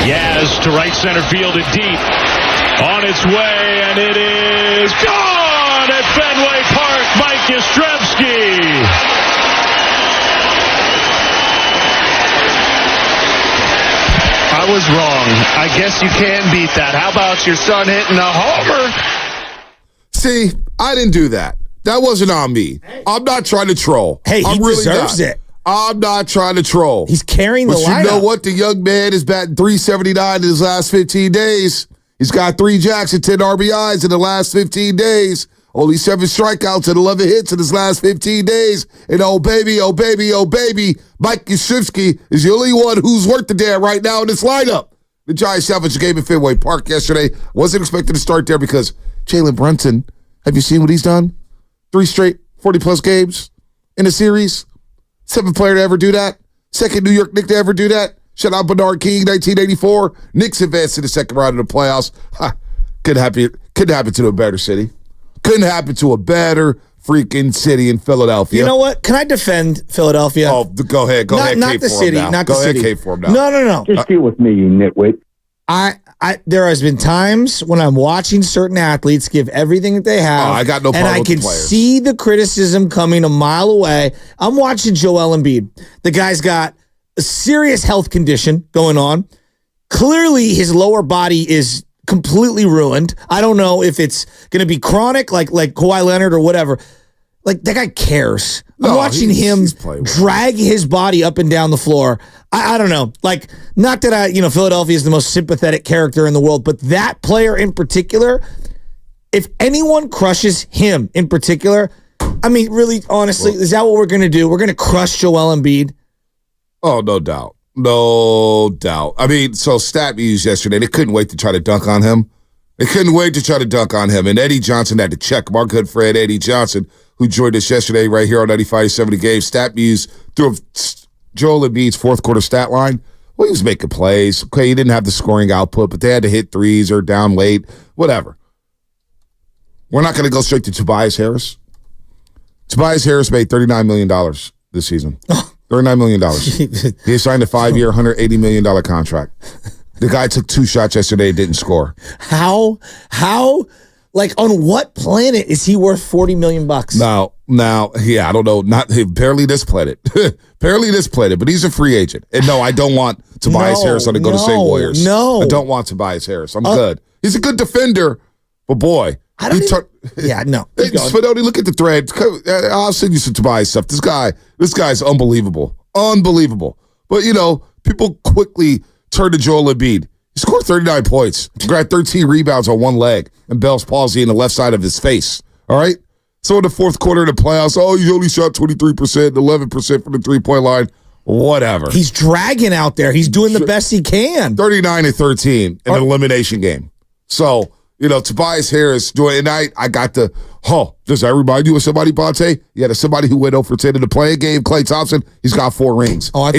Yaz to right center field and deep. On its way, and it is gone at Fenway Park. Mike Yastrzemski. I was wrong. I guess you can beat that. How about your son hitting a homer? See, I didn't do that. That wasn't on me. I'm not trying to troll. Hey, he deserves it. I'm not trying to troll. He's carrying the lineup. But you know what? The young man is batting .379 in his last 15 days. He's got 3 jacks and 10 RBIs in the last 15 days. Only 7 strikeouts and 11 hits in his last 15 days. And oh baby, Mike Yastrzemski is the only one who's worth the damn right now in this lineup. The Giants salvaged a game at Fenway Park yesterday. Wasn't expected to start there because Jalen Brunson, have you seen what he's done? 3 straight 40-plus games in a series. 7th player to ever do that. 2nd New York Knick to ever do that. Shout out Bernard King, 1984. Knicks advanced to the second round of the playoffs. Couldn't happen to a better city. Couldn't happen to a better freaking city in Philadelphia. You know what? Can I defend Philadelphia? Oh, go ahead. Go ahead. Not the city. Not the city. Go ahead, for him now. No. Just deal with me, you nitwit. There has been times when I'm watching certain athletes give everything that they have. I got no problem and I with can the players. see the criticism coming a mile away. I'm watching Joel Embiid. The guy's got a serious health condition going on. Clearly, his lower body is completely ruined. I don't know if it's going to be chronic, like Kawhi Leonard or whatever. Like, that guy cares. I'm watching him drag his body up and down the floor. I don't know. Like, not that Philadelphia is the most sympathetic character in the world, but that player in particular, if anyone crushes him in particular, I mean, really, honestly, is that what we're going to do? We're going to crush Joel Embiid? Oh, no doubt. No doubt. I mean, so stat used yesterday, they couldn't wait to try to dunk on him. And Eddie Johnson had to check our good friend Eddie Johnson, who joined us yesterday right here on 95.7 The Game. Stat Muse threw Joel Embiid's fourth quarter stat line. Well, he was making plays. Okay, he didn't have the scoring output, but they had to hit threes or down late, whatever. We're not going to go straight to Tobias Harris. Tobias Harris made $39 million this season. $39 million. He signed a 5-year, $180 million contract. The guy took 2 shots yesterday and didn't score. How? Like, on what planet is he worth $40 million? Now, yeah, I don't know. He barely displayed it. But he's a free agent. And no, I don't want Tobias Harris on the Golden State Warriors. No. I don't want Tobias Harris. I'm good. He's a good defender, but boy. Spinoni, look at the thread. I'll send you some Tobias stuff. This guy's unbelievable. But, people quickly turn to Joel Embiid. He scored 39 points. He got 13 rebounds on one leg and Bell's palsy in the left side of his face. All right? So in the fourth quarter of the playoffs, he only shot 23%, 11% from the three-point line. Whatever. He's dragging out there. He's doing the best he can. 39-13 in an elimination game. So, Tobias Harris doing tonight. I got does everybody do with somebody, Bonte? Yeah, there's somebody who went 0 for 10 in the playing game, Klay Thompson. He's got 4 rings. And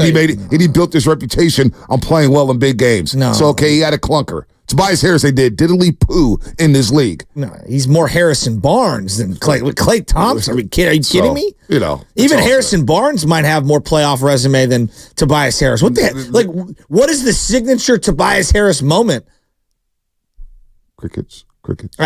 he built his reputation on playing well in big games. No. So, okay, he had a clunker. Tobias Harris, they did diddly poo in this league. No, he's more Harrison Barnes than Klay Thompson. Are you kidding me? Even Harrison Barnes might have more playoff resume than Tobias Harris. What the heck? What is the signature Tobias Harris moment? Crickets.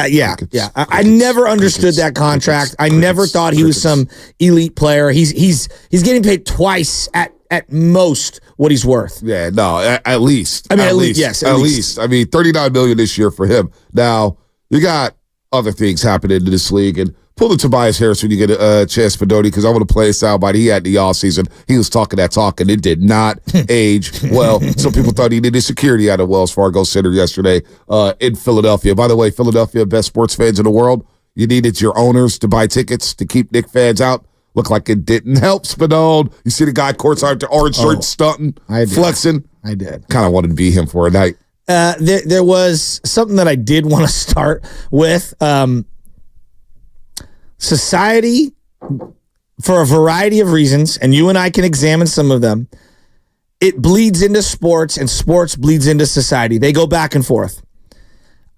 Yeah. I never understood that contract. I never thought he was some elite player. He's getting paid twice at most what he's worth. Yeah, no, at least. I mean, at least. I mean, $39 million this year for him. Now, you got other things happening in this league, and pull the Tobias Harris when you get a chance, Fedoni, because I want to play a soundbite he had in the offseason. He was talking that talk, and it did not age well. Some people thought he needed security out of Wells Fargo Center yesterday in Philadelphia. By the way, Philadelphia, best sports fans in the world. You needed your owners to buy tickets to keep Knicks fans out. Looked like it didn't help, Spinone. You see the guy courtside with the orange shirt stunting, flexing. I did. Kind of wanted to be him for a night. There was something that I did want to start with. Society, for a variety of reasons, and you and I can examine some of them, it bleeds into sports, and sports bleeds into society. They go back and forth.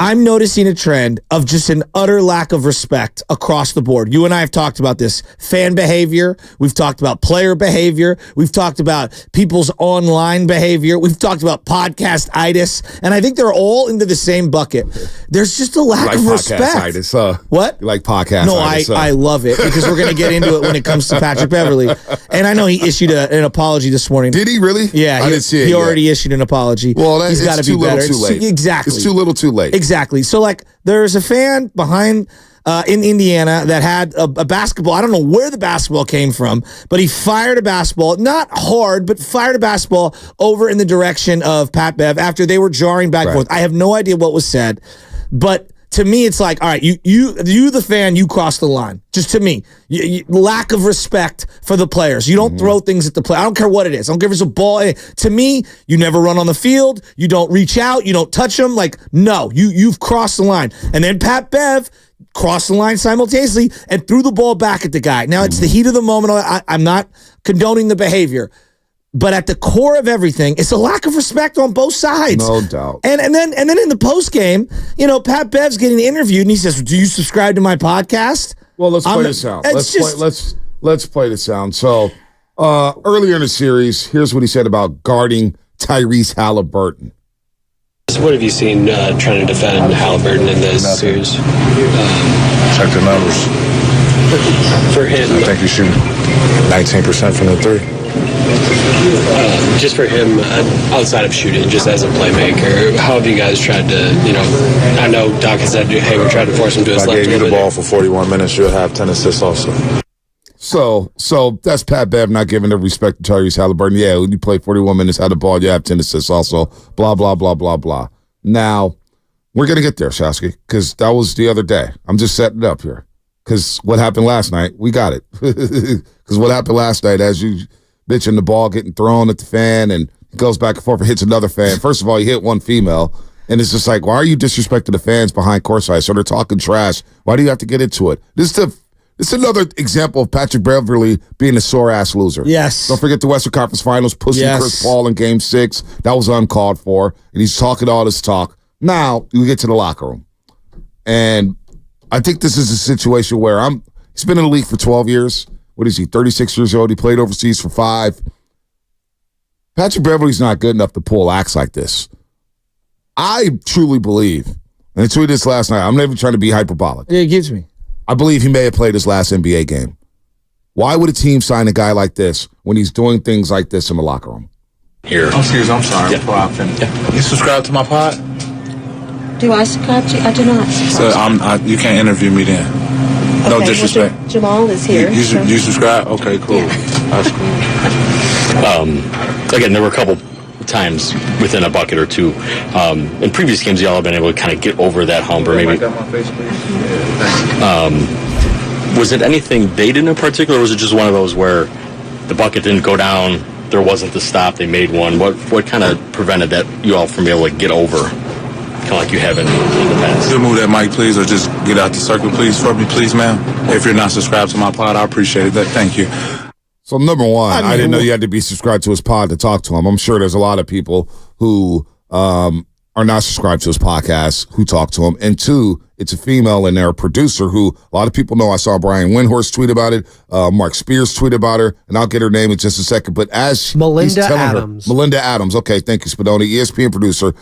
I'm noticing a trend of just an utter lack of respect across the board. You and I have talked about this. Fan behavior. We've talked about player behavior. We've talked about people's online behavior. We've talked about podcast-itis. And I think they're all into the same bucket. There's just a lack of respect. What? You like podcast? No, I love it because we're going to get into it when it comes to Patrick Beverly. And I know he issued an apology this morning. Did he really? Yeah. I didn't see it. He already issued an apology. Well, he's got to be better. Too late. Exactly. It's too little too late. Exactly. So, like, there's a fan behind in Indiana that had a basketball. I don't know where the basketball came from, but he fired a basketball, not hard, but fired a basketball over in the direction of Pat Bev after they were jarring back and forth. I have no idea what was said, but to me, it's like, all right, you, the fan, you crossed the line. Just to me, lack of respect for the players. You don't throw things at the player. I don't care what it is. I don't care if it's a ball. To me, you never run on the field. You don't reach out. You don't touch them. Like, no, you've crossed the line. And then Pat Bev crossed the line simultaneously and threw the ball back at the guy. Now, it's the heat of the moment. I'm not condoning the behavior. But at the core of everything, it's a lack of respect on both sides. No doubt. And then in the post game, Pat Bev's getting interviewed, and he says, "Do you subscribe to my podcast?" Well, let's play the sound. Let's play the sound. So earlier in the series, here's what he said about guarding Tyrese Halliburton. So what have you seen trying to defend Halliburton in this series? Check the numbers. For him, I think you shoot 19% from the three. Just for him, outside of shooting, just as a playmaker, how have you guys tried to, I know Doc has said, hey, we tried to force him to his left. If I gave you the ball for 41 minutes, you'll have 10 assists also. So that's Pat Bev not giving the respect to Tyrese Halliburton. Yeah, when you play 41 minutes out of the ball, you have 10 assists also. Blah, blah, blah, blah, blah. Now, we're going to get there, Shasky, because that was the other day. I'm just setting it up here. Because what happened last night, we got it. Because what happened last night, as you bitching the ball getting thrown at the fan and it goes back and forth and hits another fan. First of all, you hit one female, and it's just like, why are you disrespecting the fans behind courtside? So they're talking trash. Why do you have to get into it? This is another example of Patrick Beverly being a sore-ass loser. Yes. Don't forget the Western Conference Finals, pushing Chris Paul in Game 6. That was uncalled for, and he's talking all this talk. Now, we get to the locker room. And I think this is a situation where he's been in the league for 12 years. What is he, 36 years old? He played overseas for 5. Patrick Beverly's not good enough to pull acts like this. I truly believe, and I tweeted this last night, I'm not even trying to be hyperbolic. Yeah, it gives me. I believe he may have played his last NBA game. Why would a team sign a guy like this when he's doing things like this in the locker room? Here. I'm sorry. Before I finish. You subscribe to my pod? Do I subscribe to you? I do not. So you can't interview me then. No disrespect. Well, Jamal is here. You subscribe? Okay, cool. Yeah. That's cool. Again, there were a couple times within a bucket or two. In previous games, y'all have been able to kind of get over that hump, or maybe. Was it anything they did in particular, or was it just one of those where the bucket didn't go down, there wasn't the stop, they made one? What kind of prevented that you all from being able to get over? Kind of like you have in the past. Could move that mic, please, or just get out the circle, please, for me, please, ma'am. If you're not subscribed to my pod, I appreciate it. Thank you. So, number one, I didn't know you had to be subscribed to his pod to talk to him. I'm sure there's a lot of people who are not subscribed to his podcast who talk to him. And two, it's a female in there, a producer who a lot of people know. I saw Brian Windhorst tweet about it. Mark Spears tweet about her, and I'll get her name in just a second. But as Melinda Adams. Melinda Adams. Okay, thank you, Spadoni, ESPN producer.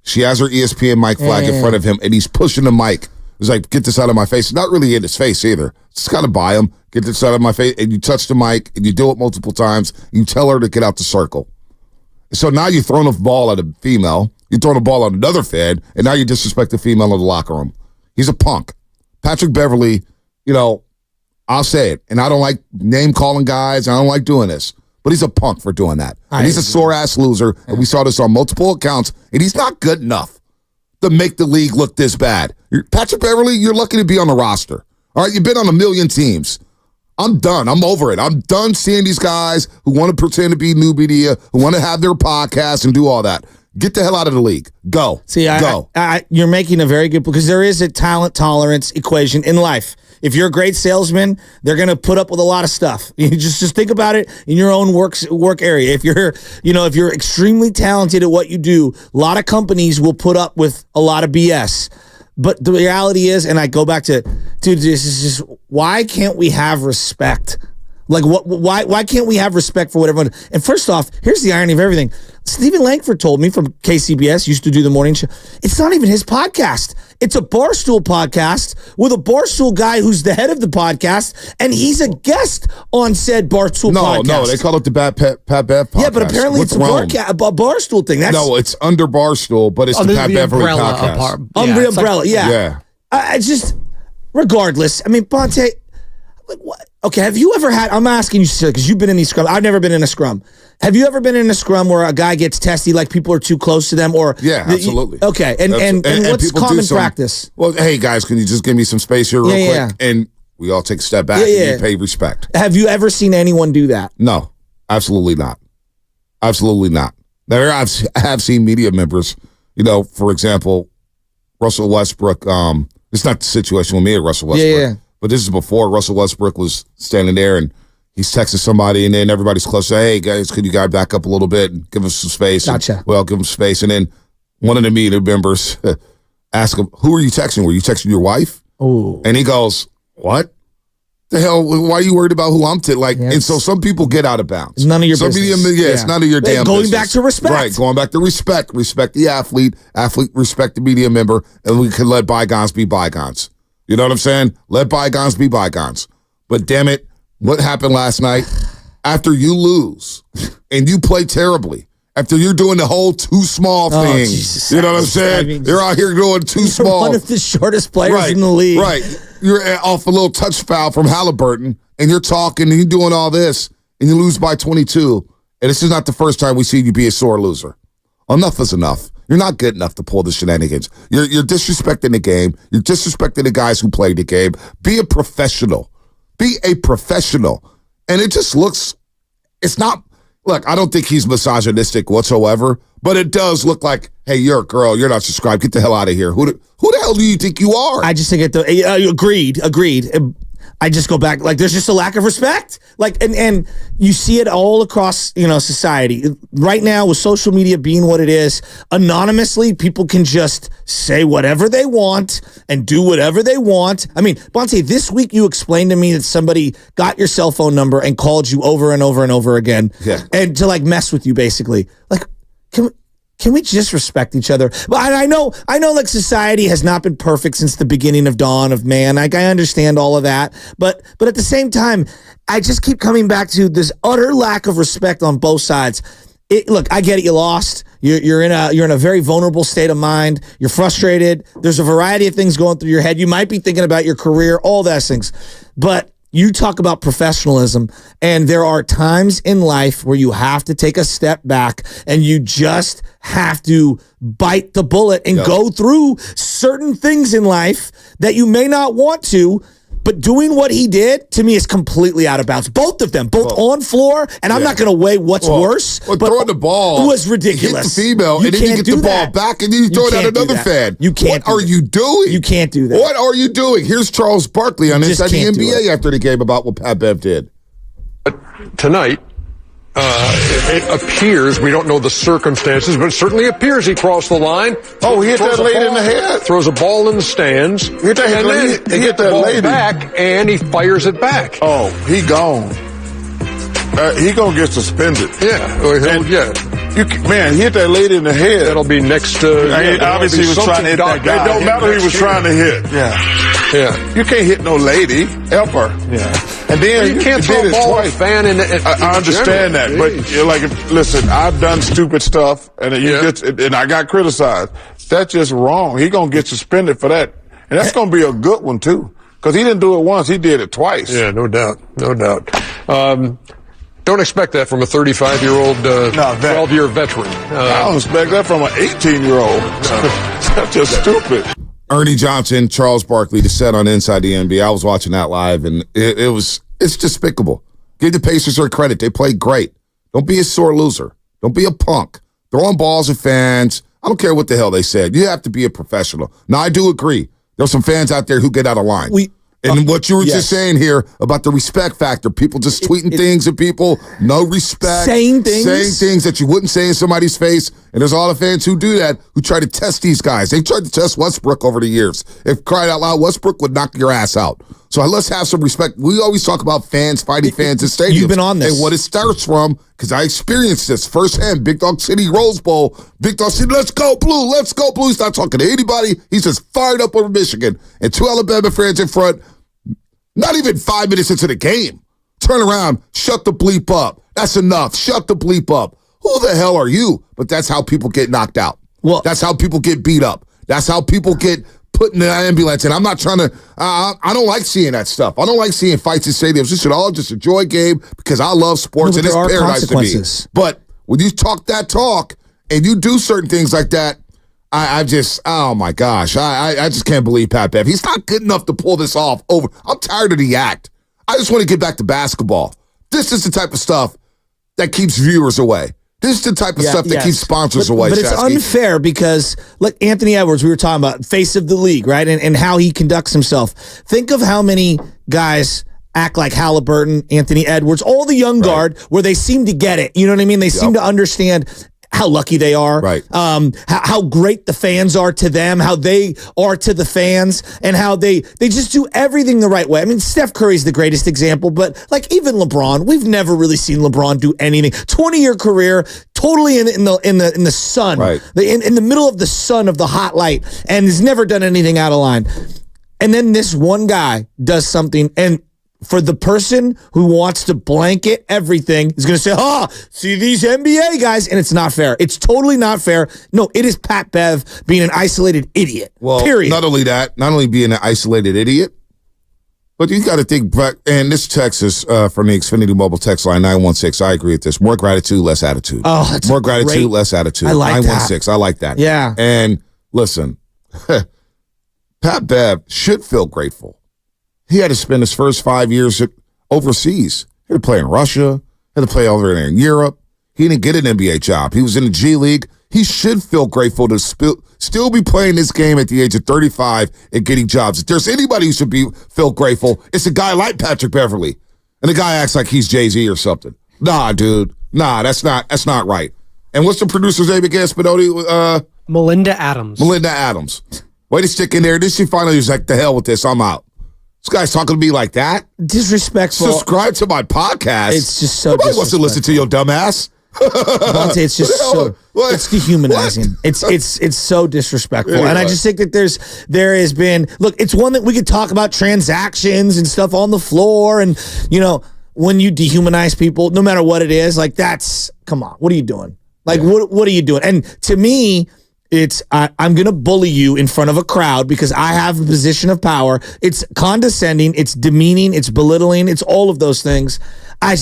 She has her ESPN mic flag in front of him, and he's pushing the mic. He's like, get this out of my face. Not really in his face either. Just kind of by him. Get this out of my face. And you touch the mic, and you do it multiple times. And you tell her to get out the circle. So now you're throwing a ball at a female. You're throwing a ball at another fan, and now you disrespect the female in the locker room. He's a punk. Patrick Beverly, I'll say it, and I don't like name-calling guys. I don't like doing this. But he's a punk for doing that. And he's a sore-ass loser, and we saw this on multiple accounts, and he's not good enough to make the league look this bad. Patrick Beverly, you're lucky to be on the roster. All right, you've been on a million teams. I'm done. I'm over it. I'm done seeing these guys who want to pretend to be new media, who want to have their podcast and do all that. Get the hell out of the league. Go. See, go. You're making a very good, because there is a talent tolerance equation in life. If you're a great salesman, they're going to put up with a lot of stuff. You just think about it in your own work area. If you're extremely talented at what you do, a lot of companies will put up with a lot of BS. But the reality is, and I go back to, dude, this is just, why can't we have respect? Like, why can't we have respect for what everyone? And first off, here's the irony of everything. Stephen Langford told me from KCBS, used to do the morning show. It's not even his podcast. It's a Barstool podcast with a Barstool guy who's the head of the podcast, and he's a guest on said Barstool podcast. No, they call it the Pat Bev podcast. Yeah, but apparently it's a Barstool thing. No, it's under Barstool, but it's the Pat Beverly podcast. Under the umbrella, yeah. I just, regardless, I mean, Bonte, what? Okay, have you ever had, I'm asking you, because you've been in these scrums. I've never been in a scrum. Have you ever been in a scrum where a guy gets testy, like people are too close to them? Or yeah, absolutely. Okay, and what's common practice? Well, hey, guys, can you just give me some space here real quick? Yeah. And we all take a step back and you pay respect. Have you ever seen anyone do that? No, absolutely not. Absolutely not. I have seen media members, for example, Russell Westbrook. It's not the situation with me and Russell Westbrook. Yeah. But this is before Russell Westbrook was standing there and he's texting somebody, and then everybody's close. Hey, guys, could you guys back up a little bit and give us some space? Gotcha. And, give him space. And then one of the media members asked him, who are you texting? Were you texting your wife? Oh. And he goes, what? The hell? Why are you worried about who I'm And so some people get out of bounds. It's none of your business. It's none of your damn going business. Back to respect. Right, going back to respect. Respect the athlete. Athlete respect the media member. And we can let bygones be bygones. You know what I'm saying? Let bygones be bygones. But damn it, what happened last night? After you lose and you play terribly, after you're doing the whole too small thing, you know what I'm saying? You're out here going too small. One of the shortest players in the league. Right. You're off a little touch foul from Halliburton, and you're talking and you're doing all this, and you lose by 22. And this is not the first time we see you be a sore loser. Enough is enough. You're not good enough to pull the shenanigans. You're disrespecting the game. You're disrespecting the guys who played the game. Be a professional. Be a professional. And it just looks, it's not, look, I don't think he's misogynistic whatsoever, but it does look like, hey, you're a girl. You're not subscribed. Get the hell out of here. Who the hell do you think you are? I just think agreed. I just go back, like, there's just a lack of respect. Like, and you see it all across, society. Right now, with social media being what it is, anonymously, people can just say whatever they want and do whatever they want. I mean, Bonte, this week you explained to me that somebody got your cell phone number and called you over and over and over again. Yeah. And to, like, mess with you, basically. Like, can we just respect each other? But I know, like, society has not been perfect since the beginning of dawn of man. Like, I understand all of that, but at the same time, I just keep coming back to this utter lack of respect on both sides. Look, I get it. You lost. You're in a very vulnerable state of mind. You're frustrated. There's a variety of things going through your head. You might be thinking about your career, all those things, but you talk about professionalism, and there are times in life where you have to take a step back and you just have to bite the bullet and go through certain things in life that you may not want to, but doing what he did, to me, is completely out of bounds. Both of them, both on floor, and I'm not going to weigh what's worse. But throwing the ball was ridiculous. Hit the female, and then you get the ball back, and then you throw it at another fan. You can't. What are you doing? You can't do that. What are you doing? Here's Charles Barkley on Inside the NBA after the game about what Pat Bev did. But tonight, it appears, we don't know the circumstances, but it certainly appears he crossed the line. Oh, he hit that lady in the head. Throws a ball in the stands. Hit that and then he hit the ball back, and he fires it back. Oh, he gone. He gonna get suspended. Man, he hit that lady in the head. That'll be next. Obviously, he was trying to hit that guy. It don't matter who he was trying to hit. Yeah. You can't hit no lady ever. Yeah. And then you can't throw a ball at a fan. I understand that, but you're like, listen, I've done stupid stuff, and and I got criticized. That's just wrong. He gonna get suspended for that, and that's gonna be a good one too, because he didn't do it once; he did it twice. Yeah, no doubt. Don't expect that from a 35-year-old, 12-year veteran. I don't expect that from an 18-year-old. That's just stupid. Ernie Johnson, Charles Barkley, the set on Inside the NBA. I was watching that live, and it's despicable. Give the Pacers their credit. They played great. Don't be a sore loser. Don't be a punk. Throwing balls at fans. I don't care what the hell they said. You have to be a professional. Now, I do agree. There's some fans out there who get out of line. And what you were just saying here about the respect factor, people just tweeting things at people, no respect. Saying things that you wouldn't say in somebody's face. And there's a lot of fans who do that, who try to test these guys. They tried to test Westbrook over the years. If cried out loud, Westbrook would knock your ass out. So let's have some respect. We always talk about fans fighting fans in stadiums. You've been on this. And what it starts from, because I experienced this firsthand, Big Dog City Rose Bowl. Big Dog City, let's go blue, let's go blue. He's not talking to anybody. He's just fired up over Michigan. And 2 Alabama fans in front, not even 5 minutes into the game. Turn around, shut the bleep up. That's enough. Shut the bleep up. Who the hell are you? But that's how people get knocked out. Well, that's how people get beat up. That's how people get put in the ambulance. And I'm not trying to, I don't like seeing that stuff. I don't like seeing fights in stadiums. We should all just enjoy a game because I love sports and it's paradise to me. But when you talk that talk and you do certain things like that, I just, oh my gosh, I just can't believe Pat Bev. He's not good enough to pull this off over. I'm tired of the act. I just want to get back to basketball. This is the type of stuff that keeps viewers away. This is the type of stuff that keeps sponsors away. But it's unfair because, look, Anthony Edwards, we were talking about, face of the league, right? And how he conducts himself. Think of how many guys act like Halliburton, Anthony Edwards, all the young guard, where they seem to get it. You know what I mean? They seem to understand how lucky they are, right? How great the fans are to them, how they are to the fans, and how they just do everything the right way. I mean, Steph Curry's the greatest example, but like even LeBron, we've never really seen LeBron do anything. 20-year career, totally in the sun, right? In the middle of the sun of the hot light, and has never done anything out of line. And then this one guy does something, and for the person who wants to blanket everything is going to say, see these NBA guys, and it's not fair. It's totally not fair. No, it is Pat Bev being an isolated idiot. Well, period. Not only that, not only being an isolated idiot, but you got to think back, and this text is from the Xfinity Mobile text line 916. I agree with this. More gratitude, less attitude. Oh, that's more gratitude, less attitude. I like 916. I like that. Yeah. And listen, Pat Bev should feel grateful. He had to spend his first 5 years overseas. He had to play in Russia, had to play over there in Europe. He didn't get an NBA job. He was in the G League. He should feel grateful to still be playing this game at the age of 35 and getting jobs. If there's anybody who should feel grateful, it's a guy like Patrick Beverly. And the guy acts like he's Jay-Z or something. Nah, dude. Nah, that's not right. And what's the producer's name again, Spinotti? Melinda Adams. Melinda Adams. Way to stick in there. Then she finally was like, the hell with this. I'm out. This guy's talking to me like that? Disrespectful. Subscribe to my podcast. It's just so Nobody wants to listen to your dumbass. It's just so, it's dehumanizing. It's so disrespectful. Anyway. And I just think that there has been, look, it's one that we could talk about transactions and stuff on the floor. And, you know, when you dehumanize people, no matter what it is, like come on, what are you doing? Like, what are you doing? And to me, it's I'm going to bully you in front of a crowd because I have a position of power. It's condescending. It's demeaning. It's belittling. It's all of those things. I'm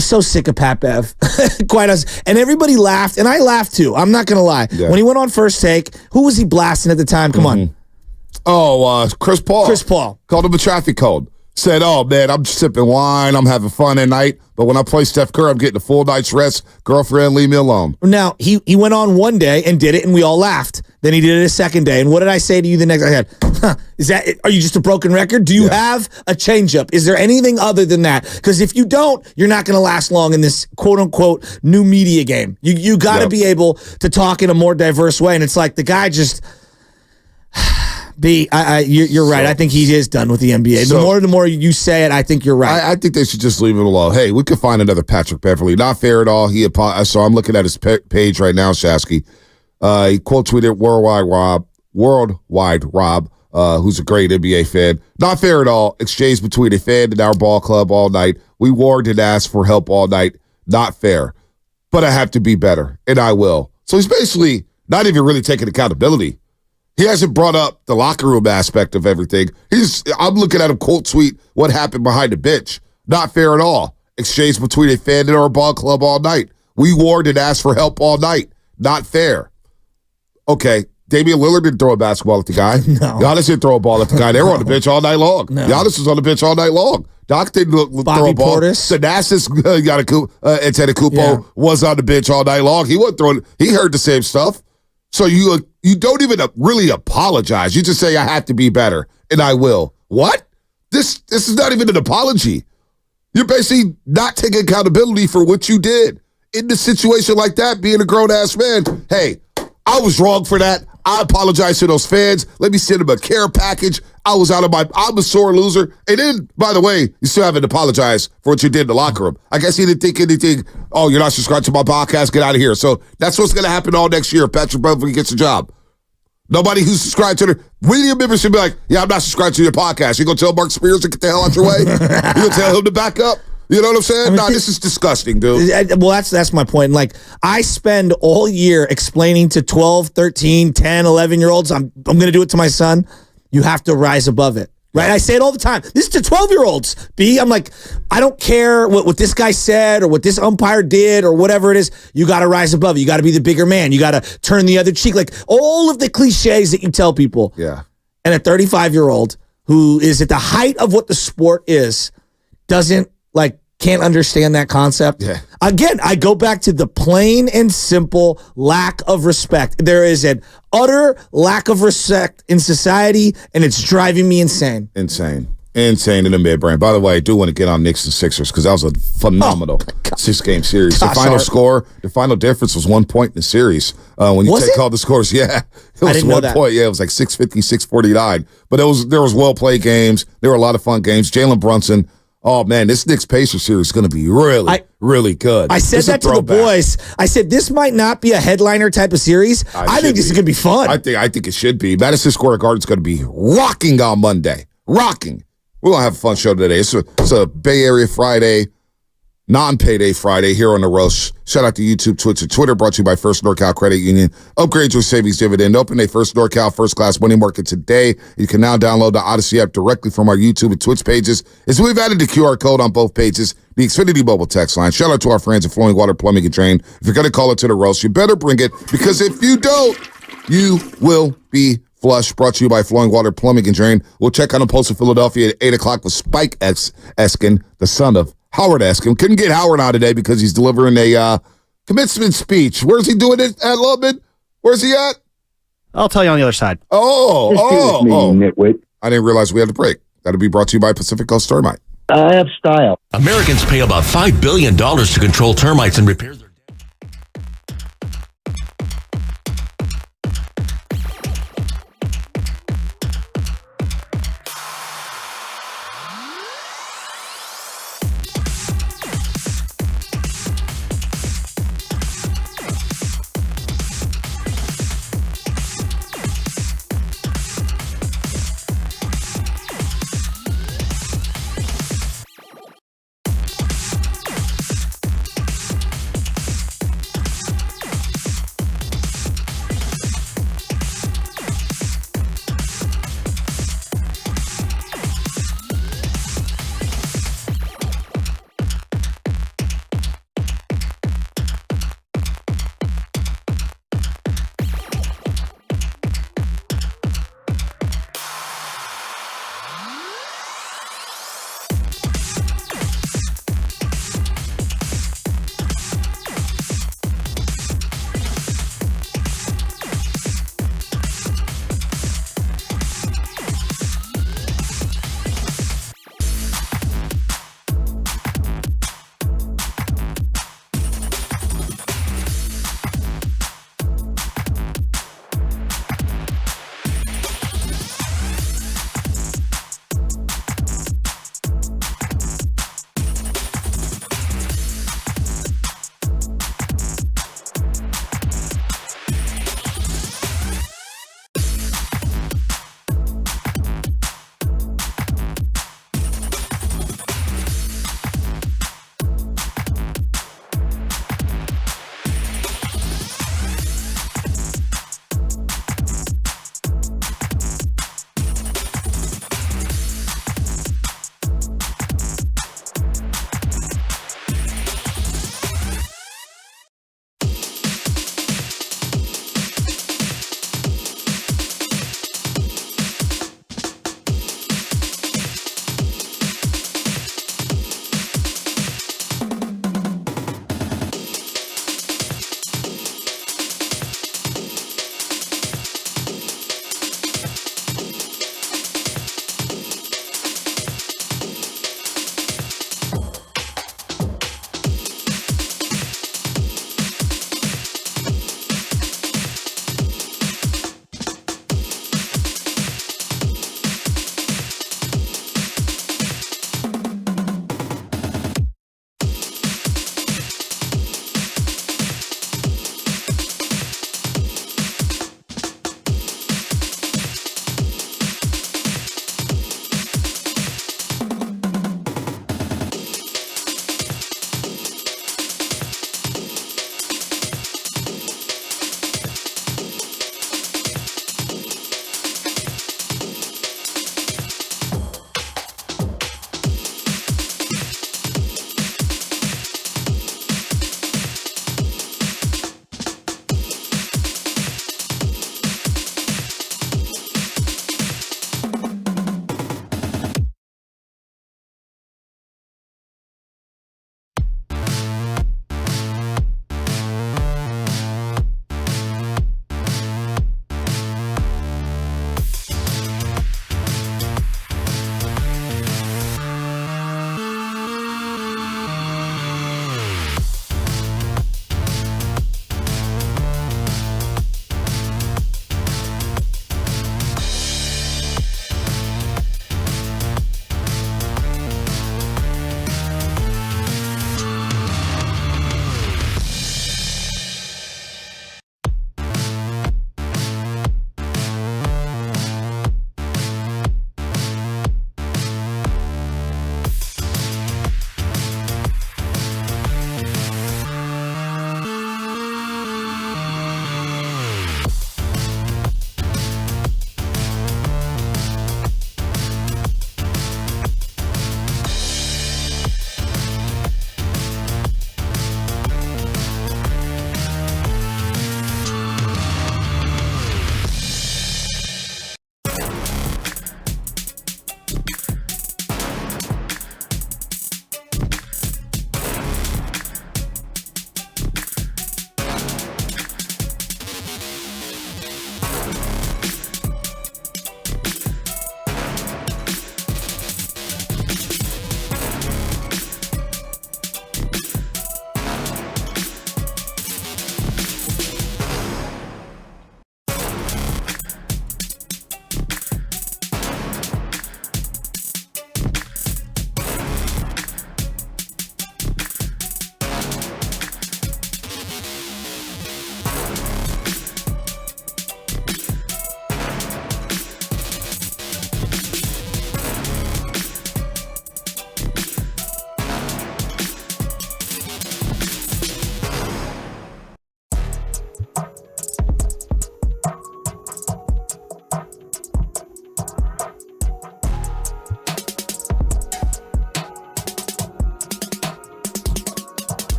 so sick of Pat Bev. Quite honest. And everybody laughed, and I laughed too. I'm not going to lie. Yeah. When he went on First Take, who was he blasting at the time? Come on. Oh, Chris Paul. Chris Paul. Called him a traffic code. Said, oh, man, I'm sipping wine. I'm having fun at night. But when I play Steph Curry, I'm getting a full night's rest. Girlfriend, leave me alone. Now, he went on one day and did it, and we all laughed. Then he did it a second day. And what did I say to you the next? I said, are you just a broken record? Do you have a changeup? Is there anything other than that? Because if you don't, you're not going to last long in this quote-unquote new media game. You got to be able to talk in a more diverse way. And it's like the guy just... you're right. I think he is done with the NBA. The more you say it, I think you're right. I think they should just leave him alone. Hey, we could find another Patrick Beverly. Not fair at all. So I'm looking at his page right now, Shasky. He quote tweeted Worldwide Rob, who's a great NBA fan. Not fair at all. Exchange between a fan and our ball club all night. We warned and asked for help all night. Not fair. But I have to be better, and I will. So he's basically not even really taking accountability. He hasn't brought up the locker room aspect of everything. I'm looking at him quote tweet what happened behind the bench. Not fair at all. Exchange between a fan and our ball club all night. We warned and asked for help all night. Not fair. Okay, Damian Lillard didn't throw a basketball at the guy. No. Giannis didn't throw a ball at the guy. They were on the bench all night long. No. Giannis was on the bench all night long. Doc didn't throw a ball. Thanasis Antetokounmpo was on the bench all night long. He wasn't throwing. He heard the same stuff. So you don't even really apologize. You just say, I have to be better, and I will. What? This is not even an apology. You're basically not taking accountability for what you did. In a situation like that, being a grown-ass man, hey, I was wrong for that. I apologize to those fans. Let me send them a care package. I'm a sore loser. And then, by the way, you still haven't apologized for what you did in the locker room. I guess he didn't think anything, oh, you're not subscribed to my podcast, get out of here. So that's what's going to happen all next year if Patrick Beverly gets a job. Nobody who's subscribed to your members should be like, yeah, I'm not subscribed to your podcast. You going to tell Mark Spears to get the hell out your way? You going to tell him to back up? You know what I'm saying? This is disgusting, dude. Well, that's my point. Like, I spend all year explaining to 12, 13, 10, 11-year-olds, I'm going to do it to my son. You have to rise above it. Right? I say it all the time. This is to 12-year-olds, B. I'm like, I don't care what this guy said or what this umpire did or whatever it is. You got to rise above it. You got to be the bigger man. You got to turn the other cheek. Like, all of the cliches that you tell people. Yeah. And a 35-year-old who is at the height of what the sport is can't understand that concept. Yeah. Again, I go back to the plain and simple lack of respect. There is an utter lack of respect in society, and it's driving me insane. Insane in the mid-brain. By the way, I do want to get on Knicks and Sixers because that was a phenomenal 6-game series. Gosh, the final difference was 1 point in the series. When you take all the scores, yeah. It was 1 point. Yeah, it was like 650, 649. But there was well-played games. There were a lot of fun games. Jalen Brunson. Oh, man, this Knicks-Pacers series is going to be really good. I said that to the boys. I said, this might not be a headliner type of series. I think this is going to be fun. I think it should be. Madison Square Garden is going to be rocking on Monday. Rocking. We're going to have a fun show today. It's a Bay Area Friday, non-payday Friday here on The Roast. Shout out to YouTube, Twitch, and Twitter, brought to you by First NorCal Credit Union. Upgrade your savings dividend. Open a First NorCal First Class Money Market today. You can now download the Odyssey app directly from our YouTube and Twitch pages. As we've added the QR code on both pages, the Xfinity mobile text line. Shout out to our friends at Flowing Water Plumbing and Drain. If you're going to call it to the roast, you better bring it, because if you don't, you will be flush. Brought to you by Flowing Water Plumbing and Drain. We'll check on the Post of Philadelphia at 8 o'clock with Spike Eskin, the son of Howard Eskin. Couldn't get Howard on today because he's delivering a commencement speech. Where's he doing it at, Lubman? Where's he at? I'll tell you on the other side. Nitwit. I didn't realize we had to break. That'll be brought to you by Pacific Coast Termite. I have style. Americans pay about $5 billion to control termites and repair their...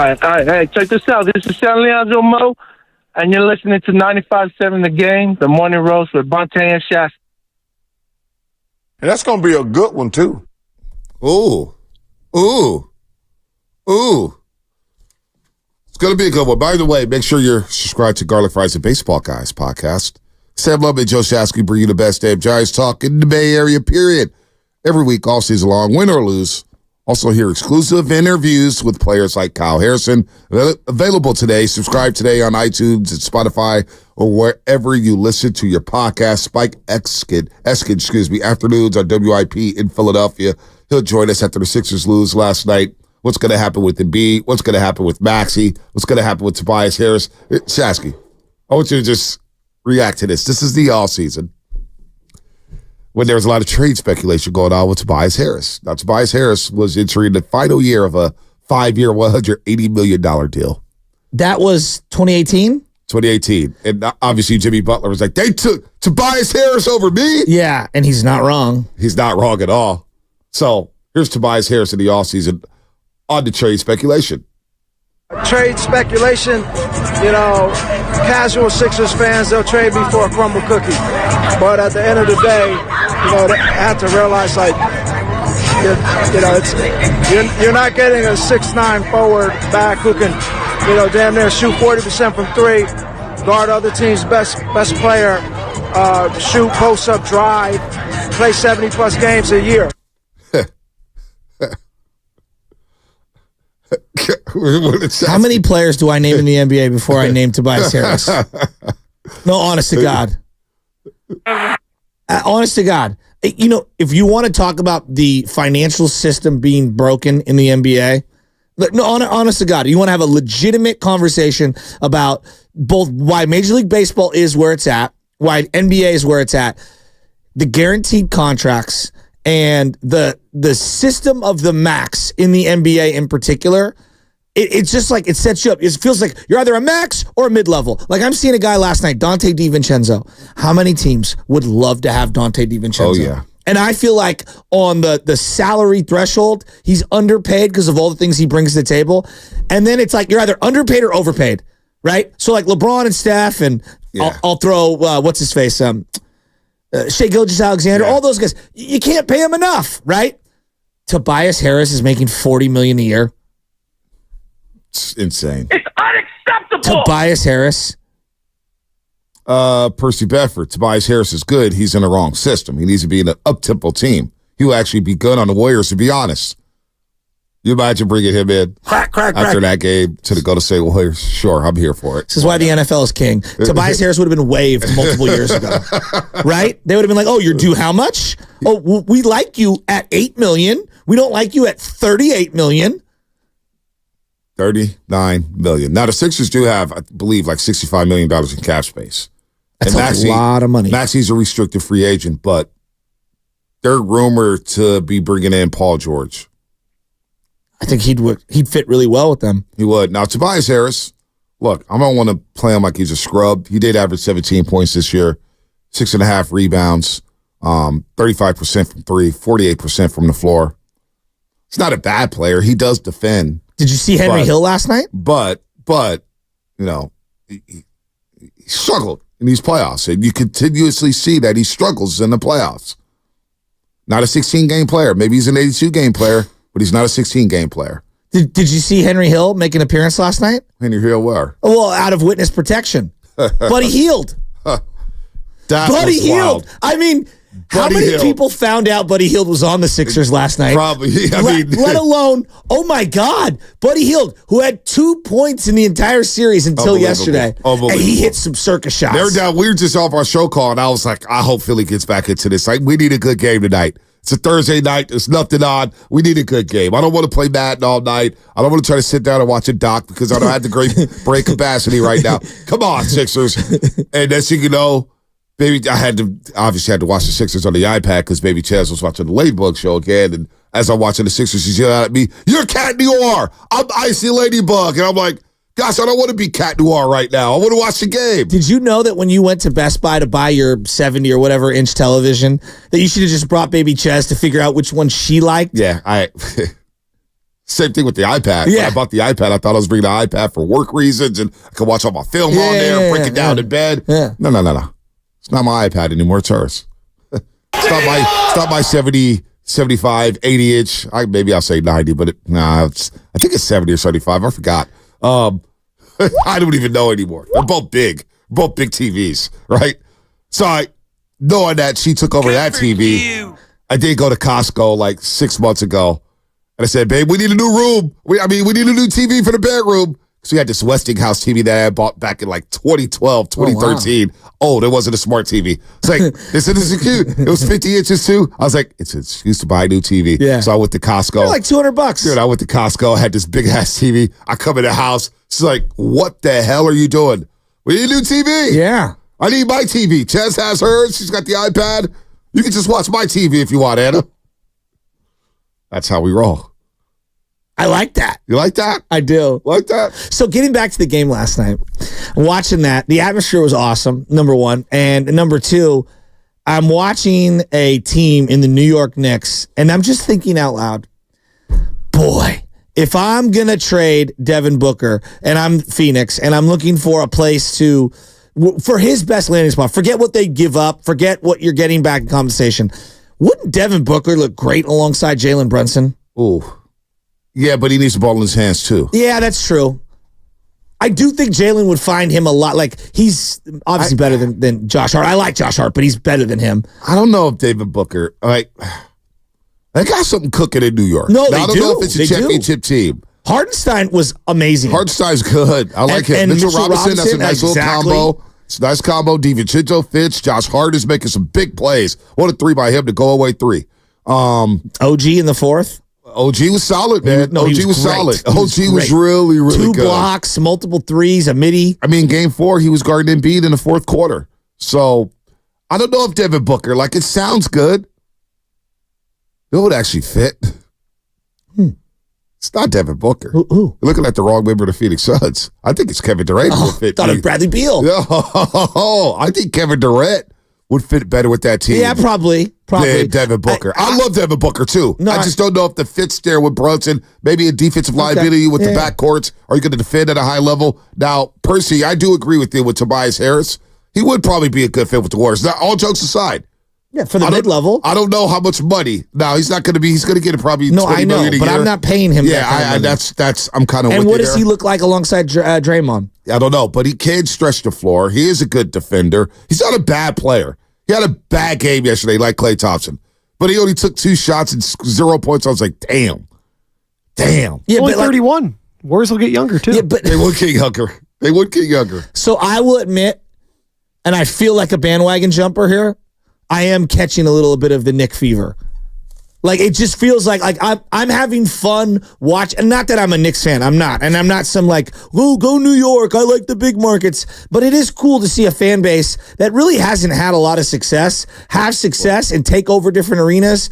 All right. Hey, check this out. This is San Leandro Mo, and you're listening to 95.7 The Game, the Morning Roast with Bonte and Shasta. And that's going to be a good one, too. Ooh. It's going to be a good one. By the way, make sure you're subscribed to Garlic Fries and Baseball Guys podcast. Sam Love and Joe Shasky bring you the best damn Giants talk in the Bay Area, period. Every week, all season long, win or lose. Also hear exclusive interviews with players like Kyle Harrison. Available today. Subscribe today on iTunes and Spotify or wherever you listen to your podcast. Spike Eskin, afternoons on WIP in Philadelphia. He'll join us after the Sixers lose last night. What's going to happen with Embiid? What's going to happen with Maxey? What's going to happen with Tobias Harris? Shasky, I want you to just react to this. This is the offseason when there was a lot of trade speculation going on with Tobias Harris. Now, Tobias Harris was entering the final year of a 5-year, $180 million deal. That was 2018? 2018. And obviously, Jimmy Butler was like, they took Tobias Harris over me? Yeah, and he's not wrong. He's not wrong at all. So, here's Tobias Harris in the offseason on the trade speculation. Trade speculation, casual Sixers fans, they'll trade me for a crumble cookie. But at the end of the day, they have to realize, you're not getting a 6'9" forward back who can, damn near shoot 40% from three, guard other team's best player, shoot, post up, drive, play 70-plus games a year. How many players do I name in the NBA before I name Tobias Harris? No, honest to God. Honest to God. If you want to talk about the financial system being broken in the NBA, honest to God, you want to have a legitimate conversation about both why Major League Baseball is where it's at, why NBA is where it's at, the guaranteed contracts, and the system of the max in the NBA in particular, it's just like it sets you up. It feels like you're either a max or a mid-level. Like I'm seeing a guy last night, Donte DiVincenzo. How many teams would love to have Donte DiVincenzo? Oh, yeah. And I feel like on the salary threshold, he's underpaid because of all the things he brings to the table. And then it's like you're either underpaid or overpaid, right? So like LeBron and Steph, and yeah. I'll throw, what's his face, Shai Gilgeous-Alexander, all those guys. You can't pay him enough, right? Tobias Harris is making $40 million a year. It's insane. It's unacceptable. Tobias Harris. Percy Bedford. Tobias Harris is good. He's in the wrong system. He needs to be in an up-tempo team. He will actually be good on the Warriors, to be honest. You imagine bringing him in after that game to the Golden State Warriors? Sure, I'm here for it. This is why the NFL is king. Tobias Harris would have been waived multiple years ago, right? They would have been like, "Oh, you're due how much? Oh, we like you at $8 million. We don't like you at $38 million." $39 million. Now the Sixers do have, I believe, like $65 million in cap space. That's a lot of money. Maxey's a restricted free agent, but they're rumored to be bringing in Paul George. I think he'd fit really well with them. He would. Now, Tobias Harris, look, I don't want to play him like he's a scrub. He did average 17 points this year, 6.5 rebounds, 35% from three, 48% from the floor. He's not a bad player. He does defend. Did you see Henry Hill last night? But he struggled in these playoffs. And you continuously see that he struggles in the playoffs. Not a 16-game player. Maybe he's an 82-game player, but he's not a 16-game player. Did you see Henry Hill make an appearance last night? Henry Hill where? Well, out of witness protection. Buddy Hield. Buddy Hield. I mean, how many people found out Buddy Hield was on the Sixers last night? Probably. Let alone, oh my God, Buddy Hield, who had 2 points in the entire series until yesterday. And he hit some circus shots. We were just off our show call, and I was like, I hope Philly gets back into this. Like, we need a good game tonight. It's a Thursday night. There's nothing on. We need a good game. I don't want to play Madden all night. I don't want to try to sit down and watch a doc because I don't have the great brain capacity right now. Come on, Sixers. And next thing you know, baby, I obviously had to watch the Sixers on the iPad because baby Chaz was watching the Ladybug show again. And as I'm watching the Sixers, she's yelling at me, "You're Cat Noir. I'm Icy Ladybug." And I'm like, gosh, I don't want to be Cat Noir right now. I want to watch the game. Did you know that when you went to Best Buy to buy your 70 or whatever inch television, that you should have just brought baby Chaz to figure out which one she liked? Yeah, Same thing with the iPad. Yeah. When I bought the iPad, I thought I was bringing the iPad for work reasons, and I could watch all my film on there and break it down in bed. Yeah. No. It's not my iPad anymore. It's hers. It's not my 70, 75, 80-inch. Maybe I'll say 90, but I think it's 70 or 75. I forgot. I don't even know anymore. They're both big. Both big TVs, right? So knowing that she took over that TV, I did go to Costco like 6 months ago. And I said, babe, we need a new room. We need a new TV for the bedroom. So we had this Westinghouse TV that I bought back in like 2012, 2013. Oh, there wasn't a smart TV. It's like, this is cute. It was 50 inches too. I was like, it's an excuse to buy a new TV. Yeah. So I went to Costco. They're like $200. Dude, I went to Costco. I had this big ass TV. I come in the house. She's like, what the hell are you doing? We need a new TV. Yeah. I need my TV. Ches has hers. She's got the iPad. You can just watch my TV if you want, Anna. That's how we roll. I like that. You like that? I do. Like that? So getting back to the game last night, watching that, the atmosphere was awesome, number one. And number two, I'm watching a team in the New York Knicks, and I'm just thinking out loud, boy, if I'm going to trade Devin Booker and I'm Phoenix and I'm looking for a place for his best landing spot, forget what they give up, forget what you're getting back in compensation. Wouldn't Devin Booker look great alongside Jalen Brunson? Ooh. Yeah, but he needs the ball in his hands too. Yeah, that's true. I do think Jalen would find him a lot. Like, he's obviously better than Josh Hart. I like Josh Hart, but he's better than him. I don't know if David Booker, they got something cooking in New York. No, I don't know if it's a championship team. Hardenstein was amazing. Hardenstein's good. I like him. And Mitchell Robinson, that's a nice little combo. It's a nice combo. DiVincenzo Fitz. Josh Hart is making some big plays. What a three by him to go away three. OG in the fourth. OG was solid, man. OG was solid. OG was great. really, really good. 2 good. blocks, multiple threes, a midi. I mean, game 4, he was guarding Embiid in the fourth quarter. So, I don't know if Devin Booker, it sounds good. It would actually fit. It's not Devin Booker. Who? You're looking at the wrong member of the Phoenix Suns. I think it's Kevin Durant who would fit. Thought of Bradley Beal. Oh, I think Kevin Durant would fit better with that team. Yeah, probably. Than Devin Booker. I love Devin Booker too. No, I just don't know if the fit's there with Brunson. Maybe a defensive liability with the backcourts. Are you going to defend at a high level? Now, Percy, I do agree with you with Tobias Harris. He would probably be a good fit with the Warriors. Now, all jokes aside. Yeah, for the mid-level. I don't know how much money. Now, he's not going to be. He's going to get probably $20 million a year. But I'm not paying him. Yeah, that's. I'm kind of. And what does he look like alongside Draymond? I don't know, but he can stretch the floor. He is a good defender. He's not a bad player. He had a bad game yesterday, like Klay Thompson. But he only took 2 shots and 0 points. I was like, damn. Yeah, only 31. Warriors will get younger, too. Yeah, but they would get younger. So I will admit, and I feel like a bandwagon jumper here, I am catching a little bit of the Knick fever. It just feels like I'm having fun and not that I'm a Knicks fan, I'm not. And I'm not some go New York, I like the big markets. But it is cool to see a fan base that really hasn't had a lot of success, have success and take over different arenas.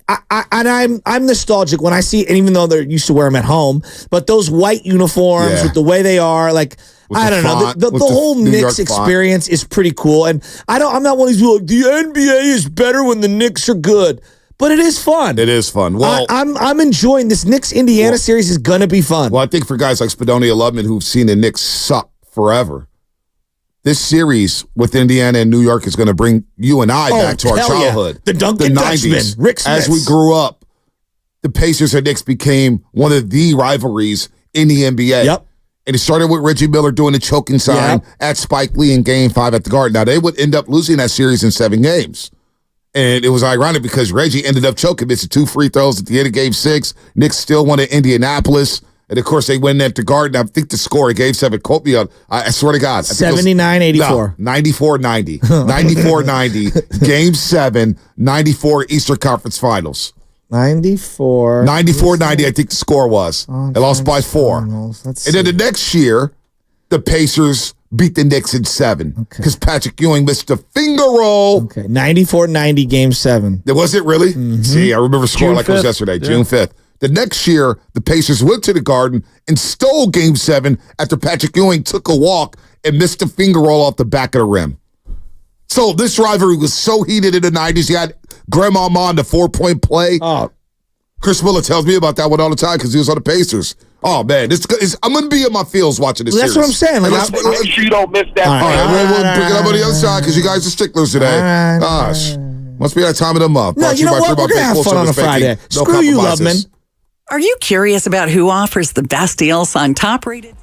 I'm nostalgic when I see, and even though they're used to wear them at home, but those white uniforms with the way they are, I don't know. The whole Knicks experience is pretty cool. And I'm not one of these people the NBA is better when the Knicks are good. But it is fun. It is fun. Well, I'm enjoying this Knicks-Indiana series is going to be fun. Well, I think for guys like Spadonia Lubman who've seen the Knicks suck forever, this series with Indiana and New York is going to bring you and I back to our childhood. The Duncan Dutchman, Rick Smith. As we grew up, the Pacers and Knicks became one of the rivalries in the NBA. Yep. And it started with Reggie Miller doing the choking sign at Spike Lee in Game 5 at the Garden. Now, they would end up losing that series in 7 games. And it was ironic because Reggie ended up choking, missing 2 free throws at the end of Game 6. Knicks still won in Indianapolis. And, of course, they went at the Garden. I think the score in Game 7, quote me on, I swear to God. 79-84. 94-90. 94-90. Game 7, 94 Eastern Conference Finals. 94. 94-90, I think the score was. They lost by 4. And then the next year, the Pacers beat the Knicks in 7 because Patrick Ewing missed a finger roll. Okay, 94-90, Game 7. Was it really? Mm-hmm. See, I remember score June like it was 5th. yesterday, June 5th. The next year, the Pacers went to the Garden and stole Game 7 after Patrick Ewing took a walk and missed a finger roll off the back of the rim. So this rivalry was so heated in the 90s. You had Grandma Mon, the 4-point play. Oh, Chris Miller tells me about that one all the time because he was on the Pacers. Oh, man. I'm going to be in my feels watching this series. That's what I'm saying. Like, Make sure you don't miss that. All right, we'll pick it up on the other side because you guys are sticklers today. Gosh. Must be that time of the month. No, you know what? We're going to have fun on a Friday. Screw you, Loveman. Are you curious about who offers the best deals on top-rated?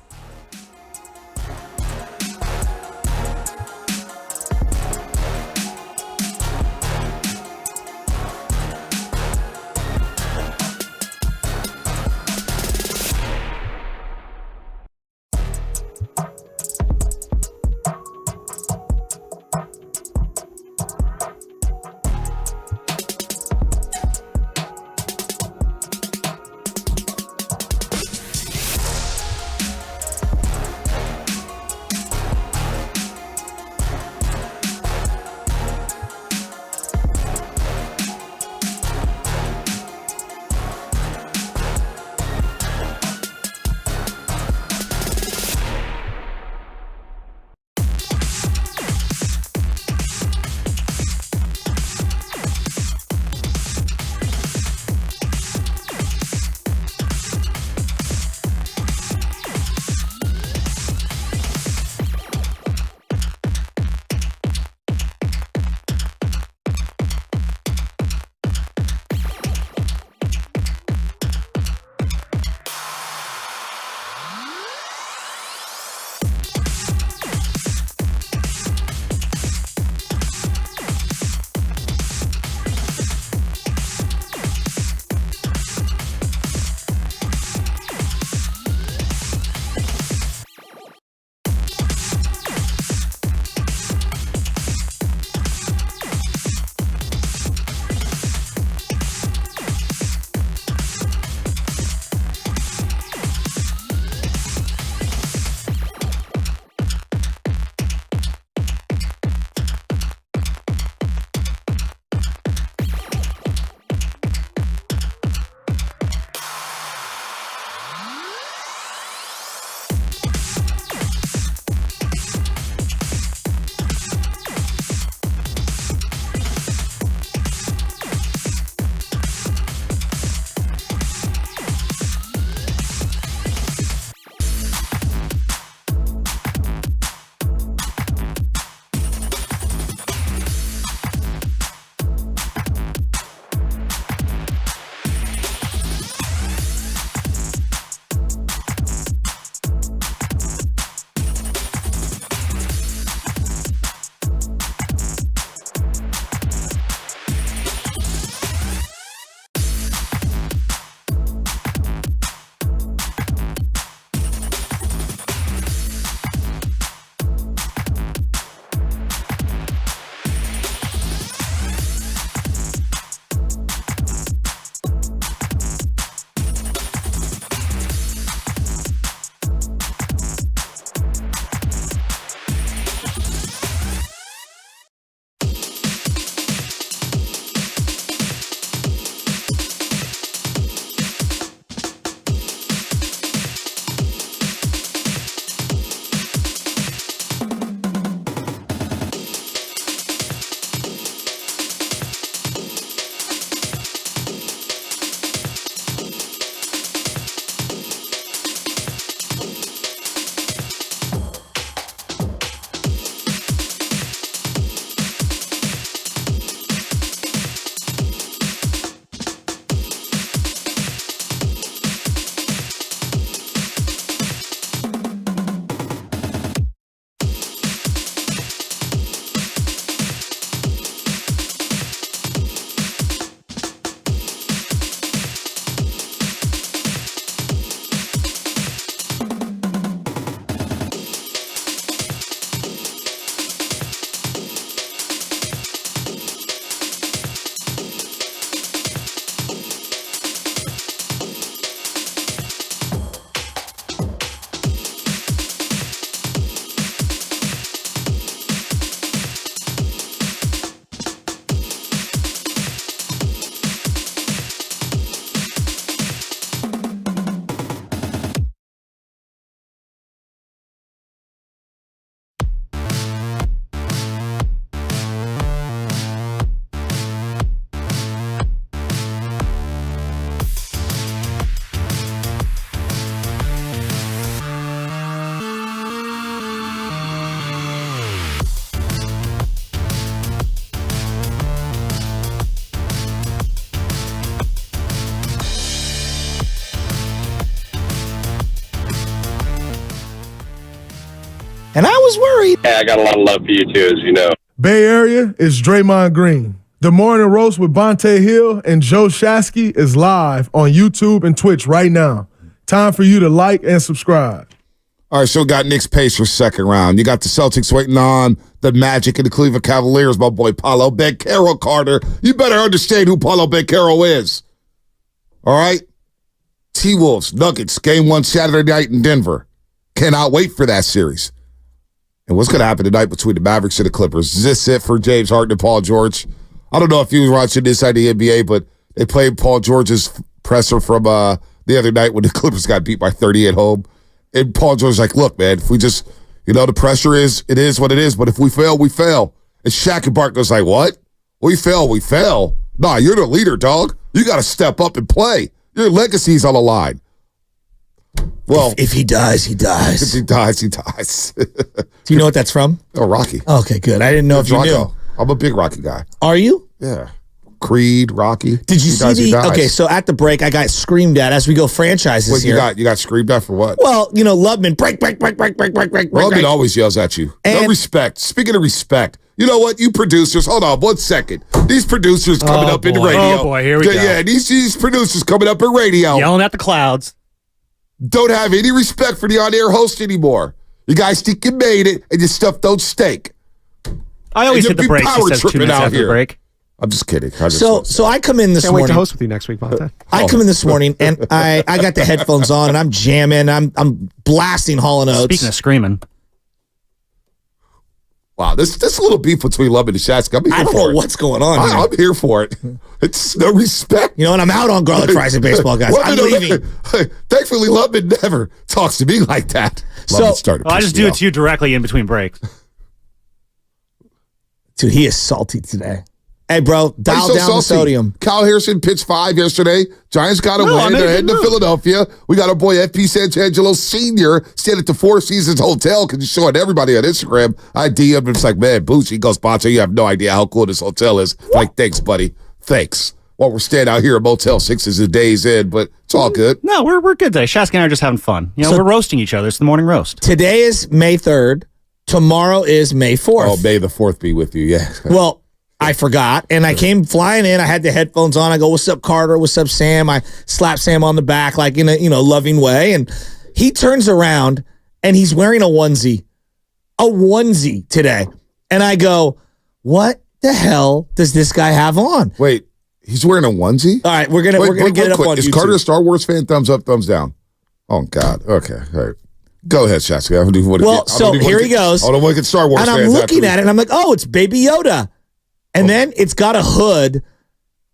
And I was worried. Hey, I got a lot of love for you, too, as you know. Bay Area is Draymond Green. The Morning Roast with Bonte Hill and Joe Shasky is live on YouTube and Twitch right now. Time for you to like and subscribe. All right, so we got Knicks Pacers second round. You got the Celtics waiting on the Magic and the Cleveland Cavaliers, my boy Paolo Banchero, Carter. You better understand who Paolo Banchero is. All right? T-Wolves, Nuggets, game 1 Saturday night in Denver. Cannot wait for that series. And what's going to happen tonight between the Mavericks and the Clippers? Is this it for James Harden and Paul George? I don't know if you were watching this side of the NBA, but they played Paul George's presser from the other night when the Clippers got beat by 30 at home. And Paul George was like, look, man, if we just, the pressure is what it is, but if we fail, we fail. And Shaq and Barkley was like, what? We fail. Nah, you're the leader, dog. You got to step up and play. Your legacy's on the line. Well, if he dies, he dies. If he dies, he dies. Do you know what that's from? Oh, Rocky. Okay, good. I didn't know if you knew. I'm a big Rocky guy. Are you? Yeah. Creed, Rocky. Did you see okay, so at the break, I got screamed at as we go franchises here. You got screamed at for what? Well, Lubman, break. Lubman always yells at you. No respect. Speaking of respect, you know what? You producers, hold on 1 second. These producers coming up in the radio. Oh, boy, here we go. Yeah, these producers coming up in radio. Yelling at the clouds. Don't have any respect for the on-air host anymore. You guys think you made it, and your stuff don't stink. I always hit the break. He says 2 minutes after the break. I'm just kidding. So I come in this morning. Can't wait to host with you next week, Monte. I come in this morning and I got the headphones on and I'm jamming. I'm blasting Hall & Oates. Speaking of screaming. Wow, this little beef between Lubman and Shasky. I don't know what's going on. I'm here for it. It's no respect. And I'm out on garlic fries and baseball, guys. I'm leaving. Thankfully, Lubman never talks to me like that. I just do it to you directly in between breaks. Dude, he is salty today. Hey, bro, dial down the sodium. Kyle Harrison pitched 5 yesterday. Giants got a win. They're heading to Philadelphia. We got our boy FP Santangelo Sr. staying at the Four Seasons Hotel because he's showing everybody on Instagram. I DM him. It's like, man, Booch. He goes, Bonte, you have no idea how cool this hotel is. Like, thanks, buddy. Thanks. Well, we're staying out here at Motel 6 as the day's in, but it's all good. No, we're good today. Shasky and I are just having fun. We're roasting each other. It's the morning roast. Today is May 3rd. Tomorrow is May 4th. Oh, May the 4th be with you, yeah. Well, I forgot, and I came flying in. I had the headphones on. I go, what's up, Carter? What's up, Sam? I slap Sam on the back like in a loving way, and he turns around, and he's wearing a onesie today. And I go, what the hell does this guy have on? Wait, he's wearing a onesie? All right, we're gonna get it up on Is YouTube. Carter a Star Wars fan? Thumbs up, thumbs down. Oh, God. Okay, all right. Go ahead, Shasky. Here he goes. I don't want to get Star Wars and fans. I'm looking at it, and I'm like, oh, it's Baby Yoda. And then it's got a hood,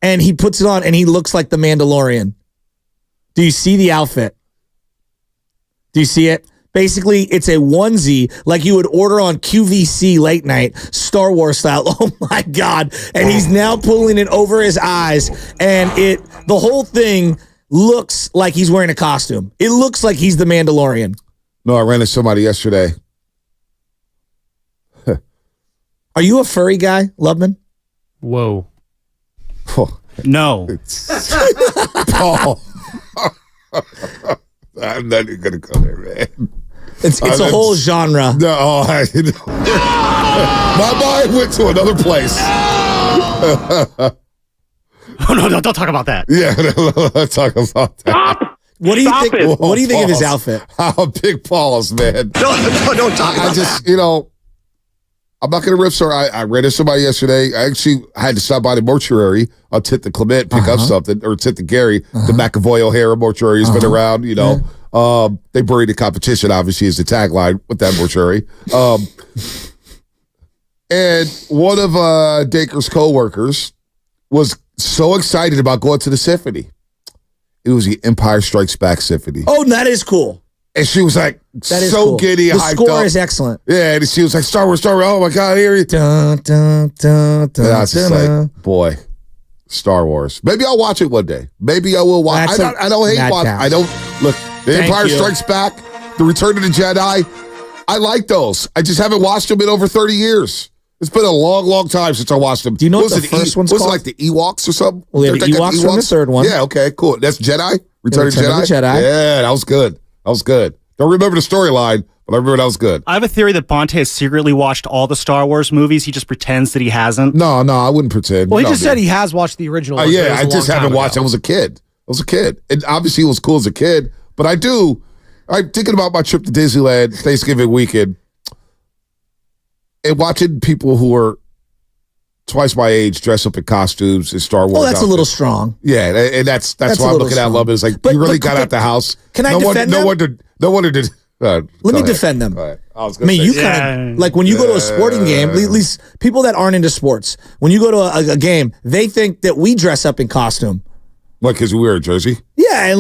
and he puts it on, and he looks like the Mandalorian. Do you see the outfit? Do you see it? Basically, it's a onesie like you would order on QVC late night, Star Wars style. Oh, my God. And he's now pulling it over his eyes, and the whole thing looks like he's wearing a costume. It looks like he's the Mandalorian. No, I ran into somebody yesterday. Are you a furry guy, Lubman? Whoa. Oh. No. Paul. I'm not even going to go there, man. It's a whole genre. No, my mind went to another place. Oh, no, don't talk about that. Yeah, let's talk about that. Stop! What do you think? It. What do you think of his outfit? How big Paul's, man. Don't talk about I just, I'm not going to rip, sir. I ran into somebody yesterday. I actually had to stop by the mortuary on Tit the Clement, pick up something, or Tit the Gary. The McAvoy O'Hara mortuary has been around, They buried the competition, obviously, is the tagline with that mortuary. And one of Dacre's co-workers was so excited about going to the symphony. It was the Empire Strikes Back symphony. Oh, that is cool. And she was like, that is so cool. giddy, the hyped score up. is excellent. Yeah, and she was like, Star Wars, oh my God, here you. Dun, dun, dun, dun, and I was just like, boy, Star Wars. Maybe I'll watch it one day. Maybe I will watch. I don't hate watch. I don't look. The Empire Strikes Back, The Return of the Jedi. I like those. I just haven't watched them in over 30 years. It's been a long, long time since I watched them. Do you know what the first one's called? Was it like the Ewoks or something? Well, the Ewoks from the third one. Yeah, okay, cool. That's Jedi? Return of the Jedi? Yeah, that was good. That was good. Don't remember the storyline, but I remember that was good. I have a theory that Bonte has secretly watched all the Star Wars movies. He just pretends that he hasn't. No, I wouldn't pretend. Well, he just said he has watched the original. Yeah, I just haven't watched. I was a kid. And obviously it was cool as a kid. But I'm thinking about my trip to Disneyland Thanksgiving weekend and watching people who are twice my age dress up in costumes in Star Wars. Oh, that's a little strong. Yeah, and that's why I'm looking at Love. It's like, you really got out the house. Can I defend them? No wonder did. Let me defend them. I mean, you kind of like when you go to a sporting game. At least people that aren't into sports, when you go to a game, they think that we dress up in costume. What? Because we wear a jersey? Yeah, and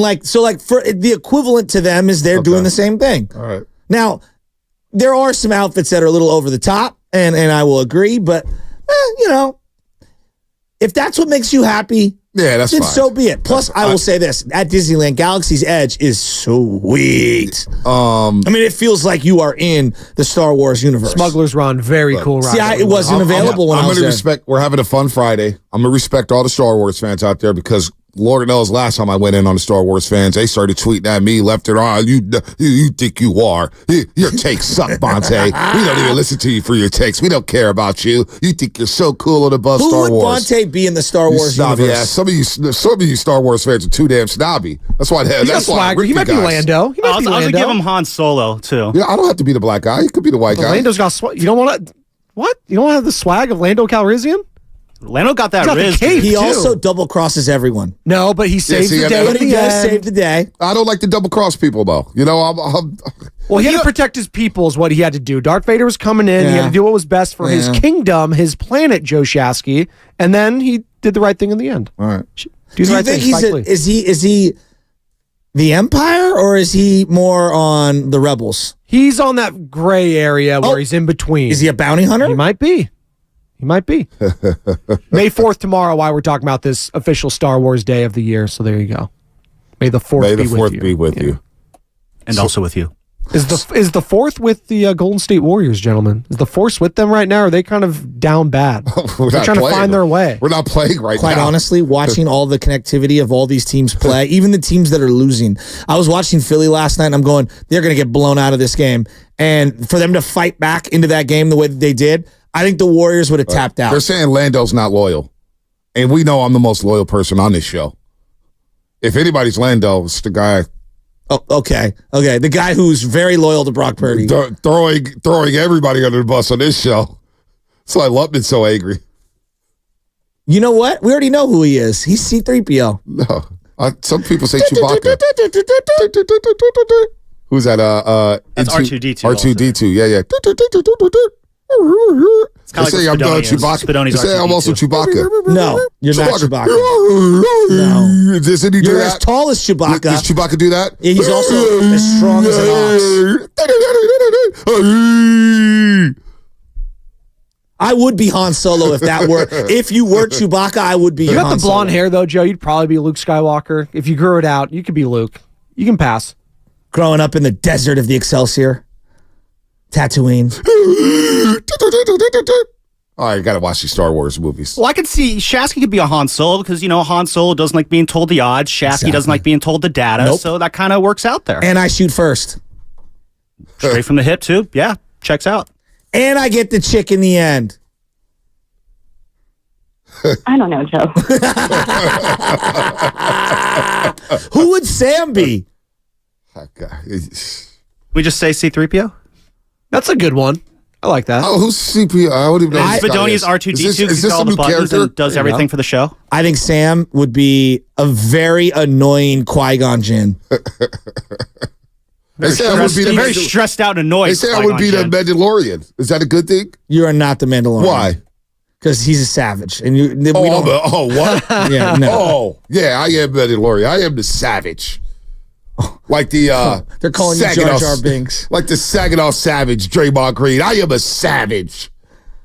for the equivalent to them is they're doing the same thing. All right. Now, there are some outfits that are a little over the top, and I will agree, but if that's what makes you happy, yeah, that's then fine. so be it. Plus, I will say this: at Disneyland, Galaxy's Edge is sweet. I mean, it feels like you are in the Star Wars universe. Smuggler's Run, very cool ride. See, it wasn't available when I was there. We're having a fun Friday. I'm gonna respect all the Star Wars fans out there because Lord knows last time I went in on the Star Wars fans, they started tweeting at me left and right. You think you are. Your takes suck, Bonte. We don't even listen to you for your takes. We don't care about you. You think you're so cool and above Star Wars. Who would Bonte be in the Star Wars universe? Yeah, some of you Star Wars fans are too damn snobby. That's why. That's why. He might be Lando. He might be Lando. I was gonna give him Han Solo too. Yeah, I don't have to be the black guy. He could be the white guy. Lando's got swag. You don't want to. What? You don't want to have the swag of Lando Calrissian? Lando got that riz. He also double crosses everyone. No, but he saves the day. But he does save the day. I don't like to double cross people though. Well, he had to protect his people is what he had to do. Darth Vader was coming in. He had to do what was best for his kingdom, his planet, Joe Shasky, and then he did the right thing in the end. All right. Do you think is he the Empire or is he more on the Rebels? He's on that gray area where he's in between. Is he a bounty hunter? He might be. May 4th tomorrow, why we're talking about this official Star Wars day of the year. So there you go. May the 4th be with you. And also with you. Is the 4th with the Golden State Warriors, gentlemen? Is the Force with them right now? Or are they kind of down bad? They're trying to find their way. We're not playing right now. Quite honestly, watching all the connectivity of all these teams play, even the teams that are losing. I was watching Philly last night, and I'm going, they're going to get blown out of this game. And for them to fight back into that game the way that they did, I think the Warriors would have tapped out. They're saying Lando's not loyal. And we know I'm the most loyal person on this show. If anybody's Lando, it's the guy. Oh, okay. The guy who's very loyal to Brock Purdy. Throwing everybody under the bus on this show. That's why Lupman's so angry. You know what? We already know who he is. He's C-3PO. No. Some people say Chewbacca. Who's that? That's R2-D2. R2-D2, yeah. It's kind of like I'm Chewbacca. You say I'm also Chewbacca. No, you're not Chewbacca. No. Does he do you're that? As tall as Chewbacca. Does Chewbacca do that? Yeah, he's also as strong as an ox. I would be Han Solo if you were Chewbacca, I would be You got Han the blonde Solo. hair, though, Joe. You'd probably be Luke Skywalker. If you grew it out, you could be Luke. You can pass. Growing up in the desert of the Excelsior. Tatooine. All right, you got to watch these Star Wars movies. Well, I could see Shasky could be a Han Solo because, Han Solo doesn't like being told the odds. Shasky doesn't like being told the data. So that kind of works out there. And I shoot first. Straight from the hip, too. Yeah, checks out. And I get the chick in the end. I don't know, Joe. Who would Sam be? We just say C-3PO? That's a good one. I like that. Oh, who's C-3PO? I don't even know. Spadoni's R2-D2 is this all a the new buttons character? and does everything for the show. I think Sam would be a very annoying Qui-Gon Jinn. They say I would be very stressed out and annoyed. They say I would be the Mandalorian. Is that a good thing? You are not the Mandalorian. Why? Because he's a savage. And what? Yeah, no. Oh, yeah, I am Mandalorian. I am the savage. Like the they're calling you Jar Jar Binks. Like the Saginaw Savage, Draymond Green. I am a savage.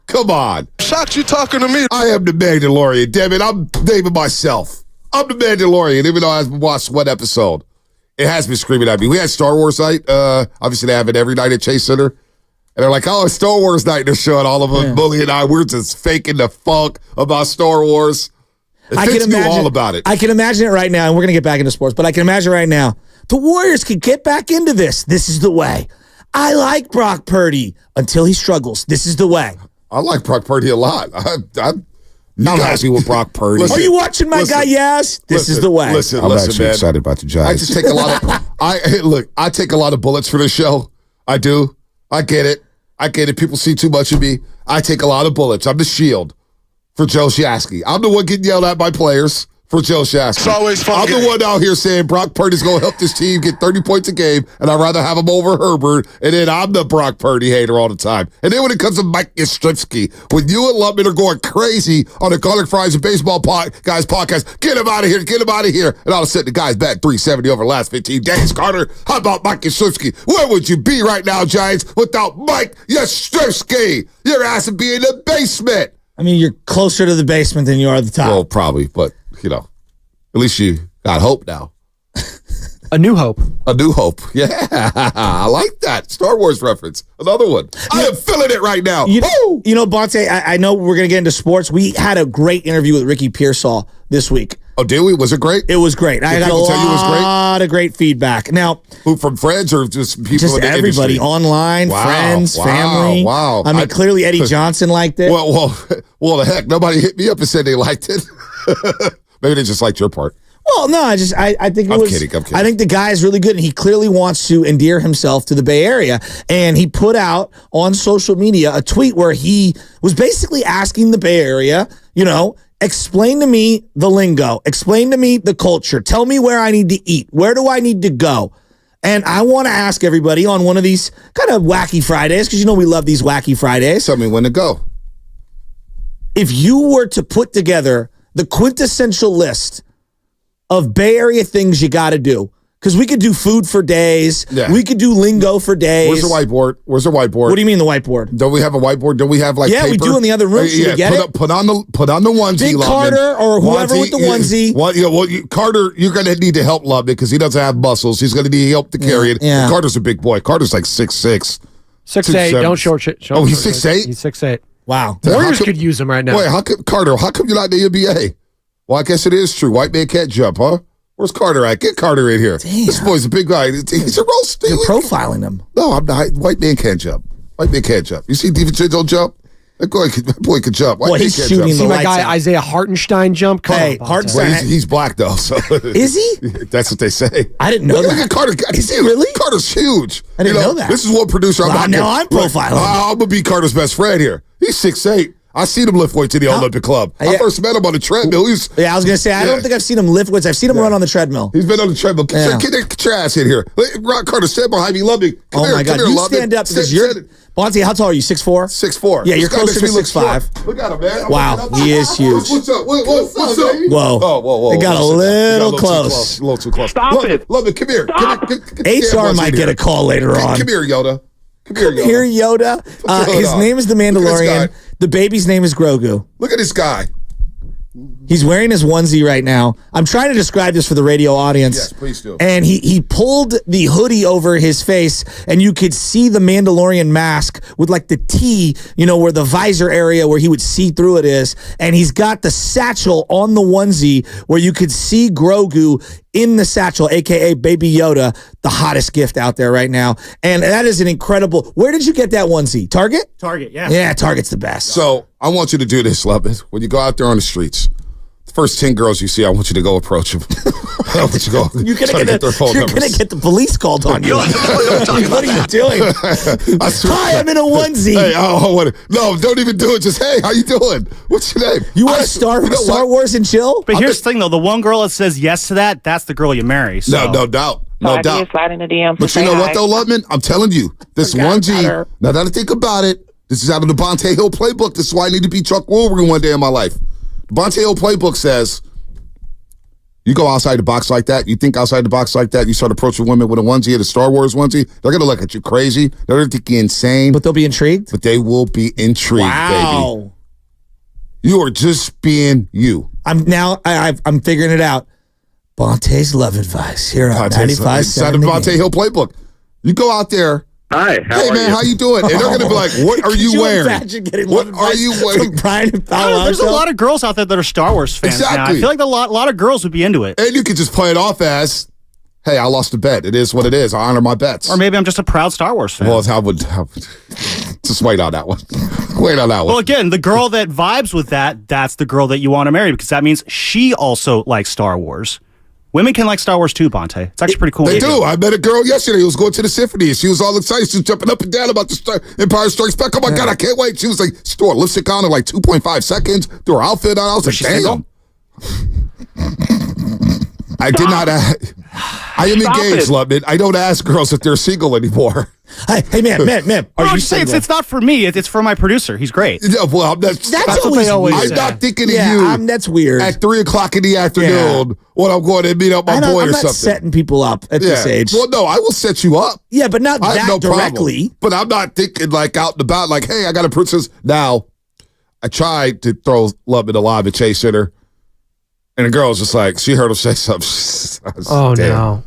Come on. Shocked you talking to me. I am the Mandalorian. Damn it, I'm naming myself. I'm the Mandalorian, even though I haven't watched one episode. It has been screaming at me. We had Star Wars night. Obviously, they have it every night at Chase Center. And they're like, oh, it's Star Wars night. They're showing all of them. Yeah. Bully and I, we're just faking the funk about Star Wars. I can imagine all about it. I can imagine it right now, and we're going to get back into sports, but I can imagine right now the Warriors could get back into this. This is the way. I like Brock Purdy until he struggles. This is the way. I like Brock Purdy a lot. You guys with Brock Purdy. Are you watching my guy Yaz? This is the way. I'm actually man. excited about the Giants. I just take a lot of I take a lot of bullets for this show. I do. I get it. People see too much of me. I take a lot of bullets. I'm the shield for Joe Shasky. I'm the one getting yelled at by players for Joe Shasky. It's always fun. I'm the one out here saying Brock Purdy's going to help this team get 30 points a game, and I'd rather have him over Herbert, and then I'm the Brock Purdy hater all the time. And then when it comes to Mike Yastrzemski, when you and Lubman are going crazy on the Garlic Fries and Baseball Guys podcast, get him out of here, get him out of here. And all of a sudden, the guy's back 370 over the last 15 days. Carter, how about Mike Yastrzemski? Where would you be right now, Giants, without Mike Yastrzemski? Your ass would be in the basement. I mean, you're closer to the basement than you are the top. Well, probably, but, at least you got hope now. A new hope. A new hope. Yeah. I like that. Star Wars reference. Another one. I am feeling it right now. Bonte, I know we're going to get into sports. We had a great interview with Ricky Pearsall this week. Oh, did we? Was it great? It was great. I got a lot of great feedback. Now, who, from friends or just people just in the industry? Everybody, online, friends, family. Wow. I mean, clearly Eddie Johnson liked it. Well, the heck, nobody hit me up and said they liked it. Maybe they just liked your part. Well, no, I think it I'm was. kidding. I think the guy is really good, and he clearly wants to endear himself to the Bay Area. And he put out on social media a tweet where he was basically asking the Bay Area, explain to me the lingo, explain to me the culture, tell me where I need to eat, where do I need to go. And I want to ask everybody on one of these kind of wacky Fridays, because we love these wacky Fridays. Tell me when to go. If you were to put together the quintessential list of Bay Area things you got to do, because we could do food for days. Yeah. We could do lingo for days. Where's the whiteboard? What do you mean the whiteboard? Don't we have a whiteboard? Don't we have paper? We do in the other room. Should we get it? Put on the onesie, Big Lubman. Carter or whoever with the onesie. Carter, you're going to need to help Lubman because he doesn't have muscles. He's going to need help to carry it. Yeah. Carter's a big boy. Carter's like 6'6". 6'8". Don't short shit. Oh, he's 6'8"? He's 6'8". Wow. Warriors could use him right now. Wait, how come you're not in the NBA? Well, I guess it is true. White man can't jump, huh? Where's Carter at? Get Carter in here. Damn. This boy's a big guy. He's a roast. You're profiling him. No, I'm not. White man can't jump. You see DiVincenzo jump? That boy can jump. Boy, he's shooting the see my lights guy out. Isaiah Hartenstein jump? Hartenstein. He's black, though. So is he? That's what they say. I didn't know that. Look at Carter. Is he really? Carter's huge. I didn't know that. This is one producer. Now I'm profiling. I'm going to be Carter's best friend here. He's 6'8". I seen him lift weights in the Olympic Club. I first met him on the treadmill. I was going to say, I don't think I've seen him lift weights. I've seen him run on the treadmill. He's been on the treadmill. Get your ass in here. Rock Carter, stand behind me. Love me. Oh, my God. You stand up because you're... Bonte, how tall are you? 6'4"? 6'4". Yeah, you're closer to 6'5". Look at him, man. Wow, he is huge. What's up? What's up? Whoa. Whoa. It got a little close. A little too close. Stop it. Love it. Come here. HR might get a call later on. Come here, Yoda. Come here, Yoda. His name is the Mandalorian. The baby's name is Grogu. Look at this guy. He's wearing his onesie right now. I'm trying to describe this for the radio audience. Yes, please do. And he pulled the hoodie over his face, and you could see the Mandalorian mask with the T, where the visor area where he would see through it is. And he's got the satchel on the onesie where you could see Grogu in the satchel, a.k.a. Baby Yoda, the hottest gift out there right now. And that is an incredible... Where did you get that onesie? Target? Target, yeah. Yeah, Target's the best. So I want you to do this, Lubman. When you go out there on the streets, the first 10 girls you see, I want you to go approach them. I want you to go. You're going to get the police called on you. What are you doing? Hi, I'm in a onesie. Hey, no, don't even do it. Just, hey, how you doing? What's your name? You want to Star Wars and chill? But here's the thing, though. The one girl that says yes to that's the girl you marry. So. No doubt. No doubt. Slide in the DM but you know what, though, Lubman? I'm telling you, this onesie, now that I think about it, this is out of the Bonte Hill playbook. This is why I need to be Chuck Wolverine one day in my life. The Bonte Hill playbook says, you go outside the box like that, you think outside the box like that, you start approaching women with a onesie, a Star Wars onesie, they're going to look at you crazy. They're going to think you're insane. But they'll be intrigued? But they will be intrigued, baby. You are just being you. I'm figuring it out. Bonte's love advice here on 95.7. It's out of the Bonte Hill playbook. You go out there. Hi, how you doing? And they're going to be like, what are you wearing? What are you wearing? There's a lot of girls out there that are Star Wars fans now. I feel like a lot of girls would be into it. And you could just play it off as, hey, I lost a bet. It is what it is. I honor my bets. Or maybe I'm just a proud Star Wars fan. Well, I would just wait on that one. Wait on that one. Well, again, the girl that vibes with that's the girl that you want to marry because that means she also likes Star Wars. Women can like Star Wars too, Bonte. It's actually pretty cool. They do. I met a girl yesterday who was going to the symphony. She was all excited. She was jumping up and down about the Empire Strikes Back. Oh my God, I can't wait. She was like, store lipstick on in like 2.5 seconds. Threw her outfit on. I was like, damn. I did not. I am engaged, Lubman. I don't ask girls if they're single anymore. Hey, man. Are you single? It's not for me. It's for my producer. He's great. Yeah, well, that's what they always say. I'm not thinking of you. That's weird. At 3:00 in the afternoon when I'm going to meet up my boy or I'm not something. setting people up at this age. Well, no, I will set you up. Yeah, but not I have that no directly. Problem. But I'm not thinking like out and about like, hey, I got a princess. Now, I tried to throw Lubman a lob at Chase Center. And the girl was just like, she heard him say something. No.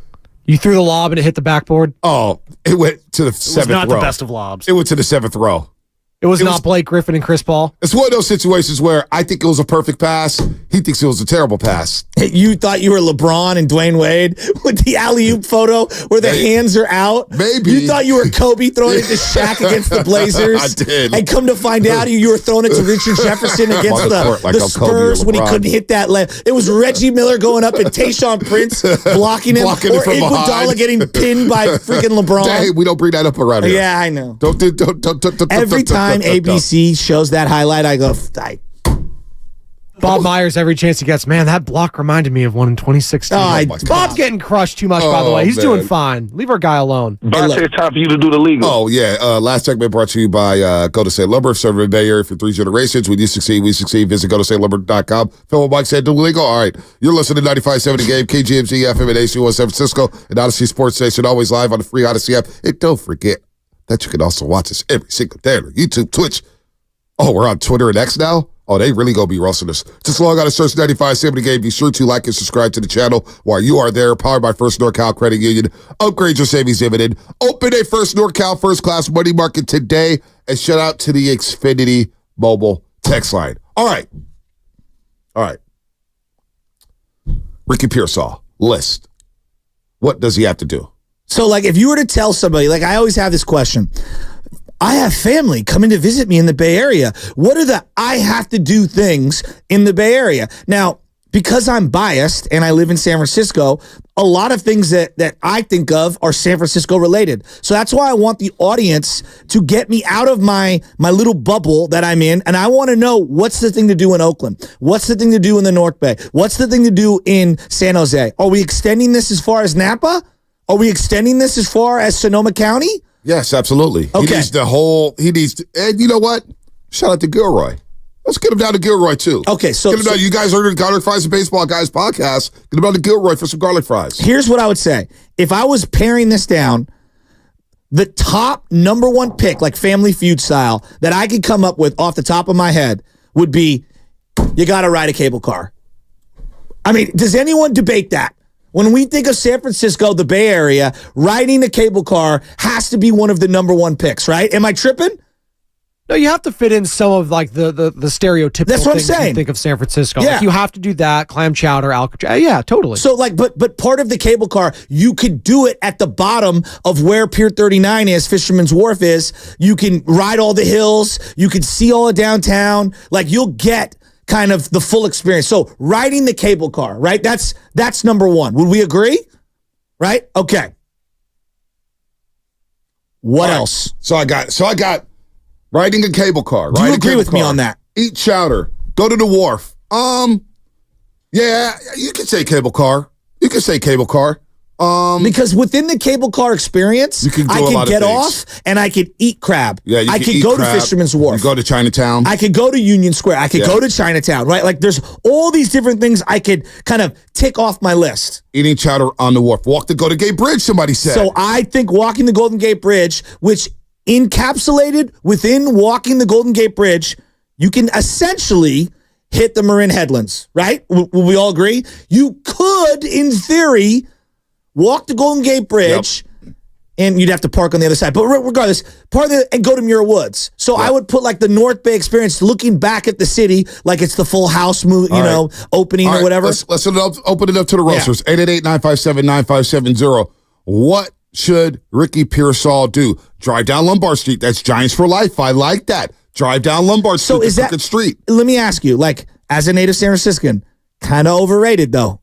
You threw the lob and it hit the backboard? Oh, it went to the seventh row. It was not the best of lobs. It went to the 7th row. It was not Blake Griffin and Chris Paul? It's one of those situations where I think it was a perfect pass. He thinks it was a terrible pass. Hey, you thought you were LeBron and Dwayne Wade with the alley-oop photo where the hands are out? Maybe. You thought you were Kobe throwing it to Shaq against the Blazers? I did. And come to find out you were throwing it to Richard Jefferson against the Spurs when he couldn't hit that It was Reggie Miller going up and Tayshaun Prince blocking him, or Iguodala getting pinned by freaking LeBron. Hey, we don't bring that up around here. Yeah, I know. Don't. Every time ABC shows that highlight, I go, Bob Myers, every chance he gets, man, that block reminded me of one in 2016. Bob's getting crushed too much, by the way. He's doing fine. Leave our guy alone. It's time for you to do the legal. Oh, yeah. Last segment brought to you by Go to Say Lumber, serving the Bay Area for 3 generations. When you succeed, we succeed. Visit GoToSayLumber.com. Phil and Mike said, do legal. All right. You're listening to 95.7 The Game, KGMZ, FM at AC1 San Francisco, and Odyssey Sports Station, always live on the free Odyssey app. And don't forget that you can also watch us every single day on YouTube, Twitch. Oh, we're on Twitter and X now? Oh, they really gonna be roasting us. Just log on to search 95.7 The Game. Be sure to like and subscribe to the channel while you are there. Powered by First NorCal Credit Union. Upgrade your savings dividend. Open a First NorCal First Class Money Market today. And shout out to the Xfinity Mobile text line. All right. Ricky Pearsall, list. What does he have to do? So, like, if you were to tell somebody, like, I always have this question. I have family coming to visit me in the Bay Area. What are the I have to do things in the Bay Area? Now, because I'm biased and I live in San Francisco, a lot of things that I think of are San Francisco related. So that's why I want the audience to get me out of my little bubble that I'm in. And I want to know, what's the thing to do in Oakland? What's the thing to do in the North Bay? What's the thing to do in San Jose? Are we extending this as far as Napa? Are we extending this as far as Sonoma County? Yes, absolutely. Okay. And you know what? Shout out to Gilroy. Let's get him down to Gilroy, too. Okay, so get him down. You guys heard of Garlic Fries and Baseball Guys podcast. Get him down to Gilroy for some garlic fries. Here's what I would say. If I was paring this down, the top number one pick, like Family Feud style, that I could come up with off the top of my head would be, you got to ride a cable car. I mean, does anyone debate that? When we think of San Francisco, the Bay Area, riding a cable car has to be one of the number one picks, right? Am I tripping? No, you have to fit in some of like the stereotypical That's what things I'm saying. you think of San Francisco. Yeah. Like you have to do that, clam chowder, Alcatraz. Yeah, totally. So like, but part of the cable car, you could do it at the bottom of where Pier 39 is, Fisherman's Wharf is. You can ride all the hills. You can see all of downtown. Like you'll get kind of the full experience. So riding the cable car, right? That's number one. Would we agree? Right? Okay. What else? So I got riding a cable car. Do you agree with me on that? Eat chowder. Go to the wharf. Yeah, you can say cable car. Because within the cable car experience, I can get off and I can eat crab. Yeah, I can go to Fisherman's Wharf. You go to Chinatown. I could go to Union Square. I could go to Chinatown, right? Like there's all these different things I could kind of tick off my list. Eating chowder on the wharf. Walk the Golden Gate Bridge, somebody said. So I think walking the Golden Gate Bridge, which encapsulated within walking the Golden Gate Bridge, you can essentially hit the Marin Headlands, right? Will we all agree? You could, in theory, walk the Golden Gate Bridge, and you'd have to park on the other side. But regardless, and go to Muir Woods. So I would put like the North Bay experience, looking back at the city like it's the Full House opening or whatever. Let's open it up to the roasters. 888-957-9570. What should Ricky Pearsall do? Drive down Lombard Street. That's Giants for life. I like that. Drive down Lombard Street. So is that street? Let me ask you, like, as a native San Franciscan, kind of overrated though.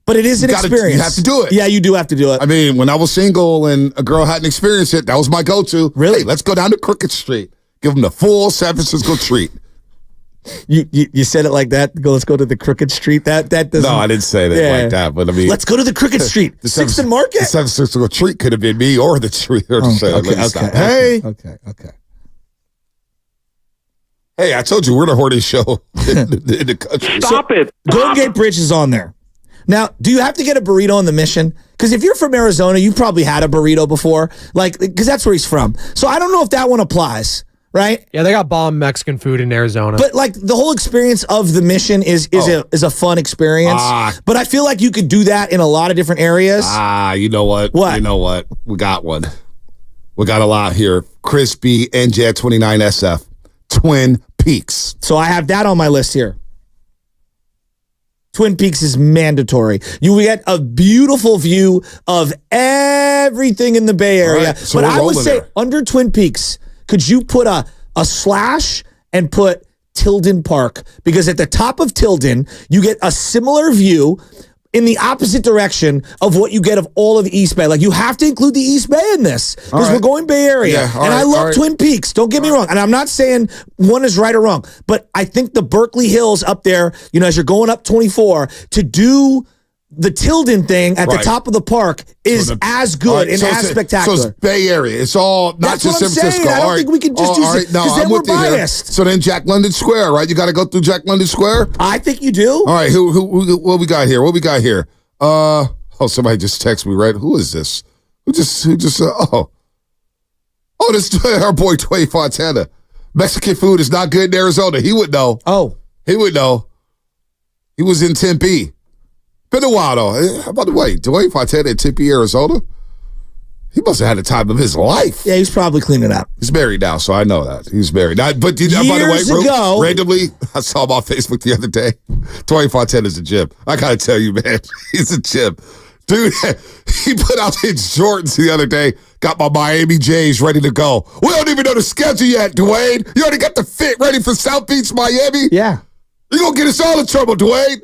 But it is an experience. You have to do it. Yeah, you do have to do it. I mean, when I was single and a girl hadn't experienced it, that was my go-to. Really? Hey, let's go down to Crooked Street. Give them the full San Francisco treat. You said it like that? Let's go to the Crooked Street? That doesn't... No, I didn't say that like that. But I mean... Let's go to the Crooked Street. The 6th and Market? The San Francisco treat could have been me or the treat. Hey, I told you we're the horniest show in the country. Stop it. Golden Gate Bridge is on there. Now, do you have to get a burrito on the Mission? Because if you're from Arizona, you've probably had a burrito before, because that's where he's from. So I don't know if that one applies, right? Yeah, they got bomb Mexican food in Arizona. But like the whole experience of the Mission is a fun experience. But I feel like you could do that in a lot of different areas. You know what? What? You know what? We got one. We got a lot here. Crispy NJ29SF. Twin Peaks. So I have that on my list here. Twin Peaks is mandatory. You get a beautiful view of everything in the Bay Area. Right, so but I would say there. under Twin Peaks, could you put a slash and put Tilden Park? Because at the top of Tilden, you get a similar view in the opposite direction of what you get of all of the East Bay. Like, you have to include the East Bay in this because we're going Bay Area. Yeah, and I love Twin Peaks. Don't get me wrong. And I'm not saying one is right or wrong, but I think the Berkeley Hills up there, as you're going up 24, to do the Tilden thing at the top of the park is as good and as spectacular. So it's Bay Area. It's all not just San Francisco. I don't think we can just use it because then we're biased. So then Jack London Square, right? You got to go through Jack London Square? I think you do. All right. What we got here? Somebody just texted me, right? Who is this? Who just this our boy Dwayne Fontana. Mexican food is not good in Arizona. He would know. He would know. He was in Tempe. Been a while, though. By the way, Dwayne Fontana in Tempe, Arizona, he must have had the time of his life. Yeah, he's probably cleaning up. He's married now, so I know that. He's married. By the way, randomly, I saw him on Facebook the other day. Dwayne Fontana's a gym. I got to tell you, man, he's a gym. Dude, he put out his Jordans the other day, got my Miami J's ready to go. We don't even know the schedule yet, Dwayne. You already got the fit ready for South Beach, Miami? Yeah. You're going to get us all in trouble, Dwayne.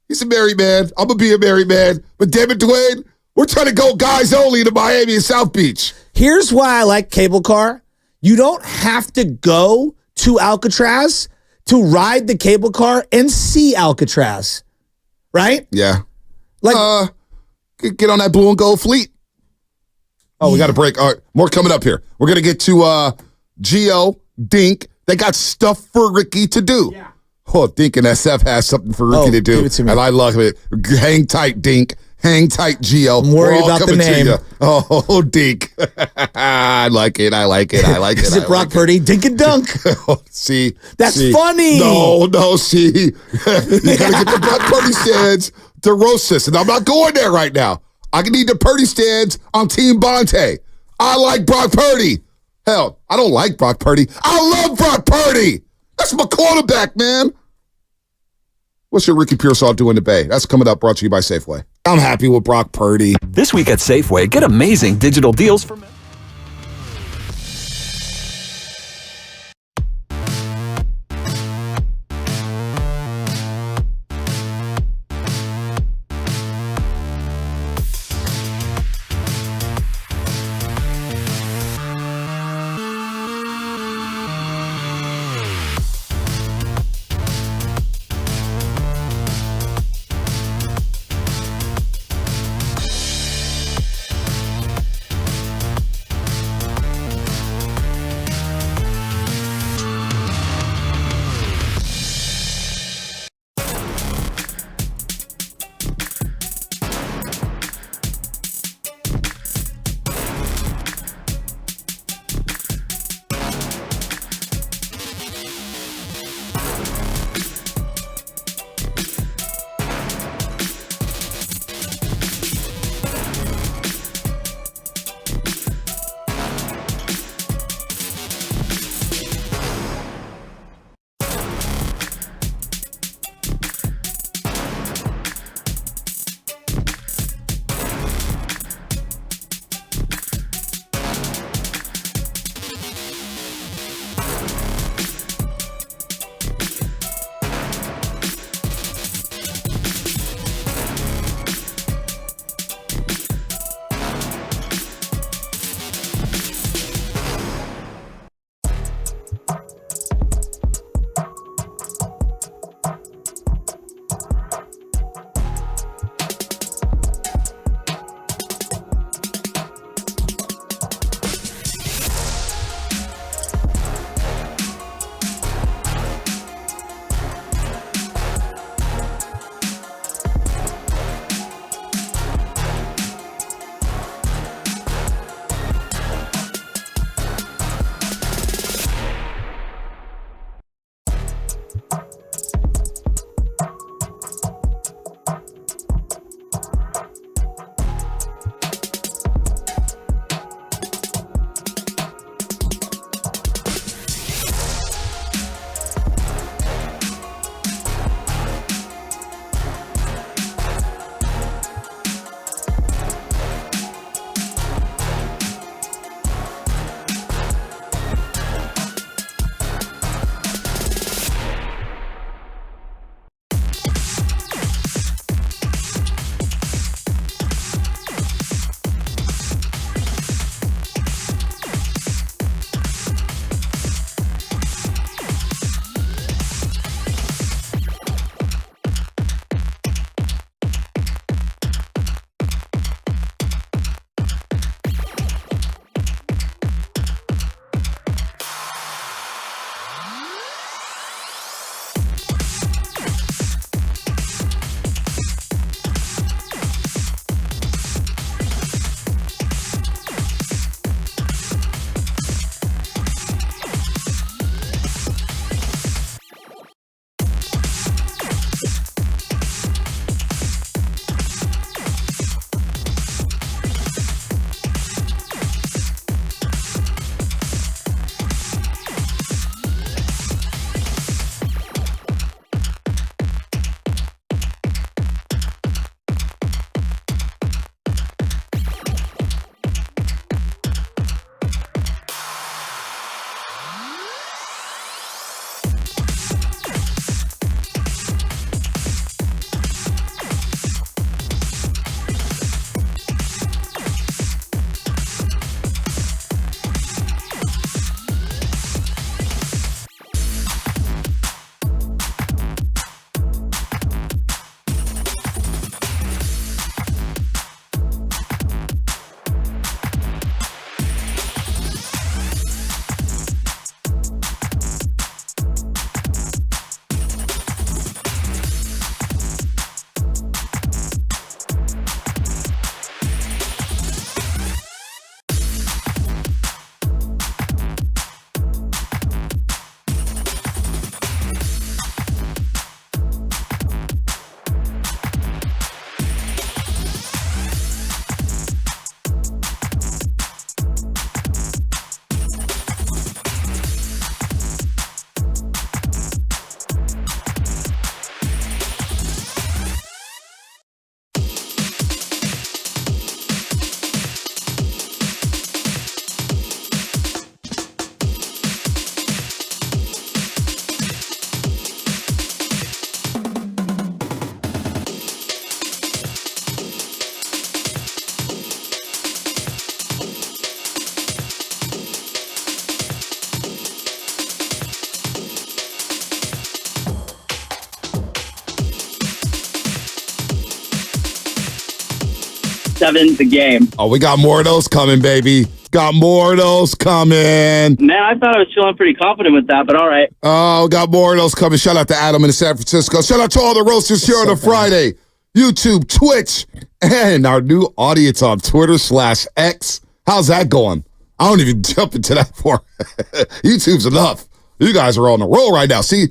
He's a married man. I'm going to be a married man. But damn it, Dwayne, we're trying to go guys only to Miami and South Beach. Here's why I like cable car. You don't have to go to Alcatraz to ride the cable car and see Alcatraz. Right? Yeah. Get on that blue and gold fleet. We got a break. All right, more coming up here. We're going to get to Gio, Dink. They got stuff for Ricky to do. Yeah. Dink and SF has something for Ricky to do. Give it to me. And I love it. Hang tight, Dink. Hang tight, Gio. I'm worried about the name. Dink. I like it. Is it Brock Purdy? Dink and dunk. See? That's funny. No, see? You got to get the Brock Purdy stands to roast this. And I'm not going there right now. I need the Purdy stands on Team Bonte. I like Brock Purdy. Hell, I don't like Brock Purdy. I love Brock Purdy. That's my quarterback, man. What's your Ricky Pearsall do in the Bay? That's coming up, brought to you by Safeway. I'm happy with Brock Purdy. This week at Safeway, get amazing digital deals for men. 95.7 The Game. Oh, we got more of those coming, baby. Got more of those coming. Man, I thought I was feeling pretty confident with that, but all right. Oh, got more of those coming. Shout out to Adam in San Francisco. Shout out to all the roasters here on a Friday. YouTube, Twitch, and our new audience on Twitter/X. How's that going? I don't even jump into that for YouTube's enough. You guys are on the roll right now. See,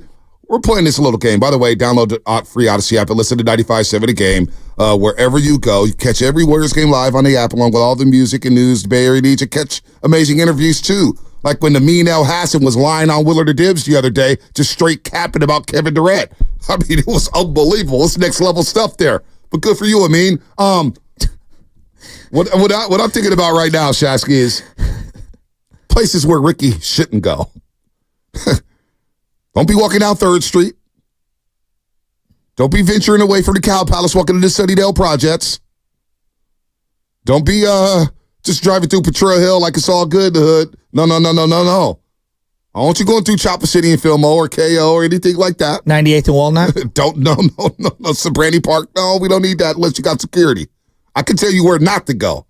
we're playing this little game. By the way, download the free Odyssey app and listen to 95.7 The Game wherever you go. You catch every Warriors game live on the app along with all the music and news the Bay Area needs. You catch amazing interviews, too. Like when the mean El Hassan was lying on Willard or Dibbs the other day, just straight capping about Kevin Durant. I mean, it was unbelievable. It's next level stuff there. But good for you, Amin. What I'm thinking about right now, Shasky, is places where Ricky shouldn't go. Don't be walking down 3rd Street. Don't be venturing away from the Cow Palace, walking into the Sunnydale Projects. Don't be just driving through Potrero Hill like it's all good in the hood. No. I want you going through Chopper City and Fillmore or KO or anything like that. 98th and Walnut? No. Sabrani Park. No, we don't need that unless you got security. I can tell you where not to go.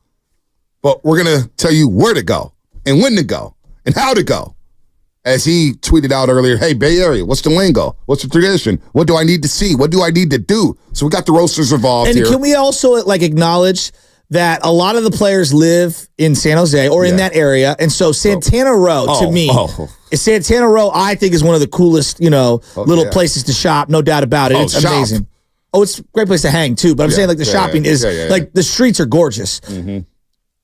But we're going to tell you where to go and when to go and how to go. As he tweeted out earlier, hey, Bay Area, what's the lingo? What's the tradition? What do I need to see? What do I need to do? So we got the roasters involved and here. Can we also acknowledge that a lot of the players live in San Jose or in that area? And so Santana Row, to me, Santana Row, I think, is one of the coolest, little places to shop. No doubt about it. It's amazing. Oh, it's a great place to hang, too. But I'm saying, the shopping is, the streets are gorgeous. Mm-hmm.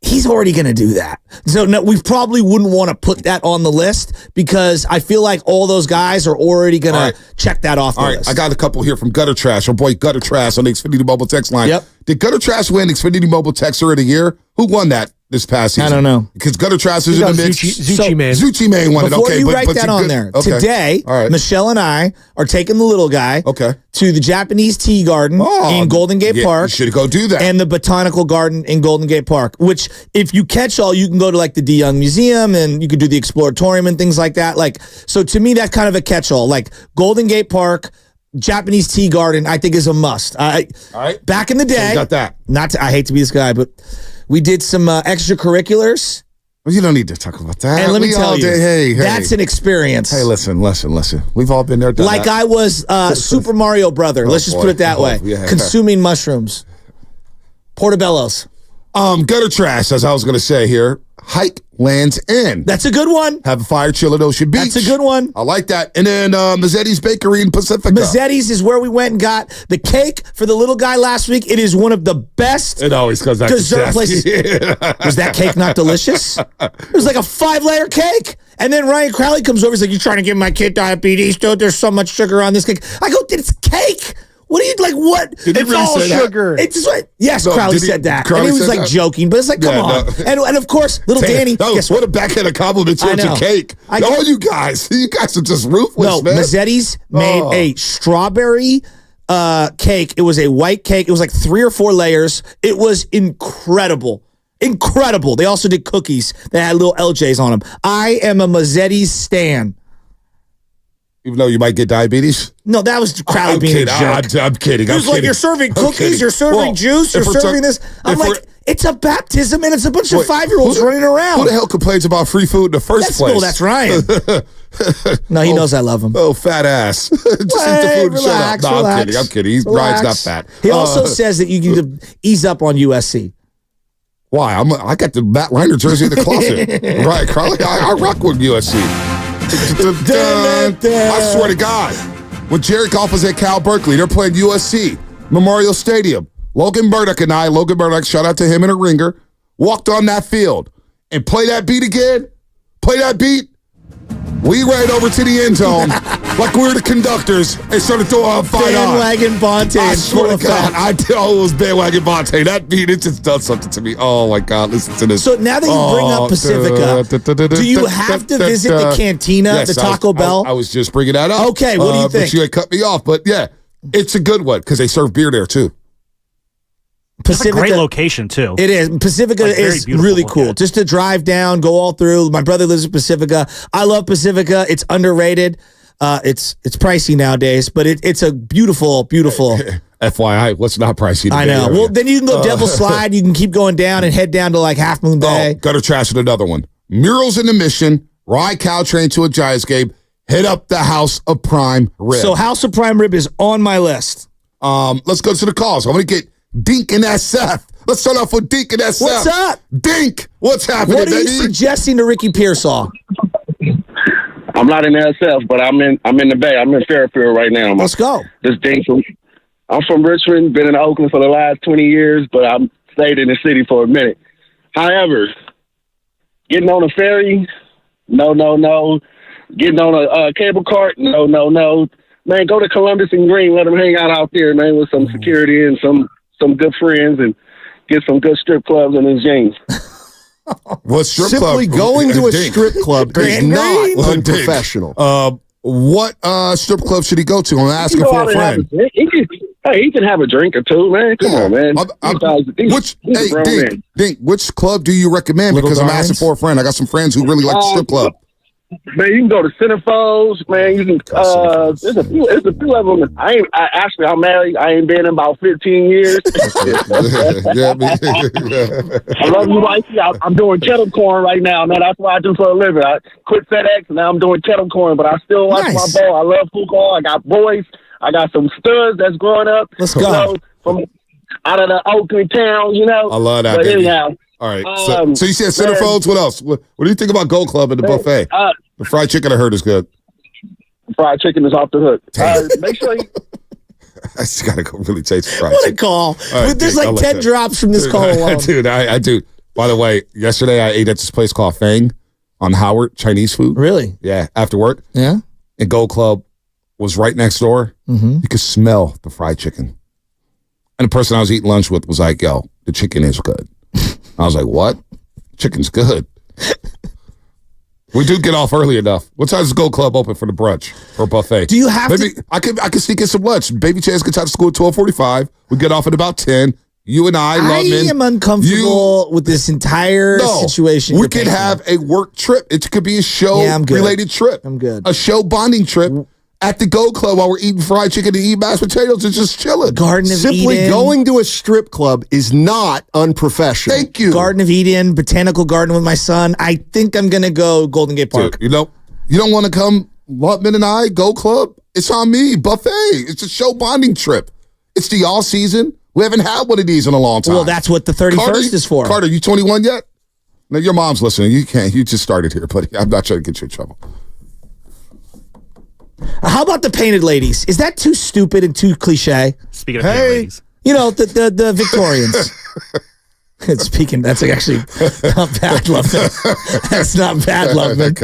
He's already going to do that. So no, we probably wouldn't want to put that on the list because I feel like all those guys are already going to check that off the list. I got a couple here from Gutter Trash. Our boy Gutter Trash on the Xfinity Mobile text line. Yep. Did Gutter Trash win Xfinity Mobile Texter of the Year? Who won that this past season? I don't know. Because Gutter Trash is in the mix. Zucci Man. Zucci Man won it. Before you write that on there, today, Michelle and I are taking the little guy to the Japanese Tea Garden in Golden Gate Park. You should go do that. And the Botanical Garden in Golden Gate Park, which if you catch all, you can go to the De Young Museum and you could do the Exploratorium and things like that. So to me, that's kind of a catch-all. Golden Gate Park, Japanese Tea Garden, I think is a must. Back in the day, so got that. I hate to be this guy, but we did some extracurriculars. Well, you don't need to talk about that. And let me tell you, that's an experience. Hey, listen. We've all been there. Done that. I was Super Mario Brother. Let's just put it that way. Yeah. Consuming mushrooms. Portobello's. Gutter Trash, as I was going to say here. Hike Lands End. That's a good one. Have a fire chill at Ocean Beach. That's a good one. I like that. And then Mazzetti's Bakery in Pacifica. Mazzetti's is where we went and got the cake for the little guy last week. It is one of the best it always comes back dessert places. Yeah. Was that cake not delicious? It was like a 5-layer cake. And then Ryan Crowley comes over. He's like, "You're trying to give my kid diabetes, dude. There's so much sugar on this cake." I go, "It's cake. What are you what? Did he it's really all say sugar." That? It's just yes, Crowley said that. And he was joking, but it's come on. No. And of course, little Danny. Guess what? A backhanded compliment in terms of cake. You guys are just ruthless, man. Mazzetti's made a strawberry cake. It was a white cake. It was 3 or 4 layers. It was incredible. Incredible. They also did cookies that had little LJs on them. I am a Mazzetti's stan. Even though you might get diabetes? No, that was Crowley being a jerk. I'm kidding. He was you're serving cookies, you're serving juice, you're serving this. I'm it's a baptism and it's a bunch of 5-year-olds running around. Who the hell complains about free food in the first place? Cool, that's Ryan. No, he knows I love him. Oh, fat ass. Just eat the food and shut up. No, I'm kidding. Ryan's not fat. He also says that you can ease up on USC. Why? I got the Matt Liner jersey in the closet. Right, Carly? I rock with USC. I swear to God, when Jared Goff was at Cal Berkeley, they're playing USC, Memorial Stadium. Logan Burdick, shout out to him and a ringer, walked on that field and play that beat again. We ran over to the end zone like we were the conductors and started throwing a fight on. Bandwagon Bonte. I swear to God, it was Bandwagon Bonte. That beat, it just done something to me. Oh, my God, listen to this. So now that you bring up Pacifica, do you have to visit the cantina, the Taco Bell? I was just bringing that up. Okay, what do you think? But you had cut me off. But, yeah, it's a good one because they serve beer there, too. Pacifica, it's a great location, too. It is. Pacifica is really cool. Just to drive down, go all through. My brother lives in Pacifica. I love Pacifica. It's underrated. It's pricey nowadays, but it's a beautiful, beautiful FYI, let's not price you. I know. Well, then you can go Devil Slide. You can keep going down and head down to like Half Moon Bay. Gutter Trash with another one. Murals in the Mission. Ride Caltrain to a Giants game. Hit up the House of Prime Rib. So House of Prime Rib is on my list. Let's go to the calls. I'm going to get Dink and SF. Let's start off with Dink and SF. What's up? Dink, what's happening, What are you baby? suggesting to Ricky Pearsall? I'm not in SF, but I'm in the Bay. I'm in Fairfield right now. Let's go. This Dink I'm from Richmond, been in Oakland for the last 20 years, but I've stayed in the city for a minute. However, getting on a ferry, no. Getting on a cable cart, no. Man, go to Columbus and Green. Let them hang out there, man, with some security and some good friends and get some good strip clubs in his jeans. What strip Simply club? going to a Dink. strip club is not unprofessional. What strip club should he go to? I'm asking for a friend. He can have a drink or two, man. Come on, man. Dink, which club do you recommend? Little Because I'm Gardens? asking for a friend. I got some friends who really like the strip club. Man, you can go to Centerfolds, man. You can. There's a few of them. I'm married. I ain't been in about 15 years. Yeah, I love you, wifey. I'm doing kettle corn right now, man. That's what I do for a living. I quit FedEx, and now I'm doing kettle corn, but I still watch my ball. I love football. I got boys. I got some studs that's growing up. Let's go. You know, from out of the Oakland town, you know. I love that, But baby. anyhow. All right. So you said Centerfolds. What else? What do you think about Gold Club and the buffet? The fried chicken I heard is good. Fried chicken is off the hook. Make sure you. I just gotta go really taste the fried What a chicken. call. Right, There's Dink, like I 10 that. drops from this call alone. Dude, I do. By the way, yesterday I ate at this place called Fang on Howard, Chinese food. Really? Yeah, after work. Yeah. And Gold Club was right next door. Mm-hmm. You could smell the fried chicken. And the person I was eating lunch with was like, yo, the chicken is good. I was like, what? Chicken's good. We do get off early enough. What time does Gold Club open for the brunch or buffet? Do you have Maybe to? I could sneak in some lunch. Baby Chance gets out of school at 12:45. We get off at about 10. You and I am uncomfortable with this entire situation. We could have a work trip. It could be a show-related trip. I'm good. A show bonding trip at the Gold Club while we're eating fried chicken and eating mashed potatoes and just chilling. Garden of Simply Eden. going to a strip club is not unprofessional. Thank you. Garden of Eden, Botanical Garden with my son. I think I'm going to go Golden Gate Park. Dude, you don't want to come, Lutman and I, Gold Club? It's on me. Buffet. It's a show bonding trip. It's the all season. We haven't had one of these in a long time. Well, that's what the 31st is for. Carter, you 21 yet? No, your mom's listening. You can't. You just started here, buddy. I'm not trying to get you in trouble. How about the painted ladies? Is that too stupid and too cliche? Speaking of painted ladies. You know, the Victorians. Speaking, that's actually not bad, Loveman. That's not bad, Loveman.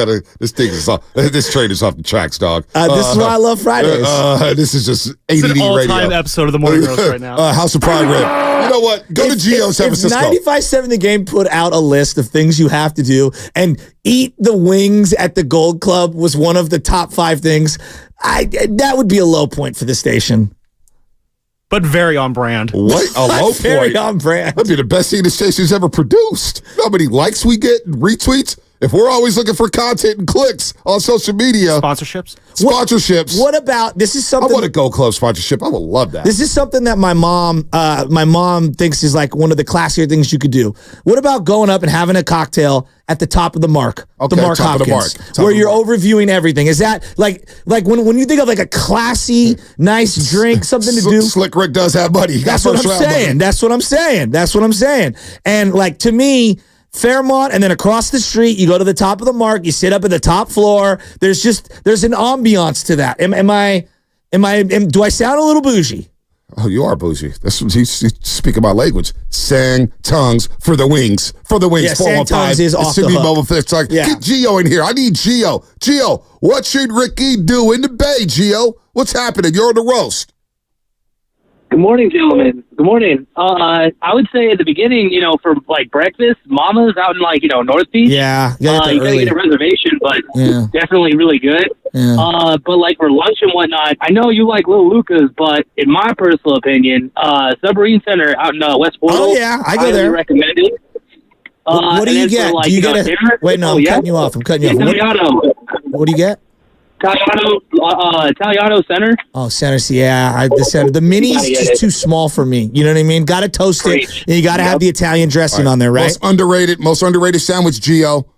This train is off the tracks, dog. This is why I love Fridays. This is just ADD It's an all-time radio. episode of the Morning Roast right now. House of Prime Rib. You know what? Go to Geo San Francisco. 95.7 The Game put out a list of things you have to do, and eat the wings at the Gold Club was one of the top 5 things. That would be a low point for the station. But very on brand. What? A low point? Very on brand. That'd be the best thing the station's ever produced. You know how many likes we get and retweets? If we're always looking for content and clicks on social media. Sponsorships? What about, this is something. I want a Gold Club sponsorship. I would love that. This is something that my mom thinks is like one of the classier things you could do. What about going up and having a cocktail at the top of the Mark? Okay, the Mark top of Hopkins, the Mark. where you're overviewing everything. Is that like when you think of like a classy, nice drink, something to do? Slick Rick does have money. That's what I'm saying. That's what I'm saying. That's what I'm saying. And like, to me, Fairmont, and then across the street, you go to the top of the Mark, you sit up at the top floor. There's an ambiance to that. Do I sound a little bougie? Oh, you are bougie. That's what he's speaking my language. Sang tongues for the wings. For the wings. Yeah, sang tongues is off the hook. It's like, get Gio in here. I need Gio. Gio, what should Ricky do in the Bay, Gio? What's happening? You're on the roast. Good morning, gentlemen. Good morning. I would say at the beginning, for like breakfast, Mama's out in North Beach. Yeah, you gotta get a reservation, but it's definitely really good. Yeah. But like for lunch and whatnot, I know you like Little Luca's, but in my personal opinion, Submarine Center out in West Portal. Oh yeah, I go there. Recommend it. What do you get? Do you get a? Wait, no, I'm cutting you off. What do you get? Italiano center. Oh, centers, yeah. The center. The mini is just too small for me. You know what I mean? Got to toast it, and you got to have the Italian dressing on there, right? Most underrated sandwich, Gio.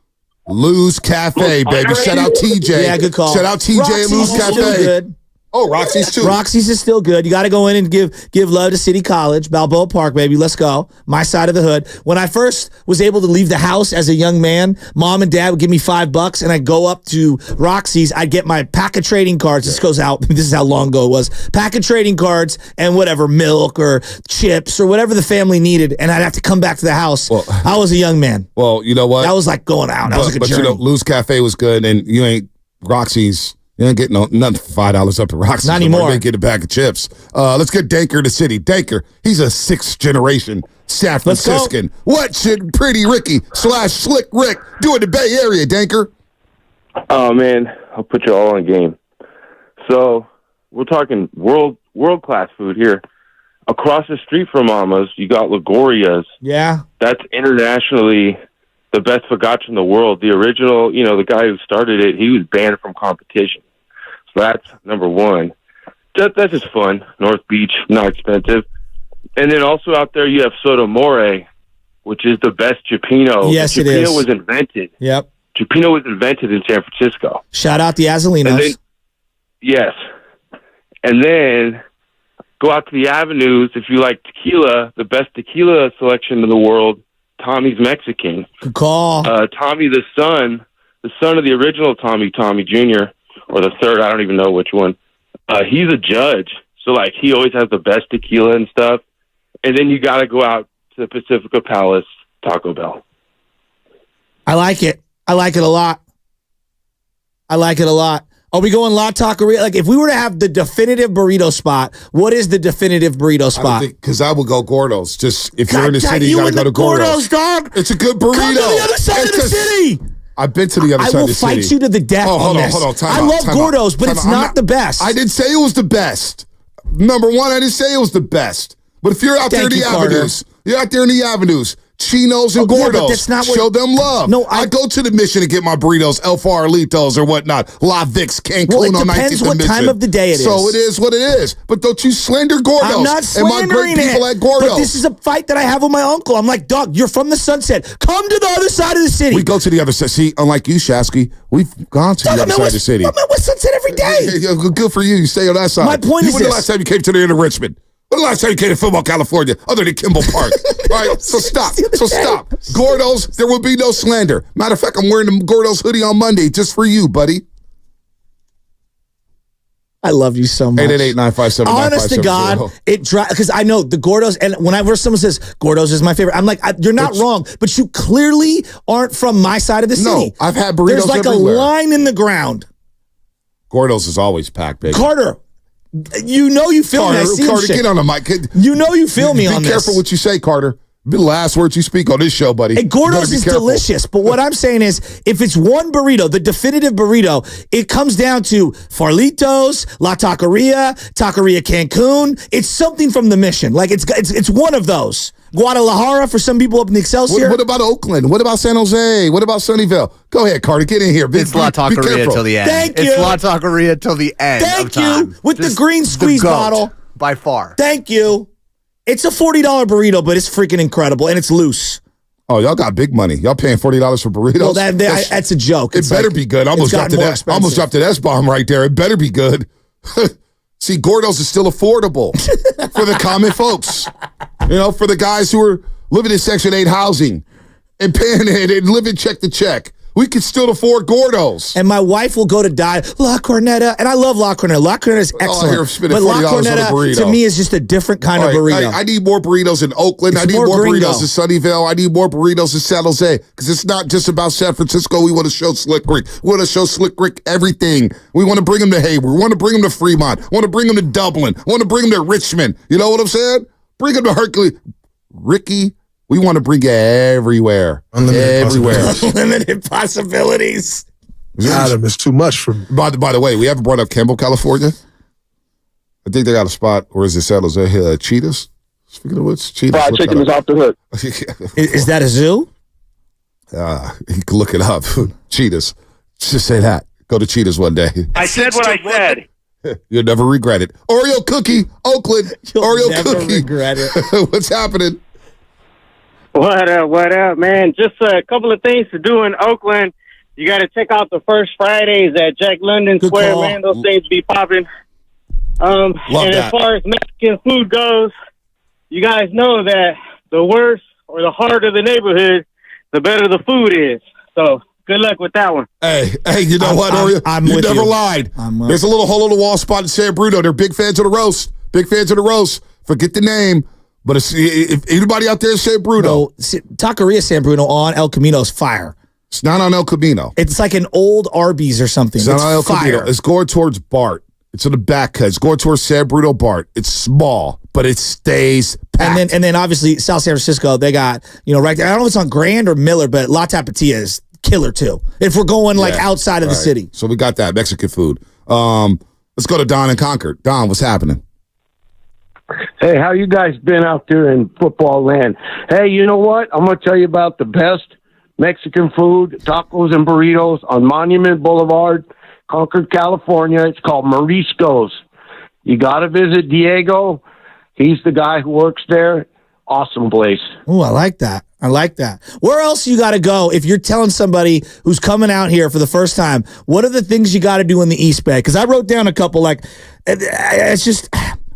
Lou's Cafe, baby. Shout out TJ. Yeah, good call. Shout out TJ at Lou's Cafe. Good. Oh, Roxy's too. Roxy's is still good. You got to go in and give love to City College, Balboa Park, baby. Let's go. My side of the hood. When I first was able to leave the house as a young man, mom and dad would give me $5, and I'd go up to Roxy's. I'd get my pack of trading cards. This goes out. This is how long ago it was. Pack of trading cards and whatever, milk or chips or whatever the family needed, and I'd have to come back to the house. Well, I was a young man. Well, you know what? That was like going out. That was like a journey. You know, Lou's Cafe was good, and you ain't Roxy's. You ain't getting nothing for $5 up at Roxy's. Not anymore. They get a bag of chips. Let's get Danker to City. Danker, he's a 6th generation San Franciscan. What should Pretty Ricky / Slick Rick do in the Bay Area, Danker? Oh, man, I'll put you all on game. So we're talking world-class food here. Across the street from Mama's, you got Ligoria's. Yeah. That's internationally the best focaccia in the world. The original, the guy who started it, he was banned from competition. So that's number one. That's just fun. North Beach, not expensive. And then also out there you have Sotomore, which is the best Cioppino. Yes, it is. Cioppino was invented. Yep. Cioppino was invented in San Francisco. Shout out the Azolinos. Yes. And then go out to the avenues. If you like tequila, the best tequila selection in the world, Tommy's Mexican. Good call. Tommy, the son of the original Tommy Jr., or the third, I don't even know which one. He's a judge. So, he always has the best tequila and stuff. And then you got to go out to the Pacifica Palace, Taco Bell. I like it. I like it a lot. Are we going La Taqueria? If we were to have the definitive burrito spot, what is the definitive burrito spot? Because I would go Gordo's. Just if you're in the city, you got to go to Gordo's. Dog. It's a good burrito. Come to the other side of the city. I've been to the other side of the city. I will fight you to the death on this. Hold on. I love Gordo's, but it's not the best. I didn't say it was the best. Number one, I didn't say it was the best. But if you're out there in the avenues, Chinos and Gordos, show them love. No, I go to the Mission to get my burritos, El Farolitos or whatnot. La Vix, Cancun on 19th and Mission. It depends what time of the day it is. So it is what it is. But don't you slander Gordos. I'm not slandering and my great people it, at Gordos. but this is a fight that I have with my uncle. I'm like, Doug, you're from the Sunset. Come to the other side of the city. We go to the other side. See, unlike you, Shasky, we've gone to the other side of the city. I'm at West Sunset every day. Good for you. You stay on that side. My point is When the last time you came to the end of Richmond? When the last time you came to football, California, other than Kimball Park? All right, so stop. Gordo's, there will be no slander. Matter of fact, I'm wearing the Gordo's hoodie on Monday just for you, buddy. I love you so much. 888-957-9570. Honest to God, it drives, because I know the Gordo's, and whenever someone says Gordo's is my favorite, I'm like, you're not wrong, but you clearly aren't from my side of the city. No, I've had burritos There's everywhere. a line in the ground. Gordo's is always packed, baby. Carter, you feel me. I see Carter, get on the mic. You feel me on this. Be careful what you say, Carter. Be the last words you speak on this show, buddy. Hey, Gordo's is delicious, but what I'm saying is, if it's one burrito, the definitive burrito, it comes down to Farlitos, La Taqueria, Taqueria Cancun. It's something from the Mission. It's one of those. Guadalajara for some people up in the Excelsior. What about Oakland? What about San Jose? What about Sunnyvale? Go ahead, Carter. Get in here. It's La Taqueria till the end. Thank you. It's La Taqueria till the end. Thank you. With the green squeeze bottle. By far. Thank you. It's a $40 burrito, but it's freaking incredible, and it's loose. Oh, y'all got big money. Y'all paying $40 for burritos? Well, that's a joke. It better be good. I almost dropped the S-bomb right there. It better be good. See, Gordo's is still affordable for the common folks. For the guys who are living in Section 8 housing and paying it and living check to check. We can still afford Gordo's. And my wife will go to La Cornetta, and I love La Cornetta. La Cornetta is excellent. But La Cornetta, to me, is just a different kind of burrito. I need more burritos in Oakland. I need more burritos in Sunnyvale. I need more burritos in San Jose. Because it's not just about San Francisco. We want to show Slick Rick. We want to show Slick Rick everything. We want to bring him to Hayward. We want to bring him to Fremont. We want to bring him to Dublin. We want to bring him to Richmond. You know what I'm saying? Bring him to Hercules. Ricky, we want to bring you everywhere. Unlimited possibilities. Adam, it's too much for me. By the way, we haven't brought up Campbell, California. I think they got a spot, or is it San Jose? Cheetahs? Speaking of which, Cheetahs. Fried chicken is off the hook. Is that a zoo? You can look it up. Cheetahs. Just say that. Go to Cheetahs one day. I said what I said. You'll never regret it. Oreo cookie, Oakland. You'll never regret it. What's happening? What up, man? Just a couple of things to do in Oakland. You got to check out the First Fridays at Jack London Square, call. man. Those things be popping. And as far as Mexican food goes, you guys know that the worse or the harder the neighborhood, the better the food is. So good luck with that one. Hey, you know what, Oreo? You never lied. There's a little hole in the wall spot in San Bruno. They're big fans of the roast. Forget the name. But if anybody out there is San Bruno. No, Taqueria San Bruno on El Camino is fire. It's not on El Camino. It's like an old Arby's or something. It's not on El fire. Camino. It's going towards Bart. It's in the back cut. It's going towards San Bruno Bart. It's small, but it stays packed. And then obviously South San Francisco, they got, right there. I don't know if it's on Grand or Miller, but La Tapatia is killer too. If we're going outside of the city. So we got that Mexican food. Let's go to Don and Concord. Don, what's happening? Hey, how you guys been out there in football land? Hey, you know what? I'm going to tell you about the best Mexican food, tacos and burritos on Monument Boulevard, Concord, California. It's called Morisco's. You got to visit Diego. He's the guy who works there. Awesome place. Ooh, I like that. Where else you got to go if you're telling somebody who's coming out here for the first time, what are the things you got to do in the East Bay? Because I wrote down a couple, it's just...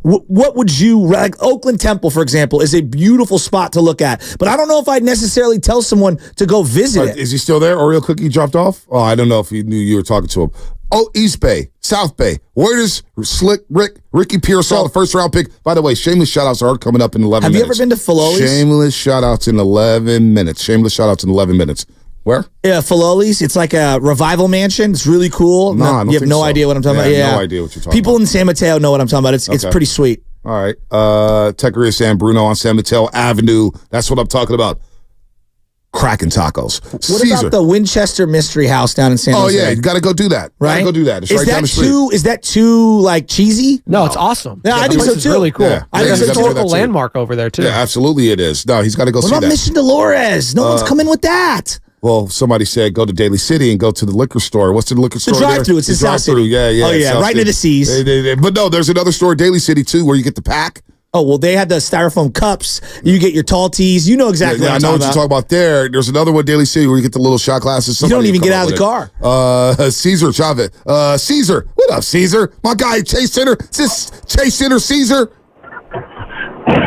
What would you, like Oakland Temple, for example, is a beautiful spot to look at. But I don't know if I'd necessarily tell someone to go visit it. Is he still there? Oreo cookie dropped off? Oh, I don't know if he knew you were talking to him. Oh, East Bay, South Bay. Where does Ricky Pearsall, the first round pick? By the way, shameless shout-outs are coming up in 11 minutes. Have you ever been to Filoli's? Shameless shout-outs in 11 minutes. Where? Yeah, Filoli's. It's like a revival mansion. It's really cool. No, I don't you have think no so. idea what I'm talking about. I have Yeah, no idea what you're talking People about. in San Mateo know what I'm talking about. It's pretty sweet. All right. Taqueria San Bruno on San Mateo Avenue. That's what I'm talking about. Cracking tacos. What Caesar. about the Winchester Mystery House down in San Jose? Oh, yeah. You got to go do that. Right? Gotta go do that. It's right down the street. Is that too cheesy? No, it's awesome. Yeah, I think so It's too. really cool. Yeah. I think Yeah, it's a you gotta do historical that, too. landmark over there too. Yeah, absolutely it is. No, he's got to go What see about that. Mission Dolores? No one's coming with that. Well, somebody said go to Daly City and go to the liquor store. What's the liquor store there? drive-thru. It's in South drive-thru. City. Yeah. Oh, yeah, South right City. near the Seas. But no, there's another store, Daly City, too, where you get the pack. Oh, well, they had the styrofoam cups. You get your tall teas. You know exactly Yeah, what I I'm know what talking you're about. talking about there. There's another one, Daly City, where you get the little shot glasses. You don't Somebody even will get come out of up the with car. it. Caesar Chavez. Caesar. What up, Caesar? My guy, Chase Center. Is this Chase Center, Caesar?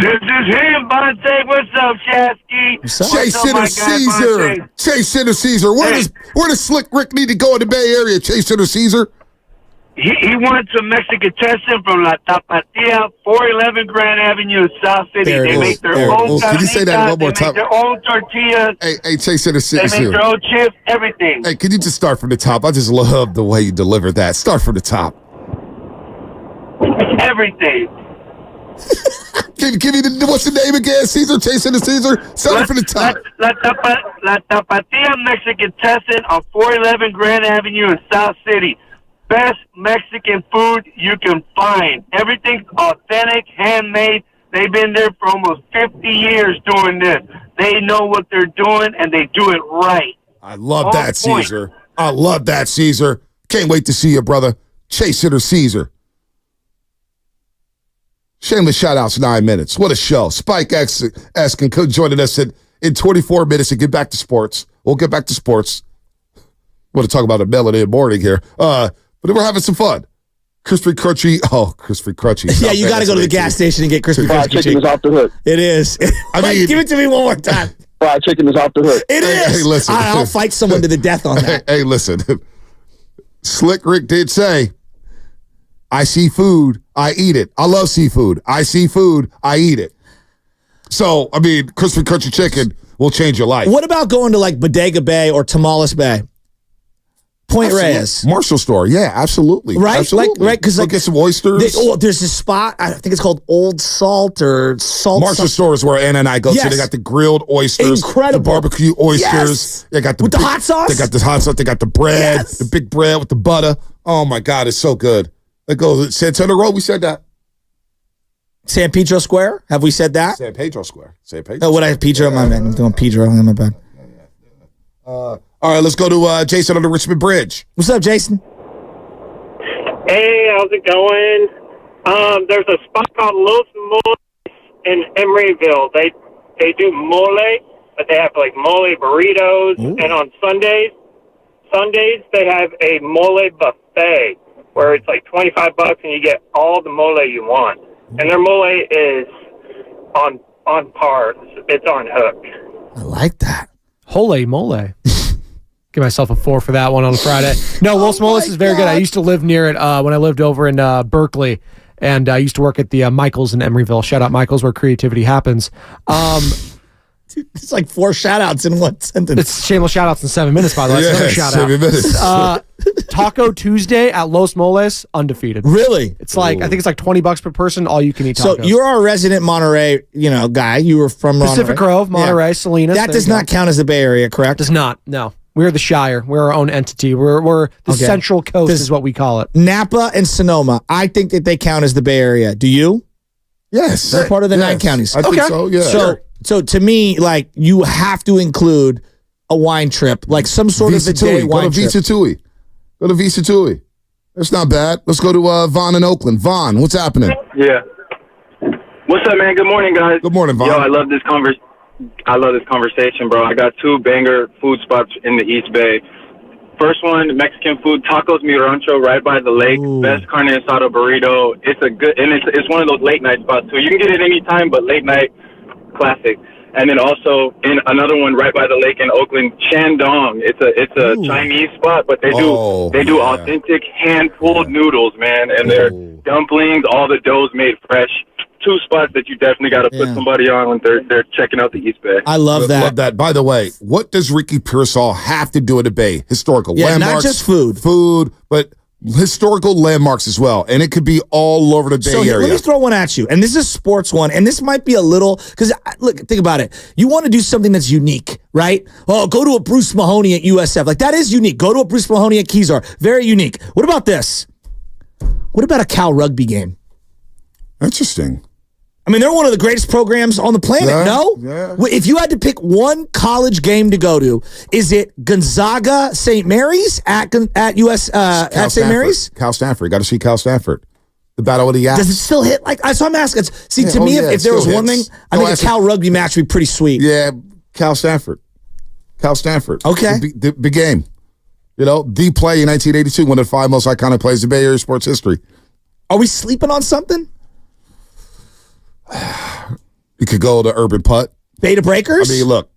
This is him, Bonte. What's up, Shasky? Chase Center, Caesar. Chase Center, Caesar. Where does Slick Rick need to go in the Bay Area? Chase Center, Caesar. He wants some Mexican testing from La Tapatia, 411 Grand Avenue, South City. There it They is. make their There it own is. Can you say that one more They time? make their own tortillas. Hey, Chase Center, They make Caesar. their own chips, everything. Hey, can you just start from the top? I just love the way you deliver that. Start from the top. Everything. Give me what's the name again? Caesar, Chase Center, Caesar. Start from the top. La Tapatia Mexican testing on 411 Grand Avenue in South City. Best Mexican food you can find. Everything's authentic, handmade. They've been there for almost 50 years doing this. They know what they're doing, and they do it right. I love that, Caesar. I love that, Caesar. Can't wait to see you, brother. Chase Center, Caesar. Shameless shout-outs, 9 minutes. What a show. Spike Eskin joining us in 24 minutes to get back to sports. We'll get back to sports. Want to talk about a melanin morning here. But we're having some fun. Crispy Crunchy. Yeah, you got to go to the gas station and get crispy Fried crunchy chicken is off the hook. It is. I mean, give it to me one more time. Fried chicken is off the hook. It is. Hey, listen. I'll fight someone to the death on that. Hey, listen. Slick Rick did say, I see food, I eat it. I love seafood. I see food, I eat it. So, I mean, crispy crunchy chicken will change your life. What about going to Bodega Bay or Tamales Bay? Point Reyes. Marshall store. Yeah, absolutely. Right? Absolutely. Right? Because get some oysters. There's this spot, I think it's called Old Salt or Salt. Marshall store is where Anna and I go to. They got the grilled oysters. Incredible. The barbecue oysters. Yes. They got with the hot sauce? They got the hot sauce. They got the bread. Yes. The big bread with the butter. Oh, my God. It's so good. It goes Santana Road. We said that. San Pedro Square? Have we said that? San Pedro Square. San Pedro. Oh, what I have Pedro? My bad. I'm doing Pedro. My bad. All right, let's go to Jason on the Richmond Bridge. What's up, Jason? Hey, how's it going? There's a spot called Los Moles in Emeryville. They do mole, but they have like mole burritos. Ooh. And on Sundays they have a mole buffet where it's like $25 and you get all the mole you want. And their mole is on par. It's on hook. I like that. Holy mole. Give myself a 4 for that one on a Friday. No, Los Moles is very good. I used to live near it when I lived over in Berkeley, and I used to work at the Michaels in Emeryville. Shout out Michaels, where creativity happens. Dude, it's like 4 shout-outs in one sentence. It's shameless shout-outs in 7 minutes, by the way. That's another shout-out. 7 minutes. Taco Tuesday at Los Moles, undefeated. Really? It's like, I think it's like $20 per person, all you can eat tacos. So you're our resident Monterey, guy. You were from Pacific Grove, Monterey, Salinas. That does not count as the Bay Area, correct? Does not, no. We're the Shire. We're our own entity. We're the Central Coast is what we call it. Napa and Sonoma, I think that they count as the Bay Area. Do you? Yes. They're part of the 9 counties. I think so, yeah. So to me, like, you have to include a wine trip, like some sort of a day wine trip. Go to Visa Tui. That's not bad. Let's go to Vaughn in Oakland. Vaughn, what's happening? Yeah. What's up, man? Good morning, guys. Good morning, Vaughn. Yo, I love this conversation, bro. I got 2 banger food spots in the East Bay. First one, Mexican food, Tacos Mi Rancho, right by the lake. Ooh. Best carne asada burrito. It's a good, and it's one of those late night spots too. You can get it anytime, but late night, classic. And then also in another one right by the lake in Oakland, Shandong. It's a Chinese spot, but they do authentic hand pulled noodles, man, and their dumplings. All the dough's made fresh. 2 spots that you definitely got to put somebody on when they're checking out the East Bay. I love that. Love that. By the way, what does Ricky Pearsall have to do at the Bay? Historical landmarks. Not just food. Food, but historical landmarks as well. And it could be all over the Bay Area. Let me throw one at you. And this is a sports one. And this might be a little, because look, think about it. You want to do something that's unique, right? Oh, go to a Bruce Mahoney at USF. Like, that is unique. Go to a Bruce Mahoney at Kezar. Very unique. What about this? What about a Cal rugby game? Interesting. I mean, they're one of the greatest programs on the planet, no? Yeah. If you had to pick one college game to go to, is it Gonzaga St. Mary's at St. Mary's? Cal Stanford. Got to see Cal Stanford. The Battle of the Yaps. Does it still hit? Like, so I'm asking. See, to me, if there was one thing, I think a Cal rugby match would be pretty sweet. Yeah, Cal Stanford. Okay. The game. The play in 1982, one of the 5 most iconic plays in Bay Area sports history. Are we sleeping on something? You could go to Urban Putt. Beta Breakers? I mean, look,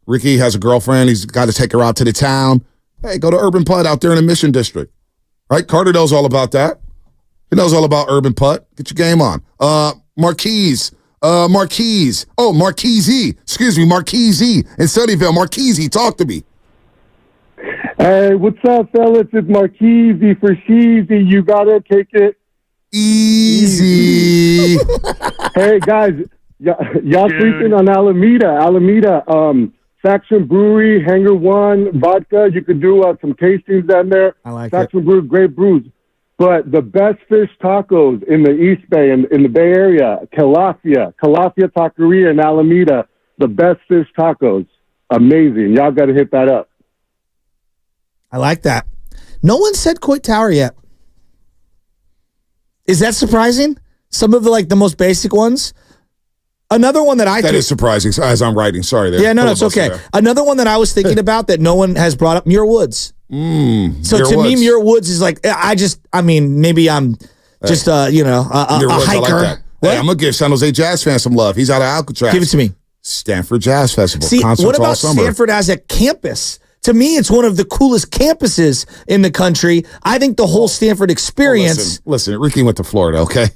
Ricky has a girlfriend. He's got to take her out to the town. Hey, go to Urban Putt out there in the Mission District. Right? Carter knows all about that. He knows all about Urban Putt. Get your game on. Marquise. Oh, Marquise. Excuse me, Marquise in Sunnyvale. Marquise, talk to me. Hey, what's up, fellas? It's Marquise for Sheezy. You got to take it easy. Hey, guys, y'all sleeping on Alameda. Saxon Brewery, Hangar 1, vodka. You could do some tastings down there. I like Saxon Brewery, great brews. But the best fish tacos in the East Bay, in the Bay Area, Calafia Taqueria in Alameda, the best fish tacos. Amazing. Y'all got to hit that up. I like that. No one said Coit Tower yet. Is that surprising? Some of the most basic ones. Another one that that is surprising as I'm writing. Sorry there. Yeah, no, it's okay. There. Another one that I was thinking about that no one has brought up, Muir Woods. So to me, MuirOods is maybe I'm just a hiker. Like hey, I'm gonna give San Jose Jazz fans some love. He's out of Alcatraz. Give it to me. Stanford Jazz Festival. See, concerts what about all summer. Stanford as a campus? To me, it's one of the coolest campuses in the country. I think the whole Stanford experience. Listen, Ricky went to Florida, okay?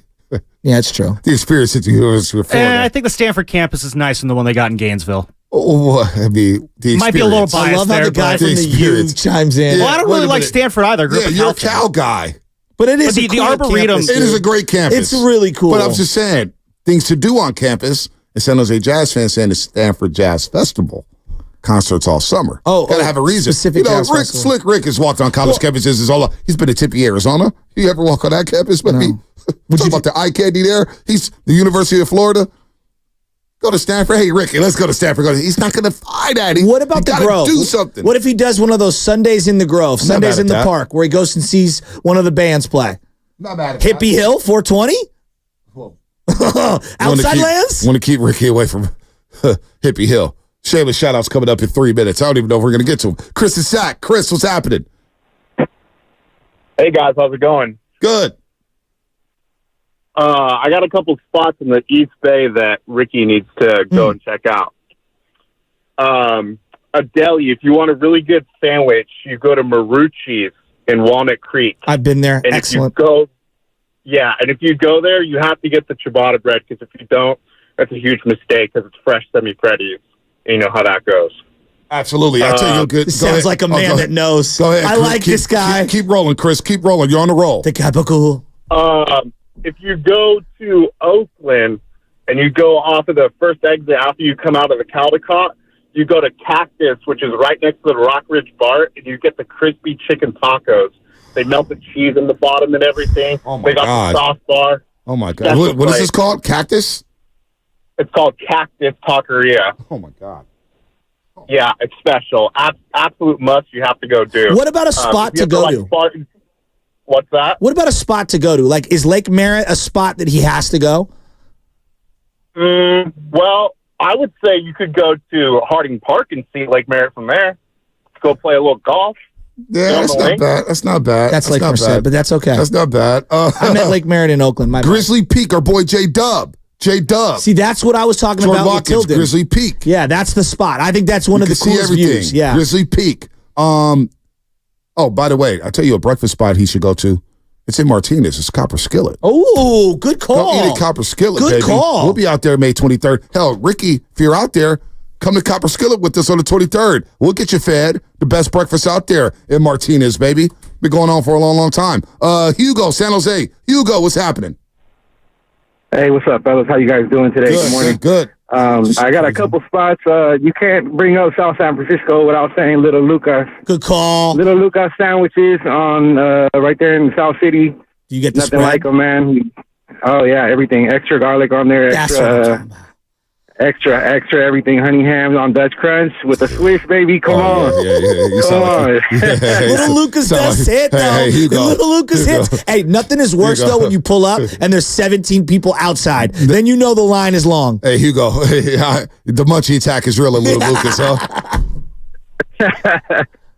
Yeah, it's true. The experience at the University of Florida. I think the Stanford campus is nicer than the one they got in Gainesville. I mean, the might be a little biased. I love how the guy from the U chimes in. Well, I don't really like Stanford either. You're a Cal guy. But it is the cool Arboretum. Campus, it is a great campus. It's really cool. But I'm just saying, things to do on campus. And San Jose Jazz fans saying the Stanford Jazz Festival. Concerts all summer. Gotta have a reason. Specific Slick Rick has walked on college campuses. He's been to Tempe, Arizona. You ever walk on that campus? But talking about the eye candy there. He's the University of Florida. Go to Stanford. Hey, Ricky, let's go to Stanford. He's not going to find that. What about the Grove? Do something. What if he does one of those Sundays in the Grove, Sundays in the park, where he goes and sees one of the bands play? Not bad at Hippie Hill, 420? Outside lands? Want to keep Ricky away from Hippie Hill. Shameless shout-outs coming up in 3 minutes. I don't even know if we're going to get to them. Chris is Sack. Chris, what's happening? Hey, guys. How's it going? Good. I got a couple spots in the East Bay that Ricky needs to go and check out. A deli. If you want a really good sandwich, you go to Marucci's in Walnut Creek. I've been there. And excellent. If you go there, you have to get the ciabatta bread, because if you don't, that's a huge mistake, because it's fresh semi-freddies. You know how that goes. Absolutely. I'll tell you good. This sounds like a man that knows. Go ahead. I Chris. like this guy. Keep rolling, Chris. Keep rolling. You're on the roll. The Capicool. If you go to Oakland and you go off of the first exit after you come out of the Caldecott, you go to Cactus, which is right next to the Rock Ridge Bar, and you get the crispy chicken tacos. They melt the cheese in the bottom and everything. Oh, my they got God. the sauce bar. Oh, my God. What is this called? Cactus? It's called Cactus Taqueria. Oh, my God. Yeah, it's special. Absolute must you have to go do. What about a spot to go to? What's that? What about a spot to go to? Like, is Lake Merritt a spot that he has to go? Well, I would say you could go to Harding Park and see Lake Merritt from there. Go play a little golf. Yeah, that's not bad. That's not bad. That's Lake Merced, but that's okay. That's not bad. I met Lake Merritt in Oakland. My Grizzly Peak, our boy J-Dub. J-Dub. See, that's what I was talking Jordan about Watkins, with Tilden. Grizzly Peak. Yeah, that's the spot. I think that's one You of the can see coolest everything. views. Yeah. Grizzly Peak. Oh, by the way, I'll tell you a breakfast spot he should go to. It's in Martinez. It's Copper Skillet. Oh, good call. Go eat at Copper Skillet, Good baby. call. We'll be out there May 23rd. Hell, Ricky, if you're out there, come to Copper Skillet with us on the 23rd. We'll get you fed. The best breakfast out there in Martinez, baby. Been going on for a long, long time. Hugo, San Jose. Hugo, what's happening? Hey, what's up, fellas? How you guys doing today? Good morning. Good. I got a couple spots. You can't bring up South San Francisco without saying Little Lucas. Good call. Little Lucas sandwiches on right there in South City. Do you get the nothing spread? like them, man? Oh yeah, everything. Extra garlic on there. That's what I'm talking about. Extra everything. Honey ham on Dutch Crunch with a Swiss, baby. Come on. Yeah. You Come on. Little Lucas does hit, though. Hey, Hugo. Little Lucas Hugo. hits. Hey, nothing is worse, Hugo. though, when you pull up and there's 17 people outside. Then you know the line is long. Hey, Hugo. The munchie attack is real at Little Lucas, huh?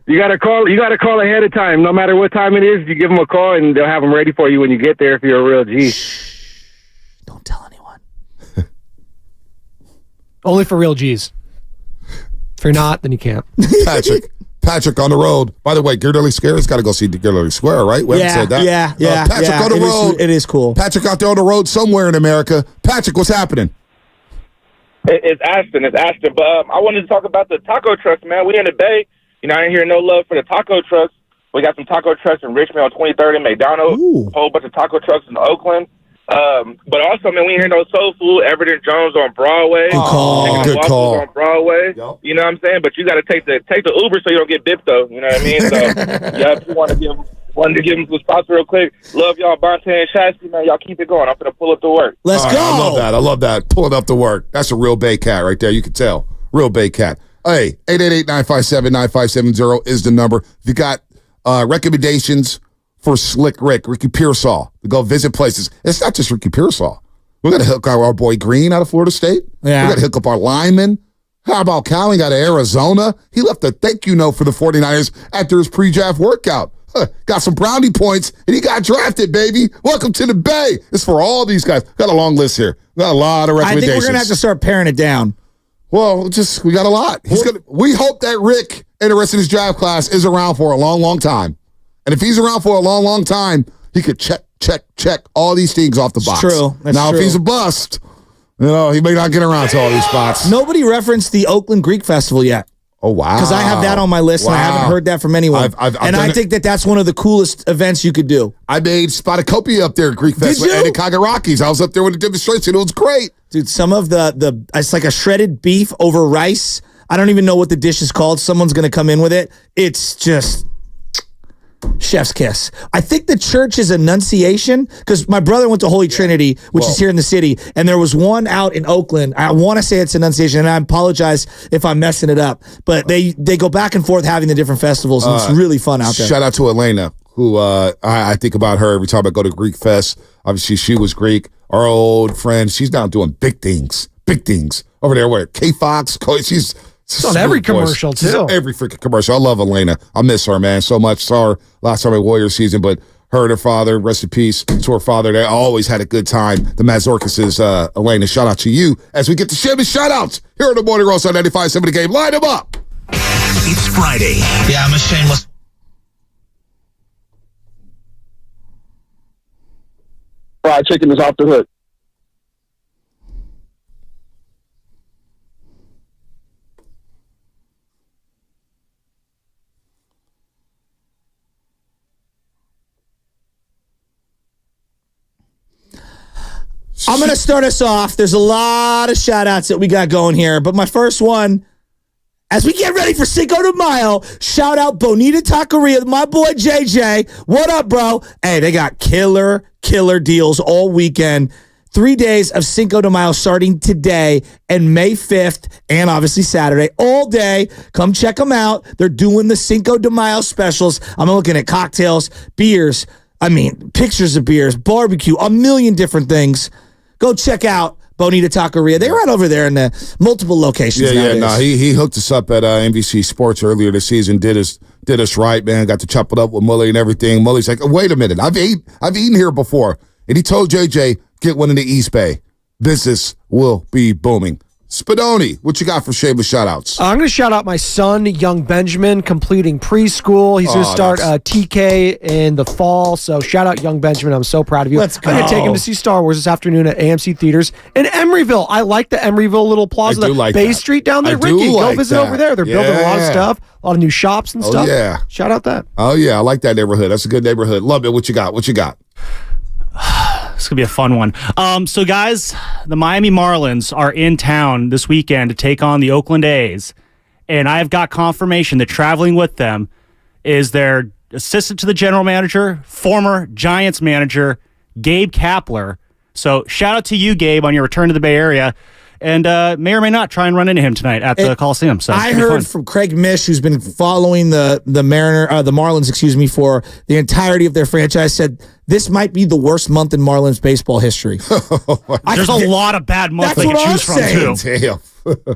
You gotta call ahead of time. No matter what time it is, you give them a call and they'll have them ready for you when you get there. If you're a real G. Don't tell anyone. Only for real G's. If you're not, then you can't. Patrick on the road. By the way, Gilderly Square's got to go see Gilderly Square, right? We haven't said that. Yeah. Patrick on the road. It is cool. Patrick out there on the road somewhere in America. Patrick, what's happening? It's Ashton. But I wanted to talk about the taco trucks, man. We in the Bay. You know, I ain't hear no love for the taco trucks. We got some taco trucks in Richmond on 23rd and McDonald. A whole bunch of taco trucks in Oakland. But also, man, we ain't hear no soul food. Everett and Jones on Broadway. Good call. On Broadway. Yep. You know what I'm saying? But you got to take the Uber so you don't get bipped, though. You know what I mean? So, yeah, if you wanted to give them some spots real quick. Love y'all, Bonte and Shasky, man. Y'all keep it going. I'm going to pull up to work. Let's go. I love that. Pulling up to work. That's a real Bay cat right there. You can tell. Real Bay cat. Hey, 888-957-9570 is the number. If you got recommendations for Slick Ricky Pearsall, to go visit places. It's not just Ricky Pearsall. We got to hook up our boy Green out of Florida State. Yeah. We got to hook up our lineman. How about Cowling out of Arizona? He left a thank you note for the 49ers after his pre-draft workout. Got some brownie points, and he got drafted, baby. Welcome to the Bay. It's for all these guys. Got a long list here. We got a lot of recommendations. I think we're going to have to start paring it down. Well, we got a lot. We hope that Rick and the rest of his draft class is around for a long, long time. And if he's around for a long, long time, he could check all these things off the box. True. That's now, true. if he's a bust, he may not get around to all these spots. Nobody referenced the Oakland Greek Festival yet. Oh, wow. Because I have that on my list, and I haven't heard that from anyone. I think that's one of the coolest events you could do. I made Spotacopia up there at Greek Fest with Eddie Kagarakis. I was up there with the demonstration. It was great. Dude, some of it's like a shredded beef over rice. I don't even know what the dish is called. Someone's going to come in with it. It's just chef's kiss. I think the church is Annunciation, because my brother went to Holy Trinity, which is here in the city, and there was one out in Oakland. I want to say it's Annunciation, and I apologize if I'm messing it up, but they go back and forth having the different festivals, and it's really fun out there. Shout out to Elena, who I think about her every time I go to Greek Fest. Obviously, she was Greek. Our old friend, she's now doing big things over there. Where K-Fox, she's on every commercial, too. Every freaking commercial. I love Elena. I miss her, man, so much. Saw her last time at Warriors season, but her and her father, rest in peace to her father, they always had a good time. The Mazorcas' Elena, shout out to you as we get to share the shout-outs here on the Morning Roast on 95.7 The Game. Line them up. It's Friday. Yeah, I'm a shameless. Fried chicken is off the hook. I'm going to start us off. There's a lot of shout-outs that we got going here, but my first one, as we get ready for Cinco de Mayo, shout out Bonita Taqueria, my boy JJ. What up, bro? Hey, they got killer deals all weekend. 3 days of Cinco de Mayo starting today and May 5th and obviously Saturday. All day. Come check them out. They're doing the Cinco de Mayo specials. I'm looking at cocktails, beers, pictures of beers, barbecue, a million different things. Go check out Bonita Taqueria. They're right over there in the multiple locations nowadays. No, he hooked us up at NBC Sports earlier this season. Did us right, man. Got to chop it up with Mully and everything. Mully's like, oh, wait a minute, I've eaten here before, and he told JJ get one in the East Bay. Business will be booming. Spadoni, what you got for shameless shout-outs? I'm going to shout out my son, young Benjamin, completing preschool. He's going to start TK in the fall, so shout out young Benjamin. I'm so proud of you. Let's go. I'm going to take him to see Star Wars this afternoon at AMC Theaters in Emeryville. I like the Emeryville little plaza, Bay Street down there. Ricky, go visit over there. They're building a lot of stuff, a lot of new shops and stuff. Yeah. Shout out that. Oh, yeah, I like that neighborhood. That's a good neighborhood. Love it. What you got? It's going to be a fun one. So, guys, the Miami Marlins are in town this weekend to take on the Oakland A's. And I've got confirmation that traveling with them is their assistant to the general manager, former Giants manager, Gabe Kapler. So, shout out to you, Gabe, on your return to the Bay Area. And may or may not try and run into him tonight at the Coliseum. So I heard from Craig Mish, who's been following the Marlins, for the entirety of their franchise, said this might be the worst month in Marlins baseball history. There's a lot of bad months they can choose from, too. Damn.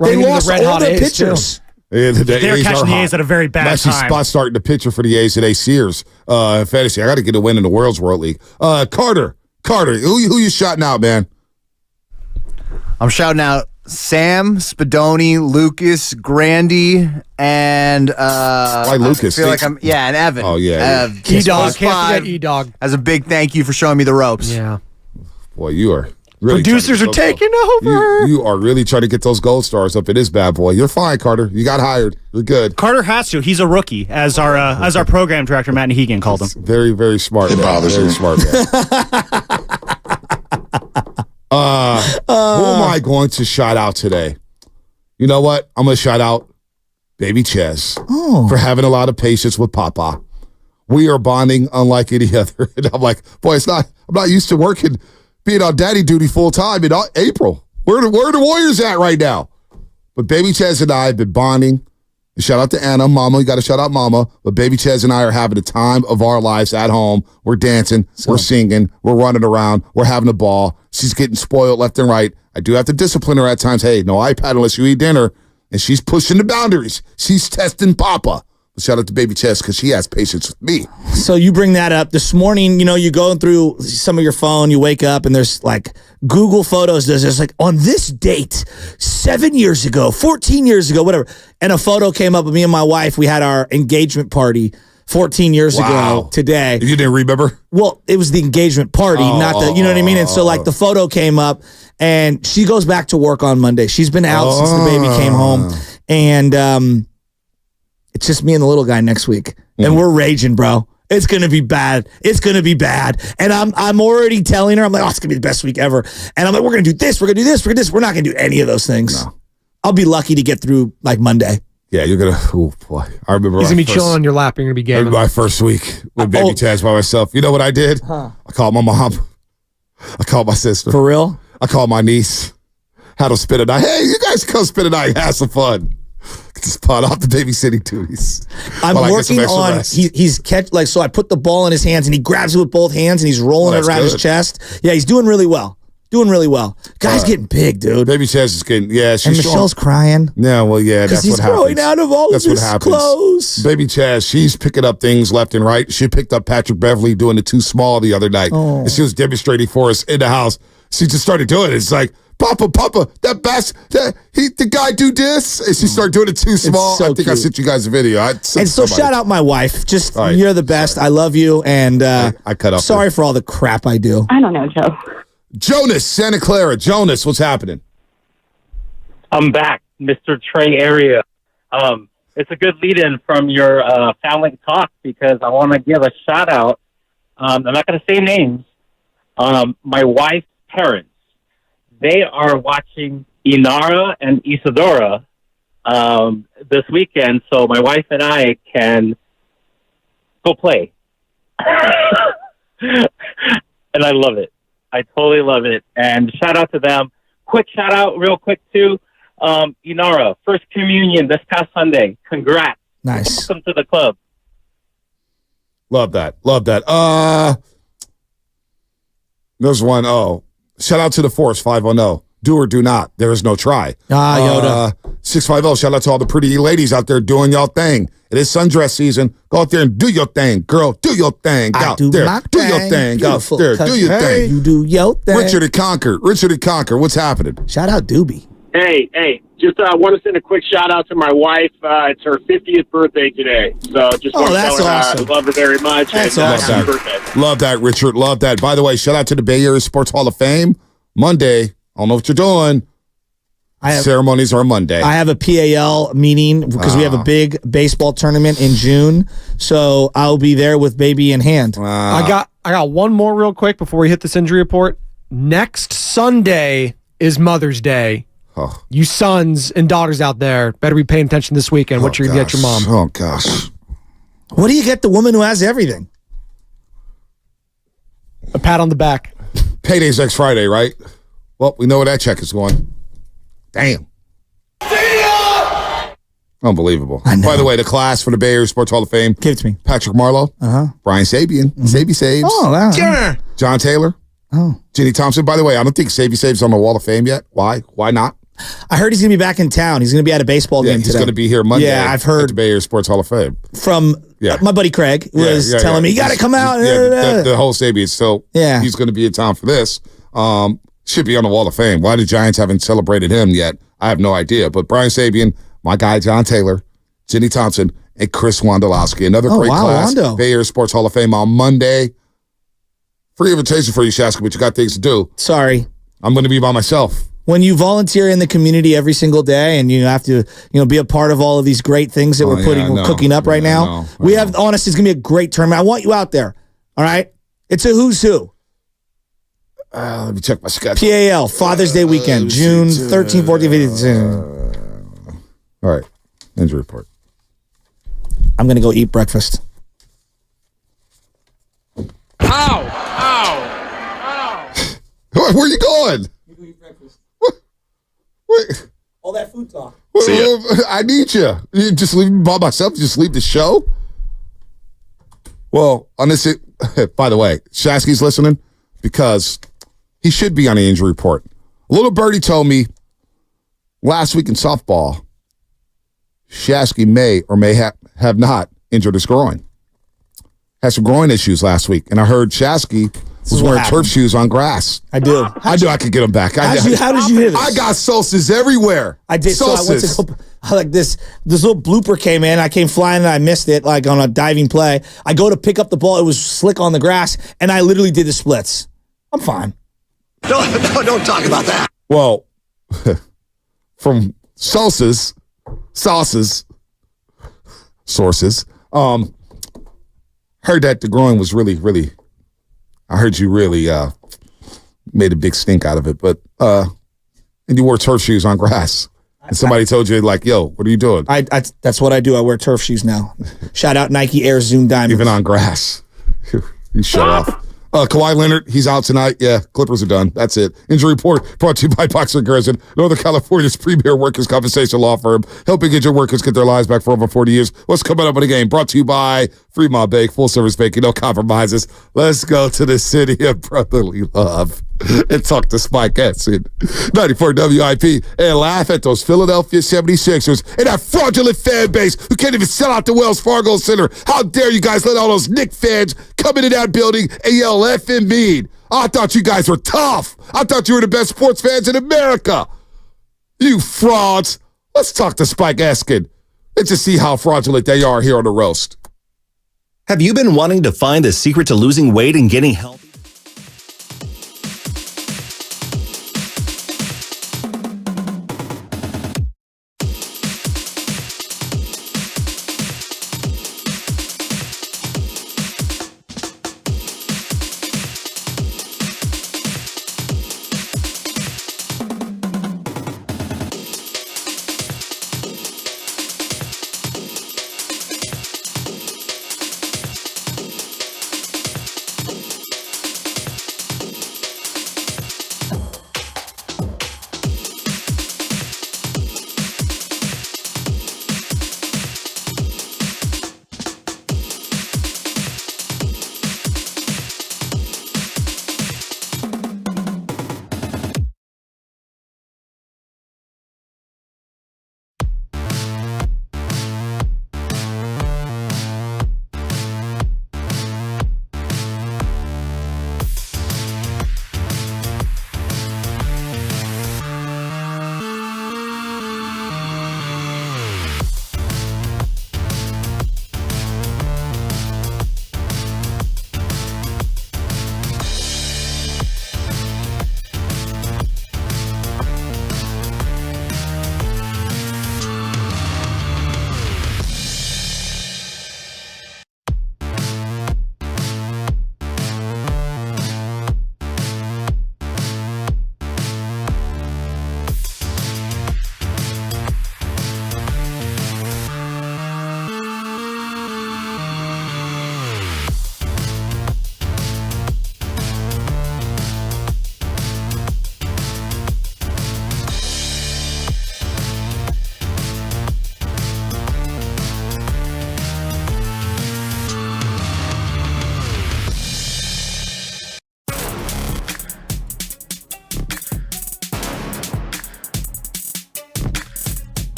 They lost all their pitchers. Yeah, they're catching the A's at a very bad time. Spot starting the pitcher for the A's today, Sears. Fantasy, I got to get a win in the World's World League. Carter, who you shouting out, man? I'm shouting out Sam, Spadoni, Lucas, Grandy, and why Lucas? I feel like and Evan. Oh yeah, E-Dog. Can't forget E-Dog. As a big thank you for showing me the ropes. Yeah. Boy, you are really producers are taking over. You are really trying to get those gold stars up in this bad boy. You're fine, Carter. You got hired. You're good. Carter has to. He's a rookie, as our program director Matt Nahegan called him. Very, very smart. Very smart man. Who am I going to shout out today? You know what? I'm going to shout out Baby Ches for having a lot of patience with Papa. We are bonding unlike any other. And I'm like, boy, I'm not used to being on daddy duty full time in April. Where are the Warriors at right now? But Baby Ches and I have been bonding. And shout out to Anna, Mama. You got to shout out Mama. But Baby Ches and I are having the time of our lives at home. We're dancing. We're singing. We're running around. We're having a ball. She's getting spoiled left and right. I do have to discipline her at times. Hey, no iPad unless you eat dinner. And she's pushing the boundaries. She's testing Papa. But shout out to Baby Ches because she has patience with me. So you bring that up. This morning, you're going through some of your phone. You wake up and there's like Google Photos does this, like on this date, 7 years ago, 14 years ago, whatever. And a photo came up of me and my wife. We had our engagement party 14 years ago today. You didn't remember? Well, it was the engagement party, not the, you know what I mean? And so like the photo came up and she goes back to work on Monday. She's been out since the baby came home. And it's just me and the little guy next week. And we're raging, bro. It's going to be bad. It's going to be bad. And I'm already telling her, I'm like, it's going to be the best week ever. And I'm like, we're going to do this. We're going to do this. We're going to do this. We're not going to do any of those things. No. I'll be lucky to get through like Monday. Yeah, you're going to, oh boy. I remember he's going to be chilling on your lap. You're going to be gaming. My first week with Baby Chaz by myself. You know what I did? I called my mom. I called my sister. For real? I called my niece. Had them spend a night. Hey, you guys come spend a night. Have some fun. Get this pot off the babysitting duties. I'm While I get some working extra on rest. he's catch so I put the ball in his hands and he grabs it with both hands and he's rolling it that's around his good. chest. Yeah, he's doing really well. Guy's getting big, dude. Baby Chaz is getting, she's And Michelle's crying. Yeah, well, yeah, that's he's what happens. growing out of all That's of what his happens. clothes. Baby Chaz, she's picking up things left and right. She picked up Patrick Beverly doing the too small the other night. Oh. And she was demonstrating for us in the house. She just started doing it. It's like, Papa, the guy do this? And she started doing it too small. so I think I cute. sent you guys a video. And so shout out my wife. Just you're the best. I love you. And I cut off. sorry for all the crap I do. I don't know, Joe. Jonas, Santa Clara. Jonas, what's happening? I'm back, Mr. Trey area. It's a good lead-in from your family talk because I want to give a shout-out. I'm not going to say names. My wife's parents, they are watching Inara and Isadora this weekend, so my wife and I can go play. And I love it. I totally love it. And shout out to them. Quick shout out real quick too. Inara, first communion this past Sunday. Congrats. Nice. Welcome to the club. Love that. There's one. Shout out to the Force 510. Do or do not. There is no try. Yoda. 650. Shout out to all the pretty ladies out there doing y'all thing. It is sundress season. Go out there and do your thing, girl. Do your thing. Go out there. Do your thing. Go out there. Do your thing. You do your thing. Richard and Conquer. What's happening? Shout out Doobie. Hey, just want to send a quick shout out to my wife. It's her 50th birthday today. So just want to tell her awesome. I love her very much. That's and, awesome. Happy birthday. Love that, Richard. Love that. By the way, shout out to the Bay Area Sports Hall of Fame. Monday. I don't know what you're doing. Ceremonies are Monday. I have a PAL meeting because we have a big baseball tournament in June. So I'll be there with baby in hand. I got one more real quick before we hit this injury report. Next Sunday is Mother's Day. Oh. You sons and daughters out there better be paying attention this weekend. What you're going to get your mom. Oh, gosh. What do you get the woman who has everything? A pat on the back. Payday's next Friday, right? Well, we know where that check is going. Damn. Unbelievable. By the way, the class for the Bay Area Sports Hall of Fame. Give it to me. Patrick Marlowe. Brian Sabian. Sabie Saves. Oh, wow. John Taylor. Oh. Jenny Thompson. By the way, I don't think Sabie Saves on the Wall of Fame yet. Why? Why not? I heard he's going to be back in town. He's going to be at a baseball game He's today. going to be here Monday. Yeah, I've at heard the Bay Area Sports Hall of Fame. from my buddy Craig was telling me, you got to come out. The whole Sabian. So he's going to be in town for this. Should be on the Wall of Fame. Why the Giants haven't celebrated him yet, I have no idea. But Brian Sabian, my guy John Taylor, Jenny Thompson, and Chris Wondolowski. Another great class. Wando. Bay Area Sports Hall of Fame on Monday. Free invitation for you, Shaska, but you got things to do. Sorry. I'm going to be by myself. When you volunteer in the community every single day and you have to, be a part of all of these great things that we're cooking up right now. We have, honestly, it's going to be a great tournament. I want you out there. All right? It's a who's who. Let me check my schedule. PAL, Father's Day weekend, June 13, 14, 15. All right. Injury report. I'm going to go eat breakfast. Where are you going? Wait. All that food talk. I need you. You just leave me by myself? Just leave the show? Well, on this, by the way, Shasky's listening because he should be on the injury report. A little birdie told me last week in softball, Shasky may or may have not injured his groin. Had some groin issues last week, and I heard Shasky was wearing turf shoes on grass. I do. I knew I could get him back. How did you hear this? I got sauces everywhere. I did. Sauces. So I went to like this little blooper came in. I came flying and I missed it like on a diving play. I go to pick up the ball. It was slick on the grass, and I literally did the splits. I'm fine. Don't talk about that. Well, from sources, heard that the groin was really, I heard you really made a big stink out of it, but and you wore turf shoes on grass. And somebody told you, like, yo, what are you doing? That's what I do. I wear turf shoes now. Shout out Nike Air Zoom Diamonds. Even on grass. You show off. Kawhi Leonard, he's out tonight. Yeah, Clippers are done. That's it. Injury report brought to you by Boxer Garrison, Northern California's premier workers' compensation law firm, helping injured workers get their lives back for over 40 years. What's coming up in the game? Brought to you by Fremont Bake, full-service baking, no compromises. Let's go to the city of brotherly love and talk to Spike Eskin, 94 WIP, and laugh at those Philadelphia 76ers and that fraudulent fan base who can't even sell out the Wells Fargo Center. How dare you guys let all those Knicks fans come into that building and yell effing mean. I thought you guys were tough. I thought you were the best sports fans in America. You frauds. Let's talk to Spike Eskin and to see how fraudulent they are here on the roast. Have you been wanting to find the secret to losing weight and getting healthy?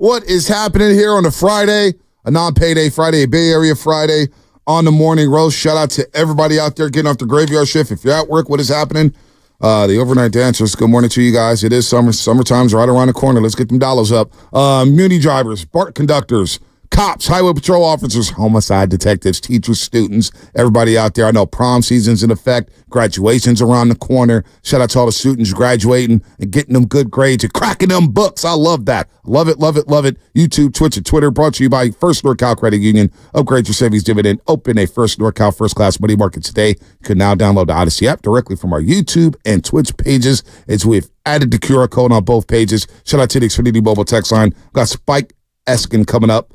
What is happening here on a Friday, a non-payday Friday, a Bay Area Friday on the Morning Roast? Shout out to everybody out there getting off the graveyard shift. If you're at work, what is happening? The overnight dancers, good morning to you guys. It is summer. Summertime's right around the corner. Let's get them dollars up. Muni drivers, BART conductors, cops, highway patrol officers, homicide detectives, teachers, students, everybody out there. I know prom season's in effect. Graduation's around the corner. Shout out to all the students graduating and getting them good grades and cracking them books. I love that. Love it, love it, love it. YouTube, Twitch, and Twitter brought to you by First NorCal Credit Union. Upgrade your savings dividend. Open a First NorCal First Class Money Market today. You can now download the Odyssey app directly from our YouTube and Twitch pages as we've added the QR code on both pages. Shout out to the Xfinity Mobile text line. Got Spike Eskin coming up.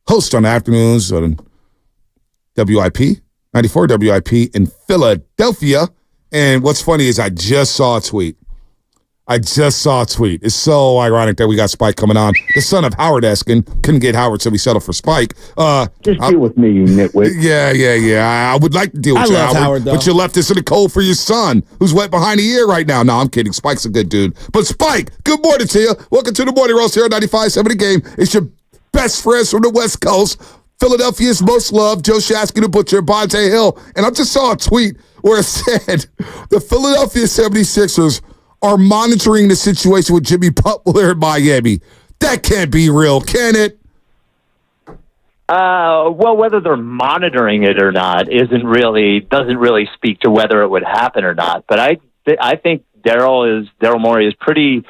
Host on the afternoons on WIP, 94 WIP in Philadelphia. And what's funny is I just saw a tweet. It's so ironic that we got Spike coming on. The son of Howard Eskin. Couldn't get Howard, so we settled for Spike. Just deal with me, you nitwit. Yeah. I would like to deal with you, Howard, but you left this in the cold for your son, who's wet behind the ear right now. No, I'm kidding. Spike's a good dude. But Spike, good morning to you. Welcome to the Morning Roast here on 95.7 The Game. It's your best friends from the West Coast, Philadelphia's most loved, Joe Shasky the Butcher, Bonte Hill. And I just saw a tweet where it said the Philadelphia 76ers are monitoring the situation with Jimmy Butler in Miami. That can't be real, can it? Well, whether they're monitoring it or not doesn't really speak to whether it would happen or not. But I think Daryl Morey is pretty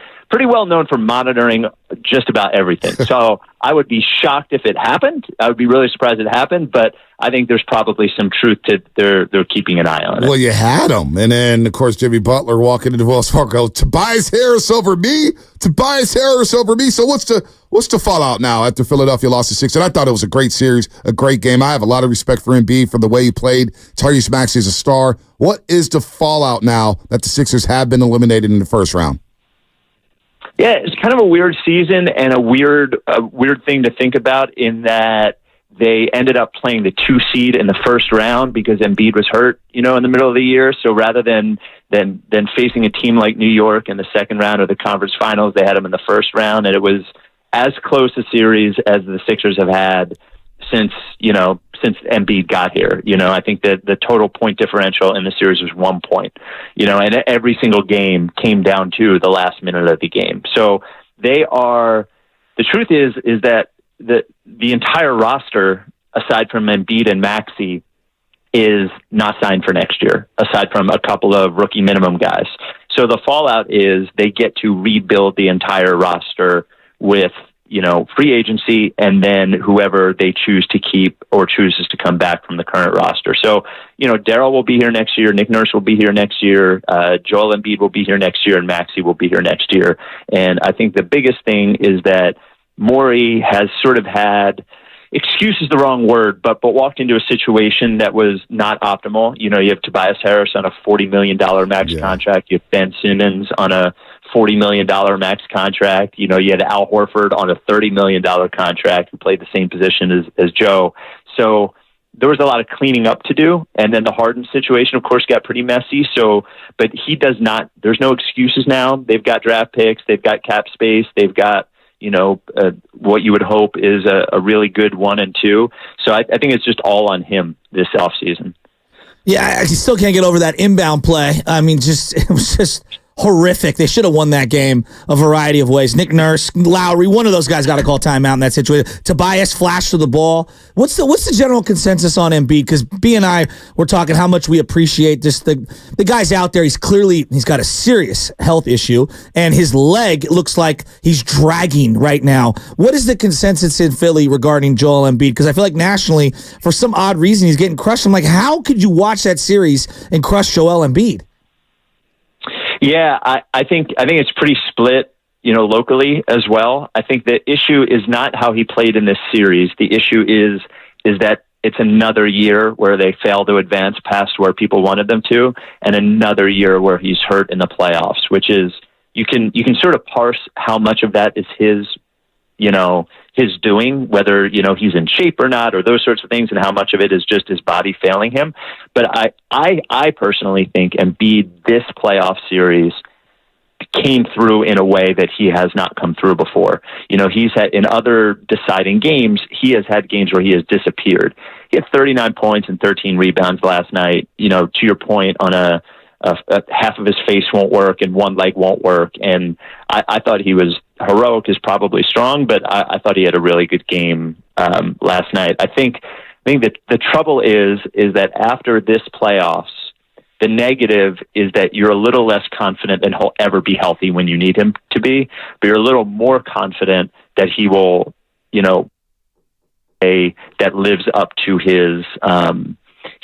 well known for monitoring just about everything. So I would be shocked if it happened. I would be really surprised it happened, but I think there's probably some truth to they're keeping an eye on it. Well, you had him. And then, of course, Jimmy Butler walking into Wells Fargo. Tobias Harris over me. So what's the fallout now after Philadelphia lost to 6? And I thought it was a great series, a great game. I have a lot of respect for Embiid for the way he played. Tyrese Maxey is a star. What is the fallout now that the Sixers have been eliminated in the first round? Yeah, it's kind of a weird season and a weird thing to think about in that they ended up playing the 2 seed in the first round because Embiid was hurt, in the middle of the year. So rather than facing a team like New York in the second round of the conference finals, they had them in the first round, and it was as close a series as the Sixers have had since Embiid got here. I think that the total point differential in the series was 1 point, and every single game came down to the last minute of the game. So the truth is that the entire roster, aside from Embiid and Maxey, is not signed for next year, aside from a couple of rookie minimum guys. So the fallout is they get to rebuild the entire roster with free agency, and then whoever they choose to keep or chooses to come back from the current roster. So, Daryl will be here next year. Nick Nurse will be here next year. Joel Embiid will be here next year, and Maxey will be here next year. And I think the biggest thing is that Morey has sort of had, excuse is the wrong word, but walked into a situation that was not optimal. You have Tobias Harris on a $40 million max contract. You have Ben Simmons on a $40 million max contract. You had Al Horford on a $30 million contract who played the same position as Joe. So there was a lot of cleaning up to do. And then the Harden situation, of course, got pretty messy. But he does not, there's no excuses now. They've got draft picks. They've got cap space. They've got, what you would hope is a really good 1 and 2. So I think it's just all on him this offseason. Yeah, I still can't get over that inbound play. I mean, it was just horrific. They should have won that game a variety of ways. Nick Nurse, Lowry, one of those guys got to call timeout in that situation. Tobias flashed to the ball. What's the general consensus on Embiid? Because B and I were talking how much we appreciate this. The guy's out there. He's got a serious health issue, and his leg looks like he's dragging right now. What is the consensus in Philly regarding Joel Embiid? Because I feel like nationally, for some odd reason, he's getting crushed. I'm like, how could you watch that series and crush Joel Embiid? Yeah, I think it's pretty split, locally as well. I think the issue is not how he played in this series. The issue is that it's another year where they fail to advance past where people wanted them to, and another year where he's hurt in the playoffs, which is you can sort of parse how much of that is his doing, whether, he's in shape or not, or those sorts of things, and how much of it is just his body failing him. But I personally think Embiid, this playoff series, came through in a way that he has not come through before. He's had in other deciding games, he has had games where he has disappeared. He had 39 points and 13 rebounds last night. To your point, on a half of his face won't work and one leg won't work. And I thought he was heroic is probably strong, but I thought he had a really good game last night. I think that the trouble is that after this playoffs, the negative is that you're a little less confident that he'll ever be healthy when you need him to be, but you're a little more confident that he will, that lives up to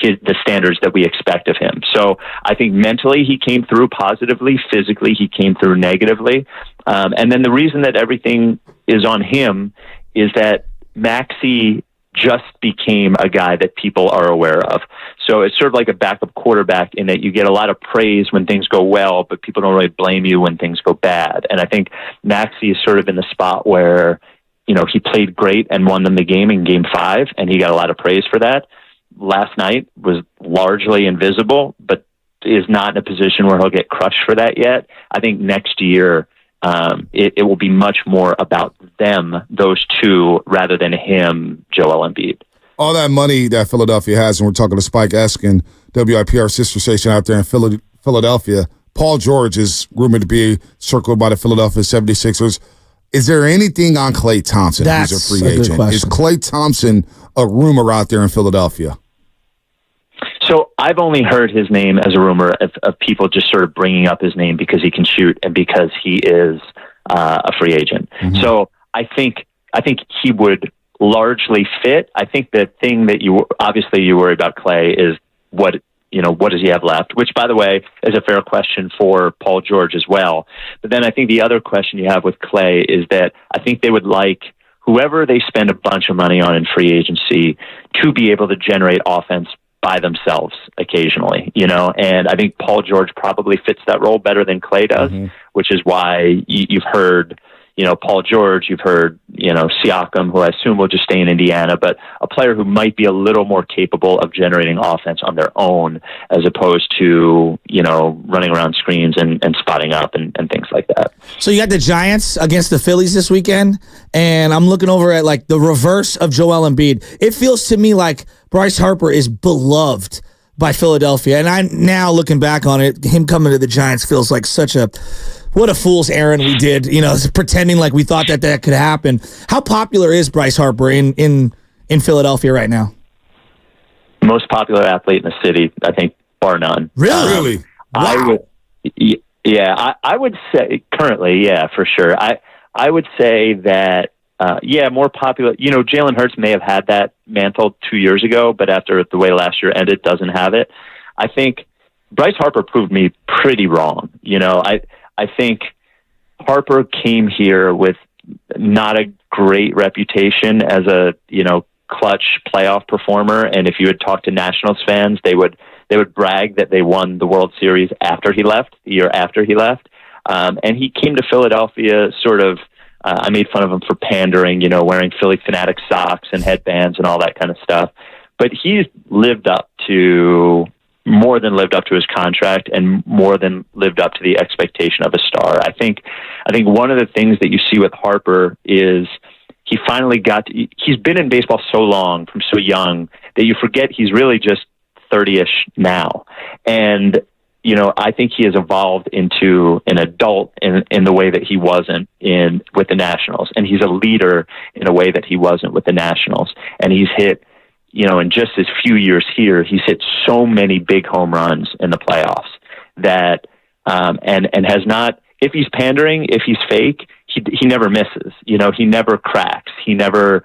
the standards that we expect of him. So I think mentally he came through positively, physically he came through negatively. And then the reason that everything is on him is that Maxey just became a guy that people are aware of. So it's sort of like a backup quarterback in that you get a lot of praise when things go well, but people don't really blame you when things go bad. And I think Maxey is sort of in the spot where, he played great and won them the game in Game 5, and he got a lot of praise for that. Last night was largely invisible, but is not in a position where he'll get crushed for that yet. I think next year it will be much more about them, those two, rather than him, Joel Embiid. All that money that Philadelphia has, and we're talking to Spike Eskin, WIPR sister station out there in Philadelphia. Paul George is rumored to be circled by the Philadelphia 76ers. Is there anything on Klay Thompson who's a free agent? Is Klay Thompson a rumor out there in Philadelphia? So I've only heard his name as a rumor of people just sort of bringing up his name because he can shoot and because he is a free agent. Mm-hmm. So I think he would largely fit. I think the thing that you worry about Klay is what does he have left? Which, by the way, is a fair question for Paul George as well. But then I think the other question you have with Klay is that I think they would like whoever they spend a bunch of money on in free agency to be able to generate offense by themselves occasionally, and I think Paul George probably fits that role better than Klay does, which is why you've heard, Paul George, you've heard, Siakam, who I assume will just stay in Indiana, but a player who might be a little more capable of generating offense on their own as opposed to, running around screens and spotting up and things like that. So you got the Giants against the Phillies this weekend, and I'm looking over at like the reverse of Joel Embiid. It feels to me like Bryce Harper is beloved by Philadelphia, and I'm now looking back on it, him coming to the Giants feels like what a fool's errand we did, pretending like we thought that could happen. How popular is Bryce Harper in Philadelphia right now? Most popular athlete in the city, I think, bar none. Really? Wow. I would say currently, yeah, for sure. I would say that, more popular. Jalen Hurts may have had that mantle 2 years ago, but after the way last year ended, doesn't have it. I think Bryce Harper proved me pretty wrong. I think Harper came here with not a great reputation as a, clutch playoff performer. And if you had talked to Nationals fans, they would brag that they won the World Series the year after he left. And he came to Philadelphia sort of, I made fun of him for pandering, wearing Philly Fanatic socks and headbands and all that kind of stuff. But he's more than lived up to his contract and more than lived up to the expectation of a star. I think one of the things that you see with Harper is he finally he's been in baseball so long, from so young, that you forget he's really just 30-ish now. And, I think he has evolved into an adult in the way that he wasn't with the Nationals. And he's a leader in a way that he wasn't with the Nationals. And he's hit, in just his few years here, he's hit so many big home runs in the playoffs that, and has not, if he's pandering, if he's fake, he never misses, he never cracks. He never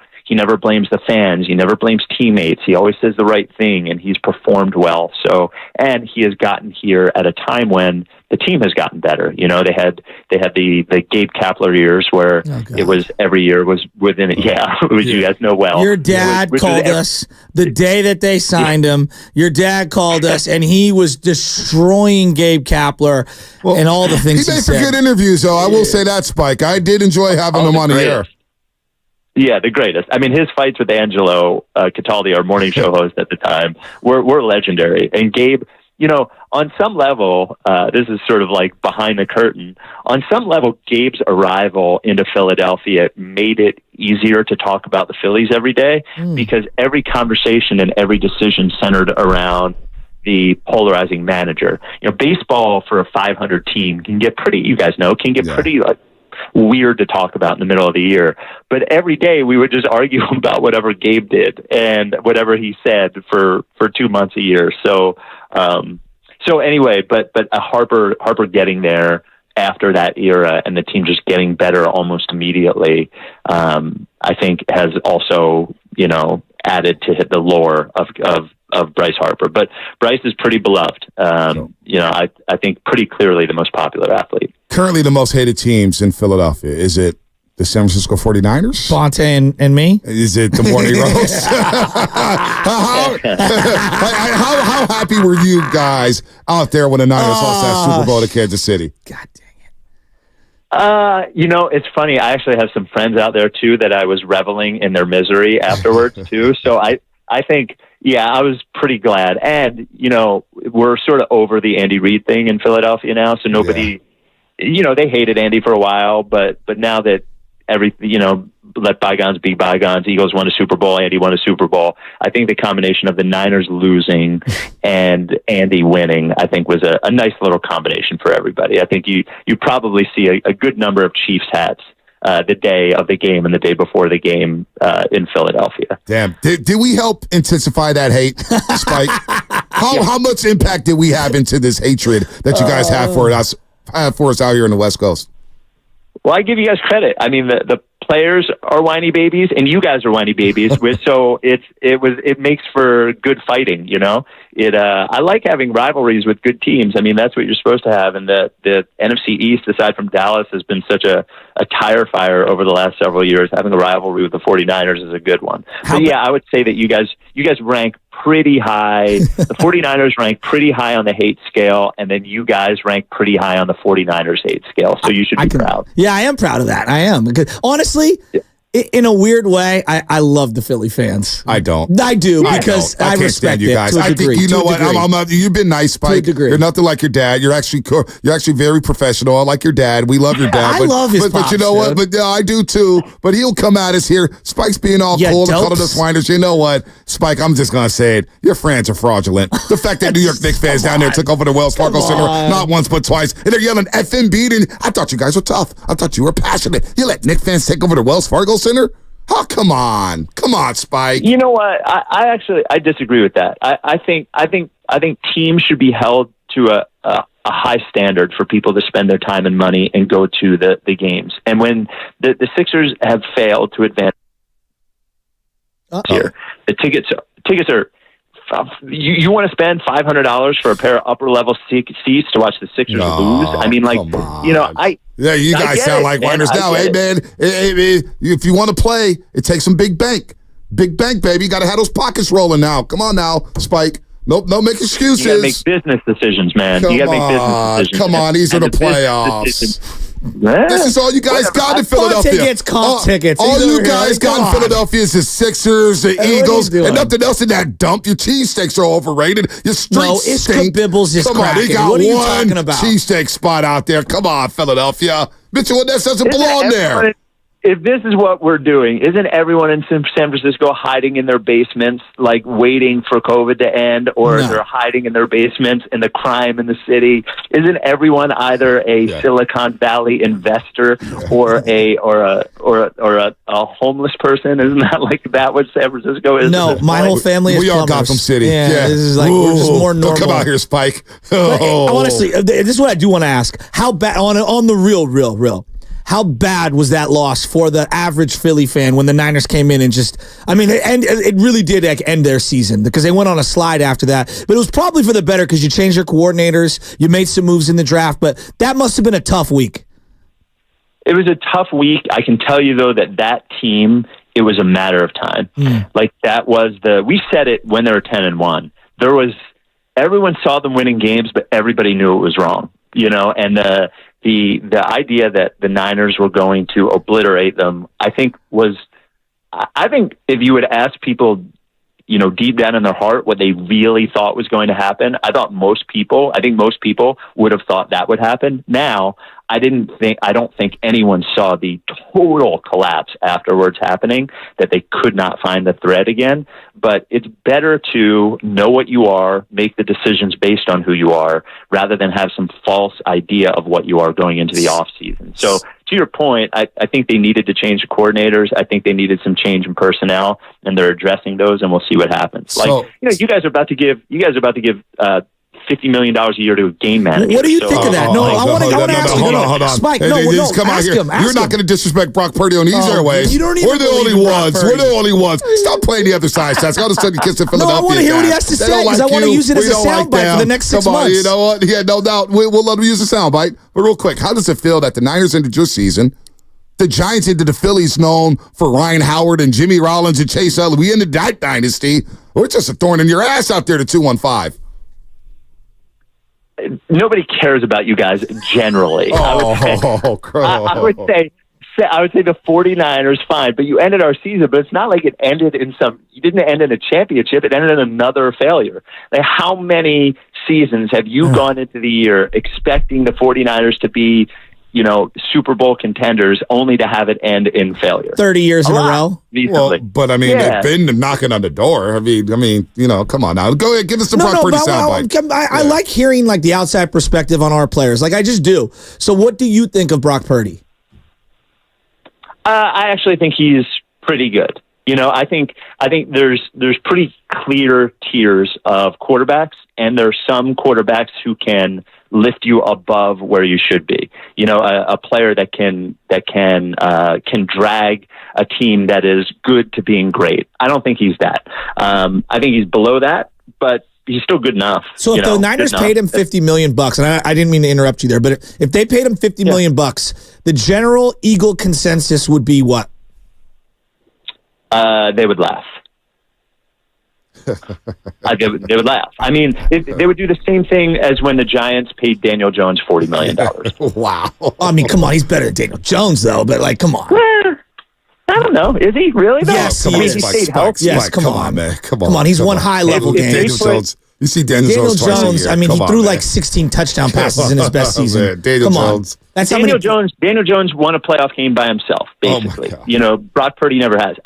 blames the fans. He never blames teammates. He always says the right thing, and he's performed well. So, and he has gotten here at a time when the team has gotten better. They had the Gabe Kapler years where it was every year was within it. Yeah, you guys know well. Your dad called us the day that they signed him. Your dad called us, and he was destroying Gabe Kapler and all the things he said. He made for good interviews, though. I will say that, Spike. I did enjoy having him on the air. Yeah, the greatest. I mean, his fights with Angelo Cataldi, our morning show host at the time, were legendary. And Gabe, on some level, this is sort of like behind the curtain. On some level, Gabe's arrival into Philadelphia made it easier to talk about the Phillies every day because every conversation and every decision centered around the polarizing manager. Baseball for a 500 team can get pretty, pretty weird to talk about in the middle of the year. But every day we would just argue about whatever Gabe did and whatever he said for 2 months a year. So anyway, but Harper getting there after that era and the team just getting better almost immediately, I think has also, added to the lore of Bryce Harper. But Bryce is pretty beloved. I think pretty clearly the most popular athlete. Currently the most hated teams in Philadelphia. Is it the San Francisco 49ers? Bonte and me? Is it the Morning Roast? How happy were you guys out there when the Niners lost that Super Bowl to Kansas City? God damn. It's funny. I actually have some friends out there too that I was reveling in their misery afterwards too. So I think, I was pretty glad. And, we're sort of over the Andy Reid thing in Philadelphia now. So nobody, they hated Andy for a while, but now that let bygones be bygones. Eagles won a Super Bowl. Andy won a Super Bowl. I think the combination of the Niners losing and Andy winning, I think was a nice little combination for everybody. I think you probably see a good number of Chiefs hats the day of the game and the day before the game in Philadelphia. Damn. Did we help intensify that hate, Spike? How much impact did we have into this hatred that you guys have for us out here in the West Coast? Well, I give you guys credit. I mean, the players are whiny babies, and you guys are whiny babies. So it makes for good fighting. I like having rivalries with good teams. I mean, that's what you're supposed to have. And the NFC East, aside from Dallas, has been such a tire fire over the last several years. Having a rivalry with the 49ers is a good one. I would say that you guys rank pretty high. The 49ers rank pretty high on the hate scale, and then you guys rank pretty high on the 49ers hate scale. So you should be proud. Yeah, I am proud of that. I am. Because honestly, in a weird way, I love the Philly fans. I don't. I do because I can't respect stand you guys. it to a degree. You know what? You've been nice, Spike. To a degree. You're nothing like your dad. You're actually very professional. I like your dad. We love your dad. I love his but you know what? But I do too. But he'll come at us here. Spike's being all cool and calling us whiners. You know what, Spike? I'm just gonna say it. Your fans are fraudulent. The fact that New York Knicks fans down there took over the Wells Fargo Center not once but twice, and they're yelling "effing beat," and I thought you guys were tough. I thought you were passionate. You let Knicks fans take over the Wells Fargo Center? Oh, come on, Spike. You know what? I disagree with that. I think teams should be held to a high standard for people to spend their time and money and go to the games. And when the Sixers have failed to advance here, the tickets are. You want to spend $500 for a pair of upper level seats to watch the Sixers lose? I mean, Yeah, you guys sound like whiners now. Hey, man, if you want to play, it takes some big bank. Big bank, baby. You got to have those pockets rolling now. Come on now, Spike. Nope, no make excuses. You got to make business decisions, man. You got to make business decisions. Come on, these are the playoffs. This is all you guys got in Philadelphia. Tickets. All you guys got in Philadelphia is the Sixers, the Eagles, and nothing else in that dump. Your cheesesteaks are overrated. Your streets stink. Bibbles is Come on, they cracking. got What are you one talking about? cheesesteak spot out there. Come on, Philadelphia. Mitchell, that doesn't belong there. If this is what we're doing, isn't everyone in San Francisco hiding in their basements, like waiting for COVID to end, or they're hiding in their basements and the crime in the city? Isn't everyone either a Silicon Valley investor or a homeless person? Isn't that like that what San Francisco is? No, my whole family is We are plumbers. Gotham City. Yeah, this is like we're just more normal. Come out here, Spike. But, honestly, this is what I do want to ask: how bad on the real? How bad was that loss for the average Philly fan when the Niners came in and it really did end their season because they went on a slide after that. But it was probably for the better because you changed your coordinators, you made some moves in the draft, but that must have been a tough week. It was a tough week. I can tell you, though, that team, it was a matter of time. Like that was we said it when they were 10-1. Everyone saw them winning games, but everybody knew it was wrong, and the idea that the Niners were going to obliterate them, I think if you would ask people, deep down in their heart, what they really thought was going to happen. I think most people would have thought that would happen. Now, I don't think anyone saw the total collapse afterwards happening, that they could not find the thread again. But it's better to know what you are, make the decisions based on who you are, rather than have some false idea of what you are going into the offseason. So to your point, I think they needed to change the coordinators. I think they needed some change in personnel, and they're addressing those, and we'll see what happens. You guys are about to give $50 million a year to a game manager. What do you think of that? No, I want to ask you. Hold on. Spike, ask him. You're not going to disrespect Brock Purdy on these airways. You don't even We're the only ones. We're the only ones. Stop playing the other side, Stats. All of a sudden you kiss the Philadelphia. No, I want to hear what he has to say because I want to use it as a soundbite for the next 6 months. You know what? Yeah, no doubt. We'll let him use the soundbite. But real quick, how does it feel that the Niners ended your season? The Giants into the Phillies, known for Ryan Howard and Jimmy Rollins and Chase Utley. We ended that dynasty. We're just a thorn in your ass out there to 215. Nobody cares about you guys generally. I would say the 49ers, fine, but you ended our season, but it's not like it ended you didn't end in a championship, it ended in another failure. Like, how many seasons have you gone into the year expecting the 49ers to be, Super Bowl contenders, only to have it end in failure? 30 years in a row? Well, but they've been knocking on the door. Come on now. Go ahead, give us the Brock Purdy soundbite. I like hearing the outside perspective on our players. I just do. So what do you think of Brock Purdy? I actually think he's pretty good. I think there's pretty clear tiers of quarterbacks, and there's some quarterbacks who can lift you above where you should be. A player that can drag a team that is good to being great. I don't think he's that. I think he's below that, but he's still good enough. So if the Niners paid him $50 million, and I didn't mean to interrupt you there, but if they paid him $50 million, the general Eagle consensus would be what? They would laugh. They would laugh. They would do the same thing as when the Giants paid Daniel Jones $40 million. Wow. Come on. He's better than Daniel Jones, though, but come on. I don't know. Is he really, though? Yes, he is. Yes, come on, man. Come on. He's won high-level games. Daniel Jones. You see Daniel Jones. He threw 16 touchdown passes in his best season. Daniel Jones. Daniel Jones won a playoff game by himself, basically. Brock Purdy never has.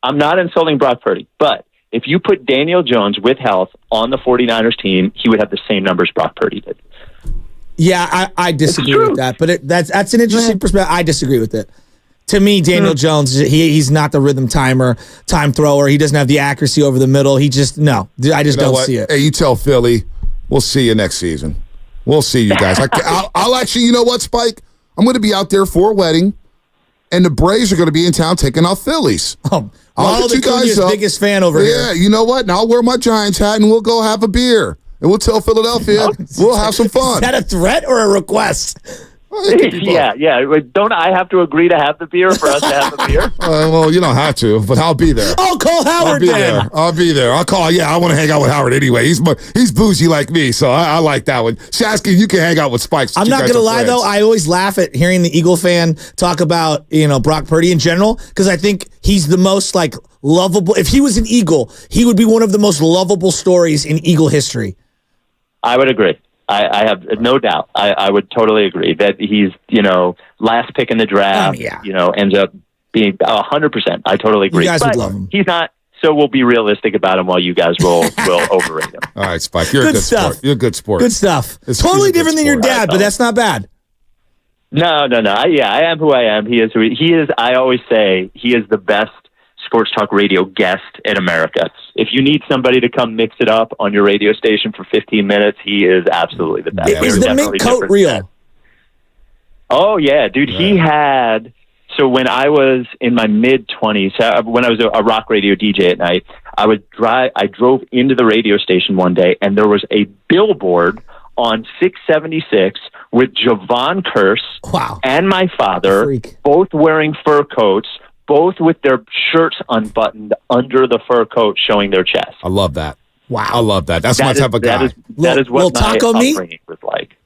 I'm not insulting Brock Purdy, but if you put Daniel Jones with health on the 49ers team, he would have the same numbers Brock Purdy did. Yeah, I disagree with that, but that's an interesting perspective. I disagree with it. To me, Daniel Jones, he's not the rhythm time thrower. He doesn't have the accuracy over the middle. I just don't see it. Hey, you tell Philly, we'll see you next season. We'll see you guys. I'll actually, you know what, Spike? I'm going to be out there for a wedding, and the Braves are going to be in town taking off Phillies. I'll get you guys up. Biggest fan over here. Yeah, you know what? And I'll wear my Giants hat, and we'll go have a beer. And we'll tell Philadelphia we'll have some fun. Is that a threat or a request? Yeah. Don't I have to agree to have the beer for us to have the beer? Well, you don't have to, but I'll be there. I'll call Howard then. I'll be there. I'll call. Yeah, I want to hang out with Howard anyway. He's bougie like me, so I like that one. Shasky, you can hang out with Spike. I'm not going to lie, though. I always laugh at hearing the Eagle fan talk about Brock Purdy in general, because I think he's the most lovable. If he was an Eagle, he would be one of the most lovable stories in Eagle history. I would agree. I have no doubt. I would totally agree that he's, last pick in the draft, ends up being 100%. I totally agree. You guys would love him. He's not, so we'll be realistic about him while you guys will overrate him. All right, Spike, you're a good sport. You're a good sport. Good stuff. Totally different than your dad, but that's not bad. No. I am who I am. He is. I always say he is the best sports talk radio guest in America. If you need somebody to come mix it up on your radio station for 15 minutes, he is absolutely the best. Is the mink coat real? Oh, yeah, dude. He had... So when I was in my mid-20s, when I was a rock radio DJ at night, I drove into the radio station one day, and there was a billboard on 676 with Javon Curse and my father, both wearing fur coats, both with their shirts unbuttoned under the fur coat showing their chest. I love that. Wow. I love that. That's my type of guy. That is what my upbringing was like.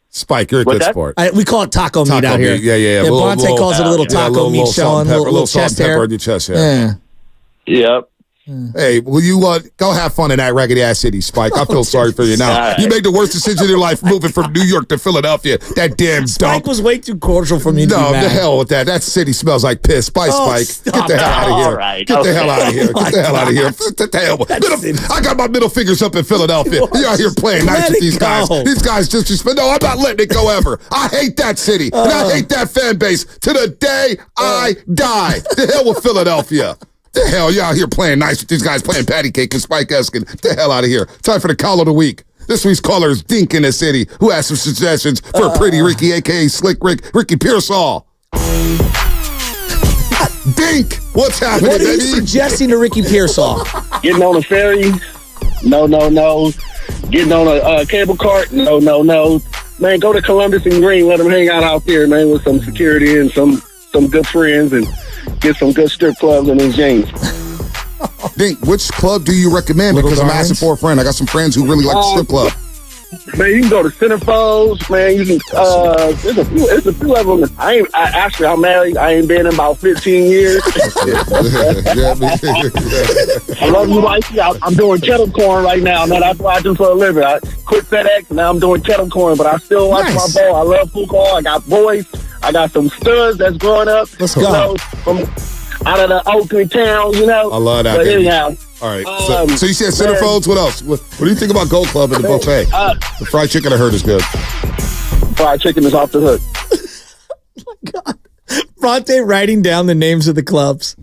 Spike, you're a good sport. We call it taco meat out here. Yeah. Bonte calls it a little taco meat showing, a little chest hair. On your chest hair. Yep. Hey, will you go have fun in that raggedy-ass city, Spike? I feel sorry for you now. Right. You made the worst decision in your life moving from New York to Philadelphia. That damn Spike dump. was way too cordial for me to be No, mad. the hell with that. That city smells like piss. Bye, Spike. stop. Get the hell out of here. All right. Get the hell out of here. Oh, Get the hell out of here. Get the hell. I got my middle fingers up in Philadelphia. You're out here playing nice with these guys. These guys disrespect. No, I'm not letting it go ever. I hate that city. And I hate that fan base to the day I die. The hell with Philadelphia. The hell, you out here playing nice with these guys playing patty cake and Spike Eskin. The hell out of here. Time for the call of the week. This week's caller is Dink in the city, who has some suggestions for Pretty Ricky, a.k.a. Slick Ricky Pearsall. Dink, what's happening, What are you baby? suggesting to Ricky Pearsall? Getting on a ferry? No. Getting on a cable cart? No. Man, go to Columbus and Green. Let them hang out there, man, with some security and some good friends and get some good strip clubs in these jeans. Dink, which club do you recommend? Little Because I'm Gardens? asking for a friend. I got some friends who really like the strip club. Man, you can go to Centerfolds, man. You can. There's a few of them. I'm married. I ain't been in about 15 years. I love you, wifey. I'm doing kettle corn right now. Man, that's what I do for a living. I quit FedEx, and now I'm doing kettle corn. But I still like my ball. I love football. I got boys. I got some studs that's growing up. Let's go. You know, from out of the Oakland town. You know. I love that. But baby. anyhow. All right. So you said Centerfolds. What else? What do you think about Gold Club and the buffet? The fried chicken I heard is good. Fried chicken is off the hook. Bronte writing down the names of the clubs.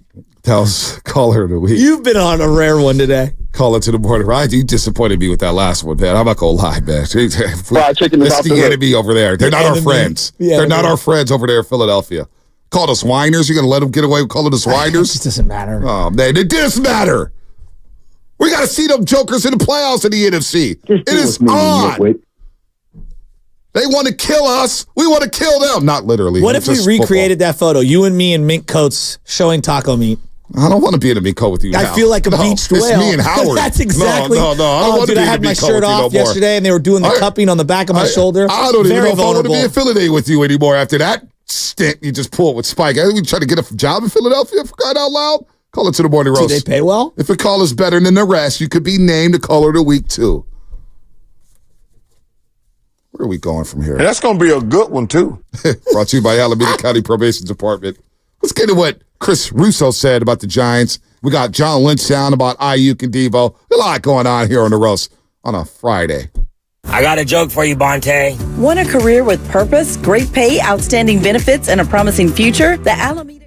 Tells caller of the week. You've been on a rare one today. Call it to the morning ride. You disappointed me with that last one, man. I'm not gonna lie, man. Fried chicken is That's off the the hook. enemy over there. They're not our enemy. friends. Yeah, They're not yeah. our friends over there in Philadelphia. Called us whiners. You're gonna let them get away with calling us It whiners? just doesn't matter. Oh man, it does matter. We got to see them jokers in the playoffs in the NFC. It is on. They want to kill us. We want to kill them. Not literally. What It's if we just recreated that photo? You and me in mink coats showing taco meat. football. I don't want to be in a mink coat with you. I now. feel like a beached whale. It's me and Howard. That's exactly. No. I don't want to dude, be I in a had my mink coat shirt with you no off more. yesterday, and they were doing the cupping on the back of my shoulder. I don't even Very know if I want to vulnerable. be affiliated with you anymore after that stint you just pulled with Spike. I think we try to get a job in Philadelphia for crying out loud. Call it to the morning roast. Do they pay well? If a call is better than the rest, you could be named the caller of the week too. Where are we going from here? And that's going to be a good one, too. Brought to you by Alameda County Probation Department. Let's get to what Chris Russo said about the Giants. We got John Lynch down about Ayuk and Devo. A lot going on here on the roast on a Friday. I got a joke for you, Bonte. Want a career with purpose, great pay, outstanding benefits, and a promising future? The Alameda.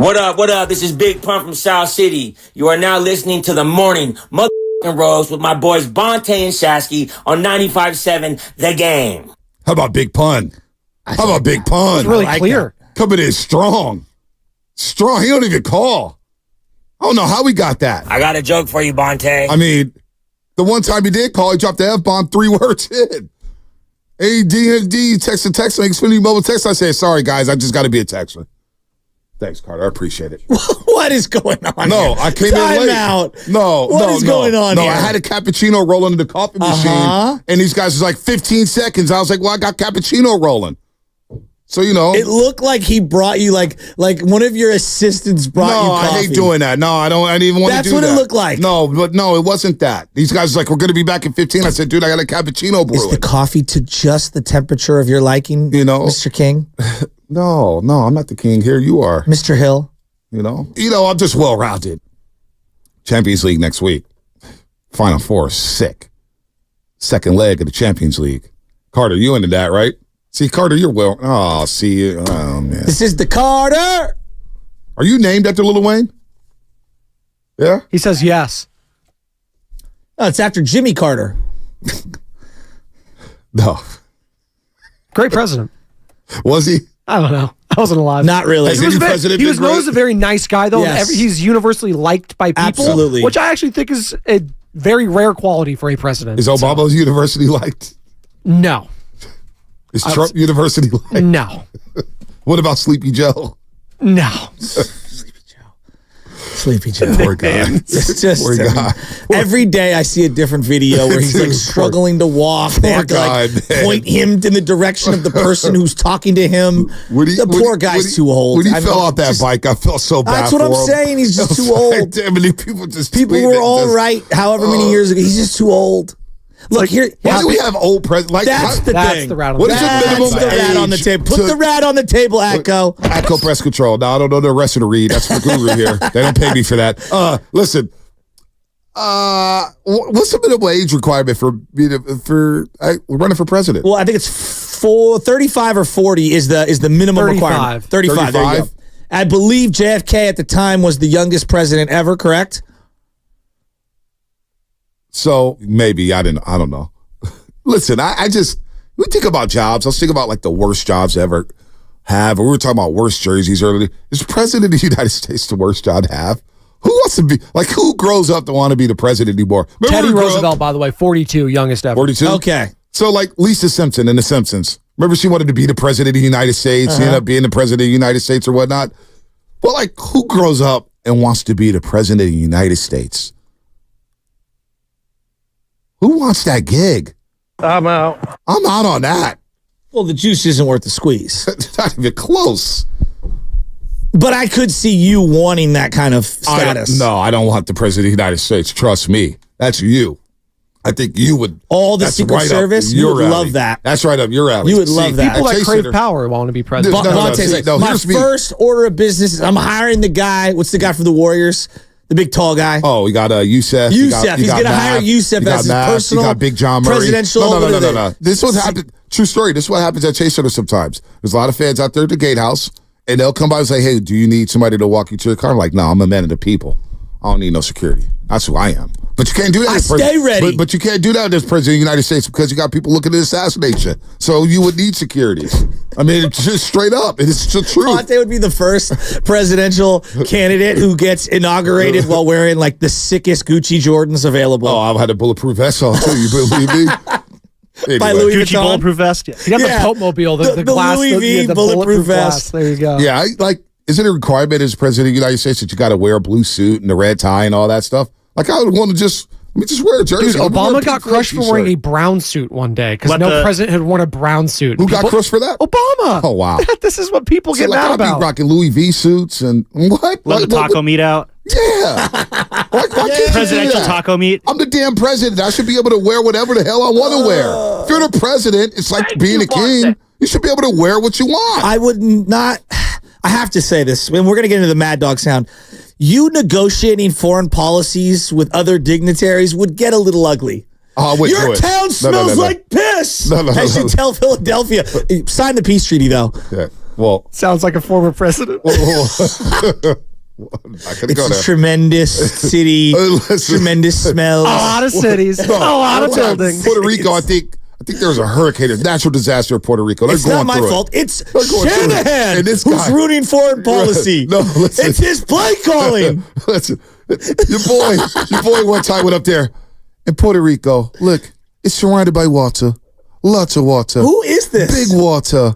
What up? What up? This is Big Pun from South City. You are now listening to the morning motherfucking roast with my boys Bonte and Shasky on 95.7 The Game. How about Big Pun? How about Big Pun? It's really clear. Coming in strong. Strong. He don't even call. I don't know how we got that. I got a joke for you, Bonte. I mean, the one time he did call, he dropped the F-bomb 3 words in. ADD, text, like Xfinity mobile text. I said, sorry, guys, I just got to be a texter. Thanks, Carter. I appreciate it. What is going on? No, I came in late. Out. What is going on No, here? I had a cappuccino rolling in the coffee machine, and these guys was like 15 seconds. I was like, well, I got cappuccino rolling. So, you know. It looked like he brought you, like one of your assistants brought you coffee. I hate doing that. No, I didn't even want to do that. That's what it looked like. No, it wasn't that. These guys was like, we're going to be back in 15. I said, dude, I got a cappuccino brewing. Is the coffee to just the temperature of your liking, Mr. King? No, I'm not the king here. You are. Mr. Hill? You know, I'm just well-rounded. Champions League next week. Final Four, sick. Second leg of the Champions League. Carter, you into that, right? See, Carter, you're well. Oh, see you. Oh, man. This is the Carter. Are you named after Lil Wayne? Yeah? He says yes. No, it's after Jimmy Carter. No. Great president. Was he? I don't know. I wasn't alive. Not really. He was known as a very nice guy, though. Yes. He's universally liked by people. Absolutely. Which I actually think is a very rare quality for a president. Is Obama's university liked? No. Is Trump university liked? No. What about Sleepy Joe? No. Sleepy Joe. Poor guy. It's just Poor guy. every day I see a different video where he's like struggling to walk. They have to point him in the direction of the person who's talking to him. The poor guy's too old. When he fell off that bike, I felt so bad. That's what I'm saying. He's just too old. Damn it, people were all right however many years ago. He's just too old. Look here. Why do we have old presidents? That's the thing. The rat on What is the minimum the rat on the table? Put the rat on the table, Atco. Atco Press Control. No, I don't know the rest of the read. That's the guru here. They don't pay me for that. Listen. What's the minimum age requirement for running for president? Well, I think it's 35 or 40 is the minimum 35. requirement. 35. There you go. I believe JFK at the time was the youngest president ever. Correct. So maybe I don't know. Listen, we think about jobs. Let's think about like the worst jobs to ever have. We were talking about worst jerseys earlier. Is president of the United States the worst job to have? Who wants to be who grows up to want to be the president anymore? Teddy Roosevelt, by the way, 42, youngest ever. 42. Okay. So like Lisa Simpson in The Simpsons. Remember she wanted to be the president of the United States. She ended up being the president of the United States or whatnot. But like who grows up and wants to be the president of the United States? Who wants that gig? I'm out. I'm out on that. Well, the juice isn't worth the squeeze. It's not even close. But I could see you wanting that kind of status. I don't want the president of the United States. Trust me. That's you. I think you would. All the Secret Service, you would love that. That's right up your alley. You would love that. People that crave power want to be president. My first order of business is I'm hiring the guy. What's the guy from the Warriors? The big tall guy. Oh, we got Youssef. He's going to hire Youssef as his personal got Big John Murray. Presidential. No. This is what happens. True story. This is what happens at Chase Center sometimes. There's a lot of fans out there at the gatehouse, and they'll come by and say, hey, do you need somebody to walk you to the car? I'm like, no, I'm a man of the people. I don't need no security. That's who I am. But you can't do that. Stay ready. But you can't do that as president of the United States because you got people looking to assassinate you. So you would need security. I mean, it's just straight up. It's the truth. Conte would be the first presidential candidate who gets inaugurated while wearing like the sickest Gucci Jordans available. Oh, I've had a bulletproof vest on too. You believe me? Anyway. By Louis Gucci Vuitton. Bulletproof vest. Yeah. You got the Pope mobile, the glass, Louis V the bulletproof vest. There you go. Yeah, is it a requirement as president of the United States that you got to wear a blue suit and a red tie and all that stuff? Like I would want to just wear a jersey. Dude, Obama got crushed for wearing a brown suit one day because no president had worn a brown suit. Who got crushed for that? Obama. Oh wow, this is what people get mad about. I'd be rocking Louis V suits and what? Let the taco meat out. Yeah. Why can't presidential taco meat? I'm the damn president. I should be able to wear whatever the hell I want to wear. If you're the president, it's like being a king. You should be able to wear what you want. I would not. I have to say this, and we're going to get into the Mad Dog sound. You negotiating foreign policies with other dignitaries would get a little ugly. Your town smells like piss. I should tell Philadelphia. Sign the peace treaty, though. Yeah. Well, sounds like a former president. It's a tremendous city, tremendous smells. A lot of cities, a lot of buildings. Puerto Rico, I think there's a hurricane, a natural disaster in Puerto Rico. It's not my fault. It's Shanahan who's ruining foreign policy. No, listen. It's his play calling. Listen, your boy one time went up there in Puerto Rico. Look, it's surrounded by water. Lots of water. Who is this? Big water.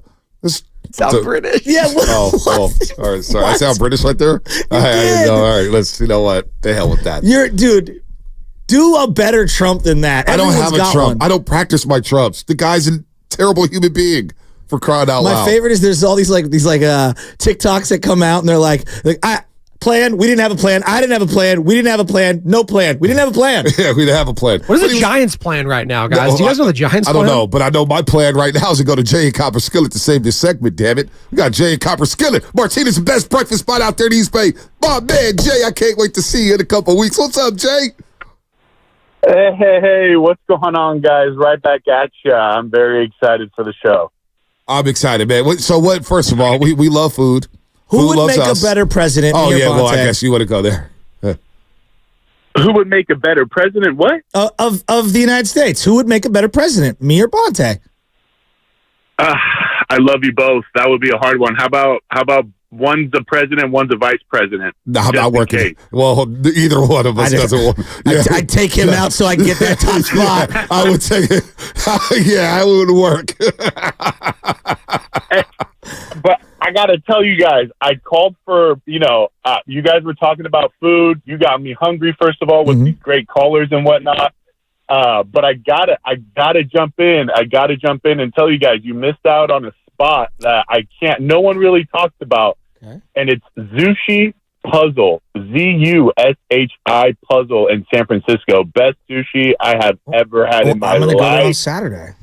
Sound British. Yeah. All right. Sorry. I sound British right there? I didn't know. All right. You know what? The hell with that. Dude, do a better Trump than that. I don't have a Trump. One. I don't practice my Trumps. The guy's a terrible human being, for crying out loud. My favorite is there's all these TikToks that come out and they're like plan. We didn't have a plan. I didn't have a plan. We didn't have a plan. No plan. We didn't have a plan. Yeah, we didn't have a plan. What is the Giants' plan right now, guys? Do you guys know the Giants' plan? I don't know, but I know my plan right now is to go to Jay and Copper Skillet to save this segment, damn it. We got Jay and Copper Skillet. Martinez, the best breakfast spot out there in East Bay. My man, Jay, I can't wait to see you in a couple of weeks. What's up, Jay? Hey, what's going on, guys? Right back at you. I'm very excited for the show. I'm excited, man. So what, first of all, we love food. Who would make a better president? Oh, yeah, well, Bonte? I guess you want to go there. Who would make a better president? What? Of the United States. Who would make a better president? Me or Bonte? I love you both. That would be a hard one. How about one's the president, one's the vice president? No, I'm not working. Well, either one of us doesn't want. Yeah. I'd take him out so I can get that top spot. I would take it. Yeah, it would work. But I got to tell you guys, I called for, you guys were talking about food. You got me hungry, first of all, with these great callers and whatnot. But I gotta jump in. I gotta jump in and tell you guys, you missed out on a spot that no one really talks about. Okay. And it's Zushi Puzzle, Zushi Puzzle in San Francisco. Best sushi I have ever had in my life. I'm going to go there on Saturday.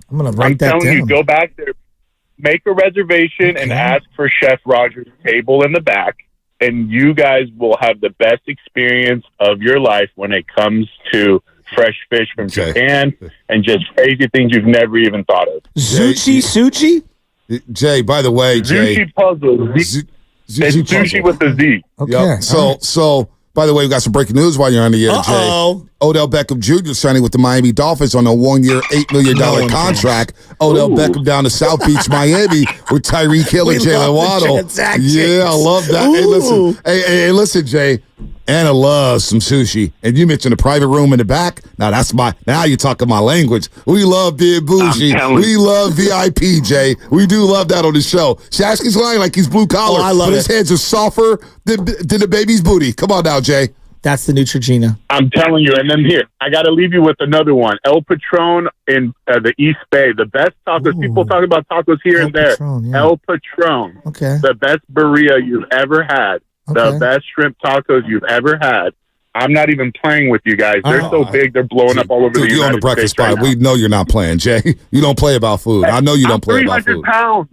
I'm going to write that down. I'm telling you, go back there. Make a reservation and ask for Chef Rogers' table in the back, and you guys will have the best experience of your life when it comes to fresh fish from Japan and just crazy things you've never even thought of. Sushi? Jay, by the way, Zushi Puzzle. It's sushi with a Z. Okay. Yep. So, by the way, we got some breaking news while you're on the air, Jay. Odell Beckham Jr. signing with the Miami Dolphins on a 1-year, $8 million contract. Odell Beckham down to South Beach, Miami with Tyreek Hill and Jalen Waddle. Yeah, I love that. Hey, listen, Jay. Anna loves some sushi. And you mentioned a private room in the back. Now you're talking my language. We love being bougie. We love VIP, Jay. We do love that on the show. Shasky's lying like he's blue collar. I love but his hands are softer than the baby's booty. Come on now, Jay. That's the Neutrogena. I'm telling you. And then here, I got to leave you with another one. El Patron in the East Bay. The best tacos. Ooh. People talk about tacos here and there. El Patron. Okay. The best burrito you've ever had. The best shrimp tacos you've ever had. I'm not even playing with you guys. They're so big, they're blowing up all over the United States. You're on the breakfast spot. We know you're not playing, Jay. You don't play about food. I know you don't play about food. 300 pounds.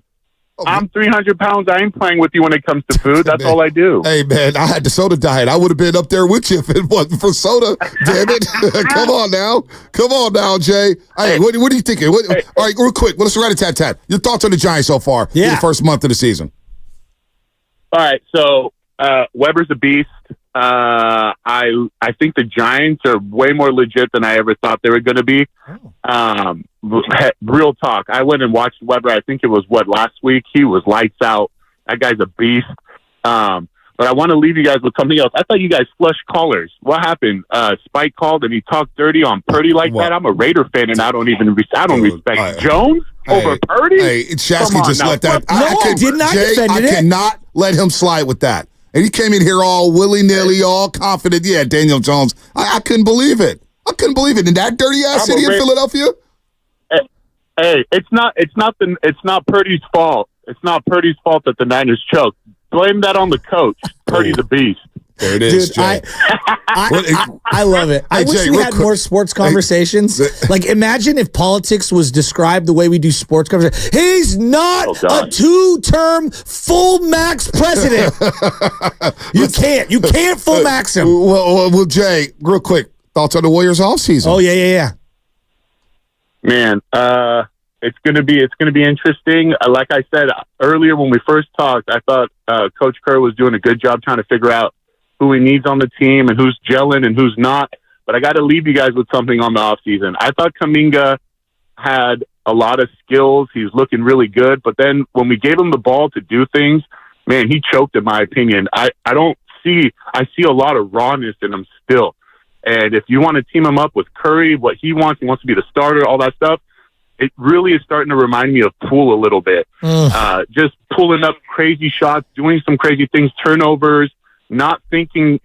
I'm 300 pounds. I ain't playing with you when it comes to food. That's all I do. Hey, man, I had the soda diet. I would have been up there with you if it wasn't for soda. Damn it. Come on now, Jay. Hey, what are you thinking? All right, real quick. Let's rat-a-tat-tat. Your thoughts on the Giants so far in the first month of the season? All right, so Weber's a beast. I think the Giants are way more legit than I ever thought they were going to be. Real talk. I went and watched Weber. I think it was last week. He was lights out. That guy's a beast. But I want to leave you guys with something else. I thought you guys flushed callers. What happened? Spike called and he talked dirty on Purdy like that. I'm a Raider fan and I don't respect Jones over Purdy. Hey, Shasky just let that. I did not defend it. I cannot let him slide with that. And he came in here all willy-nilly, all confident. Yeah, Daniel Jones. I couldn't believe it. In that dirty-ass city in Philadelphia? Hey, it's not Purdy's fault. It's not Purdy's fault that the Niners choked. Blame that on the coach, Purdy the Beast. There it is, Dude, Jay. I love it. I wish we had more sports conversations. Like, imagine if politics was described the way we do sports conversations. He's not a 2-term full max president. You can't full max him. Well, Jay, real quick, thoughts on the Warriors offseason? Oh, yeah. Man, It's gonna be interesting. Like I said earlier when we first talked, I thought Coach Kerr was doing a good job trying to figure out who he needs on the team and who's gelling and who's not. But I got to leave you guys with something on the offseason. I thought Kuminga had a lot of skills. He was looking really good. But then when we gave him the ball to do things, man, he choked, in my opinion. I see a lot of rawness in him still. And if you want to team him up with Curry, what he wants to be the starter, all that stuff, it really is starting to remind me of Poole a little bit. Just pulling up crazy shots, doing some crazy things, turnovers, not thinking,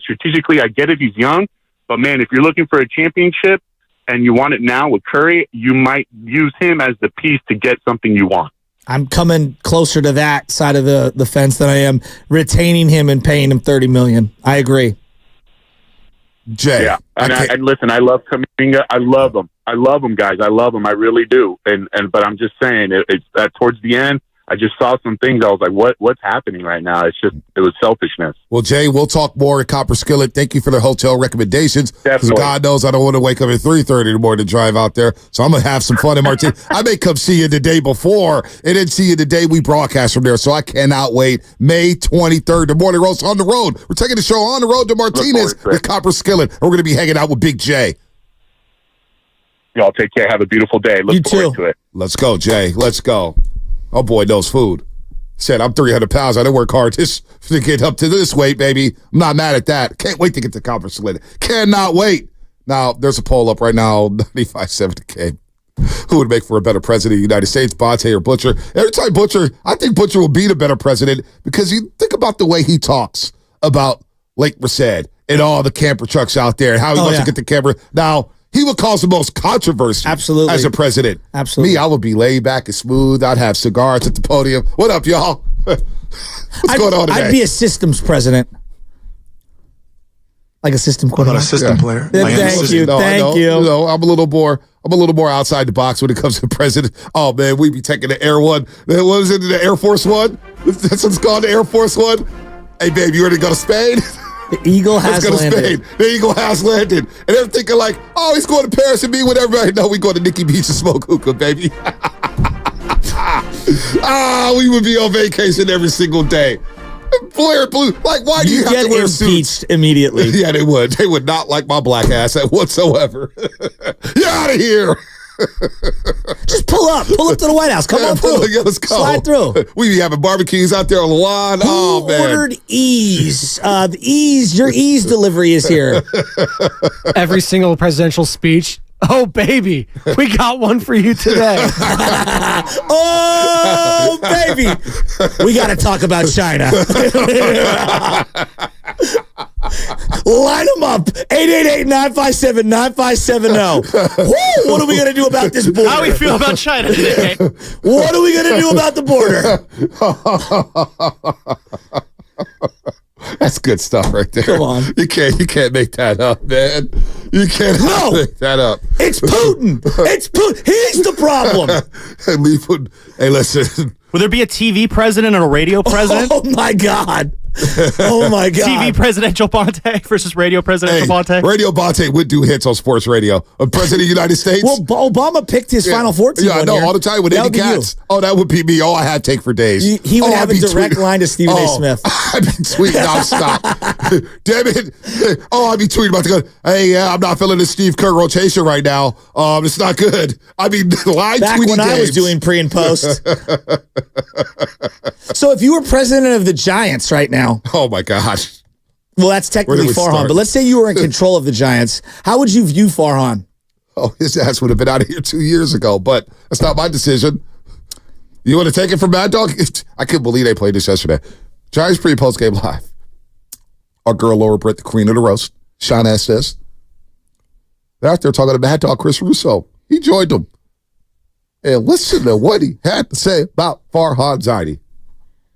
strategically. I get it, he's young. But, man, if you're looking for a championship and you want it now with Curry, you might use him as the piece to get something you want. I'm coming closer to that side of the fence than I am retaining him and paying him $30 million. I agree. Jay. Yeah. And listen, I love Kuminga. I love him, guys. I love him. I really do. But I'm just saying, it's that towards the end, I just saw some things. I was like, what's happening right now? It was selfishness. Well, Jay, we'll talk more at Copper Skillet. Thank you for the hotel recommendations. Because God knows I don't want to wake up at 3:30 in the morning to drive out there. So I'm going to have some fun in Martinez. I may come see you the day before and then see you the day we broadcast from there. So I cannot wait. May 23rd, the Morning Roast on the road. We're taking the show on the road to Martinez with Copper Skillet. And we're going to be hanging out with Big Jay. Y'all take care. Have a beautiful day. Look forward to it. Let's go, Jay. Let's go. Oh, boy knows food. Said, I'm 300 pounds. I didn't work hard to get up to this weight, baby. I'm not mad at that. Can't wait to get to Copper Skillet. Cannot wait. Now, there's a poll up right now, 95.7 the game. Who would make for a better president of the United States, Bonte or Butcher? Every time I think Butcher will be the better president because you think about the way he talks about Lake Merced and all the camper trucks out there and how he wants to get the camper. Now, he would cause the most controversy as a president. Absolutely. Me, I would be laid back and smooth. I'd have cigars at the podium. What up, y'all? What's going on today? I'd be a systems president. Like a system coordinator. I'm not a system player. Thank you. Thank you. I'm a little more outside the box when it comes to president. Oh, man, we'd be taking the Air One. What was it, the Air Force One? That's what's called, the Air Force One. Hey, babe, you ready to go to Spain? The Eagle has landed. The Eagle has landed. And they're thinking like, oh, he's going to Paris and be with everybody. No, we go to Nikki Beach and smoke hookah, baby. We would be on vacation every single day. Blair Blue. Like, why do you have to wear suits? Impeached immediately. Yeah, they would. They would not like my black ass whatsoever. Get out of here. Just pull up to the White House. Come on through. Let's go. Slide through. We be having barbecues out there on the lawn. Who ordered Ease? Your Ease delivery is here. Every single presidential speech. Oh, baby, we got one for you today. Oh, baby. We got to talk about China. Line them up. 888-957-9570. Woo! What are we going to do about this border? How we feel about China today? What are we going to do about the border? That's good stuff right there. Come on. You can't make that up, man. You can't make that up. It's Putin. It's Putin. He's the problem. Hey, listen. Will there be a TV president and a radio president? Oh, my God. Oh, my God. TV presidential Bonte versus radio presidential Bonte? Radio Bonte would do hits on sports radio. President of the United States. Well, Obama picked his Final Four team. Yeah, I know. All the time with Andy Katz. Oh, that would be me. Oh, I had take for days. He would have a direct line to Stephen A. Smith. I'd be tweeting nonstop. Damn it. I'd be tweeting about to go, hey, I'm not feeling the Steve Kerr rotation right now. It's not good. I mean, live back tweeting when games. I was doing pre and post. So if you were president of the Giants right now. Oh, my gosh. Well, that's technically Farhan. But let's say you were in control of the Giants. How would you view Farhan? Oh, his ass would have been out of here 2 years ago, but that's not my decision. You want to take it from Mad Dog? I couldn't believe they played this yesterday. Giants pre- and post-game live. Our girl Laura Britt, the queen of the roast. Sean Estes. They're out there talking to Mad Dog Chris Russo. He joined them. And listen to what he had to say about Farhan Zaidi.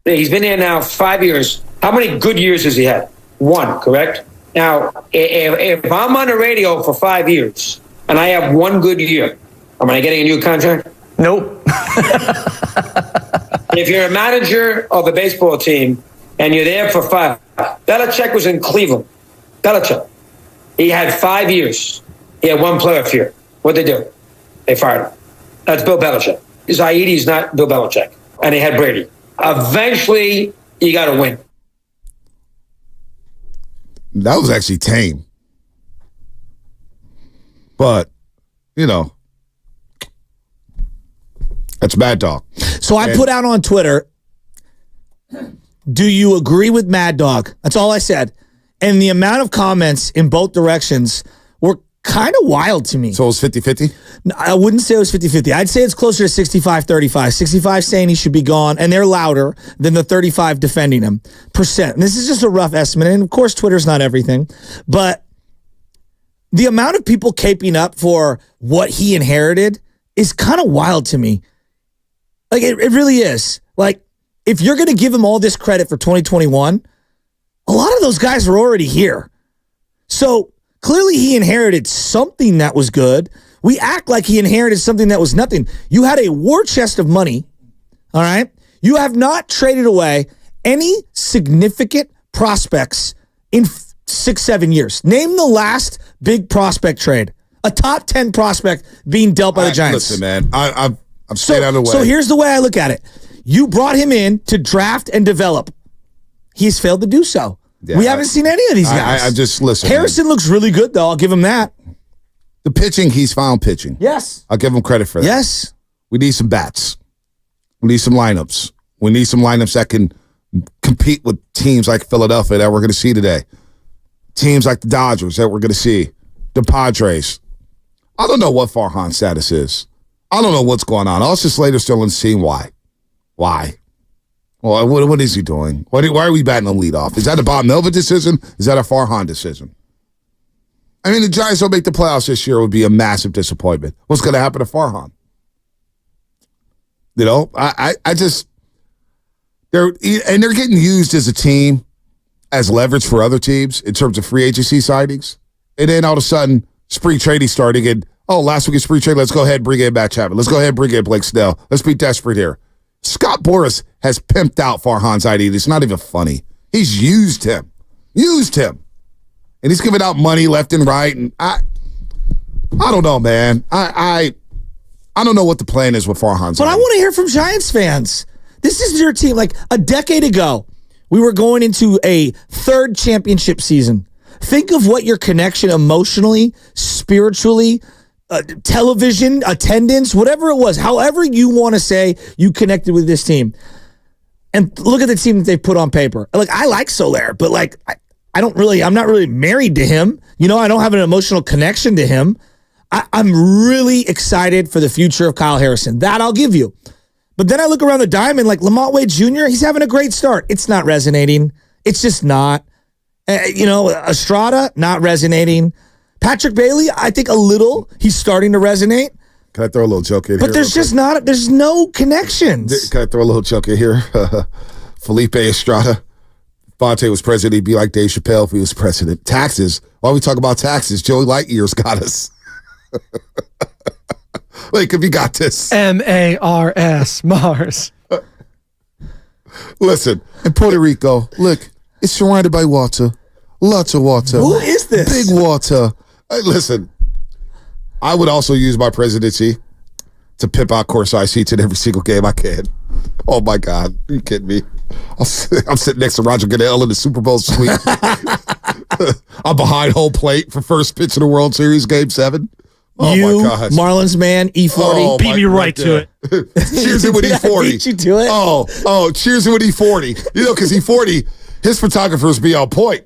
He's been here now 5 years. How many good years has he had? One, correct? Now, if I'm on the radio for 5 years and I have one good year, am I getting a new contract? Nope. If you're a manager of a baseball team and you're there for 5, Belichick was in Cleveland. Belichick. He had 5 years. He had one playoff year. What'd they do? They fired him. That's Bill Belichick. Zaidi's not Bill Belichick. And they had Brady. Eventually, you got to win. That was actually tame. But, that's Mad Dog. So I put out on Twitter, do you agree with Mad Dog? That's all I said. And the amount of comments in both directions were kind of wild to me. So it was 50-50? No, I wouldn't say it was 50-50. I'd say it's closer to 65-35. 65 saying he should be gone, and they're louder than the 35 defending him. And this is just a rough estimate, and of course Twitter's not everything, but the amount of people caping up for what he inherited is kind of wild to me. Like, it really is. Like, if you're going to give him all this credit for 2021, a lot of those guys are already here. So clearly he inherited something that was good. We act like he inherited something that was nothing. You had a war chest of money, all right? You have not traded away any significant prospects in 6-7 years. Name the last big prospect trade. A top 10 prospect being dealt by the Giants. Listen, man, I'm straight out of the way. So here's the way I look at it. You brought him in to draft and develop. He's failed to do so. Yeah, we haven't seen any of these guys. I just listen. Harrison looks really good, though. I'll give him that. The pitching, he's found pitching. Yes. I'll give him credit for that. Yes. We need some bats. We need some lineups. We need some lineups that can compete with teams like Philadelphia that we're going to see today. Teams like the Dodgers that we're going to see. The Padres. I don't know what Farhan's status is. I don't know what's going on. Austin Slater's still in the scene. Why? Well, what is he doing? Why are we batting the leadoff? Is that a Bob Melvin decision? Is that a Farhan decision? I mean, the Giants don't make the playoffs this year would be a massive disappointment. What's going to happen to Farhan? I just they're getting used as a team as leverage for other teams in terms of free agency signings. And then all of a sudden, spring trading starting and last week in spring trade, let's go ahead and bring in Matt Chapman. Let's go ahead and bring in Blake Snell. Let's be desperate here. Scott Boras has pimped out Farhan's ID. It's not even funny. He's used him. And he's giving out money left and right. And I don't know, man. I don't know what the plan is with Farhan's But ID. I want to hear from Giants fans. This is your team. Like a decade ago, we were going into a third championship season. Think of what your connection emotionally, spiritually, television, attendance, whatever it was, however you want to say you connected with this team. And look at the team that they put on paper. Like, I like Soler, but like, I'm not really married to him. I don't have an emotional connection to him. I'm really excited for the future of Kyle Harrison. That I'll give you. But then I look around the diamond, like Lamont Wade Jr., he's having a great start. It's not resonating. It's just not. Estrada, not resonating. Patrick Bailey, I think a little. He's starting to resonate. Can I throw a little joke in here? But there's no connections. Can I throw a little joke in here? Felipe Estrada. Fonte was president. He'd be like Dave Chappelle if he was president. Taxes. Why we talk about taxes? Joey Lightyear's got us. Like, if you got this. MARS, Mars. Listen, in Puerto Rico, look, it's surrounded by water. Lots of water. Who is this? Big water. Listen, I would also use my presidency to pimp out courtside seats in every single game I can. Oh, my God. Are you kidding me? I'm sitting next to Roger Goodell in the Super Bowl suite. I'm behind home plate for first pitch of the World Series, Game 7. Oh, you, my gosh. Marlins man, E40. Oh, Beat me right to it. Cheers it with E40. Beat you to it? Oh, cheers it with E40. Because E40, his photographers be on point.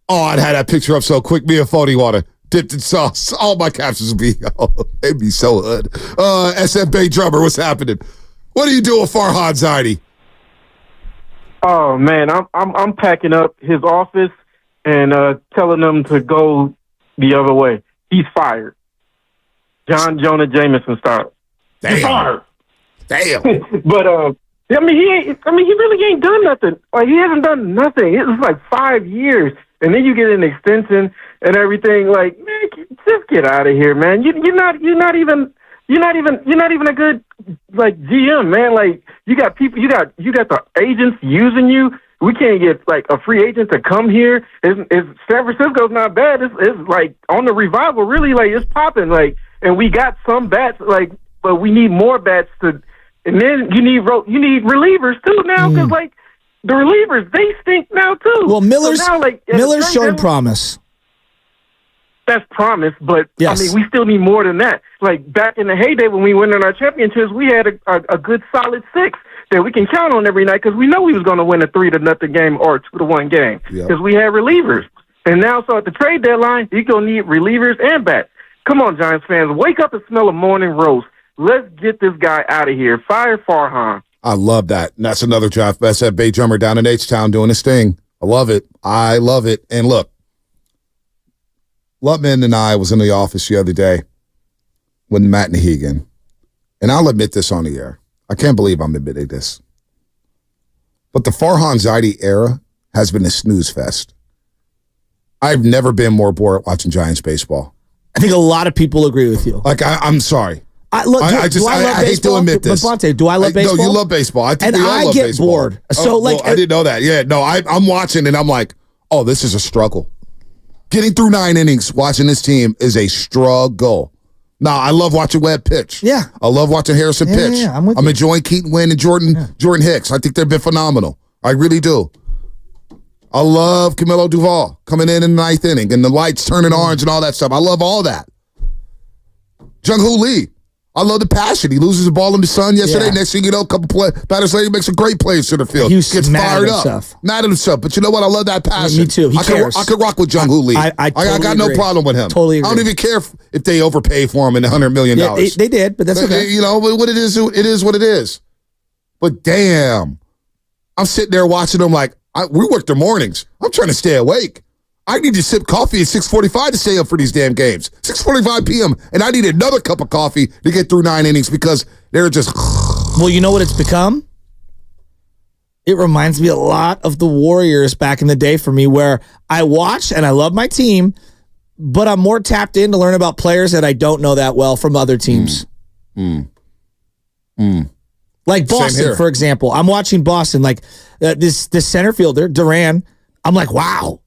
Oh, I'd had that picture up so quick. Me and Fody water dipped in sauce. All my captions would be, they'd be so hood. SF Bay drummer, what's happening? What are you doing, Farhan Zaidi? Oh man, I'm packing up his office and telling them to go the other way. He's fired. John Jonah Jameson style. Damn. He's fired. Damn. But he really ain't done nothing. Like, he hasn't done nothing. It was like 5 years, and then you get an extension and everything. Like, man, just get out of here, man. You're not even a good like GM, man. Like, you got people, you got the agents using you. We can't get like a free agent to come here. San Francisco's not bad. It's like on the revival, really. Like, it's popping. Like, and we got some bats. Like but we need more bats to. And then you need relievers too now because like the relievers they stink now too. Well, Miller's Miller's showing promise. That's promise, but yes. I mean we still need more than that. Like back in the heyday when we won in our championships, we had a good solid 6 that we can count on every night because we know we was going to win a 3-0 game or a 2-1 game because we had relievers. And now, so at the trade deadline, you're going to need relievers and bats. Come on, Giants fans, wake up and smell a morning roast. Let's get this guy out of here. Fire Farhan. I love that. And that's another Jeff Best at Bay Drummer down in H-Town doing his thing. I love it. I love it. And look, Lutman and I was in the office the other day with Matt Nahegan. And I'll admit this on the air. I can't believe I'm admitting this. But the Farhan Zaidi era has been a snooze fest. I've never been more bored watching Giants baseball. I think a lot of people agree with you. Like, I'm sorry. I hate to admit this. But Bonte, do I love baseball? No, you love baseball. I think and we all love get baseball. bored. So, I didn't know that. Yeah, no, I'm watching and I'm like, oh, this is a struggle. Getting through 9 innings watching this team is a struggle. Now, I love watching Webb pitch. Yeah. I love watching Harrison pitch. Yeah, I'm enjoying Keaton Wynn and Jordan Hicks. I think they've been phenomenal. I really do. I love Camilo Duvall coming in the 9th inning and the lights turning orange and all that stuff. I love all that. Jung-Hoo Lee. I love the passion. He loses the ball in the sun yesterday. Next thing you know, a couple batters later, he makes a great play in center field. He gets fired up. Mad at himself. But you know what? I love that passion. Me too. He cares. I could rock with Jung-Hoo Lee. I totally got no problem with him. Totally agree. I don't even care if they overpay for him in $100 million. Yeah, they did, but that's okay. You know, what it is what it is. But damn, I'm sitting there watching them like, we work the mornings. I'm trying to stay awake. I need to sip coffee at 6:45 to stay up for these damn games. 6:45 p.m. And I need another cup of coffee to get through 9 innings because they're just... Well, you know what it's become? It reminds me a lot of the Warriors back in the day for me where I watch and I love my team, but I'm more tapped in to learn about players that I don't know that well from other teams. Like Boston, for example. I'm watching Boston, like this center fielder, Duran. I'm like, wow.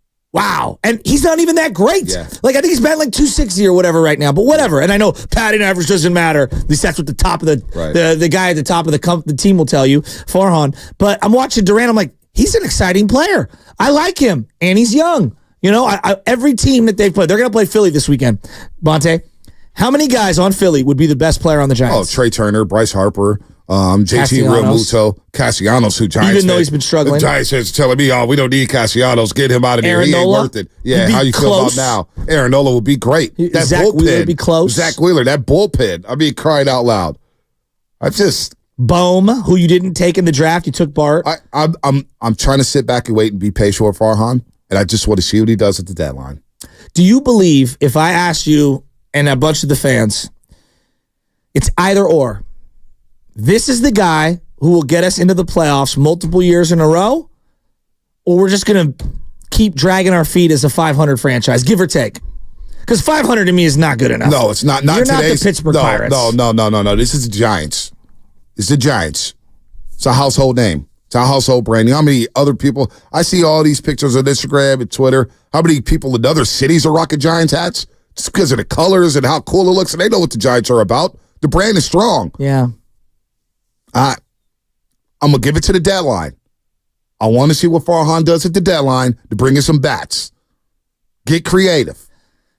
And he's not even that great. Yeah. Like, I think he's batting like 260 or whatever right now, but whatever. And I know batting average doesn't matter. At least that's what the top of the guy at the top of the team will tell you, Farhan. But I'm watching Duran. I'm like, he's an exciting player. I like him. And he's young. You know, every team that they've played, they're going to play Philly this weekend. Bonte, how many guys on Philly would be the best player on the Giants? Oh, Trey Turner, Bryce Harper, JT Realmuto, Castellanos, who Giants even though he's been struggling. The Giants fans telling me, we don't need Castellanos. Get him out of there. He ain't worth it. Yeah, how you feel about now? Aaron Nola would be great. That Zach bullpen Wheeler would be close. Zach Wheeler, that bullpen. I mean, crying out loud. Bohm, who you didn't take in the draft, you took Bart. I'm trying to sit back and wait and be patient with Farhan, and I just want to see what he does at the deadline. Do you believe if I asked you and a bunch of the fans, it's either or? This is the guy who will get us into the playoffs multiple years in a row, or we're just going to keep dragging our feet as a 500 franchise, give or take? Because 500 to me is not good enough. No, it's not. You're not the Pittsburgh Pirates. No. This is the Giants. It's the Giants. It's a household name. It's a household brand. How many other people? I see all these pictures on Instagram and Twitter. How many people in other cities are rocking Giants hats? Just because of the colors and how cool it looks, and they know what the Giants are about. The brand is strong. Yeah. I'm going to give it to the deadline. I want to see what Farhan does at the deadline to bring in some bats. Get creative.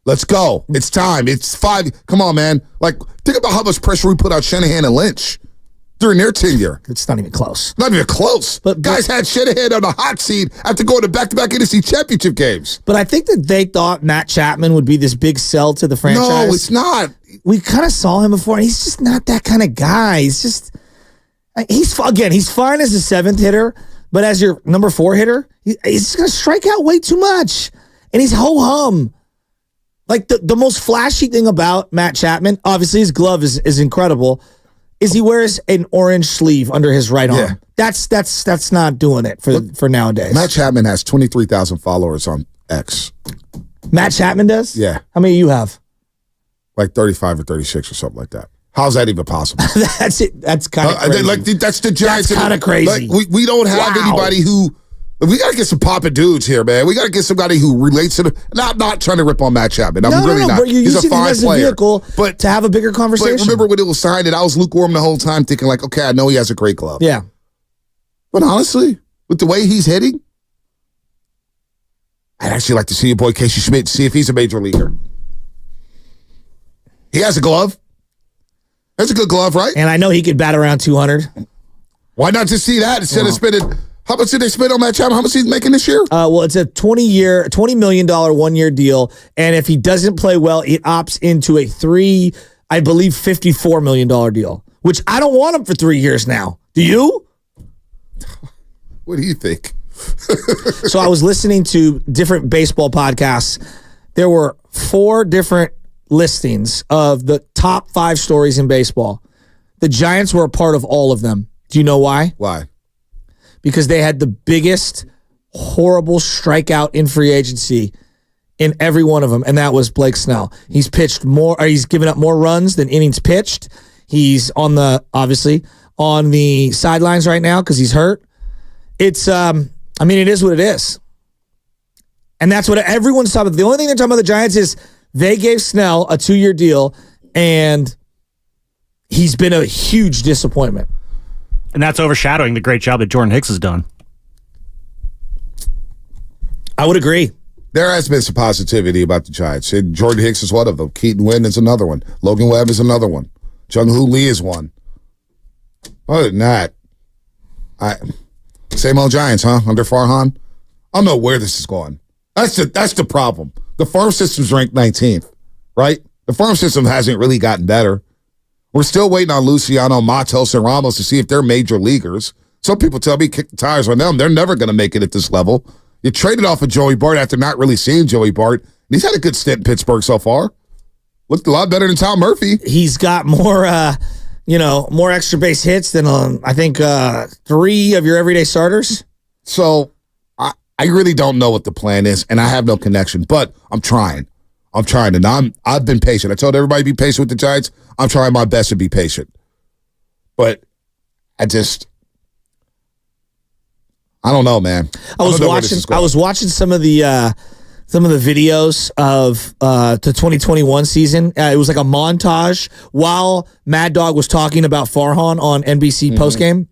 Let's go. It's time. It's 5. Come on, man. Like, think about how much pressure we put on Shanahan and Lynch during their tenure. It's not even close. Not even close. But guys had Shanahan on the hot seat after going to back-to-back NFC championship games. But I think that they thought Matt Chapman would be this big sell to the franchise. No, it's not. We kind of saw him before, and he's just not that kind of guy. He's fine as a 7th hitter, but as your number 4 hitter, he's just going to strike out way too much. And he's ho-hum. Like, the most flashy thing about Matt Chapman, obviously his glove is incredible, is he wears an orange sleeve under his right arm. That's not doing it for nowadays. Matt Chapman has 23,000 followers on X. Matt Chapman does? Yeah. How many do you have? Like 35 or 36 or something like that. How's that even possible? That's it. That's kind of crazy. That's the Giants. That's kind of crazy. Like, we don't have anybody who We got to get some poppin' dudes here, man. We got to get somebody who relates to the. Not trying to rip on Matt Chapman. I'm really not. But you're He's using a fine him as player. a vehicle to have a bigger conversation. But remember when it was signed and I was lukewarm the whole time thinking like, okay, I know he has a great glove. Yeah. But honestly, with the way he's hitting, I'd actually like to see your boy Casey Schmidt, see if he's a major leaguer. He has a glove. That's a good glove, right? And I know he could bat around 200. Why not just see that instead of spending... How much did they spend on Matt Chapman? How much is he making this year? Well, it's a $20 million 1-year deal. And if he doesn't play well, it opts into a $54 million deal, which I don't want him for 3 years now. Do you? What do you think? So I was listening to different baseball podcasts. There were 4 different listings of the top 5 stories in baseball. The Giants were a part of all of them. Do you know why? Why? Because they had the biggest, horrible strikeout in free agency in every one of them, and that was Blake Snell. He's pitched more, or he's given up more runs than innings pitched. He's obviously on the sidelines right now because he's hurt. It's, it is what it is. And that's what everyone's talking about. The only thing they're talking about the Giants is they gave Snell a 2-year deal, and he's been a huge disappointment. And that's overshadowing the great job that Jordan Hicks has done. I would agree. There has been some positivity about the Giants. And Jordan Hicks is one of them. Keaton Wynn is another one. Logan Webb is another one. Jung-Hoo Lee is one. Other than that, same old Giants, huh? Under Farhan? I don't know where this is going. That's the problem. The farm system's ranked 19th, right? The farm system hasn't really gotten better. We're still waiting on Luciano, Matos, and Ramos to see if they're major leaguers. Some people tell me kick the tires on them. They're never going to make it at this level. You traded off of Joey Bart after not really seeing Joey Bart. And he's had a good stint in Pittsburgh so far. Looked a lot better than Tom Murphy. He's got more extra base hits than I think 3 of your everyday starters. So I really don't know what the plan is, and I have no connection. But I'm trying, and I've been patient. I told everybody to be patient with the Giants. I'm trying my best to be patient. But I don't know, man. I was watching some of the videos of the 2021 season. It was like a montage while Mad Dog was talking about Farhan on NBC Postgame.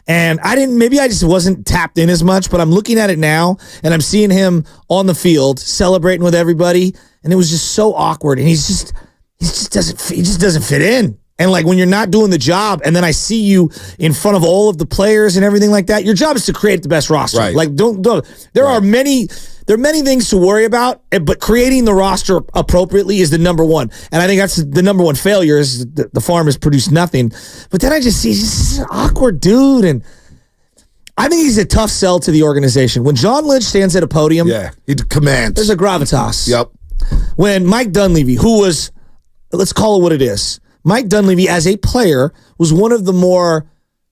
And maybe I just wasn't tapped in as much, but I'm looking at it now and I'm seeing him on the field celebrating with everybody. And it was just so awkward. And he just doesn't fit in. And like when you're not doing the job and then I see you in front of all of the players and everything like that, your job is to create the best roster. Right. Like there are many things to worry about, but creating the roster appropriately is the number one. And I think that's the number one failure is the farm has produced nothing. But then I just see he's just an awkward dude. And I think he's a tough sell to the organization. When John Lynch stands at a podium, he commands. There's a gravitas. Yep. When Mike Dunleavy, who was, let's call it what it is, Mike Dunleavy, as a player, was one of the more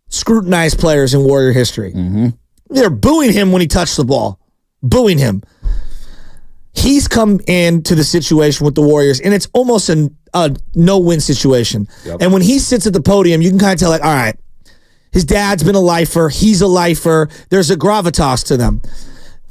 scrutinized players in Warrior history. Mm-hmm. They're booing him when he touched the ball. Booing him. He's come into the situation with the Warriors, and it's almost a no-win situation. Yep. And when he sits at the podium, you can kind of tell, like, all right, his dad's been a lifer. He's a lifer. There's a gravitas to them.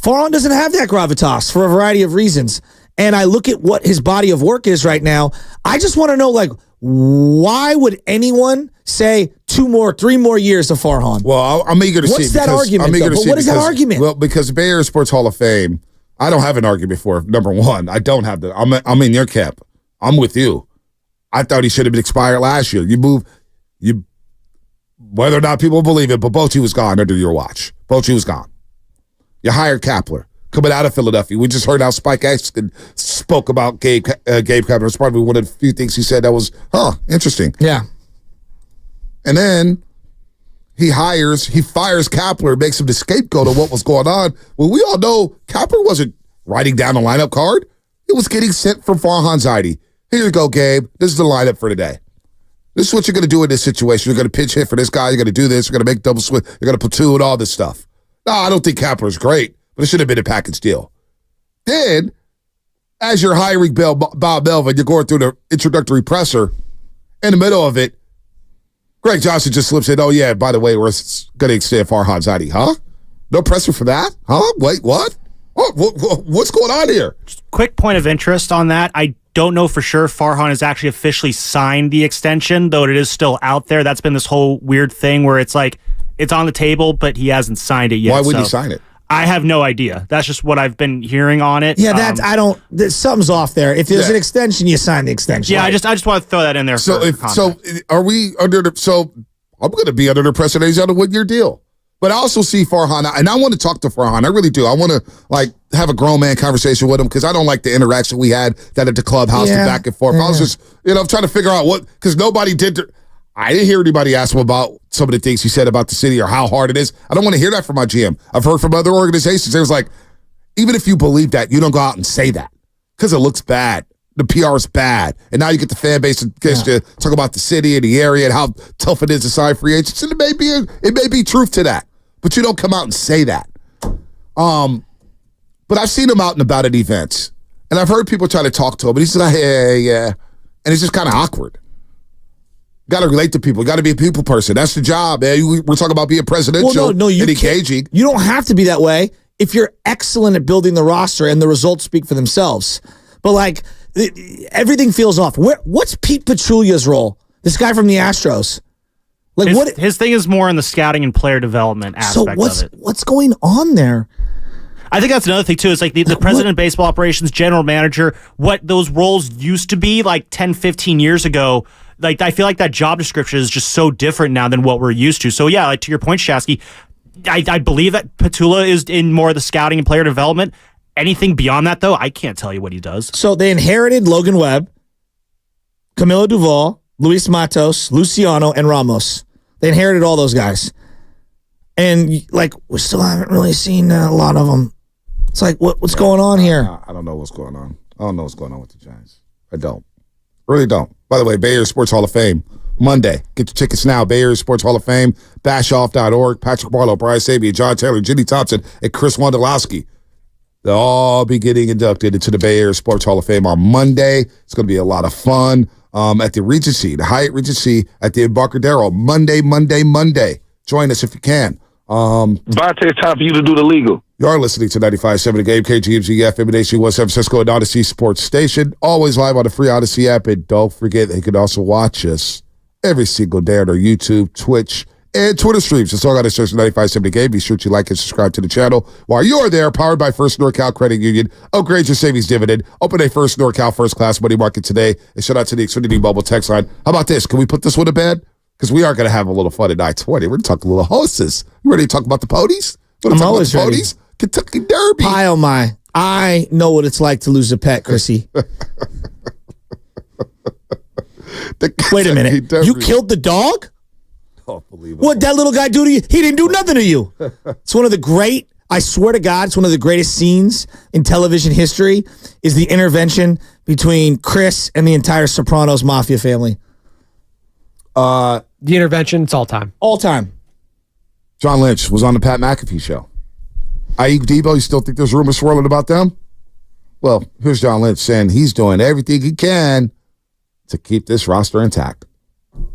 Farhan doesn't have that gravitas for a variety of reasons. And I look at what his body of work is right now. I just want to know, like, why would anyone say 3 more years of Farhan? Well, I'm eager to see. What's that argument? What is that argument? Well, because the Bay Area Sports Hall of Fame, I don't have an argument for it. Number one, I don't have that. I'm in your camp. I'm with you. I thought he should have been expired last year. Whether or not people believe it, but Bochy was gone under your watch. Bochy was gone. You hired Kapler. Coming out of Philadelphia. We just heard how Spike Eskin spoke about Gabe Kapler. It's probably one of the few things he said that was, interesting. Yeah. And then he fires Kapler, makes him the scapegoat of what was going on. Well, we all know Kapler wasn't writing down a lineup card. It was getting sent from Farhan Zaidi. Here you go, Gabe. This is the lineup for today. This is what you're going to do in this situation. You're going to pinch hit for this guy. You're going to do this. You're going to make double switch. You're going to platoon, all this stuff. No, I don't think Kapler's great. But it should have been a package deal. Then, as you're hiring Bob Melvin, you're going through the introductory presser. In the middle of it, Greg Johnson just slips in, oh, yeah, by the way, we're going to extend Farhan Zaidi. Huh? No pressure for that? Huh? Wait, what? What's going on here? Quick point of interest on that. I don't know for sure Farhan has actually officially signed the extension, though it is still out there. That's been this whole weird thing where it's like it's on the table, but he hasn't signed it yet. Why would he sign it? I have no idea. That's just what I've been hearing on it. Yeah, something's off there. If there's an extension, you sign the extension. Yeah, I just want to throw that in there. So are we under the? So I'm going to be under the impression that he's on a 1-year deal. But I also see Farhan, and I want to talk to Farhan. I really do. I want to have a grown man conversation with him because I don't like the interaction we had that at the clubhouse, the back and forth. I was just, trying to figure out because nobody did. I didn't hear anybody ask him about some of the things he said about the city or how hard it is. I don't want to hear that from my GM. I've heard from other organizations. It was like, even if you believe that, you don't go out and say that because it looks bad. The PR is bad. And now you get the fan base and gets to talk about the city and the area and how tough it is to sign free agents. And it may be truth to that. But you don't come out and say that. But I've seen him out and about at events. And I've heard people try to talk to him. But he's like, yeah. And it's just kind of awkward. Got to relate to people. Got to be a people person. That's the job, man. We're talking about being presidential and engaging. You don't have to be that way if you're excellent at building the roster and the results speak for themselves. But, everything feels off. What's Pete Petrulia's role? This guy from the Astros. His thing is more in the scouting and player development aspect of it. What's going on there? I think that's another thing, too. It's like the president of baseball operations, general manager, what those roles used to be 10, 15 years ago. I feel like that job description is just so different now than what we're used to. So, yeah, to your point, Shasky, I believe that Petula is in more of the scouting and player development. Anything beyond that, though, I can't tell you what he does. So they inherited Logan Webb, Camilo Duvall, Luis Matos, Luciano, and Ramos. They inherited all those guys. And, we still haven't really seen a lot of them. It's like, what's going on here? I don't know what's going on. I don't know what's going on with the Giants. I don't. Really don't. By the way, Bay Area Sports Hall of Fame, Monday. Get your tickets now. Bay Area Sports Hall of Fame, bashoff.org. Patrick Barlow, Brian Sabian, John Taylor, Ginny Thompson, and Chris Wondolowski. They'll all be getting inducted into the Bay Area Sports Hall of Fame on Monday. It's going to be a lot of fun. At the Regency, the Hyatt Regency at the Embarcadero, Monday. Join us if you can. Vontae, it's time for you to do the legal. You are listening to 95.7 The Game, KGMZ FM, and HD1 San Francisco and Odyssey Sports Station. Always live on the free Odyssey app. And don't forget, they can also watch us every single day on our YouTube, Twitch, and Twitter streams. It's all got to search 95.7 The Game. Be sure to like and subscribe to the channel. While you're there, powered by First NorCal Credit Union, upgrade your savings dividend. Open a First NorCal First Class Money Market today. And shout out to the Xfinity Mobile text line. How about this? Can we put this one to bed? Because we are going to have a little fun at 9:20. We're going to talk a little hostess. You ready to talk about the ponies? I'm always ready. Ponies? Kentucky Derby. Hi, oh my. I know what it's like to lose a pet, Chrissy. Wait a minute. Derby. You killed the dog? Unbelievable. What'd that little guy do to you? He didn't do nothing to you. It's one of the great, I swear to God, it's one of the greatest scenes in television history is the intervention between Chris and the entire Sopranos mafia family. The intervention, it's all time. All time. John Lynch was on the Pat McAfee show. Ayuk Debo, you still think there's rumors swirling about them? Well, here's John Lynch saying he's doing everything he can to keep this roster intact.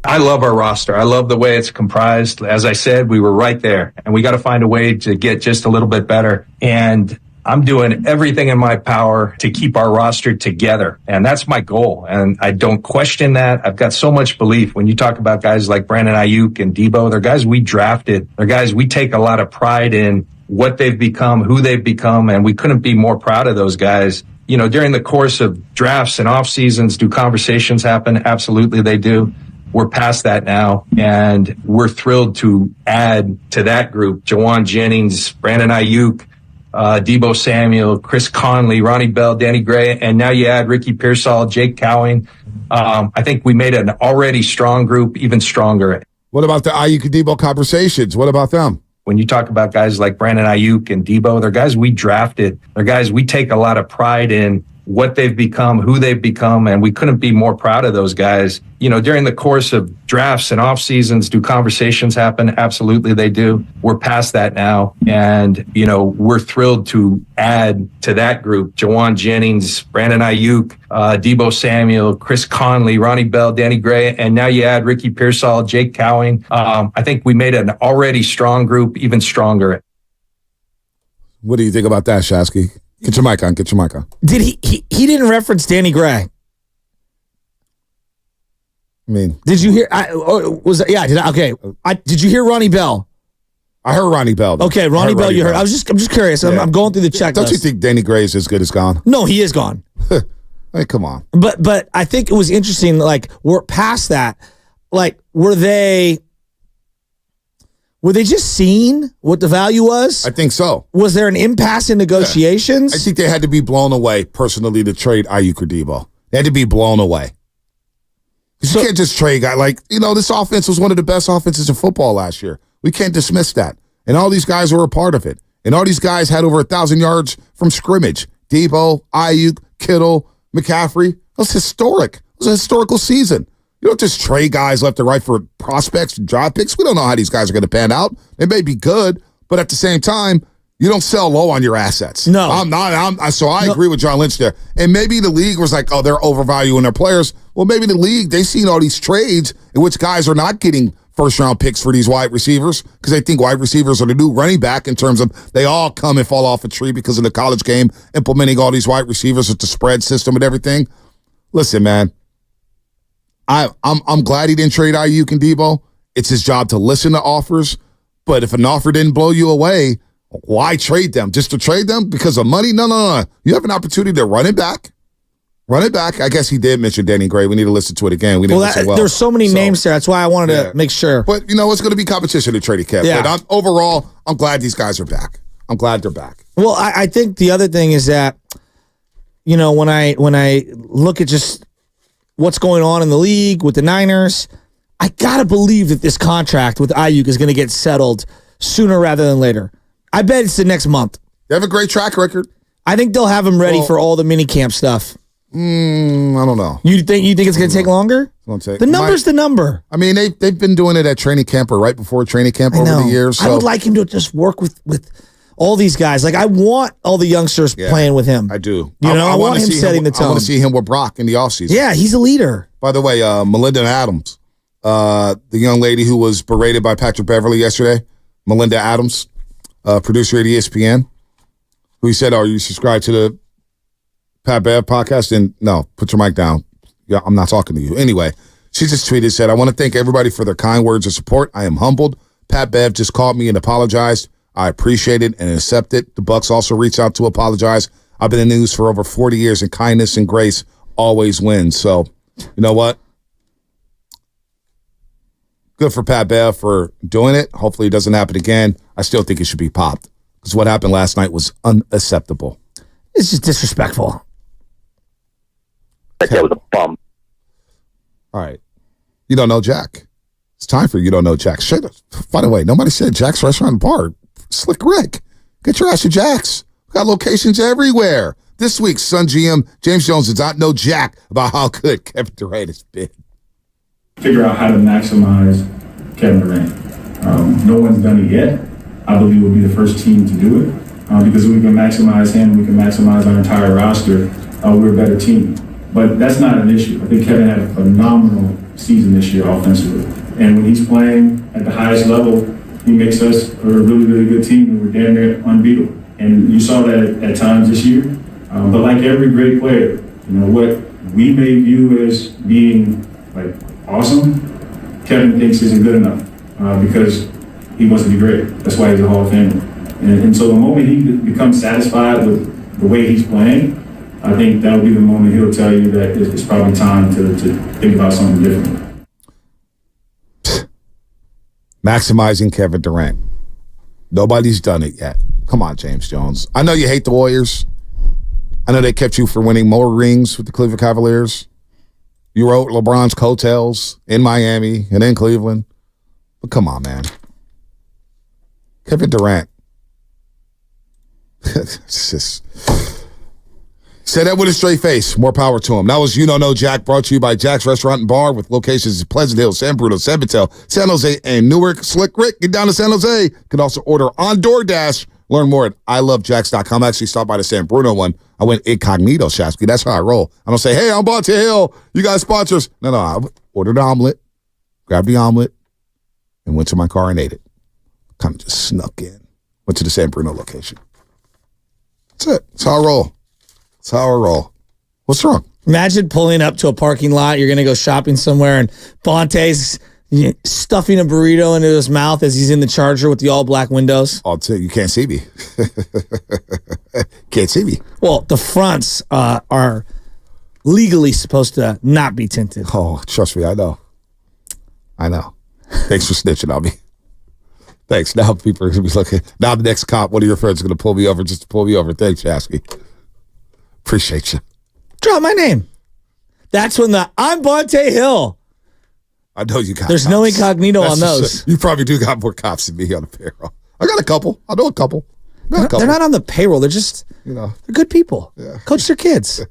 I love our roster. I love the way it's comprised. As I said, we were right there, and we got to find a way to get just a little bit better. And I'm doing everything in my power to keep our roster together. And that's my goal. And I don't question that. I've got so much belief. When you talk about guys like Brandon Ayuk and Debo, they're guys we drafted. They're guys we take a lot of pride in what they've become, who they've become, and we couldn't be more proud of those guys. You know, during the course of drafts and off seasons, do conversations happen? Absolutely they do. We're past that now, and we're thrilled to add to that group Jawan Jennings, Brandon Ayuk, Debo Samuel, Chris Conley, Ronnie Bell, Danny Gray, and now you add Ricky Pearsall, Jake Cowing. I think we made an already strong group even stronger. What about the Ayuk and Debo conversations? What about them? When you talk about guys like Brandon Ayuk and Debo, they're guys we drafted. They're guys we take a lot of pride in what they've become, who they've become, and we couldn't be more proud of those guys. You know, during the course of drafts and off seasons, do conversations happen? Absolutely they do. We're past that now. And, you know, we're thrilled to add to that group Jawan Jennings, Brandon Ayuk, Debo Samuel, Chris Conley, Ronnie Bell, Danny Gray, and now you add Ricky Pearsall, Jake Cowing. I think we made an already strong group even stronger. What do you think about that, Shasky? Get your mic on. Get your mic on. Did he didn't reference Danny Gray. I mean, did you hear? Did you hear Ronnie Bell? I heard Ronnie Bell. Though. Okay, Ronnie Bell. You heard? I'm just curious. Yeah. I'm going through the checklist. Don't you think Danny Gray is as good as gone? No, he is gone. Hey, come on. But I think it was interesting. Like we're past that. Like were they just seeing what the value was? I think so. Was there an impasse in negotiations? I think they had to be blown away personally to trade Ayuk or Debo. They had to be blown away. You can't just trade guys. Like, this offense was one of the best offenses in football last year. We can't dismiss that. And all these guys were a part of it. And all these guys had over 1,000 yards from scrimmage. Debo, Ayuk, Kittle, McCaffrey. It was historic. It was a historical season. You don't just trade guys left and right for prospects and draft picks. We don't know how these guys are going to pan out. They may be good, but at the same time, you don't sell low on your assets. No. I'm not. So I agree with John Lynch there. And maybe the league was like, oh, they're overvaluing their players. Well, maybe the league, they've seen all these trades in which guys are not getting first-round picks for these wide receivers because they think wide receivers are the new running back in terms of they all come and fall off a tree because of the college game, implementing all these wide receivers with the spread system and everything. Listen, man, I'm glad he didn't trade Ayuk and Debo. It's his job to listen to offers. But if an offer didn't blow you away, why trade them? Just to trade them because of money? No. You have an opportunity to run it back. Run it back. I guess he did mention Danny Gray. We need to listen to it again. There's so many names there. That's why I wanted to make sure. But, it's going to be competition to trade Kev. Yeah. But overall, I'm glad these guys are back. I'm glad they're back. Well, I think the other thing is that, when I look at just what's going on in the league with the Niners, I got to believe that this contract with Ayuk is going to get settled sooner rather than later. I bet it's the next month. They have a great track record. I think they'll have him ready for all the mini camp stuff. I don't know. You think it's going to take longer? The number's the number. I mean, they've been doing it at training camp or right before training camp over the years. So. I would like him to just work with all these guys. Like, I want all the youngsters playing with him. I do. I want him setting the tone. I want to see him with Brock in the offseason. Yeah, he's a leader. By the way, Melinda Adams, the young lady who was berated by Patrick Beverly yesterday, Melinda Adams, producer at ESPN, who he said, are you subscribed to the Pat Bev podcast? And no, put your mic down. Yeah, I'm not talking to you. Anyway, she just tweeted, said, I want to thank everybody for their kind words of support. I am humbled. Pat Bev just called me and apologized. I appreciate it and accept it. The Bucks also reached out to apologize. I've been in the news for over 40 years, and kindness and grace always wins. So, you know what? Good for Pat Bev for doing it. Hopefully it doesn't happen again. I still think it should be popped because what happened last night was unacceptable. It's just disrespectful. That was a bum. All right. You don't know Jack. It's time for You Don't Know Jack. Shut up. By the way, nobody said Jack's Restaurant and Bar. Slick Rick. Get your ass to Jack's. We got locations everywhere. This week, Sun GM James Jones does not know Jack about how good Kevin Durant has been. Figure out how to maximize Kevin Durant. No one's done it yet. I believe we'll be the first team to do it because if we can maximize him, we can maximize our entire roster. We're a better team. But that's not an issue. I think Kevin had a phenomenal season this year offensively. And when he's playing at the highest level, he makes us a really, really good team, and we're damn near unbeatable. And you saw that at times this year. But like every great player, what we may view as being like awesome, Kevin thinks isn't good enough because he wants to be great. That's why he's a Hall of Famer. And so the moment he becomes satisfied with the way he's playing, I think that'll be the moment he'll tell you that it's probably time to think about something different. Maximizing Kevin Durant. Nobody's done it yet. Come on, James Jones. I know you hate the Warriors. I know they kept you from winning more rings with the Cleveland Cavaliers. You wrote LeBron's coattails in Miami and in Cleveland. But come on, man. Kevin Durant. It's just... Say that with a straight face. More power to him. That was You Don't Know Jack, brought to you by Jack's Restaurant and Bar with locations in Pleasant Hill, San Bruno, San Mateo, San Jose, and Newark. Slick Rick, get down to San Jose. You can also order on DoorDash. Learn more at ilovejacks.com. I actually stopped by the San Bruno one. I went incognito, Shasky. That's how I roll. I don't say, hey, I'm Bonte Hill. You guys sponsors. No, I ordered an omelet, grabbed the omelet, and went to my car and ate it. Kind of just snuck in. Went to the San Bruno location. That's it. That's how I roll. That's how I roll. What's wrong? Imagine pulling up to a parking lot. You're going to go shopping somewhere, and Bonte's stuffing a burrito into his mouth as he's in the Charger with the all-black windows. I'll tell you can't see me. Can't see me. Well, the fronts are legally supposed to not be tinted. Oh, trust me, I know. Thanks for snitching on me. Thanks. Now people are going to be looking. Now the next cop, one of your friends is going to pull me over just to pull me over. Thanks, Shasky. Appreciate you. Drop my name. That's when I'm Bonte Hill. I know you got There's cops. no incognito on those. You probably do got more cops than me on the payroll. I got a couple. I know a couple. They're not on the payroll. They're just, they're good people. Yeah. Coach their kids.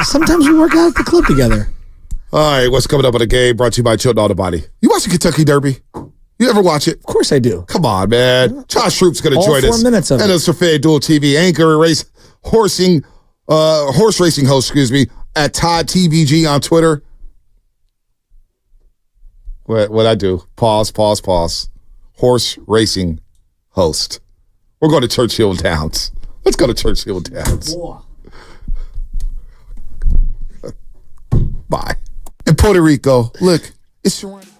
Sometimes we work out at the club together. All right, what's coming up on the game? Brought to you by Chilled Auto Body. You watch the Kentucky Derby? You ever watch it? Of course I do. Come on, man. Josh Roop's going to All join 4 us. minutes of and it. it's Sophia Dual TV anchor, horse racing host, at Todd TBG on Twitter. What I do? Pause. Horse racing host. We're going to Churchill Downs. Let's go to Churchill Downs. Bye. In Puerto Rico, look, it's surrounded.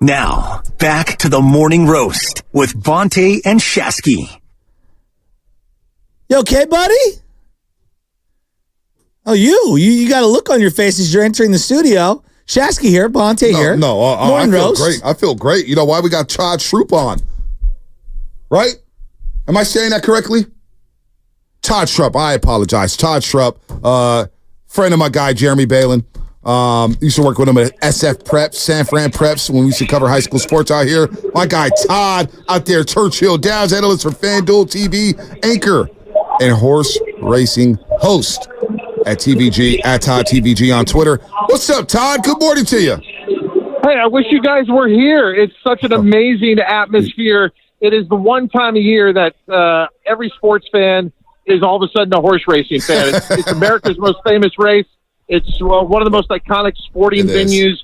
Now, back to the morning roast with Bonte and Shasky. You okay, buddy? Oh, you got a look on your face as you're entering the studio. Shasky here, Bonte here. I feel great. I feel great. You know why? We got Todd Schrupp on. Right? Am I saying that correctly? Todd Schrupp. I apologize. Todd Schrupp, friend of my guy, Jeremy Balin. Used to work with him at SF Preps, San Fran Preps, when we used to cover high school sports out here. My guy, Todd, out there, Churchill Downs, analyst for FanDuel TV, anchor, and horse racing host at TVG, at Todd TVG on Twitter. What's up, Todd? Good morning to you. Hey, I wish you guys were here. It's such an amazing atmosphere. It is the one time a year that every sports fan is all of a sudden a horse racing fan. It's America's most famous race. It's one of the most iconic sporting venues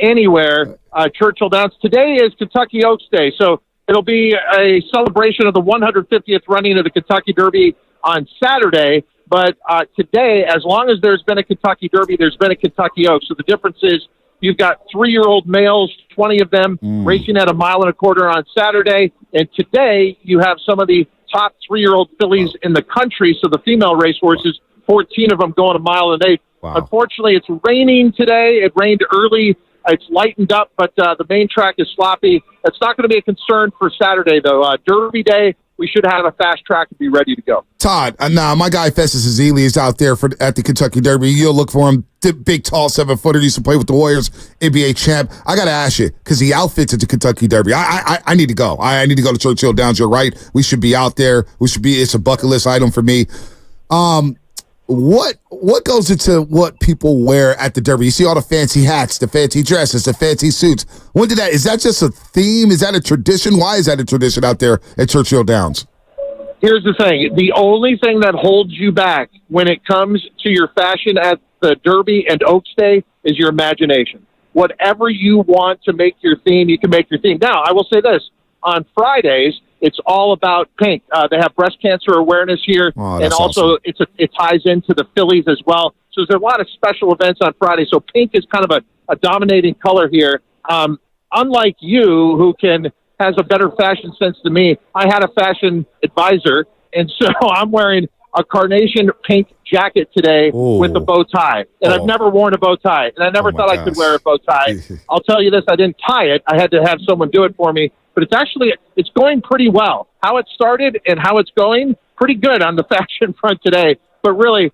anywhere, Churchill Downs. Today is Kentucky Oaks Day, so it'll be a celebration of the 150th running of the Kentucky Derby on Saturday. But today, as long as there's been a Kentucky Derby, there's been a Kentucky Oaks. So the difference is you've got 3-year-old males, 20 of them, racing at 1.25 miles on Saturday. And today you have some of the top 3-year-old fillies in the country. So the female racehorses, 14 of them going 1.8 miles. Wow. Unfortunately, it's raining today. It rained early. It's lightened up, but the main track is sloppy. It's not going to be a concern for Saturday, though. Derby Day, we should have a fast track and be ready to go. Todd, my guy Festus Ezeli is out there at the Kentucky Derby. You'll look for him. Big, tall 7-footer. Used to play with the Warriors, NBA champ. I got to ask you, because he outfits at the Kentucky Derby. I need to go. I need to go to Churchill Downs. You're right. We should be out there. It's a bucket list item for me. What goes into what people wear at the Derby? You see all the fancy hats, the fancy dresses, the fancy suits. Is that just a theme? Is that a tradition? Why is that a tradition out there at Churchill Downs? Here's the thing. The only thing that holds you back when it comes to your fashion at the Derby and Oaks Day is your imagination. Whatever you want to make your theme, you can make your theme. Now, I will say this. On Fridays, it's all about pink. They have breast cancer awareness here, and also awesome. It ties into the fillies as well. So there's a lot of special events on Friday. So pink is kind of a dominating color here. Unlike you, who has a better fashion sense than me, I had a fashion advisor, and so I'm wearing a carnation pink jacket today with a bow tie. And I've never worn a bow tie, and I never thought I could wear a bow tie. I'll tell you this, I didn't tie it. I had to have someone do it for me. But it's going pretty well. How it started and how it's going, pretty good on the fashion front today. But really,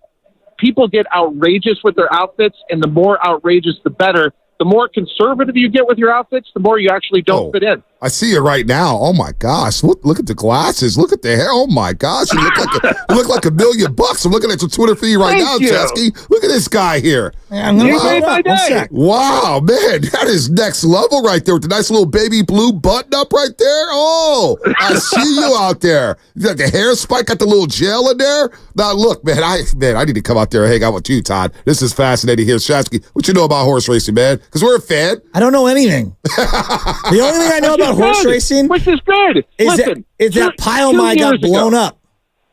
people get outrageous with their outfits, and the more outrageous, the better. The more conservative you get with your outfits, the more you actually don't fit in. I see it right now. Oh my gosh! Look at the glasses. Look at the hair. Oh my gosh! You look like $1 million. I'm looking at your Twitter feed right now, Chesky. Look at this guy here. Man, wow, man, that is next level right there with the nice little baby blue button up right there. Oh, I see you out there. You got the hair spike, got the little gel in there. Now look, man, I need to come out there and hang out with you, Todd. This is fascinating here, Shasky. What you know about horse racing, man? Because we're a fan. I don't know anything. The only thing I know about horse racing, which is good, is that Pile My got blown up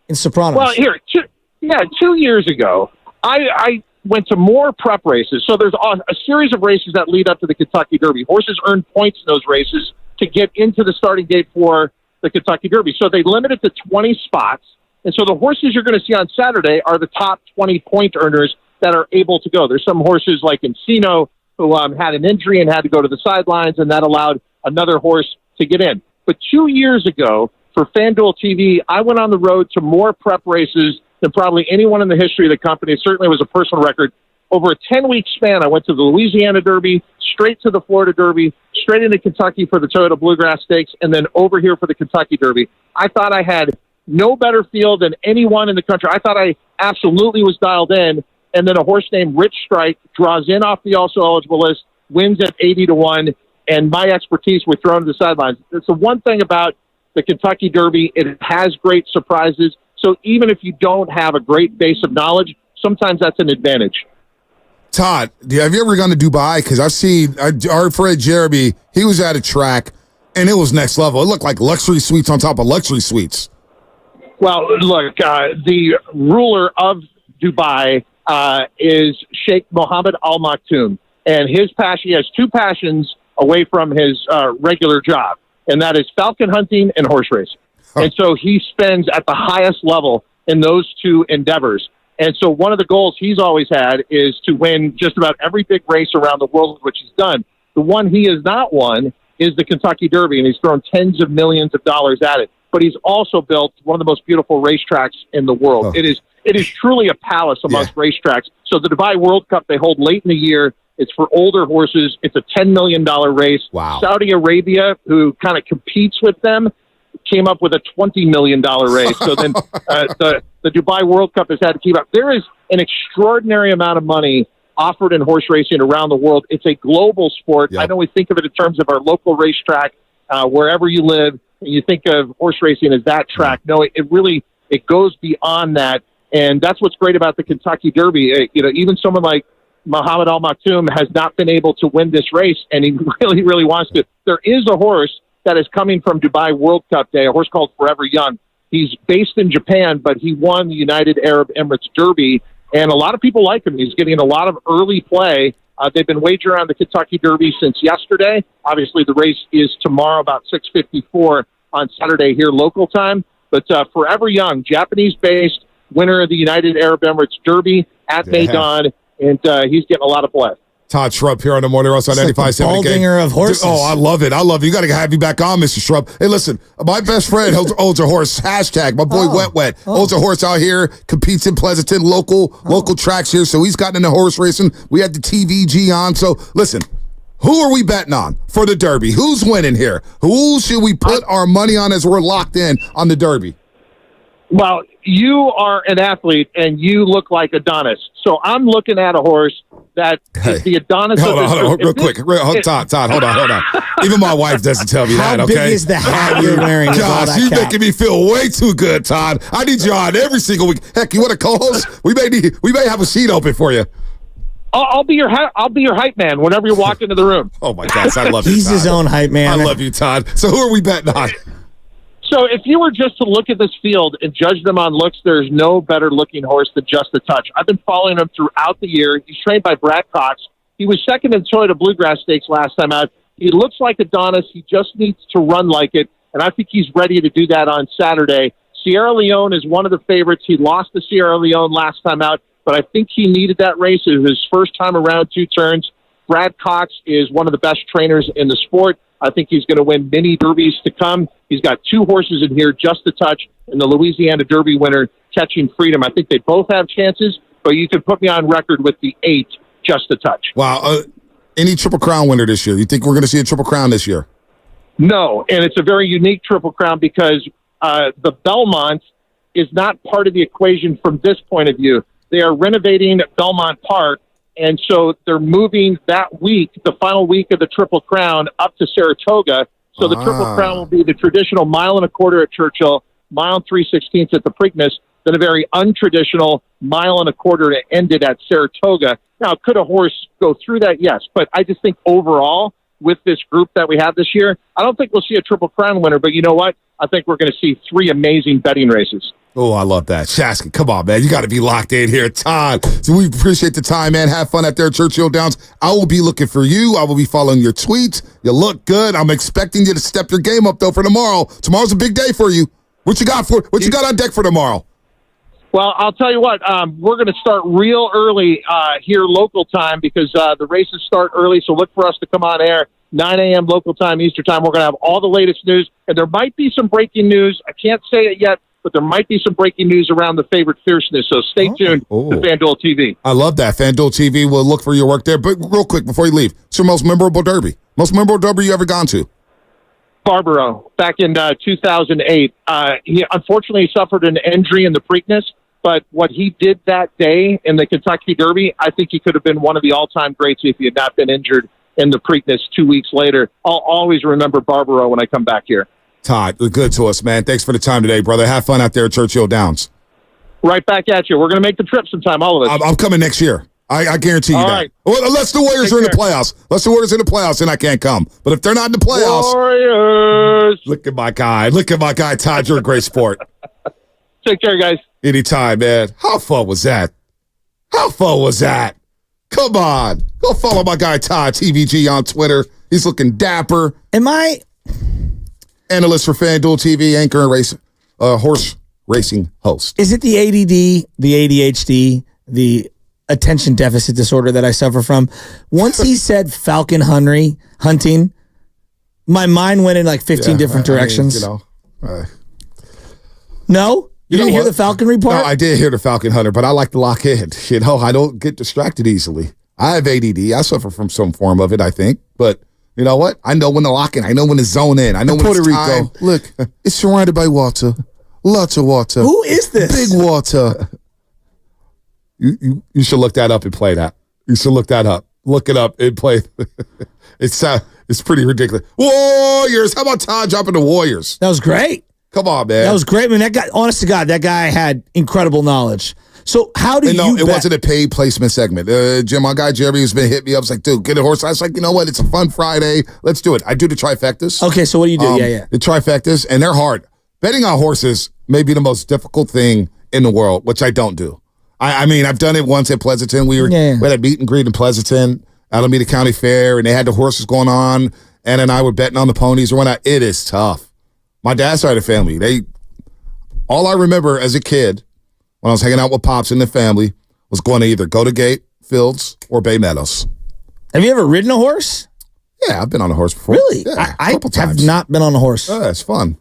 in Sopranos. Well, here, 2 years ago, I went to more prep races. So there's a series of races that lead up to the Kentucky Derby. Horses earn points in those races to get into the starting gate for the Kentucky Derby. So they limit it to 20 spots. And so the horses you're going to see on Saturday are the top 20 point earners that are able to go. There's some horses like Encino who had an injury and had to go to the sidelines, and that allowed another horse to get in. But 2 years ago, for FanDuel TV, I went on the road to more prep races than probably anyone in the history of the company. It certainly was a personal record. Over a 10-week span, I went to the Louisiana Derby, straight to the Florida Derby, straight into Kentucky for the Toyota Bluegrass Stakes, and then over here for the Kentucky Derby. I thought I had no better feel than anyone in the country. I thought I absolutely was dialed in, and then a horse named Rich Strike draws in off the also eligible list, wins at 80-1, and my expertise was thrown to the sidelines. It's the one thing about the Kentucky Derby. It has great surprises. So even if you don't have a great base of knowledge, sometimes that's an advantage. Todd, have you ever gone to Dubai? Because I've seen our friend Jeremy, he was at a track, and it was next level. It looked like luxury suites on top of luxury suites. Well, look, the ruler of Dubai is Sheikh Mohammed Al Maktoum. And his passion, he has two passions away from his regular job, and that is falcon hunting and horse racing. And so he spends at the highest level in those two endeavors. And so one of the goals he's always had is to win just about every big race around the world, which he's done. The one he has not won is the Kentucky Derby, and he's thrown tens of millions of dollars at it. But he's also built one of the most beautiful racetracks in the world. It is truly a palace amongst racetracks. So the Dubai World Cup they hold late in the year. It's for older horses. It's a $10 million race. Wow. Saudi Arabia, who kind of competes with them, came up with a $20 million race. So then the Dubai World Cup has had to keep up. There is an extraordinary amount of money offered in horse racing around the world. It's a global sport. Yep. I know we think of it in terms of our local racetrack, wherever you live, and you think of horse racing as that track. No, it really goes beyond that. And that's what's great about the Kentucky Derby. Even someone like Muhammad Al Maktoum has not been able to win this race, and he really, really wants to. There is a horse that is coming from Dubai World Cup Day, a horse called Forever Young. He's based in Japan, but he won the United Arab Emirates Derby, and a lot of people like him. He's getting a lot of early play. They've been wagering on the Kentucky Derby since yesterday. Obviously, the race is tomorrow about 6:54 on Saturday here local time. But Forever Young, Japanese-based, winner of the United Arab Emirates Derby at Maidan, and he's getting a lot of play. Todd Schrupp here on the Morning Rush on 95.7 Game. Baldinger of horses. Oh, I love it. You got to have you back on, Mr. Schrupp. Hey, listen, my best friend owns a horse. Hashtag, my boy Wet owns a horse out here, competes in Pleasanton, local tracks here. So he's gotten into horse racing. We had the TVG on. So listen, who are we betting on for the Derby? Who's winning here? Who should we put our money on as we're locked in on the Derby? Well, you are an athlete, and you look like Adonis. So I'm looking at a horse that is the Adonis of this. Hold on, real quick. Todd, hold on. Even my wife doesn't tell me that, okay? How big is the hat you're wearing? Gosh, you're making me feel way too good, Todd. I need you on every single week. Heck, you want to co-host? We may have a seat open for you. I'll be your hype man whenever you walk into the room. Oh, my gosh, I love you, He's Todd. his own hype man. I love you, Todd. So who are we betting on? So if you were just to look at this field and judge them on looks, there's no better looking horse than Just a Touch. I've been following him throughout the year. He's trained by Brad Cox. He was second in Toyota Bluegrass Stakes last time out. He looks like Adonis. He just needs to run like it, and I think he's ready to do that on Saturday. Sierra Leone is one of the favorites. He lost to Sierra Leone last time out, but I think he needed that race. It was his first time around 2 turns. Brad Cox is one of the best trainers in the sport. I think he's going to win many derbies to come. He's got 2 horses in here, Just a Touch, and the Louisiana Derby winner, Catching Freedom. I think they both have chances, but you can put me on record with the 8, Just a Touch. Wow. Any Triple Crown winner this year? You think we're going to see a Triple Crown this year? No, and it's a very unique Triple Crown because the Belmont is not part of the equation from this point of view. They are renovating Belmont Park, and so they're moving that week, the final week of the Triple Crown, up to Saratoga. So the Triple Crown will be the traditional 1.25 miles at Churchill, 1 3/16 at the Preakness, then a very untraditional 1.25 miles to end it at Saratoga. Now, could a horse go through that? Yes. But I just think overall, with this group that we have this year, I don't think we'll see a Triple Crown winner. But you know what? I think we're going to see 3 amazing betting races. Oh, I love that. Shasky, come on, man. You got to be locked in here. Todd, so we appreciate the time, man. Have fun out there at Churchill Downs. I will be looking for you. I will be following your tweets. You look good. I'm expecting you to step your game up, though, for tomorrow. Tomorrow's a big day for you. What you got on deck for tomorrow? Well, I'll tell you what. We're going to start real early here local time because the races start early, so look for us to come on air 9 a.m. local time, Eastern time. We're going to have all the latest news, and there might be some breaking news. I can't say it yet, but there might be some breaking news around the favorite fierceness. So stay tuned to FanDuel TV. I love that. FanDuel TV will look for your work there. But real quick, before you leave, what's your most memorable derby? Most memorable derby you ever gone to? Barbaro, back in 2008. He unfortunately suffered an injury in the Preakness, but what he did that day in the Kentucky Derby, I think he could have been one of the all-time greats if he had not been injured in the Preakness 2 weeks later. I'll always remember Barbaro when I come back here. Todd, good to us, man. Thanks for the time today, brother. Have fun out there at Churchill Downs. Right back at you. We're going to make the trip sometime, all of us. I'm coming next year. I guarantee you that. Right. Well, unless the Warriors are in the playoffs. Unless the Warriors are in the playoffs, then I can't come. But if they're not in the playoffs. Warriors! Look at my guy. Todd. You're a great sport. Take care, guys. Anytime, man. How fun was that? Come on. Go follow my guy Todd, TVG, on Twitter. He's looking dapper. Am I? Analyst for FanDuel TV, anchor and horse racing host. Is it the ADD, the ADHD, the attention deficit disorder that I suffer from? Once he said falcon hunting, my mind went in like 15 different directions. No? You didn't hear the falconry part? No, I did hear the falcon hunter, but I like to lock in. I don't get distracted easily. I have ADD. I suffer from some form of it, I think. But you know what? I know when to lock in. I know when to zone in. I know when it's time. Puerto Rico, look, it's surrounded by water. Lots of water. Who is this? Big water. You should look that up and play that. You should look that up. Look it up and play. It's pretty ridiculous. Warriors. How about Todd jumping the Warriors? That was great. Come on, man. That was great, man. That guy, honest to God, that guy had incredible knowledge. So how do you it wasn't a paid placement segment. Jim, my guy Jeremy has been hitting me up. I was like, dude, get a horse. I was like, you know what? It's a fun Friday. Let's do it. I do the trifectas. Okay, so what do you do? The trifectas, and they're hard. Betting on horses may be the most difficult thing in the world, which I don't do. I mean, I've done it once at Pleasanton. We had a meet and greet in Pleasanton, Alameda County Fair, and they had the horses going on, and I were betting on the ponies or whatnot. It is tough. My dad's side of the family, all I remember as a kid when I was hanging out with Pops and the family was going to either Go to Gate Fields or Bay Meadows. Have you ever ridden a horse? Yeah, I've been on a horse before. Really? Yeah, I have not been on a horse. Yeah, it's fun.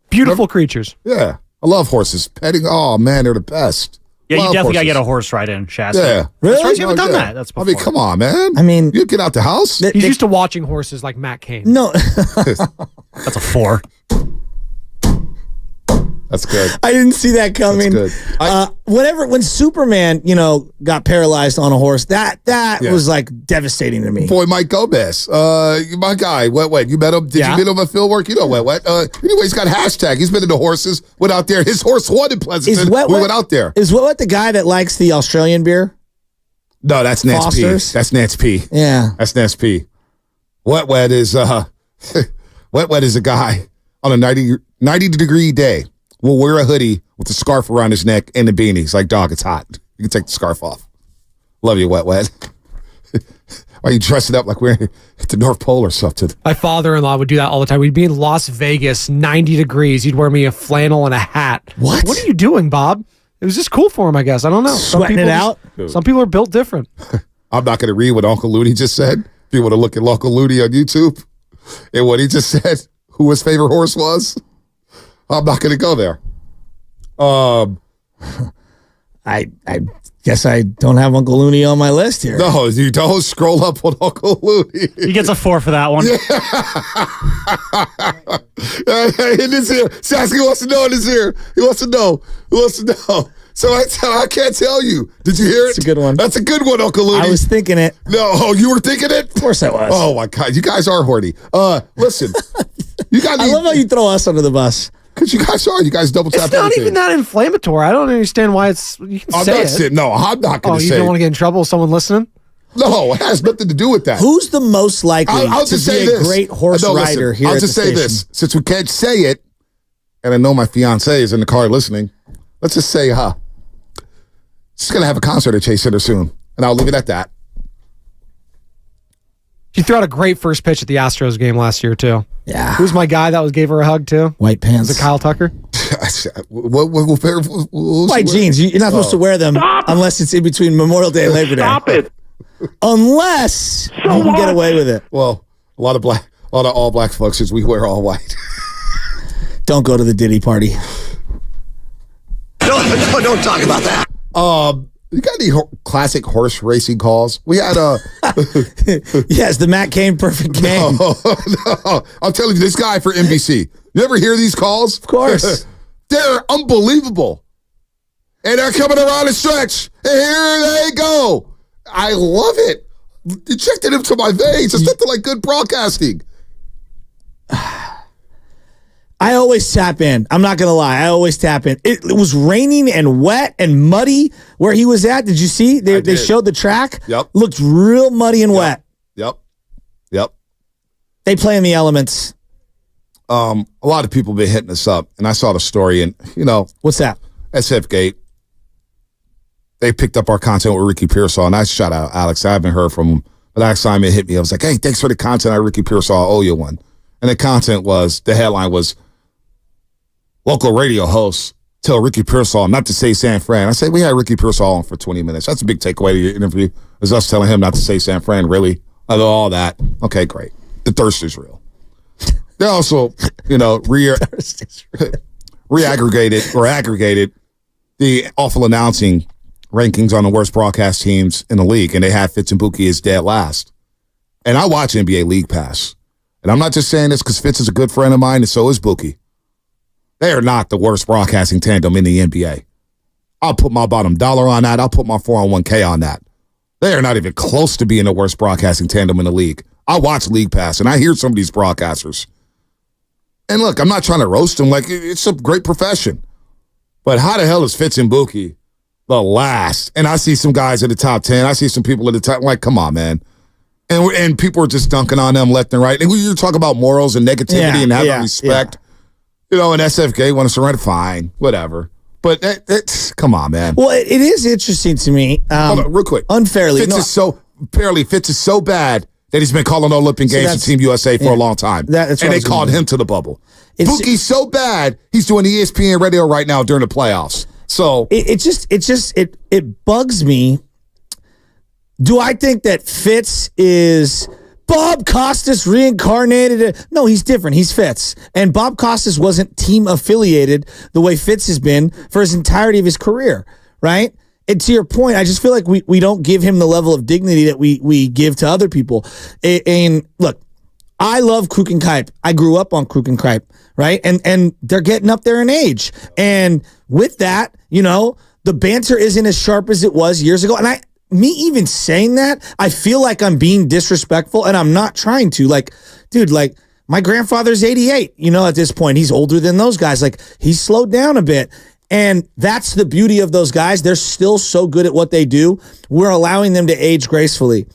Beautiful creatures. Yeah, I love horses. Petting, oh man, they're the best. Yeah, love you definitely got to horses. get a horse ride in, Shasta. Yeah. Really? That's right, you haven't done that. That's before. I mean, come on, man. I mean, you get out the house. He's used to watching horses like Matt Cain. No. That's a 4. That's good. I didn't see that coming. That's good. When Superman, got paralyzed on a horse, that was like devastating to me. Boy, Mike Gomez, my guy. Wet. You met him? Did you meet him at field work? You know Wet. Anyway, he's got hashtag. He's been into horses. Went out there. His horse won in Pleasanton. We went out there. Is Wet the guy that likes the Australian beer? No, that's Nance P. That's Nance P. Yeah, that's Nance P. Wet is Wet is a guy on a 90-degree day will wear a hoodie with a scarf around his neck and the beanie. He's like, dog, it's hot. You can take the scarf off. Love you, Wet. Why are you dressing up like we're at the North Pole or something? My father-in-law would do that all the time. We'd be in Las Vegas, 90 degrees. He'd wear me a flannel and a hat. What? What are you doing, Bob? It was just cool for him, I guess. I don't know. Sweating it out? Some people are built different. I'm not going to read what Uncle Looney just said. If you want to look at Uncle Looney on YouTube and what he just said, who his favorite horse was, I'm not going to go there. I guess I don't have Uncle Looney on my list here. No, you don't scroll up on Uncle Looney. He gets a 4 for that one. In this here, Sasky wants to know in this here. He wants to know. So I can't tell you. Did you hear it? It's a good one. That's a good one, Uncle Looney. I was thinking it. No, you were thinking it? Of course I was. Oh my God, you guys are horny. Listen, you got. I love how you throw us under the bus. Because you guys double tap. It's not even that inflammatory. I don't understand why it's. You can say it. No, I'm not going to say. You don't want to get in trouble with someone listening? No, it has nothing to do with that. Who's the most likely to be a great horse rider here I'll at the just say station? this. Since we can't say it, and I know my fiance is in the car listening, let's just say, she's going to have a concert at Chase Center soon. And I'll leave it at that. She threw out a great first pitch at the Astros game last year, too. Yeah. Who's my guy that gave her a hug, too? White pants. Was it Kyle Tucker? White jeans. You're not supposed to wear them unless it's in between Memorial Day and Labor Day. Stop it. Unless you can get away with it. Well, a lot of all black folks is we wear all white. Don't go to the Diddy party. Don't talk about that. You got any classic horse racing calls? We had yes, the Matt Cain perfect game. No. I'm telling you, this guy for NBC. You ever hear these calls? Of course. They're unbelievable. And they're coming around the stretch. And here they go. I love it. Injected him to my veins. It's nothing like good broadcasting. I always tap in. I'm not going to lie. I always tap in. It was raining and wet and muddy where he was at. Did you see? They showed the track. Yep. Looked real muddy and wet. Yep. They play in the elements. A lot of people have been hitting us up, and I saw the story, and, What's that? SF Gate. they picked up our content with Ricky Pearsall, and I shout out Alex. I haven't heard from him. But last time it hit me, I was like, hey, thanks for the content on Ricky Pearsall. I owe you one. And the content was, the headline was, local radio hosts tell Ricky Pearsall not to say San Fran. I said, we had Ricky Pearsall on for 20 minutes. That's a big takeaway to your interview, is us telling him not to say San Fran, really? I know all that. Okay, great. The thirst is real. They also, aggregated the awful announcing rankings on the worst broadcast teams in the league, and they had Fitz and Buki as dead last. And I watch NBA League Pass. And I'm not just saying this because Fitz is a good friend of mine, and so is Buki. They are not the worst broadcasting tandem in the NBA. I'll put my bottom dollar on that. I'll put my 401k on that. They are not even close to being the worst broadcasting tandem in the league. I watch League Pass, and I hear some of these broadcasters. And look, I'm not trying to roast them. Like, it's a great profession. But how the hell is Fitz and Buki the last? And I see some guys in the top 10. I see some people in the top. I'm like, come on, man. And people are just dunking on them left and right. And you're talking about morals and negativity and having respect. And SFK want to surrender. Fine, whatever. But that's come on, man. Well, it is interesting to me. Hold on, real quick. Unfairly. Fitz is so bad that he's been calling Olympic games to Team USA for a long time. And they called him to the bubble. Buki's so bad, he's doing ESPN radio right now during the playoffs. So it bugs me. Do I think that Fitz is Bob Costas reincarnated? No, he's different. He's Fitz. And Bob Costas wasn't team affiliated the way Fitz has been for his entirety of his career, right? And to your point, I just feel like we don't give him the level of dignity that we give to other people. And look, I love Kruk and Kipe. I grew up on Kruk and Kipe, right? And they're getting up there in age. And with that, the banter isn't as sharp as it was years ago. And me even saying that, I feel like I'm being disrespectful, and I'm not trying to. Like, dude, like, my grandfather's 88, at this point. He's older than those guys. Like, he's slowed down a bit. And that's the beauty of those guys. They're still so good at what they do. We're allowing them to age gracefully.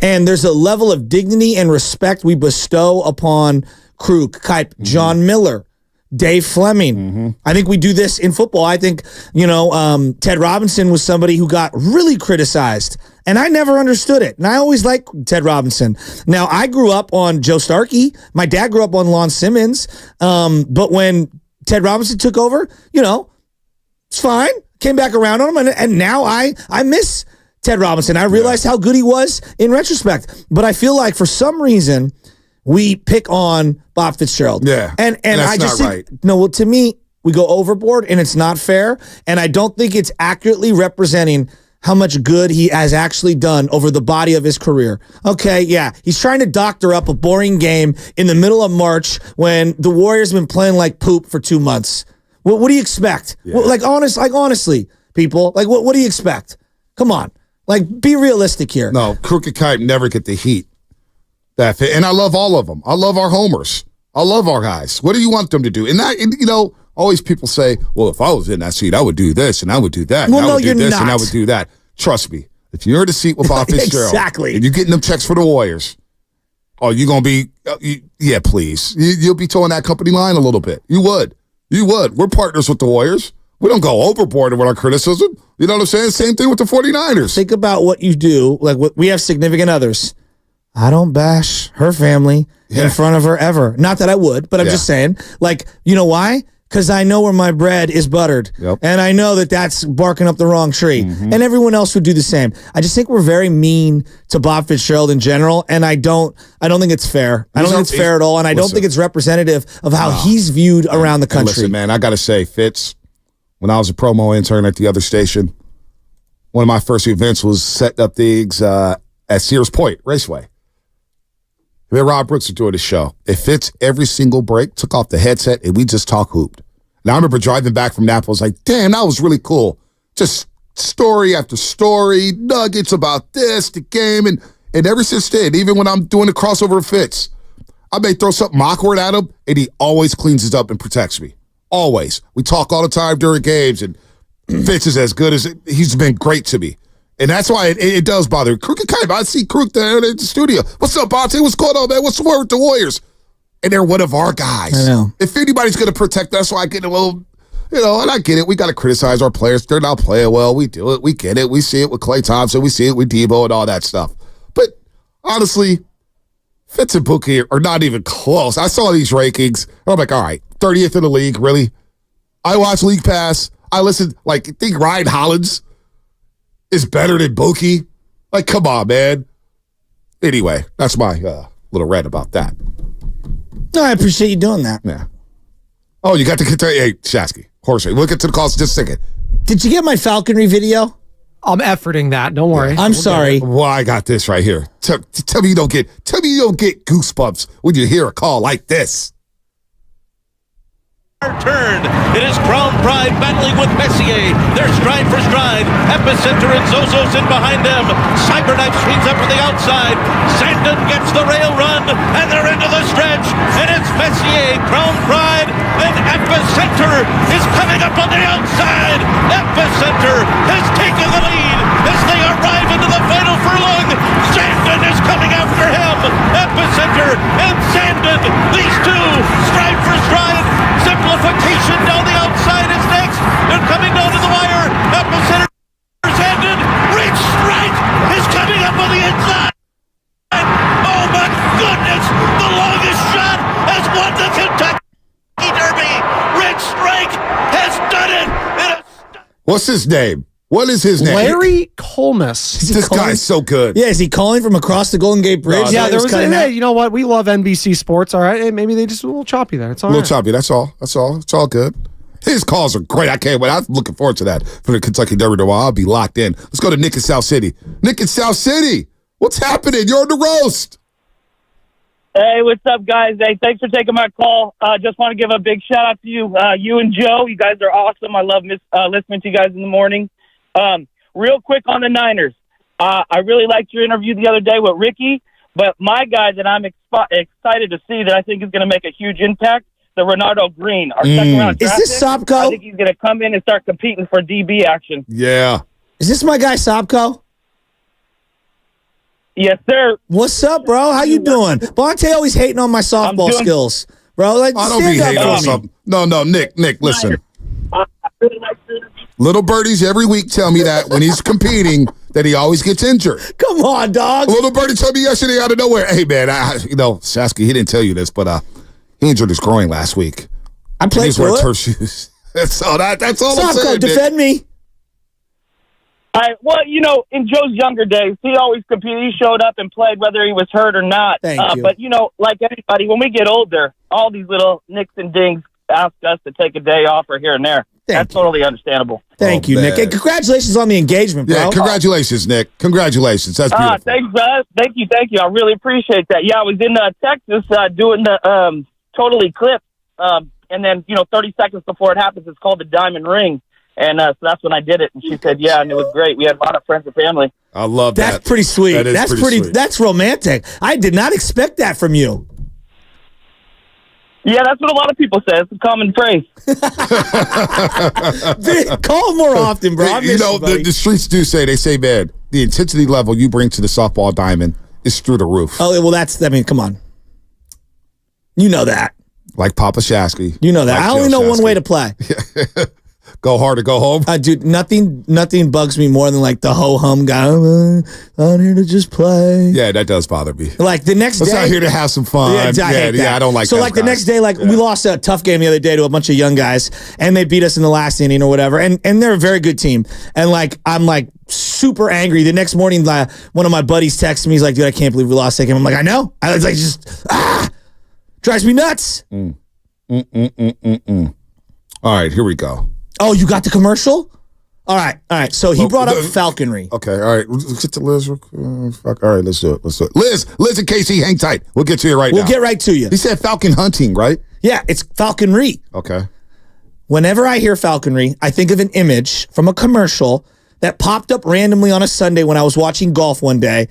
And there's a level of dignity and respect we bestow upon Kruk, Kipe, John Miller, Dave Fleming. I think we do this in football. I think, Ted Robinson was somebody who got really criticized, and I never understood it. And I always liked Ted Robinson. Now, I grew up on Joe Starkey. My dad grew up on Lon Simmons. But when Ted Robinson took over, it's fine. Came back around on him, and now I miss Ted Robinson. I realized how good he was in retrospect. But I feel like for some reason we pick on Bob Fitzgerald. Yeah. And I just think, to me, we go overboard and it's not fair. And I don't think it's accurately representing how much good he has actually done over the body of his career. Okay, yeah. He's trying to doctor up a boring game in the middle of March when the Warriors have been playing like poop for 2 months. What do you expect? Yeah. Honestly, people, what do you expect? Come on. Be realistic here. No, Kruk and Kipe never get the heat. And I love all of them. I love our homers. I love our guys. What do you want them to do? And always people say, well, if I was in that seat, I would do this and I would do that. Well, and I would do this and I would do that. Trust me. If you're in the seat with Bob Fitzgerald exactly. and you're getting them checks for the Warriors, you're going to be, yeah, please. You'll be towing that company line a little bit. You would. We're partners with the Warriors. We don't go overboard with our criticism. You know what I'm saying? Same thing with the 49ers. Think about what you do. We have significant others. I don't bash her family in front of her ever. Not that I would, but I'm just saying, you know why? Because I know where my bread is buttered. Yep. And I know that that's barking up the wrong tree. And everyone else would do the same. I just think we're very mean to Bob Fitzgerald in general, and I don't think it's fair. I don't think it's fair at all, and I don't think it's representative of how he's viewed around the country. Listen, man, I got to say, Fitz, when I was a promo intern at the other station, one of my first events was setting up digs at Sears Point Raceway. Me and Rob Brooks were doing the show. It Fitz every single break, took off the headset, and we just talk hooped. And I remember driving back from Napa, I was like, damn, that was really cool. Just story after story, nuggets about this, the game, and ever since then, even when I'm doing the crossover with Fitz, I may throw something awkward at him, and he always cleans it up and protects me. Always. We talk all the time during games, and Fitz is as good as he's been great to me. And that's why it does bother me. Kruk and Kipe, I see Kruk there in the studio. What's up, Bonte? What's going on, man? What's the word with the Warriors? And they're one of our guys. I know. If anybody's going to protect us, so I get a little And I get it. We got to criticize our players. They're not playing well. We do it. We get it. We see it with Klay Thompson. We see it with Debo and all that stuff. But honestly, Fitz and Bookie are not even close. I saw these rankings. I'm like, all right, 30th in the league, really? I watch League Pass. I listen, I think Ryan Hollins is better than Bookie. Like, come on, man. Anyway, that's my little rant about that. No, I appreciate you doing that. Yeah. Oh, you got to get to, hey, Shasky, horse race. We'll get to the calls in just a second. Did you get my falconry video? I'm efforting that. Don't worry. I'm sorry. Well, I got this right here. Tell me you don't get goosebumps when you hear a call like this. Turn. It is Crown Pride battling with Messier. They're stride for stride. Epicenter and Zozo's in behind them. Cyberknife swings up to the outside. Sandon gets the rail run, and they're into the stretch. And it's Messier, Crown Pride, and Epicenter is coming up on the outside. Epicenter has taken the lead as they arrive into the final furlong. Sandon is coming after him. Epicenter and Sandon, these two, stride for stride. Simplification down the outside is next. They're coming down to the wire. Epicenter, Sandon, Rich Strike is coming up on the inside. Oh my goodness, the longest shot has won the Kentucky Derby. Rich Strike has done it. What's his name? What is his name? Larry Colmus. This guy's so good. Yeah, is he calling from across the Golden Gate Bridge? Yeah, there was hey, you know what? We love NBC Sports, all right? Hey, maybe they just a little choppy there. It's all a right. little choppy, that's all. That's all. It's all good. His calls are great. I can't wait. I'm looking forward to that for the Kentucky Derby tomorrow. I'll be locked in. Let's go to Nick in South City. Nick in South City, what's happening? You're on the roast. Hey, what's up, guys? Hey, thanks for taking my call. Just want to give a big shout out to you, you and Joe. You guys are awesome. I love listening to you guys in the morning. Real quick on the Niners. I really liked your interview the other day with Ricky, but my guy that I'm excited to see that I think is going to make a huge impact, the Renardo Green, our second round draft Is this pick. Sopko? I think he's going to come in and start competing for DB action. Yeah. Is this my guy Sopko? Yes, sir. What's up, bro? How you doing? Bonte always hating on my softball skills, bro. Like, I don't be hating on something. No, Nick, listen. I really like your interview. Little birdies every week tell me that when he's competing that he always gets injured. Come on, dog. Little birdie told me yesterday out of nowhere, hey, man, Shasky, he didn't tell you this, but he injured his groin last week. I played through it. Turf shoes. That's all I'm saying, defend me. Well, in Joe's younger days, he always competed. He showed up and played whether he was hurt or not. Thank you. But, like anybody, when we get older, all these little nicks and dings ask us to take a day off or here and there. That's totally understandable. Thank you, man. Nick. And congratulations on the engagement, bro. Yeah, congratulations, Nick. Congratulations. That's beautiful. Thanks, thank you. I really appreciate that. Yeah, I was in Texas doing the Total Eclipse, and then 30 seconds before it happens, it's called the Diamond Ring, and so that's when I did it. And she said, "Yeah," and it was great. We had a lot of friends and family. I love that. That's pretty sweet. That's pretty sweet. That's romantic. I did not expect that from you. Yeah, that's what a lot of people say. It's a common phrase. Call him more often, bro. The streets do say, man, the intensity level you bring to the softball diamond is through the roof. Oh, well, come on. You know that. Like Papa Shasky. You know that. Like I only know one way to play. Go hard or go home. Dude, nothing bugs me more than like the ho-hum guy. I'm out here to just play. Yeah, that does bother me. Like the next day. Out here to have some fun. Yeah, I hate that. I don't like that. So like the next day, we lost a tough game the other day to a bunch of young guys, and they beat us in the last inning or whatever. And they're a very good team. And I'm super angry. The next morning, one of my buddies texted me. He's like, "Dude, I can't believe we lost that game." I'm like, "I know." I was like, drives me nuts. All right, here we go. Oh, you got the commercial? All right. So he brought up falconry. Okay, all right. Let's get to Liz. All right, let's do it. Liz and Casey, hang tight. We'll get to you right now. We'll get right to you. He said falcon hunting, right? Yeah, it's falconry. Okay. Whenever I hear falconry, I think of an image from a commercial that popped up randomly on a Sunday when I was watching golf one day.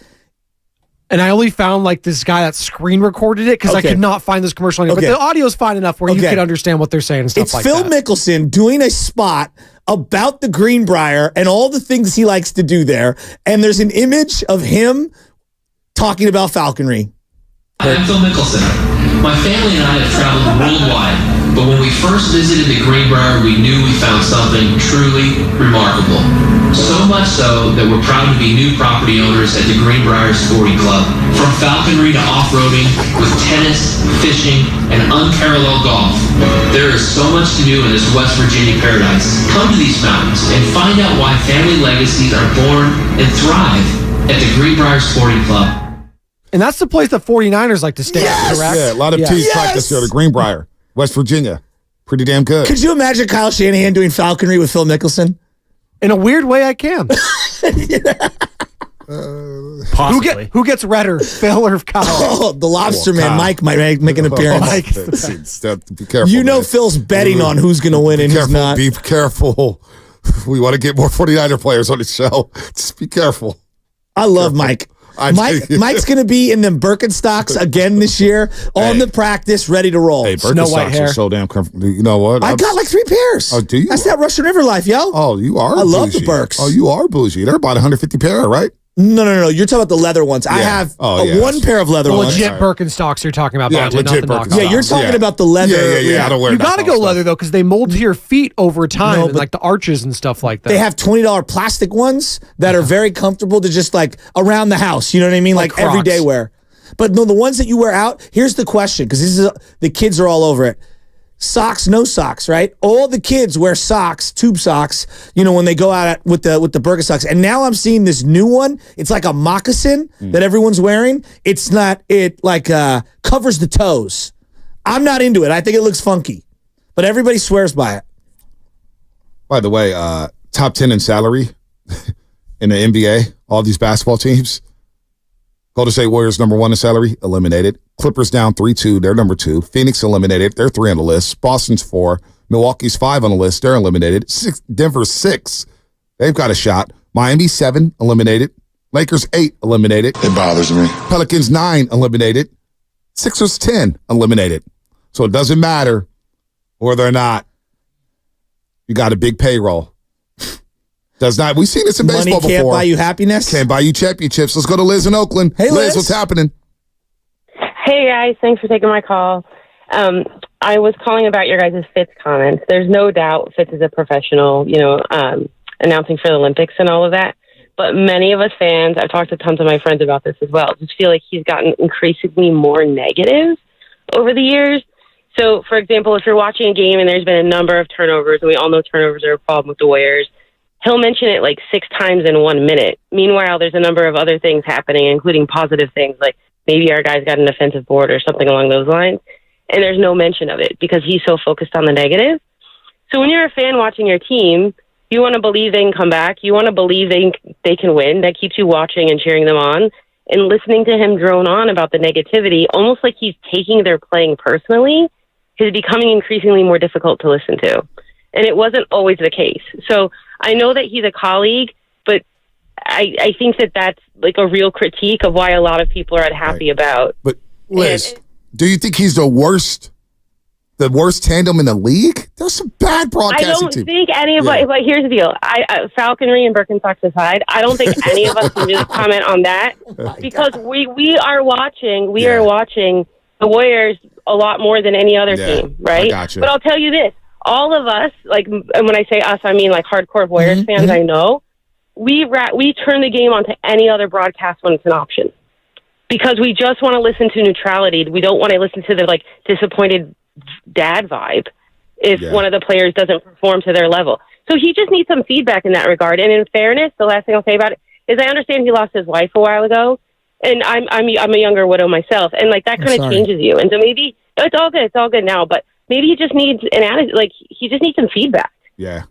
And I only found this guy that screen recorded it because I could not find this commercial anywhere. But the audio's fine enough where you can understand what they're saying and stuff it's like Phil that. It's Phil Mickelson doing a spot about the Greenbrier and all the things he likes to do there. And there's an image of him talking about falconry. I'm Phil Mickelson. My family and I have traveled worldwide But when we first visited the Greenbrier, we knew we found something truly remarkable. So much so that we're proud to be new property owners at the Greenbrier Sporting Club. From falconry to off-roading, with tennis, fishing, and unparalleled golf, there is so much to do in this West Virginia paradise. Come to these mountains and find out why family legacies are born and thrive at the Greenbrier Sporting Club. And that's the place the 49ers like to stay at, correct? Yeah, a lot of teams practice here at the Greenbrier, West Virginia. Pretty damn good. Could you imagine Kyle Shanahan doing falconry with Phil Mickelson? In a weird way, I can. Possibly. Who gets redder, Phil or Kyle? Oh, the lobster man, Mike, might make an appearance. Be careful. You know man. Phil's betting on who's going to win and who's not. Be careful. We want to get more 49er players on the show. Just be careful. I love Mike. Mike's going to be in them Birkenstocks again this year on the practice, ready to roll. Hey, Birkenstocks are so damn comfortable. You know what? I got like 3 pairs. Oh, do you? That's that Russian River life, yo. Oh, you are I bougie. love the Birks. Oh, you are bougie. They're about 150 pair, right? No. You're talking about the leather ones. I have one pair of leather ones. Legit Birkenstocks you're talking about. Yeah, Bonte, legit not the Birkenstocks. Yeah, you're talking about the leather. Yeah. I don't wear You got to go leather, though, because they mold to your feet over time, and like the arches and stuff like that. They have $20 plastic ones that are very comfortable to just like around the house. You know what I mean? Like Crocs. everyday wear. But no, the ones that you wear out, here's the question, because the kids are all over it. Socks, no socks, right? All the kids wear socks, tube socks, when they go out with the Birkenstocks. And now I'm seeing this new one. It's like a moccasin that everyone's wearing. It's not, it like covers the toes. I'm not into it. I think it looks funky. But everybody swears by it. By the way, top 10 in salary in the NBA, all these basketball teams. Golden State Warriors, number 1 in salary, eliminated. Clippers down 3-2, they're number 2. Phoenix eliminated, they're 3 on the list. Boston's 4. Milwaukee's 5 on the list, they're eliminated. Denver's 6, they've got a shot. Miami 7, eliminated. Lakers 8, eliminated. It bothers me. Pelicans 9, eliminated. Sixers 10, eliminated. So it doesn't matter whether or not you got a big payroll. Does not. We've seen this in baseball before. Money can't buy you happiness. Can't buy you championships. Let's go to Liz in Oakland. Hey, Liz. What's happening? Hey, guys. Thanks for taking my call. I was calling about your guys' Fitz comments. There's no doubt Fitz is a professional, announcing for the Olympics and all of that. But many of us fans, I've talked to tons of my friends about this as well, just feel like he's gotten increasingly more negative over the years. So, for example, if you're watching a game and there's been a number of turnovers, and we all know turnovers are a problem with the Warriors, he'll mention it like 6 times in 1 minute. Meanwhile, there's a number of other things happening, including positive things, like maybe our guys got an offensive board or something along those lines. And there's no mention of it because he's so focused on the negative. So when you're a fan watching your team, you want to believe they can come back. You want to believe they can win. That keeps you watching and cheering them on. And listening to him drone on about the negativity, almost like he's taking their playing personally, is becoming increasingly more difficult to listen to. And it wasn't always the case. So I know that he's a colleague, but I think that that's like a real critique of why a lot of people are unhappy about. But Liz, do you think he's the worst tandem in the league? There's some bad broadcasting. I don't team. think anybody. But here's the deal: falconry and Birkenstocks aside, I don't think any of us can really comment on that because we are watching. We are watching the Warriors a lot more than any other team, right? I gotcha. But I'll tell you this: all of us, like, and when I say us, I mean like hardcore Warriors fans. I know we turn the game on to any other broadcast when it's an option because we just want to listen to neutrality. We don't want to listen to the like disappointed dad vibe if one of the players doesn't perform to their level. So he just needs some feedback in that regard. And in fairness, the last thing I'll say about it is I understand he lost his wife a while ago, and I'm a younger widow myself, and like that kind of changes you. And so maybe it's all good now, but maybe he just needs an attitude, like he just needs some feedback. Yeah,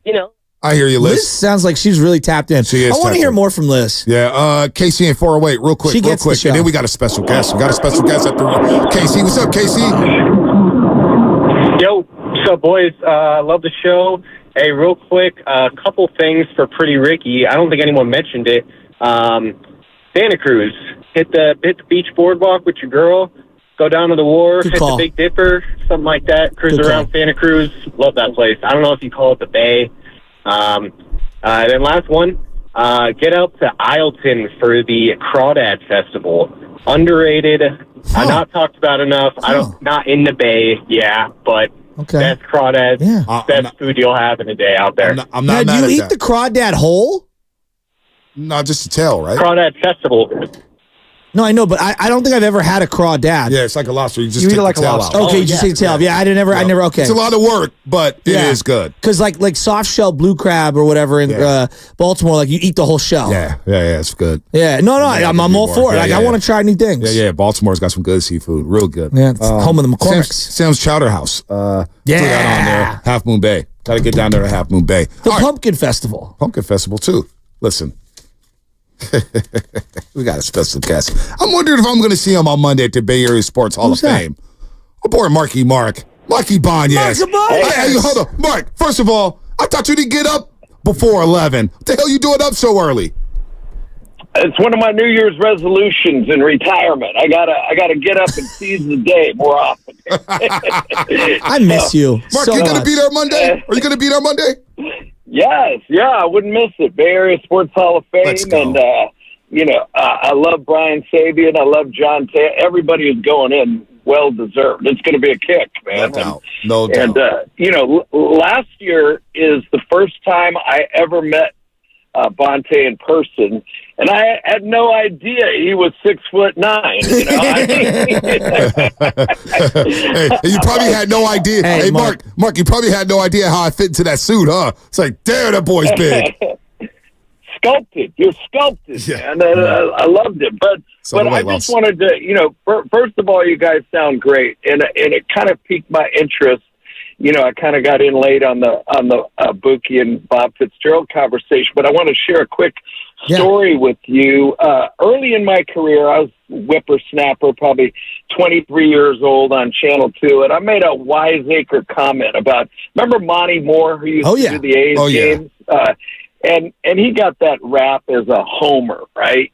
I hear you, Liz. Liz sounds like she's really tapped in. She is I want to hear more from Liz. Yeah, Casey and 408, real quick. The show. And then we got a special guest. We got a special guest after Casey. What's up, Casey? Yo, what's up, boys? Love the show. Hey, real quick, a couple things for Pretty Ricky. I don't think anyone mentioned it. Santa Cruz. Hit the beach boardwalk with your girl. Go down to the wharf. Hit the Big Dipper, something like that. Cruise around Santa Cruz. Love that place. I don't know if you call it the Bay. And then last one, get out to Isleton for the Crawdad Festival. Underrated. Not talked about enough. Not in the Bay, but Okay. Best crawdads, best food you'll have in a day out there. I'm not Now, mad do at you eat that. the crawdad whole? Not just the tail, right? Crawdad festival. No, I know, but I don't think I've ever had a crawdad. Yeah, it's like a lobster. You just You eat take it like the a tail lobster. out. Okay, you just take the tail off. Yeah, I never. Okay, It's a lot of work, but it is good. Because like soft shell blue crab or whatever in Baltimore, like you eat the whole shell. Yeah, it's good. Yeah, no, I'm all for it. I want to try new things. Yeah. Baltimore's got some good seafood, real good. Yeah, it's home of the McCormicks. Sam's Chowder House. Threw that on there. Half Moon Bay. Got to get down there to Half Moon Bay. The Pumpkin Festival. Pumpkin Festival too. Listen. We got a special guest. I'm wondering if I'm going to see him on Monday at the Bay Area Sports Hall of Fame. Oh, boy, Marky Banyas. Marky Banyas. Hey, hold on. Mark, first of all, I thought you didn't get up before 11. What the hell you doing up so early? It's one of my New Year's resolutions in retirement. I gotta get up and seize the day more often. I miss you. Mark, so you going to much. be there Monday? Are you going to be there Monday? Yes, I wouldn't miss it. Bay Area Sports Hall of Fame, Let's go. and I love Brian Sabian. I love John Taylor. Everybody who's going in, well deserved. It's going to be a kick, man. No doubt. And last year is the first time I ever met Bonte in person, and I had no idea he was 6'9". Hey, you probably had no idea. Hey, Mark, you probably had no idea how I fit into that suit, huh? It's like, damn, that boy's big. Sculpted. You're sculpted, man. I loved it. But I just wanted to, first of all, you guys sound great, and it kind of piqued my interest. I kind of got in late on the Buki and Bob Fitzgerald conversation, but I want to share a quick story with you. Early in my career, I was whippersnapper, probably 23 years old on Channel 2, and I made a wiseacre comment about, remember Monty Moore, who used to do the A's games? And he got that rap as a homer, right?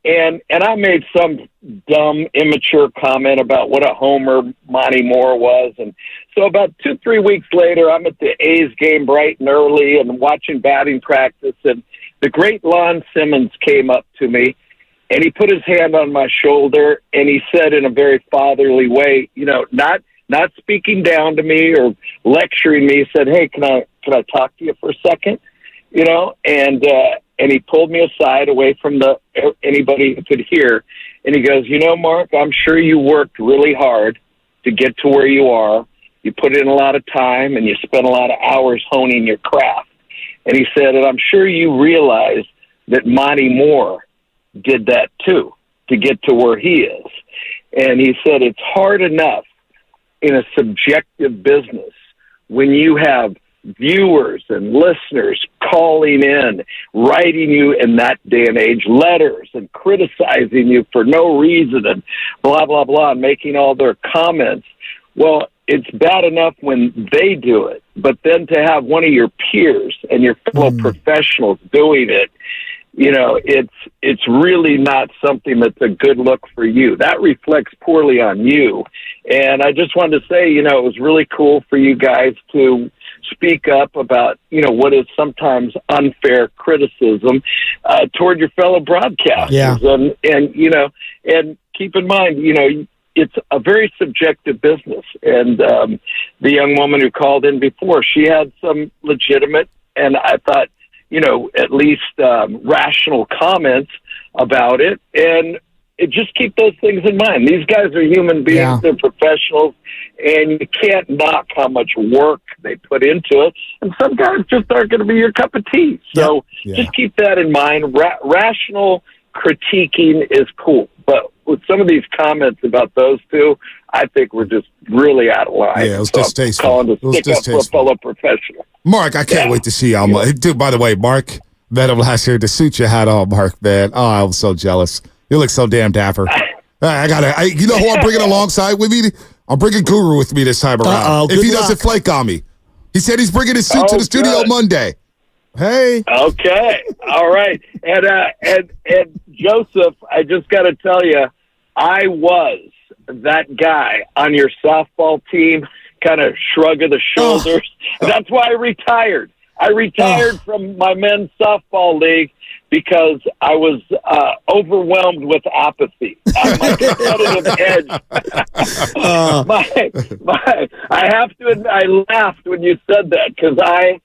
And I made some dumb, immature comment about what a homer Monty Moore was. And so about 2-3 weeks later, I'm at the A's game bright and early and watching batting practice. And the great Lon Simmons came up to me, and he put his hand on my shoulder, and he said in a very fatherly way, not speaking down to me or lecturing me, he said, "Hey, can I talk to you for a second?" And he pulled me aside away from anybody who could hear. And he goes, Mark, I'm sure you worked really hard to get to where you are. You put in a lot of time and you spent a lot of hours honing your craft. And he said, and I'm sure you realize that Monty Moore did that too, to get to where he is. And he said, it's hard enough in a subjective business when you have viewers and listeners calling in, writing you in that day and age letters and criticizing you for no reason and blah, blah, blah, and making all their comments. Well, it's bad enough when they do it, but then to have one of your peers and your fellow professionals doing it, it's really not something that's a good look for you. That reflects poorly on you. And I just wanted to say, it was really cool for you guys to speak up about, what is sometimes unfair criticism toward your fellow broadcasters. Yeah. And keep in mind, it's a very subjective business. And the young woman who called in before, she had some legitimate, and I thought, at least rational comments about it. And just keep those things in mind. These guys are human beings. Yeah. They're professionals, and you can't knock how much work they put into it. And some guys just aren't going to be your cup of tea. So just keep that in mind. Rational critiquing is cool. But with some of these comments about those two, I think we're just really out of line. Yeah, it was distasteful. Calling to stick up for a fellow professional. Mark, I can't wait to see you. Dude, by the way, Mark, met him last year. The suit you had on, Mark, man. Oh, I was so jealous. You look so damn dapper. You know who I'm bringing alongside with me? I'm bringing Guru with me this time around. If he doesn't flake on me. He said he's bringing his suit to the studio Monday. Hey. Okay. All right. And Joseph, I just got to tell you, I was that guy on your softball team, kind of shrug of the shoulders. That's why I retired. I retired from my men's softball league because I was overwhelmed with apathy. My competitive edge. I have to admit, I laughed when you said that because I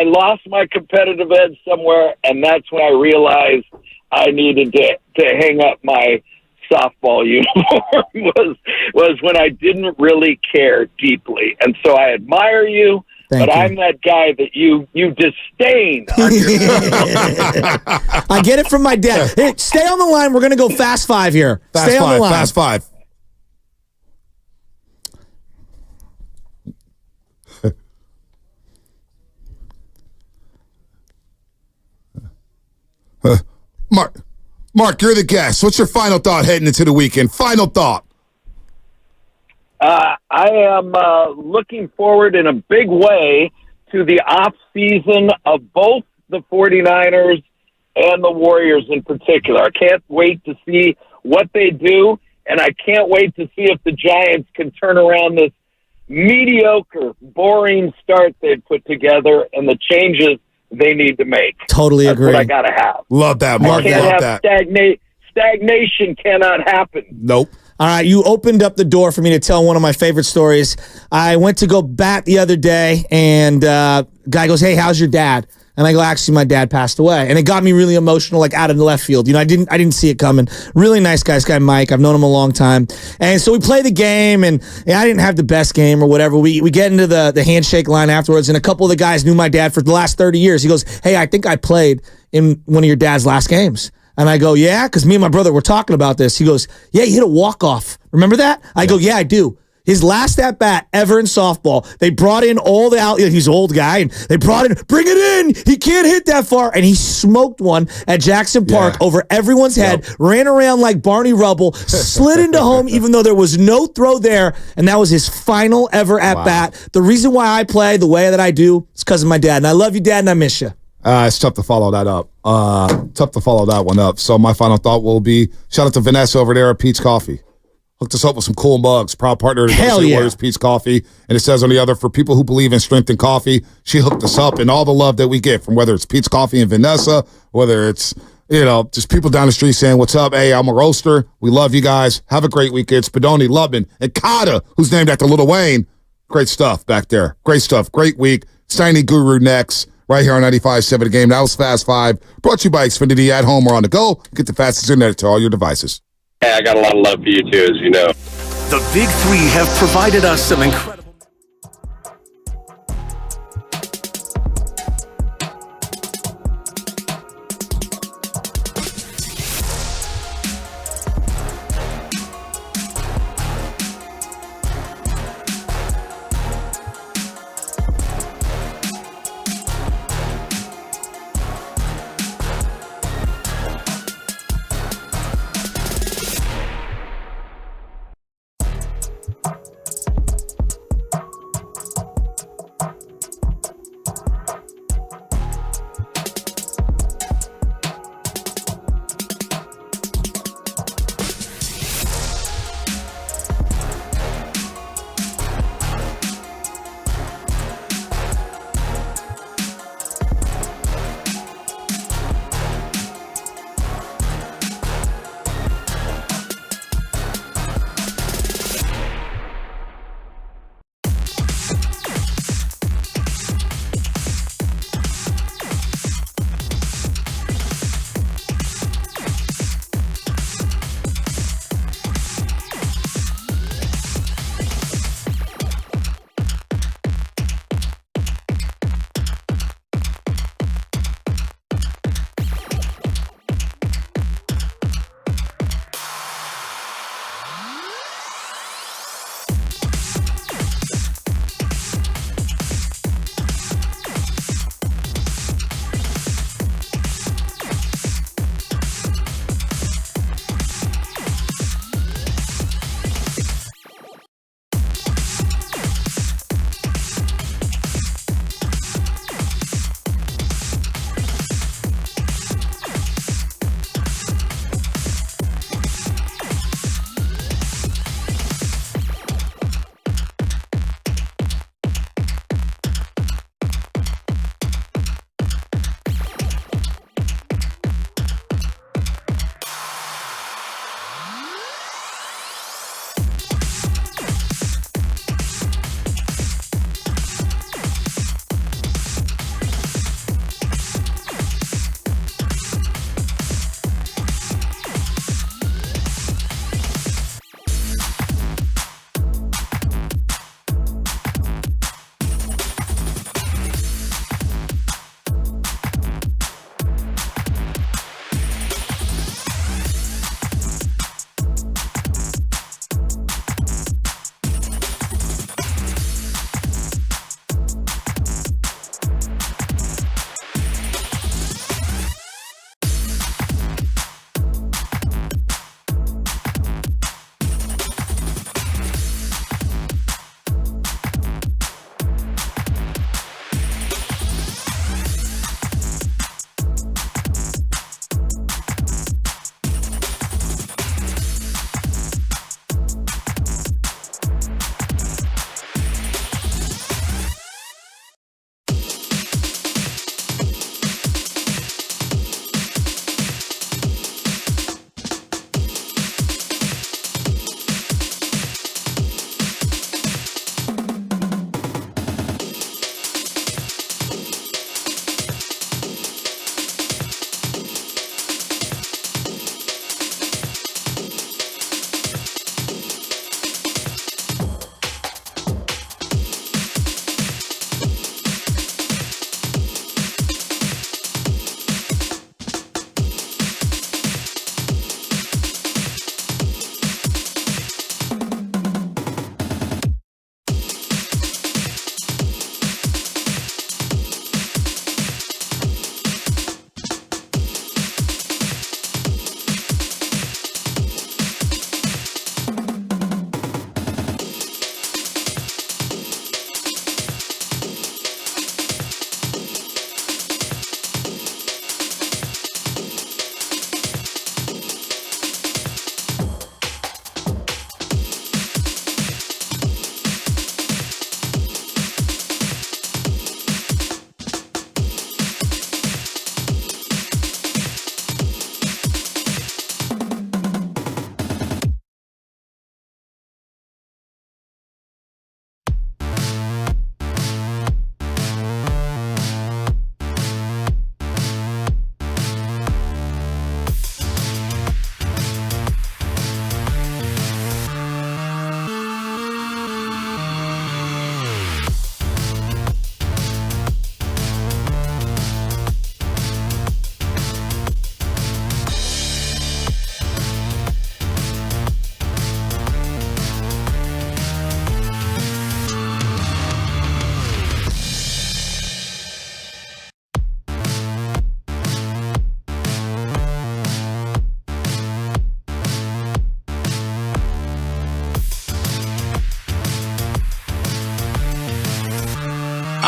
lost my competitive edge somewhere, and that's when I realized I needed to hang up my softball uniform was when I didn't really care deeply. And so I admire you. Thank but you. I'm that guy that you disdain. On your I get it from my dad. Hey, stay on the line. We're going to go fast five here. Stay on the line. Fast five. Mark, you're the guest. What's your final thought heading into the weekend? Final thought. I am looking forward in a big way to the off season of both the 49ers and the Warriors in particular. I can't wait to see what they do, and I can't wait to see if the Giants can turn around this mediocre, boring start they've put together and the changes they need to make. Totally agree. That's what I got to have. Love that, Mark. Love that. Stagnation cannot happen. Nope. All right, you opened up the door for me to tell one of my favorite stories. I went to go bat the other day, and guy goes, "Hey, how's your dad?" And I go, "Actually, my dad passed away." And it got me really emotional, like out of the left field. I didn't see it coming. Really nice guy, this guy Mike. I've known him a long time. And so we play the game, and I didn't have the best game or whatever. We get into the handshake line afterwards, and a couple of the guys knew my dad for the last 30 years. He goes, "Hey, I think I played in one of your dad's last games." And I go, "Yeah?" Because me and my brother were talking about this. He goes, "Yeah, he hit a walk-off. Remember that?" I go, "Yeah, I do." His last at-bat ever in softball, they brought in all the out. He's an old guy, and they brought in, "Bring it in. He can't hit that far." And he smoked one at Jackson Park over everyone's head, ran around like Barney Rubble, slid into home even though there was no throw there, and that was his final ever at-bat. The reason why I play the way that I do is because of my dad. And I love you, Dad, and I miss you. It's tough to follow that up. Tough to follow that one up. So my final thought will be, shout out to Vanessa over there at Pete's Coffee. Hooked us up with some cool mugs. Proud partner of the Warriors, Pete's Coffee. And it says on the other, for people who believe in strength and coffee, she hooked us up, and all the love that we get from whether it's Pete's Coffee and Vanessa, whether it's, just people down the street saying, "What's up? Hey, I'm a roaster. We love you guys. Have a great weekend." Spadoni, Lubman, and Kata, who's named after Lil Wayne. Great stuff back there. Great stuff. Great week. Steiny Guru next. Right here on 95.7 The Game. That was Fast Five. Brought to you by Xfinity at home or on the go. Get the fastest internet to all your devices. Hey, I got a lot of love for you too, as you know. The Big Three have provided us some incredible...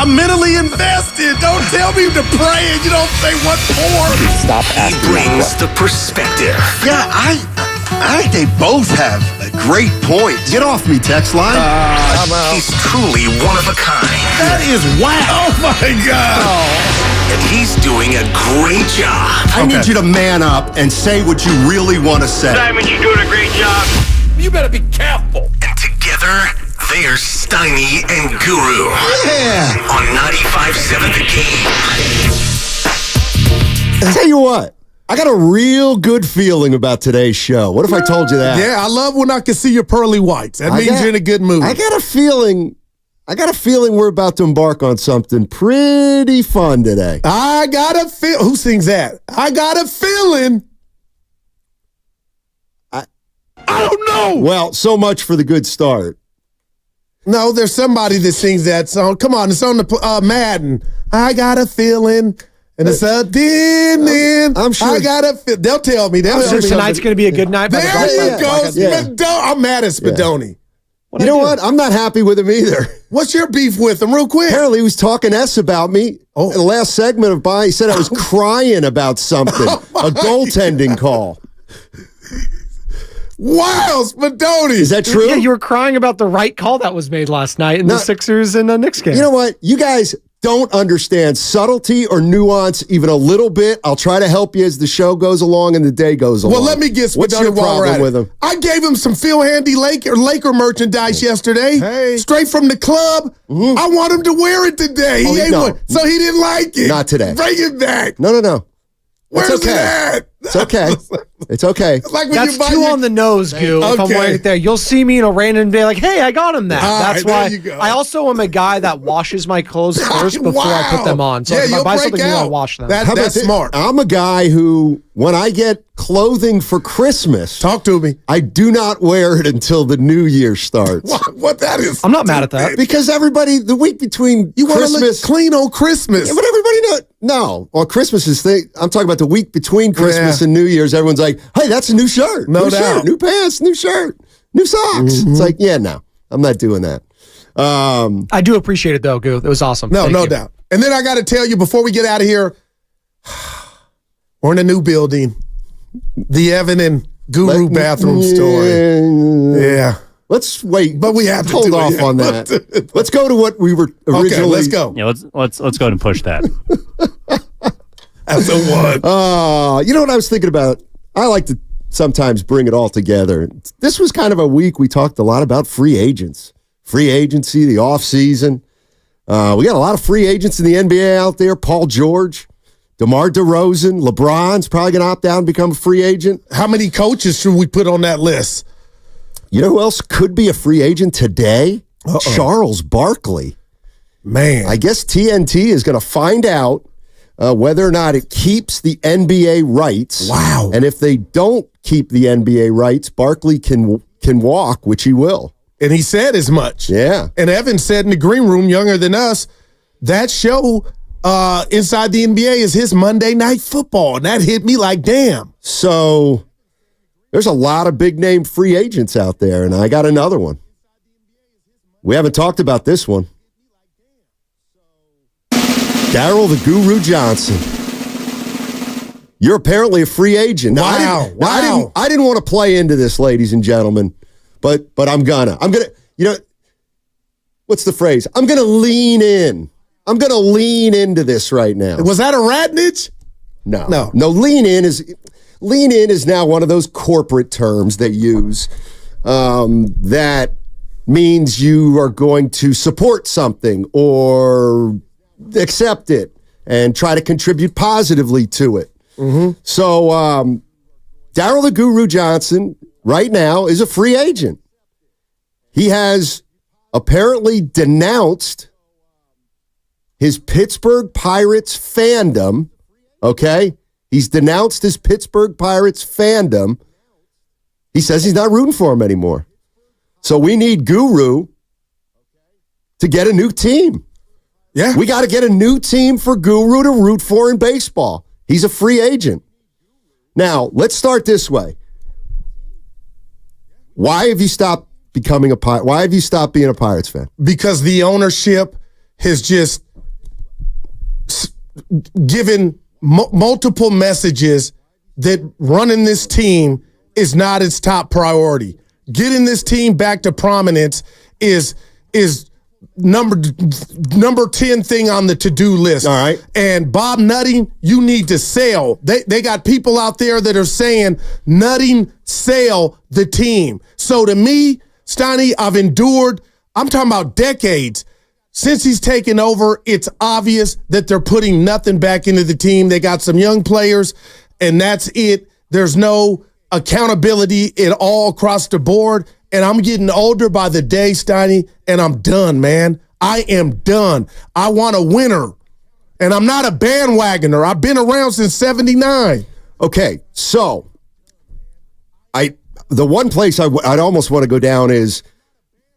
I'm mentally invested. Don't tell me to pray and you don't say what for. Stop asking. He brings the perspective. Yeah, I think they both have a great point. Get off me, text line. He's truly one of a kind. That is wow. Oh, my God. And he's doing a great job. I need you to man up and say what you really want to say. Simon, you're doing a great job. You better be careful. And together, they're Steiny and Guru. Yeah. On 95.7 The Game. I'll tell you what. I got a real good feeling about today's show. What if I told you that? Yeah, I love when I can see your pearly whites. That means you're in a good mood. I got a feeling we're about to embark on something pretty fun today. I got a feel. Who sings that? I got a feeling. I don't know. Well, so much for the good start. No, there's somebody that sings that song. Come on, it's on the Madden. I got a feeling. And it's a I'm sure. I got a. They'll tell me. I'm sure tonight's going to be a good night. There you go. I'm mad at Spadoni. You know what? I'm not happy with him either. What's your beef with him, real quick? Apparently, he was talking S about me. In the last segment of He said I was crying about something, a goaltending call. Wow, Spadoni. Is that true? Yeah, you were crying about the right call that was made last night in the Sixers and the Knicks game. You know what? You guys don't understand subtlety or nuance even a little bit. I'll try to help you as the show goes along and the day goes along. Well, let me get Spadoni. What's your problem with him? I gave him some Phil Handy Laker merchandise yesterday. Hey. Straight from the club. Mm-hmm. I want him to wear it today. He ain't one, so he didn't like it. Not today. Bring it back. No. Where's it's okay. it at? It's okay. It's okay. It's like when That's you buy too on the nose, Goo. If I'm wearing it there, you'll see me in a random day like, hey, I got him that. That's why I also am a guy that washes my clothes first before I put them on. So if I buy something new, I wash them. That's smart. I'm a guy who, when I get clothing for Christmas, talk to me. I do not wear it until the new year starts. What that is? I'm not mad at that. Because everybody, the week between you Christmas. want to look clean on Christmas. Yeah, but everybody knows. No. On Christmas is I'm talking about the week between Christmas and New Year's. Everyone's like, hey, that's a new shirt. No new doubt. Shirt, new pants, new shirt, new socks. Mm-hmm. It's like, no, I'm not doing that. I do appreciate it, though, Goo. It was awesome. No doubt. And then I got to tell you, before we get out of here, we're in a new building. The Evan and Guru bathroom story. Yeah. Let's wait, but we have to hold off on that. Let's go to what we were originally. Okay, let's go. Yeah, let's go ahead and push that. That's a one. You know what I was thinking about? I like to sometimes bring it all together. This was kind of a week we talked a lot about free agents, free agency, the offseason. We got a lot of free agents in the NBA out there. Paul George, DeMar DeRozan, LeBron's probably going to opt out and become a free agent. How many coaches should we put on that list? You know who else could be a free agent today? Charles Barkley. Man. I guess TNT is going to find out whether or not it keeps the NBA rights. Wow. And if they don't keep the NBA rights, Barkley can walk, which he will. And he said as much. Yeah. And Evan said in the green room, younger than us, that show inside the NBA is his Monday Night Football. And that hit me like, damn. So there's a lot of big-name free agents out there, and I got another one. We haven't talked about this one. Daryl the Guru Johnson. You're apparently a free agent. Now, I didn't want to play into this, ladies and gentlemen, but I'm gonna, what's the phrase? I'm gonna lean in. I'm gonna lean into this right now. Was that a Radnich? No. Lean in is now one of those corporate terms they use that means you are going to support something or accept it and try to contribute positively to it. Mm-hmm. So Daryl the Guru Johnson right now is a free agent. He has apparently denounced his Pittsburgh Pirates fandom, okay? He's denounced his Pittsburgh Pirates fandom. He says he's not rooting for him anymore. So we need Guru to get a new team. Yeah. We got to get a new team for Guru to root for in baseball. He's a free agent. Now, let's start this way. Why have you stopped becoming a Pirate? Why have you stopped being a Pirates fan? Because the ownership has just given multiple messages that running this team is not its top priority. Getting this team back to prominence is number 10 thing on the to-do list. All right. And Bob Nutting, you need to sell. They got people out there that are saying, Nutting, sell the team. So to me, Steiny, I've endured, I'm talking about decades. Since he's taken over, it's obvious that they're putting nothing back into the team. They got some young players, and that's it. There's no accountability at all across the board. And I'm getting older by the day, Steiny, and I'm done, man. I am done. I want a winner. And I'm not a bandwagoner. I've been around since 79. Okay, so the one place I'd almost want to go down is,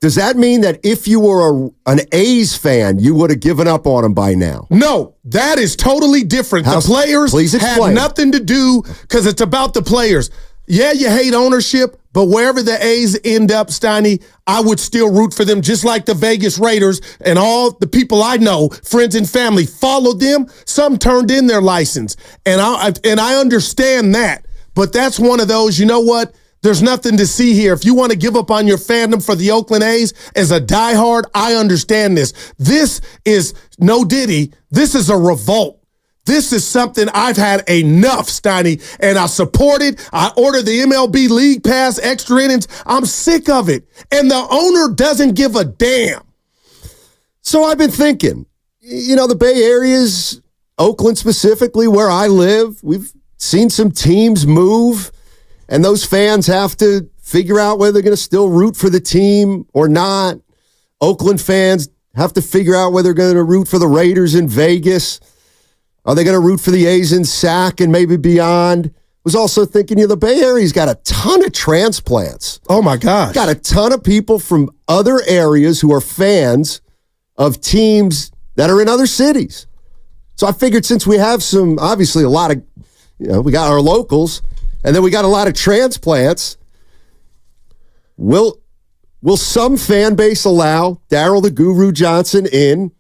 does that mean that if you were an A's fan, you would have given up on him by now? No, that is totally different. The players have nothing to do because it's about the players. Yeah, you hate ownership, but wherever the A's end up, Steiny, I would still root for them, just like the Vegas Raiders and all the people I know, friends and family, followed them. Some turned in their license, and I understand that. But that's one of those, you know what? There's nothing to see here. If you want to give up on your fandom for the Oakland A's as a diehard, I understand this. This is no Diddy. This is a revolt. This is something I've had enough, Steiny, and I support it. I ordered the MLB League Pass, extra innings. I'm sick of it. And the owner doesn't give a damn. So I've been thinking, the Bay Area's, Oakland specifically, where I live, we've seen some teams move. And those fans have to figure out whether they're going to still root for the team or not. Oakland fans have to figure out whether they're going to root for the Raiders in Vegas. Are they going to root for the A's in SAC and maybe beyond? I was also thinking, the Bay Area's got a ton of transplants. Oh, my gosh. Got a ton of people from other areas who are fans of teams that are in other cities. So I figured since we have obviously a lot of, we got our locals, and then we got a lot of transplants. Will some fan base allow Daryl the Guru Johnson in?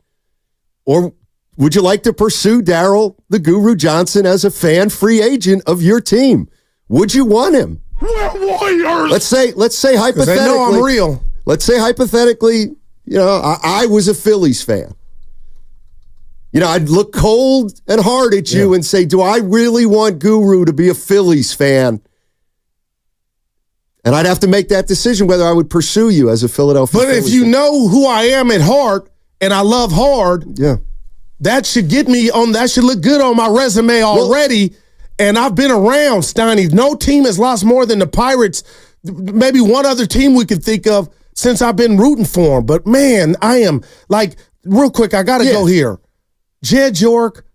Or would you like to pursue Daryl the Guru Johnson as a fan free agent of your team? Would you want him? We're Warriors. Let's say hypothetically. They know I'm real. Let's say hypothetically, I was a Phillies fan. I'd look cold and hard at you and say, do I really want Guru to be a Phillies fan? And I'd have to make that decision whether I would pursue you as a Philadelphia Phillies fan. If you know who I am at heart, and I love hard, that should that should look good on my resume already. And I've been around, Steiny. No team has lost more than the Pirates. Maybe one other team we could think of since I've been rooting for them. But, man, I am, real quick, I got to go here. Jed York,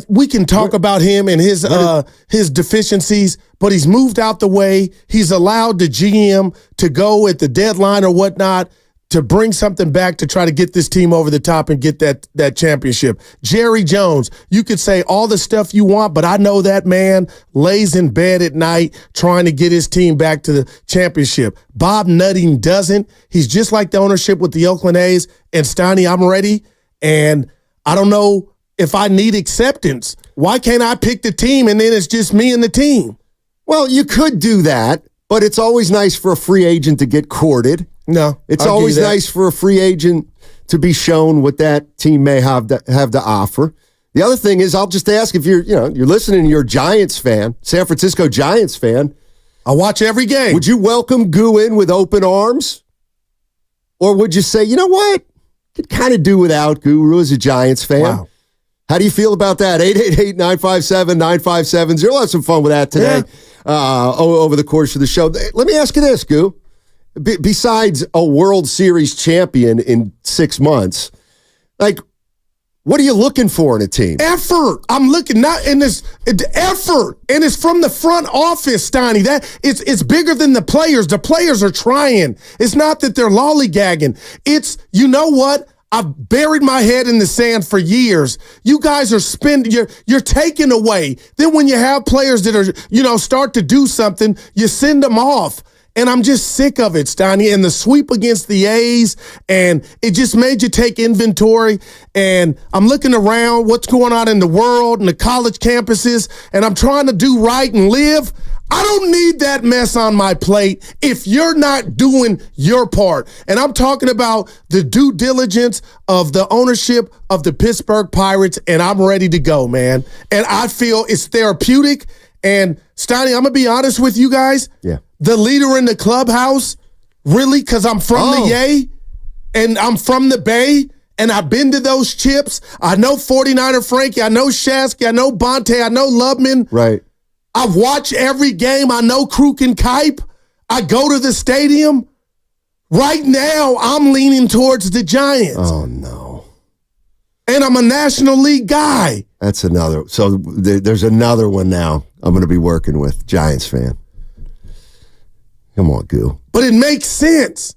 we can talk about him and his deficiencies, but he's moved out the way. He's allowed the GM to go at the deadline or whatnot to bring something back to try to get this team over the top and get that championship. Jerry Jones, you could say all the stuff you want, but I know that man lays in bed at night trying to get his team back to the championship. Bob Nutting doesn't. He's just like the ownership with the Oakland A's. And Steiny, I'm ready, and I don't know if I need acceptance. Why can't I pick the team and then it's just me and the team? Well, you could do that, but it's always nice for a free agent to get courted. No, it's always nice for a free agent to be shown what that team may have to offer. The other thing is, I'll just ask if you're listening and you're a Giants fan, San Francisco Giants fan. I watch every game. Would you welcome Goo in with open arms? Or would you say, you know what? Could kind of do without Guru as a Giants fan. Wow. How do you feel about that? 888-957-9570. We'll have some fun with that today over the course of the show. Let me ask you this, Goo. Besides a World Series champion in 6 months, what are you looking for in a team? Effort. I'm looking not in this effort, and it's from the front office, Steiny. That it's bigger than the players. The players are trying. It's not that they're lollygagging. It's, you know what? I've buried my head in the sand for years. You guys are you're taking away. Then when you have players that are, start to do something, you send them off. And I'm just sick of it, Steiny. And the sweep against the A's, and it just made you take inventory. And I'm looking around what's going on in the world and the college campuses, and I'm trying to do right and live. I don't need that mess on my plate if you're not doing your part. And I'm talking about the due diligence of the ownership of the Pittsburgh Pirates, and I'm ready to go, man. And I feel it's therapeutic. And Steiny, I'm going to be honest with you guys. Yeah. The leader in the clubhouse, really, because I'm from the Yay and I'm from the Bay and I've been to those chips. I know 49er Frankie. I know Shasky. I know Bonte. I know Lubman. Right. I've watched every game. I know Kruk and Kipe. I go to the stadium. Right now, I'm leaning towards the Giants. Oh, no. And I'm a National League guy. That's another. So there's another one now I'm going to be working with, Giants fan. Come on, Goo. But it makes sense.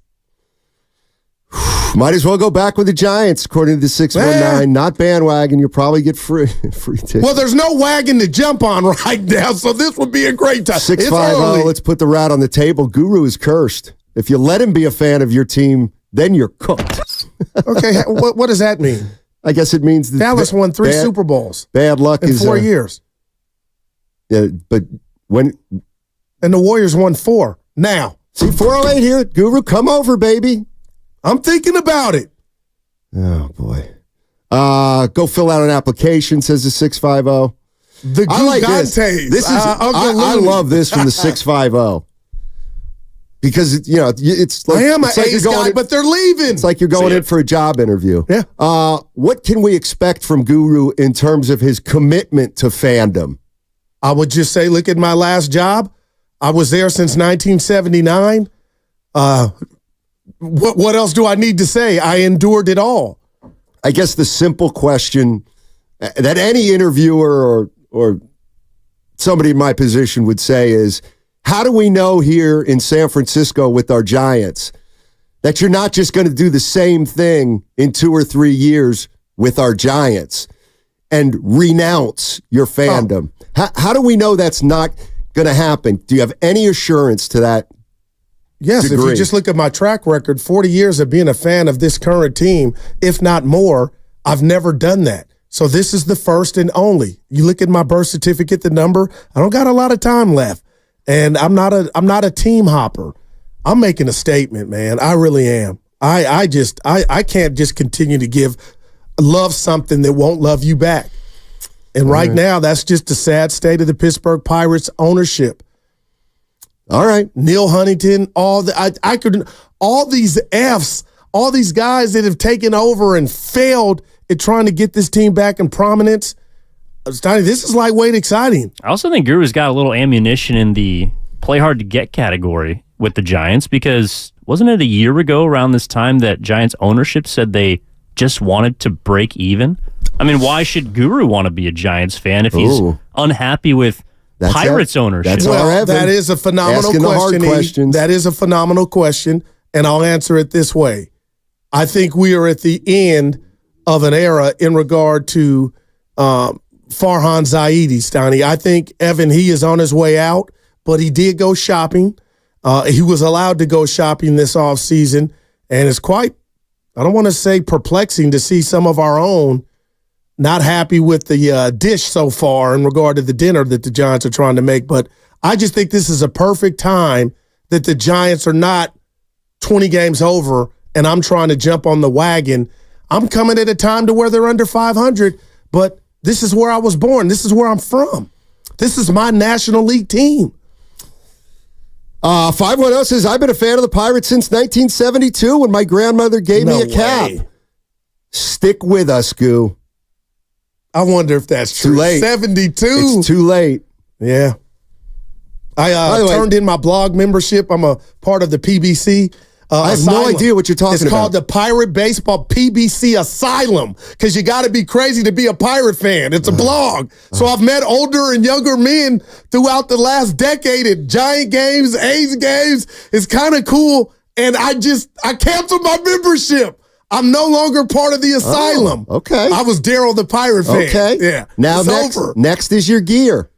Might as well go back with the Giants, according to the 619. Not bandwagon. You'll probably get free tickets. Well, there's no wagon to jump on right now, so this would be a great time. 650, let's put the rat on the table. Guru is cursed. If you let him be a fan of your team, then you're cooked. Okay, what does that mean? I guess it means that Dallas won 3 Super Bowls. Bad luck in 4 years. Yeah, but when... And the Warriors won 4. Now. See, 408 here. Guru, come over, baby. I'm thinking about it. Oh, boy. Go fill out an application, says the 650. The I like this. This is I love this from the 650. Because, you know, it's like... I am an like A's guy, but they're leaving. It's like you're going in for a job interview. Yeah. What can we expect from Guru in terms of his commitment to fandom? I would just say, look at my last job. I was there since 1979. What else do I need to say? I endured it all. I guess the simple question that any interviewer or somebody in my position would say is, how do we know here in San Francisco with our Giants that you're not just going to do the same thing in 2 or 3 years with our Giants and renounce your fandom? How do we know that's not going to happen? Do you have any assurance to that? Yes, degree? If you just look at my track record, 40 years of being a fan of this current team, if not more, I've never done that. So this is the first and only. You look at my birth certificate, the number, I don't got a lot of time left. And I'm not a team hopper. I'm making a statement, man. I really am. I can't just continue to love something that won't love you back. And right now, that's just the sad state of the Pittsburgh Pirates ownership. All right. Neil Huntington, all these Fs, all these guys that have taken over and failed at trying to get this team back in prominence. This is lightweight exciting. I also think Guru's got a little ammunition in the play hard to get category with the Giants, because wasn't it a year ago around this time that Giants ownership said they just wanted to break even? I mean, why should Guru want to be a Giants fan if he's unhappy with Pirates ownership? That is a phenomenal question. That is a phenomenal question, and I'll answer it this way. I think we are at the end of an era in regard to Farhan Zaidi, Steiny. I think, Evan, he is on his way out, but he did go shopping. He was allowed to go shopping this offseason, and it's quite, I don't want to say perplexing to see some of our own not happy with the dish so far in regard to the dinner that the Giants are trying to make. But I just think this is a perfect time that the Giants are not 20 games over and I'm trying to jump on the wagon. I'm coming at a time to where they're under 500, but this is where I was born. This is where I'm from. This is my National League team. 510 says, I've been a fan of the Pirates since 1972 when my grandmother gave me a cap. Stick with us, Goo. I wonder if that's true. Too late. 72. It's too late. Yeah. I turned in my blog membership. I'm a part of the PBC. I have no idea what you're talking about. It's called the Pirate Baseball PBC Asylum, because you got to be crazy to be a Pirate fan. It's a blog. So I've met older and younger men throughout the last decade at Giant games, A's games. It's kind of cool. And I canceled my membership. I'm no longer part of the asylum. Okay. I was Daryl the Pirate fan. Okay. Yeah. Now it's over. Next is your gear.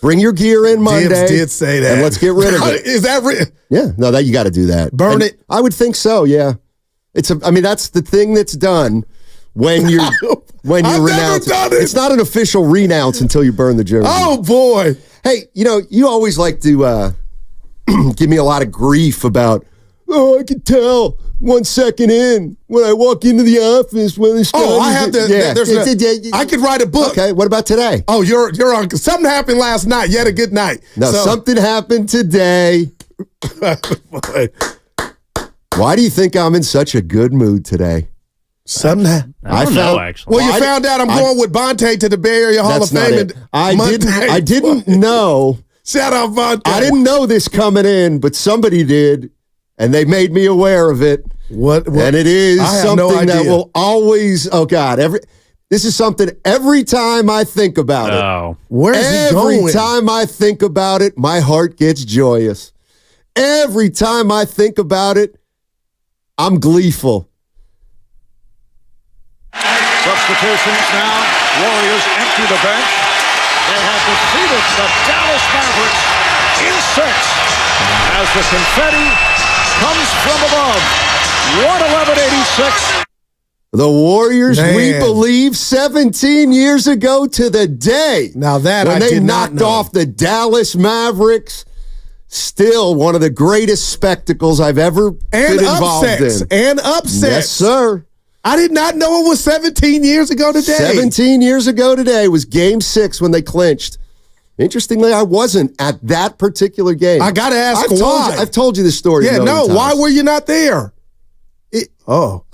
Bring your gear in Monday. Dibs did say that. And let's get rid of it. Is that real? Yeah. No, that you got to do that. Burn it? I would think so, yeah. That's the thing that's done when you're renouncing. It's not an official renounce until you burn the jersey. Oh, boy. Hey, you always like to give me a lot of grief about, I can tell 1 second in when I walk into the office when it's I have to. I could write a book. Okay, what about today? Oh, you're on. Something happened last night. You had a good night. No, something happened today. Why do you think I'm in such a good mood today? Something I don't know, actually. Well, you found out I'm going with Bonte to the Bay Area Hall of Fame. I didn't know. Shout out Bonte. I didn't know this coming in, but somebody did, and they made me aware of it. What? And it is something that idea. will always. Oh God! This is something. Every time I think about it, where's he going? Every time I think about it, my heart gets joyous. Every time I think about it, I'm gleeful. Substitutions now. Warriors empty the bench. They have defeated the Dallas Mavericks in 6 as the confetti comes from above. 111-86. The Warriors, we believe, 17 years ago to the day. Now that when I they did not knocked know. off the Dallas Mavericks. Still one of the greatest spectacles I've ever been involved in. And upsets. Yes, sir. I did not know it was 17 years ago today. 17 years ago today was Game 6 when they clinched. Interestingly, I wasn't at that particular game. I got to ask why. I've told you this story. Yeah, no. Why were you not there? No,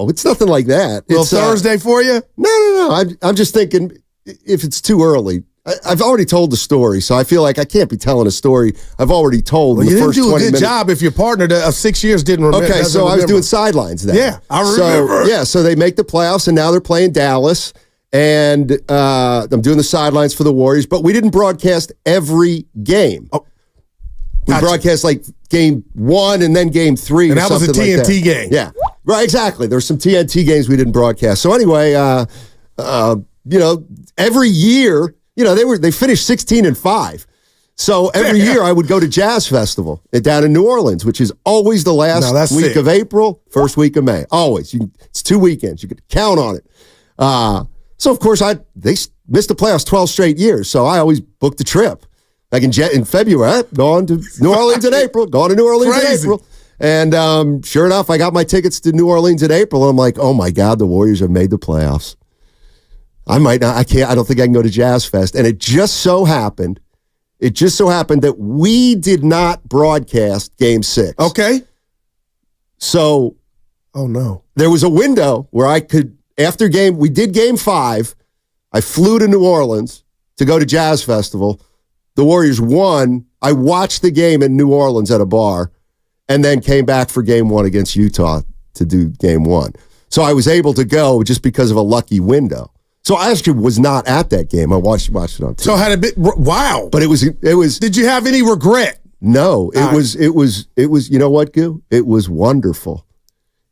it's nothing like that. Well, It's Thursday for you? No. I'm just thinking if it's too early. I've already told the story, so I feel like I can't be telling a story I've already told in the first 20 minutes. You didn't do a good job if your partner of 6 years didn't remember. Okay, so I was doing sidelines then. Yeah, I remember. So they make the playoffs, and now they're playing Dallas, and I'm doing the sidelines for the Warriors, but we didn't broadcast every game. We broadcast like game 1 and then game 3 and or that was a something like TNT that. game. Yeah, right, exactly. There's some TNT games we didn't broadcast. So anyway, every year, they finished 16-5. So every year I would go to Jazz Festival down in New Orleans, which is always the last week of April, first week of May. Always. It's 2 weekends. You could count on it. So, of course, they missed the playoffs 12 straight years, so I always booked a trip. Like in February, gone to New Orleans in April, gone to New Orleans in April. And sure enough, I got my tickets to New Orleans in April, and I'm like, oh, my God, the Warriors have made the playoffs. I might not. I can't. I don't think I can go to Jazz Fest. And it just so happened that we did not broadcast Game 6. Okay. So, oh no, there was a window where I could. After we did Game 5. I flew to New Orleans to go to Jazz Festival. The Warriors won. I watched the game in New Orleans at a bar, and then came back for Game 1 against Utah to do Game 1. So I was able to go just because of a lucky window. So I actually was not at that game. I watched it on TV. So had a bit. Wow. But it was. Did you have any regret? No. It was. You know what, Goo? It was wonderful.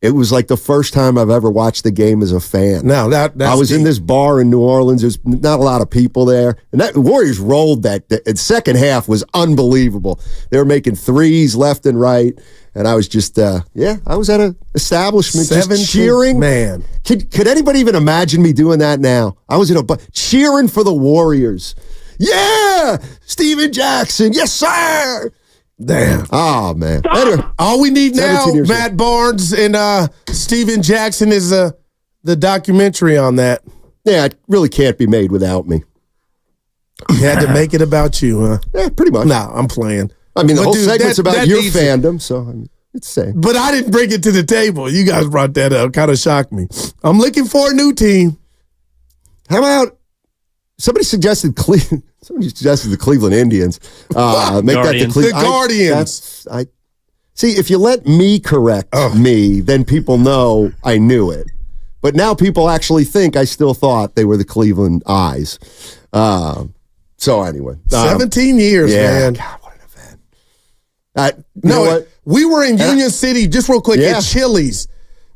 It was like the first time I've ever watched the game as a fan. Now that's I was in this bar in New Orleans. There's not a lot of people there, and that Warriors rolled that. The second half was unbelievable. They were making threes left and right, and I was just I was at an establishment just cheering. Man, could anybody even imagine me doing that now? I was in a cheering for the Warriors. Yeah, Steven Jackson. Yes, sir. Damn. Oh, man. Anyway, all we need now, Matt Barnes and Steven Jackson, is the documentary on that. Yeah, it really can't be made without me. You had to make it about you, huh? Yeah, pretty much. Nah, I'm playing. I mean, the whole segment's about your fandom, so I mean, it's the same. But I didn't bring it to the table. You guys brought that up. Kind of shocked me. I'm looking for a new team. How about somebody suggested Cleveland? Somebody suggested the Cleveland Indians. Make that the Guardians. See, if you let me correct me, then people know I knew it. But now people actually think I still thought they were the Cleveland Eyes. So anyway. 17 years, man. God, what an event. You know what? We were in Union City, just real quick, at Chili's.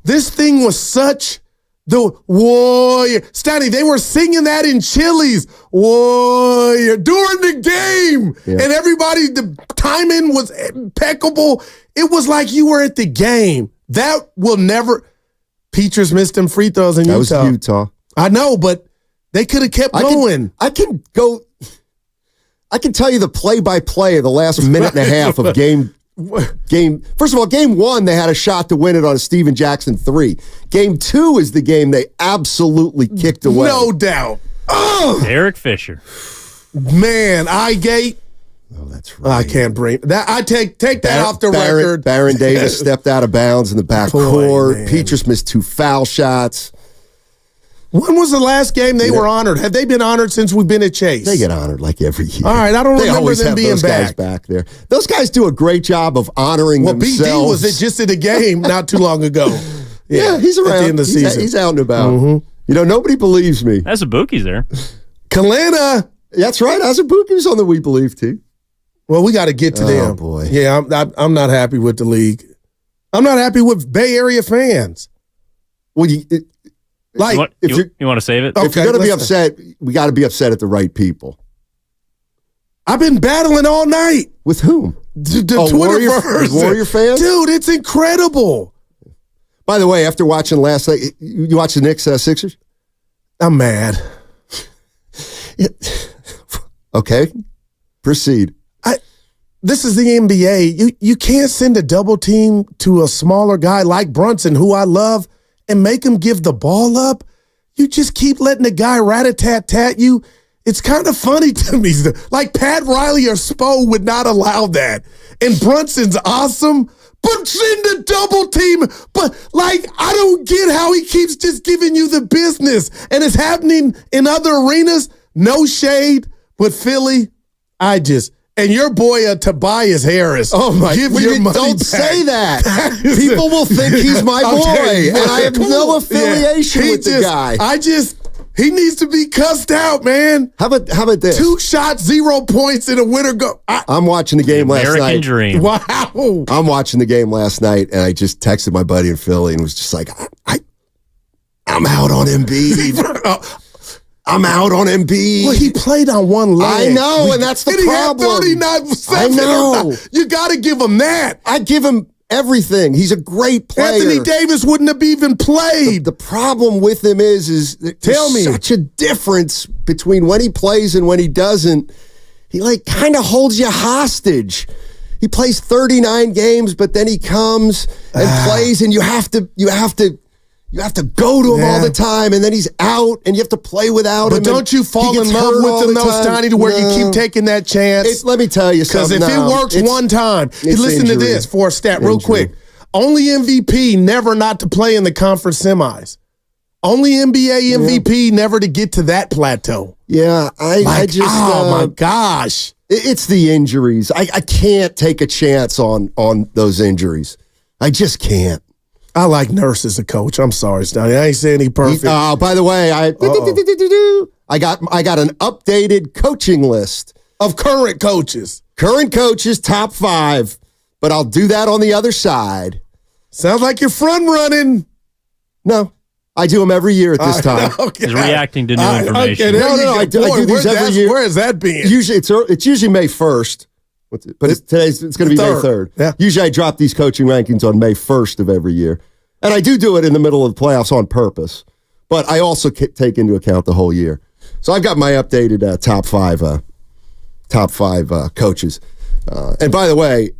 This thing was such The Warrior. Stanley, they were singing that in Chili's. Warrior. During the game. Yeah. And everybody, the timing was impeccable. It was like you were at the game. That will never. Petrus missed them free throws in Utah. That was Utah. I know, but they could have kept going. I can tell you the play-by-play of the last minute and a half of game. First of all, game 1, they had a shot to win it on a Steven Jackson 3. Game 2 is the game they absolutely kicked away. No doubt. Derek Fisher. Man, Igate. Oh, that's right. I can't bring that. I take that off the record. Baron Davis stepped out of bounds in the backcourt. Petrus missed 2 foul shots. When was the last game they were honored? Have they been honored since we've been at Chase? They get honored like every year. All right, I don't remember them being those guys back there. Those guys do a great job of honoring themselves. BD was just at a game not too long ago. Yeah, he's around. At the end of the season. He's out and about. Mm-hmm. Nobody believes me. Azubuike's there. Kalina. That's right. Azubuike's on the We Believe team. Well, we got to get to them. Oh, boy. Yeah, I'm not happy with the league. I'm not happy with Bay Area fans. Well, you want to save it? If you're going to be upset, we got to be upset at the right people. I've been battling all night. With whom? The Twitterverse. Warrior fans? Dude, it's incredible. By the way, after watching last night, you watched the Knicks Sixers? I'm mad. Okay. Proceed. This is the NBA. You can't send a double team to a smaller guy like Brunson, who I love, and make him give the ball up. You just keep letting the guy rat-a-tat-tat you. It's kind of funny to me. Like Pat Riley or Spo would not allow that. And Brunson's awesome, but send a double team. But, I don't get how he keeps just giving you the business. And it's happening in other arenas. No shade, but Philly, and your boy Tobias Harris. Oh my! Give your money don't back. Say that. People will think he's my boy, and I have no affiliation with the guy. He needs to be cussed out, man. How about this? 2 shots, 0 points in a winter go. I'm watching the game last night. American dream. Wow. I'm watching the game last night, and I just texted my buddy in Philly and was just like, I'm out on Embiid. I'm out on Embiid. Well, he played on one leg. I know, and that's the problem. He had 39 seconds. I know. You got to give him that. I give him everything. He's a great player. Anthony Davis wouldn't have even played. The problem with him is there's such a difference between when he plays and when he doesn't. He kind of holds you hostage. He plays 39 games, but then he comes and plays, and you have to go to him all the time, and then he's out, and you have to play without him. But don't you fall in love with him, though, Steiny, to where you keep taking that chance? Let me tell you something. Because if it works one time, listen to this for a stat real quick. Only MVP never not to play in the conference semis. Only NBA MVP never to get to that plateau. Yeah, I just... oh, my gosh. It's the injuries. I can't take a chance on those injuries. I just can't. I like Nurse as a coach. I'm sorry, Stoney. I ain't saying he perfect. By the way, I got an updated coaching list of current coaches. Current coaches, top 5. But I'll do that on the other side. Sounds like you're front running. No, I do them every year at this time. He's reacting to new information. No. I do these every year. Where has that been? Usually, it's usually May 1st. But it's going to be May 3rd. Yeah. Usually I drop these coaching rankings on May 1st of every year. And I do it in the middle of the playoffs on purpose. But I also take into account the whole year. So I've got my updated top five coaches. And by the way,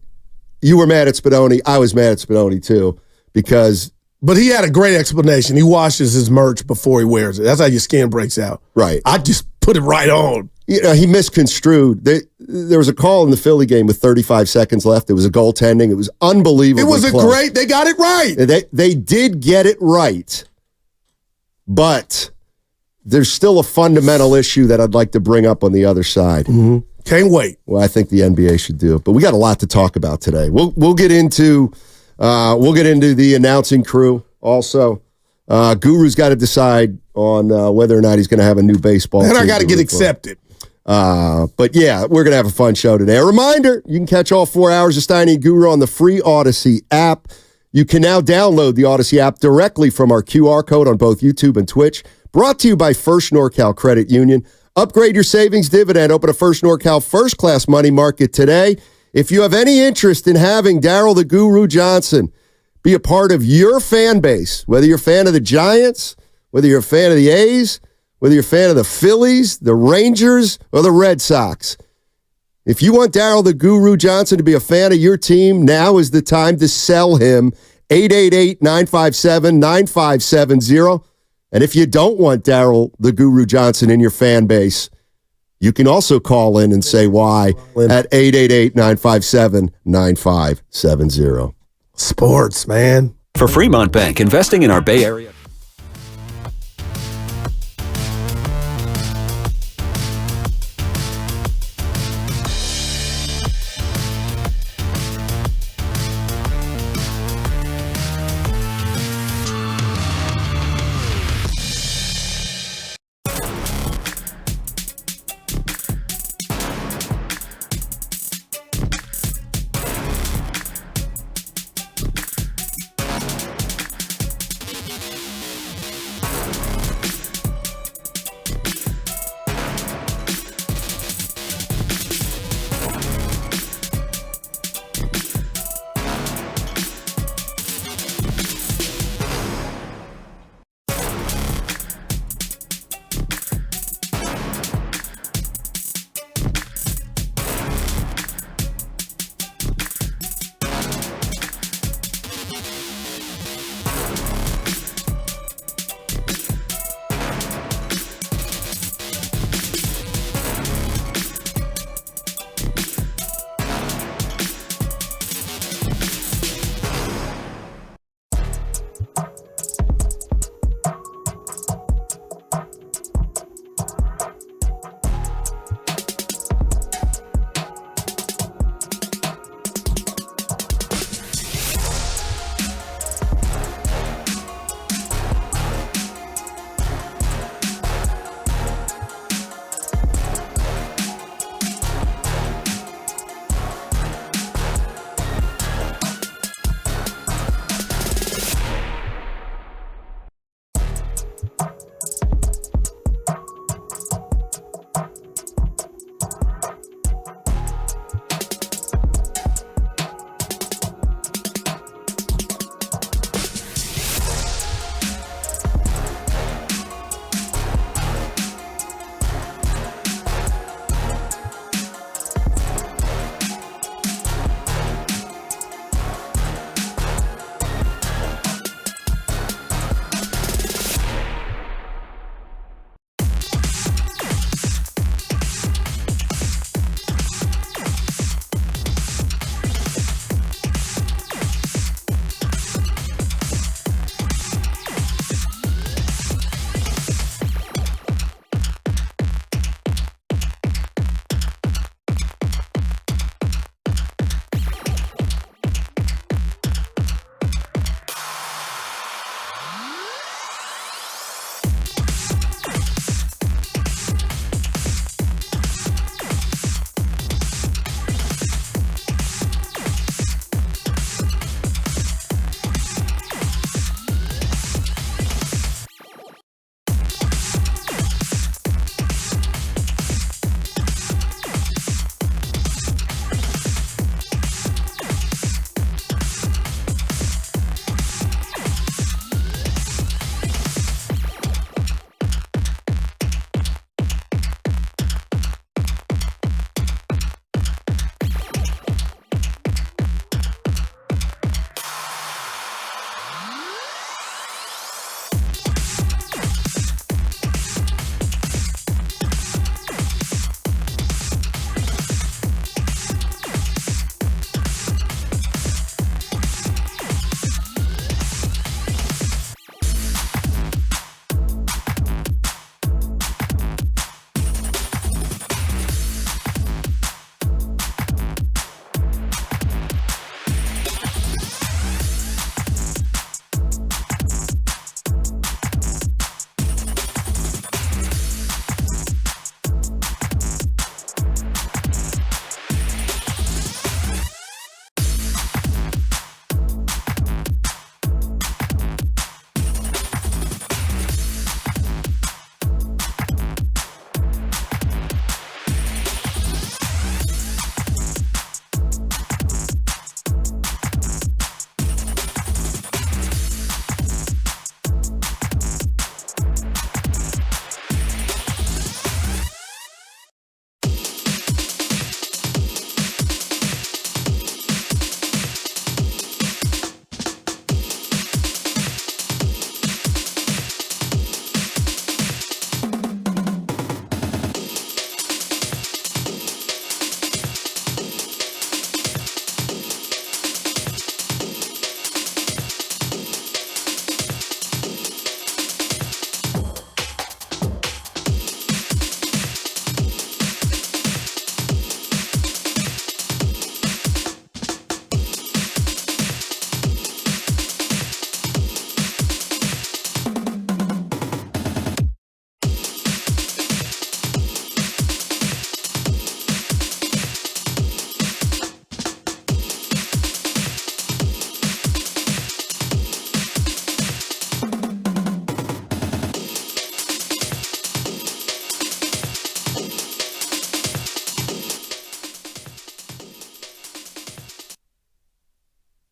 you were mad at Spadoni. I was mad at Spadoni too because... But he had a great explanation. He washes his merch before he wears it. That's how your skin breaks out. Right. I just put it right on. He misconstrued. There was a call in the Philly game with 35 seconds left. It was a goaltending. It was unbelievable. It was they got it right. They did get it right. But there's still a fundamental issue that I'd like to bring up on the other side. Mm-hmm. Can't wait. Well, I think the NBA should do it. But we got a lot to talk about today. We'll get into the announcing crew also. Guru's got to decide on whether or not he's going to have a new baseball team. And I got to get accepted. But yeah, we're going to have a fun show today. A reminder, you can catch all 4 hours of Steiny and Guru on the free Odyssey app. You can now download the Odyssey app directly from our QR code on both YouTube and Twitch. Brought to you by First NorCal Credit Union. Upgrade your savings dividend. Open a First NorCal First Class Money Market today. If you have any interest in having Daryl the Guru Johnson be a part of your fan base, whether you're a fan of the Giants, whether you're a fan of the A's, whether you're a fan of the Phillies, the Rangers, or the Red Sox, if you want Daryl the Guru Johnson to be a fan of your team, now is the time to sell him. 888-957-9570. And if you don't want Daryl the Guru Johnson in your fan base, you can also call in and say why at 888-957-9570. Sports, man. For Fremont Bank, investing in our Bay Area.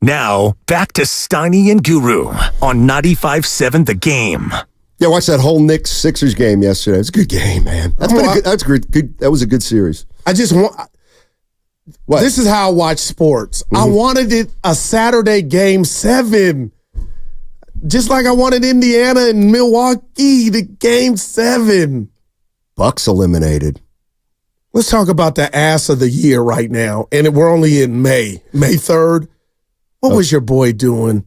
Now, back to Steiny and Guru on 95.7 The Game. Yeah, watch that whole Knicks-Sixers game yesterday. It's a good game, man. That's good. That was a good series. I just want... What? This is how I watch sports. I wanted it a Saturday game 7. Just like I wanted Indiana and Milwaukee, the game 7. Bucks eliminated. Let's talk about the ass of the year right now. And we're only in May 3rd. What was your boy doing?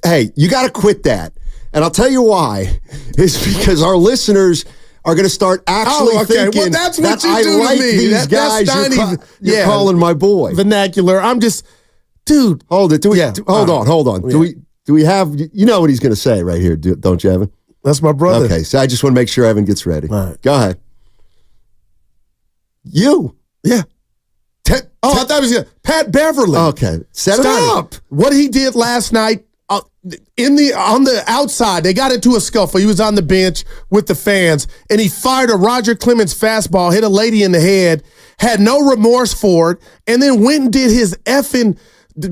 Hey, you got to quit that. And I'll tell you why. It's because our listeners are going to start actually thinking that's what that you I do like to me. these guys. You're calling my boy. Vernacular. I'm just, dude. Hold it. Hold on. Yeah. Do we have, you know what he's going to say right here, don't you, Evan? That's my brother. Okay, so I just want to make sure Evan gets ready. Right. Go ahead. You. Yeah. I thought it was Pat Beverly. Okay. Set it up. What he did last night on the outside, they got into a scuffle. He was on the bench with the fans, and he fired a Roger Clemens fastball, hit a lady in the head, had no remorse for it, and then went and did his effing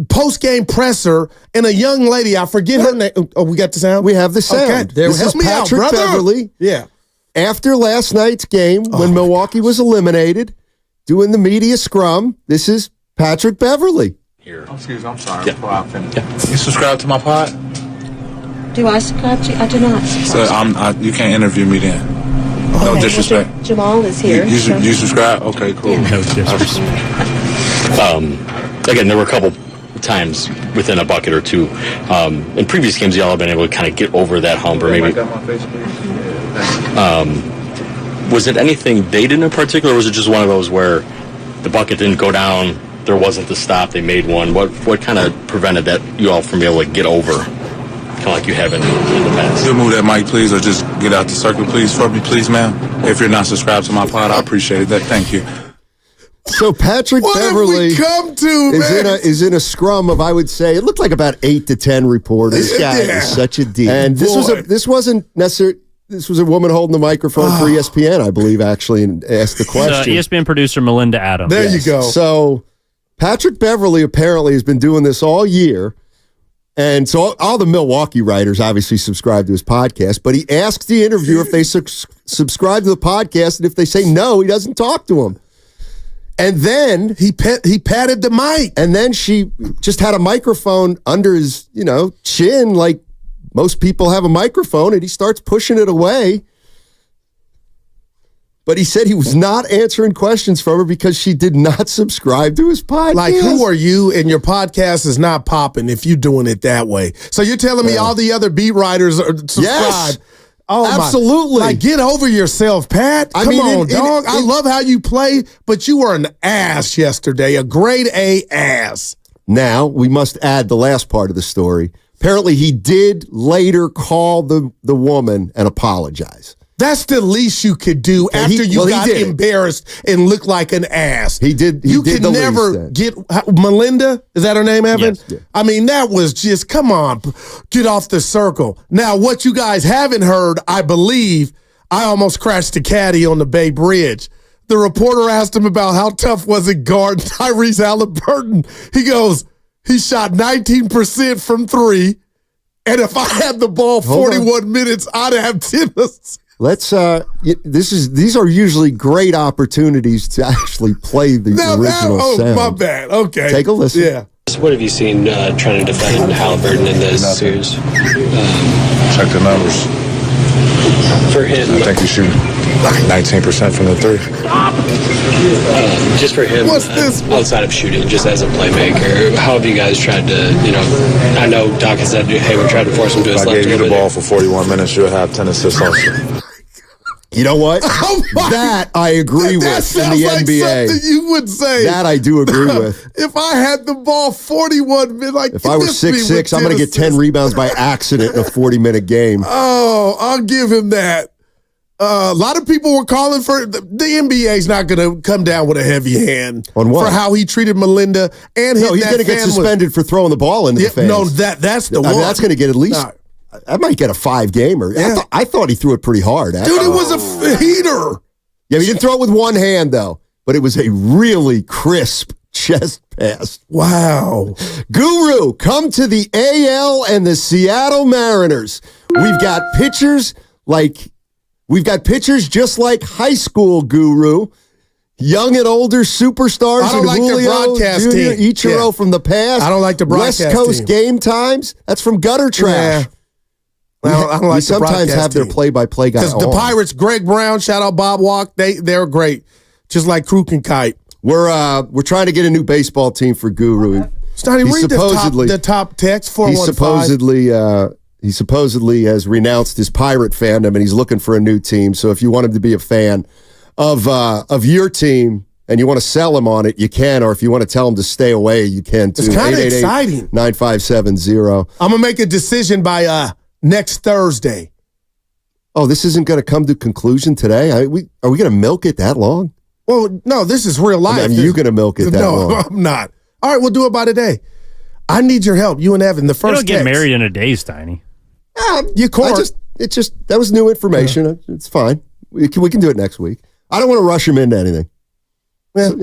post-game presser, and a young lady, I forget her name. Oh, we got the sound? We have the sound. Okay. This is Patrick Beverly. Yeah. After last night's game, when Milwaukee was eliminated, doing the media scrum, this is Patrick Beverly. Here. Excuse me, I'm sorry. Before I finish. You subscribe to my pod? Do I subscribe to you? I do not. So you can't interview me then. No disrespect. Well, Jamal is here. You subscribe? Okay, cool. Yeah. No disrespect. Again, there were a couple times within a bucket or two. In previous games, y'all have been able to kind of get over that hump, or maybe. Was it anything they did in particular, or was it just one of those where the bucket didn't go down, there wasn't the stop, they made one? What kind of prevented that you all from being able to get over, kind of like you have in the past? You'll move that mic, please, or just get out the circle, please, for me, please, ma'am. If you're not subscribed to my pod, I appreciate that. Thank you. So Patrick Beverly is in a scrum of, I would say, it looked like about 8 to 10 reporters. This guy is such a D. And this wasn't necessarily. This was a woman holding the microphone for ESPN, I believe, actually, and asked the question. ESPN producer Melinda Adams. There you go. So Patrick Beverly apparently has been doing this all year. And so all the Milwaukee writers obviously subscribe to his podcast, but he asks the interviewer if they subscribe to the podcast, and if they say no, he doesn't talk to them. And then he patted the mic. And then she just had a microphone under his, chin, like most people have a microphone, and he starts pushing it away. But he said he was not answering questions from her because she did not subscribe to his podcast. Like, who are you, and your podcast is not popping if you're doing it that way? So you're telling me all the other beat writers are subscribed? Yes. Oh, absolutely. Like, get over yourself, Pat. Come on, dog. I love how you play, but you were an ass yesterday, a grade A ass. Now, we must add the last part of the story. Apparently, he did later call the woman and apologize. That's the least you could do after you got embarrassed and looked like an ass. He did. You could never get Melinda. Is that her name, Evan? Yes. Yeah. I mean, that was just, come on, get off the circle. Now, what you guys haven't heard, I believe, I almost crashed the caddy on the Bay Bridge. The reporter asked him about how tough was it guarding Tyrese Halliburton. He goes, he shot 19% from 3, and if I had the ball 41 minutes, I'd have 10 assists. Let's. These are usually great opportunities to actually play the original sound. My bad. Okay, take a listen. Yeah. So what have you seen trying to defend Halliburton in this series? Check the numbers. For him, I think you shoot 19% from the 3. Just for him, outside of shooting, just as a playmaker, how have you guys tried to, I know Doc has said, hey, we tried to force him to his left. If I gave you the ball for 41 minutes, you'll have 10 assists also. You know what? That I agree with in the NBA. Something you would say. That I do agree with. If I had the ball 41 minutes, like if I were 6'6", I'm going to get 10 rebounds by accident in a 40-minute game. Oh, I'll give him that. A lot of people were calling for the NBA's not going to come down with a heavy hand on what? For how he treated Melinda and he's going to get suspended for throwing the ball into the fans. No, that's the one. That's going to get at least. I might get a 5-gamer. Yeah. I thought he threw it pretty hard. Dude, it was a heater. Yeah, he didn't throw it with one hand, though. But it was a really crisp chest passed. Wow. Guru, come to the AL and the Seattle Mariners. We've got pitchers just like high school, Guru. Young and older superstars. I don't like the broadcast Junior, team. Ichiro from the past. I don't like the broadcast West Coast team. game times. That's from gutter trash. Yeah. I don't like we the sometimes broadcast have their team. play-by-play guy Because the on. Pirates, Greg Brown, shout out Bob Walk, they're great. Just like Kruk and Kite. We're trying to get a new baseball team for Guru. Stoney, read the top text, 415. He supposedly has renounced his Pirate fandom and he's looking for a new team. So if you want him to be a fan of your team and you want to sell him on it, you can. Or if you want to tell him to stay away, you can too. It's kind of exciting. 9570. I'm going to make a decision by next Thursday. Oh, this isn't going to come to conclusion today? Are we going to milk it that long? Well, no, this is real life. I mean, you're going to milk it that long. No, I'm not. All right, we'll do it by today. I need your help, you and Evan. The first You don't get text. married in a day, Steiny. You court. That was new information. Yeah. It's fine. We can do it next week. I don't want to rush him into anything. Well,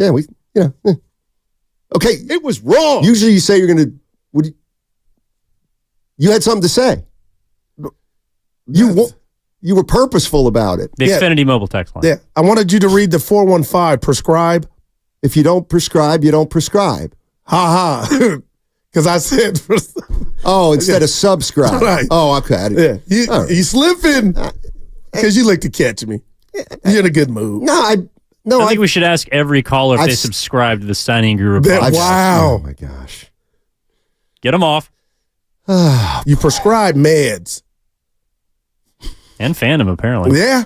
Okay, it was wrong. Usually you say you're going to. You had something to say. You were purposeful about it. The Xfinity mobile text line. Yeah, I wanted you to read the 415. Prescribe. If you don't prescribe, you don't prescribe. Ha ha. Because I said. Instead of subscribe. Right. Oh, okay. You slipping. Because you like to catch me. You're in a good mood. I think we should ask every caller if they subscribe to the Steiny and Guru podcast. Wow. Oh, my gosh. Get them off. You prescribe meds. And fandom, apparently. Yeah.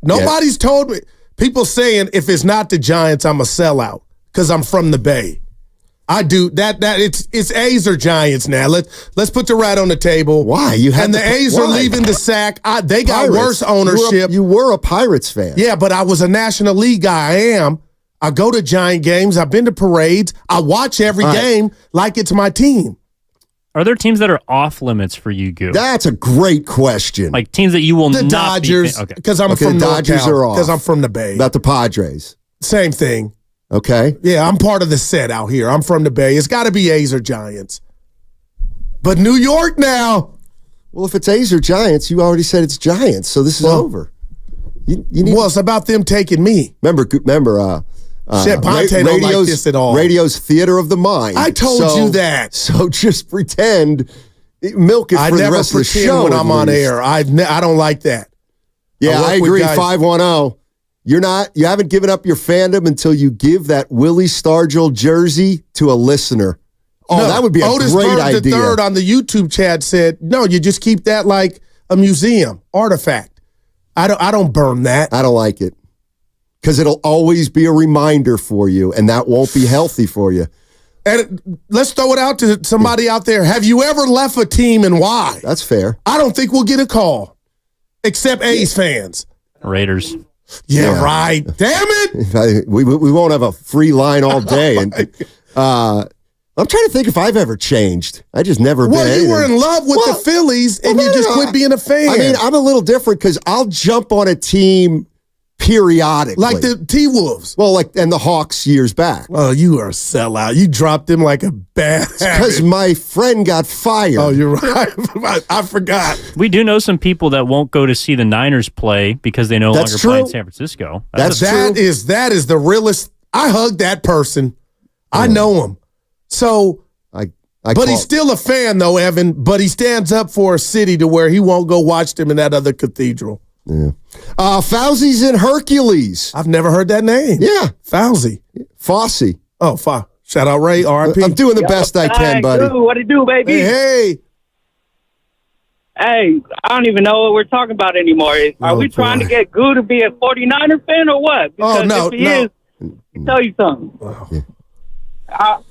Nobody's told me. People saying if it's not the Giants, I'm a sellout because I'm from the Bay. I do that. It's A's or Giants now. Let's put the rat on the table. Why? The A's are leaving the sack. They got worse ownership. You were a Pirates fan. Yeah, but I was a National League guy. I am. I go to Giant games. I've been to parades. I watch every game like it's my team. Are there teams that are off limits for you, Goo? That's a great question. Like teams that you will the not Dodgers, be... Okay. Because I'm from the Dodgers NorCal, are off. because I'm from the Bay. About the Padres. Same thing. Okay. Yeah, I'm part of the set out here. I'm from the Bay. It's got to be A's or Giants. But New York now. Well, if it's A's or Giants, you already said it's Giants, so this is over. You need it's about them taking me. Remember, Ponte don't like this at all. Radio's theater of the mind. I told you that. So just pretend, milk it for the rest of the show. I never pretend when I'm on air. I don't like that. Yeah, I agree. 510. You haven't given up your fandom until you give that Willie Stargell jersey to a listener. Oh, that would be a Otis great Bird idea. the third on the YouTube chat said, no, you just keep that like a museum artifact. I don't burn that. I don't like it. Because it'll always be a reminder for you, and that won't be healthy for you. And let's throw it out to somebody out there. Have you ever left a team and why? That's fair. I don't think we'll get a call, except A's fans. Raiders. Yeah, right. Damn it. We won't have a free line all day. And I'm trying to think if I've ever changed. I just never been. Well, you were in love with the Phillies, and you just quit being a fan. I mean, I'm a little different because I'll jump on a team periodically. Like the T-Wolves. Well, and the Hawks years back. Oh, you are a sellout. You dropped them like a bad because my friend got fired. Oh, you're right. I forgot. We do know some people that won't go to see the Niners play because they no longer play in San Francisco. That is the realest. I hugged that person. I know him. So, but he's still a fan, though, Evan. But he stands up for a city to where he won't go watch them in that other cathedral. Yeah. Fauzi's in Hercules. I've never heard that name. Yeah. Fauzi. Fosse. Oh, shout out Ray, R.I.P. I'm doing the best I can, buddy. What it do, baby? Hey. Hey, I don't even know what we're talking about anymore. Are we trying to get Goo to be a 49er fan or what? Because if he is, I'll tell you something. Oh.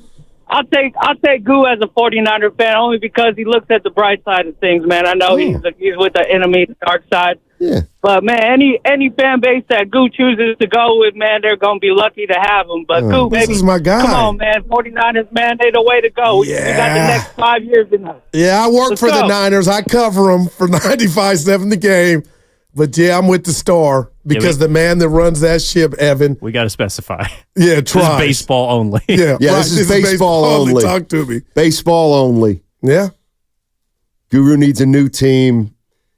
I'll take Goo as a 49er fan only because he looks at the bright side of things, man. I know he's with the enemy, the dark side. Yeah. But, man, any fan base that Goo chooses to go with, man, they're going to be lucky to have him. But Goo, baby, this is my guy. Come on, man. 49ers, man, they the way to go. Yeah. We got the next 5 years in us. Yeah, I work for the Niners. I cover them for 95.7 The Game. But yeah, I'm with the Star because the man that runs that ship, Evan. We got to specify. Yeah, This is baseball only. Yeah, Yeah, right. this is baseball only. Talk to me. Baseball only. Yeah. Guru needs a new team.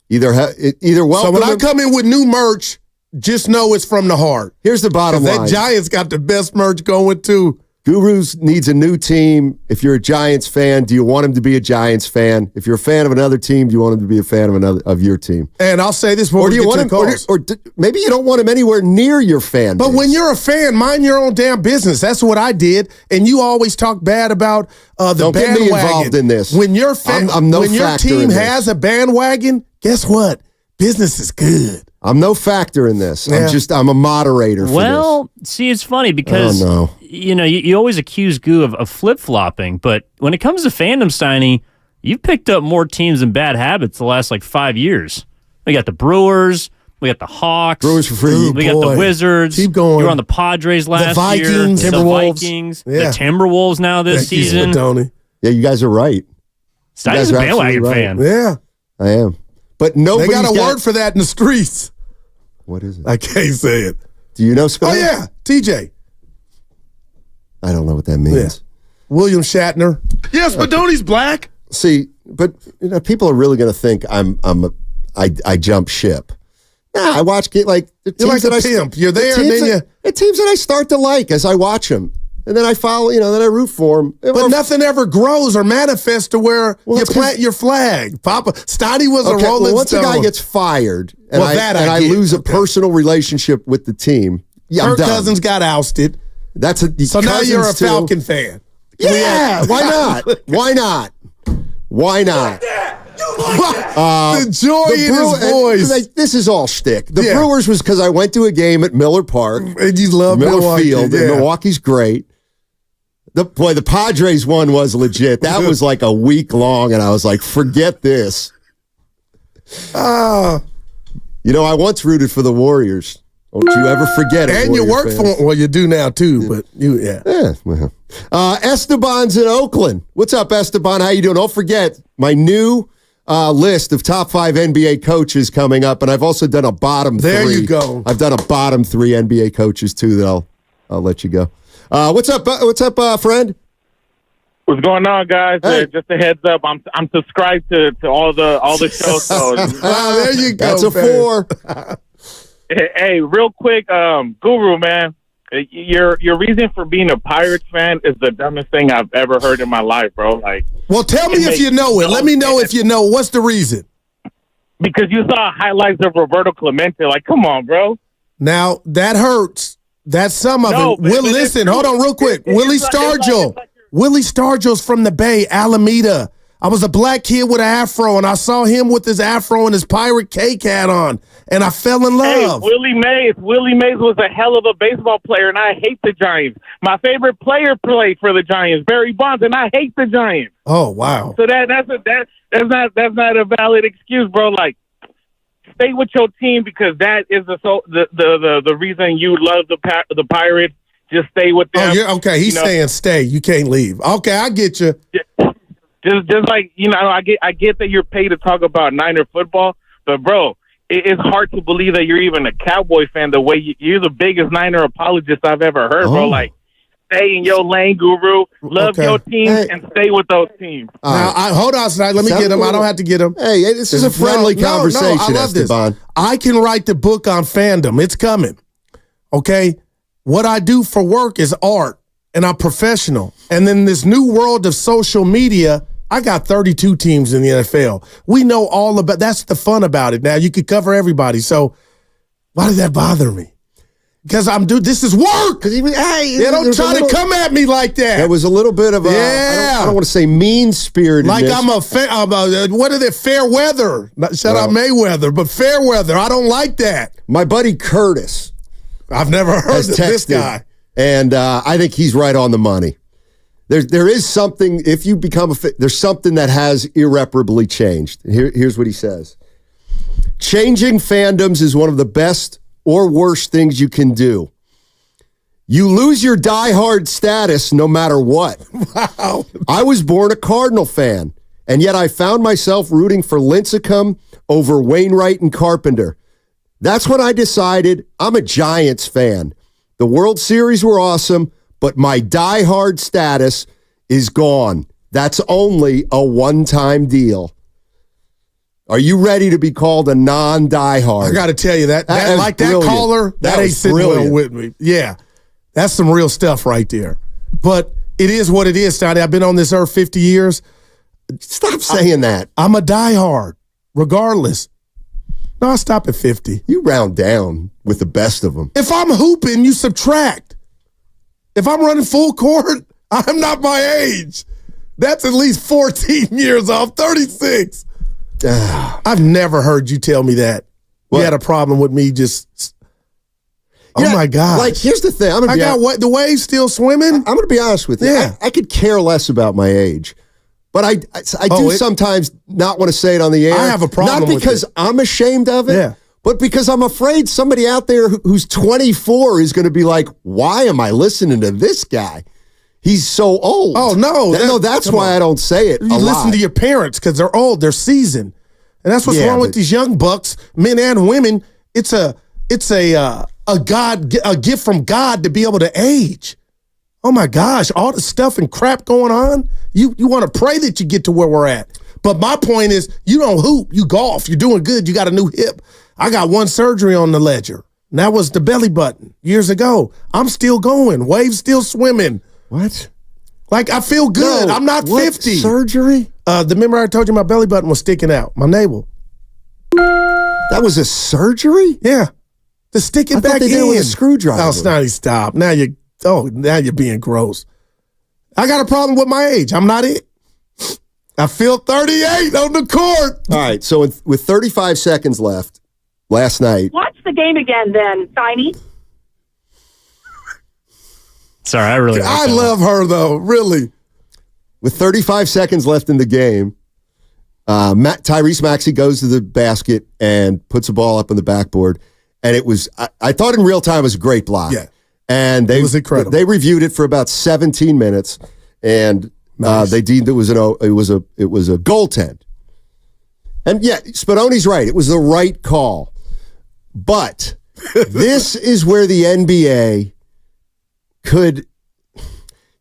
Either welcome. So when I come in with new merch, just know it's from the heart. Here's the bottom line. That Giants got the best merch going too. Gurus needs a new team. If you're a Giants fan, do you want him to be a Giants fan? If you're a fan of another team, do you want him to be a fan of your team? And I'll say this before or do you want him, or maybe you don't want him anywhere near your fan base. But when you're a fan, mind your own damn business. That's what I did. And you always talk bad about the don't bandwagon. get me involved in this. When your when your team has a bandwagon, guess what? Business is good. I'm no factor in this. Yeah. I'm a moderator for Well, see, it's funny because, no. you always accuse Goo of flip-flopping, but when it comes to fandom, Steiny, you've picked up more teams and bad habits the last, 5 years. We got the Brewers. We got the Hawks. Brewers for free. We got the Wizards. Keep going. You were on the Padres last Vikings, year. Timberwolves. The Vikings. Yeah. The Timberwolves now this season. Tony. Yeah, you guys are right. Steiny's a bandwagon fan. Yeah. I am. But nobody's They got a word for that in the streets. What is it? I can't say it. Do you know spelling? Oh, yeah. TJ. I don't know what that means. Yeah. William Shatner. Yes, but don't he's black. See, but people are really going to think I jump ship. Nah, I watch the teams You're like that a pimp. You're there, and then the teams that I start to like as I watch them, and then I follow. Then I root for them. But nothing ever grows or manifests to where you plant your flag. Papa Steiny was a Rolling once Stone. a guy gets fired, and I get. lose a personal relationship with the team, I'm Kirk done. Cousins got ousted. So now you're a Falcon fan. Yeah, why not? Why not? Why not? The joy in his voice. This is all shtick. The Yeah. Brewers was because I went to a game at Miller Park. And you love Miller Milwaukee, Field. yeah. And Milwaukee's great. The Padres one was legit. That was like a week long, and I was like, forget this. I once rooted for the Warriors. Don't you ever forget it. And you Warrior work fans. for well, you do now too, but Yeah, well. Esteban's in Oakland. What's up, Esteban? How you doing? Don't forget my new list of top 5 NBA coaches coming up, and I've also done a bottom 3. There you go. I've done a bottom 3 NBA coaches too. That I'll let you go. What's up? What's up, friend? What's going on, guys? Hey. Just a heads up. I'm subscribed to all the shows. So. there you go. That's a 4. Hey, real quick, Guru, man, your reason for being a Pirates fan is the dumbest thing I've ever heard in my life, bro. Well, tell me if you know it. Let me know if you know. What's the reason? Because you saw highlights of Roberto Clemente. Come on, bro. Now that hurts. That's some of it. but Listen, hold on real quick. Willie Stargell. Willie Stargell's from the Bay, Alameda. I was a black kid with an afro, and I saw him with his afro and his pirate cake hat on, and I fell in love. Hey, Willie Mays was a hell of a baseball player, and I hate the Giants. My favorite player played for the Giants, Barry Bonds, and I hate the Giants. Oh wow! So that's not a valid excuse, bro. Stay with your team because that is the reason you love the Pirates. Just stay with them. Oh, you're okay. He's saying stay. You can't leave. Okay, I get you. Just I get that you're paid to talk about Niner football, but bro, it's hard to believe that you're even a Cowboy fan. The way you're the biggest Niner apologist I've ever heard, bro. Stay in your lane, Guru. Love your team and stay with those teams. Now, hold on, Snide. Let me get him. I don't have to get him. Hey, this is a friendly conversation, I love Esteban. this. I can write the book on fandom. It's coming. Okay? What I do for work is art, and I'm professional. And then this new world of social media, I got 32 teams in the NFL. We know all about. That's the fun about it. Now you could cover everybody. So why does that bother me? Because this is work. Don't try to come at me like that. There was a little bit of I don't want to say mean-spirited. Like I'm what are they? Fair weather. Shout out Mayweather, but fair weather. I don't like that. My buddy Curtis. I've never heard of this guy. And I think he's right on the money. There is something, if you become there's something that has irreparably changed. Here's what he says. Changing fandoms is one of the best or worst things you can do. You lose your diehard status no matter what. Wow. I was born a Cardinal fan, and yet I found myself rooting for Lincecum over Wainwright and Carpenter. That's when I decided I'm a Giants fan. The World Series were awesome, but my diehard status is gone. That's only a one-time deal. Are you ready to be called a non-diehard? I got to tell you, that like that caller, that ain't sitting well with me. Yeah, that's some real stuff right there. But it is what it is, Stoney. I've been on this earth 50 years. Stop saying that. I'm a diehard, regardless. No, I stop at 50. You round down with the best of them. If I'm hooping, you subtract. If I'm running full court, I'm not my age. That's at least 14 years off, 36. I've never heard you tell me that. What? You had a problem with me just... Oh, my God. Like, here's the thing. I got the waves still swimming. I'm going to be honest with you. Yeah. I could care less about my age. But I do sometimes not want to say it on the air. I have a problem with it. Not because I'm ashamed of it, yeah, but because I'm afraid somebody out there who's 24 is going to be like, why am I listening to this guy? He's so old. Oh, no. That's why I don't say it. You listen to your parents because they're old, they're seasoned. And that's what's wrong with these young bucks, men and women. It's a gift from God to be able to age. Oh my gosh, all the stuff and crap going on. You want to pray that you get to where we're at. But my point is, you don't hoop, you golf, you're doing good, you got a new hip. I got one surgery on the ledger. And that was the belly button years ago. I'm still going, waves still swimming. What? Like, I feel good. No, I'm not 50. Surgery? Remember I told you my belly button was sticking out, my navel. That was a surgery? Yeah. To stick it back in. Did it with a screwdriver. Oh, Snotty, stop. Now you're being gross. I got a problem with my age. I'm not it. I feel 38 on the court. All right, so with 35 seconds left, last night. Watch the game again then, Tiny. Sorry, I love her, though, really. With 35 seconds left in the game, Tyrese Maxey goes to the basket and puts a ball up on the backboard. And it was, I thought in real time it was a great block. Yeah. And it was incredible. They reviewed it for about 17 minutes, and they deemed it was a goaltend. And yeah, Spadoni's right. It was the right call. But this is where the NBA could.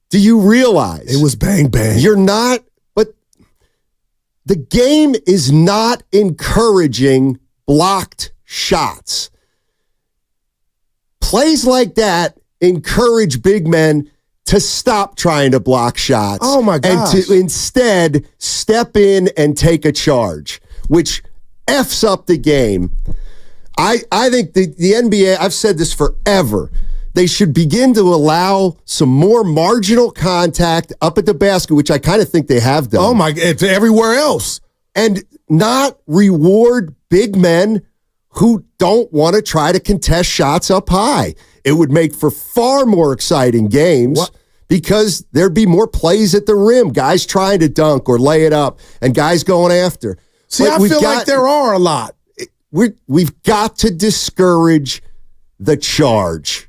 Do you realize it was bang bang? You're not, but the game is not encouraging blocked shots. Plays like that encourage big men to stop trying to block shots. Oh, my gosh. And to instead step in and take a charge, which F's up the game. I think the NBA, I've said this forever, they should begin to allow some more marginal contact up at the basket, which I kind of think they have done. Oh, my God, it's everywhere else. And not reward big men who don't want to try to contest shots up high. It would make for far more exciting games because there'd be more plays at the rim, guys trying to dunk or lay it up, and guys going after. See, I feel like there are a lot. We've got to discourage the charge.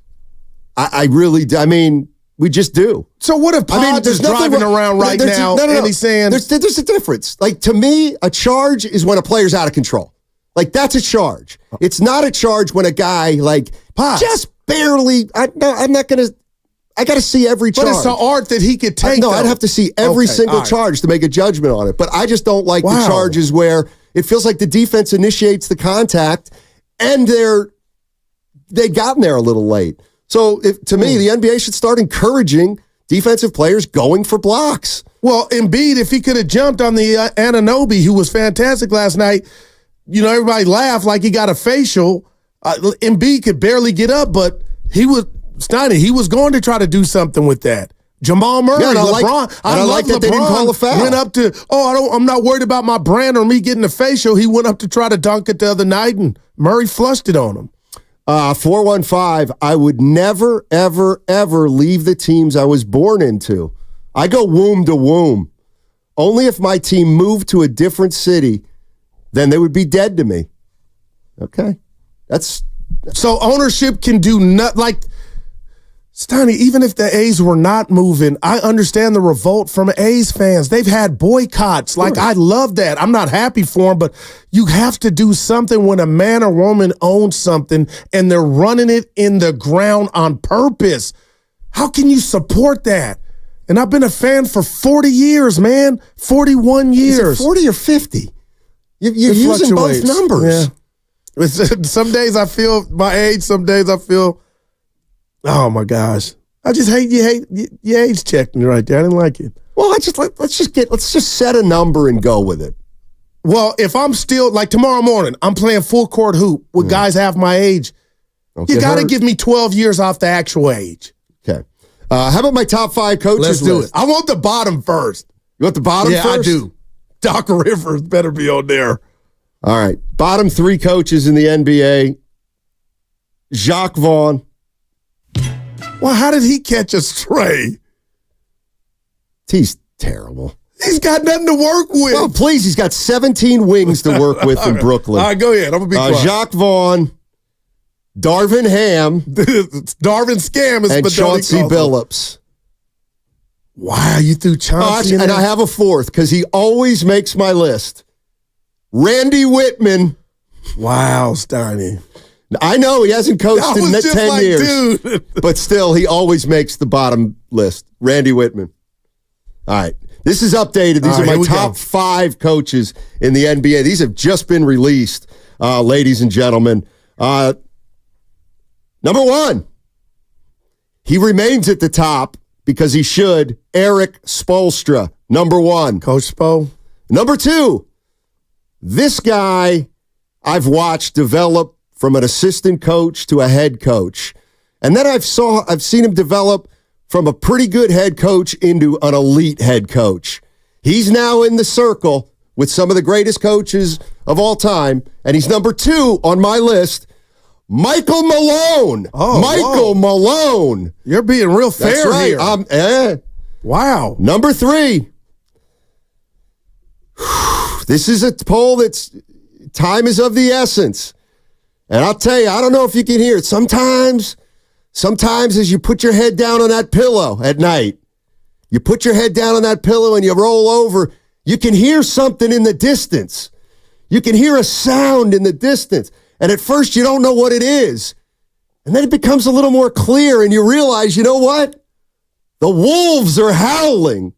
I really do. I mean, we just do. So what if Pod's is driving around right now and he's saying... There's a difference. Like, to me, a charge is when a player's out of control. Like, that's a charge. It's not a charge when a guy, like, just barely... I'm not going to... I got to see every charge. But it's the art that he could take, I'd have to see every single charge to make a judgment on it. But I just don't like the charges where it feels like the defense initiates the contact and they've gotten there a little late. So, to me, the NBA should start encouraging defensive players going for blocks. Well, Embiid, if he could have jumped on the Anunoby, who was fantastic last night, you know, everybody laughed like he got a facial. Embiid could barely get up, but he was going to try to do something with that. Jamal Murray, LeBron. I like that they didn't call a foul. Went up to, I'm not worried about my brand or me getting a facial. He went up to try to dunk it the other night, and Murray flushed it on him. 415, I would never, ever, ever leave the teams I was born into. I go womb to womb. Only if my team moved to a different city, then they would be dead to me. Okay. So ownership can do nothing. Like, Stoney, even if the A's were not moving, I understand the revolt from A's fans. They've had boycotts. Like, I love that. I'm not happy for them, but you have to do something when a man or woman owns something and they're running it in the ground on purpose. How can you support that? And I've been a fan for 40 years, man. 41 years. Is it 40 or 50? You're using both numbers. Yeah. Some days I feel my age. Some days I feel, oh my gosh, I just hate you age checked me right there. I didn't like it. Well, let's just set a number and go with it. Well, if I'm still like tomorrow morning, I'm playing full court hoop with guys half my age. You got to give me 12 years off the actual age. Okay. How about my top 5 coaches? Let's do it. I want the bottom first. You want the bottom first? Yeah, I do. Doc Rivers better be on there. All right. Bottom 3 coaches in the NBA. Jacques Vaughn. Well, how did he catch a stray? He's terrible. He's got nothing to work with. Oh, please. He's got 17 wings to work with in Brooklyn. All right, go ahead. I'm going to be quiet. Jacques Vaughn, Darvin Ham. Darvin Scam is and Chauncey Billups. Wow, you threw Chauncey in and there? I have a fourth because he always makes my list. Randy Whitman. Wow, Steiny. I know he hasn't coached in 10 years, dude. but still, he always makes the bottom list. Randy Whitman. All right. This is updated. These are my top 5 coaches in the NBA. These have just been released, ladies and gentlemen. Number 1, he remains at the top because he should. Eric Spoelstra, number 1. Coach Spo. Number 2, this guy I've watched develop from an assistant coach to a head coach. And then I've seen him develop from a pretty good head coach into an elite head coach. He's now in the circle with some of the greatest coaches of all time, and he's number 2 on my list, Michael Malone. Michael Malone. You're being real fair. That's right. Here. Wow. Number 3. This is a poll that's time is of the essence. And I'll tell you, I don't know if you can hear it. Sometimes as you put your head down on that pillow at night, you put your head down on that pillow and you roll over, you can hear something in the distance. You can hear a sound in the distance. And at first you don't know what it is. And then it becomes a little more clear and you realize, you know what? The wolves are howling.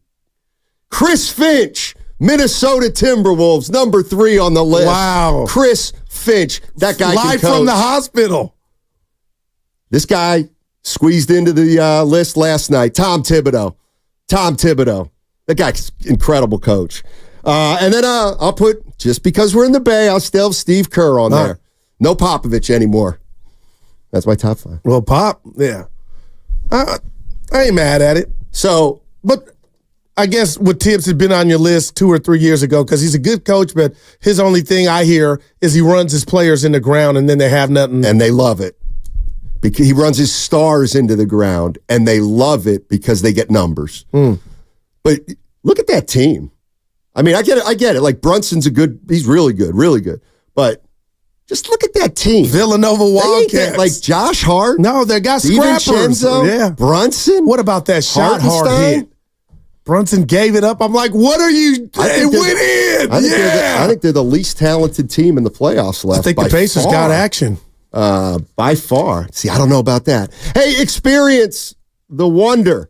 Chris Finch, Minnesota Timberwolves, number 3 on the list. Wow. Chris Finch. That guy live can coach. from the hospital. This guy squeezed into the list last night. Tom Thibodeau. That guy's incredible coach. And then I'll put, just because we're in the Bay, I'll still have Steve Kerr on there. No Popovich anymore. That's my top 5. Well, Pop, yeah. I ain't mad at it. So, but I guess what Tibbs had been on your list 2 or 3 years ago because he's a good coach, but his only thing I hear is he runs his players in the ground and then they have nothing. And they love it. Because he runs his stars into the ground and they love it because they get numbers. But look at that team. I mean, I get it. Like Brunson's he's really good. But just look at that team. Villanova Wildcats. Like Josh Hart. No, they got scrappers. DiVincenzo, Yeah. Brunson. What about that shot hard hit? Brunson gave it up. I'm like, what are you? It went in. I think they're the least talented team in the playoffs left. I think the Pacers got action. By far. See, I don't know about that. Hey, experience the wonder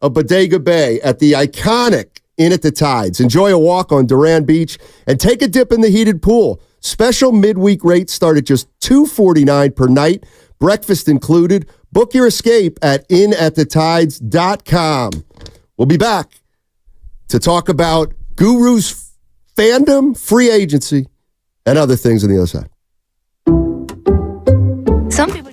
of Bodega Bay at the iconic Inn at the Tides. Enjoy a walk on Duran Beach and take a dip in the heated pool. Special midweek rates start at just $249 per night. Breakfast included. Book your escape at inatthetetides.com. We'll be back to talk about Guru's fandom, free agency, and other things on the other side. Some people.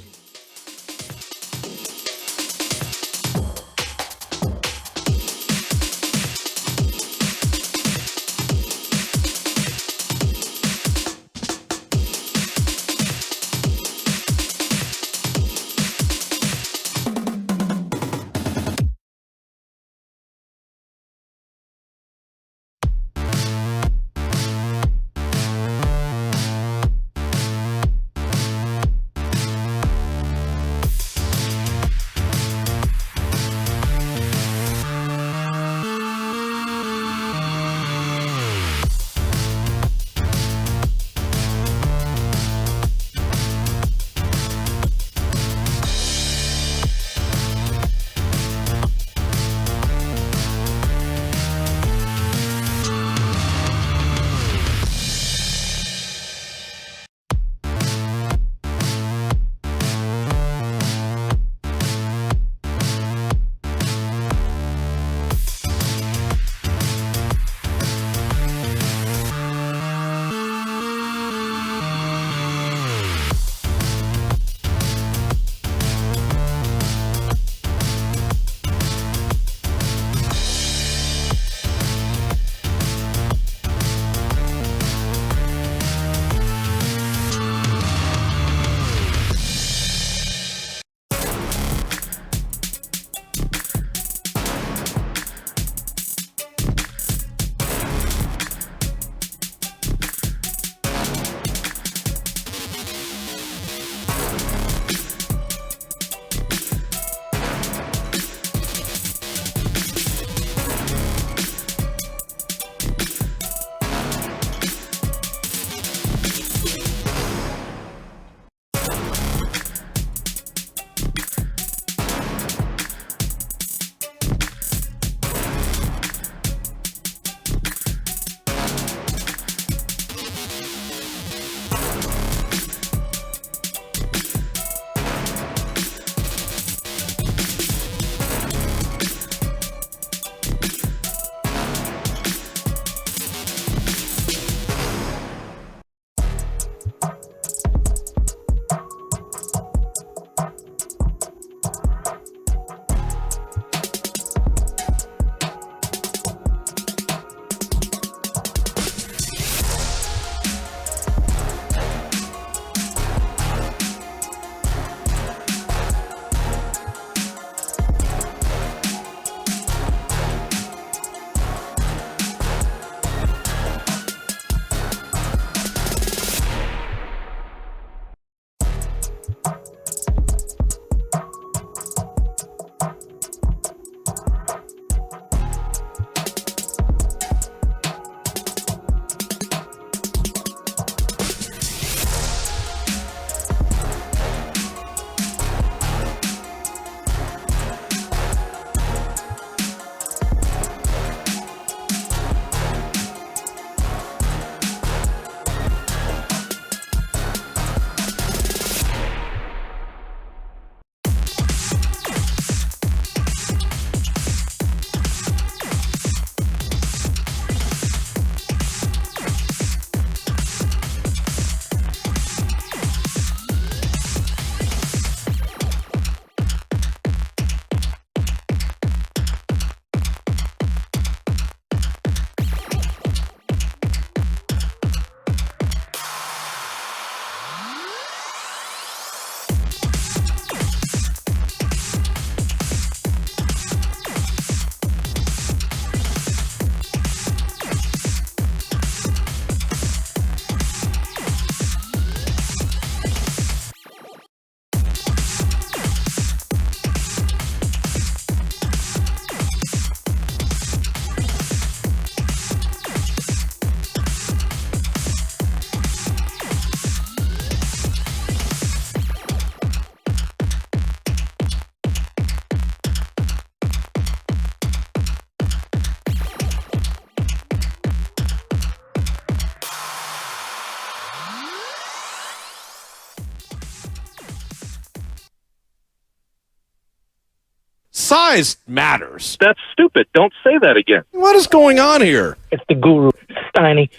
size matters. That's stupid. Don't say that again. What is going on here? It's the Guru Steiny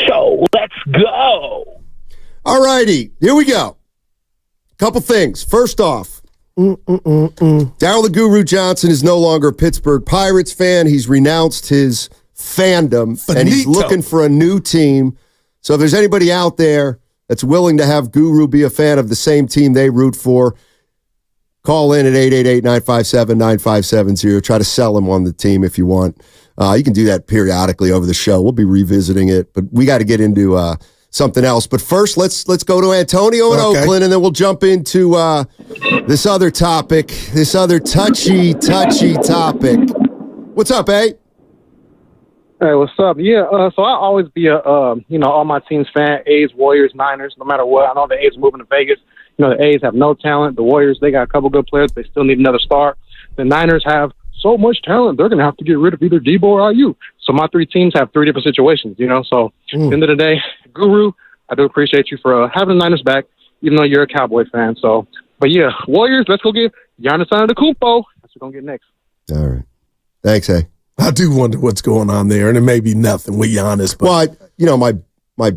show. Let's go. All righty, here we go. Couple things. First off, Daryl the Guru Johnson is no longer a Pittsburgh Pirates fan. He's renounced his fandom, and he's looking for a new team. So if there's anybody out there that's willing to have Guru be a fan of the same team they root for, call in at 888-957-9570. Try to sell him on the team if you want. You can do that periodically over the show. We'll be revisiting it, but we got to get into something else. But first, let's go to Antonio in Oakland, and then we'll jump into this other topic, this other touchy topic. What's up, eh? Hey, what's up? Yeah, so I'll always be all my teams fan, A's, Warriors, Niners, no matter what. I know the A's are moving to Vegas. The A's have no talent. The Warriors, they got a couple good players. They still need another star. The Niners have so much talent, they're going to have to get rid of either Debo or IU. So my three teams have three different situations, So at the end of the day, Guru, I do appreciate you for having the Niners back, even though you're a Cowboy fan. So, but yeah, Warriors, let's go get Giannis Antetokounmpo. That's what we're going to get next. All right. Thanks, eh? I do wonder what's going on there, and it may be nothing with Giannis. But my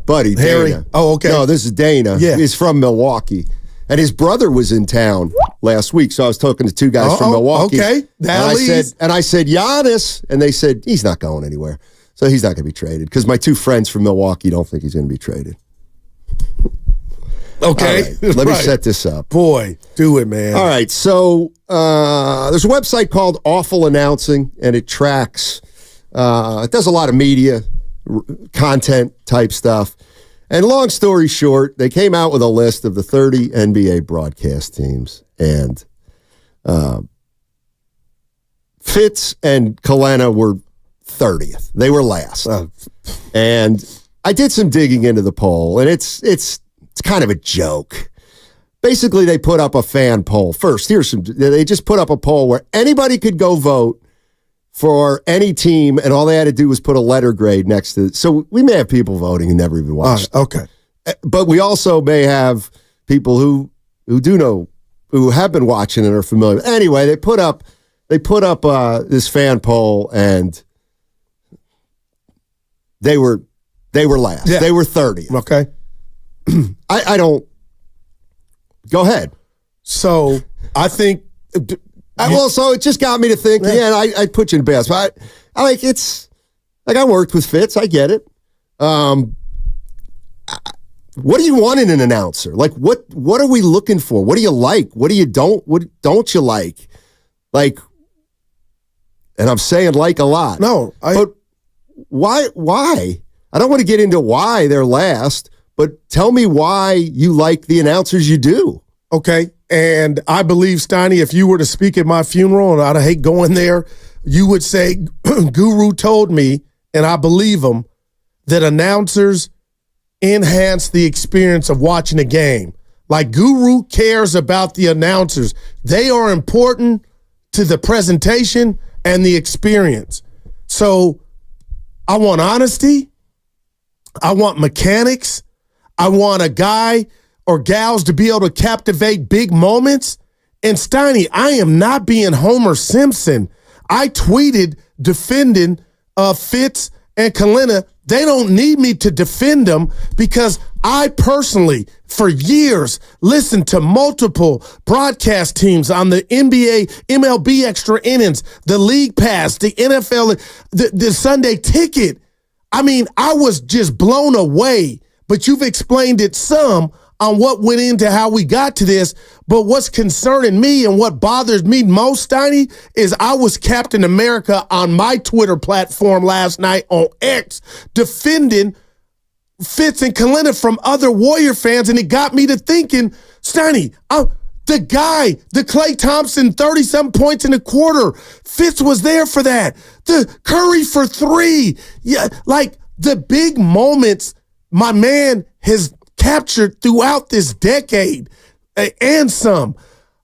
buddy, Harry. Dana. Oh, okay. No, this is Dana. Yeah. He's from Milwaukee. And his brother was in town last week, so I was talking to two guys from Milwaukee. Okay, and I said, Giannis, and they said, he's not going anywhere. So he's not going to be traded, because my two friends from Milwaukee don't think he's going to be traded. Okay. Right, let me set this up. Boy, do it, man. All right, so there's a website called Awful Announcing, and it tracks, it does a lot of media, content type stuff. And long story short, they came out with a list of the 30 NBA broadcast teams, and Fitz and Kalena were 30th. They were last. And I did some digging into the poll, and it's kind of a joke. Basically, they put up a fan poll. First, they just put up a poll where anybody could go vote for any team, and all they had to do was put a letter grade next to it. So we may have people voting who never even watched. Okay. But we also may have people who do know, who have been watching and are familiar. Anyway, they put up this fan poll, and they were last. Yeah. They were 30th. Okay. I don't. Go ahead. So I think. So it just got me to think. Yeah, I put you in best. But I like it's like I worked with Fitz. I get it. What do you want in an announcer? Like what are we looking for? What do you like? What do you don't? What don't you like? Like, and I'm saying like a lot. No, but why? I don't want to get into why they're last, but tell me why you like the announcers you do. Okay. And I believe, Steiny, if you were to speak at my funeral, and I'd hate going there, you would say, Guru told me, and I believe him, that announcers enhance the experience of watching a game. Like, Guru cares about the announcers. They are important to the presentation and the experience. So I want honesty. I want mechanics. I want a guy or gals to be able to captivate big moments. And Steiny, I am not being Homer Simpson. I tweeted defending Fitz and Kalena. They don't need me to defend them, because I personally, for years, listened to multiple broadcast teams on the NBA, MLB Extra Innings, the League Pass, the NFL, the Sunday Ticket. I mean, I was just blown away, but you've explained it some on what went into how we got to this. But what's concerning me and what bothers me most, Steiny, is I was Captain America on my Twitter platform last night on X defending Fitz and Kalena from other Warrior fans, and it got me to thinking, Steiny, the Klay Thompson 30-something points in a quarter, Fitz was there for that. The Curry for 3. Yeah, like the big moments my man has captured throughout this decade and some.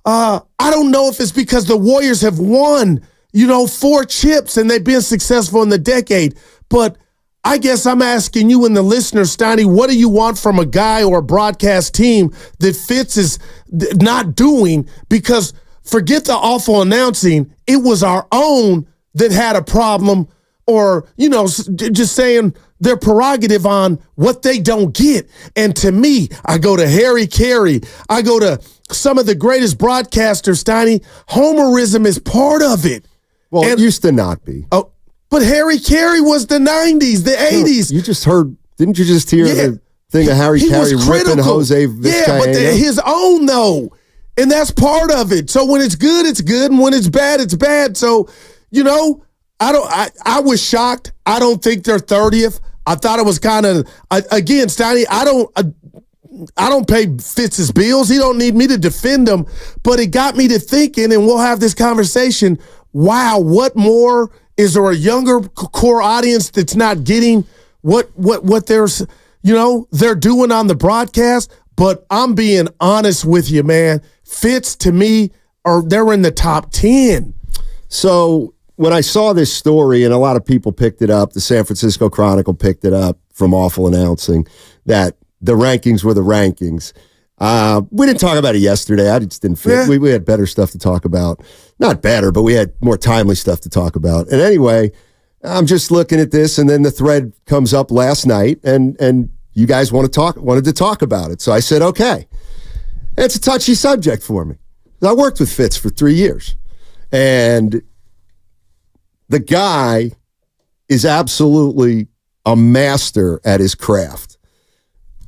I don't know if it's because the Warriors have won, 4 chips and they've been successful in the decade, but I guess I'm asking you and the listeners, Steiny, what do you want from a guy or a broadcast team that Fitz is not doing? Because forget the awful announcing. It was our own that had a problem, or, just saying their prerogative on what they don't get. And to me, I go to Harry Carey. I go to some of the greatest broadcasters, Steiny. Homerism is part of it. Well, it used to not be. Oh, but Harry Carey was the 90s, the 80s. You just heard, didn't you just hear the thing of Harry Carey ripping Jose Vizcaino? Yeah, but his own, though. And that's part of it. So when it's good, it's good. And when it's bad, it's bad. So, I was shocked. I don't think they're 30th. I thought it was kind of, again, Steiny, I don't pay Fitz's bills. He don't need me to defend him. But it got me to thinking, and we'll have this conversation. Wow, what more? Is there a younger core audience that's not getting what there's, they're doing on the broadcast? But I'm being honest with you, man. Fitz, to me, they're in the top 10. So when I saw this story, and a lot of people picked it up, the San Francisco Chronicle picked it up from Awful Announcing, that the rankings were the rankings. We didn't talk about it yesterday. I just didn't feel we had better stuff to talk about. Not better, but we had more timely stuff to talk about. And anyway, I'm just looking at this, and then the thread comes up last night, and you guys wanted to talk about it. So I said, okay. And it's a touchy subject for me. I worked with Fitz for 3 years, and the guy is absolutely a master at his craft.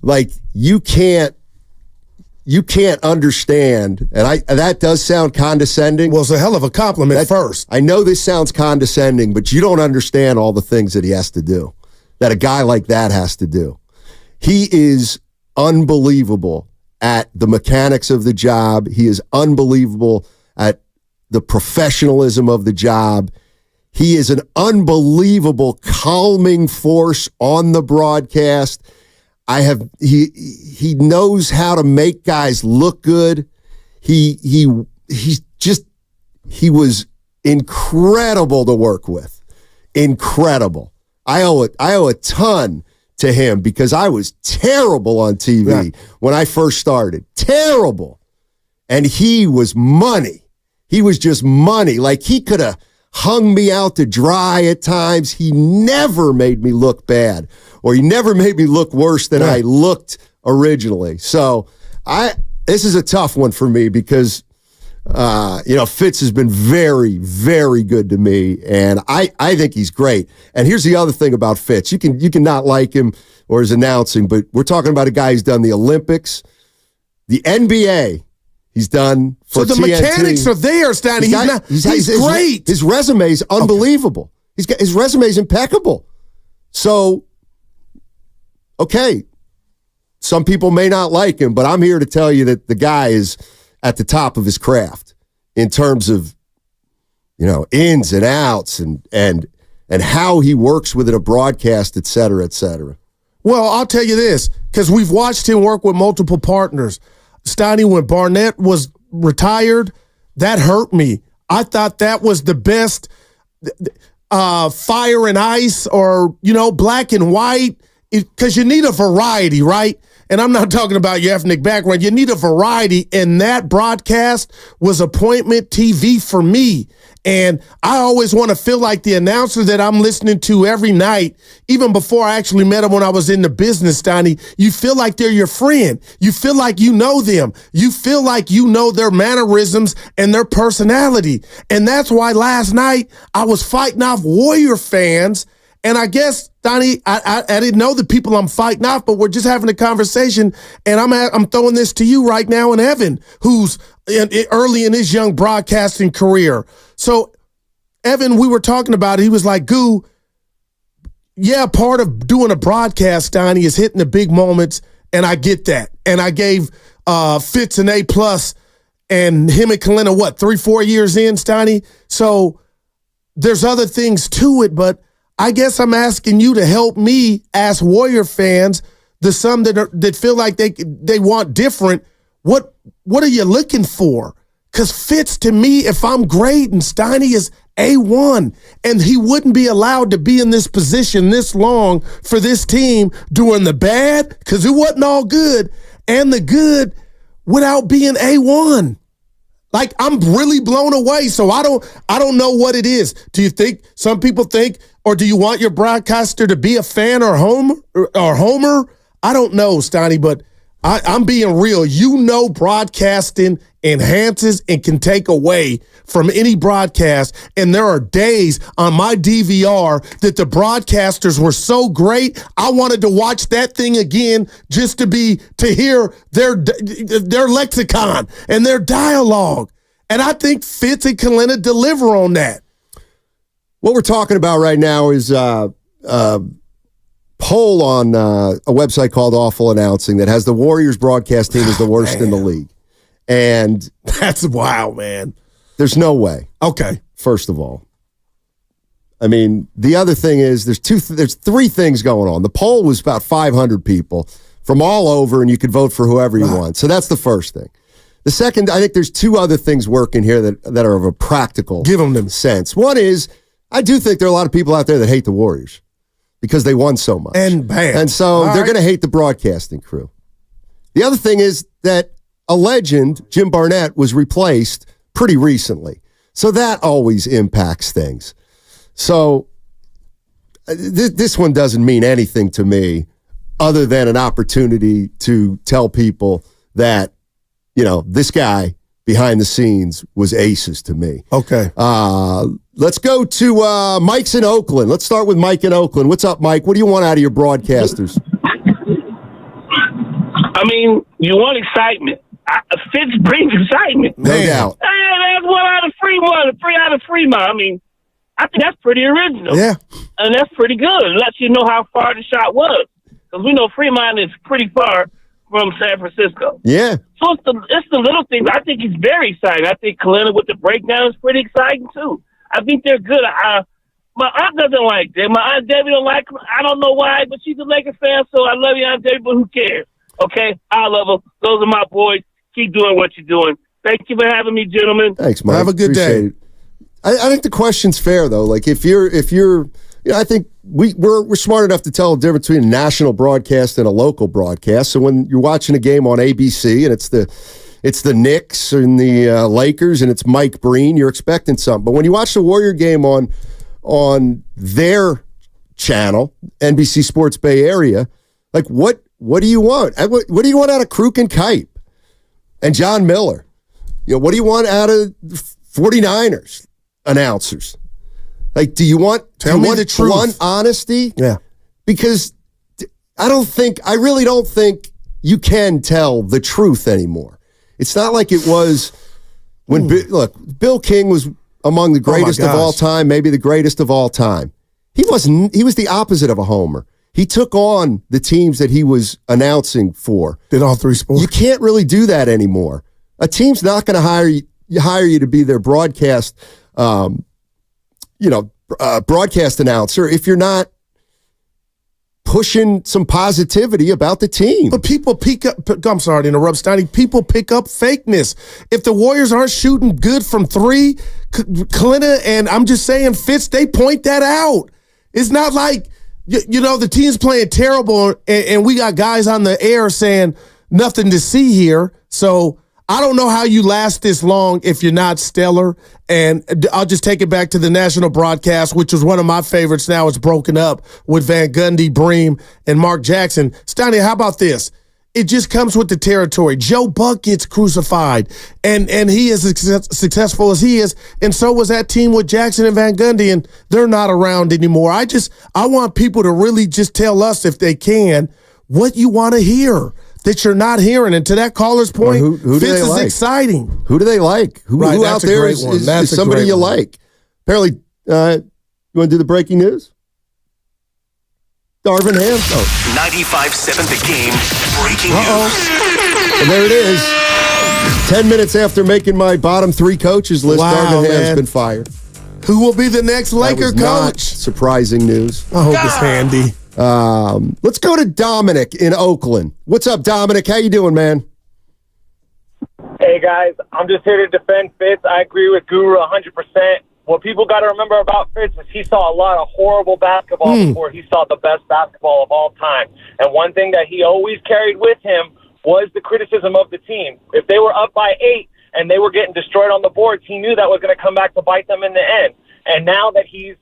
Like, you can't understand, and that does sound condescending. Well, it's a hell of a compliment first. I know this sounds condescending, but you don't understand all the things that he has to do, that a guy like that has to do. He is unbelievable at the mechanics of the job. He is unbelievable at the professionalism of the job. He is an unbelievable calming force on the broadcast. He knows how to make guys look good. He was incredible to work with. Incredible. I owe a ton to him because I was terrible on TV when I first started. Terrible. And he was money. He was just money. Like, he could have hung me out to dry at times. He never made me look bad, or he never made me look worse than I looked originally. So this is a tough one for me because, Fitz has been very, very good to me, and I think he's great. And here's the other thing about Fitz. You can not like him or his announcing, but we're talking about a guy who's done the Olympics, the NBA. He's done for so the TNT. Mechanics are there, Stanley. He's great. His resume is unbelievable. Okay. His resume is impeccable. So, okay, some people may not like him, but I'm here to tell you that the guy is at the top of his craft in terms of, ins and outs and how he works within a broadcast, et cetera, et cetera. Well, I'll tell you this, because we've watched him work with multiple partners. Steiny, when Barnett was retired, that hurt me. I thought that was the best fire and ice, or, black and white, because you need a variety, right? And I'm not talking about your ethnic background. You need a variety, and that broadcast was appointment TV for me. And I always want to feel like the announcer that I'm listening to every night, even before I actually met him when I was in the business, Steiny, you feel like they're your friend. You feel like you know them. You feel like you know their mannerisms and their personality. And that's why last night I was fighting off Warrior fans. And I guess, Donnie, I didn't know the people I'm fighting off, but we're just having a conversation. And I'm throwing this to you right now, and Evan, who's early in his young broadcasting career. So, Evan, we were talking about it. He was like, Goo, yeah, part of doing a broadcast, Donnie, is hitting the big moments, and I get that. And I gave Fitz an A+, and him and Kalina, 3-4 years in, Steiny? So there's other things to it, but I guess I'm asking you to help me ask Warrior fans, the some that feel like they want different. What are you looking for? Because Fitz, to me, if I'm great and Steiny is A1. And he wouldn't be allowed to be in this position this long for this team doing the bad, because it wasn't all good, and the good without being A1. Like, I'm really blown away. So I don't know what it is. Do you think some people think, or do you want your broadcaster to be a fan or homer? I don't know, Steiny, but I'm being real. You know, broadcasting enhances and can take away from any broadcast. And there are days on my DVR that the broadcasters were so great, I wanted to watch that thing again just to hear their lexicon and their dialogue. And I think Fitz and Kalina deliver on that. What we're talking about right now is poll on a website called Awful Announcing that has the Warriors broadcast team as the worst in the league. And that's wild, man. There's no way. Okay. First of all. I mean, the other thing is there's three things going on. The poll was about 500 people from all over, and you could vote for whoever you want. So that's the first thing. The second, I think there's two other things working here that are of a practical sense. One is, I do think there are a lot of people out there that hate the Warriors because they won so much. And so they're going to hate the broadcasting crew. The other thing is that a legend, Jim Barnett, was replaced pretty recently. So that always impacts things. So this one doesn't mean anything to me other than an opportunity to tell people that, you know, this guy behind the scenes was aces to me. Okay. Let's go to Mike's in Oakland. Let's start with Mike in Oakland. What's up, Mike? What do you want out of your broadcasters? I mean, you want excitement. Fitz brings excitement. No doubt. Hey, that's one out of Fremont. 3 out of Fremont. I mean, I think that's pretty original. Yeah. And that's pretty good. It lets you know how far the shot was. Because we know Fremont is pretty far from San Francisco. Yeah. So it's the little things. I think it's very exciting. I think Kalina with the breakdown is pretty exciting, too. I think they're good. My aunt doesn't like them. My Aunt Debbie don't like them. I don't know why, but she's a Lakers fan, so I love you, Aunt Debbie, but who cares? Okay? I love them. Those are my boys. Keep doing what you're doing. Thank you for having me, gentlemen. Thanks, Mike. Have a good day. I think the question's fair, though. Like, if you're, you know, I think we're smart enough to tell the difference between a national broadcast and a local broadcast. So when you're watching a game on ABC and it's the Knicks and the Lakers and it's Mike Breen, you're expecting something. But when you watch the Warrior game on their channel, NBC Sports Bay Area, like what do you want? What do you want out of Kruk and Kipe and John Miller? You know, what do you want out of 49ers announcers? Like, do you want the truth. blunt honesty? Yeah. Because I really don't think you can tell the truth anymore. It's not like it was when, Bill King was among the greatest of all time, maybe the greatest of all time. He was the opposite of a homer. He took on the teams that he was announcing for. Did all three sports. You can't really do that anymore. A team's not going to hire you to be their broadcast broadcast announcer if you're not pushing some positivity about the team. But people I'm sorry to interrupt, Steiny. People pick up fakeness. If the Warriors aren't shooting good from three, Kalina and I'm just saying Fitz, they point that out. It's not like, you know, the team's playing terrible and we got guys on the air saying nothing to see here. So I don't know how you last this long if you're not stellar. And I'll just take it back to the national broadcast, which was one of my favorites. Now it's broken up with Van Gundy, Bream, and Mark Jackson. Steiny, how about this? It just comes with the territory. Joe Buck gets crucified, and he is as successful as he is, and so was that team with Jackson and Van Gundy, and they're not around anymore. I want people to really just tell us, if they can, what you want to hear that you're not hearing. And to that caller's point, who Fitz is exciting. Who do they like? Who out there is somebody you like? Apparently, you want to do the breaking news? Darvin Ham. 95.7 The Game breaking news. And there it is. 10 minutes after making my bottom 3 coaches list, Darvin Ham's been fired. Who will be the next Laker coach? Not surprising news. I hope it's handy. Let's go to Dominic in Oakland. What's up, Dominic? How you doing, man? Hey, guys. I'm just here to defend Fitz. I agree with Guru 100%. what people got to remember about Fitz is he saw a lot of horrible basketball before he saw the best basketball of all time. And one thing that he always carried with him was the criticism of the team. If they were up by 8 and they were getting destroyed on the boards, he knew that was going to come back to bite them in the end. And now that he's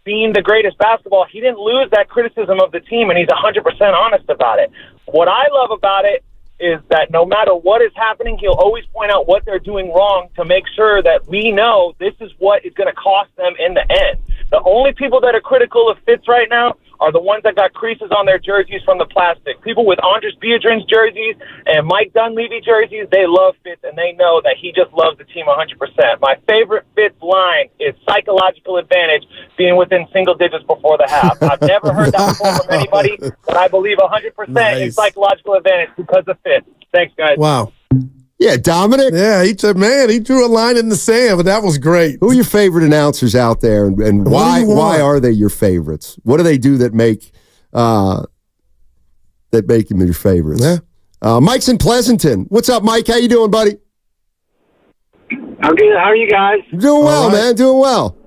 seen the greatest basketball, he didn't lose that criticism of the team, and he's 100% honest about it. What I love about it is that no matter what is happening, he'll always point out what they're doing wrong to make sure that we know this is what is going to cost them in the end. The only people that are critical of Fitz right now are the ones that got creases on their jerseys from the plastic. People with Andres Biedron's jerseys and Mike Dunleavy jerseys, they love Fitz, and they know that he just loves the team 100%. My favorite Fitz line is psychological advantage, being within single digits before the half. I've never heard that before from anybody, but I believe 100% in psychological advantage because of Fitz. Thanks, guys. Wow. Yeah, Dominic. Yeah, he drew a line in the sand, but that was great. Who are your favorite announcers out there, and why are they your favorites? What do they do that make them your favorites? Yeah. Mike's in Pleasanton. What's up, Mike? How you doing, buddy? I'm good. How are you guys? Doing well, man. Doing well.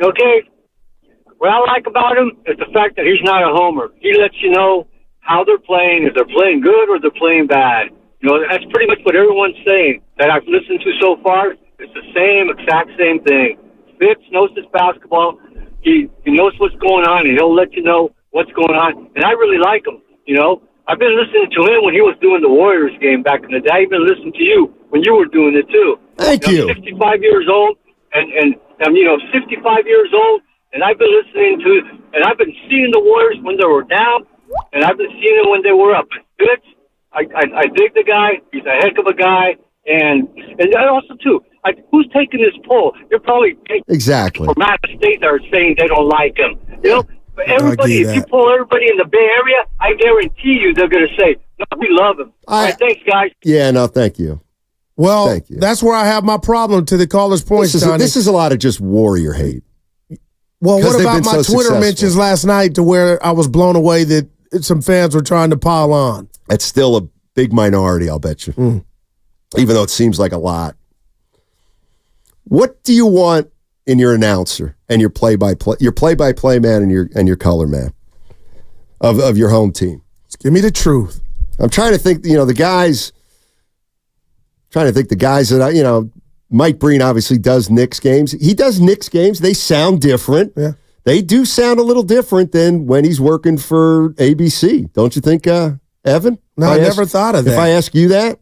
Okay. What I like about him is the fact that he's not a homer. He lets you know how they're playing, if they're playing good or they're playing bad. You know, that's pretty much what everyone's saying that I've listened to so far. It's the exact same thing. Fitz knows his basketball. He knows what's going on, and he'll let you know what's going on. And I really like him. You know, I've been listening to him when he was doing the Warriors game back in the day. I've been listening to you when you were doing it too. Thank you. I'm 65 years old, and I'm 65 years old, and I've been listening to, and I've been seeing the Warriors when they were down, and I've been seeing them when they were up. Fitz, I dig the guy. He's a heck of a guy. And also, too, who's taking this poll? You're probably exactly from out of state that are saying they don't like him. You know, but everybody, if you poll everybody in the Bay Area, I guarantee you they're going to say, no, we love him. All right, thanks, guys. Yeah, no, thank you. Well, Thank you. That's where I have my problem to the caller's point, This is a lot of just Warrior hate. Well, what about my Twitter mentions last night to where I was blown away that some fans were trying to pile on? It's still a big minority, I'll bet you. Even though it seems like a lot. What do you want in your announcer and your play-by-play man and your color man of your home team? Just give me the truth. I'm trying to think, the guys that Mike Breen obviously does Knicks games. He does Knicks games. They sound different. Yeah. They do sound a little different than when he's working for ABC. Don't you think, Evan? No, I never thought of that. If I ask you that,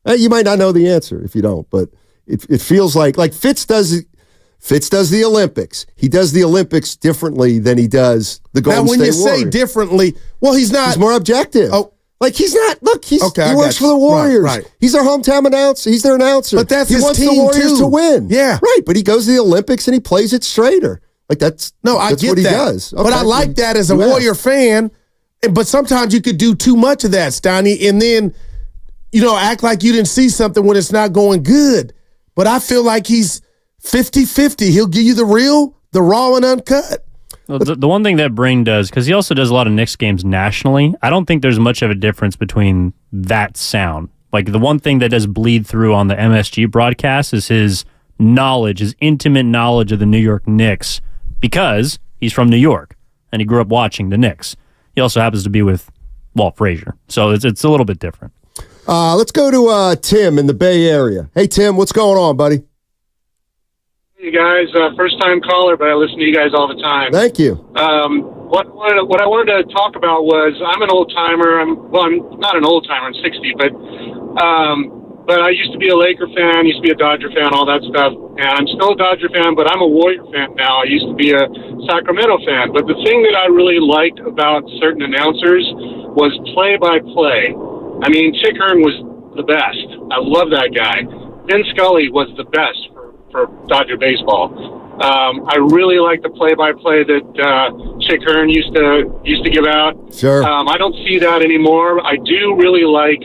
you might not know the answer if you don't, but it feels like Fitz does the Olympics. He does the Olympics differently than he does the Golden State Warriors. Now, when you say differently, well, he's not. He's more objective. Oh. He's not. Look, he I works for the Warriors. Right. He's their hometown announcer. He's their announcer. But that's he his wants team the Warriors too. to win. Yeah. Right, but he goes to the Olympics and he plays it straighter. I that's get what that. he does. But I like that as a Warrior fan. But sometimes you could do too much of that, Steiny, and then, act like you didn't see something when it's not going good. But I feel like he's 50-50. He'll give you the real, the raw and uncut. Well, the one thing that Brain does, because he also does a lot of Knicks games nationally, I don't think there's much of a difference between that sound. Like, the one thing that does bleed through on the MSG broadcast is his knowledge, his intimate knowledge of the New York Knicks, because he's from New York and he grew up watching the Knicks. He also happens to be with Walt Frazier. So it's a little bit different. Let's go to Tim in the Bay Area. Hey, Tim, what's going on, buddy? Hey, guys. First-time caller, but I listen to you guys all the time. Thank you. What I wanted to talk about was I'm an old-timer. I'm not an old-timer. I'm 60, but I used to be a Laker fan, used to be a Dodger fan, all that stuff. And I'm still a Dodger fan, but I'm a Warrior fan now. I used to be a Sacramento fan. But the thing that I really liked about certain announcers was play-by-play. I mean, Chick Hearn was the best. I love that guy. Vin Scully was the best for Dodger baseball. I really like the play-by-play that Chick Hearn used to give out. Sure. I don't see that anymore. I do really like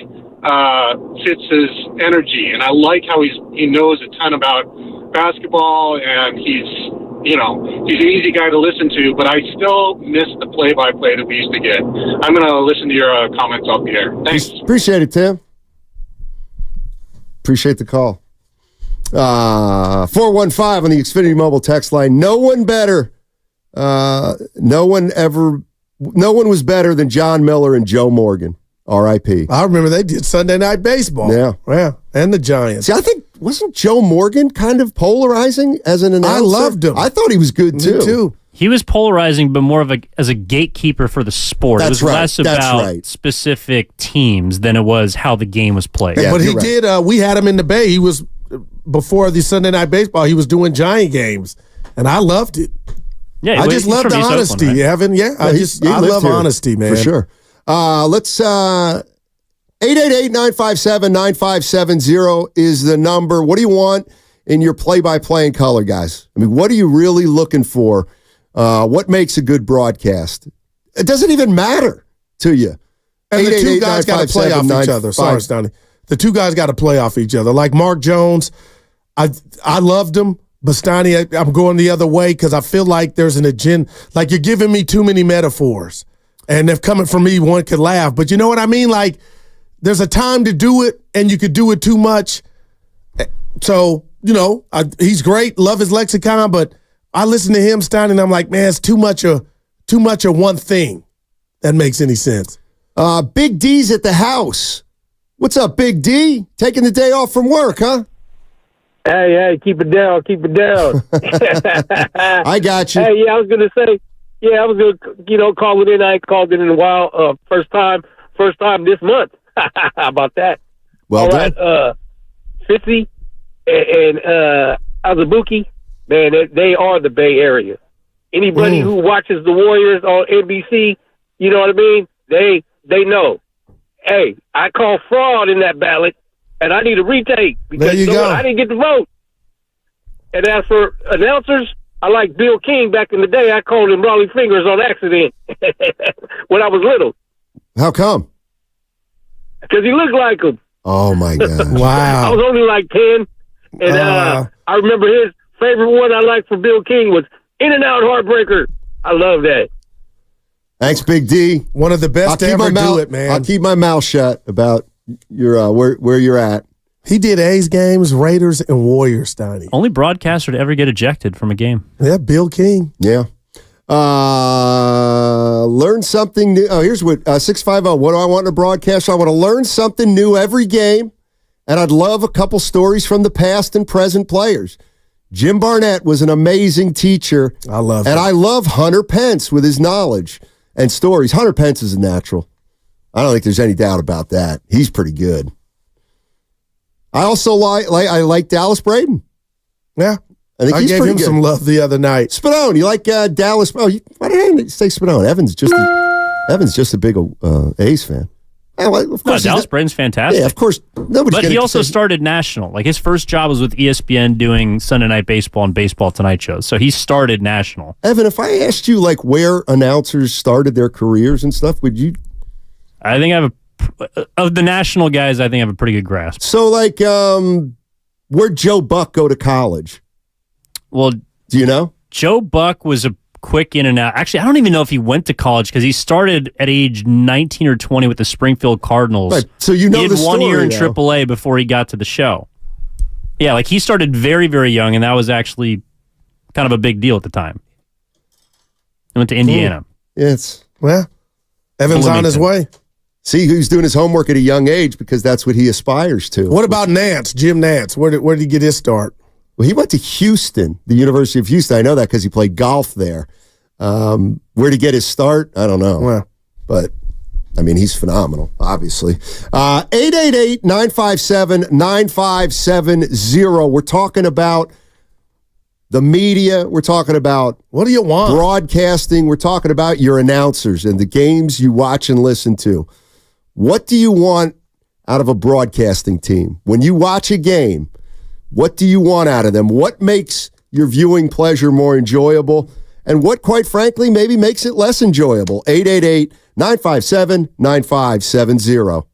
Fitz's energy, and I like how he knows a ton about basketball, and he's an easy guy to listen to, but I still miss the play-by-play that we used to get. I'm going to listen to your comments off the air. Thanks. Appreciate it, Tim. Appreciate the call. 415 on the Xfinity Mobile text line. No one was better than John Miller and Joe Morgan. R.I.P. I remember they did Sunday Night Baseball. Yeah. And the Giants. See, I think, wasn't Joe Morgan kind of polarizing as an announcer? I loved him. I thought he was good, too. Me too. He was polarizing, but more of as a gatekeeper for the sport. That's it was right. less That's about right. specific teams than it was how the game was played. Yeah, but he you're right. did, we had him in the Bay. He was, before the Sunday Night Baseball, he was doing Giant games. And I loved it. Yeah, I just love the honesty, Oakland, right? Evan. Yeah, I love here, honesty, man. For sure. Let's 888-957-9570 is the number. What do you want in your play-by-play in color, guys? I mean, what are you really looking for? What makes a good broadcast? It doesn't even matter to you. And the two guys got to play off each other. Sorry, Stoney. The two guys got to play off each other. Like Mark Jones, I loved him. But Stoney, I'm going the other way because I feel like there's an agenda. Like you're giving me too many metaphors. And if coming from me, one could laugh. But you know what I mean? Like there's a time to do it and you could do it too much. So, he's great. Love his lexicon. But I listen to him, Stoney, and I'm like, man, it's too much of one thing that makes any sense. Big D's at the house. What's up, Big D? Taking the day off from work, huh? Hey, keep it down. I got you. Hey, I was going to say, I was going to, call it in. I ain't called it in a while. First time this month. How about that? Well done. Fitzy and Azubuike, man, they are the Bay Area. Anybody who watches the Warriors on NBC, you know what I mean? They know. Hey, I call fraud in that ballot. And I need a retake because I didn't get the vote. And as for announcers, I like Bill King back in the day. I called him Raleigh Fingers on accident when I was little. How come? Because he looked like him. Oh, my God. Wow. I was only like 10. And I remember his favorite one I liked for Bill King was In and Out Heartbreaker. I love that. Thanks, Big D. One of the best to ever do it, man. I'll keep my mouth shut about your where you're at. He did A's games, Raiders, and Warriors, Stoney. Only broadcaster to ever get ejected from a game. Yeah, Bill King. Yeah. Learn something new. Oh, here's what 650. What do I want in a broadcast? I want to learn something new every game, and I'd love a couple stories from the past and present players. Jim Barnett was an amazing teacher. I love I love Hunter Pence with his knowledge and stories. Hunter Pence is a natural. I don't think there's any doubt about that. He's pretty good. I also like Dallas Braden. Yeah. I think he's gave pretty him good. some love the other night. Spadone, you like Dallas? Oh, why did I say Spadone? Evan's just a big A's fan. Well, of course, Dallas Braden's fantastic. Yeah, of course. But he also started national. Like his first job was with ESPN doing Sunday Night Baseball and Baseball Tonight shows. So he started national. Evan, if I asked you like where announcers started their careers and stuff, would you? I think I have of the national guys, I think I have a pretty good grasp. So, like, where'd Joe Buck go to college? Well, do you know? Joe Buck was a quick in and out. Actually, I don't even know if he went to college because he started at age 19 or 20 with the Springfield Cardinals. Right. So you know he had the story, 1 year in though. AAA before he got to the show. Yeah, like he started very, very young, and that was actually kind of a big deal at the time. He went to Indiana. Well, Evan's on his way. See, who's doing his homework at a young age because that's what he aspires to. What about Nance, Jim Nance? Where did he get his start? Well, he went to Houston, the University of Houston. I know that because he played golf there. Where did he get his start? I don't know. Well, but, I mean, he's phenomenal, obviously. 888-957-9570. We're talking about the media. We're talking about what do you want? Broadcasting. We're talking about your announcers and the games you watch and listen to. What do you want out of a broadcasting team? When you watch a game, what do you want out of them? What makes your viewing pleasure more enjoyable? And what, quite frankly, maybe makes it less enjoyable? 888-957-9570.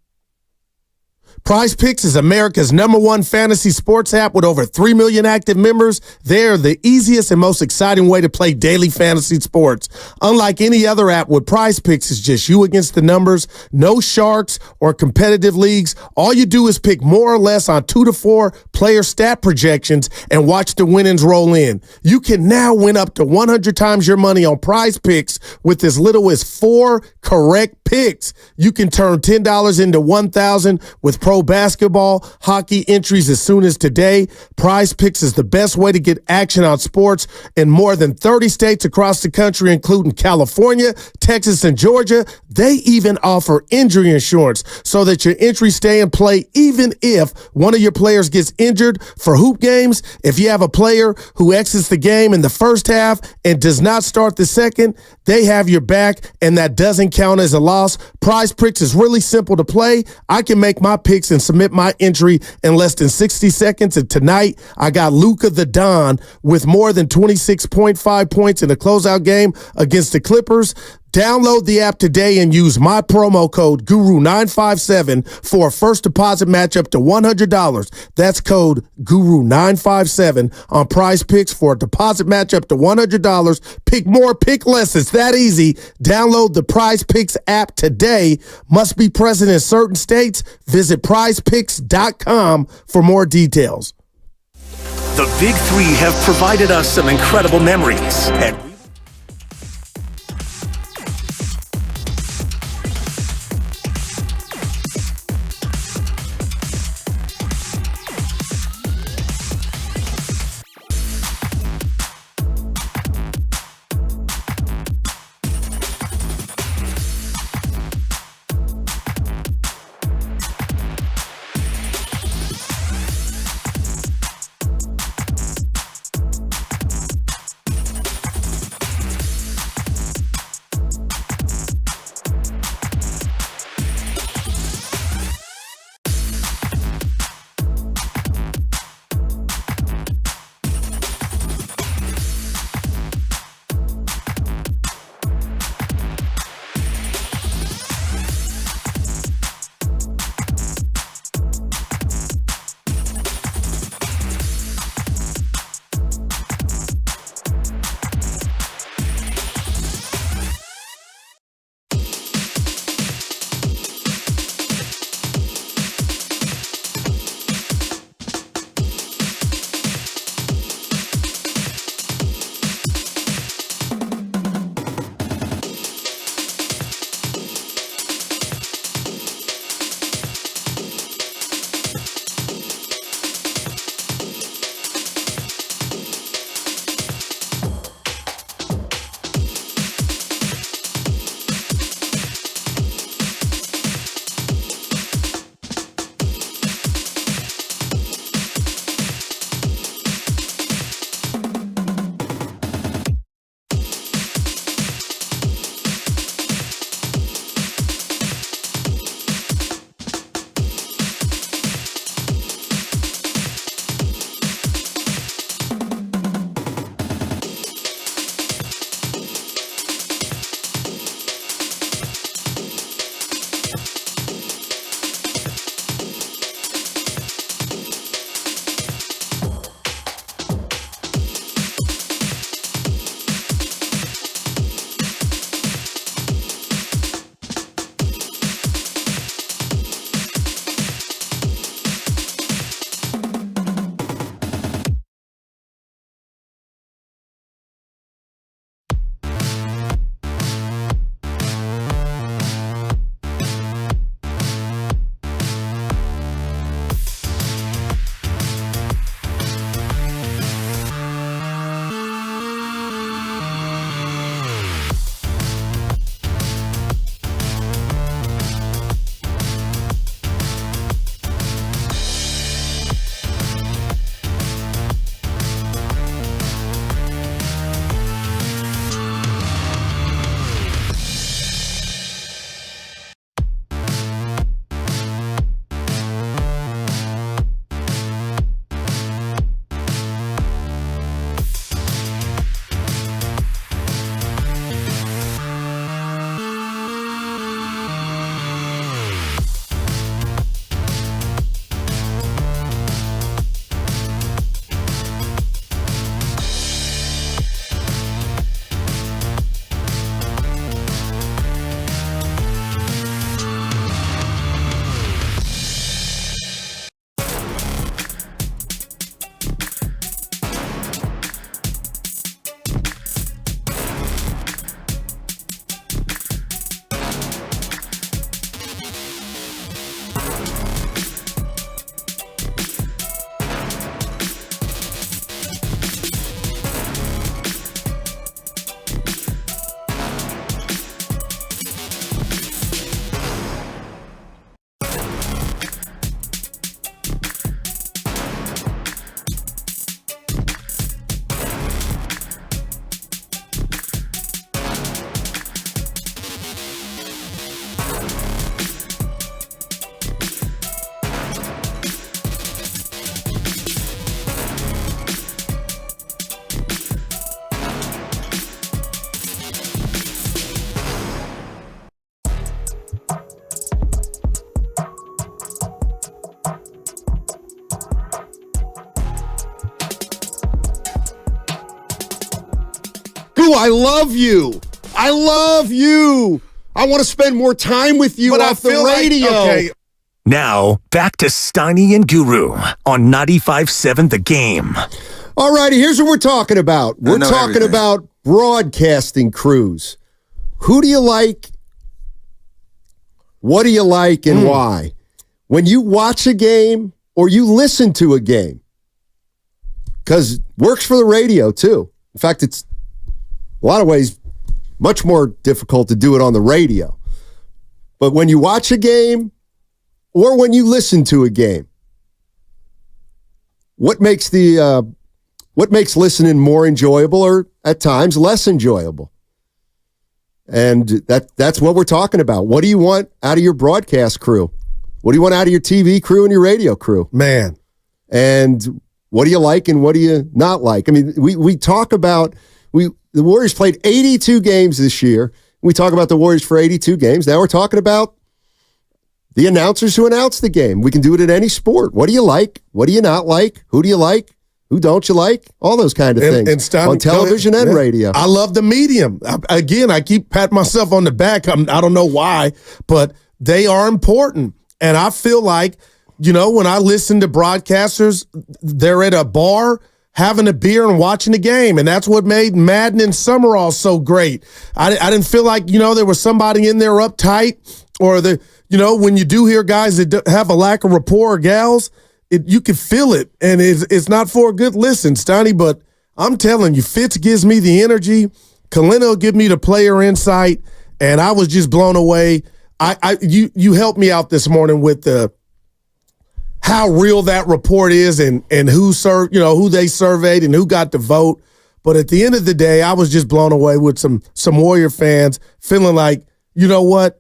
Prize Picks is America's #1 fantasy sports app with over 3 million active members. They're the easiest and most exciting way to play daily fantasy sports. Unlike any other app, with Prize Picks is just you against the numbers, no sharks or competitive leagues. All you do is pick more or less on 2 to 4 player stat projections and watch the winnings roll in. You can now win up to 100 times your money on Prize Picks with as little as 4 correct picks. You can turn $10 into $1,000 with pro basketball, hockey entries as soon as today. Prize Picks is the best way to get action on sports in more than 30 states across the country, including California, Texas, and Georgia. They even offer injury insurance so that your entries stay in play even if one of your players gets injured for hoop games. If you have a player who exits the game in the first half and does not start the second, they have your back, and that doesn't count as a loss. Prize Picks is really simple to play. I can make my picks and submit my entry in less than 60 seconds. And tonight, I got Luka the Don with more than 26.5 points in a closeout game against the Clippers. Download the app today and use my promo code GURU957 for a first deposit match up to $100. That's code GURU957 on Prize Picks for a deposit match up to $100. Pick more, pick less. It's that easy. Download the Prize Picks app today. Must be present in certain states. Visit prizepicks.com for more details. The Big Three have provided us some incredible memories, and you. I love you. I love you. I want to spend more time with you off the radio. Now, back to Steiny and Guru on 95.7 The Game. All righty, here's what we're talking about. We're talking about broadcasting crews. Who do you like? What do you like and why? When you watch a game or you listen to a game, because works for the radio too. In fact, it's a lot of ways much more difficult to do it on the radio. But when you watch a game or when you listen to a game, what makes listening more enjoyable or at times less enjoyable? And that's what we're talking about. What do you want out of your broadcast crew? What do you want out of your TV crew and your radio crew? Man. And what do you like and what do you not like? I mean, we talk about the Warriors played 82 games this year. We talk about the Warriors for 82 games. Now we're talking about the announcers who announce the game. We can do it in any sport. What do you like? What do you not like? Who do you like? Who don't you like? All those kind of things on television and radio. I love the medium. Again, I keep patting myself on the back. I don't know why, but they are important. And I feel like, when I listen to broadcasters, they're at a bar having a beer and watching the game. And that's what made Madden and Summerall so great. I didn't feel like, there was somebody in there uptight or when you do hear guys that have a lack of rapport or gals, you can feel it. And it's not for a good listen, Steiny, but I'm telling you, Fitz gives me the energy. Kalina will give me the player insight. And I was just blown away. You helped me out this morning with how real that report is and who they surveyed and who got the vote. But at the end of the day, I was just blown away with some Warrior fans feeling like, you know what?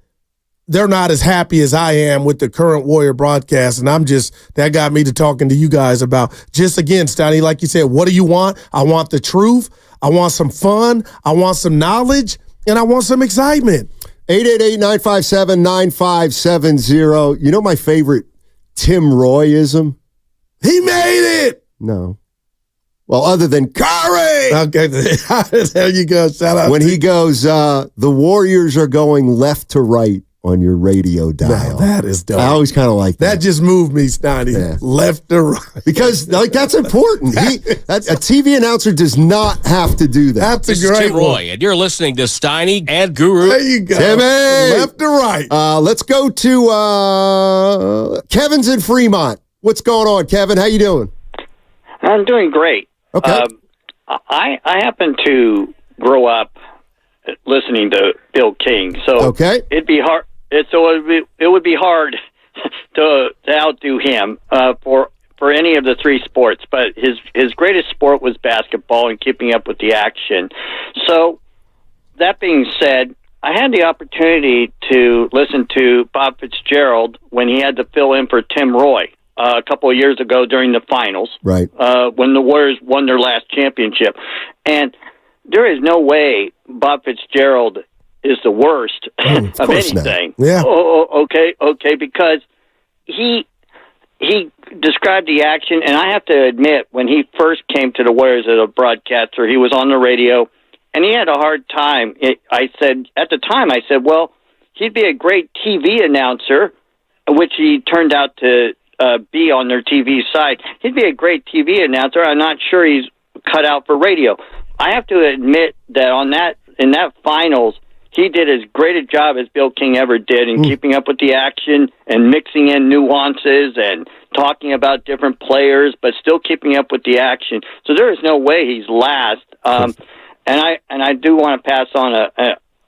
They're not as happy as I am with the current Warrior broadcast. And that got me to talking to you guys about just again, Steiny, like you said, what do you want? I want the truth. I want some fun. I want some knowledge and I want some excitement. 888-957-9570. You know my favorite Tim Royism? He made it! No. Well, other than Curry! Okay, there you go. Shout out. When he goes, the Warriors are going left to right on your radio dial. Now, that is dope. I always kind of like that. That just moved me, Steiny. Yeah. Left to right. Because that's important. A TV announcer does not have to do that. That's this a great is Tim Roy, and you're listening to Steiny and Guru. There you go. Timmy! Left to right. Let's go to Kevin's in Fremont. What's going on, Kevin? How you doing? I'm doing great. Okay. I happen to grow up listening to Bill King, so it'd be hard. It would be hard to outdo him for any of the three sports. But his greatest sport was basketball and keeping up with the action. So that being said, I had the opportunity to listen to Bob Fitzgerald when he had to fill in for Tim Roy a couple of years ago during the finals, right? When the Warriors won their last championship, and there is no way Bob Fitzgerald is the worst of anything. Not. Yeah. Okay, because he described the action, and I have to admit, when he first came to the Warriors as a broadcaster, he was on the radio, and he had a hard time. I said, well, he'd be a great TV announcer, which he turned out to be on their TV side. He'd be a great TV announcer. I'm not sure he's cut out for radio. I have to admit that in that finals, he did as great a job as Bill King ever did in keeping up with the action and mixing in nuances and talking about different players, but still keeping up with the action. So there is no way he's last. And I do want to pass on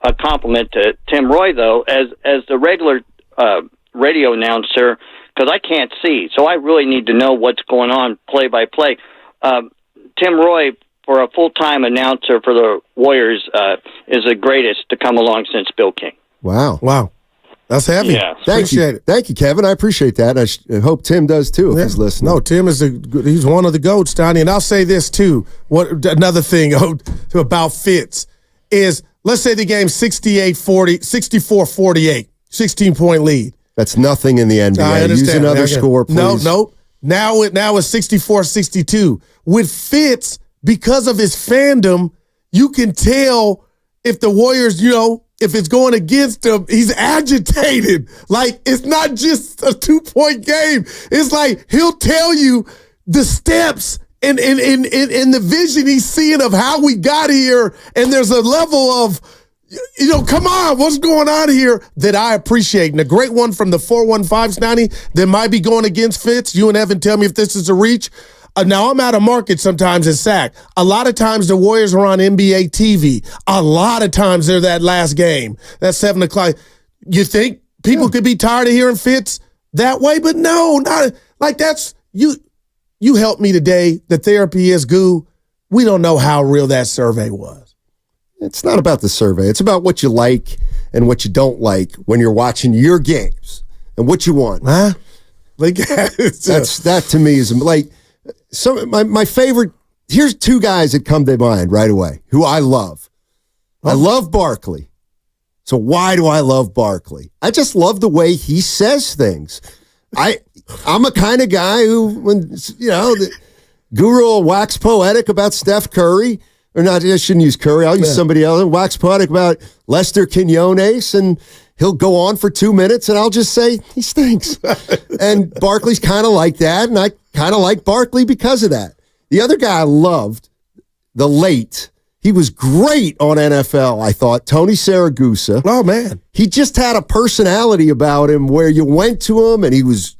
a compliment to Tim Roy, though, as the regular radio announcer, because I can't see, so I really need to know what's going on play by play. Tim Roy, for a full-time announcer for the Warriors, is the greatest to come along since Bill King. Wow. That's heavy. Yeah. Appreciate it. Thank you, Kevin. I appreciate that. I hope Tim does, too, if he's listening. No, Tim he's one of the GOATs, Donnie. And I'll say this, too. Another thing about Fitz is, let's say the game's 64-48, 16-point lead. That's nothing in the NBA. I understand. Use another score, please. No. Now it's 64-62. With Fitz, because of his fandom, you can tell if the Warriors, if it's going against him, he's agitated. Like, it's not just a 2-point game. It's like he'll tell you the steps and the vision he's seeing of how we got here, and there's a level of, come on, what's going on here that I appreciate. And a great one from the 415 Snotty that might be going against Fitz. You and Evan tell me if this is a reach. Now, I'm out of market sometimes in SAC. A lot of times the Warriors are on NBA TV. A lot of times they're that last game. That's 7 o'clock. You think people could be tired of hearing Fitz that way? But no, not like that's you. You helped me today. The therapy is goo. We don't know how real that survey was. It's not about the survey. It's about what you like and what you don't like when you're watching your games and what you want. Huh? Like that to me is like my favorite. Here's two guys that come to mind right away who I love. I love Barkley. So why do I love Barkley? I just love the way he says things. I'm a kind of guy who, when the guru will wax poetic about Steph Curry, or not, I shouldn't use Curry, I'll use somebody else, wax poetic about Lester Quinones, and he'll go on for 2 minutes, and I'll just say, he stinks. And Barkley's kind of like that, and I kind of like Barkley because of that. The other guy I loved, the late, he was great on NFL, I thought, Tony Saragusa. Oh, man. He just had a personality about him where you went to him, and he was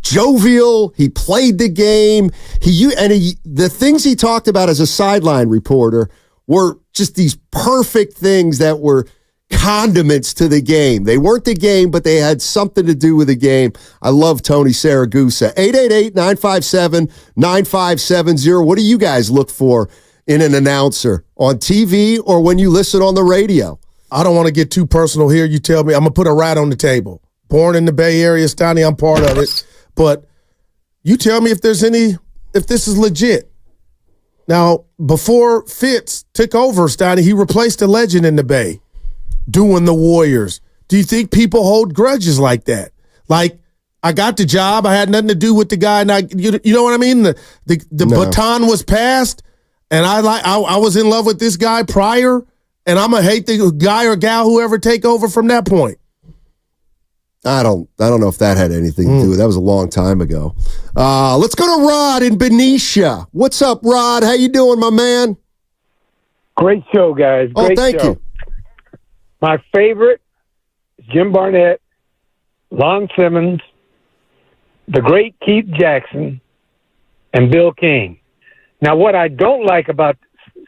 jovial. He played the game. The things he talked about as a sideline reporter were just these perfect things that were condiments to the game. They weren't the game, but they had something to do with the game. I love Tony Saragusa. 888-957-9570. What do you guys look for in an announcer on TV or when you listen on the radio? I don't want to get too personal here. You tell me. I'm going to put a rat on the table. Born in the Bay Area, Stoney, I'm part of it. But you tell me if this is legit. Now, before Fitz took over, Stoney, he replaced a legend in the Bay doing the Warriors. Do you think people hold grudges like that? Like, I got the job. I had nothing to do with the guy. And you know what I mean? The baton was passed, and I was in love with this guy prior, and I'm going to hate the guy or gal whoever take over from that point. I don't know if that had anything to do with it. That was a long time ago. Let's go to Rod in Benicia. What's up, Rod? How you doing, my man? Great show, guys. Great thank show. you. My favorite is Jim Barnett, Lon Simmons, the great Keith Jackson, and Bill King. Now, what I don't like about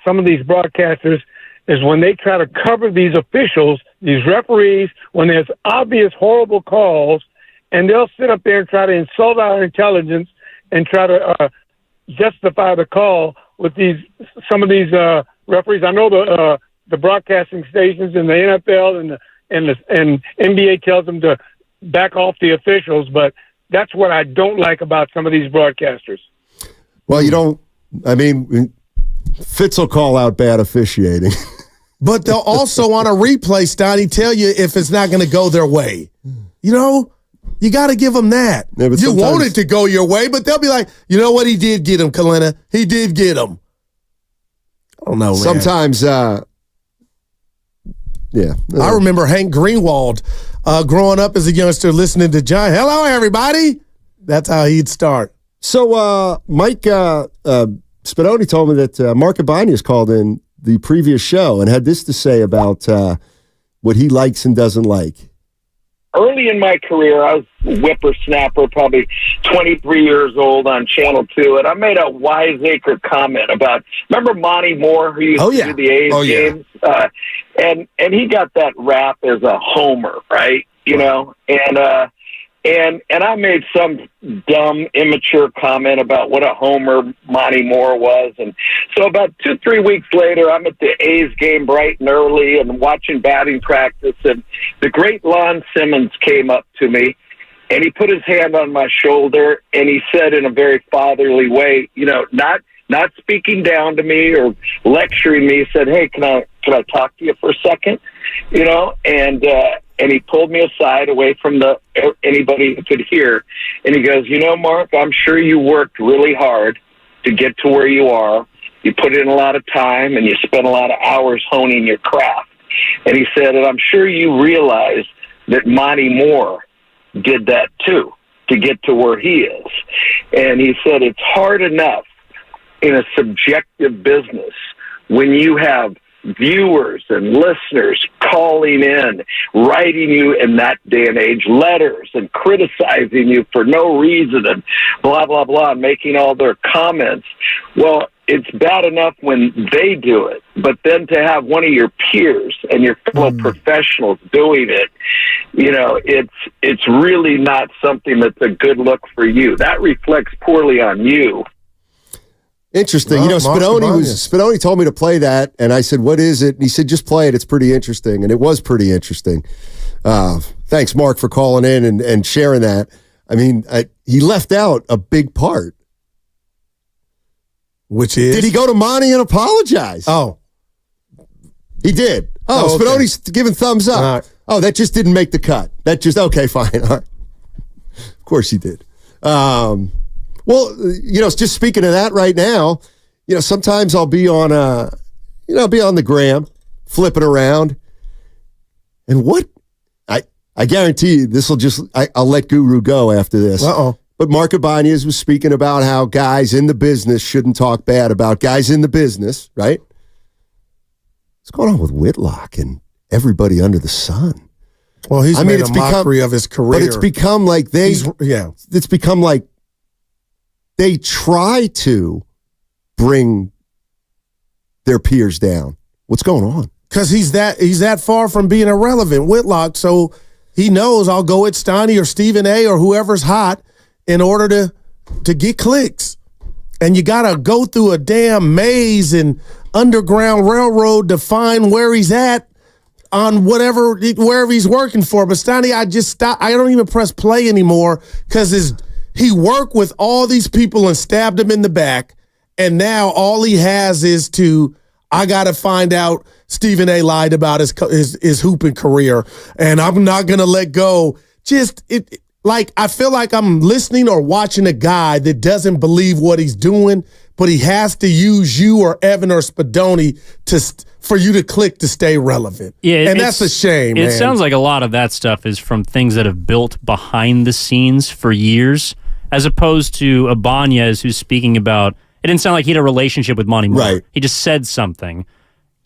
some of these broadcasters is when they try to cover these officials, these referees, when there's obvious horrible calls, and they'll sit up there and try to insult our intelligence and try to justify the call with some of these referees. I know the broadcasting stations in the NFL and NBA tells them to back off the officials, but that's what I don't like about some of these broadcasters. Well, Fitz will call out bad officiating. But they'll also on a replay, Stoney, tell you if it's not going to go their way. You got to give them that. Yeah, you want it to go your way, but they'll be like, you know what? He did get him, Kalina. He did get him. I don't know, man. Sometimes, yeah. I remember Hank Greenwald growing up as a youngster listening to John. Hello, everybody. That's how he'd start. So Mike Spadoni told me that Mark Ibanez called in the previous show and had this to say about what he likes and doesn't like. Early in my career, I was a whippersnapper, probably 23 years old on Channel 2, and I made a wiseacre comment about, remember Monty Moore, who used to do the A's games? And he got that rap as a homer, right? And I made some dumb, immature comment about what a homer Monty Moore was. And so about 2-3 weeks later, I'm at the A's game bright and early and watching batting practice. And the great Lon Simmons came up to me, and he put his hand on my shoulder, and he said in a very fatherly way, not speaking down to me or lecturing me, he said, "Hey, can I talk to you for a second?" And he pulled me aside away from anybody who could hear. And he goes, "Mark, I'm sure you worked really hard to get to where you are. You put in a lot of time, and you spend a lot of hours honing your craft. And he said, and I'm sure you realize that Monty Moore did that too, to get to where he is. And he said it's hard enough in a subjective business when you have viewers and listeners calling in, writing you in that day and age letters and criticizing you for no reason and blah, blah, blah, making all their comments. Well, it's bad enough when they do it, but then to have one of your peers and your fellow professionals doing it, you know, it's really not something that's a good look for you. That reflects poorly on you. Interesting. Well, you know, Spadoni told me to play that, and I said, what is it? And he said, just play it. It's pretty interesting. And it was pretty interesting. Thanks, Mark, for calling in and sharing that. I mean, he left out a big part. Which is? Did he go to Monty and apologize? Oh. He did. Oh, okay. Spadoni's giving thumbs up. Right. Oh, that just didn't make the cut. That just, okay, fine. All right. Of course he did. Well, you know, just speaking of that right now, you know, sometimes I'll be on the gram, flipping around, and I guarantee you this will just, I'll let Guru go after this. But Mark Ibanez was speaking about how guys in the business shouldn't talk bad about guys in the business, right? What's going on with Whitlock and everybody under the sun? Well, he's made a mockery of his career. But it's become like it's become like they try to bring their peers down. What's going on? Because he's that far from being irrelevant, Whitlock. So he knows I'll go at Steiny or Stephen A. or whoever's hot in order to get clicks. And you got to go through a damn maze and underground railroad to find where he's at on wherever he's working for. But Steiny, I don't even press play anymore because he worked with all these people and stabbed them in the back. And now all he has is I got to find out Stephen A. lied about his hooping career. And I'm not going to let go. I feel like I'm listening or watching a guy that doesn't believe what he's doing, but he has to use you or Evan or Spadoni for you to click to stay relevant. Yeah, and that's a shame, man. It sounds like a lot of that stuff is from things that have built behind the scenes for years, as opposed to Ibanez, who's speaking about, it didn't sound like he had a relationship with Monty Moore. Right. He just said something.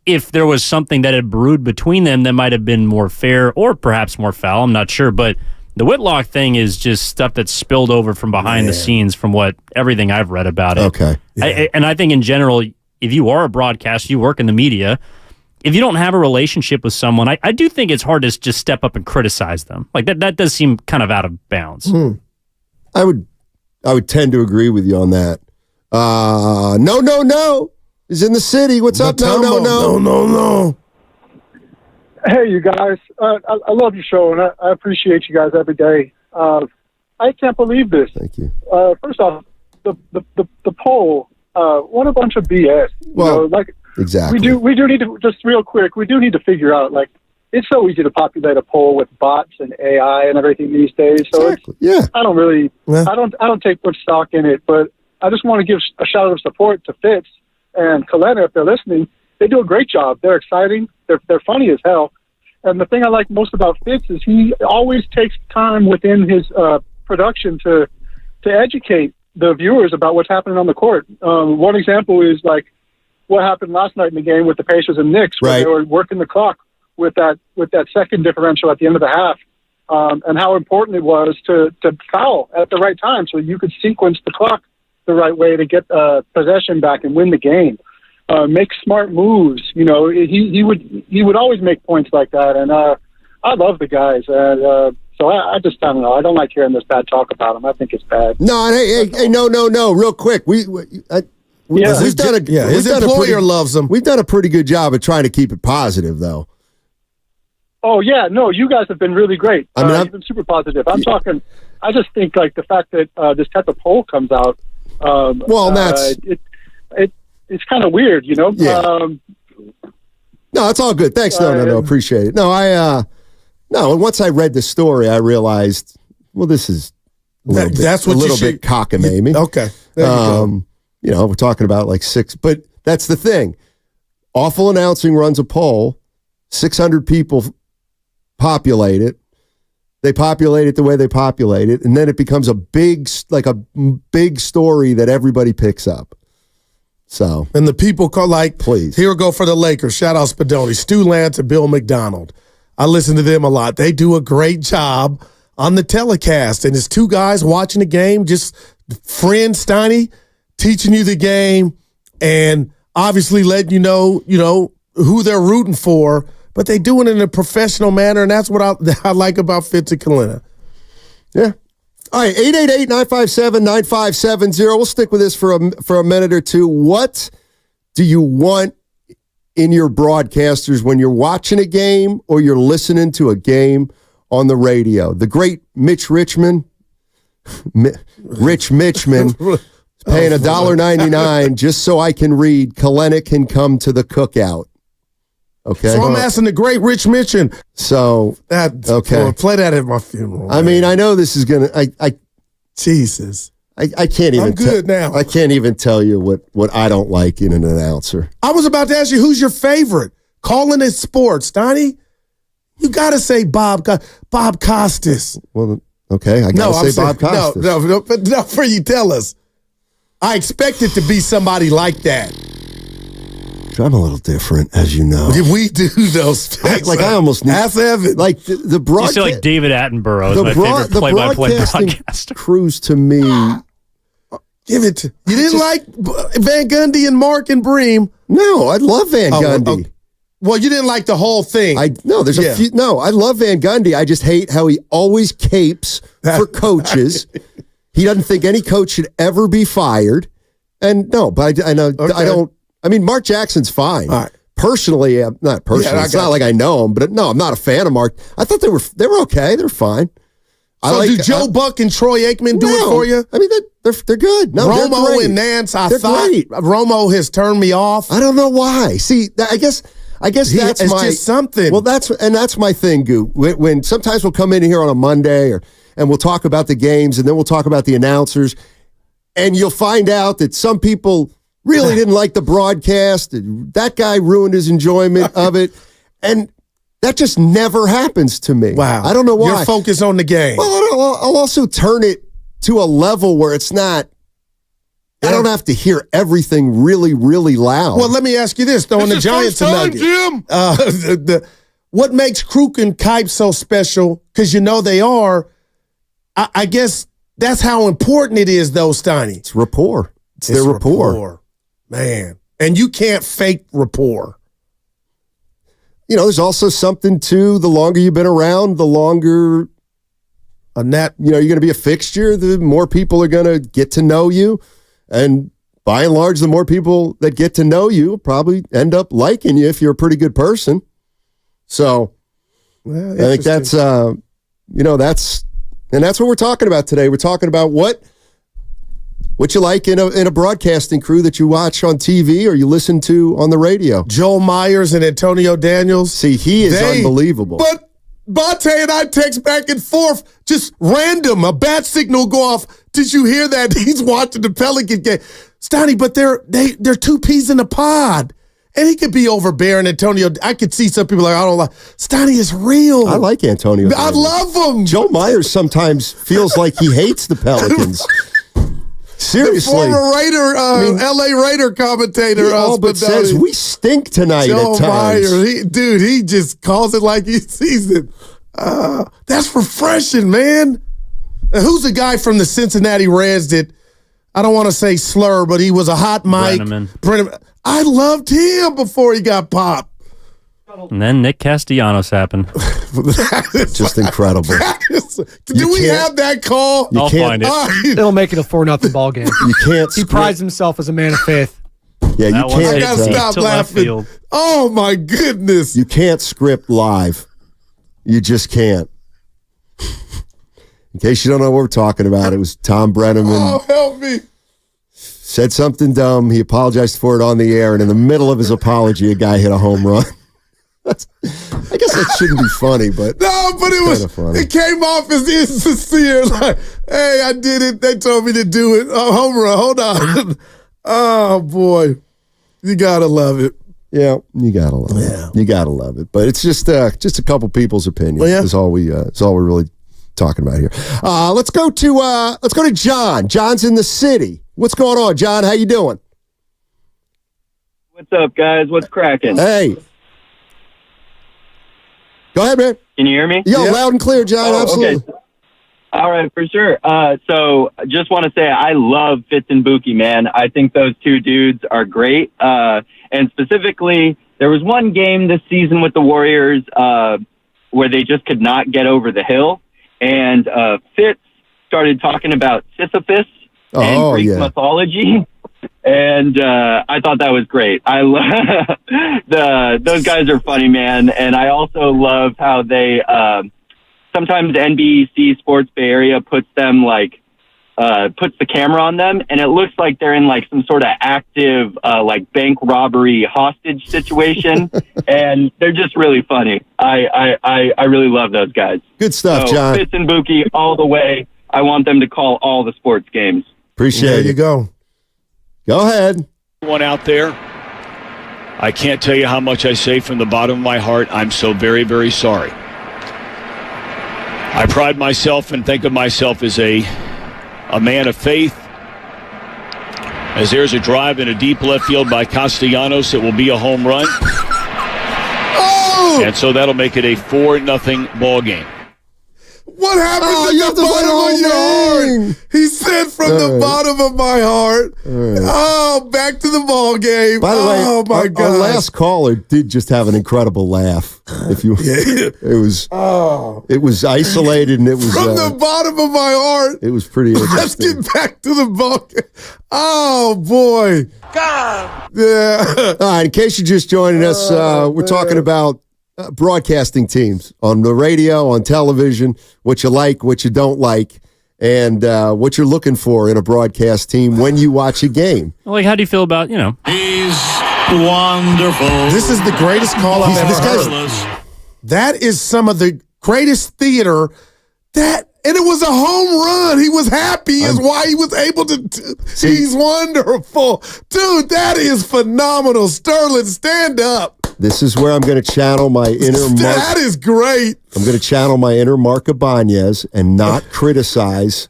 If there was something that had brewed between them that might have been more fair or perhaps more foul, I'm not sure, but the Whitlock thing is just stuff that's spilled over from behind the scenes from everything I've read about it. Okay. Yeah. And I think in general, if you are a broadcaster, you work in the media, if you don't have a relationship with someone, I do think it's hard to just step up and criticize them. Like that does seem kind of out of bounds. I would tend to agree with you on that. No. He's in the city. What's up? No. Hey, you guys. I love your show, and I appreciate you guys every day. I can't believe this. Thank you. First off, the poll, what a bunch of BS. Well, exactly. We do need to, just real quick, we do need to figure out, it's so easy to populate a poll with bots and AI and everything these days. So I don't really, I don't take much stock in it, but I just want to give a shout out of support to Fitz and Kalena if they're listening. They do a great job. They're exciting. They're funny as hell. And the thing I like most about Fitz is he always takes time within his production to educate the viewers about what's happening on the court. One example is what happened last night in the game with the Pacers and Knicks, where they were working the clock with that second differential at the end of the half, and how important it was to foul at the right time so you could sequence the clock the right way to get possession back and win the game. Make smart moves. You know, he would always make points like that, and I love the guys. So I just don't know. I don't like hearing this bad talk about him. I think it's bad. No, hey, no. Real quick, his employer loves him. We've done a pretty good job of trying to keep it positive, though. Oh yeah, no, you guys have been really great. You've been super positive. I'm talking. I just think the fact that this type of poll comes out. That's it's kind of weird, you know? Yeah. No, it's all good. Thanks. No. Appreciate it. No, and once I read the story, I realized, well, this is a little bit cockamamie. Okay. There you go. We're talking about 6, but That's the thing. Awful Announcing runs a poll. 600 people populate it. They populate it the way they populate it, and then it becomes a big story that everybody picks up. So, and the people call please. Here we go for the Lakers. Shout out Spadoni, Stu Lance, and Bill McDonald. I listen to them a lot. They do a great job on the telecast, and it's two guys watching the game, just friend Steiny teaching you the game, and obviously letting you know who they're rooting for. But they do it in a professional manner, and that's what I like about Fitz and Kalina. Yeah. All right, 888-957-9570. We'll stick with this for a minute or two. What do you want in your broadcasters when you're watching a game or you're listening to a game on the radio? The great Mitch Richmond, Rich Mitchman, is paying $1.99 just so I can read Kalina can come to the cookout. Okay. So I'm asking the great Rich Mitchell. So play that at my funeral. I mean, I know this is gonna. Jesus. I can't even. I'm good now. I can't even tell you what I don't like in an announcer. I was about to ask you, who's your favorite? Calling it sports, Donnie. You got to say Bob Costas. Well, okay, I got to say Bob Costas. No, but no, for you tell us. I expect it to be somebody like that. I'm a little different, as you know. We do those. I almost need. Ask Evan. Like the broadcast. You say like David Attenborough is my favorite play-by-play broadcaster. Crews to me. Give it to you. Didn't like Van Gundy and Mark and Bream. No, I love Van Gundy. Well, you didn't like the whole thing. There's a few. No, I love Van Gundy. I just hate how he always capes for coaches. He doesn't think any coach should ever be fired. And no, but I know I don't. I mean, Mark Jackson's fine. All right. Personally, not personally. It's not like I know him, but no, I'm not a fan of Mark. I thought they were okay. They're fine. So do Joe Buck and Troy Aikman do it for you? I mean, they're good. No, Romo and Nance, I thought great. Romo has turned me off. I don't know why. See, I guess that's just something. Well, that's my thing, Goo. When sometimes we'll come in here on a Monday and we'll talk about the games and then we'll talk about the announcers, and you'll find out that some people really didn't like the broadcast. That guy ruined his enjoyment of it. And that just never happens to me. Wow. I don't know why. You're focused on the game. Well, I'll also turn it to a level where it's not, I don't have to hear everything really, really loud. Well, let me ask you this, though, on the Giants and Nuggets. What makes Kruk and Kipe so special, because they are, I guess that's how important it is, though, Steiny. It's rapport. It's their rapport. Man, and you can't fake rapport. There's also something to the longer you've been around, the longer you're going to be a fixture, the more people are going to get to know you. And by and large, the more people that get to know you probably end up liking you if you're a pretty good person. So I think that's what we're talking about today. We're talking about what you like in a broadcasting crew that you watch on TV or you listen to on the radio. Joel Myers and Antonio Daniels. See, he is unbelievable. But Bate and I text back and forth, just random. A bat signal go off. Did you hear that? He's watching the Pelican game. Stoney, but they're two peas in a pod. And he could be overbearing, Antonio. I could see some people like, I don't like. Stoney is real. I like Antonio. I love him. Joe Myers sometimes feels like he hates the Pelicans. Seriously. The former Raider, LA Raider commentator. But says we stink tonight Joe at times. Myers, he just calls it like he sees it. That's refreshing, man. And who's the guy from the Cincinnati Reds that, I don't want to say slur, but he was a hot mic. Brenneman. I loved him before he got popped. And then Nick Castellanos happened. Just incredible. Do we have that call? I'll find it. It'll make it a 4-0 ball game. You can't. He prides himself as a man of faith. Yeah, you can't. I gotta stop laughing. Oh my goodness! You can't script live. You just can't. In case you don't know what we're talking about, it was Tom Brenneman. Oh, help me! Said something dumb. He apologized for it on the air, and in the middle of his apology, a guy hit a home run. I guess that shouldn't be funny, but no, but it was funny. It came off as insincere. Like, hey, I did it. They told me to do it. Oh, home run. Hold on. Oh boy. You gotta love it. Yeah, you gotta love it. You gotta love it. But it's just a couple people's opinions. Well, yeah. Is all we're really talking about here. Let's go to John. John's in the city. What's going on, John? How you doing? What's up, guys? What's cracking? Hey. Go ahead, man. Can you hear me? Yeah, loud and clear, John. Absolutely. Okay. All right, for sure. So just want to say I love Fitz and Buki, man. I think those two dudes are great. And specifically, there was one game this season with the Warriors where they just could not get over the hill. And Fitz started talking about Sisyphus and Greek mythology. And I thought that was great. I those guys are funny, man. And I also love how they sometimes NBC Sports Bay Area puts them puts the camera on them, and it looks like they're in like some sort of active bank robbery hostage situation. And they're just really funny. I really love those guys. Good stuff, John. Fitz and Buki all the way. I want them to call all the sports games. Appreciate it. There you go. Go ahead. One out there. I can't tell you how much I say from the bottom of my heart. I'm so very, very sorry. I pride myself and think of myself as a man of faith. As there's a drive in a deep left field by Castellanos, it will be a home run. Oh! And so that'll make it a 4-0 ball game. What happened to the bottom of your heart? He said from the bottom of my heart. Oh, back to the ball game. By the way, my God. Our last caller did just have an incredible laugh. If you, it was isolated and it was from the bottom of my heart. It was pretty interesting. Let's get back to the ball game. Oh boy, God. Yeah. All right. In case you're just joining us, we're talking about broadcasting teams on the radio, on television, what you like, what you don't like, and what you're looking for in a broadcast team when you watch a game. Like, how do you feel about, He's wonderful. This is the greatest call I've ever heard. That is some of the greatest theater and it was a home run. He was happy is why he was able to. He's wonderful. Dude, that is phenomenal. Sterling, stand up. This is where I'm going to channel my inner Mark. That is great. I'm going to channel my inner Mark Ibanez and not criticize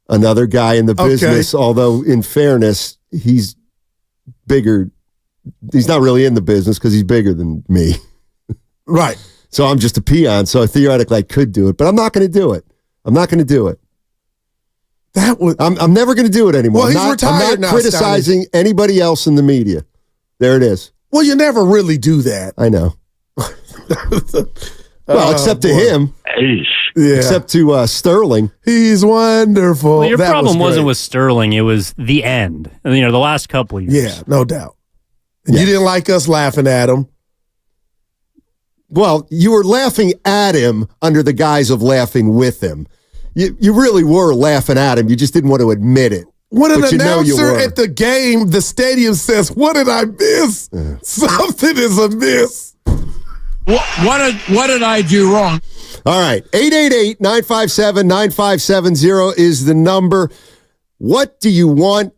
another guy in the business, although in fairness, he's bigger. He's not really in the business because he's bigger than me. Right. So I'm just a peon, so theoretically I could do it, but I'm not going to do it. I'm not going to do it. I'm never going to do it anymore. Well, he's retired I'm not now, criticizing anybody else in the media. There it is. Well, you never really do that. I know. Well, except to him. Yeah. Except to Sterling. He's wonderful. Well, your problem wasn't with Sterling. It was the end. The last couple of years. Yeah, no doubt. And you didn't like us laughing at him. Well, you were laughing at him under the guise of laughing with him. You really were laughing at him. You just didn't want to admit it. When an announcer at the game, the stadium says, "What did I miss? Something is amiss." What did I do wrong? All right. 888-957-9570 is the number. What do you want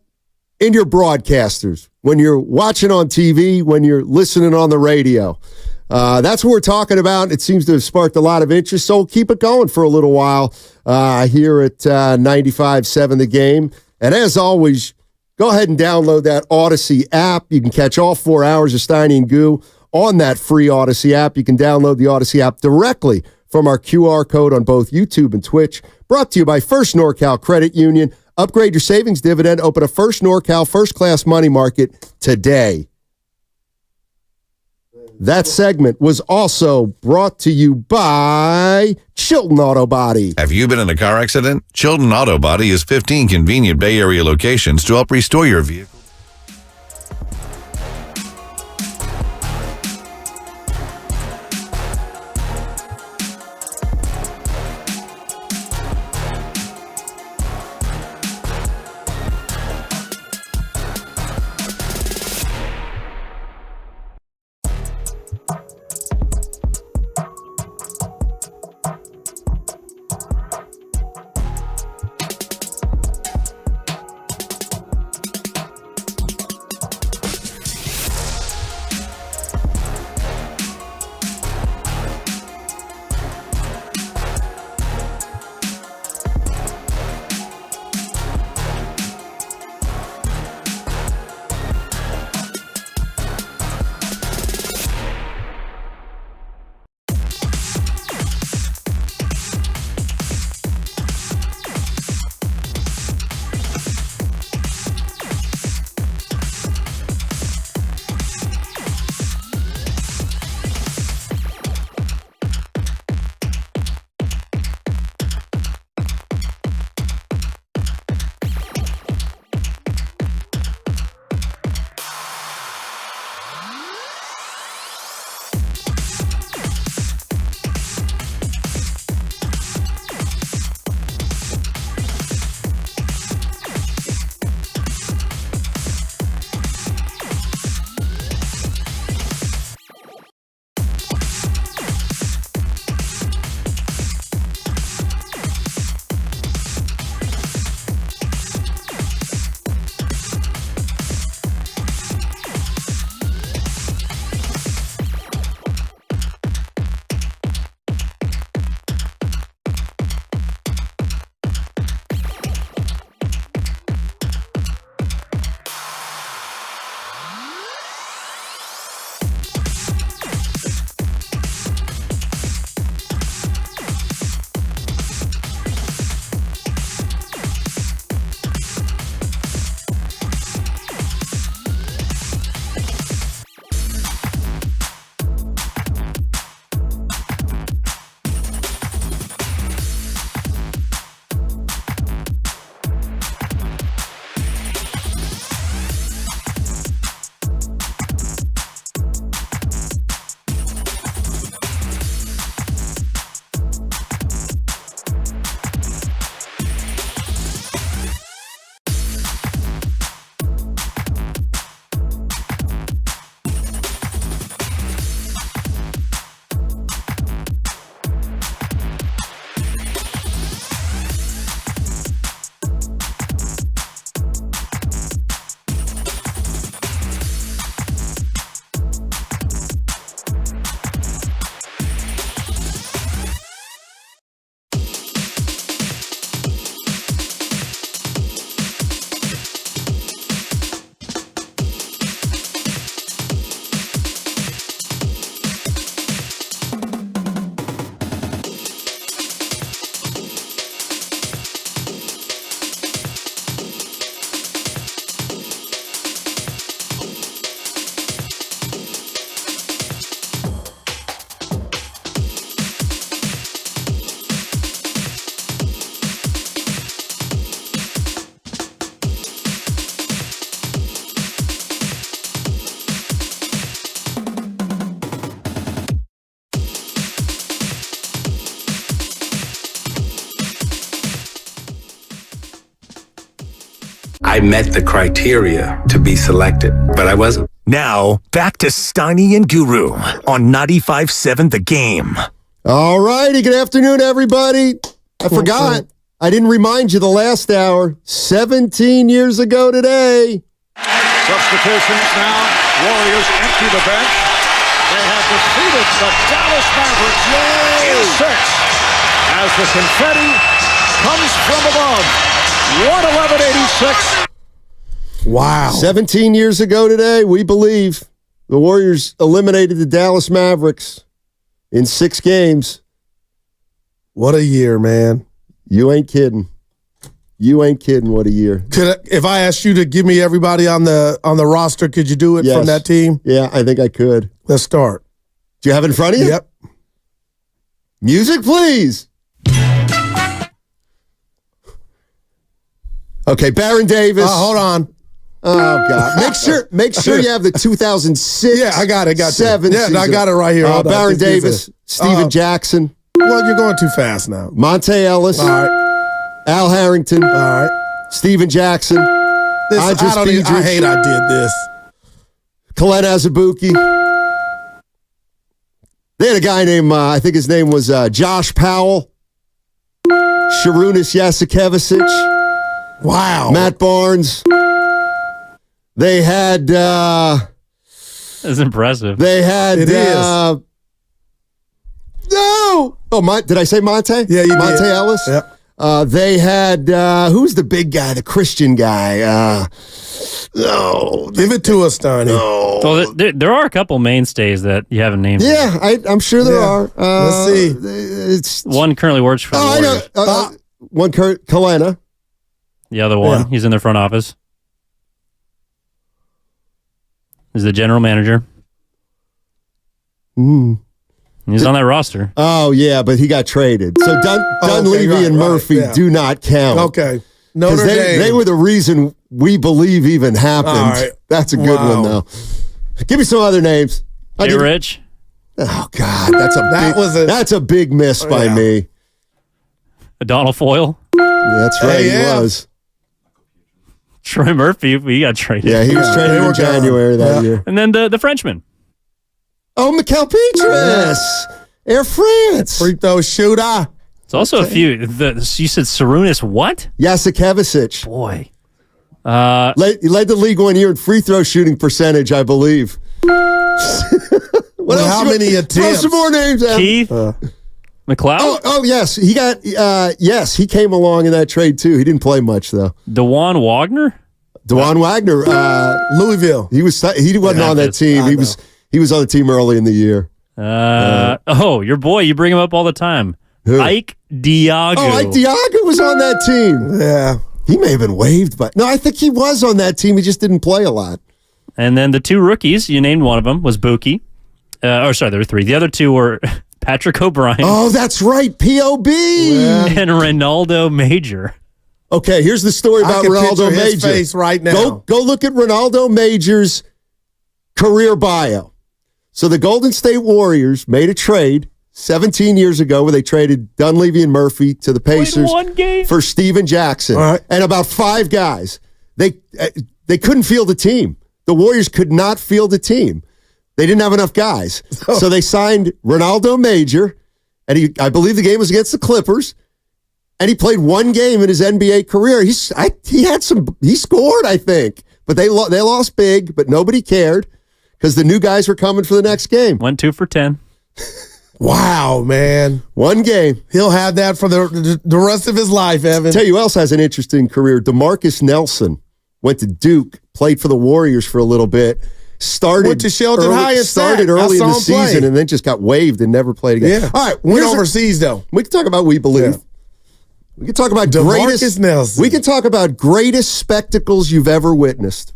in your broadcasters when you're watching on TV, when you're listening on the radio? That's what we're talking about. It seems to have sparked a lot of interest, so we'll keep it going for a little while here at 95.7 The Game. And as always, go ahead and download that Odyssey app. You can catch all 4 hours of Steiny and Goo on that free Odyssey app. You can download the Odyssey app directly from our QR code on both YouTube and Twitch. Brought to you by First NorCal Credit Union. Upgrade your savings dividend. Open a First NorCal first-class money market today. That segment was also brought to you by Chilton Auto Body. Have you been in a car accident? Chilton Auto Body has 15 convenient Bay Area locations to help restore your vehicle. I met the criteria to be selected, but I wasn't. Now, back to Steiny and Guru on 95.7 The Game. All righty. Good afternoon, everybody. I forgot. I didn't remind you the last hour. 17 years ago today. Substitutions now. Warriors empty the bench. They have defeated the Dallas Mavericks in 6 as the confetti comes from above. 111-86. Wow. 17 years ago today, we believe the Warriors eliminated the Dallas Mavericks in 6 games. What a year, man. You ain't kidding. You ain't kidding. What a year. If I asked you to give me everybody on the roster, could you do it from that team? Yeah, I think I could. Let's start. Do you have it in front of you? Yep. Music, please. Okay, Baron Davis. Hold on. Oh God! Make sure you have the 2006. Yeah, I got it. Got 7 you. Yeah, season. I got it right here. Baron Davis, Steven Jackson. Well, you're going too fast now. Monte Ellis. All right. Al Harrington. All right. Steven Jackson. I hate I did this. Kalen Azubuike. They had a guy named, I think his name was Josh Powell. Sharunas Jasikevicius. Wow. Matt Barnes. They had... That's impressive. They had... It is. No! Oh, did I say Monte? Yeah, you Monte did. Ellis? Yep. They had... who's the big guy, the Christian guy? No. Give it to us, Donnie. No. Well, there are a couple mainstays that you haven't named. Yeah, I'm sure there are. Let's see. It's One currently works for the I Warriors. know. One, Kalena. The other one, he's in their front office. He's the general manager. He's on that roster. Oh, yeah, but he got traded. So Dunleavy and Murphy do not count. Okay. Notre Dame. They were the reason we believe even happened. All right. That's a good one, though. Give me some other names. Jay Rich. Oh, God. That's a big miss by me. Donald Foyle. That's right. He was. Troy Murphy, he got traded. Yeah, he was traded in January that year. And then the Frenchman. Oh, Mikel Petrus. Air France. Free throw shooter. It's also a few. You said Sarunas what? Jasikevicius. Boy. He led the league 1 year in free throw shooting percentage, I believe. How many attempts? Throw some more names out. Keith McLeod? Oh, yes. He got, he came along in that trade, too. He didn't play much, though. DeJuan Wagner? DeJuan Wagner. Louisville. He wasn't on that team. He was on the team early in the year. Your boy, you bring him up all the time. Who? Ike Diago. Oh, Ike Diago was on that team. Yeah. He may have been waived, but no, I think he was on that team. He just didn't play a lot. And then the 2 rookies, you named one of them, was Buki. There were 3. The other 2 were Patrick O'Brien. Oh, that's right, POB. And Ronaldo Major. Okay, here's the story about Ronaldo Major. His face right now. Go look at Ronaldo Major's career bio. So the Golden State Warriors made a trade 17 years ago where they traded Dunleavy and Murphy to the Pacers for Steven Jackson and about 5 guys. They couldn't field a team. The Warriors could not field a team. They didn't have enough guys. So they signed Ronaldo Major, and I believe the game was against the Clippers, and he played 1 game in his NBA career. He scored, I think, but they lost big, but nobody cared because the new guys were coming for the next game. Went 2 for 10. Wow, man. 1 game. He'll have that for the rest of his life, Evan. Tell you who else has an interesting career. DeMarcus Nelson went to Duke, played for the Warriors for a little bit, went to Shelton High and started early in the season and then just got waived and never played again. Yeah. All right. Went overseas, though. We can talk about We Believe. Yeah. We can talk about DeMarcus Nelson. We can talk about greatest spectacles you've ever witnessed.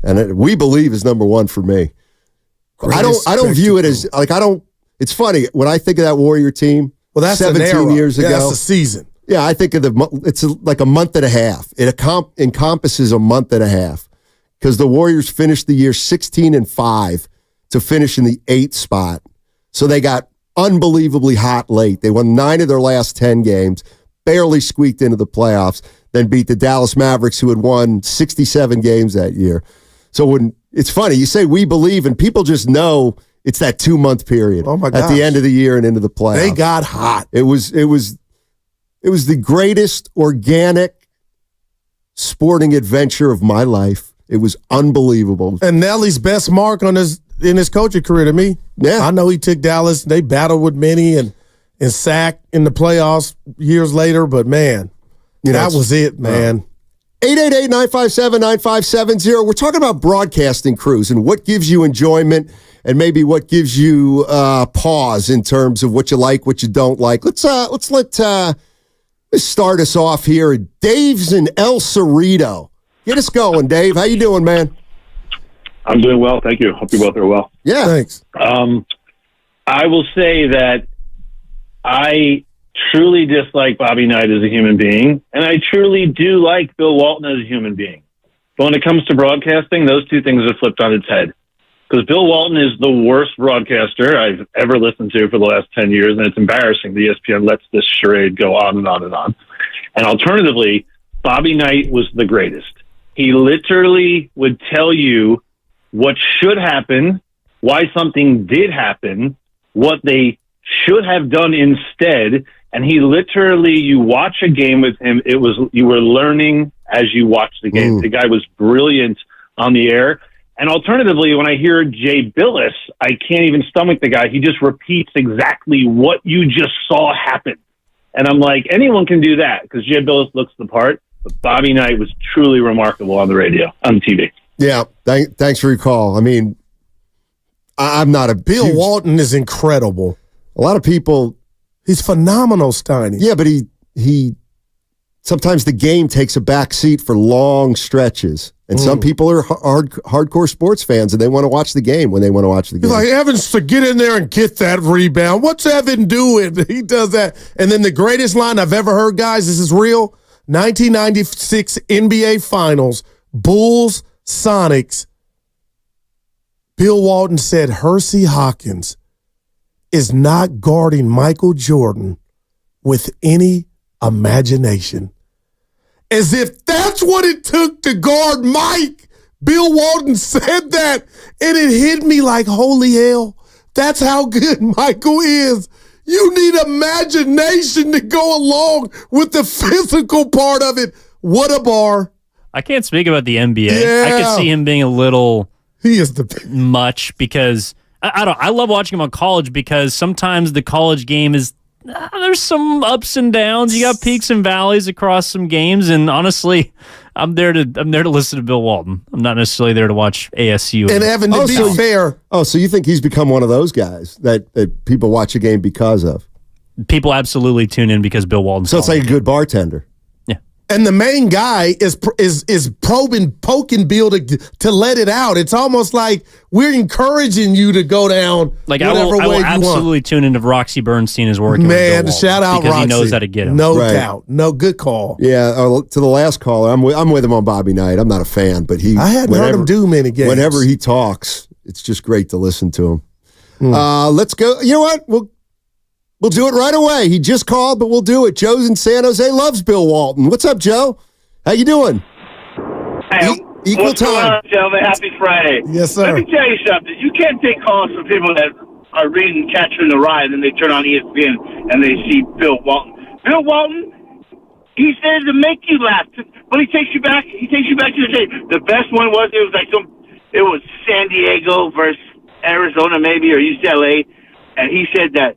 And We Believe is number 1 for me. I don't view it as it's funny when I think of that Warrior team. Well, that's 17 years ago. That's a season. Yeah, I think of it's like a month and a half. It encompasses a month and a half because the Warriors finished the year 16-5 to finish in the 8th spot. So they got unbelievably hot late. They won 9 of their last 10 games, barely squeaked into the playoffs. than beat the Dallas Mavericks, who had won 67 games that year. So when it's funny, you say we believe, and people just know it's that 2-month period at the end of the year and into the playoffs. They got hot. It was the greatest organic sporting adventure of my life. It was unbelievable. And Nelly's best mark in his coaching career to me. Yeah. I know he took Dallas. They battled with many and sacked in the playoffs years later, but man, that was it, man. 888-957-9570. We're talking about broadcasting crews and what gives you enjoyment and maybe what gives you pause in terms of what you like, what you don't like. Let's start us off here. Dave's in El Cerrito. Get us going, Dave. How you doing, man? I'm doing well, thank you. Hope you both are well. Yeah, thanks. I will say that I truly dislike Bobby Knight as a human being, and I truly do like Bill Walton as a human being. But when it comes to broadcasting, those two things are flipped on its head. Because Bill Walton is the worst broadcaster I've ever listened to for the last 10 years, and it's embarrassing the ESPN lets this charade go on and on and on. And alternatively, Bobby Knight was the greatest. He literally would tell you what should happen, why something did happen, what they should have done instead. And he literally, you watch a game with him, you were learning as you watched the game. The guy was brilliant on the air. And alternatively, when I hear Jay Billis, I can't even stomach the guy. He just repeats exactly what you just saw happen. And I'm like, anyone can do that because Jay Billis looks the part. But Bobby Knight was truly remarkable on the radio, on TV. Yeah, thanks for your call. I mean, I'm not a Bill Walton is incredible. A lot of people... He's phenomenal, Steiny. Yeah, but he sometimes the game takes a back seat for long stretches. And some people are hardcore sports fans, and they want to watch the game when they want to watch the game. He's like, Evans, to get in there and get that rebound. What's Evan doing? He does that. And then the greatest line I've ever heard, guys, this is real, 1996 NBA Finals, Bulls, Sonics. Bill Walton said Hersey Hawkins is not guarding Michael Jordan with any imagination. As if that's what it took to guard Mike. Bill Walton said that, and it hit me like, holy hell, that's how good Michael is. You need imagination to go along with the physical part of it. What a bar. I can't speak about the NBA. Yeah. I could see him being a little he is the much because I love watching him on college because sometimes the college game is there's some ups and downs. You got peaks and valleys across some games, and honestly, I'm there to listen to Bill Walton. I'm not necessarily there to watch ASU. And Evan, to be fair, so you think he's become one of those guys that people watch a game because of? People absolutely tune in because Bill Walton. So it's like a good bartender. and the main guy is poking Bill to let it out. It's almost like we're encouraging you to go down whatever way you want. I will absolutely tune into if Roxy Bernstein is working. Man, shout out because Roxy. He knows how to get him. No doubt. No, good call. Yeah, to the last caller, I'm with him on Bobby Knight. I'm not a fan, but I hadn't heard him do many games. Whenever he talks, it's just great to listen to him. Let's go. You know what? We'll do it right away. He just called, but we'll do it. Joe's in San Jose, loves Bill Walton. What's up, Joe? How you doing? Hey, equal what's time. going on, gentlemen? Happy Friday. Yes, sir. Let me tell you something. You can't take calls from people that are reading Catcher in the Rye, and then they turn on ESPN and they see Bill Walton. Bill Walton, he's there to make you laugh. But he takes you back to the day. The best one was it was San Diego versus Arizona maybe, or UCLA, and he said that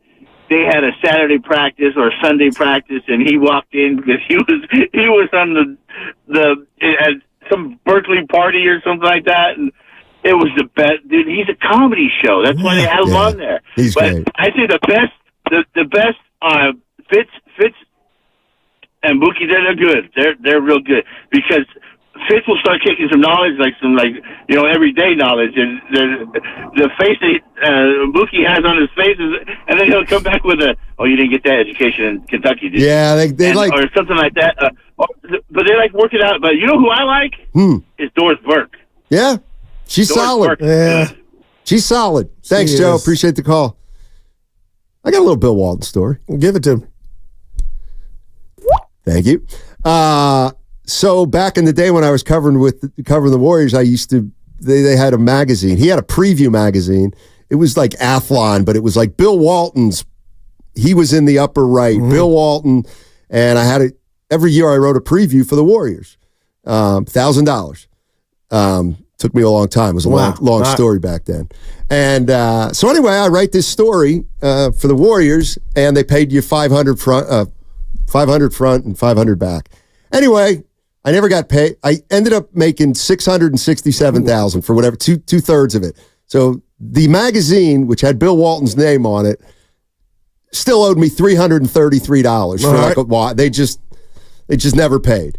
they had a Saturday practice or Sunday practice, and he walked in because he was on at some Berkeley party or something like that, and it was the best. Dude, he's a comedy show. That's why they had him on there. He's great. I say the best Fitz and Mookie. They're good. They're real good because Fitz will start kicking some knowledge, everyday knowledge, and the face that Mookie has on his face, and then he'll come back with you didn't get that education in Kentucky, did you? Yeah, they like or something like that. But they like work it out. But you know who I like? Is Doris Burke. Yeah, she's Doris solid. Burke. Yeah, she's solid. Thanks, Joe. Appreciate the call. I got a little Bill Walton story. Give it to him. Thank you. So back in the day when I was covering the Warriors, they had a magazine. He had a preview magazine. It was like Athlon, but it was like Bill Walton's. He was in the upper right, Bill Walton, and I had it every year. I wrote a preview for the Warriors, $1,000. Took me a long time. It was a long story back then. And so anyway, I write this story for the Warriors, and they paid you $500 front and $500 back. Anyway, I never got paid. I ended up making $667,000 for whatever, two-thirds of it. So the magazine, which had Bill Walton's name on it, still owed me $333 for they just never paid.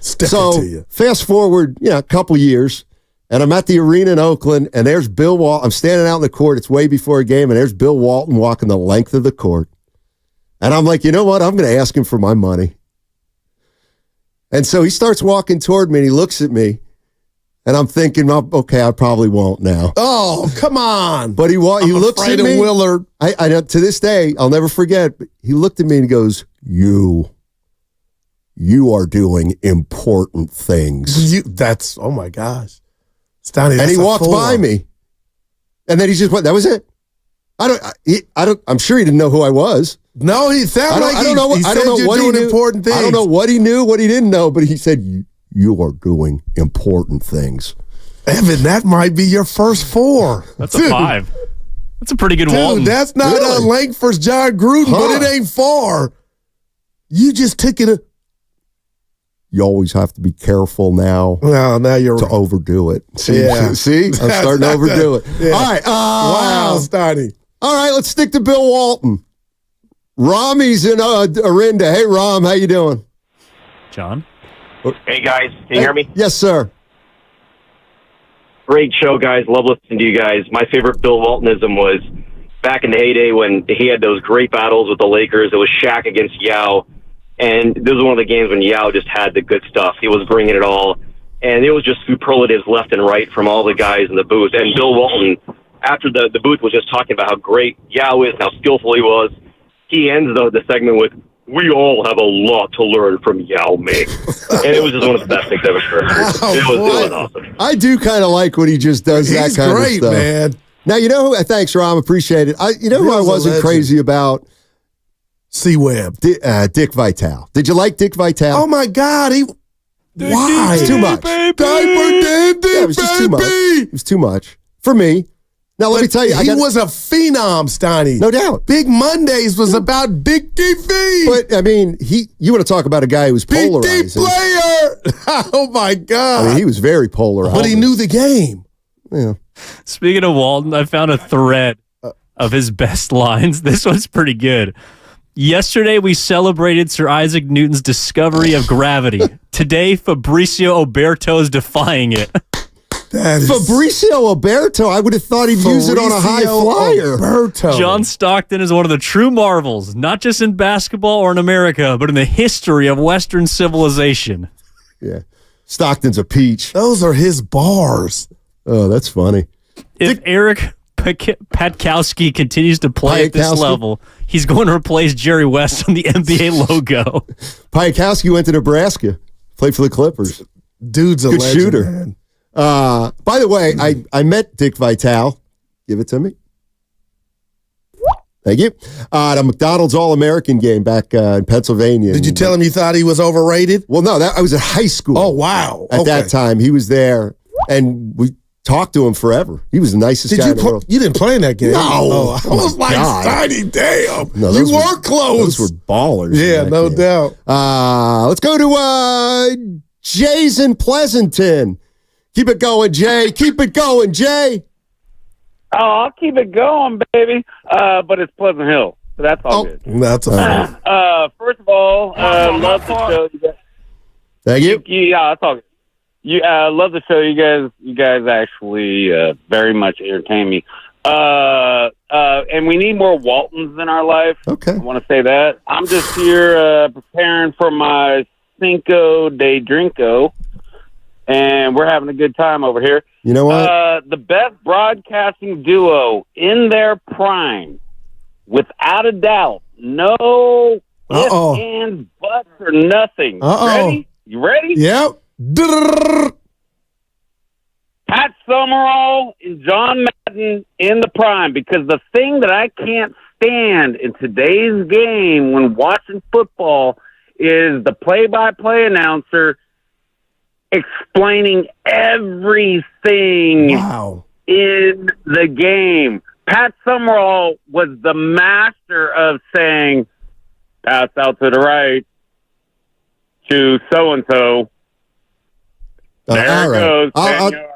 So fast forward, a couple years, and I'm at the arena in Oakland, and there's Bill Walton. I'm standing out in the court. It's way before a game, and there's Bill Walton walking the length of the court. And I'm like, you know what? I'm going to ask him for my money. And so he starts walking toward me, and he looks at me, and I'm thinking, okay, I probably won't now. Oh, come on. But he looks at me. Willard. I to this day, I'll never forget, but he looked at me and he goes, you are doing important things. Oh my gosh. Stoney, and he walked by me. And then he just went, that was it. I'm sure he didn't know who I was. No, he sounded like I don't know what he knew. Important things. I don't know what he knew, what he didn't know, but he said, you are doing important things. Evan, that might be your first 4. That's a 5. That's a pretty good Walton. Dude, that's not a Langford's John Gruden, but it ain't far. You just took it. You always have to be careful now. Well, now you're to overdo it. See, I'm starting to overdo it. Yeah. All right. Wow, Stoney. All right, let's stick to Bill Walton. Rami's in Orinda. Hey, Ram, how you doing? John? Hey, guys. Can you hear me? Yes, sir. Great show, guys. Love listening to you guys. My favorite Bill Waltonism was back in the heyday when he had those great battles with the Lakers. It was Shaq against Yao. And this was one of the games when Yao just had the good stuff. He was bringing it all. And it was just superlatives left and right from all the guys in the booth. And Bill Walton, after the booth was just talking about how great Yao is, how skillful he was, he ends the segment with, "We all have a lot to learn from Yao Ming." And it was just one of the best things I've ever heard. It was awesome. I do kind of like when he just does that kind of stuff. Man. Now, you know who, thanks, Ram, appreciate it. Who I wasn't crazy about? C-Web. Dick Vitale. Did you like Dick Vitale? Oh, my God. Why? It's too much. It was just too much. It was too much. For me. Now, let me tell you. He was a phenom, Stoney. No doubt. Big Mondays was about Dickie V. But, I mean, you want to talk about a guy who was polarizing. Big D player. Oh, my God. I mean, he was very polarizing. But he knew the game. Yeah. Speaking of Walton, I found a thread of his best lines. This one's pretty good. Yesterday, we celebrated Sir Isaac Newton's discovery of gravity. Today, Fabrizio Oberto is defying it. Fabrizio Oberto, I would have thought he'd use it on a high flyer. Oberto. John Stockton is one of the true marvels, not just in basketball or in America, but in the history of Western civilization. Yeah. Stockton's a peach. Those are his bars. Oh, that's funny. If Eric Patkowski continues to play at this level, he's going to replace Jerry West on the NBA logo. Patkowski went to Nebraska, played for the Clippers. Dude's a good legend, shooter. Man. By the way, I met Dick Vitale. Give it to me. Thank you. At a McDonald's All-American game back in Pennsylvania. Did you tell him you thought he was overrated? Well, no, I was at high school. Oh, wow. At that time, he was there, and we talked to him forever. He was the nicest guy in the world. You didn't play in that game? No. Oh, I was like, Stoney, damn. No, you were close. Those were ballers. Yeah, no doubt. Let's go to Jason Pleasanton. Keep it going, Jay. Keep it going, Jay. Oh, I'll keep it going, baby. But it's Pleasant Hill. So that's all good. That's a first of all, love the show. Thank you. Yeah, that's all good. Love the show. You guys actually very much entertain me. And we need more Waltons in our life. Okay. I want to say that. I'm just here preparing for my Cinco de Drinko, and we're having a good time over here. You know what? The best broadcasting duo in their prime, without a doubt. No ifs, ands, buts, or nothing. Uh-oh. Ready? You ready? Yep. Pat Summerall and John Madden in the prime, because the thing that I can't stand in today's game when watching football is the play-by-play announcer explaining everything in the game. Pat Summerall was the master of saying, pass out to the right to so-and-so. There it goes.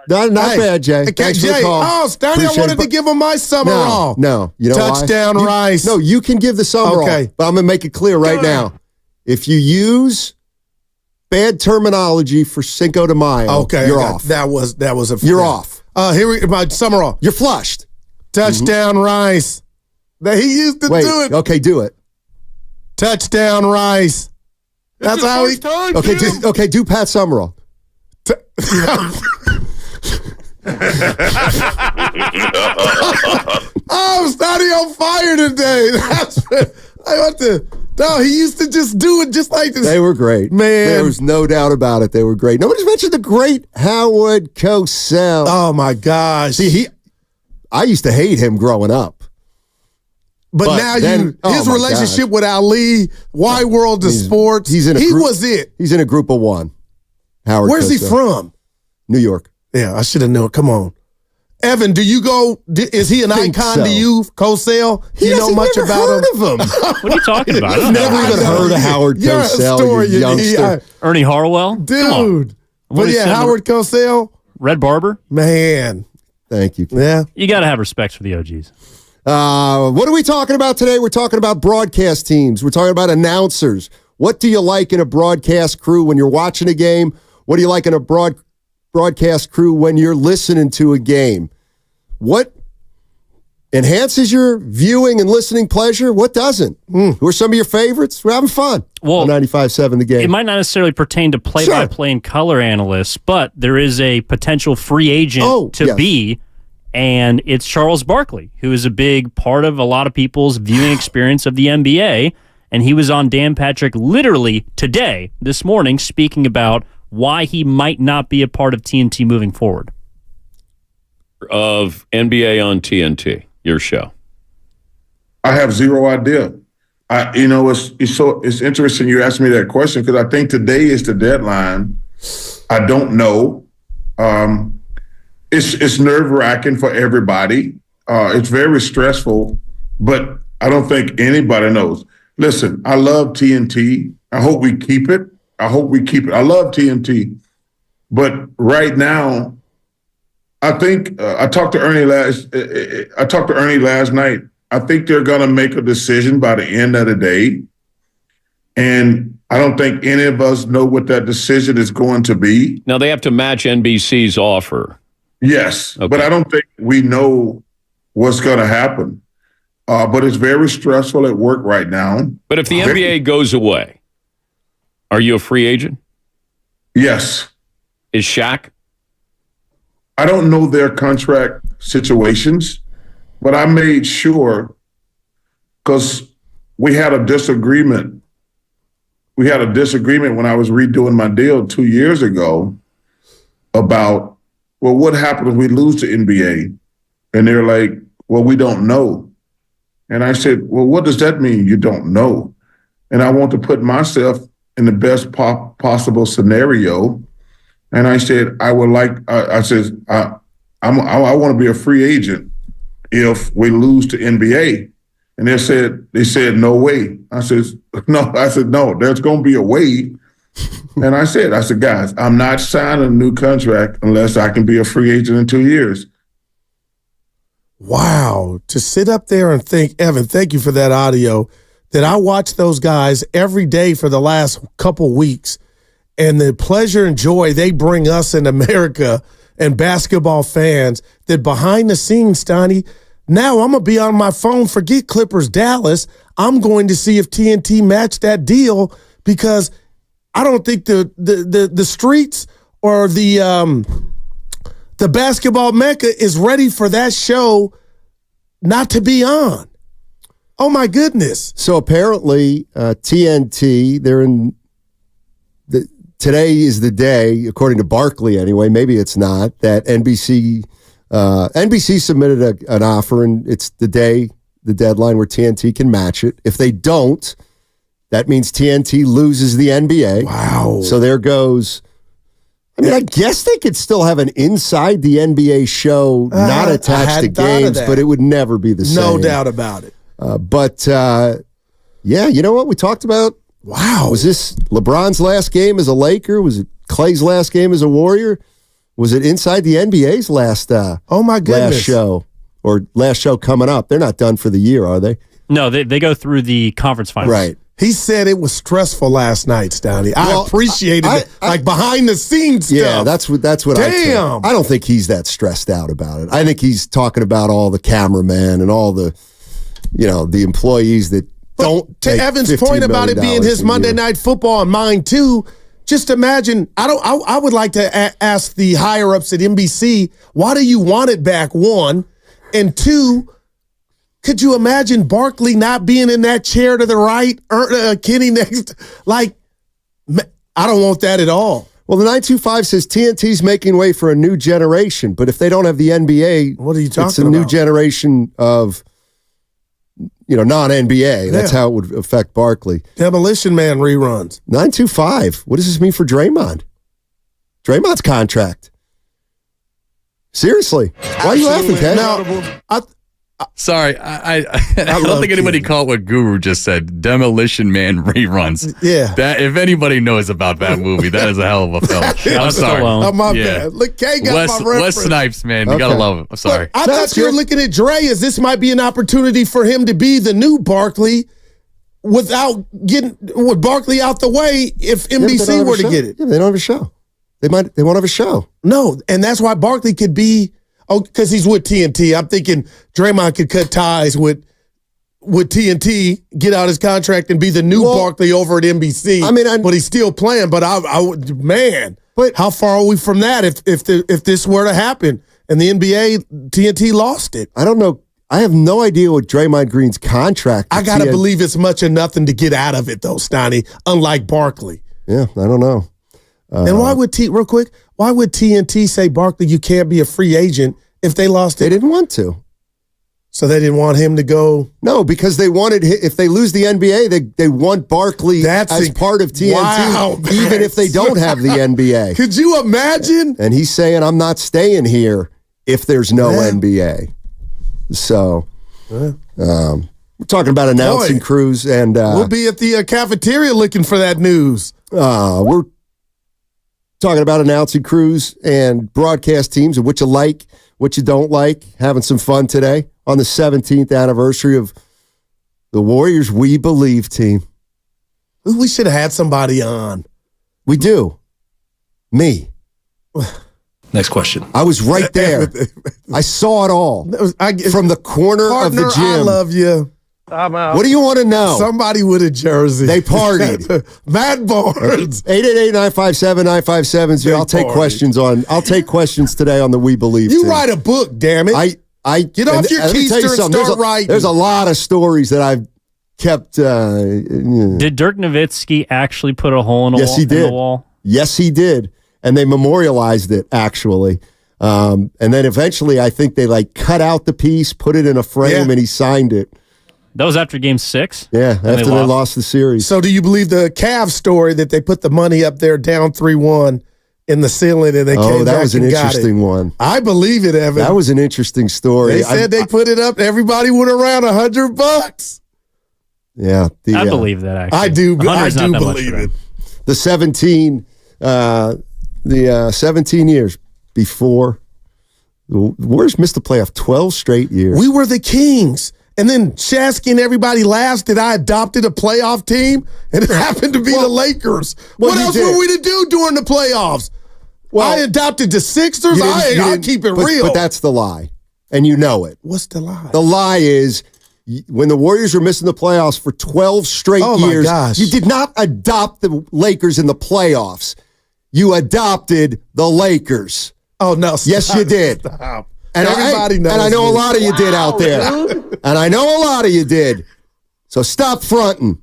Not bad, Jay. Thanks for the call. Oh, Stoney, I wanted to give him my Summerall. No. You know Touchdown, Rice. No, you can give the Summerall. Okay. But I'm going to make it clear right now. If you use bad terminology for Cinco de Mayo, you're off. That was a You're off. Here my Summerall. You're flushed. Touchdown, Rice. That he used to do it. Okay, do it. Touchdown, Rice. That's how he. Okay, do Pat Summerall. Oh, Stoney on fire today. He used to just do it just like this. They were great. Man. There was no doubt about it. They were great. Nobody's mentioned the great Howard Cosell. Oh, my gosh. See, I used to hate him growing up. But now his relationship with Ali, Wide World of Sports, he was it. He's in a group of one. Howard Where's he Cosell. from? New York. Yeah, I should have known. Come on. Evan, do you go? Is he an icon to you, Cosell? Do you know much about him? Of him. What are you talking about? You've never even heard of Howard Cosell, you youngster. Ernie Harwell? Dude. But yeah, Howard Cosell. Red Barber? Man. Thank you. Yeah. You got to have respect for the OGs. What are we talking about today? We're talking about broadcast teams. We're talking about announcers. What do you like in a broadcast crew when you're watching a game? What do you like in a broadcast crew when you're listening to a game? What enhances your viewing and listening pleasure? What doesn't? Who are some of your favorites? We're having fun. Well, on 95.7 The Game. It might not necessarily pertain to play-by-play and color analysts, but there is a potential free agent to be, and it's Charles Barkley, who is a big part of a lot of people's viewing experience of the NBA, and he was on Dan Patrick literally today, this morning, speaking about why he might not be a part of TNT moving forward. Of NBA on TNT, your show. I have zero idea. It's interesting you asked me that question because I think today is the deadline. I don't know. It's nerve-wracking for everybody. It's very stressful, but I don't think anybody knows. Listen, I love TNT. I hope we keep it. I love TNT. But right now, I think I talked to Ernie last night. I think they're going to make a decision by the end of the day. And I don't think any of us know what that decision is going to be. Now, they have to match NBC's offer. Yes, okay. But I don't think we know what's going to happen. But it's very stressful at work right now. But if the NBA goes away, are you a free agent? Yes. Is Shaq? I don't know their contract situations, but I made sure because we had a disagreement. We had a disagreement when I was redoing my deal 2 years ago about, well, what happens if we lose the NBA? And they're like, well, we don't know. And I said, well, what does that mean? You don't know. And I want to put myself in the best possible scenario. And I said, I want to be a free agent if we lose to NBA. And they said, no way. I said, no, there's going to be a way. And I said, guys, I'm not signing a new contract unless I can be a free agent in 2 years. Wow. To sit up there and think, Evan, thank you for that audio, that I watch those guys every day for the last couple weeks. And the pleasure and joy they bring us in America and basketball fans, that behind the scenes, Stoney, now I'm going to be on my phone, forget Clippers Dallas. I'm going to see if TNT matched that deal because I don't think the streets or the basketball mecca is ready for that show not to be on. Oh, my goodness. So apparently TNT, today is the day, according to Barkley anyway, maybe it's not, that NBC submitted an offer, and it's the deadline where TNT can match it. If they don't, that means TNT loses the NBA. Wow. So there goes. I mean, I guess they could still have an Inside the NBA show not attached to games, but it would never be the same. No doubt about it. Yeah, you know what? We talked about. Wow. Was this LeBron's last game as a Laker? Was it Clay's last game as a Warrior? Was it Inside the NBA's last oh my goodness. last show? Or last show coming up? They're not done for the year, are they? No, they go through the conference finals. Right. He said it was stressful last night, Stoney. I appreciated it, like behind the scenes stuff. Yeah, that's what I think. Damn. I don't think he's that stressed out about it. I think he's talking about all the cameramen and all the, the employees that don't. To Evan's point about it being his Monday Night Football and mine too, just imagine. I would like to ask the higher ups at NBC, why do you want it back? One, and two. Could you imagine Barkley not being in that chair to the right, Kenny next? Like, I don't want that at all. Well, the 925 says TNT's making way for a new generation, but if they don't have the NBA, what are you talking about? It's a new generation of, non-NBA. That's how it would affect Barkley. Demolition Man reruns. 925. What does this mean for Draymond? Draymond's contract. Seriously. Why are you laughing, Ken? Now, sorry, I don't think anybody caught what Guru just said. Demolition Man reruns. Yeah. That if anybody knows about that movie, that is a hell of a film. I'm sorry. Oh, my bad. Look, Kay got my reference. Wes Snipes, man. You gotta love him. I'm sorry. Look, I thought you were looking at Dre as this might be an opportunity for him to be the new Barkley without getting with Barkley out the way if NBC were to get it. Yeah, they don't have a show. They won't have a show. No, and that's why Barkley could be. Oh, because he's with TNT. I'm thinking Draymond could cut ties with TNT, get out his contract, and be the new Barkley over at NBC. I mean, but he's still playing. But I would, man. But how far are we from that? If this were to happen and the NBA TNT lost it, I don't know. I have no idea what Draymond Green's contract. I gotta believe it's much of nothing to get out of it, though, Stoney. Unlike Barkley. Yeah, I don't know. And why would TNT say, Barkley, you can't be a free agent if they lost it? They didn't want to. So they didn't want him to go? No, because they wanted, if they lose the NBA, they want Barkley as part of TNT, even if they don't have the NBA. Could you imagine? And he's saying, I'm not staying here if there's no NBA. So we're talking about announcing crews. And we'll be at the cafeteria looking for that news. We're talking about announcing crews and broadcast teams and what you like, what you don't like, having some fun today on the 17th anniversary of the Warriors We Believe team. We should have had somebody on. We do. Me. Next question. I was right there. I saw it all from the corner of the gym. I love you. I'm out. What do you want to know? Somebody with a jersey. They partied. Matt Barnes. 888-957-9570. I'll take questions today on the We Believe team. You write a book, damn it. I get off your keister and start writing. There's a lot of stories that I've kept. Did Dirk Nowitzki actually put a hole in a yes, he did. In the wall? Yes, he did. And they memorialized it, actually. And then eventually, I think they cut out the piece, put it in a frame, and he signed it. That was after Game 6? Yeah, after they lost the series. So do you believe the Cavs story that they put the money up there down 3-1 in the ceiling and they came back and got it? That was an interesting one. I believe it, Evan. That was an interesting story. They said they put it up. Everybody went around $100. Yeah. I believe that, actually. I do believe it. The 17 years before the Warriors missed the playoff 12 straight years. We were the Kings. And then Shasky and everybody laughs that I adopted a playoff team, and it happened to be the Lakers. What else were we to do during the playoffs? Well, I adopted the Sixers. I'll keep it real. But that's the lie, and you know it. What's the lie? The lie is when the Warriors were missing the playoffs for 12 straight years, you did not adopt the Lakers in the playoffs. You adopted the Lakers. Oh, no. Stop, yes, you did. Stop. And everybody knows. And I know a lot of you did out there. And I know a lot of you did. So stop fronting.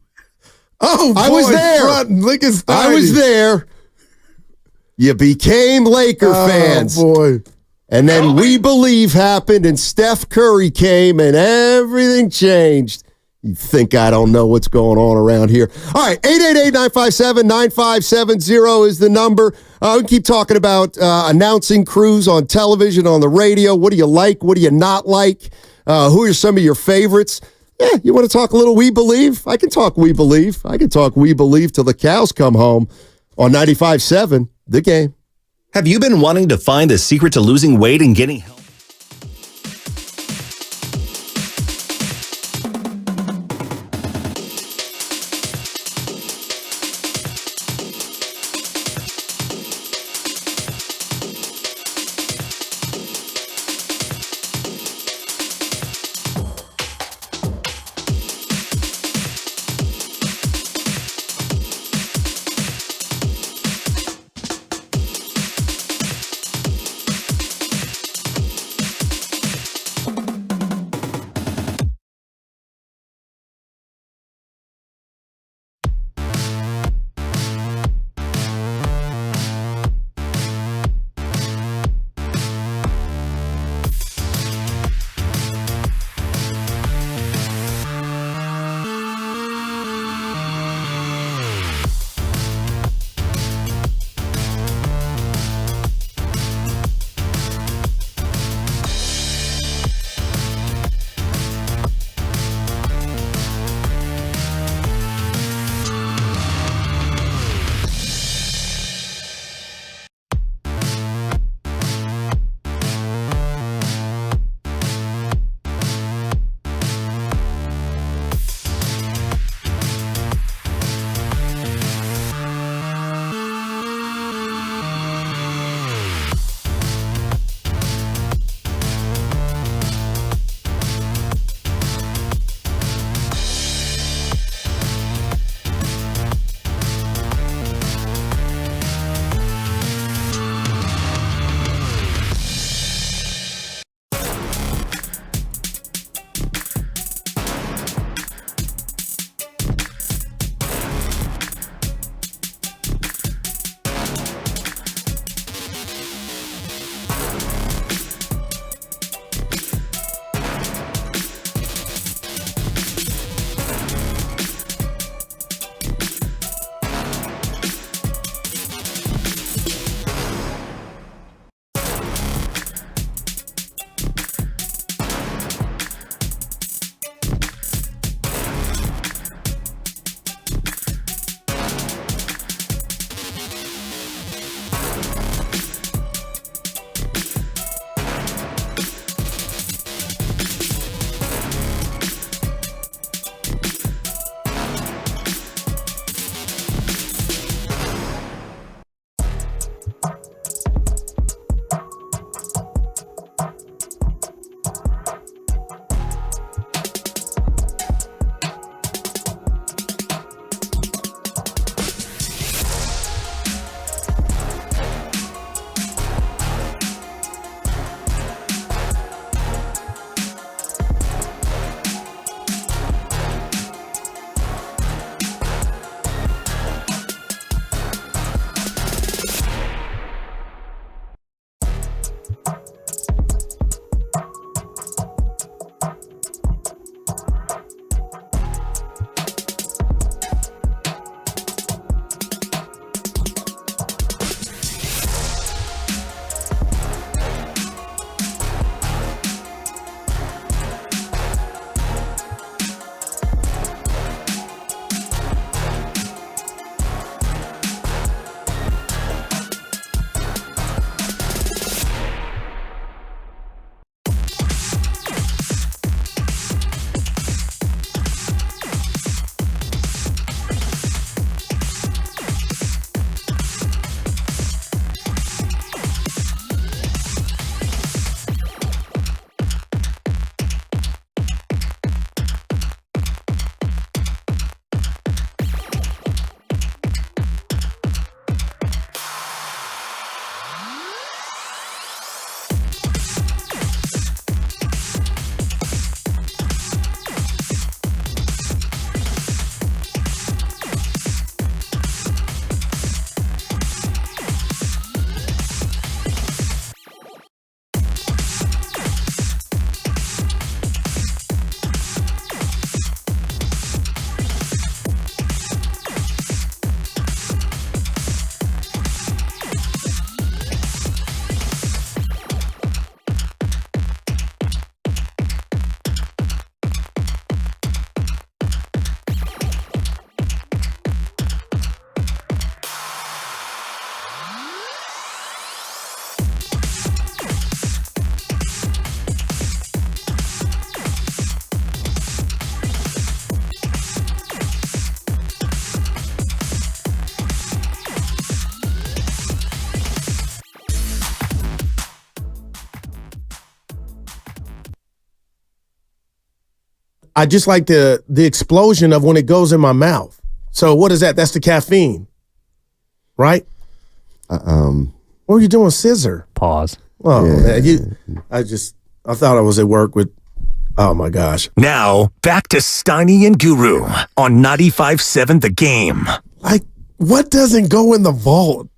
Oh, boy, I was there. Fronting. Look at I was there. You became Laker fans. Boy. And then We Believe happened, and Steph Curry came, and everything changed. You think I don't know what's going on around here. All right, 888-957-9570 is the number. We can keep talking about announcing crews on television, on the radio. What do you like? What do you not like? Who are some of your favorites? Yeah, you want to talk a little We Believe? I can talk We Believe. I can talk We Believe till the cows come home on 95.7, The Game. Have you been wanting to find the secret to losing weight and getting healthy? I just like the explosion of when it goes in my mouth. So what is that? That's the caffeine, right? What were you doing, scissor? Pause. Oh, man, I thought I was at work with. Oh my gosh! Now back to Steiny and Guru on 95.7 The Game. Like, what doesn't go in the vault?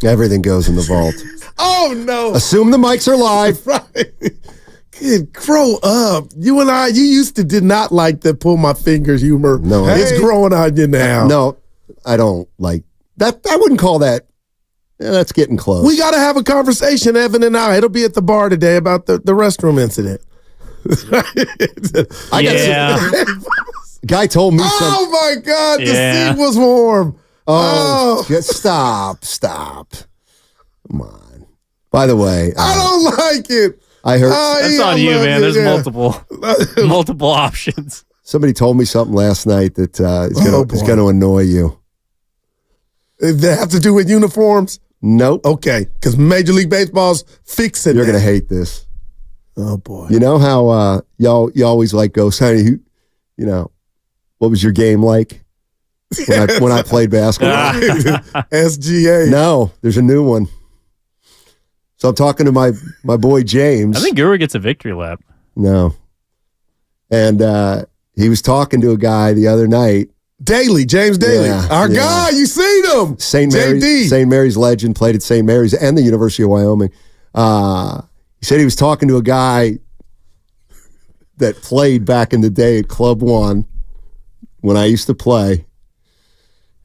Everything goes in the vault. Oh no! Assume the mics are live. Right. Kid, grow up. You and I, you used to did not like the pull my fingers humor. No, it's growing on you now. No, I don't like that. I wouldn't call that. That's getting close. We got to have a conversation, Evan and I. It'll be at the bar today about the restroom incident. Guy told me something. Oh my God, the seat was warm. Stop. Come on. By the way, I don't like it. I heard that's on you, man. There's multiple options. Somebody told me something last night that is going to annoy you. Does that have to do with uniforms? Nope. Okay, because Major League Baseball's fixing You're that. going to hate this. Oh, boy. You know how you always like go, Sonny, what was your game like when I played basketball? SGA. No, there's a new one. So I'm talking to my boy James. I think Guru gets a victory lap. No. And he was talking to a guy the other night. James Daly. Our guy, you seen him. St. Mary's legend, played at St. Mary's and the University of Wyoming. He said he was talking to a guy that played back in the day at Club One when I used to play.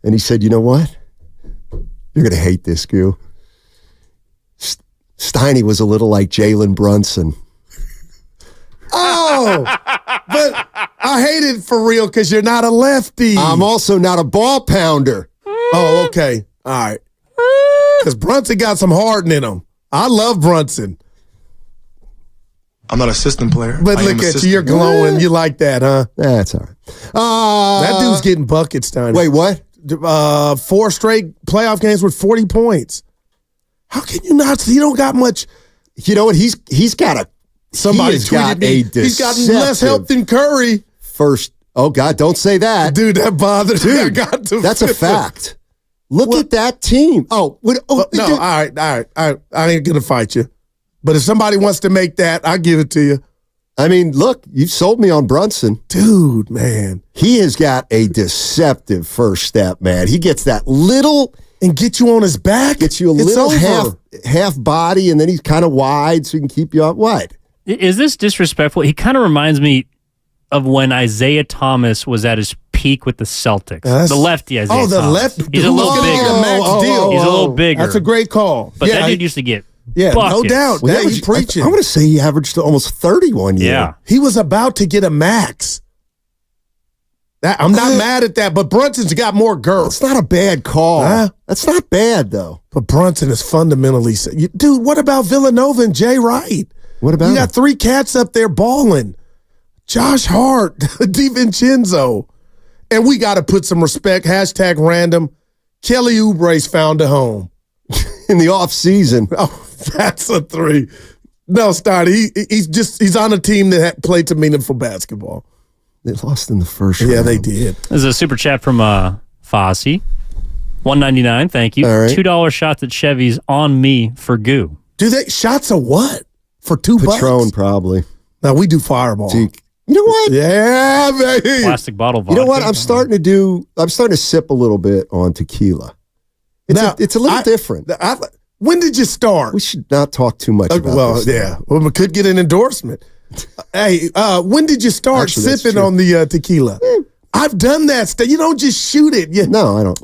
And he said, you know what? You're going to hate this, Goo. Steiny was a little like Jalen Brunson. Oh, but I hate it for real because you're not a lefty. I'm also not a ball pounder. Oh, okay. All right. Because Brunson got some hardening in him. I love Brunson. I'm not a system player. But look at you. You're glowing. You like that, huh? That's all right. That dude's getting buckets, Steiny. Wait, what? 4 straight playoff games with 40 points. How can you not? He don't got much. You know what? He's got a. Somebody tweeted me. He's got less help than Curry. First, oh God, don't say that, dude. That bothers me. I got to. That's a fact. Look at that team. No. All right. I ain't gonna fight you. But if somebody wants to make that, I'll give it to you. I mean, look, you've sold me on Brunson. Dude, man. He has got a deceptive first step, man. He gets that little... And get you on his back? Gets you a little half body, and then he's kind of wide so he can keep you up. What? Is this disrespectful? He kind of reminds me of when Isaiah Thomas was at his peak with the Celtics. The lefty Isaiah Thomas. The lefty. He's a little bigger. He's a little bigger. That's a great call. But that dude used to get... Yeah, buckets. No doubt. He's preaching. I want to say he averaged almost 30 1 year. Yeah. He was about to get a max. I'm not mad at that, but Brunson's got more girth. It's not a bad call. That's not bad, though. But Brunson is fundamentally... Dude, what about Villanova and Jay Wright? What about You got 3 cats up there balling. Josh Hart, DiVincenzo. And we got to put some respect. # random. Kelly Oubre's found a home. In the offseason. Oh, that's a 3. No, Steiny, he's on a team that played some meaningful basketball. They lost in the first round. Yeah, they did. There's a super chat from Fossey. $1.99, thank you. All right. $2 shots at Chevy's on me for goo. Do they shots of what? For $2? Patron, probably. Now we do Fireball. You know what? Yeah, baby. Plastic bottle vodka. You know what? I'm starting to sip a little bit on tequila. It's a little different. When did you start? We should not talk too much about this. Yeah. Well, we could get an endorsement. Hey, when did you start sipping on the tequila? I've done that. You don't just shoot it. No, I don't.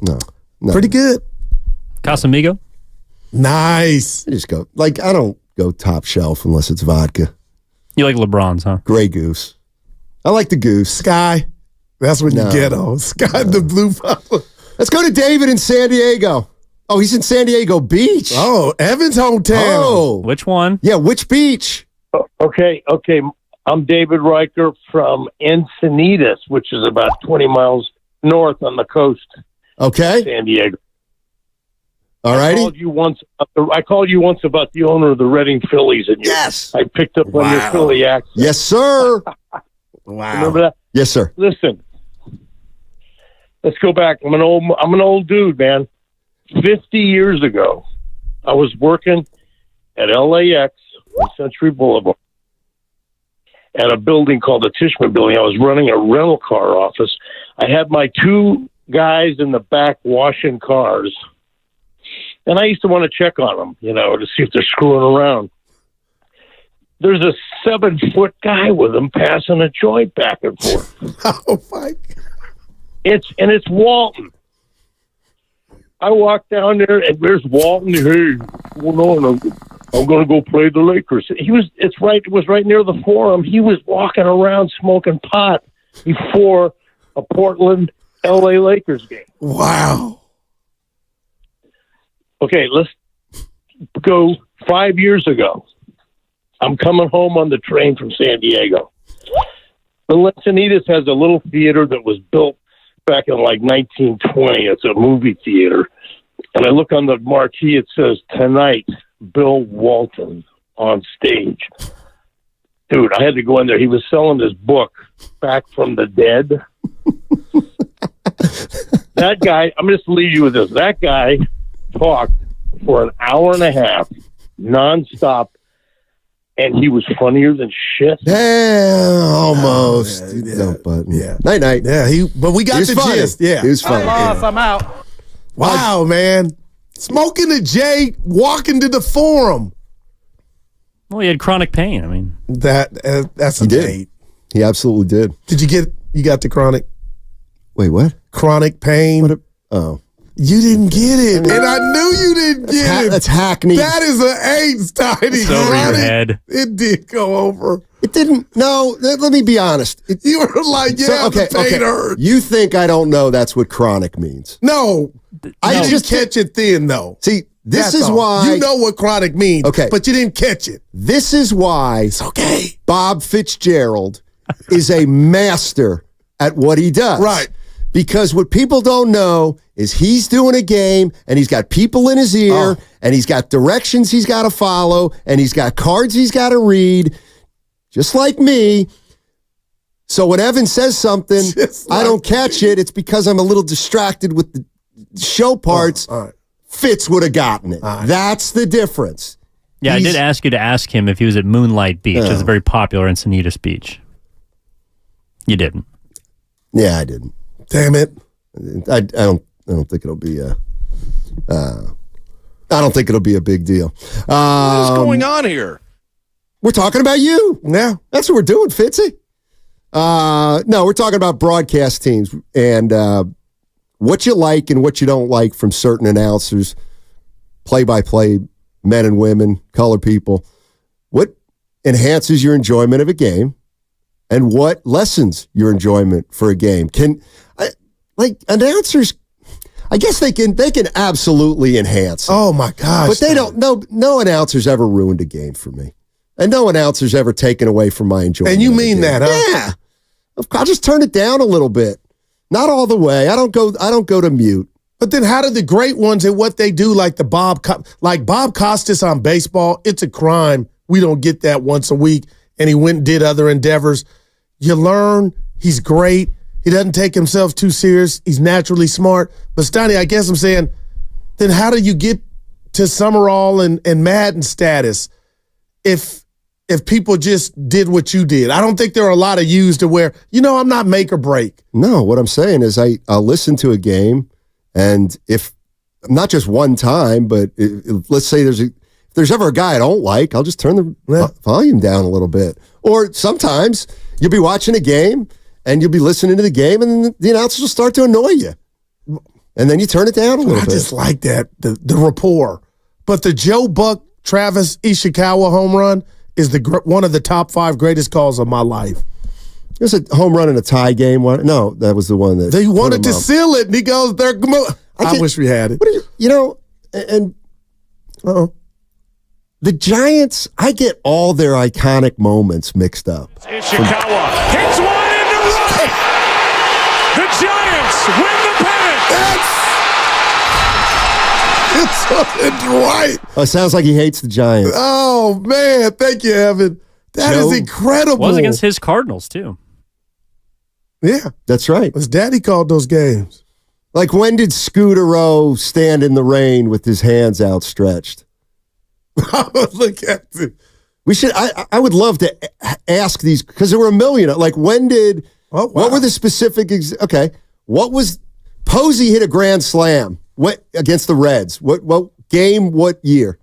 No. Pretty good. Casamigo? Nice. I just go, I don't go top shelf unless it's vodka. You like LeBron's, huh? Grey Goose. I like the Goose. Sky. That's what you get on. Sky, the blue bottle. Let's go to David in San Diego. Oh, he's in San Diego Beach. Oh, Evan's hometown. Oh. Which one? Yeah, which beach? Okay. I'm David Riker from Encinitas, which is about 20 miles north on the coast. Okay. San Diego. All righty. I called you once about the owner of the Reading Phillies, and yes, I picked up on your Philly accent. Yes, sir. Wow. Remember that? Yes, sir. Listen, let's go back. I'm an old dude, man. 50 years ago, I was working at LAX on Century Boulevard at a building called the Tishman Building. I was running a rental car office. I had my 2 guys in the back washing cars, and I used to want to check on them, to see if they're screwing around. There's a 7-foot guy with them passing a joint back and forth. Oh my! It's Walton. I walk down there and there's Walton. Hey, what's going on? I'm going to go play the Lakers. It was right near the Forum. He was walking around smoking pot before a Portland LA Lakers game. Wow. Okay, let's go 5 years ago. I'm coming home on the train from San Diego. The Encinitas has a little theater that was built back in like 1920. It's a movie theater. And I look on the marquee, it says, "Tonight, Bill Walton on stage." Dude, I had to go in there. He was selling his book, Back from the Dead. That guy, I'm just leave you with this. That guy talked for an hour and a half, nonstop, and he was funnier than shit. Yeah, almost. Night night. Yeah, but we got the gist. Yeah, he was funny. I'm off. I'm out. Wow, man. Smoking a J, walking to the Forum. Well, he had chronic pain. I mean, that's a date. He absolutely did. You got the chronic? Wait, what? Chronic pain. You didn't get it, and I knew you didn't get it. That's hackney. That is an AIDS, Tiny. It's over your head. It did go over. It didn't. No, let me be honest. You were like, the pain hurts. You think I don't know that's what chronic means? No. I didn't catch it then, though. See, this is why. You know what chronic means, but you didn't catch it. This is why it's okay. Bob Fitzgerald is a master at what he does. Right. Because what people don't know is he's doing a game and he's got people in his ear and he's got directions he's got to follow and he's got cards he's got to read, just like me. So when Evan says something, I don't catch it. It's because I'm a little distracted with the show parts. Fitz would have gotten it. That's the difference. Yeah, I did ask you to ask him if he was at Moonlight Beach. It's a very popular Encinitas beach. You didn't. Yeah, I didn't. Damn it! I don't think it'll be a. I don't think it'll be a big deal. What is going on here? We're talking about you. Yeah, that's what we're doing, Fitzy. No, we're talking about broadcast teams and what you like and what you don't like from certain announcers, play-by-play men and women, color people. What enhances your enjoyment of a game? And what lessens your enjoyment for a game? Announcers, I guess they can absolutely enhance it. Oh my gosh. But they don't, no announcer's ever ruined a game for me. And no announcer's ever taken away from my enjoyment. And you mean that, huh? Yeah. I'll just turn it down a little bit. Not all the way. I don't go to mute. But then how do the great ones and what they do, like Bob Costas on baseball, it's a crime. We don't get that once a week. And he went and did other endeavors. You learn. He's great. He doesn't take himself too serious. He's naturally smart. But Steiny, I guess I'm saying, then how do you get to Summerall and Madden status if people just did what you did? I don't think there are a lot of yous to where, I'm not make or break. No, what I'm saying is I'll listen to a game, and if not just one time, but let's say if there's ever a guy I don't like, I'll just turn the volume down a little bit. Or sometimes you'll be watching a game and you'll be listening to the game and the announcers will start to annoy you. And then you turn it down a little bit. I just like that, the rapport. But the Joe Buck, Travis Ishikawa home run is one of the top 5 greatest calls of my life. There's a home run in a tie game. No, that was the one that they wanted to seal it, and he goes, I wish we had it. The Giants, I get all their iconic moments mixed up. Ishikawa hits one into right. The Giants win the pennant. It's right. Oh, it sounds like he hates the Giants. Oh, man. Thank you, Evan. That is incredible. Was against his Cardinals, too. Yeah. That's right. His daddy called those games. Like, when did Scooter-O stand in the rain with his hands outstretched? Look at it. We should. I would love to ask these, because there were a million. Like, when did? Oh, wow. What were the specific? Okay, what was? Posey hit a grand slam. What against the Reds? What game? What year?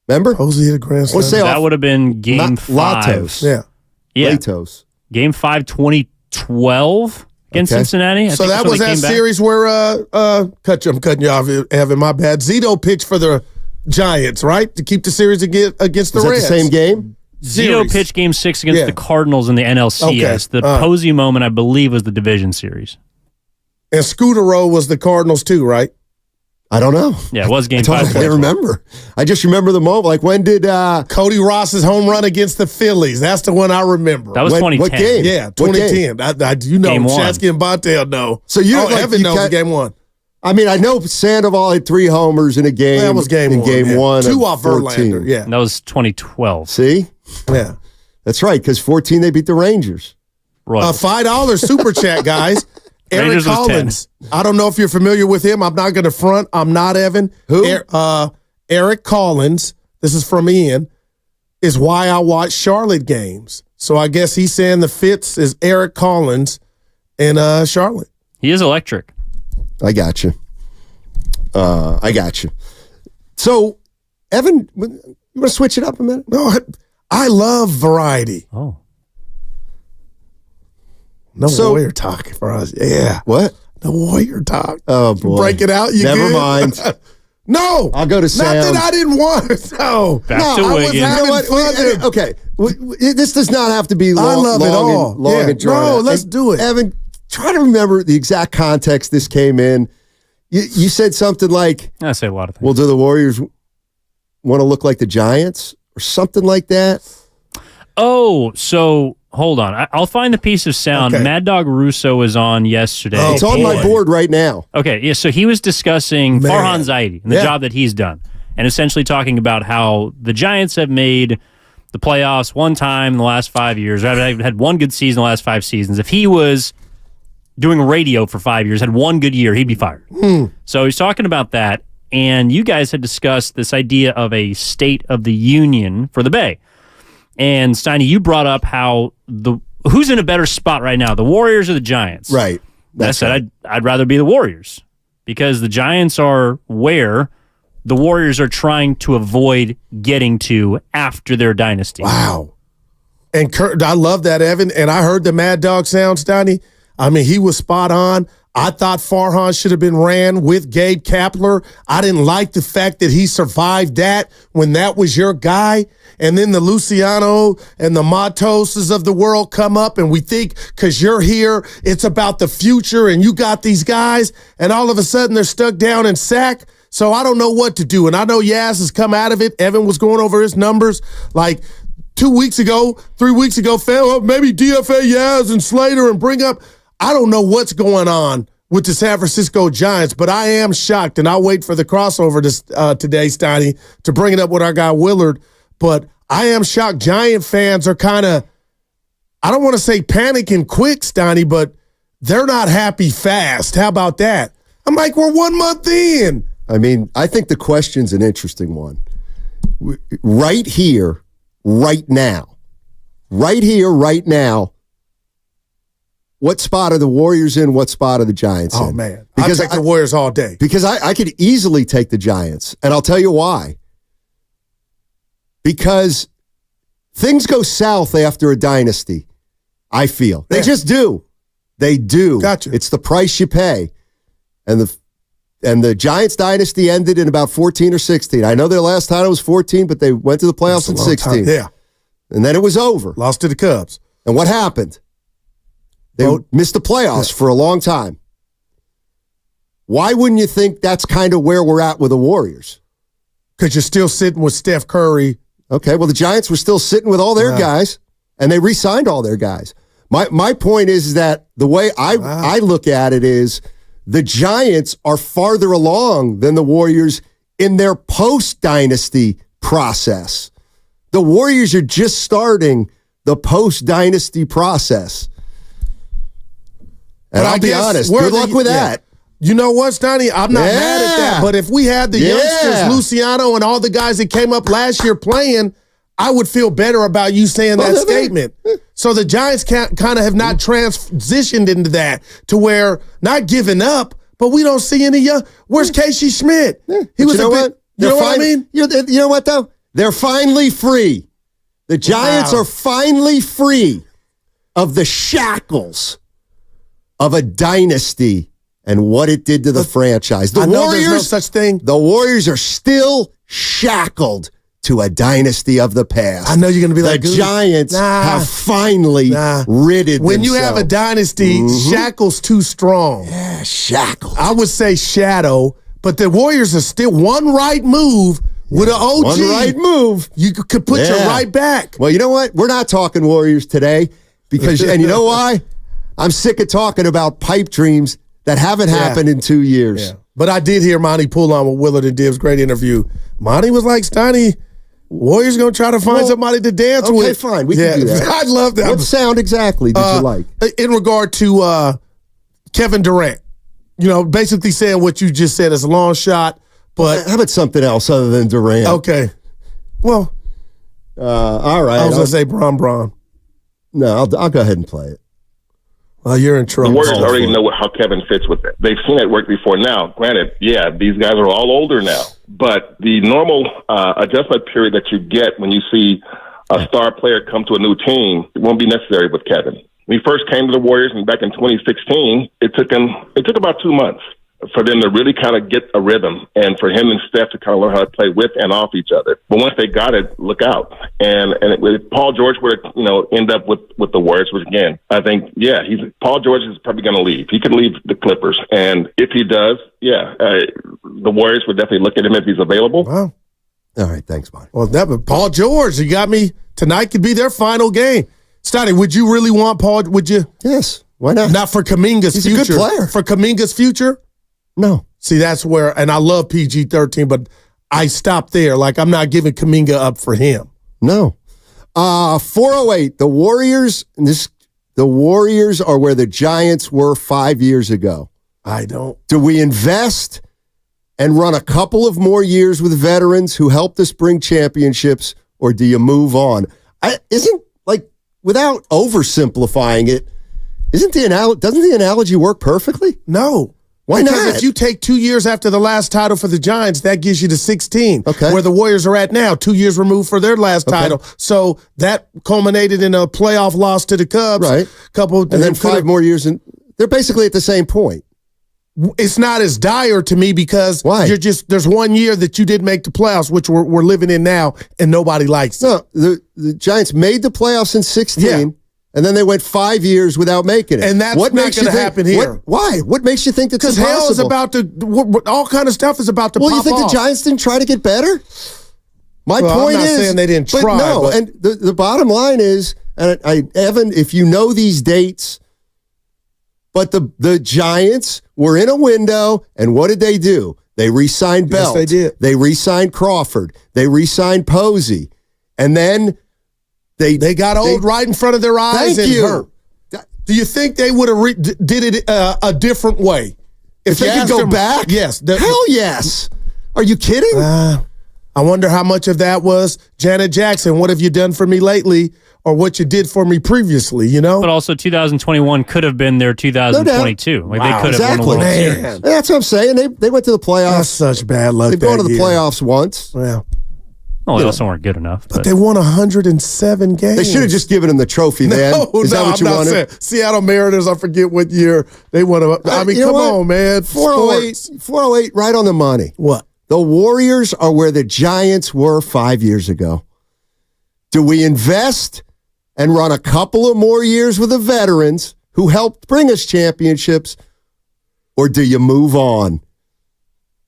Remember? Posey hit a grand slam. That would have been Game 5. Latos. Yeah. Latos. Game 5, 2012 against Cincinnati. So that was that series where I'm cutting you off, Evan. My bad. Zito pitched for the Giants, right, to keep the series against the Reds. The same game? Zito pitched Game 6 against the Cardinals in the NLCS. The Posey moment, I believe, was the division series. And Scooter-O was the Cardinals too, right? I don't know. Yeah, it was Game 5. I can't remember. I just remember the moment. Like, when did Cody Ross's home run against the Phillies? That's the one I remember. That was 2010. What game? Yeah, 2010. I you know, Game 1. Shatsky and Bontel know. So Evan knows Game 1. I mean, I know Sandoval had 3 homers in a game. That was Game 1. Game 1. 2 off Verlander. Yeah, that was 2012. See? Yeah, that's right. Because 14 they beat the Rangers. $5 super chat, guys. Eric Collins. I don't know if you're familiar with him. I'm not going to front. I'm not, Evan. Who? Eric Collins. This is from Ian. Is why I watch Charlotte games. So I guess he's saying the Fitz is Eric Collins in Charlotte. He is electric. I got you. So, Evan, you want to switch it up a minute? No, I love variety. Oh. No Warrior talk for us. Yeah. What? No Warrior talk. Oh, boy. Break it out. Never mind. No. I'll go to sound. Not that I didn't want it. No. Back to I was Wiggins. having fun. Okay. This does not have to be long. I love it all. Long and drawn out. Let's do it. Evan, try to remember the exact context this came in. You said something like, I say a lot of things. Well, do the Warriors want to look like the Giants or something like that? Oh, so hold on. I'll find the piece of sound. Okay. Mad Dog Russo was on yesterday. It's on my board right now. Okay, yeah, so he was discussing Farhan Zaidi and the job that he's done, and essentially talking about how the Giants have made the playoffs one time in the last 5 years. Had one good season in the last 5 seasons. If he was doing radio for 5 years, had one good year, he'd be fired. So he's talking about that, and you guys had discussed this idea of a State of the Union for the Bay. And Steiny, you brought up how who's in a better spot right now, the Warriors or the Giants? Right. I said I'd rather be the Warriors because the Giants are where the Warriors are trying to avoid getting to after their dynasty. Wow. And Kurt, I love that, Evan. And I heard the Mad Dog sound, Steiny. I mean, he was spot on. I thought Farhan should have been ran with Gabe Kapler. I didn't like the fact that he survived that when that was your guy. And then the Luciano and the Matoses of the world come up and we think because you're here, it's about the future and you got these guys. And all of a sudden they're stuck down in sack. So I don't know what to do. And I know Yaz has come out of it. Evan was going over his numbers like 3 weeks ago, maybe DFA Yaz and Slater and bring up. I don't know what's going on with the San Francisco Giants, but I am shocked, and I'll wait for the crossover today, Steiny, to bring it up with our guy Willard. But I am shocked. Giant fans are kind of, I don't want to say panicking quick, Steiny, but they're not happy fast. How about that? I'm like, we're 1 month in. I mean, I think the question's an interesting one. Right here, right now. Right here, right now. What spot are the Warriors in? What spot are the Giants in? Oh, man. Because I'll take the Warriors all day. Because I could easily take the Giants, and I'll tell you why. Because things go south after a dynasty, I feel. They just do. They do. Gotcha. It's the price you pay. And the Giants dynasty ended in about 14 or 16. I know their last title was 14, but they went to the playoffs in 16. Yeah. And then it was over. Lost to the Cubs. And what happened? They missed the playoffs for a long time. Why wouldn't you think that's kind of where we're at with the Warriors? Because you're still sitting with Steph Curry. Okay, well, the Giants were still sitting with all their guys, and they re-signed all their guys. My point is that the way I look at it is the Giants are farther along than the Warriors in their post-dynasty process. The Warriors are just starting the post-dynasty process. And I'll be honest. Good luck with that. You know what, Stoney? I'm not mad at that. But if we had the youngsters, Luciano and all the guys that came up last year playing, I would feel better about you saying that statement. So the Giants kind of have not transitioned into that to where not giving up, but we don't see any young. Where's Casey Schmidt? He was what I mean? You know what, though? They're finally free. The Giants are finally free of the shackles of a dynasty and what it did to the franchise. The Warriors, there's no such thing. The Warriors are still shackled to a dynasty of the past. I know you're going to be like, the Giants have finally ridded when themselves. you have a dynasty, shackles too strong. Yeah, shackles. I would say shadow, but the Warriors are still one right move with an OG. One right move. You could put your right back. Well, you know what? We're not talking Warriors today because, and you know why? I'm sick of talking about pipe dreams that haven't happened in 2 years. Yeah. But I did hear Monty pull on with Willard and Dibbs. Great interview. Monty was like, Stoney, Warriors going to try to find somebody to dance with. Okay, fine. We can do that. I'd love that. What sound exactly did you like? In regard to Kevin Durant, basically saying what you just said is a long shot, but... How about something else other than Durant? Okay. Well... all right. I was going to say Bron. No, I'll go ahead and play it. Well, you're in trouble. The Warriors already know how Kevin fits with it. They've seen it work before. Now, granted, these guys are all older now, but the normal adjustment period that you get when you see a star player come to a new team, it won't be necessary with Kevin. When he first came to the Warriors and back in 2016, it took about 2 months for them to really kind of get a rhythm and for him and Steph to kind of learn how to play with and off each other. But once they got it, look out. And if Paul George were to, end up with the Warriors, which again, I think, Paul George is probably going to leave. He could leave the Clippers. And if he does, the Warriors would definitely look at him if he's available. Wow. All right. Thanks, Mike. Well, Paul George, you got me. Tonight could be their final game. Stoney, would you really want Paul? Would you? Yes. Why not? Not for Kuminga's future. He's a good player. For Kuminga's future? No. See, that's where, and I love PG-13, but I stopped there. Like, I'm not giving Kuminga up for him. No. 408, the Warriors are where the Giants were 5 years ago. I don't. Do we invest and run a couple of more years with veterans who helped us bring championships, or do you move on? Without oversimplifying it, doesn't the analogy work perfectly? No. Why because not? If you take 2 years after the last title for the Giants, that gives you the 16, where the Warriors are at now, 2 years removed for their last title. So that culminated in a playoff loss to the Cubs. Right. And then 5 more years, and they're basically at the same point. It's not as dire to me because there's 1 year that you did make the playoffs, which we're living in now, and nobody likes it. No, the Giants made the playoffs in 16. And then they went 5 years without making it. And that's not going to happen here. Why? What makes you think that's impossible? Because hell is about to, all kind of stuff is about to pop off. Well, you think the Giants didn't try to get better? My point I'm not is, saying they didn't try. No, and the bottom line is, and Evan, if you know these dates, but the Giants were in a window, and what did they do? They re-signed Belt. Yes, they did. They re-signed Crawford. They re-signed Posey. And then They got old right in front of their eyes and hurt. Do you think they would have did it a different way? If they could go back? Yes. Hell yes. Are you kidding? I wonder how much of that was Janet Jackson. What have you done for me lately? Or what you did for me previously, But also 2021 could have been their 2022. No they could have won a World Series. That's what I'm saying. They went to the playoffs. That's such bad luck. They've gone to the playoffs once. Yeah. Well, they also weren't good enough. But they won 107 games. They should have just given them the trophy, man. Is that what you wanted? Seattle Mariners, I forget what year they won. I mean, come on, man. 408, right on the money. What? The Warriors are where the Giants were 5 years ago. Do we invest and run a couple of more years with the veterans who helped bring us championships, or do you move on?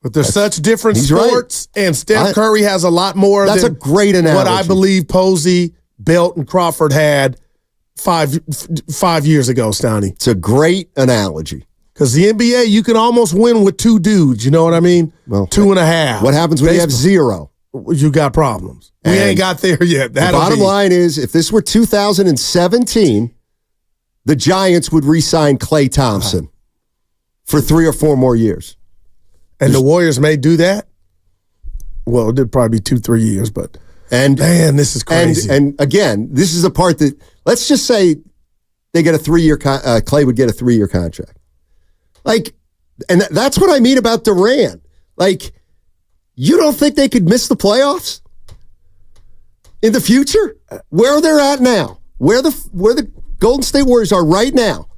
But there's such different sports, and Steph Curry has a lot more than a great analogy. What I believe Posey, Belt, and Crawford had five years ago, Stoney. It's a great analogy. Because the NBA, you can almost win with 2 dudes, you know what I mean? Well, 2.5. What happens when you have 0? You got problems. We ain't got there yet. The bottom line is, if this were 2017, the Giants would re-sign Klay Thompson for 3 or 4 more years. And the Warriors may do that? Well, it'd probably be 2-3 years, but man, this is crazy. And again, this is the part that, let's just say they get a 3-year, Klay would get a 3-year contract. Like, and that's what I mean about Durant. Like, you don't think they could miss the playoffs in the future? Where they're at now, where the Golden State Warriors are right now,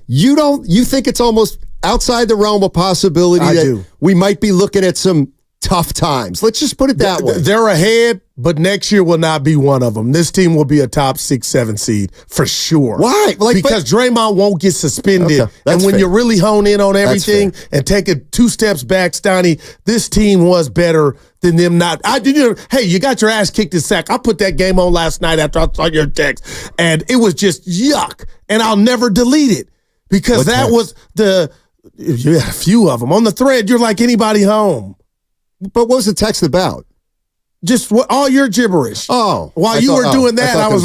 you think it's almost outside the realm of possibility that we might be looking at some tough times. Let's just put it that way. They're ahead, but next year will not be one of them. This team will be a top 6-7 seed for sure. Why? Because Draymond won't get suspended. Okay, and when fair. you really hone in on everything and take it 2 steps back, Stoney, this team was better than them not. Hey, you got your ass kicked in sack. I put that game on last night after I saw your text, and it was just yuck. And I'll never delete it because was you had a few of them. On the thread, you're like anybody home. But what was the text about? Just all your gibberish. Oh. While you were doing that, I was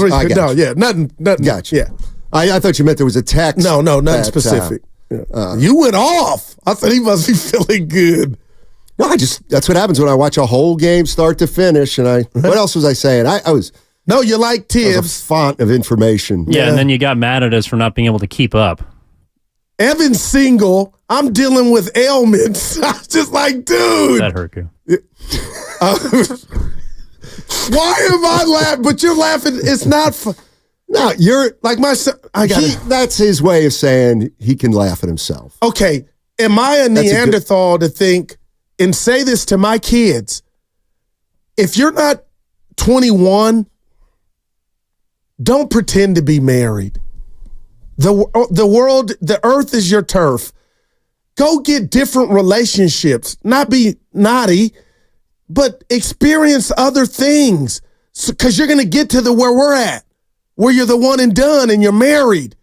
nothing. Gotcha. Yeah. I thought you meant there was a text. No, nothing specific. You went off. I thought he must be feeling good. No, that's what happens when I watch a whole game start to finish. And what else was I saying? I was. No, you like Tibbs. I was a font of information. Yeah, and then you got mad at us for not being able to keep up. Evan's single. I'm dealing with ailments. I was just like, dude. That hurt you. Why am I laughing? But you're laughing. It's not fun. No, you're like my son. That's his way of saying he can laugh at himself. Okay. Am I a Neanderthal to think and say this to my kids? If you're not 21, don't pretend to be married. The world, the earth is your turf. Go get different relationships. Not be naughty, but experience other things. Because you're going to get to where we're at, where you're the one and done and you're married.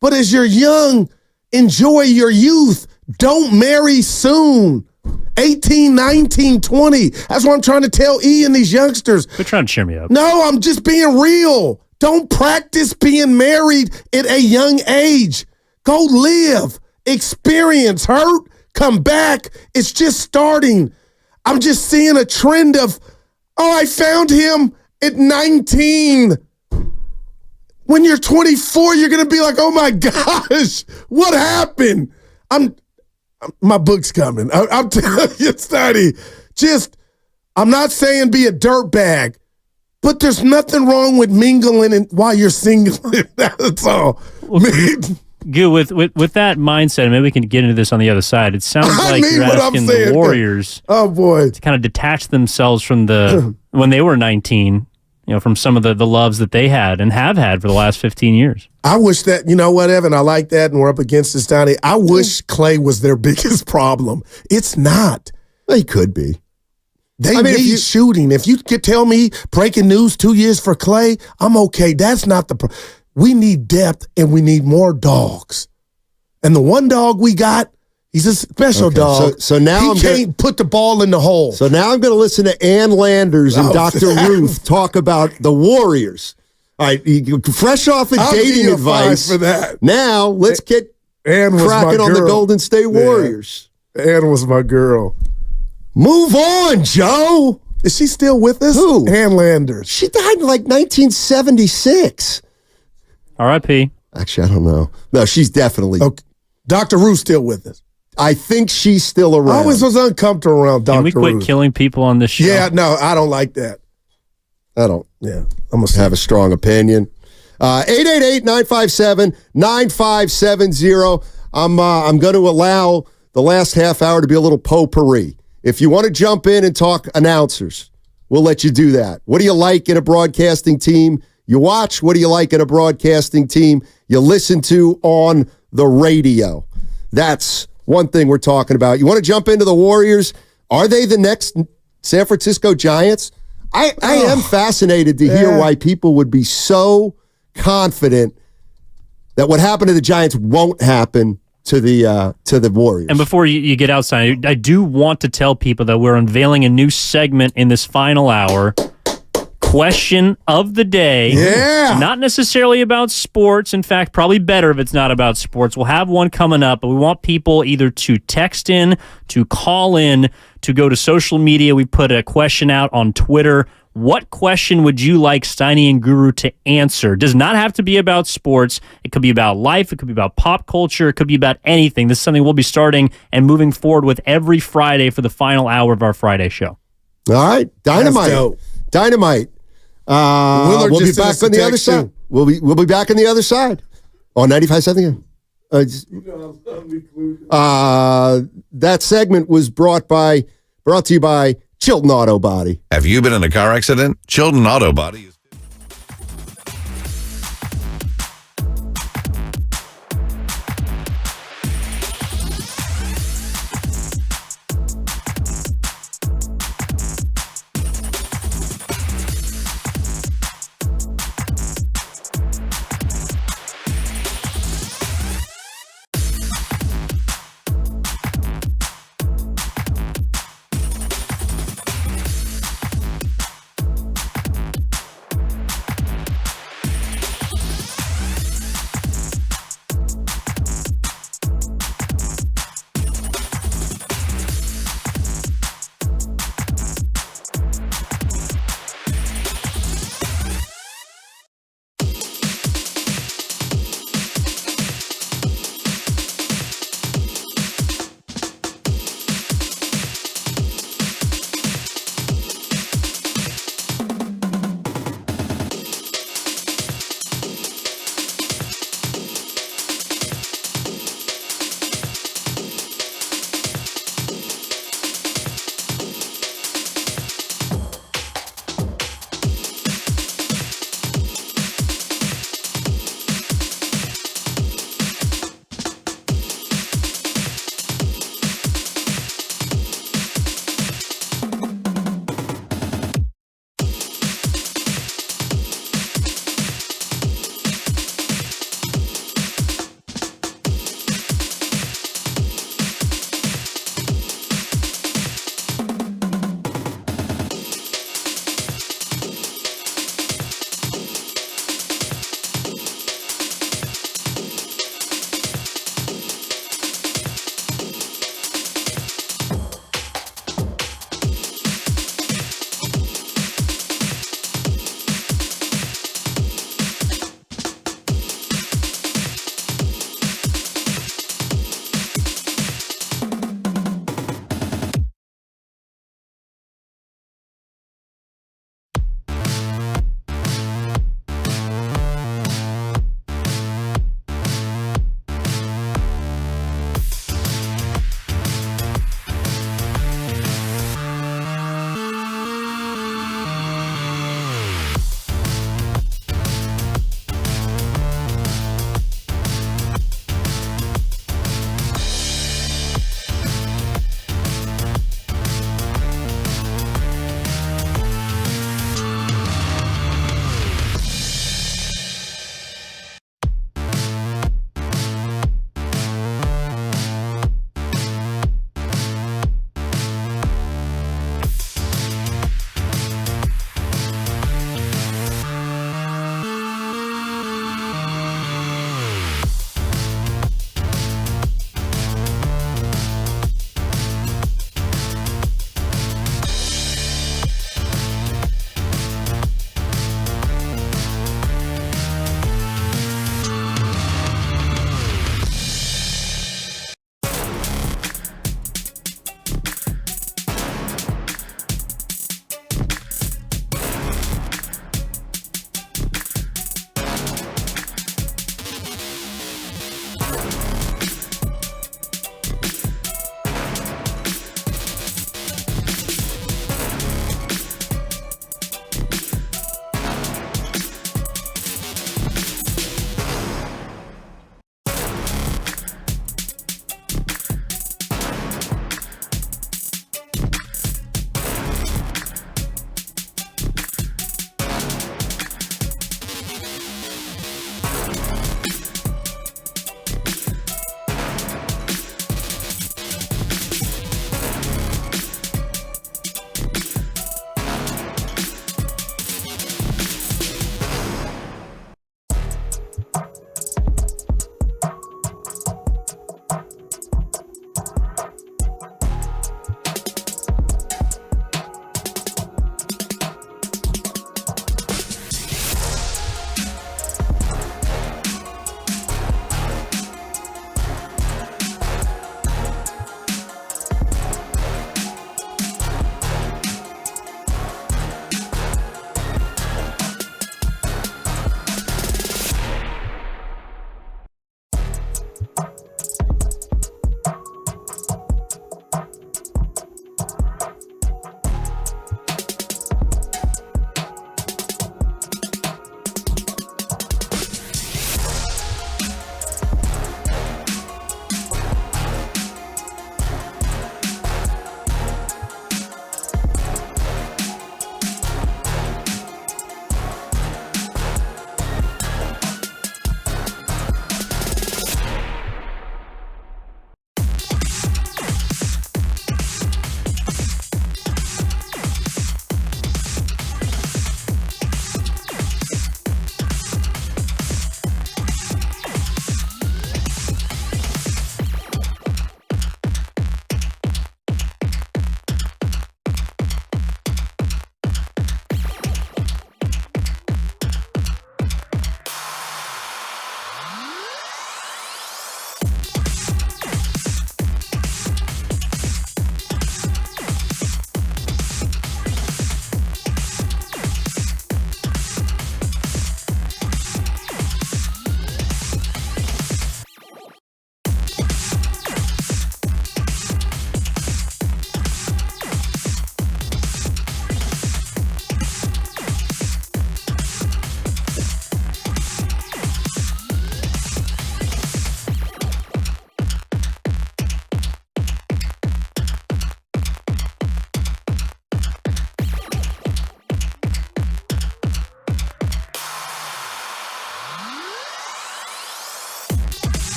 But as you're young, enjoy your youth. Don't marry soon. 18, 19, 20. That's what I'm trying to tell E and these youngsters. They're trying to cheer me up. No, I'm just being real. Don't practice being married at a young age. Go live. Experience, hurt, come back. It's just starting. I'm just seeing a trend of, I found him at 19. When you're 24, you're going to be like, oh my gosh, what happened? My book's coming. I'm telling you, Stoney. I'm not saying be a dirtbag, but there's nothing wrong with mingling while you're single. That's all. Good, with that mindset, maybe we can get into this on the other side. It sounds like you're asking the Warriors to kind of detach themselves from when they were 19, from some of the loves that they had and have had for the last 15 years. I wish that, Evan, I like that, and we're up against this, Donnie. I wish Klay was their biggest problem. It's not. He could be. They need shooting. If you could tell me breaking news 2 years for Klay, I'm okay. That's not the problem. We need depth, and we need more dogs. And the one dog we got, he's a special dog. So now he can't put the ball in the hole. So now I'm going to listen to Ann Landers and Dr. Ruth talk about the Warriors. All right, fresh off of dating advice. For that. Now let's get cracking on the Golden State Warriors. Yeah. Ann was my girl. Move on, Joe. Is she still with us? Who? Ann Landers. She died in 1976. R.I.P. Actually, I don't know. No, she's definitely. Okay. Dr. Ruth's still with us. I think she's still around. I always was uncomfortable around Dr. Ruth. Can we quit killing people on this show? Yeah, no, I don't like that. I don't. Yeah, I'm going to have a strong opinion. 888-957-9570. I'm going to allow the last half hour to be a little potpourri. If you want to jump in and talk announcers, we'll let you do that. What do you like in a broadcasting team you watch? What do you like in a broadcasting team you listen to on the radio? That's one thing we're talking about. You want to jump into the Warriors? Are they the next San Francisco Giants? I am fascinated to hear why people would be so confident that what happened to the Giants won't happen to the Warriors. And before you get outside, I do want to tell people that we're unveiling a new segment in this final hour. question of the day. Yeah. Not necessarily about sports. In fact, probably better if it's not about sports. We'll have one coming up, but we want people either to text in, to call in, to go to social media. We put a question out on Twitter. What question would you like Steiny and Guru to answer? Does not have to be about sports. It could be about life. It could be about pop culture. It could be about anything. This is something we'll be starting and moving forward with every Friday for the final hour of our Friday show. All right. Dynamite. Dynamite. We'll be back on the other side. We'll be back on the other side on 95.7 again. That segment was brought to you by Chilton Auto Body. Have you been in a car accident? Chilton Auto Body is...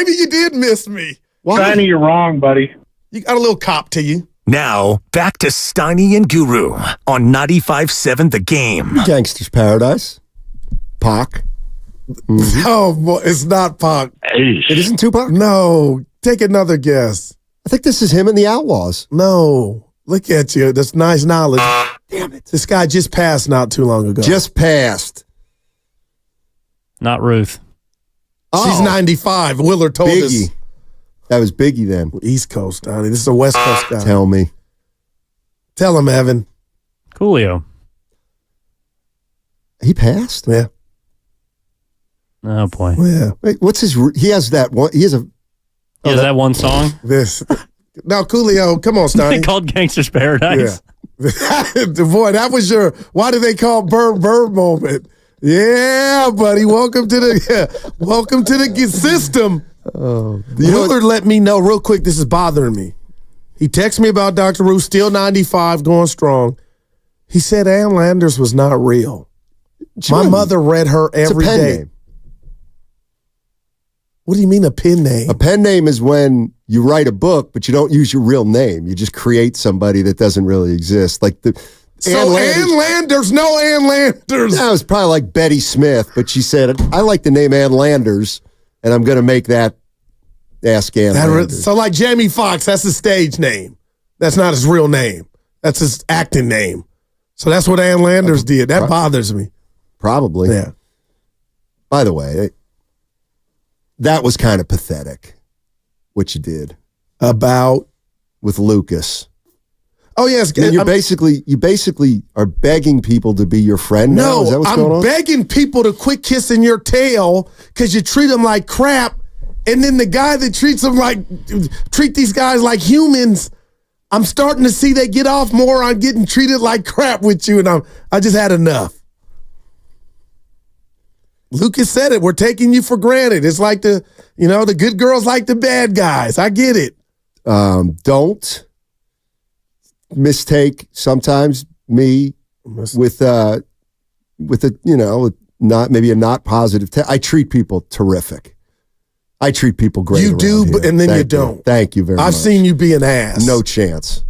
Maybe you did miss me. Steiny, you're wrong, buddy. You got a little cop to you. Now, back to Steiny and Guru on 95.7 The Game. Gangster's Paradise. Pac. Mm-hmm. Oh, boy, it's not Pac. It isn't Tupac? No. Take another guess. I think this is him and the Outlaws. No. Look at you. That's nice knowledge. Damn it. This guy just passed not too long ago. Just passed. Not Ruth. She's 95. Willard told Biggie. us. That was Biggie then. East Coast, Donnie. This is a West Coast guy. Tell me. Tell him, Evan. Coolio. He passed? Yeah. Oh, boy. Yeah. Wait, what's his... He has that one... He has a... Yeah, that one song? This. Now, Coolio, come on, Steiny. They called Gangster's Paradise. Yeah. Boy, that was your... Why do they call Bird moment? Yeah, buddy. Welcome to the system. Oh, Willard let me know real quick. This is bothering me. He texted me about Dr. Ruth, still 95, going strong. He said Ann Landers was not real. My mother read her every day. Name. What do you mean a pen name? A pen name is when you write a book, but you don't use your real name. You just create somebody that doesn't really exist. Like the Ann Landers, no Ann Landers. That was probably like Betty Smith, but she said, I like the name Ann Landers, and I'm going to make that Ask Ann Landers. So like Jamie Foxx, that's his stage name. That's not his real name. That's his acting name. So that's what Ann Landers did. That bothers me. Probably. Yeah. By the way, that was kind of pathetic, what you did. About? With Lucas. Oh, yes. I mean, you basically are begging people to be your friend now? No, Is that what's going on? I'm begging people to quit kissing your tail because you treat them like crap. And then the guy that treat these guys like humans, I'm starting to see they get off more on getting treated like crap with you. And I just had enough. Lucas said it. We're taking you for granted. It's like the good girls like the bad guys. I get it. Don't mistake sometimes me with a not positive. I treat people terrific. I treat people great. You do, and then you don't. Thank you very much. I've seen you be an ass. No chance.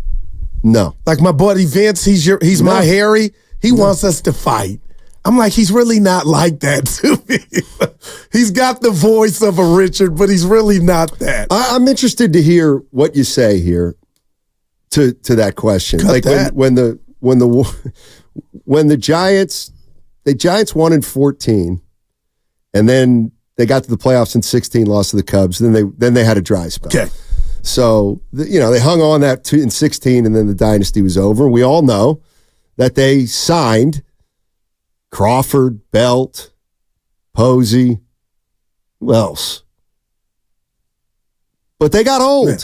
No. Like my buddy Vince, he's my Harry. He wants us to fight. I'm like, he's really not like that to me. He's got the voice of a Richard, but he's really not that. I'm interested to hear what you say here to that question. When the Giants won in 14, and then they got to the playoffs in 16, lost to the Cubs. Then they had a dry spell. Okay. So they hung on that in 16, and then the dynasty was over. We all know that they signed Crawford, Belt, Posey, who else? But they got old. Yeah.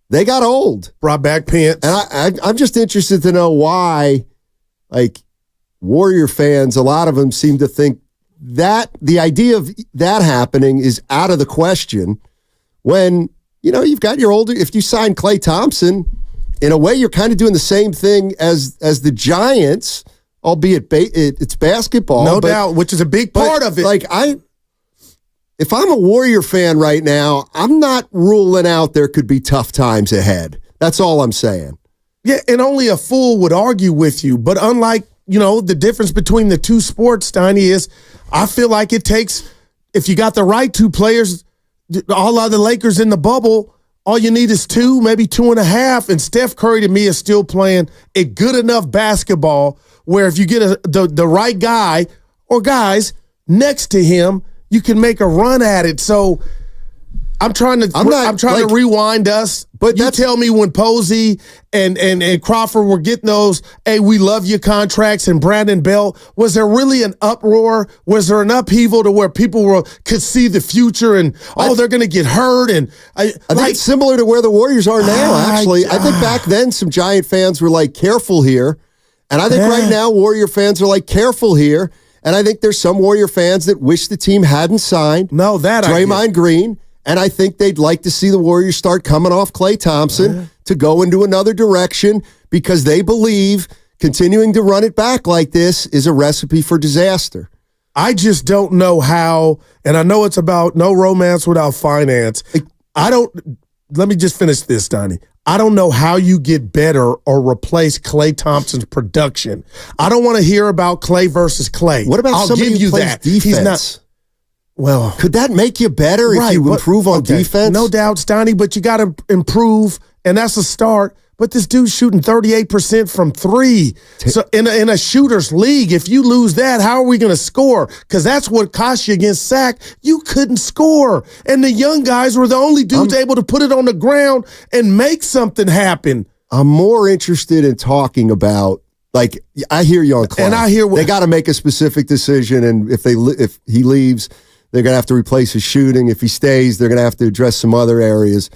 They got old. Brought back Pence. And I'm just interested to know why, like, Warrior fans, a lot of them seem to think that the idea of that happening is out of the question when, you've got your older, if you sign Klay Thompson, in a way you're kind of doing the same thing as the Giants, albeit it's basketball. No doubt, which is a big part of it. Like, if I'm a Warrior fan right now, I'm not ruling out there could be tough times ahead. That's all I'm saying. Yeah, and only a fool would argue with you. But unlike, the difference between the two sports, Steiny, is I feel like it takes, if you got the right two players, all other Lakers in the bubble, all you need is 2, maybe 2.5. And Steph Curry, to me, is still playing a good enough basketball where if you get the right guy or guys next to him, you can make a run at it. So I'm trying to rewind us. But you tell me when Posey and Crawford were getting those, hey, we love you contracts, and Brandon Bell, was there really an uproar? Was there an upheaval to where people could see the future and, they're going to get hurt? And I think it's similar to where the Warriors are now, actually. I think back then some Giant fans were like, careful here. And I think right now Warrior fans are like, careful here. And I think there's some Warrior fans that wish the team hadn't signed Draymond Green. And I think they'd like to see the Warriors start coming off Klay Thompson to go into another direction because they believe continuing to run it back like this is a recipe for disaster. I just don't know how, and I know it's about no romance without finance. Let me just finish this, Donnie. I don't know how you get better or replace Klay Thompson's production. I don't want to hear about Klay versus Klay. What about somebody who plays defense? He's not. Well, could that make you better if you improve on defense? No doubt, Donnie, but you got to improve, and that's a start. But this dude's shooting 38% from three. So in a shooter's league, if you lose that, how are we going to score? Because that's what cost you against Sac. You couldn't score. And the young guys were the only dudes able to put it on the ground and make something happen. I'm more interested in talking about, like, I hear you on Klay. And I hear they got to make a specific decision, and if he leaves, they're going to have to replace his shooting. If he stays, they're going to have to address some other areas.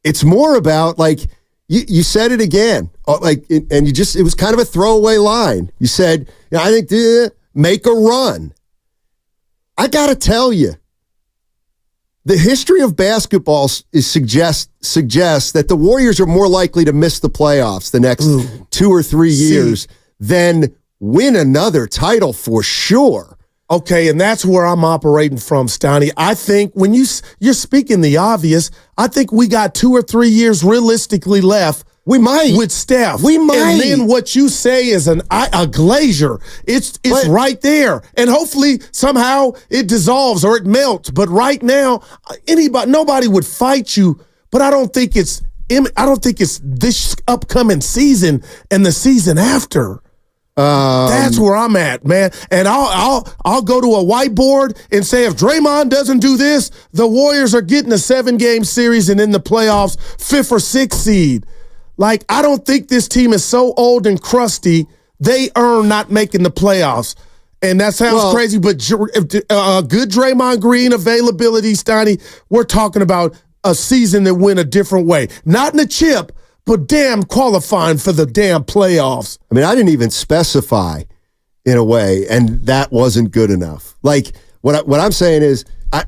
It's more about, like, you said it again, and it was kind of a throwaway line. You said, I think make a run. I got to tell you, the history of basketball suggests that the Warriors are more likely to miss the playoffs the next 2 or 3 years than win another title for sure. Okay, and that's where I'm operating from, Stoney. I think when you're speaking the obvious, I think we got 2 or 3 years realistically left. We might. With Steph. We might. And then what you say is a glacier. It's right there. And hopefully somehow it dissolves or it melts. But right now, nobody would fight you. But I don't think it's this upcoming season and the season after. That's where I'm at, man. And I'll go to a whiteboard and say, if Draymond doesn't do this, the Warriors are getting a 7-game series and in the playoffs, 5th or 6th seed. Like, I don't think this team is so old and crusty, they earn not making the playoffs. And that sounds crazy, but good Draymond Green availability, Stoney, we're talking about a season that went a different way. Not in a chip, but damn qualifying for the damn playoffs. I mean, I didn't even specify in a way, and that wasn't good enough. Like, what I'm saying is, I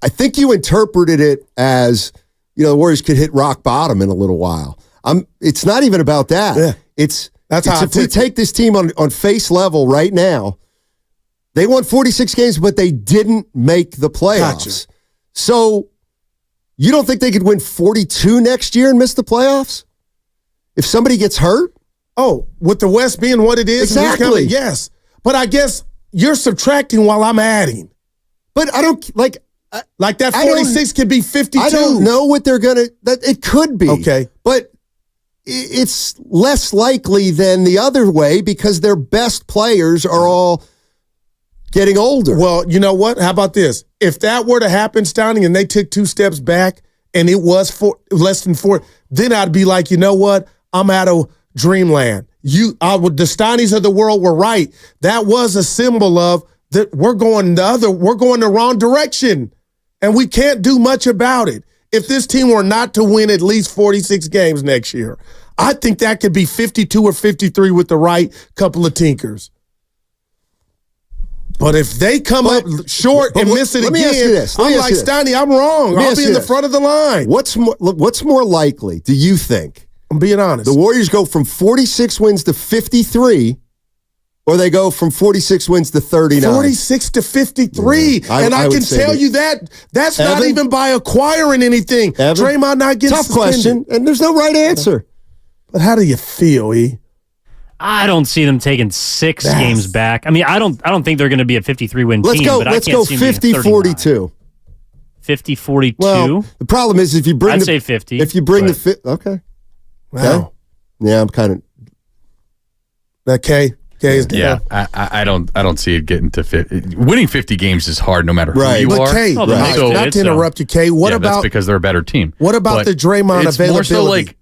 think you interpreted it as, the Warriors could hit rock bottom in a little while. It's not even about that. Yeah. It's if we take this team on face level right now, they won 46 games, but they didn't make the playoffs. Gotcha. So you don't think they could win 42 next year and miss the playoffs? If somebody gets hurt? Oh, with the West being what it is? Exactly. Yes. But I guess you're subtracting while I'm adding. But I don't, like that 46 could be 52. I don't know what they're going to, it could be. Okay. But it's less likely than the other way because their best players are all getting older. Well, you know what? How about this? If that were to happen, Stouning, and they took 2 steps back and it was less than 4, then I'd be like, you know what? I'm out of dreamland. The Stouneys of the world were right. That was a symbol of that we're going the wrong direction. And we can't do much about it. If this team were not to win at least 46 games next year, I think that could be 52 or 53 with the right couple of tinkers. But if they come up short and miss it again, I'm like, Steiny, I'm wrong. I'll be in the front of the line. What's more likely, do you think? I'm being honest. The Warriors go from 46 wins to 53, or they go from 46 wins to 39? 46 to 53. Yeah, and I can tell you that's Evan, not even by acquiring anything. Evan, Draymond not getting tough suspended. Question, and there's no right answer. But how do you feel, E? I don't see them taking 6 games back. I mean, I don't think they're going to be a 53-win team. Let's go 50-42. 50-42? Well, the problem is if you bring I'd say 50. If you bring the okay. Wow. Okay. Yeah, I'm kind of that K. Yeah, I don't see it getting to 50. Winning 50 games is hard no matter who you but are. K, not to interrupt you, K. That's because they're a better team. What about the Draymond availability? More so like,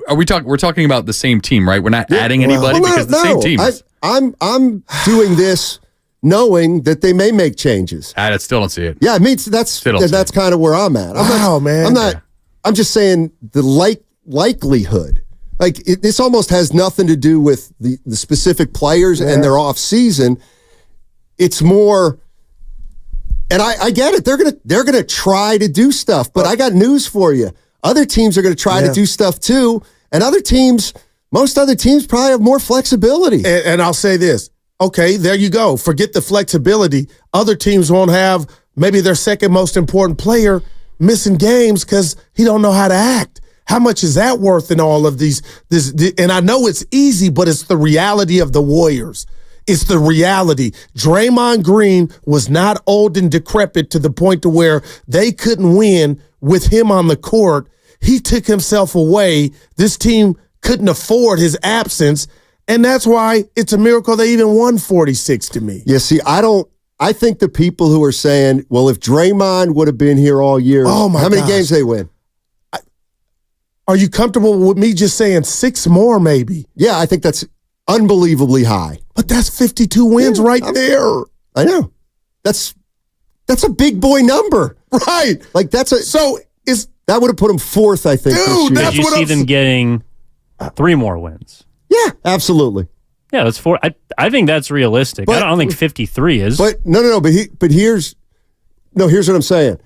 we're talking about the same team, right? We're not adding anybody because the same team. I'm doing this knowing that they may make changes. I still don't see it. Yeah, it means that's kind of where I'm at. I'm just saying the likelihood. Like, this almost has nothing to do with the specific players and their off season. It's more, and I get it. They're gonna try to do stuff, but I got news for you. Other teams are going to try to do stuff too, and other teams Most other teams probably have more flexibility. And I'll say this. Okay, there you go. Forget the flexibility. Other teams won't have maybe their second most important player missing games because he don't know how to act. How much is that worth in all of these? And I know it's easy, but it's the reality of the Warriors. It's the reality. Draymond Green was not old and decrepit to the point to where they couldn't win with him on the court. He took himself away. This team couldn't afford his absence. And that's why it's a miracle they even won 46 to me. Yeah, see, I think the people who are saying, well, if Draymond would have been here all year, how many games they win? Are you comfortable with me just saying 6 more maybe? Yeah, I think that's unbelievably high. But that's 52 wins there. I know. That's a big boy number. Right. Like that would have put them 4th, I think. Dude, that's what you see them getting 3 more wins. Yeah, absolutely. Yeah, that's 4. I think that's realistic. I don't think 53 is. But no. But here's what I'm saying.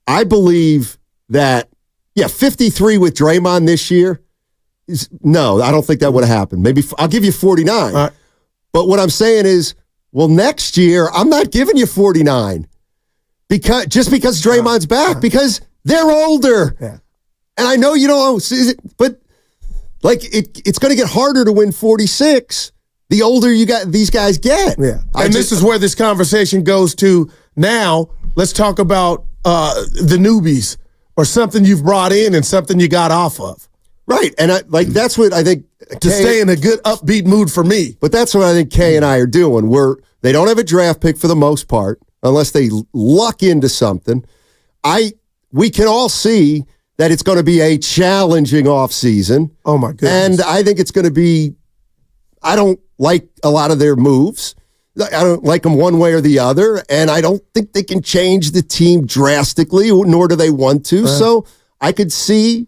I believe that 53 with Draymond this year. I don't think that would have happened. Maybe I'll give you 49. But what I'm saying is, well, next year I'm not giving you 49 because Draymond's back because they're older. Yeah. And I know you don't see it, but like it's going to get harder to win 46 the older these guys get. Yeah. And this is where this conversation goes to now. Let's talk about the newbies or something you've brought in and something you got off of. Right. And that's what I think. To stay in a good upbeat mood for me. But that's what I think Kay and I are doing. They don't have a draft pick for the most part unless they luck into something. We can all see that it's going to be a challenging offseason. Oh, my goodness. And I think it's going to be, I don't like a lot of their moves. I don't like them one way or the other. And I don't think they can change the team drastically, nor do they want to. So I could see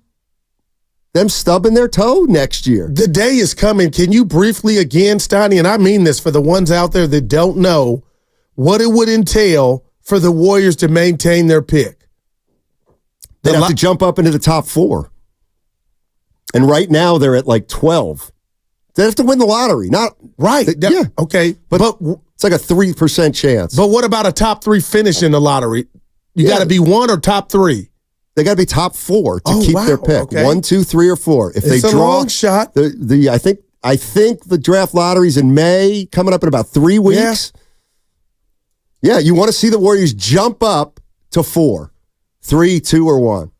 them stubbing their toe next year. The day is coming. Can you briefly again, Steiny, and I mean this for the ones out there that don't know, what it would entail for the Warriors to maintain their pick? They'd have to jump up into the top 4. And right now they're at like 12. They have to win the lottery. Not right. Yeah. Okay. But it's like a 3% chance. But what about a top 3 finish in the lottery? You got to be 1 or top 3. They got to be top 4 to keep their pick. Okay. 1, 2, 3, or 4. If it's they draw a long shot. I think the draft lottery's in May, coming up in about 3 weeks. Yeah, you want to see the Warriors jump up to 4, 3, 2, or 1.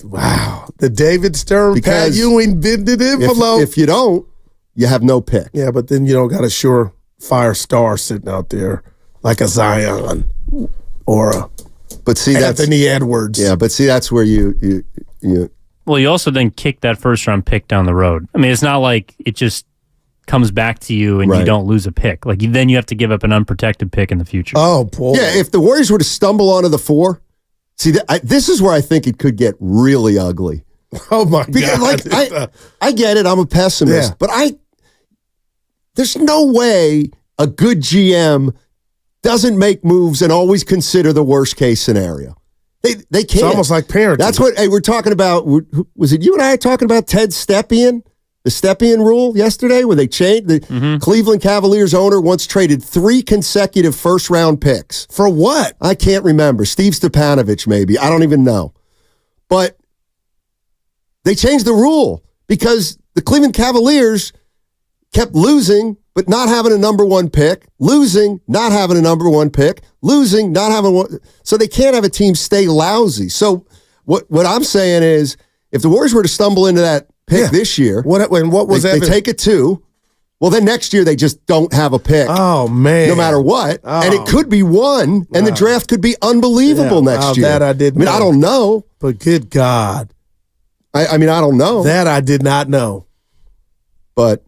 Wow, the David Stern, Pat Ewing bended envelope. If you don't, you have no pick. Yeah, but then you don't got a surefire star sitting out there like a Zion or a. But see, Anthony Edwards. Yeah, but see, that's where you. Well, you also then kick that first-round pick down the road. I mean, it's not like it just comes back to you and you don't lose a pick. Like then you have to give up an unprotected pick in the future. Oh, boy. Yeah, if the Warriors were to stumble onto the 4, see, this is where I think it could get really ugly. Oh my God! Like I get it. I'm a pessimist, but there's no way a good GM doesn't make moves and always consider the worst case scenario. They can't. It's almost like parenting. That's what we're talking about. Was it you and I talking about Ted Stepien? The Stepien rule yesterday where they changed the Cleveland Cavaliers owner once traded 3 consecutive first-round picks. For what? I can't remember. Steve Stepanovich, maybe. I don't even know. But they changed the rule because the Cleveland Cavaliers kept losing but not having a number 1 pick, losing, not having a number 1 pick, losing, not having one. So they can't have a team stay lousy. So what I'm saying is if the Warriors were to stumble into that pick this year, what was they take it 2. Well, then next year they just don't have a pick. Oh, man. No matter what. Oh. And it could be 1, and the draft could be unbelievable next year. That I didn't know. I don't know. But good God. I don't know. That I did not know. But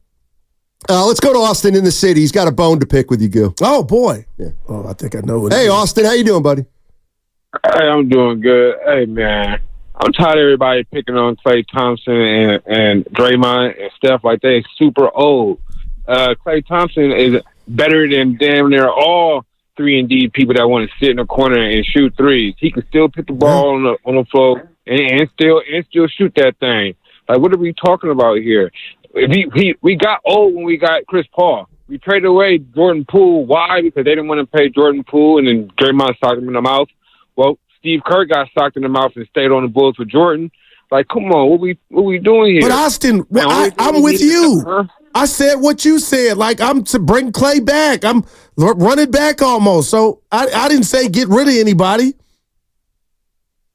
let's go to Austin in the city. He's got a bone to pick with you, Goo. Oh, boy. Yeah. Oh, I think I know what Hey, Austin, how you doing, buddy? Hey, I'm doing good. Hey, man. I'm tired of everybody picking on Klay Thompson and Draymond and stuff like they super old. Klay Thompson is better than damn near all 3-and-D people that want to sit in a corner and shoot threes. He can still put the ball on the floor and still shoot that thing. Like, what are we talking about here? We got old when we got Chris Paul. We traded away Jordan Poole. Why? Because they didn't want to pay Jordan Poole, and then Draymond socked him in the mouth. Well, Steve Kerr got socked in the mouth and stayed on the Bulls with Jordan. Like, come on, what we doing here? But Austin, I'm with you. I said what you said. Like, I'm to bring Clay back. I'm running back almost. So I didn't say get rid of anybody.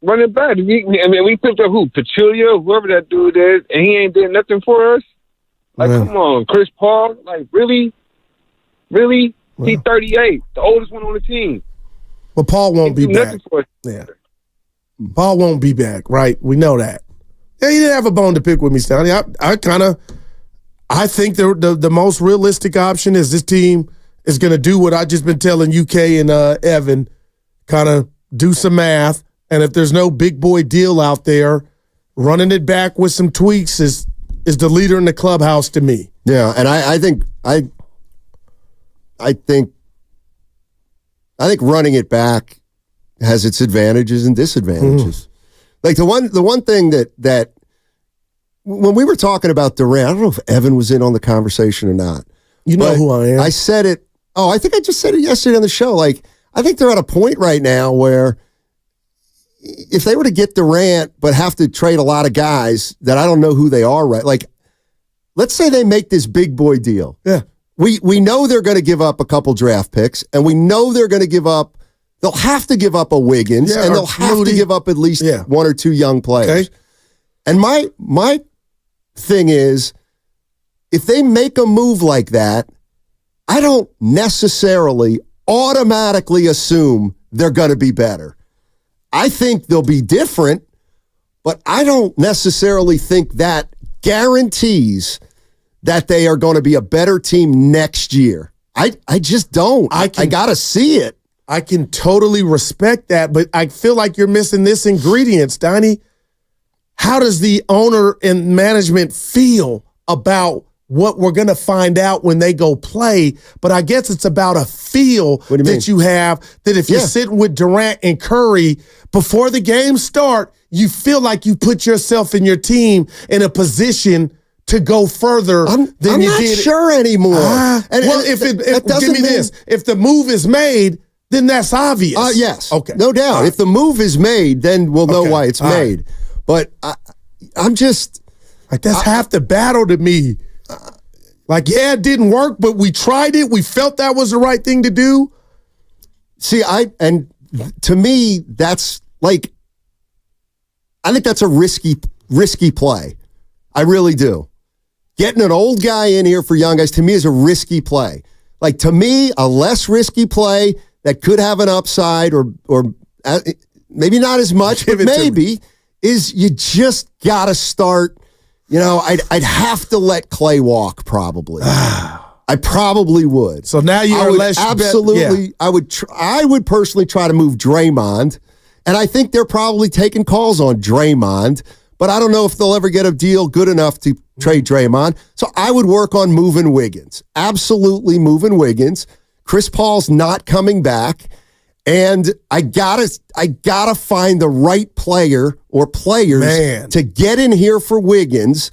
Running back. We picked up who? Pachulia, whoever that dude is, and he ain't did nothing for us. Like, come on, Chris Paul. Like, really? Really? Well, he's 38, the oldest one on the teim. Well, Paul won't be back. Yeah. Paul won't be back, right? We know that. Yeah, he didn't have a bone to pick with me, Stoney. I think the most realistic option is this team is going to do what I just been telling UK and Evan, kind of do some math, and if there's no big boy deal out there, running it back with some tweaks is the leader in the clubhouse to me. Yeah, and I think running it back has its advantages and disadvantages. Like the one thing that when we were talking about Durant, I don't know if Evan was in on the conversation or not. You know who I am. I said it. Oh, I think I just said it yesterday on the show. Like, I think they're at a point right now where if they were to get Durant but have to trade a lot of guys that I don't know who they are, right? Like, let's say they make this big boy deal. Yeah. We know they're going to give up a couple draft picks, and we know they're going to give up. They'll have to give up a Wiggins, and they'll have to give up at least one or two young players. Okay. And my thing is, if they make a move like that, I don't necessarily automatically assume they're going to be better. I think they'll be different, but I don't necessarily think that guarantees that they are going to be a better team next year. I just don't. I got to see it. I can totally respect that, but I feel like you're missing this ingredient, Stoney. How does the owner and management feel about what we're going to find out when they go play? But I guess it's about a feel that you have, that if you're sitting with Durant and Curry, before the game start, you feel like you put yourself and your team in a position to go further than you did. I'm not sure anymore. Give me this. If the move is made, then that's obvious. Yes. Okay. No doubt. Right. If the move is made, then we'll know why it's made. But I'm just... Like, that's half the battle to me. Like, yeah, it didn't work, but we tried it. We felt that was the right thing to do. See, to me, that's like... I think that's a risky play. I really do. Getting an old guy in here for young guys, to me, is a risky play. Like, to me, a less risky play that could have an upside or maybe not as much, but maybe, is you just got to start, I'd have to let Clay walk probably. I probably would. So now you're less... Absolutely. I would personally try to move Draymond, and I think they're probably taking calls on Draymond, but I don't know if they'll ever get a deal good enough to trade Draymond. So I would work on moving Wiggins. Absolutely moving Wiggins. Chris Paul's not coming back. And I gotta find the right player or players to get in here for Wiggins.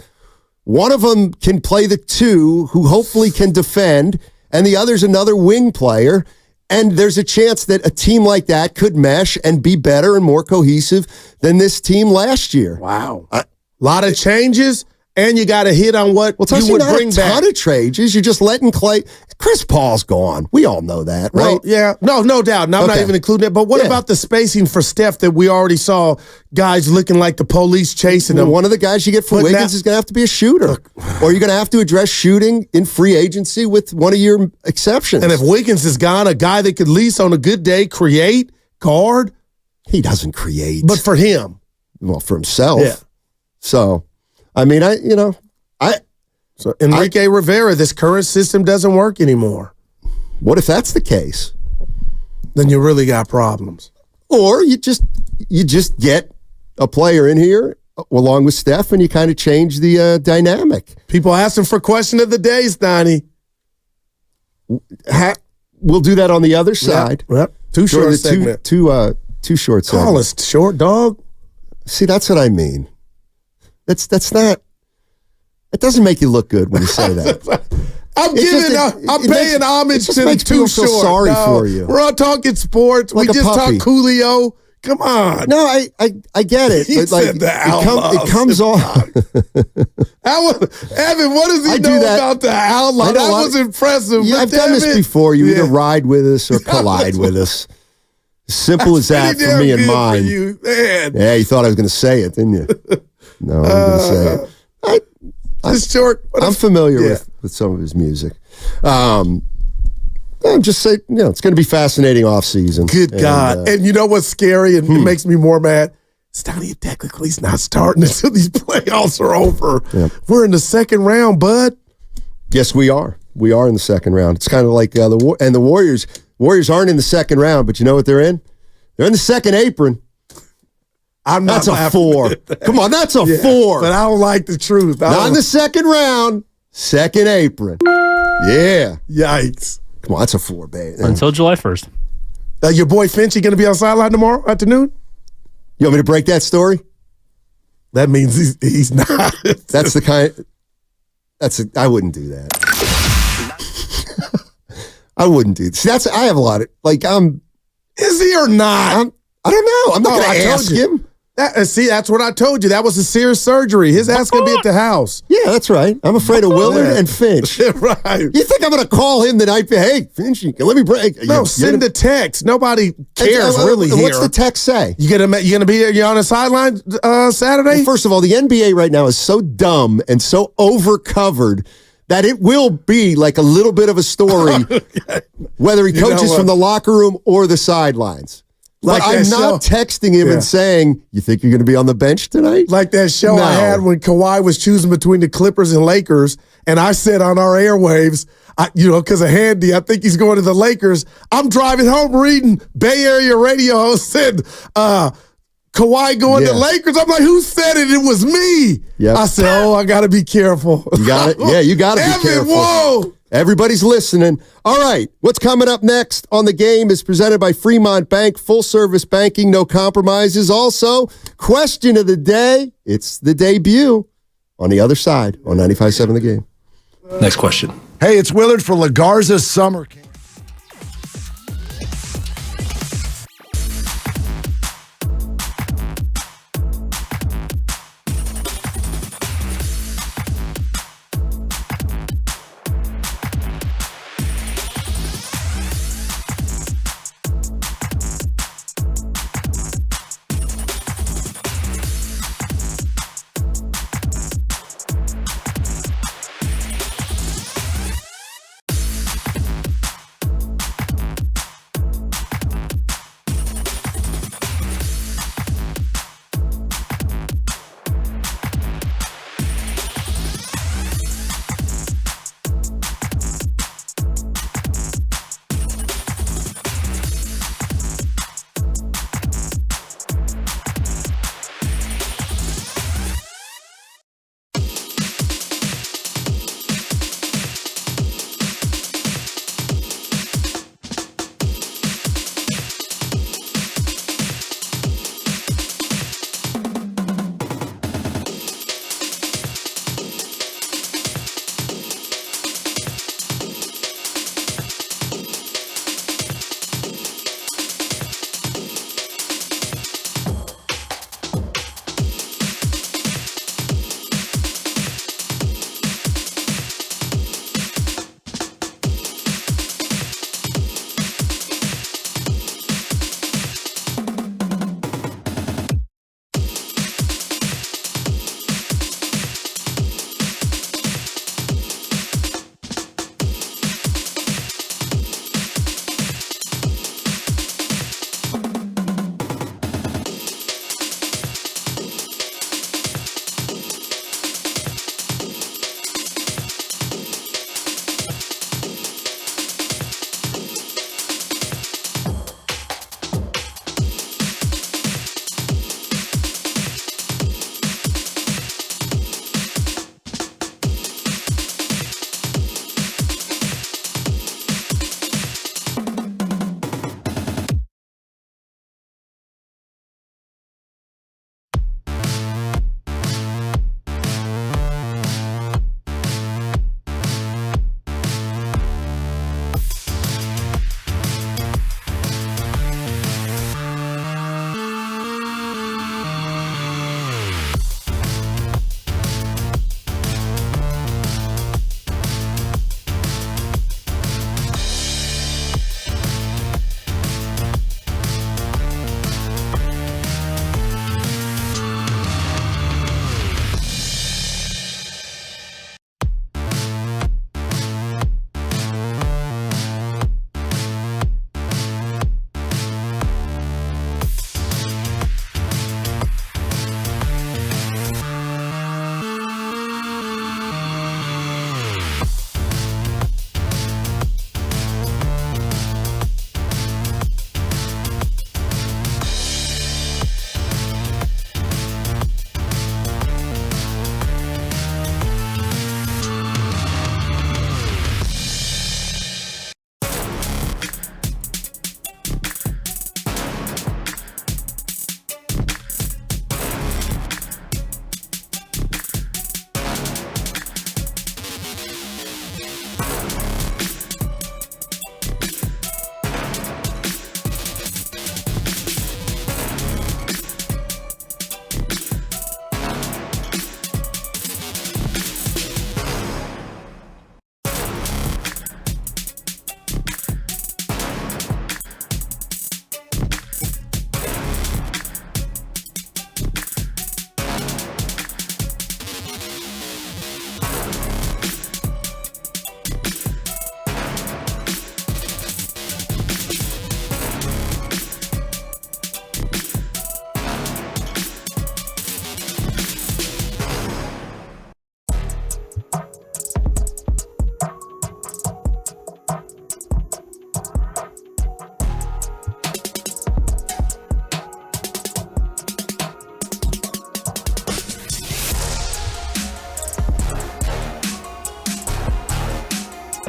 One of them can play the two, who hopefully can defend, and the other's another wing player. And there's a chance that a team like that could mesh and be better and more cohesive than this team last year. Wow. A lot of changes, and you got to hit on what you would bring back. Not a ton of changes. You're just letting Clay... Chris Paul's gone. We all know that, right? Well, yeah. No doubt. And I'm not even including that. But what about the spacing for Steph that we already saw guys looking like the police chasing them? One of the guys you get for Wiggins is going to have to be a shooter. Or you're going to have to address shooting in free agency with one of your exceptions. And if Wiggins is gone, a guy that could at least on a good day create, guard. He doesn't create. But for him. Well, for himself. Yeah. So, I mean, So Enrique Rivera, this current system doesn't work anymore. What if that's the case? Then you really got problems. Or you just get a player in here along with Steph, and you kind of change the dynamic. People asking for question of the day, Stoney. We'll do that on the other side. Yep. Too short segment. Too short segment. Call us short, dog. See, that's what I mean. That's not... It doesn't make you look good when you say that. I'm paying homage to the Too Short. Sorry for you. We're all talking sports. Like we just puppy. talked Coolio. Come on. No, I get it. He but said the it comes off. Evan, what does he know about the outlaw? That was impressive. Yeah, I've done this before. You either ride with us or collide with us. Simple as that for me and mine. You, man. Yeah, you thought I was going to say it, didn't you? No, I'm going to say it. I'm familiar with some of his music. I'm just saying, it's going to be fascinating offseason. Good God. And you know what's scary and it makes me more mad? Stoney technically is not starting until these playoffs are over. Yeah. We're in the second round, bud. Yes, we are. We are in the second round. It's kind of like the Warriors. Warriors aren't in the second round, but you know what they're in? They're in the second apron. That's a 4. Come on, that's a 4. But I don't like the truth. Not in the second round, second apron. Yeah. Yikes. Come on, that's a 4, babe. Until July 1st. Your boy Finchy going to be on sideline tomorrow afternoon? You want me to break that story? That means he's not. That's the kind. I wouldn't do that. I wouldn't do. See, I have a lot of Is he or not? I don't know. I'm not going to ask him. That's what I told you. That was a serious surgery. His ass going to be at the house. Yeah, that's right. I'm afraid of Willard and Finch. Right. You think I'm going to call him the night? Hey, Finch, let me break. No, send a text. Nobody cares really here. What's the text say? You gonna be you on the sideline Saturday? Well, first of all, the NBA right now is so dumb and so overcovered that it will be like a little bit of a story, whether he coaches from the locker room or the sidelines. But I'm not texting him and saying, you think you're going to be on the bench tonight? Like that show I had when Kawhi was choosing between the Clippers and Lakers, and I said on our airwaves, because of Handy, I think he's going to the Lakers. I'm driving home reading Bay Area radio host said, Kawhi going to Lakers. I'm like, who said it? It was me. Yep. I said, I got to be careful. You got it. Yeah, you got to be careful. Whoa. Everybody's listening. All right, what's coming up next on The Game is presented by Fremont Bank, full-service banking, no compromises. Also, question of the day, it's the debut on the other side on 95.7 The Game. Next question. Hey, it's Willard for La Garza Summer Camp.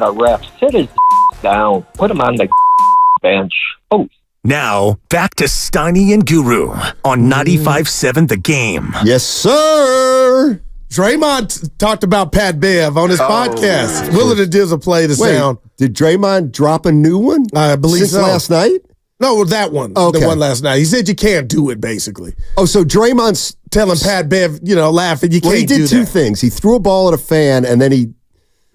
ref, sit his down. Put him on the bench. Oh. Now, back to Steiny and Guru on 95.7 The Game. Yes, sir. Draymond talked about Pat Bev on his podcast. Willard and Diz will play the sound. Did Draymond drop a new one? I believe since so. Last night? No, that one. Okay. The one last night. He said you can't do it, basically. Oh, so Draymond's telling Pat Bev, laughing, you can't do that. Well, he did two things. He threw a ball at a fan, and then he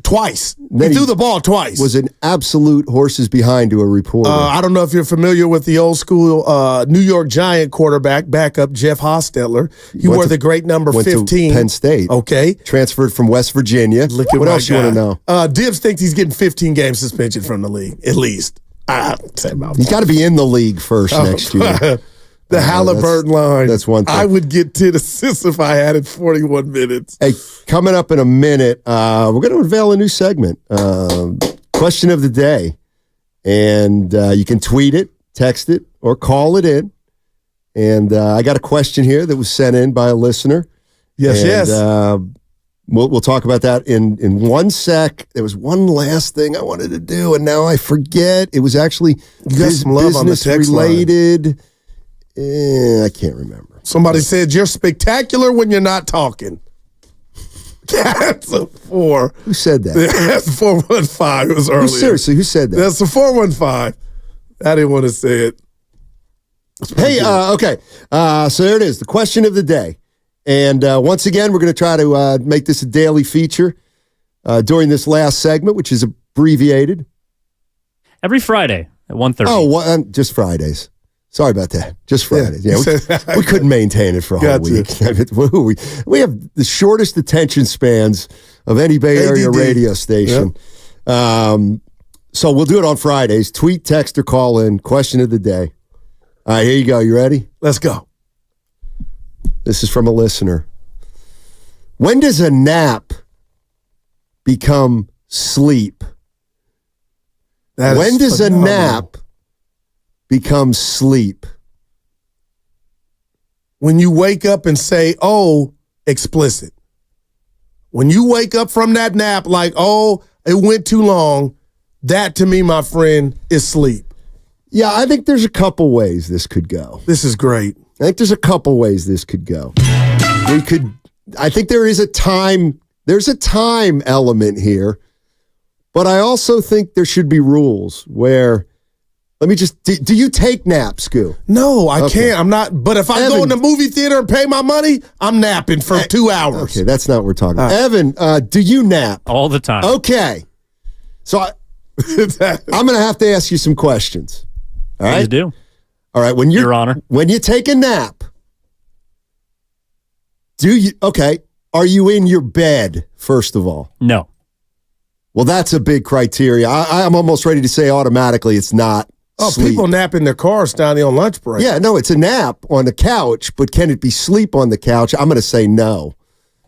Twice. He threw the ball twice. Was an absolute horses behind to a reporter. I don't know if you're familiar with the old school New York Giant quarterback, backup Jeff Hostetler. He wore the great number 15. To Penn State. Okay. Transferred from West Virginia. What else you want to know? Dibs thinks he's getting 15 game suspension from the league, at least. He's got to be in the league first next year. The Halliburton line. That's one thing. I would get 10 assists if I had it 41 minutes. Hey, coming up in a minute, we're going to unveil a new segment, question of the day. And you can tweet it, text it, or call it in. And I got a question here that was sent in by a listener. Yes. We'll talk about that in 1 sec. There was one last thing I wanted to do, and now I forget. It was actually business related. I can't remember. Somebody said you're spectacular when you're not talking. That's a 4. Who said that? That's 415. It was earlier. Seriously, who said that? That's a 415. I didn't want to say it. Hey, okay. So there it is, the question of the day. And once again, we're going to try to make this a daily feature during this last segment, which is abbreviated. Every Friday at 1:30. Oh, just Fridays. Sorry about that. Just Fridays. Yeah, we couldn't maintain it for a whole week. We have the shortest attention spans of any Bay Area radio station. Yep. So we'll do it on Fridays. Tweet, text, or call in. Question of the day. All right, here you go. You ready? Let's go. This is from a listener. When does a nap become sleep? When does a nap become sleep? When you wake up and say, oh, explicit. When you wake up from that nap like, oh, it went too long, that to me, my friend, is sleep. Yeah, I think there's a couple ways this could go. This is great. I think there's a couple ways this could go. I think there's a time element here, but I also think there should be rules where, do you take naps, Scoo? No, I can't. I'm not, but if I go in the movie theater and pay my money, I'm napping for 2 hours. Okay, that's not what we're talking about. Evan, do you nap? All the time. Okay. So I'm going to have to ask you some questions. All right? Please do. All right, Your Honor. When you take a nap, are you in your bed, first of all? No. Well, that's a big criteria. I'm almost ready to say automatically it's not sleep. People nap in their cars down there on lunch break. Yeah, no, it's a nap on the couch, but can it be sleep on the couch? I'm going to say no.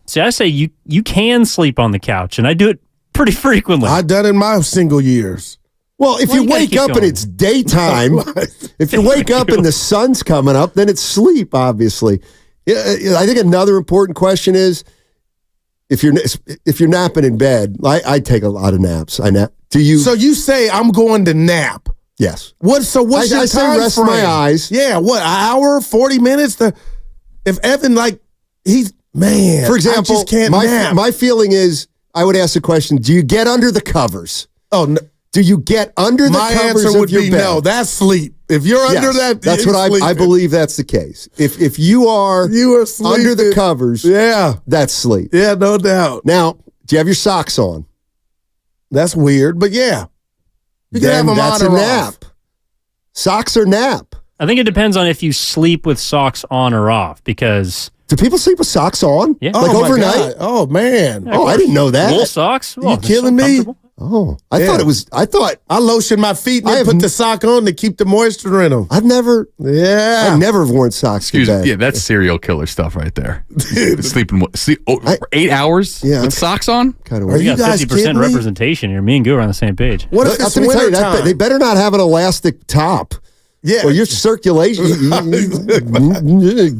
See, I say you can sleep on the couch, and I do it pretty frequently. I've done it in my single years. Well, if you wake up and it's daytime, if you wake up and the sun's coming up, then it's sleep, obviously. I think another important question is, if you're napping in bed, I take a lot of naps. I nap. Do you? So you say I'm going to nap? Yes. What's your time say rest frame? my eyes. Yeah, what, an hour, 40 minutes? If Evan, for example, I just can't nap. My feeling is, I would ask the question, do you get under the covers? Oh, no. Do you get under the covers of your bed? My answer would be no. That's sleep. If you're under that, that's what I believe. That's the case. If you are under the covers, that's sleep. Yeah, no doubt. Now, do you have your socks on? That's weird, but yeah, you can have them that's on or a nap. off. Socks or nap? I think it depends on if you sleep with socks on or off, because do people sleep with socks on? Yeah, overnight. God. Oh man! Yeah, I didn't know that. Wool socks? You killing me? Oh, I thought I lotion my feet and put the sock on to keep the moisture in them. I've never worn socks to bed. Yeah, that's serial killer stuff right there. Sleeping 8 hours with socks on? Kind of weird. You got 50% representation here. Me and Goo are on the same page. What if it's winter time? They better not have an elastic top. Yeah. Well, your circulation,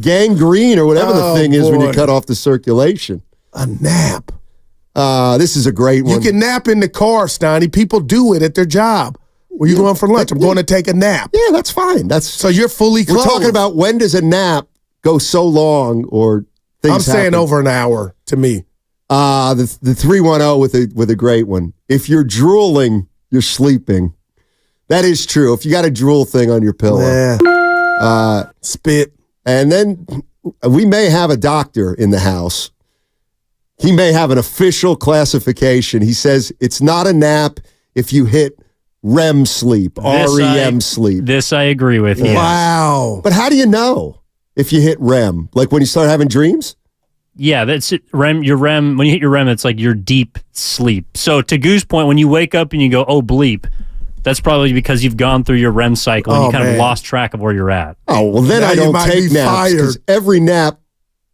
gangrene or whatever the thing is when you cut off the circulation. A nap. This is a great one. You can nap in the car, Steiny. People do it at their job. Where you going for lunch? I'm going to take a nap. Yeah, that's fine. So you're fully clothed. We're talking about when does a nap go so long or things I'm saying happen. over an hour to me. The 310 with a great one. If you're drooling, you're sleeping. That is true. If you got a drool thing on your pillow. Yeah. Spit. And then we may have a doctor in the house. He may have an official classification. He says it's not a nap if you hit REM sleep, REM sleep. This I agree with. Yes. Wow. But how do you know if you hit REM? Like when you start having dreams? Yeah, that's it. REM. Your REM. When you hit your REM, it's like your deep sleep. So to Goo's point, when you wake up and you go, "Oh bleep," that's probably because you've gone through your REM cycle and you kind of lost track of where you're at. Oh well, then I don't take naps because every nap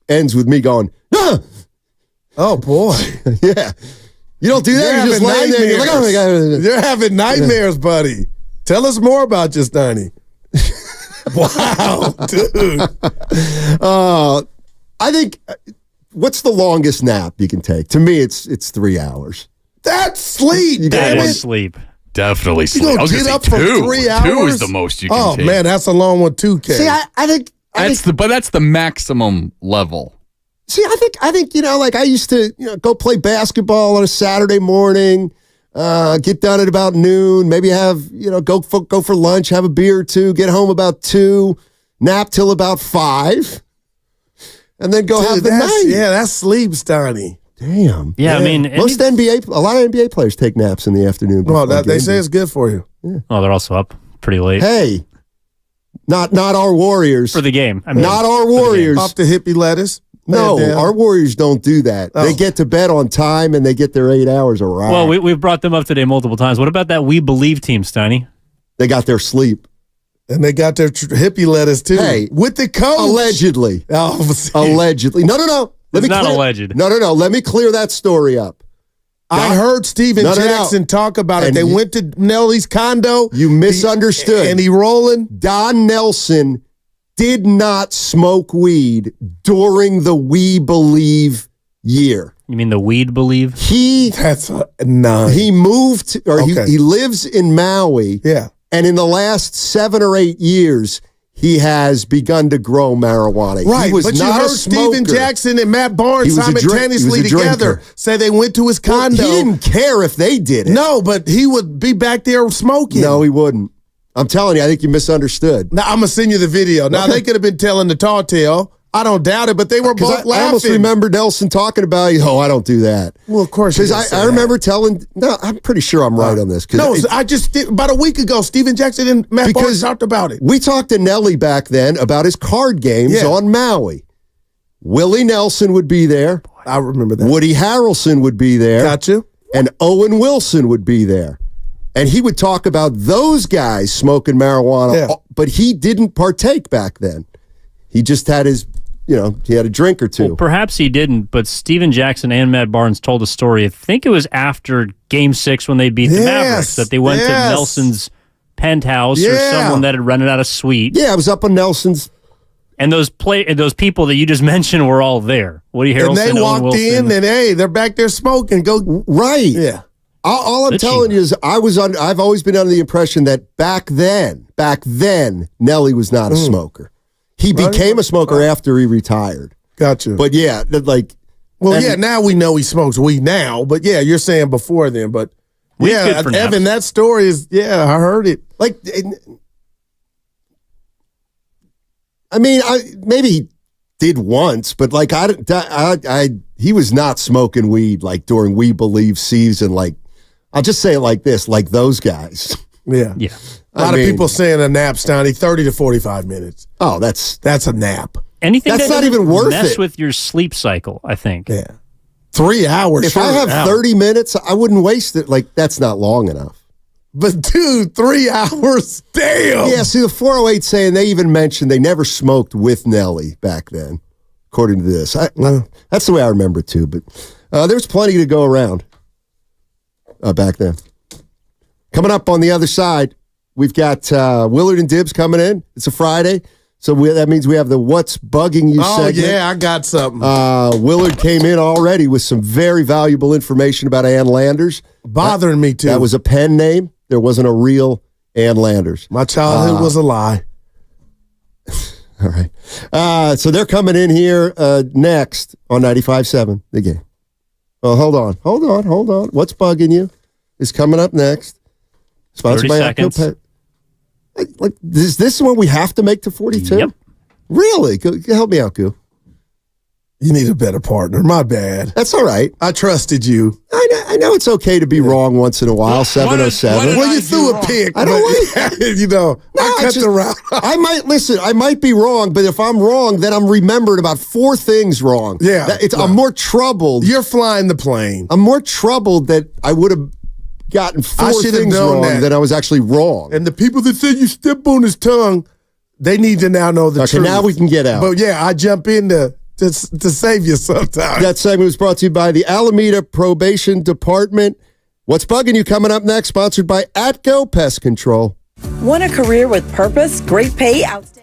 ends with me going, "Ah!" Oh boy, yeah. You don't do that. You're just laying there. You're like, "Oh my god!" You're having nightmares, buddy. Tell us more about your Steiny. Wow, dude. I think. What's the longest nap you can take? To me, it's 3 hours. That's sleep. That is sleep. Definitely sleep. You gonna get up for 3 hours? 2 is the most you can take. Oh man, that's a long one too, K. See, I think that's the maximum level. See, I think like I used to go play basketball on a Saturday morning, get done at about noon, maybe have go for lunch, have a beer or two, get home about 2, nap till about 5. And then go have the night. Yeah, that's sleep, Steiny. Damn. Yeah, I mean, a lot of NBA players take naps in the afternoon. Well, they say it's good for you. Yeah. Oh, they're also up pretty late. Hey, not our Warriors for the game. I mean, not our Warriors. Off the hippie lettuce. No, our Warriors don't do that. Oh. They get to bed on time and they get their 8 hours of ride. Well, we've brought them up today multiple times. What about that We Believe team, Steiny? They got their sleep. And they got their hippie lettuce too. Hey, with the coach. Allegedly. Oh, allegedly. No. It's not alleged. No. Let me clear that story up. I heard Steven Jackson talk about it. They went to Nelly's condo. You misunderstood. And he rolling. Don Nelson did not smoke weed during the We Believe year. You mean the Weed Believe? That's a 9. He moved, or he lives in Maui. Yeah. And in the last 7 or 8 years, he has begun to grow marijuana. Right, he was but not you heard a smoker. Steven Jackson and Matt Barnes simultaneously together say they went to his condo. He didn't care if they did it. No, but he would be back there smoking. No, he wouldn't. I'm telling you, I think you misunderstood. Now, I'm going to send you the video. Now, they could have been telling the tall tale. I don't doubt it, but they were both laughing. I almost remember Nelson talking about, I don't do that. Well, of course. Because I remember I'm pretty sure I'm right on this. No, I just did, about a week ago, Steven Jackson and Matt Barnes talked about it. We talked to Nelly back then about his card games on Maui. Willie Nelson would be there. I remember that. Woody Harrelson would be there. Got you. And Owen Wilson would be there. And he would talk about those guys smoking marijuana, but he didn't partake back then. He just had his... he had a drink or two. Well, perhaps he didn't, but Steven Jackson and Matt Barnes told a story. I think it was after Game 6 when they beat the Mavericks that they went to Nelson's penthouse or someone that had rented out a suite. Yeah, I was up on Nelson's. And those people that you just mentioned were all there. Woody Harrelson, and they Owen walked Wilson. in, and they're back there smoking. Go right. Yeah. All I'm telling you is I've always been under the impression that back then, Nelly was not a smoker. He became a smoker after he retired. Gotcha. But yeah, now we know he smokes weed now. But yeah, you're saying before then. But yeah, Evan, that story is, I heard it. Maybe he did once, but he was not smoking weed during We Believe season. I'll just say it like this, like those guys. Yeah. Yeah. A lot of people saying a nap, Steiny, 30 to 45 minutes. Oh, that's a nap. Anything that's not even worth mess it. with your sleep cycle, I think. Yeah. 3 hours. If I have 30 minutes, I wouldn't waste it. That's not long enough. But dude, 3 hours, damn. Yeah, see, the 408 saying they even mentioned they never smoked with Nelly back then, according to this. That's the way I remember it too, but there was plenty to go around back then. Coming up on the other side, we've got Willard and Dibbs coming in. It's a Friday. So that means we have the What's Bugging You segment. Yeah, I got something. Willard came in already with some very valuable information about Ann Landers. Bothering me, too. That was a pen name. There wasn't a real Ann Landers. My childhood was a lie. All right. So they're coming in here next on 95.7, The Game. Oh, hold on. What's Bugging You is coming up next. Sponsored 30 by seconds. Like, is this one we have to make to 42? Yep. Really? Help me out, Goo. You need a better partner. My bad. That's all right. I trusted you. I know it's okay to be wrong once in a while. 707. Well, you threw a pick. I don't like it. I cut the route. I might be wrong, but if I'm wrong, then I'm remembered about 4 things wrong. Yeah. I'm more troubled. You're flying the plane. I'm more troubled that I would have gotten 4 things wrong than I was actually wrong. And the people that said you step on his tongue, they need to now know the truth. Okay, now we can get out. But yeah, I jump in to save you sometimes. That segment was brought to you by the Alameda Probation Department. What's Bugging You coming up next? Sponsored by Atco Pest Control. Want a career with purpose, great pay, outstanding.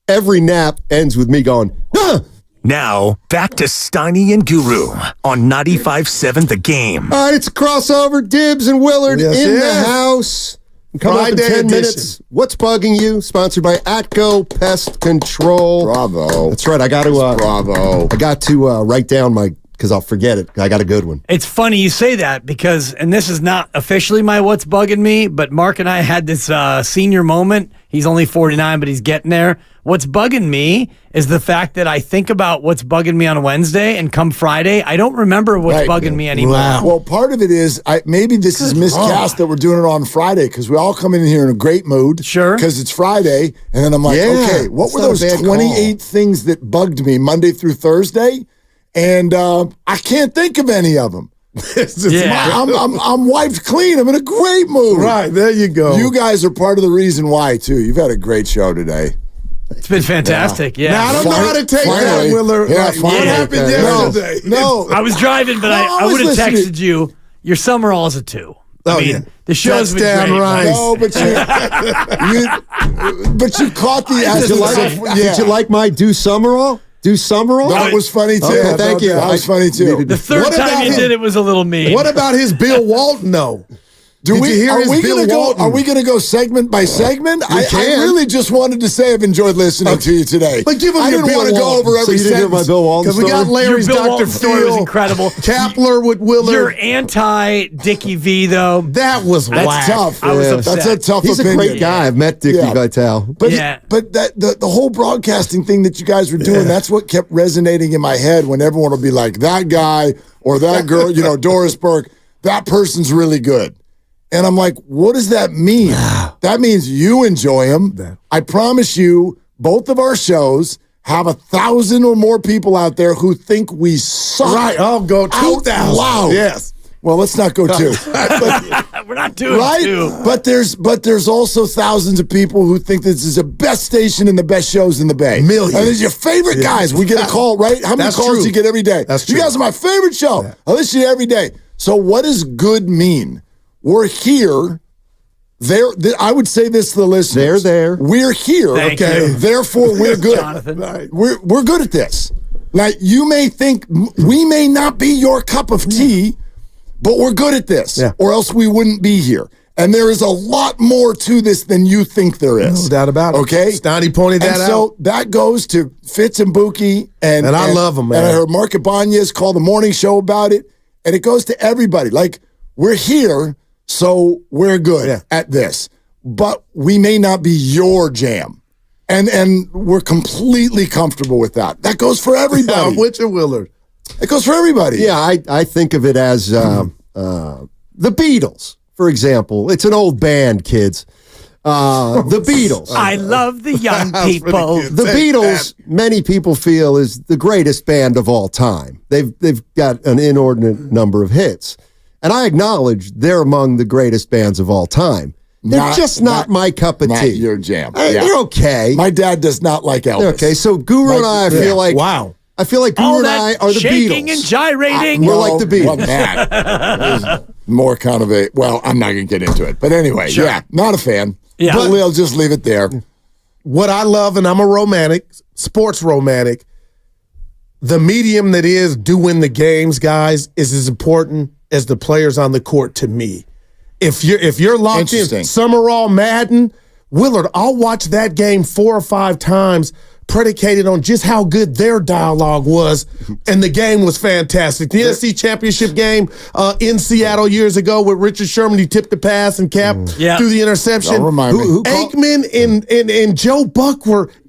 Every nap ends with me going, ah! Now, back to Steiny and Guru on 95.7 The Game. All right, it's a crossover. Dibs and Willard in the house. Coming up in 10 minutes. What's bugging you? Sponsored by Atco Pest Control. Bravo. That's right. I got to. Bravo. I got to write down because I'll forget it. I got a good one. It's funny you say that because, and this is not officially my what's bugging me, but Mark and I had this senior moment. He's only 49, but he's getting there. What's bugging me is the fact that I think about what's bugging me on Wednesday, and come Friday, I don't remember what's bugging me anymore. Wow. Well, part of it is maybe this is miscast that we're doing it on Friday because we all come in here in a great mood. Sure. Because it's Friday, and then I'm like, okay, what were those 28 things that bugged me Monday through Thursday? And I can't think of any of them. I'm wiped clean. I'm in a great mood. Right, there you go. You guys are part of the reason why, too. You've had a great show today. It's been fantastic, yeah. Now, I don't know how to take that, Willard. Yeah, what happened yesterday? No. I was driving, but I would have texted you. Your Summerall is a 2. I mean, the show's been great. Right. No, but you caught the Did you like my Do Summerall? Do Summerall? That was funny, too. Okay, thank you. That was funny, too. The third time you did it was a little mean. What about his Bill Walton, though? Are we going to go segment by segment? I really just wanted to say I've enjoyed listening to you today. But give him I your didn't Bill want to go Walton. over every So you didn't hear my Bill Walton Because we got Larry's Your Bill Dr. Walton story was Phil, incredible. Kapler with Willard. You're anti-Dickie V, though. That was That's tough. I was upset. That's a tough He's opinion. a great guy. I've met Dickie Vitale. But the whole broadcasting thing that you guys were doing, that's what kept resonating in my head when everyone will be like, that guy or that girl, Doris Burke, that person's really good. And I'm like, what does that mean? That means you enjoy them. I promise you, both of our shows have 1,000 or more people out there who think we suck. Right, I'll go 2,000. Loud. Yes. Well, let's not go 2. We're not doing 2. But there's also thousands of people who think this is the best station and the best shows in the Bay. Millions. And it's your favorite guys. We get a call, right? How many calls do you get every day? That's true. You guys are my favorite show. Yeah. I listen to you every day. So what does good mean? We're here. I would say this to the listeners. They're there. We're here. Thank you. Therefore, we're good. Jonathan. Right. We're good at this. Now, you may think we may not be your cup of tea, but we're good at this, or else we wouldn't be here. And there is a lot more to this than you think there is. No doubt about it. Okay? Stoney pointed that out. So that goes to Fitz and Buki. And I love them, man. And I heard Mark Ibanez call the morning show about it. And it goes to everybody. Like, we're here, so we're good at this. But we may not be your jam. And we're completely comfortable with that. That goes for everybody. I'm with you, Willard. It goes for everybody. Yeah, I think of it as the Beatles, for example. It's an old band, kids. The Beatles. I love the young people. The Beatles, many people feel, is the greatest band of all time. They've got an inordinate number of hits. And I acknowledge they're among the greatest bands of all time. They're just not my cup of tea. Not your jam. They're okay. My dad does not like Elvis. Okay, so Guru and I feel like... Wow. I feel like Guru and I are the shaking Beatles. And gyrating. We're like the Beatles. Well, that is more kind of a... Well, I'm not going to get into it. But anyway, not a fan. Yeah. But we'll just leave it there. What I love, and I'm a romantic, sports romantic, the medium that is doing the games, guys, is as important as the players on the court to me. If you're locked in, Summerall, Madden, Willard, I'll watch that game 4 or 5 times predicated on just how good their dialogue was, and the game was fantastic. The NFC Championship game in Seattle years ago with Richard Sherman, he tipped the pass and Cap through the interception. Don't remind me. Aikman and Joe Buck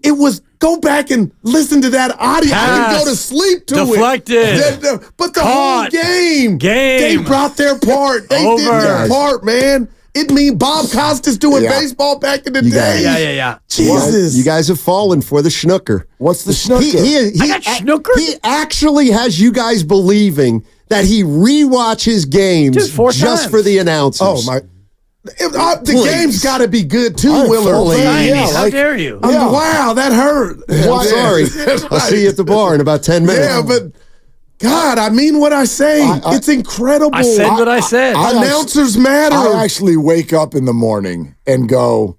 it was, go back and listen to that audio. I can go to sleep to it. But the whole game, they brought their part. They did their part, man. It mean Bob Costas doing baseball back in the day. Yeah. Jesus. You guys have fallen for the schnooker. What's the schnooker? I got schnooker? He actually has you guys believing that he rewatches games just for the announcers. Oh, my. The game's got to be good, too, Willard. How dare you? Wow, that hurt. I'm sorry. I'll see you at the bar in about 10 minutes. Yeah, but... God, I mean what I say. It's incredible. I said what I said. Announcers matter. I actually wake up in the morning and go,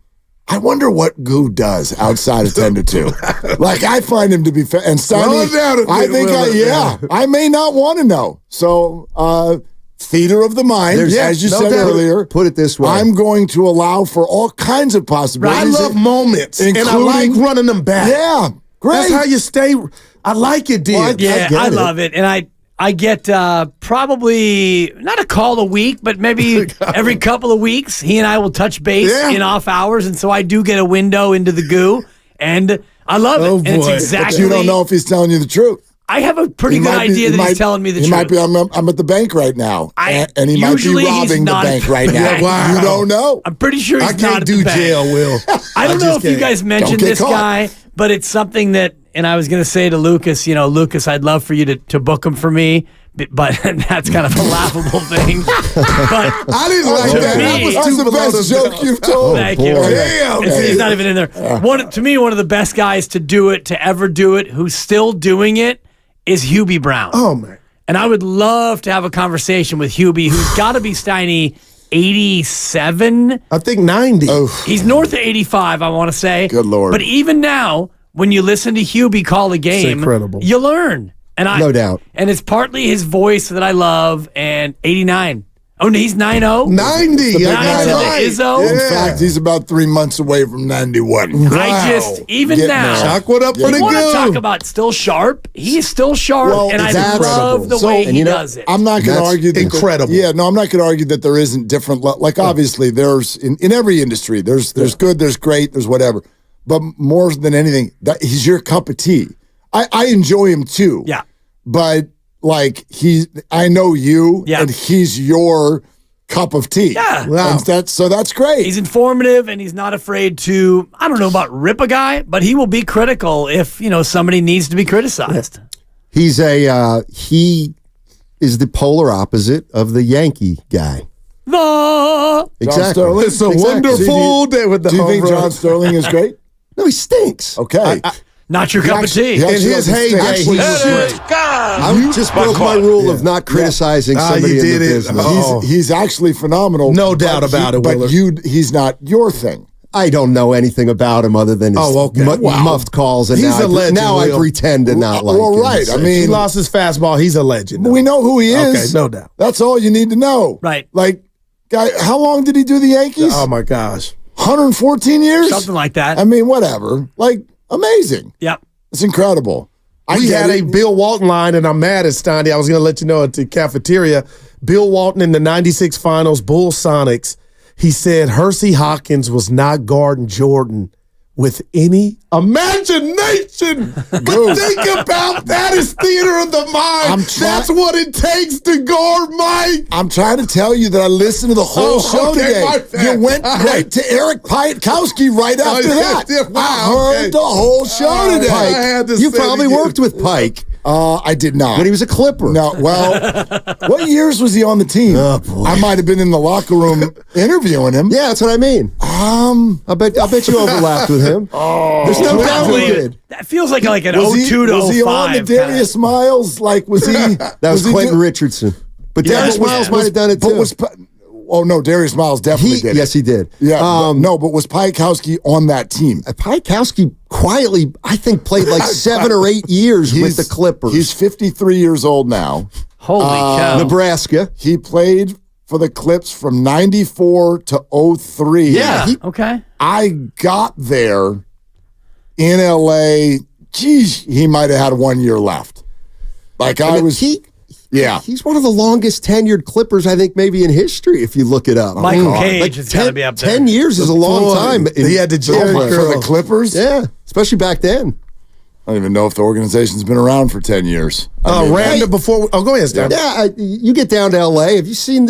I wonder what Goo does outside of 10 to 2. Like, I find him to be and Steiny, I may not want to know. So, theater of the mind, as you said earlier. Put it this way. I'm going to allow for all kinds of possibilities. I love moments, and I like running them back. Yeah, great. That's how you stay. I like it, dude. Well, I love it. And I get probably not a call a week, but maybe every couple of weeks, he and I will touch base in off hours. And so I do get a window into the Goo, and I love it. And it's exactly. But you don't know if he's telling you the truth. I have a pretty good idea that he's telling me the truth. He might be, I'm at the bank right now, and he might be robbing the bank right now. Wow. You don't know. I'm pretty sure he's not at the bank. jail, Will. I don't know if you guys mentioned this guy, but it's something that, and I was going to say to Lucas, Lucas, I'd love for you to book him for me, but that's kind of a laughable thing. But I didn't like that. That's the best joke you've told. Thank you. Damn. He's not even in there. To me, one of the best guys to ever do it, who's still doing it, is Hubie Brown. Oh, man. And I would love to have a conversation with Hubie, who's got to be, Steiny, 87? I think 90. He's north of 85, I want to say. Good Lord. But even now, when you listen to Hubie call a game, incredible. You learn. No doubt. And it's partly his voice that I love, and 89. Oh, he's 90. 90. Izzo. In fact, he's about 3 months away from 91. I even now. Chalk one up for the You want to Goo. talk about still sharp? He's still sharp, and I love the way he does it. I'm not going to argue that. Incredible. I'm not going to argue that there isn't different. Like, obviously, there's in every industry, there's good, there's great, there's whatever. But more than anything, he's your cup of tea. I enjoy him too. Yeah. But I know you, and he's your cup of tea. Yeah. Wow. That's great. He's informative, and he's not afraid to, I don't know about rip a guy, but he will be critical if, somebody needs to be criticized. He's he is the polar opposite of the Yankee guy. Exactly. It's a wonderful day with the Do you think John Sterling is great? No, he stinks. Okay. Not your cup of tea. In his heyday, he was great. I just broke my rule of not criticizing somebody in the business. He's actually phenomenal. No doubt about it, But Willard. he's not your thing. I don't know anything about him other than his muffed calls, and He's a legend, now I Will. pretend to not like him. Well, right. I mean, he lost his fastball. He's a legend. We know who he is. Okay, no doubt. That's all you need to know. Right. Like, guy, how long did he do the Yankees? Oh, my gosh. 114 years? Something like that. I mean, whatever. Like, amazing. Yep. It's incredible. We had a Bill Walton line, and I'm mad at Steiny. I was going to let you know at the cafeteria. Bill Walton in the 96 finals, Bull Sonics. He said Hersey Hawkins was not guarding Jordan with any imagination. But think about that as theater of the mind. That's what it takes to guard Mike. I'm trying to tell you that I listened to the whole show today. You went right to Eric Pietkowski right after that. Wow, I heard the whole show today. I had to You say probably it again. worked with Pike. I did not. When he was a Clipper. No, well, what years was he on the team? Oh, boy. I might have been in the locker room interviewing him. Yeah, that's what I mean. I bet you overlapped with him. There's no doubt he did. That feels like an Was 02 to 05. Was he on the Darius Miles? Like, was he? That was Quentin Richardson. But Darius Miles might have done it too. Oh, no, Darius Miles definitely did. Yes, he did. Yeah, but was Pietkowski on that team? Pietkowski quietly, I think, played like 7 or 8 years with the Clippers. He's 53 years old now. Holy cow. Nebraska. He played for the Clips from 94 to 03. Yeah. Okay. I got there in L.A. Geez, he might have had 1 year left. Like, He's one of the longest tenured Clippers, I think, maybe in history, if you look it up. Michael Cage has got to be up there. 10 years is a long time. He had to jail for the Clippers? Yeah, especially back then. I don't even know if the organization's been around for 10 years. Random before. Go ahead, Stan. Yeah, you get down to L.A. Have you seen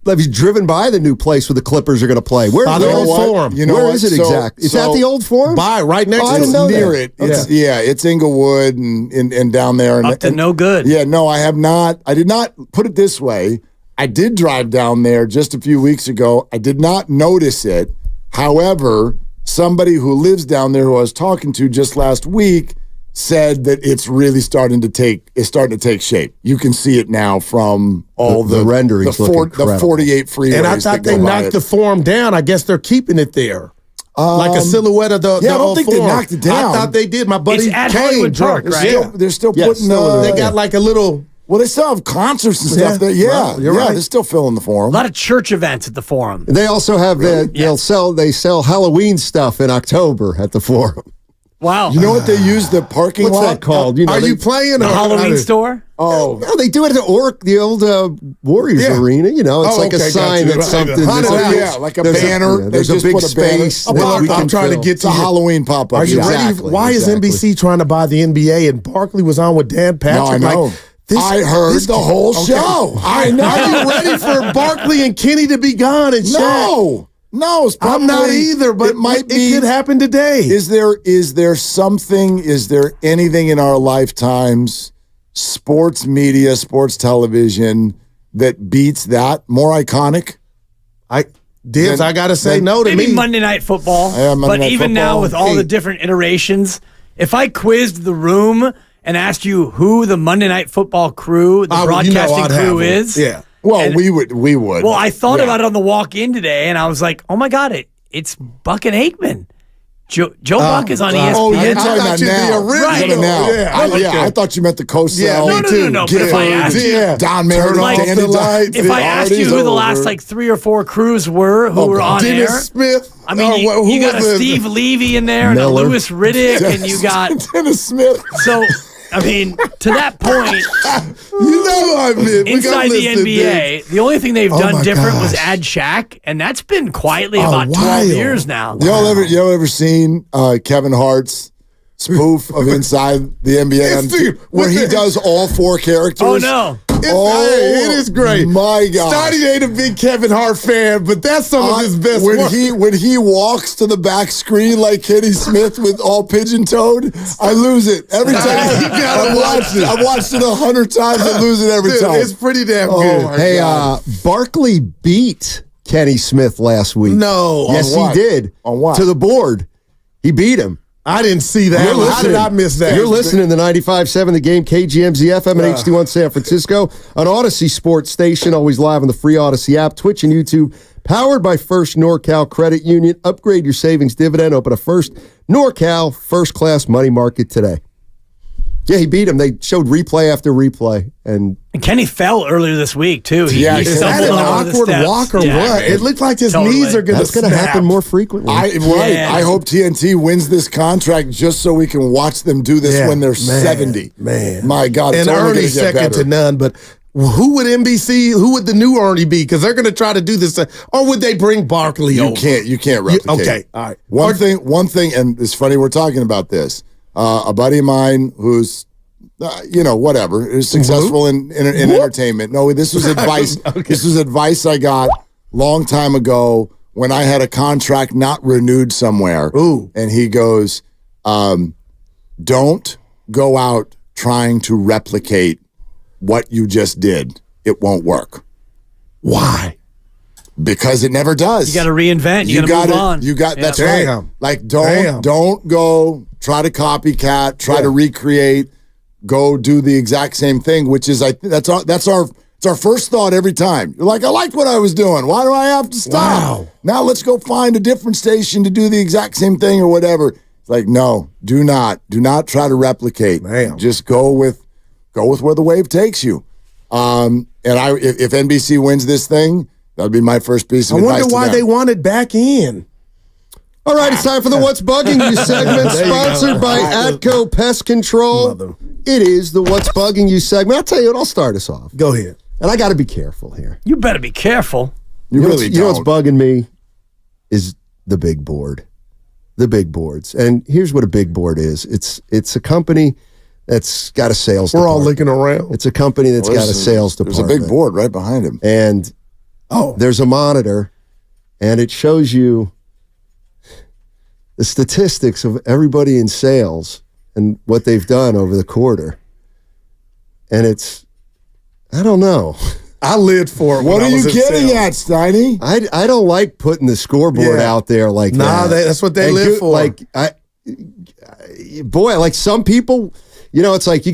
have you driven by the new place where the Clippers are going to play? Where's the old Forum? Where is it exactly? Is that the old Forum? Right next to it. it. Near it. It's Inglewood and down there. And, up to no good. Yeah, no, I have not. I did not put it this way. I did drive down there just a few weeks ago. I did not notice it. However, somebody who lives down there who I was talking to just last week said that it's really starting to take shape. You can see it now from all the renderings, the 48 freeways. And I thought they knocked the form down. I guess they're keeping it there. Like a silhouette of the I don't think form. they knocked it down. I thought they did. My buddy It's at Kane Hollywood Park, right? They're still putting. they got like a little. Well, they still have concerts and stuff. There. Yeah, Well, you're right. They're still filling the A forum. lot of church events at the Forum. They also have they sell Halloween stuff in October at the Forum. Wow. You know what they use the parking What's lot? that called? Are you playing The or Halloween store? Oh, no, they do it at the old Warriors Arena. You know, it's like a sign that something. Like a banner. There's a big space. I'm trying to get It's a Halloween pop-up. Are you ready? Why is NBC trying to buy the NBA? And Barkley was on with Dan Patrick. No, I know. I heard the whole show. I know. Are you ready for Barkley and Kenny to be gone and Shaq? No, it's probably, I'm not either, but it could happen today. Is there anything in our lifetimes, sports media, sports television, that beats that? More iconic? I got to say no to maybe me. Monday Night Football. But even now with all the different iterations, if I quizzed the room and asked you who the Monday Night Football crew, the broadcasting crew is. Yeah. Well, we would. Well, I thought about it on the walk in today, and I was like, "Oh my God, it's Buck and Aikman." Joe Buck is on ESPN. Oh, you're talking about now. Right. Now. Yeah. I thought you meant the Cosell. Yeah, no. But if I asked you, Don Meredith, if I asked you who the last 3 or 4 crews were who were on Dennis air, Smith. I mean, you got a Steve Levy in there, and a Lewis Riddick, and you got Dennis Smith. So. I mean, to that point, inside the NBA, the only thing they've done different was add Shaq, and that's been quietly about 12 years now. Y'all ever seen Kevin Hart's spoof of Inside the NBA where he does all 4 characters? Oh, no. It is great. My God. Stoney ain't a big Kevin Hart fan, but that's some of his best work. When he walks to the back screen like Kenny Smith with all pigeon-toed, I lose it every time. You gotta watch it. I've watched it 100 times. I lose it every time. It's pretty damn good. Hey, Barkley beat Kenny Smith last week. No. Yes, he did. On what? To the board. He beat him. I didn't see that. How did I miss that? You're listening to 95.7 The Game, KGMZ FM and HD1 San Francisco, an Odyssey sports station, always live on the free Odyssey app, Twitch and YouTube, powered by First NorCal Credit Union. Upgrade your savings dividend. Open a First NorCal first-class money market today. Yeah, he beat him. They showed replay after replay. And Kenny fell earlier this week, too. Is that an awkward walk or what? It looked like his knees are going to snap. That's going to happen more frequently. I hope TNT wins this contract just so we can watch them do this when they're 70. Man. My God. And Ernie's second to none, but who would the new Ernie be? Because they're going to try to do this. Or would they bring Barkley over? You can't replicate. Okay, all right. One thing, and it's funny we're talking about this. A buddy of mine who's, whatever, is successful in entertainment. No, this was advice. Okay. This was advice I got long time ago when I had a contract not renewed somewhere. Ooh. And he goes, don't go out trying to replicate what you just did. It won't work. Why? Because it never does. You got to reinvent. You got to move on. That's right. Like don't go try to copycat, try to recreate, go do the exact same thing, which is it's our first thought every time. You're like, I liked what I was doing. Why do I have to stop? Wow. Now let's go find a different station to do the exact same thing or whatever. It's like, no, do not try to replicate. Man. Just go with where the wave takes you. And if NBC wins this thing, that'd be my first piece of advice. I wonder why they want it back in. All right, it's time for the What's Bugging You segment, sponsored by Atco Pest Control. It is the What's Bugging You segment. I'll tell you what, I'll start us off. Go ahead. And I got to be careful here. You better be careful. You know what's bugging me is the big board. The big boards. And here's what a big board is. It's a company that's got a sales department. We're all looking around. It's a company that's got a sales department. There's a big board right behind him. And there's a monitor, and it shows you the statistics of everybody in sales and what they've done over the quarter. And I don't know. I lived for it. What are you getting at, Steiny? I don't like putting the scoreboard out there like that. Nah, that's what they live for. Like boy, like some people, it's like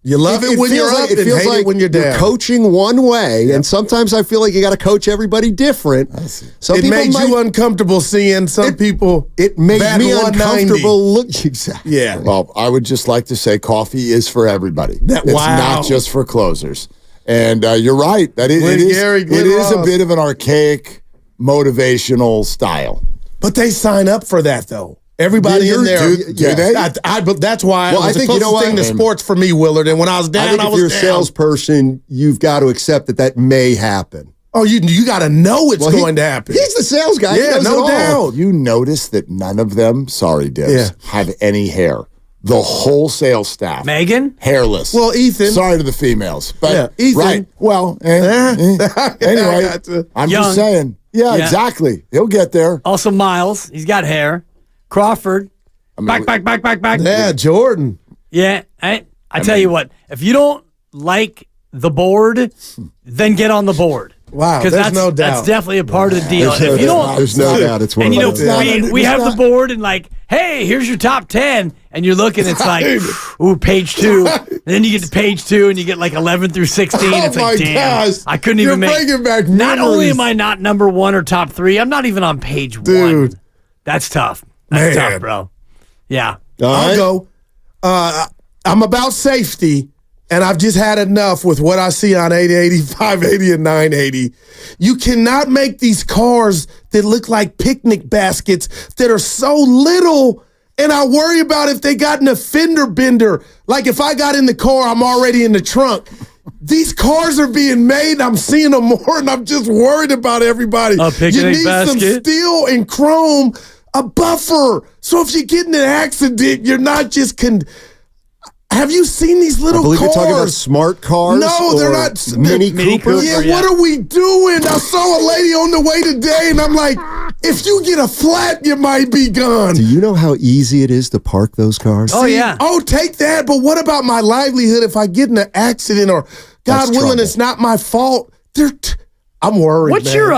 you love it when you're up and hate it when you're down. You're coaching one way, and sometimes I feel like you got to coach everybody different. It made you uncomfortable seeing some people. It made me uncomfortable. Look, exactly. Yeah. Well, I would just like to say coffee is for everybody. It's not just for closers. And you're right. That it is a bit of an archaic motivational style. But they sign up for that, though. Everybody in there. But that's why I think the closest thing to sports for me, Willard. And when I was down, I think if you're a salesperson, you've got to accept that may happen. Oh, you got to know it's going to happen. He's the sales guy. Yeah, no doubt. You notice that none of them, sorry, Dibs, have any hair. The whole sales staff. Megan? Hairless. Well, Ethan. Sorry to the females. But Ethan. Right. Well, anyway, I'm just saying. Yeah, exactly. He'll get there. Also, Miles. He's got hair. Crawford. Back. Yeah, Jordan. Yeah. I tell you what, if you don't like the board, then get on the board. Wow, because there's no doubt. That's definitely a part of the deal. If you don't, there's no doubt it's one and of those. we have the board and like, hey, here's your top 10, and you're looking, it's like, ooh, page 2. And then you get to page 2, and you get like 11 through 16. It's like, damn, I couldn't even make. Bringing back not only am I not number 1 or top 3, I'm not even on page 1. That's tough. That's tough, bro. Yeah. I'll go. I'm about safety. And I've just had enough with what I see on 880, 580, and 980. You cannot make these cars that look like picnic baskets that are so little. And I worry about if they got an fender bender. Like if I got in the car, I'm already in the trunk. These cars are being made. I'm seeing them more, and I'm just worried about everybody. A picnic you need basket? some steel and chrome, a buffer. So if you get in an accident, you're not just Have you seen these little cars? You're talking about smart cars. No, they're not. Mini Coopers. Yeah, what are we doing? I saw a lady on the way today, and I'm like, if you get a flat, you might be gone. Do you know how easy it is to park those cars? Oh, yeah. Oh, take that. But what about my livelihood if I get in an accident or, God willing, it's not my fault? I'm worried. What's your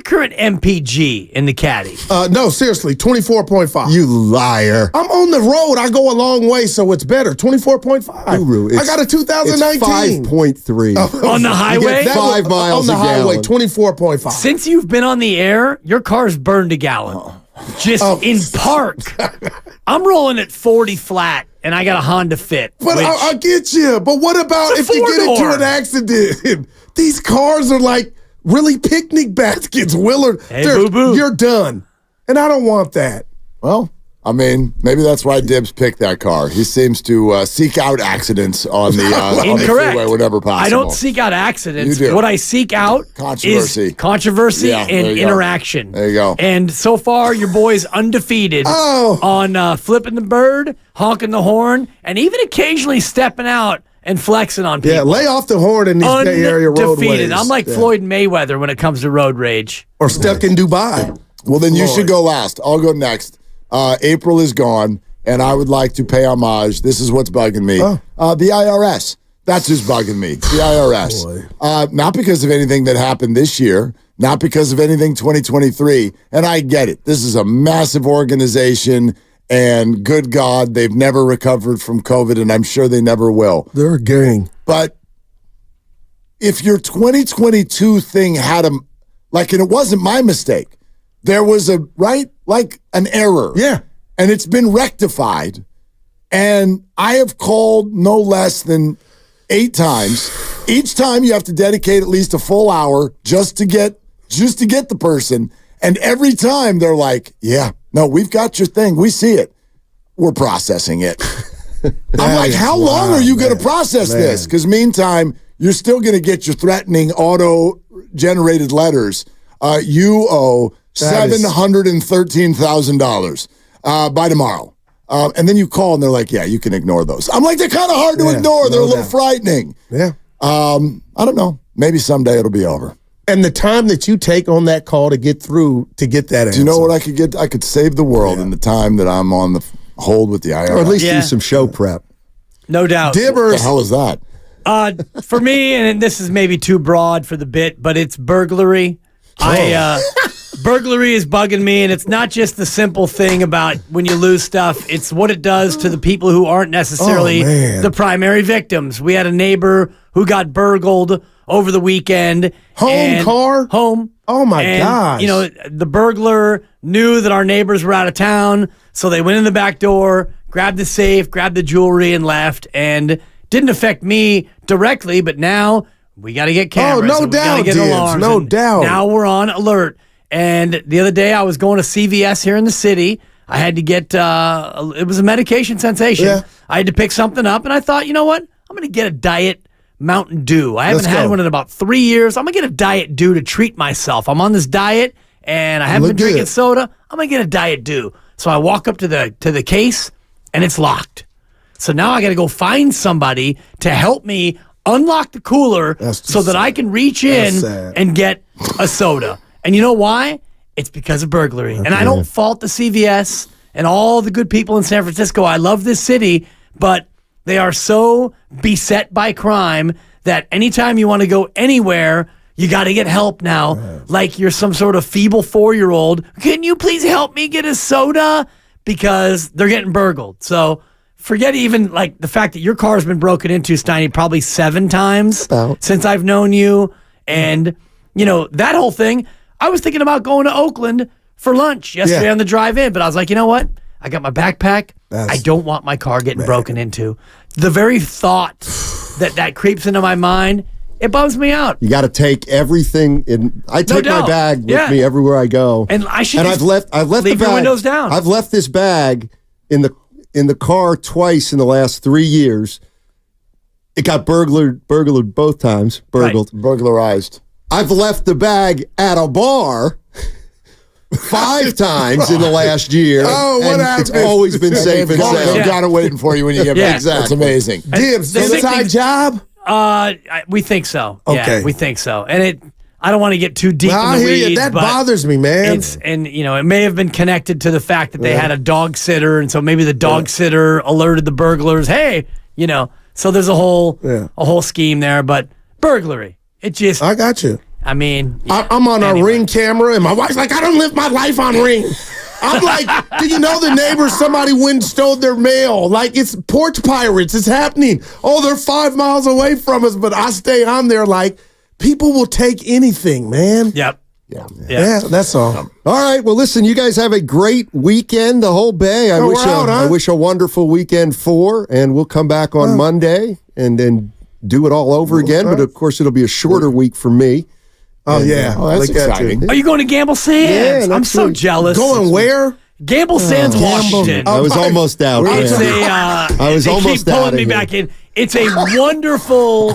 current MPG in the caddy? No, seriously, 24.5. You liar. I'm on the road. I go a long way, so it's better. 24.5. Guru, I got a 2019. It's 5.3. On the highway? 5 miles on the highway, gallon. 24.5. Since you've been on the air, your car's burned a gallon. Just in park. I'm rolling at 40 flat, and I got a Honda Fit. But I get you. But what about if you get into an accident? These cars are like really picnic baskets, Willard. Hey, boo-boo. You're done. And I don't want that. Well, I mean, maybe that's why Dibs picked that car. He seems to seek out accidents on the freeway whenever possible. I don't seek out accidents. You do. What I seek out is controversy and interaction. There you go. And so far, your boy's undefeated on flipping the bird, honking the horn, and even occasionally stepping out and flexing on people. Yeah, lay off the horn in these Bay Area roadways. I'm like Floyd Mayweather when it comes to road rage. Or stuck in Dubai. Well, then you should go last. I'll go next. April is gone, and I would like to pay homage. This is what's bugging me. The IRS. That's who's bugging me. The IRS. Not because of anything that happened this year, not because of anything 2023. And I get it. This is a massive organization. And good God, they've never recovered from COVID, and I'm sure they never will. They're a gang. But if your 2022 thing had and it wasn't my mistake, there was an error. Yeah. And it's been rectified. And I have called no less than 8 times. Each time you have to dedicate at least a full hour just to get the person. And every time they're like, yeah, no, we've got your thing. We see it. We're processing it. I'm like, how long are you going to process this? Because meantime, you're still going to get your threatening auto-generated letters. You owe $713,000 by tomorrow. And then you call and they're like, yeah, you can ignore those. I'm like, they're kind of hard to ignore. They're a little frightening. Yeah. I don't know. Maybe someday it'll be over. And the time that you take on that call to get through to get that answer. Do you know what I could get? I could save the world in the time that I'm on the hold with the IRS. Or at least do some show prep. No doubt. Dibbers. What the hell is that? For me, and this is maybe too broad for the bit, but it's burglary. Burglary is bugging me, and it's not just the simple thing about when you lose stuff. It's what it does to the people who aren't necessarily the primary victims. We had a neighbor who got burgled over the weekend. Home. Oh, my gosh. You know, the burglar knew that our neighbors were out of town, so they went in the back door, grabbed the safe, grabbed the jewelry, and left. And didn't affect me directly, but now we got to get cameras. Oh, no doubt, get alarms, no doubt. Now we're on alert. And the other day I was going to CVS here in the city. I had to get, it was a medication sensation. Yeah. I had to pick something up, and I thought, you know what? I'm going to get a Diet Mountain Dew. I haven't had one in about 3 years. I'm going to get a Diet Dew to treat myself. I'm on this diet, and I haven't been drinking soda. I'm going to get a Diet Dew. So I walk up to the case, and it's locked. So now I got to go find somebody to help me unlock the cooler so that I can reach in and get a soda. And you know why? It's because of burglary. Okay. And I don't fault the CVS and all the good people in San Francisco. I love this city, but they are so beset by crime that anytime you want to go anywhere, you got to get help now. Like you're some sort of feeble 4-year-old. Can you please help me get a soda? Because they're getting burgled. So forget even like the fact that your car's been broken into, Steiny, probably 7 times since I've known you. And, you know, that whole thing, I was thinking about going to Oakland for lunch yesterday on the drive in, but I was like, you know what? I got my backpack. I don't want my car getting broken into. The very thought that creeps into my mind, it bums me out. You got to take everything in. I take my bag with me everywhere I go. And I should I've left leave the bag, your windows down. I've left this bag in the car twice in the last 3 years. It got burglared both times. Burglarized. I've left the bag at a bar 5 times in the last year. Oh, what happened? It's always been safe and sound. They've got it waiting for you when you get back. Exactly. That's amazing. Dibs, inside job? We think so. Okay. Yeah, we think so. And I don't want to get too deep in the I hear weeds. you. That bothers me, man. And you know, it may have been connected to the fact that they had a dog sitter, and so maybe the dog sitter alerted the burglars. Hey, you know, so there's a whole scheme there. But burglary, it just. I got you. I mean, I'm on a Ring camera, and my wife's like, I don't live my life on Ring. I'm like, do you know the neighbors, somebody went and stole their mail? Like, it's porch pirates. It's happening. Oh, they're 5 miles away from us, but I stay on there like, people will take anything, man. Yep. Yeah, that's all. All right. Well, listen, you guys have a great weekend, the whole Bay. I wish a wonderful weekend and we'll come back on Monday and then do it all over again. But, of course, it'll be a shorter week for me. Oh, yeah. That's exciting. Are you going to Gamble Sands? I'm so jealous. Going where? Gamble Sands, Washington. I was almost out. I was almost out. Keep pulling me back in. It's a wonderful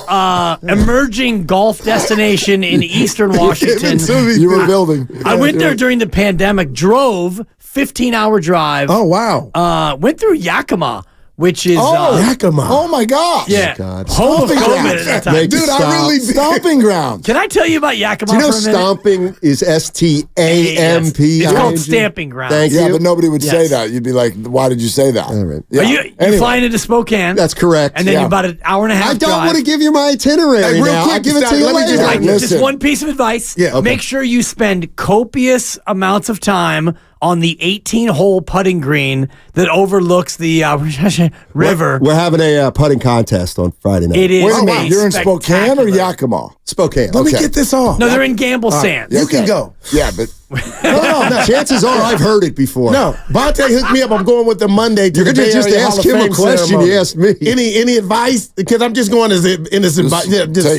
emerging golf destination in eastern Washington. You were building. I went there during the pandemic, drove 15-hour drive. Oh, wow. Went through Yakima, which is Yakima. Oh my gosh! Yeah, home of COVID at that time. Dude, I really stomping ground. Can I tell you about Yakima? Do you know for a minute? stomping is STAMP? It's called stamping ground. Thank Yeah, you. but nobody would say that. You'd be like, "Why did you say that?" All right. Yeah. You're flying into Spokane. That's correct. And then you're about an hour and a half. I don't drive. want to give you my itinerary Hey, real now. quick, I'll give it to you let me later. Just one piece of advice. Yeah, okay. Make sure you spend copious amounts of time on the 18-hole putting green that overlooks the river. We're having a putting contest on Friday night. It is. Wait a minute, you're in Spokane or spectacular. Yakima? Spokane. Let me get this off. No, they're in Gamble Sands. You can go. Yeah, but No. Chances are I've heard it before. No, Bonte hooked me up. I'm going with them Monday to You're the gonna Bay just Area ask Hall of him a Fame question ceremony. you asked me. Any advice? Because I'm just going as innocent.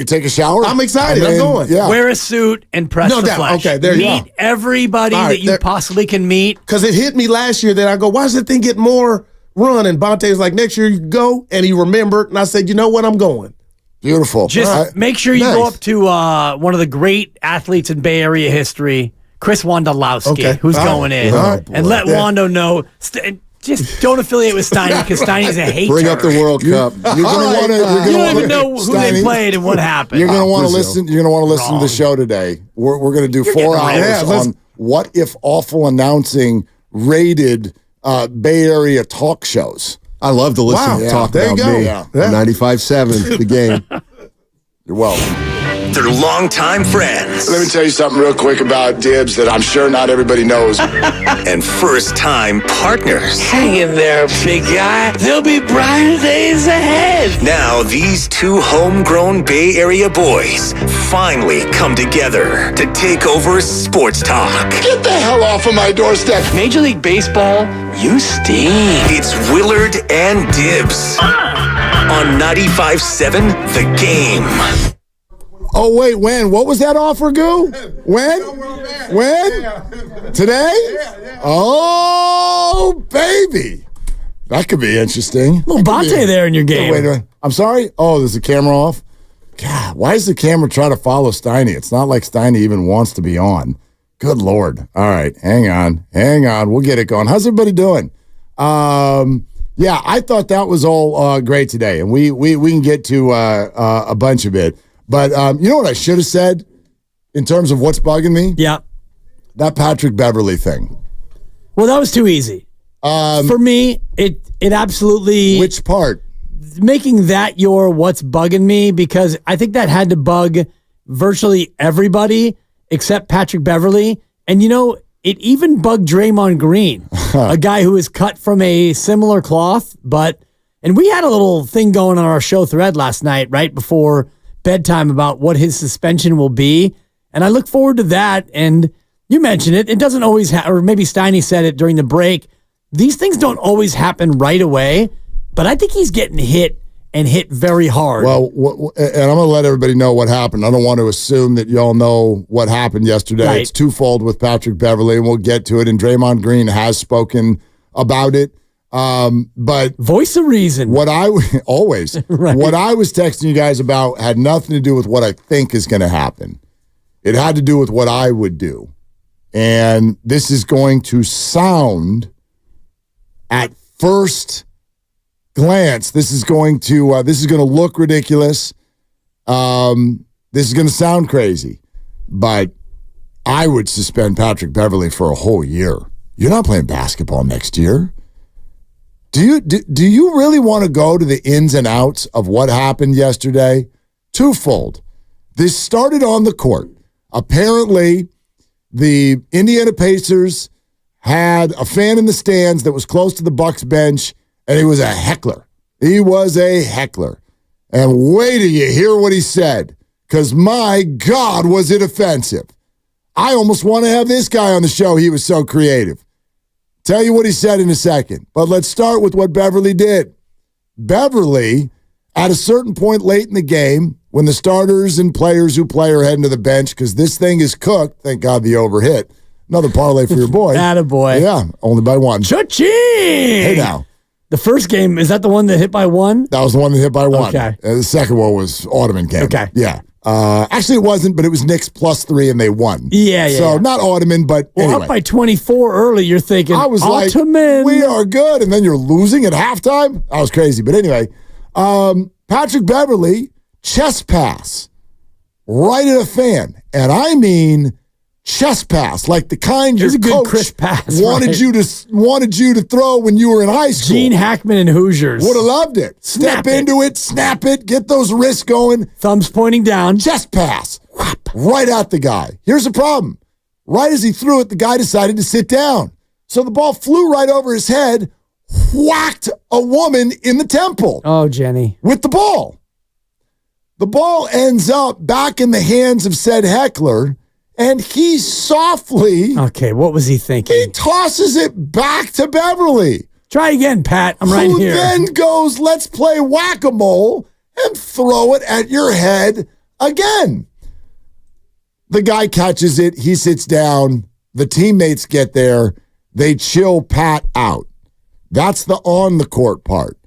take a shower. I'm excited. I mean, I'm going. Yeah. Wear a suit and press No the doubt. flesh. Okay, there you Meet go. everybody All right, that you possibly can meet. Because it hit me last year that I go, why does that thing get more run? And Bonte was like, next year you go. And he remembered. And I said, you know what? I'm going. Beautiful. Just make sure you go up to one of the great athletes in Bay Area history, Chris Wondolowski, who's going in. And let Wando know. Just don't affiliate with Steiny because Steiny's a hater. Bring up the World Cup. You're gonna want to. You don't even know who they played and what happened. You're gonna want to listen. You're gonna want to listen to the show today. We're gonna do 4 hours on what if awful announcing rated Bay Area talk shows. I love to listen to talk about me. Yeah. On 95.7, the game. You're welcome. They're longtime friends. Let me tell you something real quick about Dibs that I'm sure not everybody knows. And first-time partners. Hang in there, big guy. There'll be brighter days ahead. Now, these two homegrown Bay Area boys finally come together to take over sports talk. Get the hell off of my doorstep. Major League Baseball, you stink. It's Willard and Dibs on 95.7 The Game. Oh, wait, when? What was that offer, Goo? When? Today? Oh, baby. That could be interesting. Little Bate there in your game. Wait a minute. I'm sorry? Oh, there's the camera off? God, why does the camera try to follow Steiny? It's not like Steiny even wants to be on. Good Lord. All right, hang on. We'll get it going. How's everybody doing? Yeah, I thought that was all great today, and we can get to a bunch of it. But you know what I should have said in terms of what's bugging me? Yeah. That Patrick Beverly thing. Well, that was too easy. For me, it absolutely... Which part? Making that your what's bugging me, because I think that had to bug virtually everybody except Patrick Beverly. And, you know, it even bugged Draymond Green, a guy who is cut from a similar cloth. And we had a little thing going on our show thread last night, right before bedtime, about what his suspension will be. And I look forward to that. And you mentioned it. It doesn't always or maybe Steiny said it during the break. These things don't always happen right away. But I think he's getting hit and hit very hard. Well, and I'm going to let everybody know what happened. I don't want to assume that y'all know what happened yesterday. Right. It's twofold with Patrick Beverly, and we'll get to it. And Draymond Green has spoken about it. But voice of reason. What I always right. What I was texting you guys about had nothing to do with what I think is going to happen. It had to do with what I would do. And this is going to sound at first glance, this is going to look ridiculous. This is going to sound crazy, but I would suspend Patrick Beverly for a whole year. You're not playing basketball next year. Do you really want to go to the ins and outs of what happened yesterday? Twofold. This started on the court. Apparently, the Indiana Pacers had a fan in the stands that was close to the Bucks bench, and he was a heckler. And wait till you hear what he said, because my God, was it offensive. I almost want to have this guy on the show. He was so creative. Tell you what he said in a second. But let's start with what Beverly did. Beverly, at a certain point late in the game, when the starters and players who play are heading to the bench, because this thing is cooked, thank God the overhit. Another parlay for your boy. Attaboy. Yeah, only by one. Cha-ching! Hey, now. The first game, is that the one that hit by one? That was the one that hit by one. Okay. The second one was Ottoman game. Okay. Yeah. Actually, it wasn't, but it was Knicks +3, and they won. Yeah. So not Ottoman, but anyway. Up by 24 early, you're thinking, I was Ottoman. Like, we are good, and then you're losing at halftime? That was crazy. But anyway, Patrick Beverly, chest pass, right at a fan. And I mean chest pass, like the kind your coach crisp pass, wanted you to throw when you were in high school. Gene Hackman and Hoosiers would have loved it. Step into it, snap it, get those wrists going. Thumbs pointing down. Chest pass, right at the guy. Here's the problem. Right as he threw it, the guy decided to sit down. So the ball flew right over his head, whacked a woman in the temple. Oh, Jenny. With the ball. The ball ends up back in the hands of said heckler, and he softly... Okay, what was he thinking? He tosses it back to Beverly. Try again, Pat. I'm right here. Who then goes, let's play whack-a-mole and throw it at your head again. The guy catches it. He sits down. The teammates get there. They chill Pat out. That's the on-the-court part.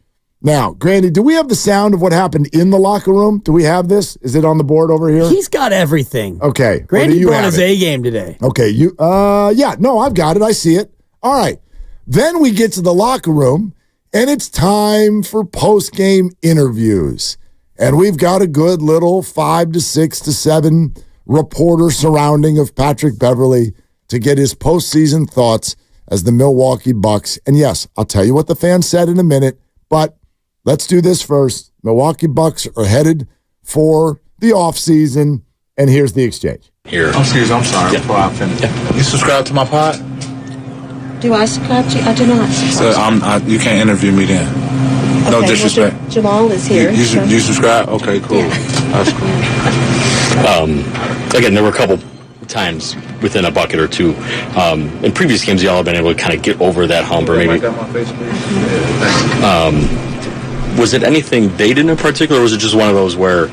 Now, Grandy, do we have the sound of what happened in the locker room? Do we have this? Is it on the board over here? He's got everything. Okay. Grandy brought his A game today. Okay. I've got it. I see it. All right. Then we get to the locker room, and it's time for post-game interviews. And we've got a good little 5 to 6 to 7 reporter surrounding of Patrick Beverly to get his postseason thoughts as the Milwaukee Bucks. And yes, I'll tell you what the fans said in a minute, but let's do this first. Milwaukee Bucks are headed for the offseason. And here's the exchange. Here. I'm sorry. Yeah. Before I finish. You subscribe to my pod? Do I subscribe to you? I do not subscribe. So you can't interview me then. No Okay, disrespect. well, Jamal is here. You subscribe? Okay, cool. That's cool. Again, there were a couple times within a bucket or two. In previous games, y'all have been able to kind of get over that hump, or maybe. Was it anything they did in particular, or was it just one of those where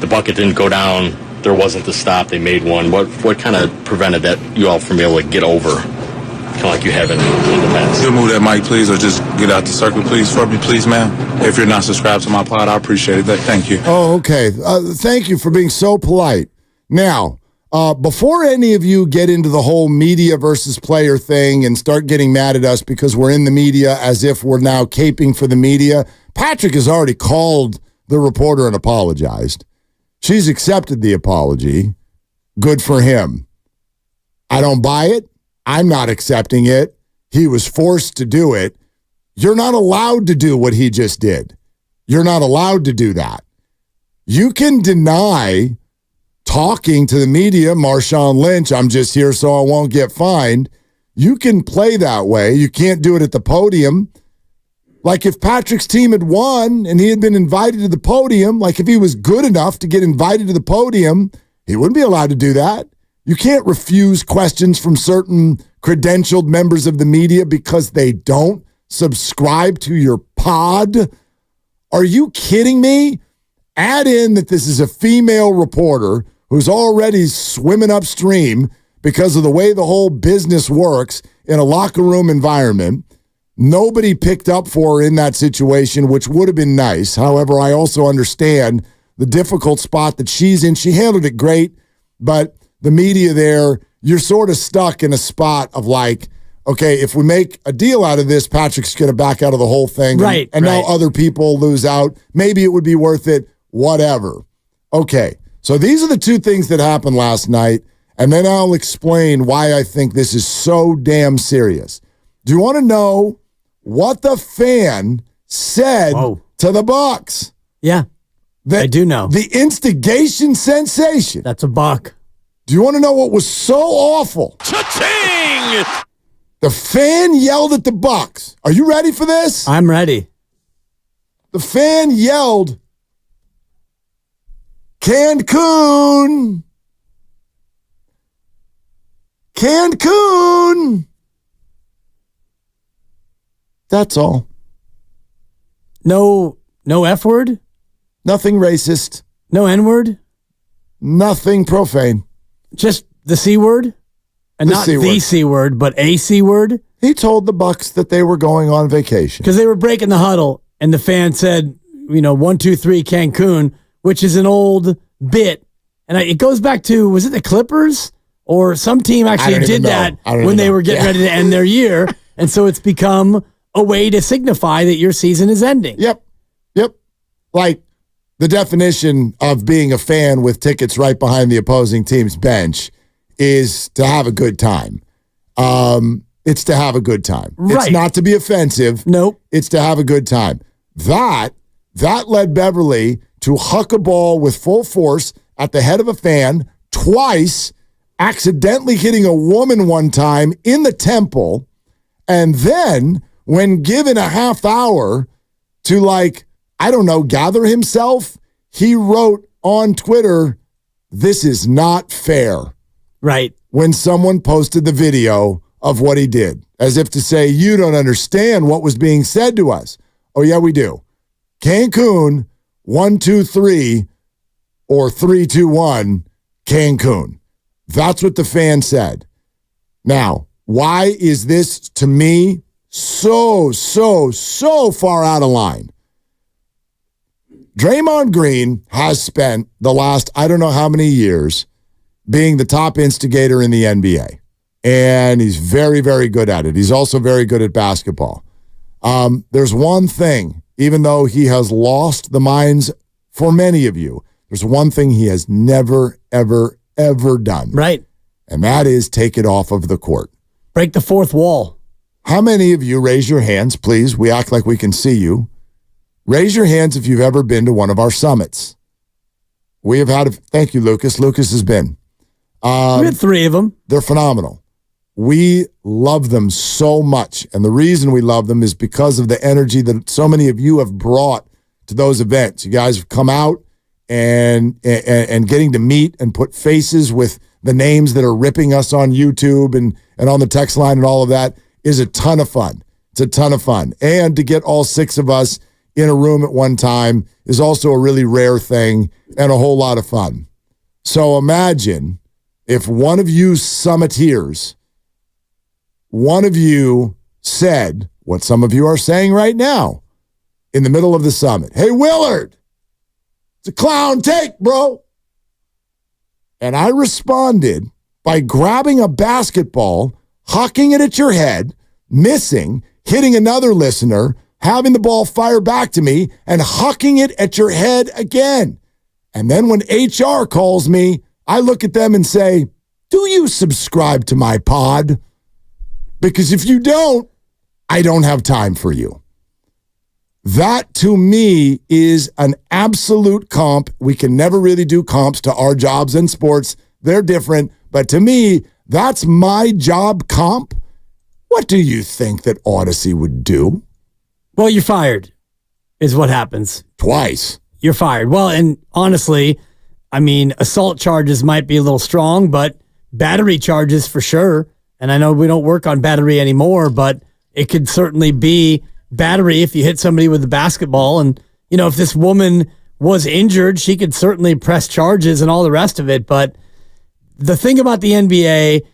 the bucket didn't go down, there wasn't the stop, they made one? What kind of prevented that you all from being able to get over, kind of like you have in the past? You move that mic, please, or just get out the circle, please, for me, please, ma'am. If you're not subscribed to my pod, I appreciate it. Thank you. Oh, okay. Thank you for being so polite. Now, before any of you get into the whole media versus player thing and start getting mad at us because we're in the media as if we're now caping for the media, Patrick has already called the reporter and apologized. She's accepted the apology. Good for him. I don't buy it. I'm not accepting it. He was forced to do it. You're not allowed to do what he just did. You're not allowed to do that. You can deny talking to the media, Marshawn Lynch, I'm just here so I won't get fined. You can play that way. You can't do it at the podium. Like if Patrick's team had won and he had been invited to the podium, like if he was good enough to get invited to the podium, he wouldn't be allowed to do that. You can't refuse questions from certain credentialed members of the media because they don't subscribe to your pod. Are you kidding me? Add in that this is a female reporter who's already swimming upstream because of the way the whole business works in a locker room environment. Nobody picked up for her in that situation, which would have been nice. However, I also understand the difficult spot that she's in. She handled it great, but the media there, you're sort of stuck in a spot of like, okay, if we make a deal out of this, Patrick's going to back out of the whole thing. Right. And now other people lose out. Maybe it would be worth it. Whatever. Okay. So these are the two things that happened last night, and then I'll explain why I think this is so damn serious. Do you want to know what the fan said to the Bucks? Yeah, I do know. The instigation sensation. That's a buck. Do you want to know what was so awful? Cha-ching! The fan yelled at the Bucks. Are you ready for this? I'm ready. The fan yelled, Cancun! Cancun! That's all. No F word? Nothing racist. No N word? Nothing profane. Just the C word? And not the C word, but a C word? He told the Bucks that they were going on vacation. Because they were breaking the huddle, and the fan said, 1, 2, 3, Cancun, which is an old bit. And it goes back to, was it the Clippers? Or some team actually did that when they were getting ready to end their year. And so it's become a way to signify that your season is ending. Yep. Like the definition of being a fan with tickets right behind the opposing team's bench is to have a good time. It's to have a good time. Right. It's not to be offensive. Nope. It's to have a good time. That led Beverly to huck a ball with full force at the head of a fan twice, accidentally hitting a woman one time in the temple, and then when given a half hour to gather himself, he wrote on Twitter, "This is not fair." Right. When someone posted the video of what he did, as if to say, you don't understand what was being said to us. Oh, yeah, we do. Cancun, 1, 2, 3, or 3, 2, 1, Cancun. That's what the fan said. Now, why is this, to me, so far out of line? Draymond Green has spent the last, I don't know how many years, being the top instigator in the NBA. And he's very, very good at it. He's also very good at basketball. There's one thing, even though he has lost the minds for many of you, there's one thing he has never, ever, ever done. Right. And that is take it off of the court. Break the fourth wall. How many of you, raise your hands, please. We act like we can see you. Raise your hands if you've ever been to one of our summits. We have had, thank you, Lucas. Lucas has been. We had 3 of them. They're phenomenal. We love them so much. And the reason we love them is because of the energy that so many of you have brought to those events. You guys have come out and getting to meet and put faces with the names that are ripping us on YouTube and on the text line and all of that is a ton of fun. It's a ton of fun. And to get all 6 of us in a room at one time is also a really rare thing and a whole lot of fun. So imagine if one of you summiteers, one of you said what some of you are saying right now in the middle of the summit. Hey, Willard, it's a clown take, bro. And I responded by grabbing a basketball, hucking it at your head, missing, hitting another listener, having the ball fire back to me, and hucking it at your head again. And then when HR calls me, I look at them and say, do you subscribe to my pod? Because if you don't, I don't have time for you. That, to me, is an absolute comp. We can never really do comps to our jobs in sports. They're different. But to me, that's my job comp. What do you think that Odyssey would do? Well, you're fired, is what happens. Twice. You're fired. Well, and honestly, I mean, assault charges might be a little strong, but battery charges for sure. And I know we don't work on battery anymore, but it could certainly be battery if you hit somebody with a basketball. And, you know, if this woman was injured, she could certainly press charges and all the rest of it. But the thing about the NBA,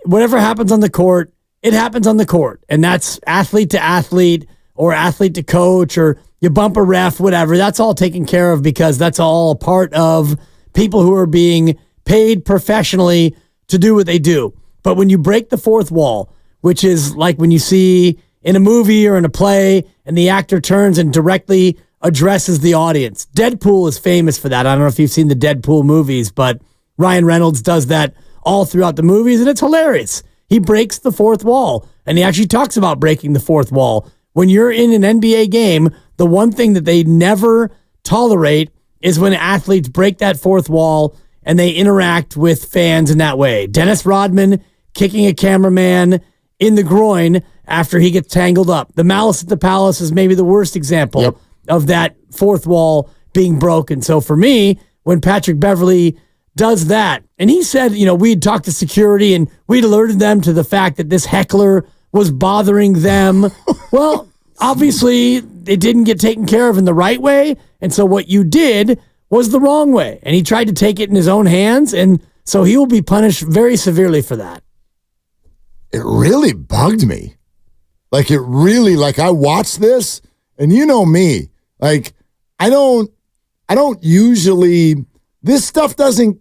whatever happens on the court, it happens on the court. And that's athlete to athlete or athlete to coach, or you bump a ref, whatever. That's all taken care of because that's all part of people who are being paid professionally to do what they do. But when you break the fourth wall, which is like when you see in a movie or in a play and the actor turns and directly addresses the audience. Deadpool is famous for that. I don't know if you've seen the Deadpool movies, but Ryan Reynolds does that all throughout the movies, and it's hilarious. He breaks the fourth wall, and he actually talks about breaking the fourth wall. When you're in an NBA game, the one thing that they never tolerate is when athletes break that fourth wall and they interact with fans in that way. Dennis Rodman kicking a cameraman in the groin after he gets tangled up. The Malice at the Palace is maybe the worst example of that fourth wall being broken. So for me, when Patrick Beverly does that, and he said, you know, we'd talked to security and we'd alerted them to the fact that this heckler was bothering them. Well, obviously, it didn't get taken care of in the right way. And so what you did was the wrong way. And he tried to take it in his own hands. And so he will be punished very severely for that. It really bugged me. Like, it really, like, I watched this, and you know me. Like, I don't usually, this stuff doesn't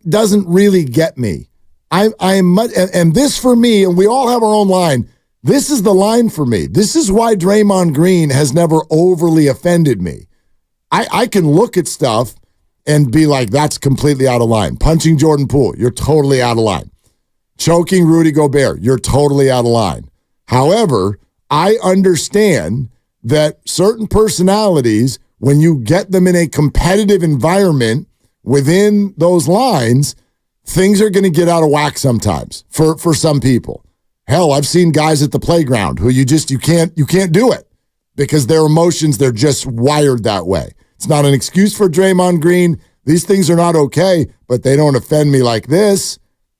really get me. And this for me, and we all have our own line, this is the line for me. This is why Draymond Green has never overly offended me. I can look at stuff and be like, that's completely out of line. Punching Jordan Poole, you're totally out of line. Choking Rudy Gobert, you're totally out of line. However, I understand that certain personalities, when you get them in a competitive environment within those lines, things are going to get out of whack sometimes for some people. Hell, I've seen guys at the playground who you can't do it because their emotions, they're just wired that way. It's not an excuse for Draymond Green. These things are not okay, but they don't offend me like this.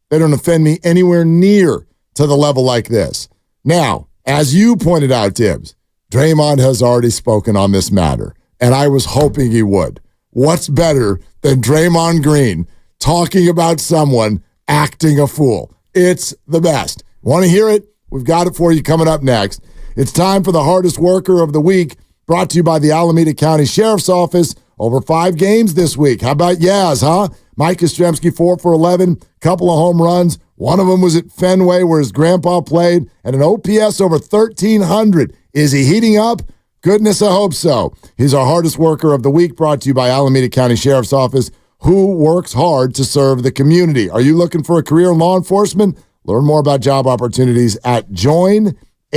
They don't offend me anywhere near to the level like this. Now, as you pointed out, Tibbs, Draymond has already spoken on this matter, and I was hoping he would. What's better than Draymond Green talking about someone acting a fool? It's the best. Want to hear it? We've got it for you coming up next. It's time for the hardest worker of the week, brought to you by the Alameda County Sheriff's Office. Over 5 games this week. How about Yaz, huh? Mike Ostremski, 4 for 11, couple of home runs. One of them was at Fenway where his grandpa played, and an OPS over 1,300. Is he heating up? Goodness, I hope so. He's our hardest worker of the week, brought to you by Alameda County Sheriff's Office, who works hard to serve the community. Are you looking for a career in law enforcement? Learn more about job opportunities at joinacso.com.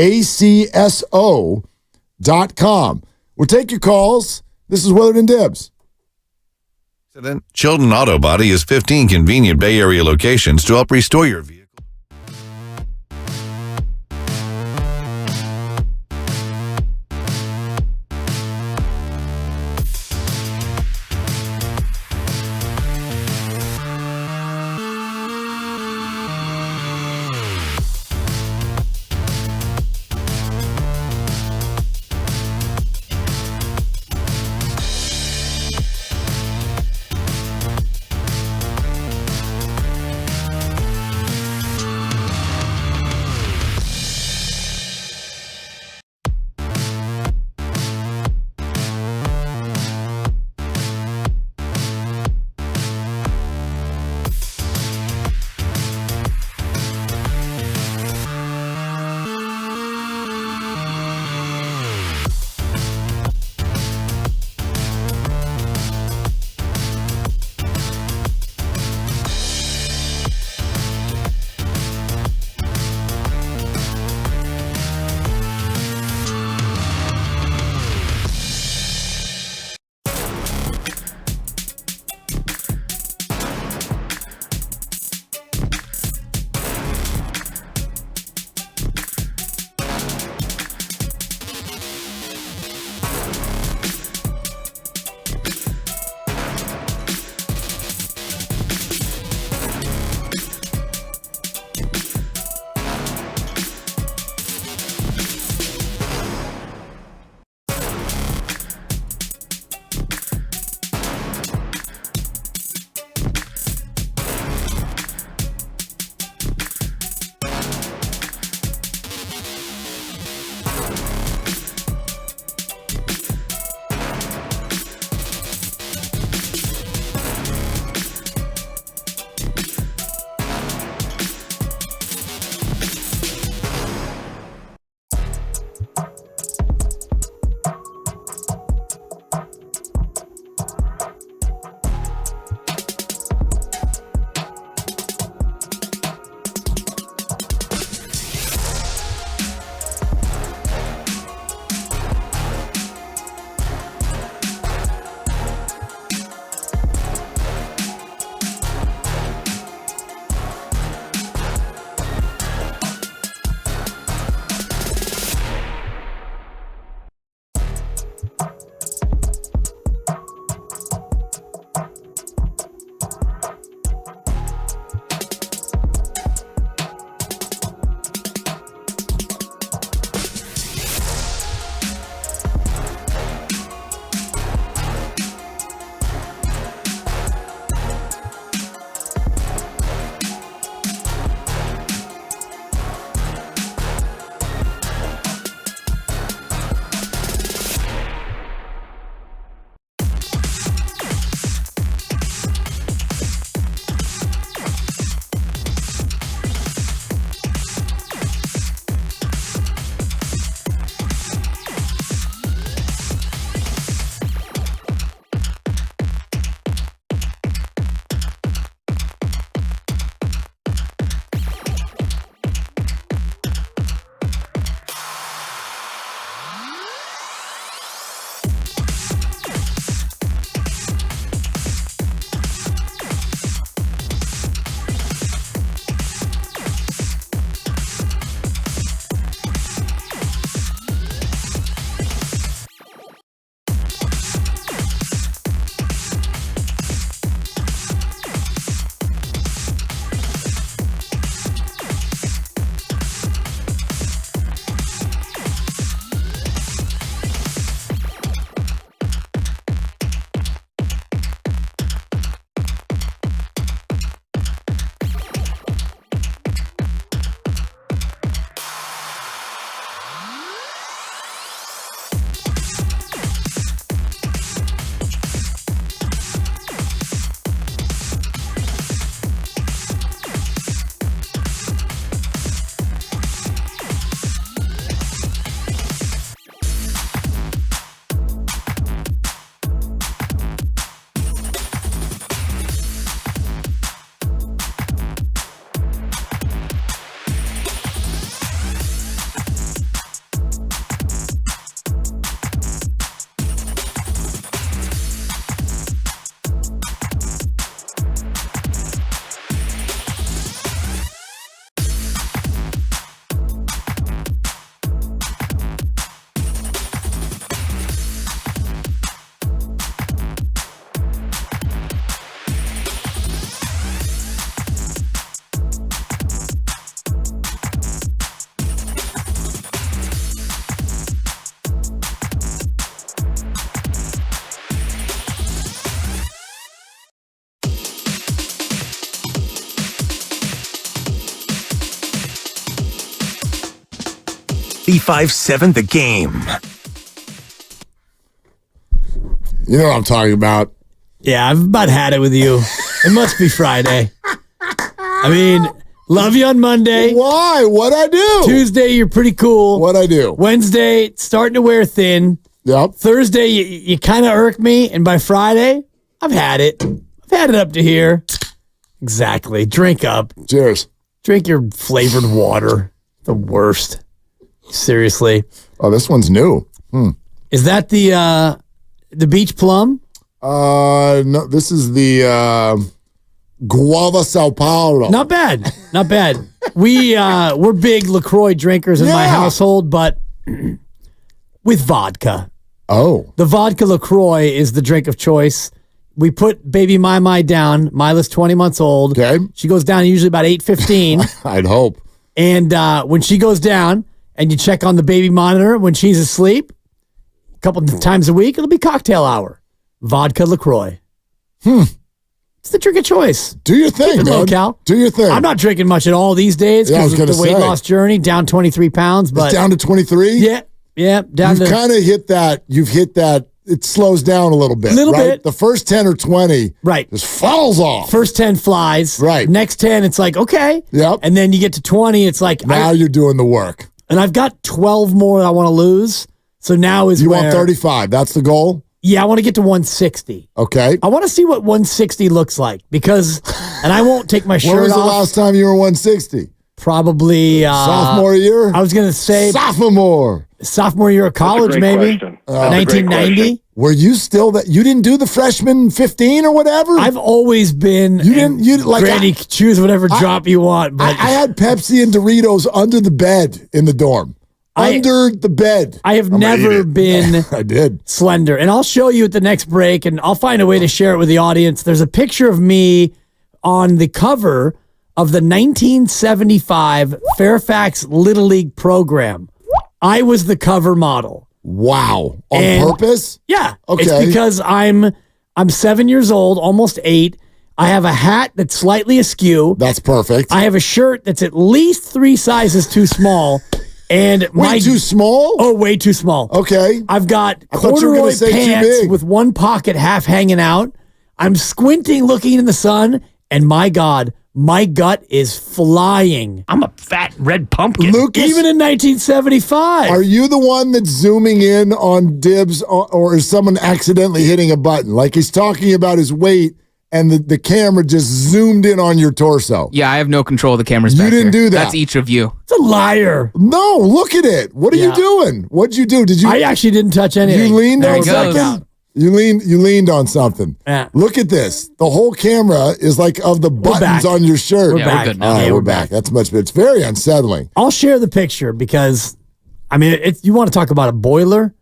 We'll take your calls. This is Willard and Dibbs. Chilton Auto Body is 15 convenient Bay Area locations to help restore your vehicle. 95.7 The Game. You know what I'm talking about. Yeah, I've about had it with you. It must be Friday. I mean, love you on Monday. Why? What'd I do? Tuesday, you're pretty cool. What'd I do? Wednesday, starting to wear thin. Yep. Thursday, you kind of irk me. And by Friday, I've had it. I've had it up to here. Exactly. Drink up. Cheers. Drink your flavored water. The worst. Seriously. Oh, this one's new. Is that the beach plum? No, this is the Guava Sao Paulo. Not bad. Not bad. We're big LaCroix drinkers in my household, but with vodka. Oh. The vodka LaCroix is the drink of choice. We put baby Mai down. Mila's 20 months old. Okay. She goes down usually about 8:15. I'd hope. And when she goes down and you check on the baby monitor when she's asleep, a couple times a week, it'll be cocktail hour. Vodka LaCroix. It's the drink of choice. Do your thing, man. Low, Cal. Do your thing. I'm not drinking much at all these days because of the weight loss journey, down 23 pounds. But it's down to 23? Yeah. Down You've kind of hit that. You've hit that. It slows down a little bit. Right? The first 10 or 20 just falls off. First 10 flies. Right. Next 10, it's like, okay. Yep. And then you get to 20, it's like. Now you're doing the work. And I've got 12 more I want to lose. So now is You where. want 35. That's the goal? Yeah, I want to get to 160. Okay. I want to see what 160 looks like because, and I won't take my shirt off. When was the last time you were 160? Probably. Sophomore year? I was going to say. Sophomore year of college, maybe. 1990. Were you still that? You didn't do the freshman 15 or whatever? I've always been. Granny, choose whatever drop you want. But I had Pepsi and Doritos under the bed in the dorm. Under the bed. I have never been I did. slender. And I'll show you at the next break, and I'll find a way to share it with the audience. There's a picture of me on the cover of the 1975 Fairfax Little League program. I was the cover model. Wow. On purpose? Yeah. Okay. It's because I'm 7 years old, almost 8. I have a hat that's slightly askew. That's perfect. I have a shirt that's at least 3 sizes too small. And way too small? Oh, way too small. Okay. I've got I thought you were corduroy gonna say too pants big. with one pocket half hanging out. I'm squinting, looking in the sun, and my God, my gut is flying. I'm a fat red pumpkin. Lucas, even in 1975. Are you the one that's zooming in on Dibs, or is someone accidentally hitting a button? Like he's talking about his weight, and the camera just zoomed in on your torso. Yeah, I have no control of the cameras You back didn't here. do that. That's each of you. It's a liar. No, look at it. What are you doing? What'd you do? Did you? I actually didn't touch anything. You leaned There on he goes. something. You leaned on something. Yeah. Look at this. The whole camera is like of the buttons back. on your shirt. We're back. We're good now. All right, Yeah, we're we're back. That's much better. It's very unsettling. I'll share the picture because, I mean, you want to talk about a boiler?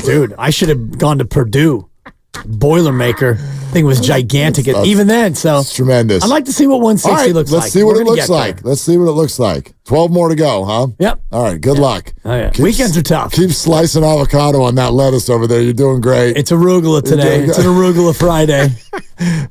Dude, I should have gone to Purdue. Boilermaker. Thing was gigantic even then. So it's tremendous. I'd like to see what 160 All right, looks like. let's see what We're it gonna looks get like. there. Let's see what it looks like. 12 more to go, huh? Yep. All right, good luck. Oh, yeah. Weekends are tough. Keep slicing avocado on that lettuce over there. You're doing great. It's arugula today. It's an arugula Friday.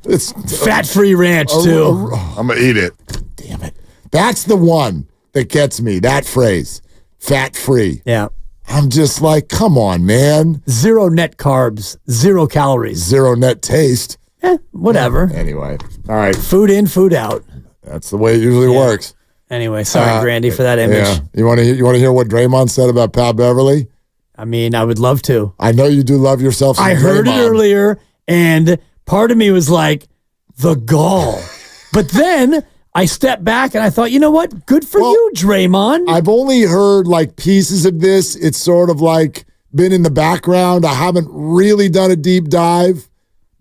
It's fat-free ranch, too. I'm going to eat it. Damn it. That's the one that gets me, that phrase. Fat-free. Yeah. I'm just like, come on, man. 0 net carbs, 0 calories. 0 net taste. Whatever. Anyway. All right. Food in, food out. That's the way it usually works. Anyway, sorry, Grandy, for that image. Yeah. You want to hear what Draymond said about Pat Beverly? I mean, I would love to. I know you do love yourself some I heard Draymond. it earlier, and part of me was like, the gall. But then I stepped back and I thought, you know what? Good for you, Draymond. I've only heard like pieces of this. It's sort of like been in the background. I haven't really done a deep dive,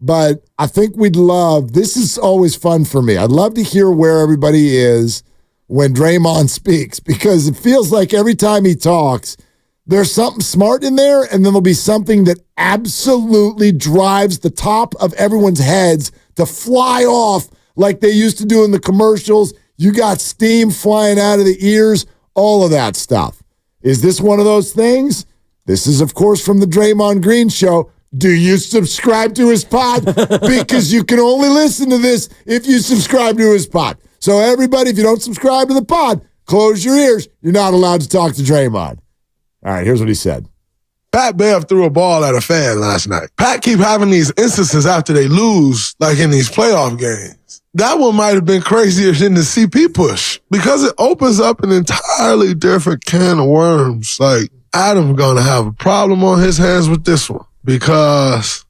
but I think this is always fun for me. I'd love to hear where everybody is when Draymond speaks, because it feels like every time he talks, there's something smart in there, and then there'll be something that absolutely drives the top of everyone's heads to fly off like they used to do in the commercials. You got steam flying out of the ears, all of that stuff. Is this one of those things? This is, of course, from the Draymond Green Show. Do you subscribe to his pod? Because you can only listen to this if you subscribe to his pod. So everybody, if you don't subscribe to the pod, close your ears. You're not allowed to talk to Draymond. All right, here's what he said. Pat Bev threw a ball at a fan last night. Pat keep having these instances after they lose, like in these playoff games. That one might have been crazier than the CP push because it opens up an entirely different can of worms. Like, Adam's going to have a problem on his hands with this one because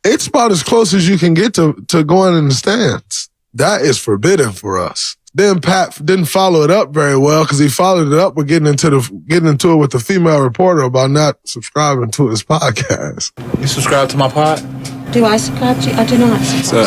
it's about as close as you can get to going in the stands. That is forbidden for us. Then Pat didn't follow it up very well because he followed it up with getting into it with the female reporter about not subscribing to his podcast. You subscribe to my pod? Do I subscribe to you? I do not. So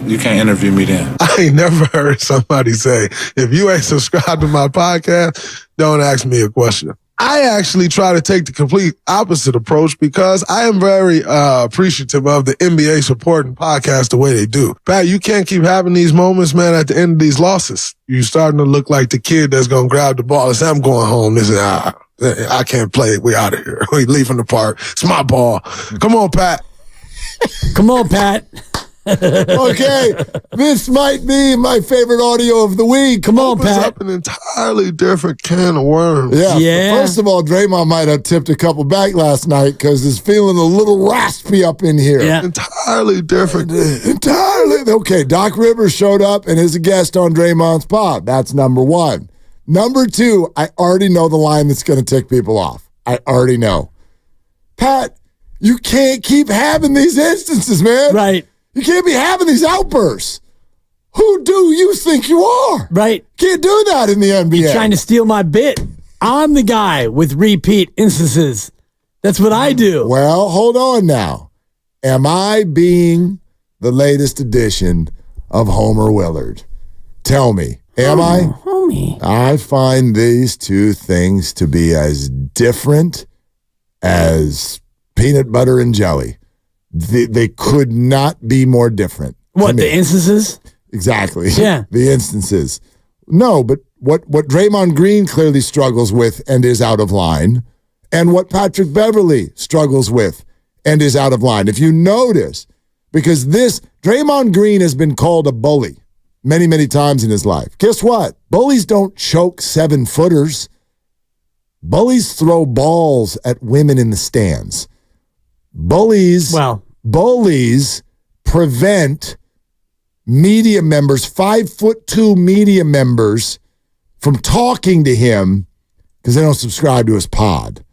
you can't interview me then. I ain't never heard somebody say, if you ain't subscribed to my podcast, don't ask me a question. I actually try to take the complete opposite approach because I am very appreciative of the NBA supporting podcasts the way they do. Pat, you can't keep having these moments, man, at the end of these losses. You're starting to look like the kid that's going to grab the ball and say, I'm going home. Listen, I can't play. We out of here. We leaving the park. It's my ball. Come on, Pat. Come on, Pat. Okay, this might be my favorite audio of the week. Come on, Pat. Up an entirely different can of worms. Yeah. First of all, Draymond might have tipped a couple back last night because he's feeling a little raspy up in here. Yeah. Entirely different. Entirely. Okay, Doc Rivers showed up and is a guest on Draymond's pod. That's number one. Number two, I already know the line that's going to tick people off. I already know. Pat, you can't keep having these instances, man. Right. You can't be having these outbursts. Who do you think you are? Right. Can't do that in the NBA. You're trying to steal my bit. I'm the guy with repeat instances. That's what I do. Well, hold on now. Am I being the latest edition of Homer Willard? Tell me, am I? Homie. I find these two things to be as different as peanut butter and jelly. They could not be more different. What, the instances? Exactly. Yeah. The instances. No, but what Draymond Green clearly struggles with and is out of line, and what Patrick Beverly struggles with and is out of line. If you notice, because Draymond Green has been called a bully many, many times in his life. Guess what? Bullies don't choke 7-footers. Bullies throw balls at women in the stands. Bullies prevent media members, 5'2" media members, from talking to him because they don't subscribe to his pod.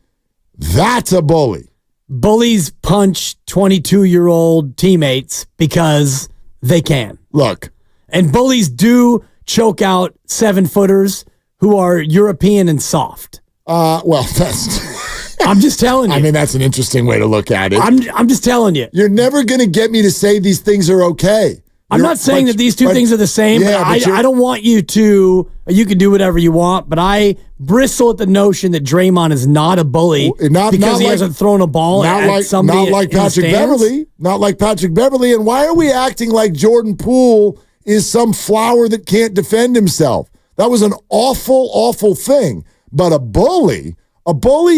That's a bully. Bullies punch 22-year-old teammates because they can. Look. And bullies do choke out 7-footers who are European and soft. Well, that's... I'm just telling you. I mean, that's an interesting way to look at it. I'm just telling you. You're never going to get me to say these things are okay. I'm not saying that these two things are the same. Yeah, but I don't want you to. You can do whatever you want, but I bristle at the notion that Draymond is not a bully because he hasn't thrown a ball at somebody. Not like Patrick Beverly. Not like Patrick Beverly. And why are we acting like Jordan Poole is some flower that can't defend himself? That was an awful, awful thing. But a bully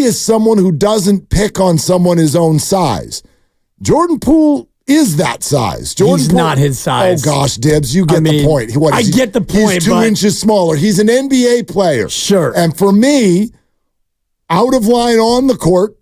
is someone who doesn't pick on someone his own size. Jordan Poole is that size. He's not his size. Oh, gosh, Dibs, you get the point. I get the point. He's 2 inches smaller. He's an NBA player. Sure. And for me, out of line on the court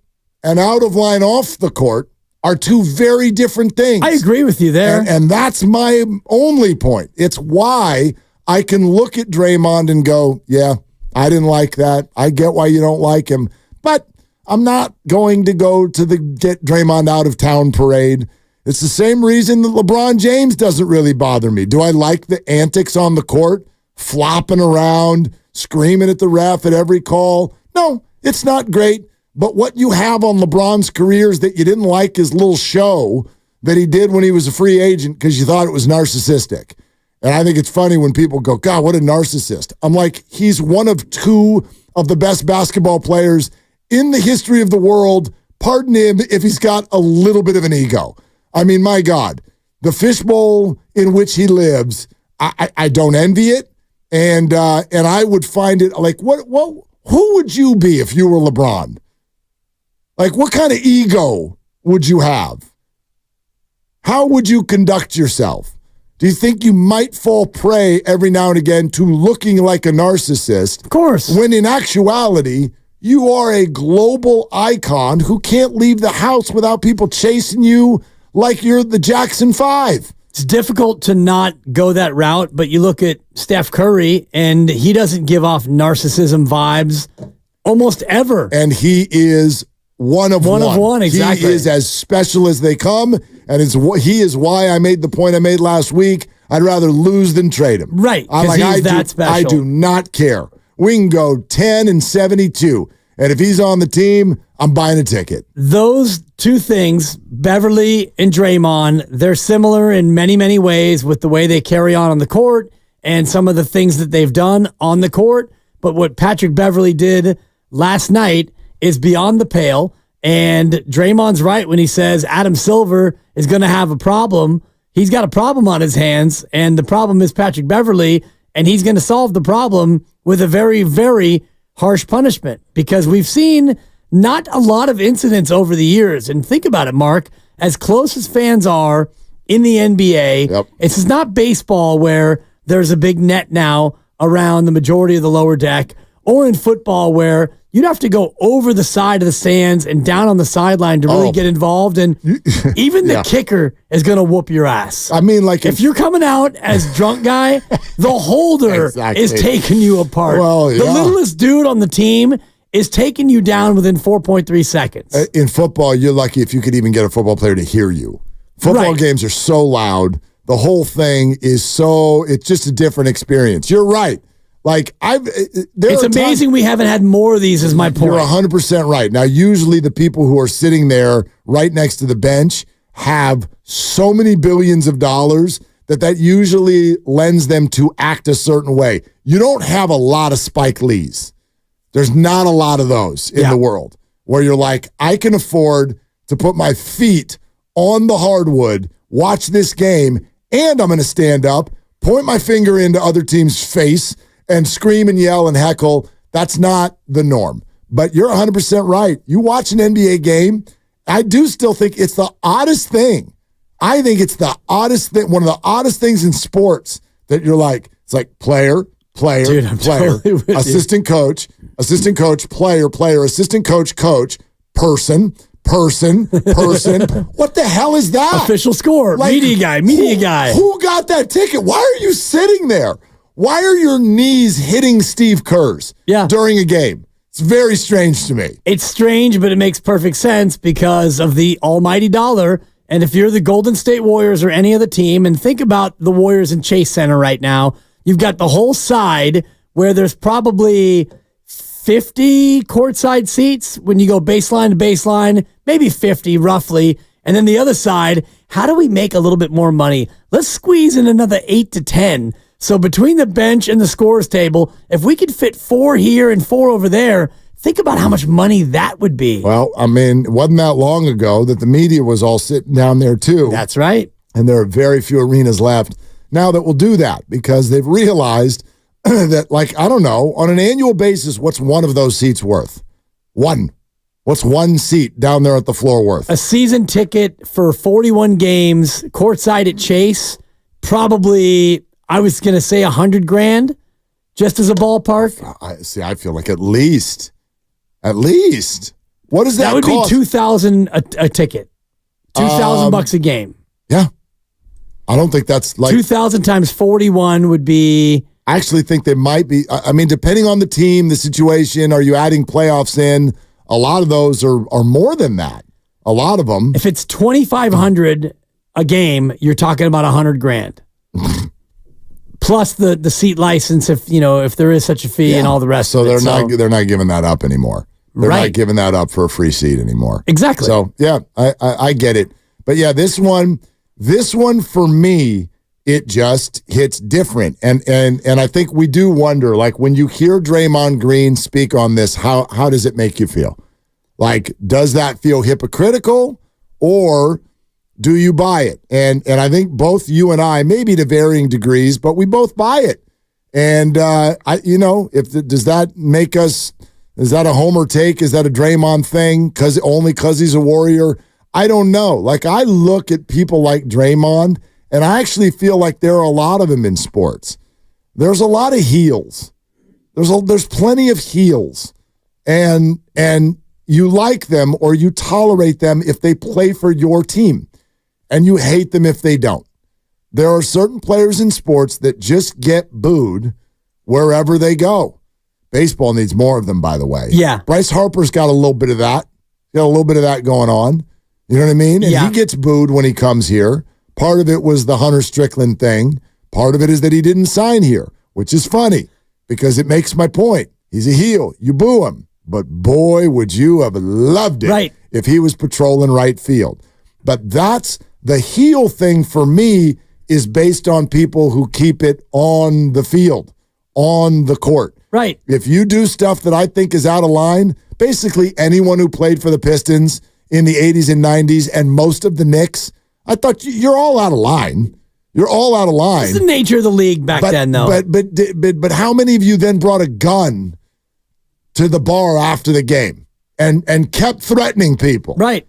and out of line off the court are two very different things. I agree with you there. And that's my only point. It's why I can look at Draymond and go, yeah, I didn't like that. I get why you don't like him. But I'm not going to go to the get Draymond out of town parade. It's the same reason that LeBron James doesn't really bother me. Do I like the antics on the court? Flopping around, screaming at the ref at every call? No, it's not great. But what you have on LeBron's career is that you didn't like his little show that he did when he was a free agent because you thought it was narcissistic. And I think it's funny when people go, God, what a narcissist. I'm like, he's one of two of the best basketball players in the history of the world. Pardon him if he's got a little bit of an ego. I mean, my God, the fishbowl in which he lives, I don't envy it. And I would find it like, who would you be if you were LeBron? Like, what kind of ego would you have? How would you conduct yourself? Do you think you might fall prey every now and again to looking like a narcissist? Of course. When in actuality, You are a global icon who can't leave the house without people chasing you like you're the Jackson 5. It's difficult to not go that route, but you look at Steph Curry, and he doesn't give off narcissism vibes almost ever. And he is one of one. Exactly. He is as special as they come, and he is why I made the point I made last week. I'd rather lose than trade him. Right, because he's that special. I do not care. We can go 10-72, and if he's on the team, I'm buying a ticket. Those two things, Beverly and Draymond, they're similar in many, many ways with the way they carry on the court and some of the things that they've done on the court. But what Patrick Beverly did last night is beyond the pale. And Draymond's right when he says Adam Silver is going to have a problem. He's got a problem on his hands, and the problem is Patrick Beverly, and he's going to solve the problem with a very, very harsh punishment, because we've seen not a lot of incidents over the years. And think about it, Mark, as close as fans are in the NBA, This is not baseball where there's a big net now around the majority of the lower deck, or in football where you'd have to go over the side of the stands and down on the sideline to really get involved. And even the kicker is going to whoop your ass. I mean, like if you're coming out as drunk guy, the holder is taking you apart. Well, the littlest dude on the team is taking you down within 4.3 seconds. In football, you're lucky if you could even get a football player to hear you. Football games are so loud. The whole thing is it's just a different experience. You're right. Like it's amazing we haven't had more of these, is my point. You're 100% right. Now, usually the people who are sitting there right next to the bench have so many billions of dollars that usually lends them to act a certain way. You don't have a lot of Spike Lees. There's not a lot of those in the world where you're like, I can afford to put my feet on the hardwood, watch this game, and I'm going to stand up, point my finger into other team's face, and scream and yell and heckle. That's not the norm. But you're 100% right. You watch an NBA game, I do still think it's the oddest thing. I think it's the oddest thing, one of the oddest things in sports that you're like, it's like player, Dude, I'm player, totally with assistant coach, player, assistant coach, person. What the hell is that? Official score, media guy. Who got that ticket? Why are you sitting there? Why are your knees hitting Steve Kerr's during a game? It's very strange to me. It's strange, but it makes perfect sense because of the almighty dollar. And if you're the Golden State Warriors or any other team, and think about the Warriors in Chase Center right now, you've got the whole side where there's probably 50 courtside seats when you go baseline to baseline, maybe 50 roughly. And then the other side, how do we make a little bit more money? Let's squeeze in another 8 to 10. So between the bench and the scorers table, if we could fit 4 here and 4 over there, think about how much money that would be. Well, I mean, it wasn't that long ago that the media was all sitting down there too. That's right. And there are very few arenas left now that will do that because they've realized that, like, I don't know, on an annual basis, what's one of those seats worth? One. What's one seat down there at the floor worth? A season ticket for 41 games, courtside at Chase, probably, I was going to say $100,000, just as a ballpark. I feel like at least. What does that would cost? Be $2,000 a ticket. $2,000 a game. Yeah. I don't think that's like 2,000 times 41 would be. I actually think they might be. I mean, depending on the team, the situation, are you adding playoffs in? A lot of those are more than that. A lot of them. If it's $2,500 a game, you're talking about $100,000. Plus the seat license, if there is such a fee and all the rest. So they're not giving that up anymore. They're not giving that up for a free seat anymore. Exactly. So yeah, I get it. But yeah, this one for me, it just hits different. And I think we do wonder, like when you hear Draymond Green speak on this, how does it make you feel? Like, does that feel hypocritical or do you buy it? And I think both you and I, maybe to varying degrees, but we both buy it. And does that make us? Is that a homer take? Is that a Draymond thing? Only because he's a Warrior? I don't know. Like, I look at people like Draymond, and I actually feel like there are a lot of them in sports. There's a lot of heels. There's plenty of heels. and you like them or you tolerate them if they play for your team, and you hate them if they don't. There are certain players in sports that just get booed wherever they go. Baseball needs more of them, by the way. Yeah. Bryce Harper's got a little bit of that. Got a little bit of that going on. You know what I mean? And he gets booed when he comes here. Part of it was the Hunter Strickland thing. Part of it is that he didn't sign here, which is funny because it makes my point. He's a heel. You boo him. But boy, would you have loved it if he was patrolling right field. But that's the heel thing for me is based on people who keep it on the field, on the court. Right. If you do stuff that I think is out of line, basically anyone who played for the Pistons in the 80s and 90s and most of the Knicks, I thought you're all out of line. You're all out of line. It's the nature of the league back then, though. But how many of you then brought a gun to the bar after the game and kept threatening people? Right.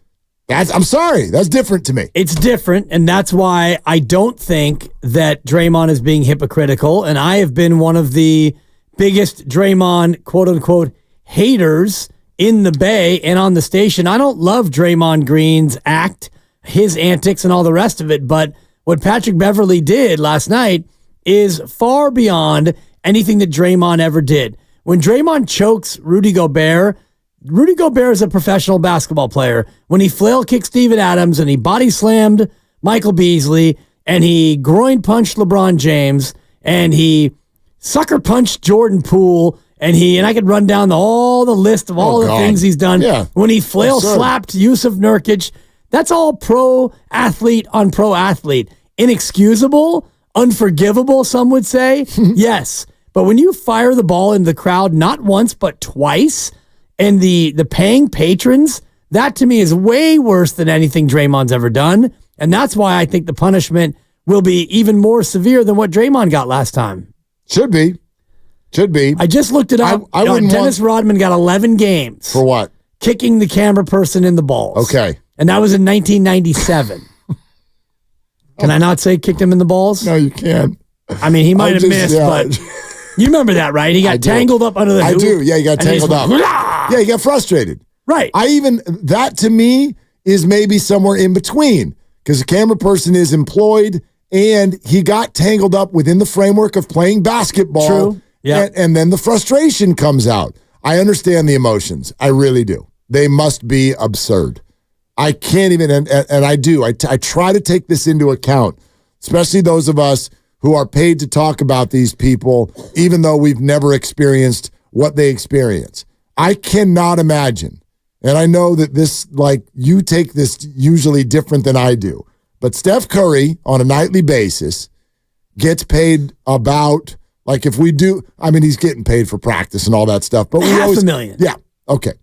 I'm sorry. That's different to me. It's different, and that's why I don't think that Draymond is being hypocritical, and I have been one of the biggest Draymond, quote-unquote, haters in the Bay and on the station. I don't love Draymond Green's act, his antics, and all the rest of it, but what Patrick Beverly did last night is far beyond anything that Draymond ever did. When Draymond chokes Rudy Gobert is a professional basketball player. When he flail kicked Steven Adams and he body slammed Michael Beasley and he groin punched LeBron James and he sucker punched Jordan Poole and I could run down all the list of all the things he's done. Yeah. When he flail slapped Yusuf Nurkic, that's all pro athlete on pro athlete. Inexcusable, unforgivable, some would say. Yes. But when you fire the ball in the crowd not once but twice, and the paying patrons, that to me is way worse than anything Draymond's ever done. And that's why I think the punishment will be even more severe than what Draymond got last time. Should be. I just looked it up. Dennis Rodman got 11 games. For what? Kicking the camera person in the balls. Okay. And that was in 1997. Can I not say kicked him in the balls? No, you can't. I mean, he might have missed, but you remember that, right? He got tangled up under the hoop. I do. Yeah, he got tangled up. Yeah, he got frustrated. Right. That to me is maybe somewhere in between because the camera person is employed and he got tangled up within the framework of playing basketball. True. Yeah. And then the frustration comes out. I understand the emotions. I really do. They must be absurd. I can't even, and I do. I try to take this into account, especially those of us who are paid to talk about these people, even though we've never experienced what they experience. I cannot imagine, and I know that this, you take this usually different than I do, but Steph Curry on a nightly basis gets paid about, if we do, he's getting paid for practice and all that stuff, but $500,000. Yeah, okay.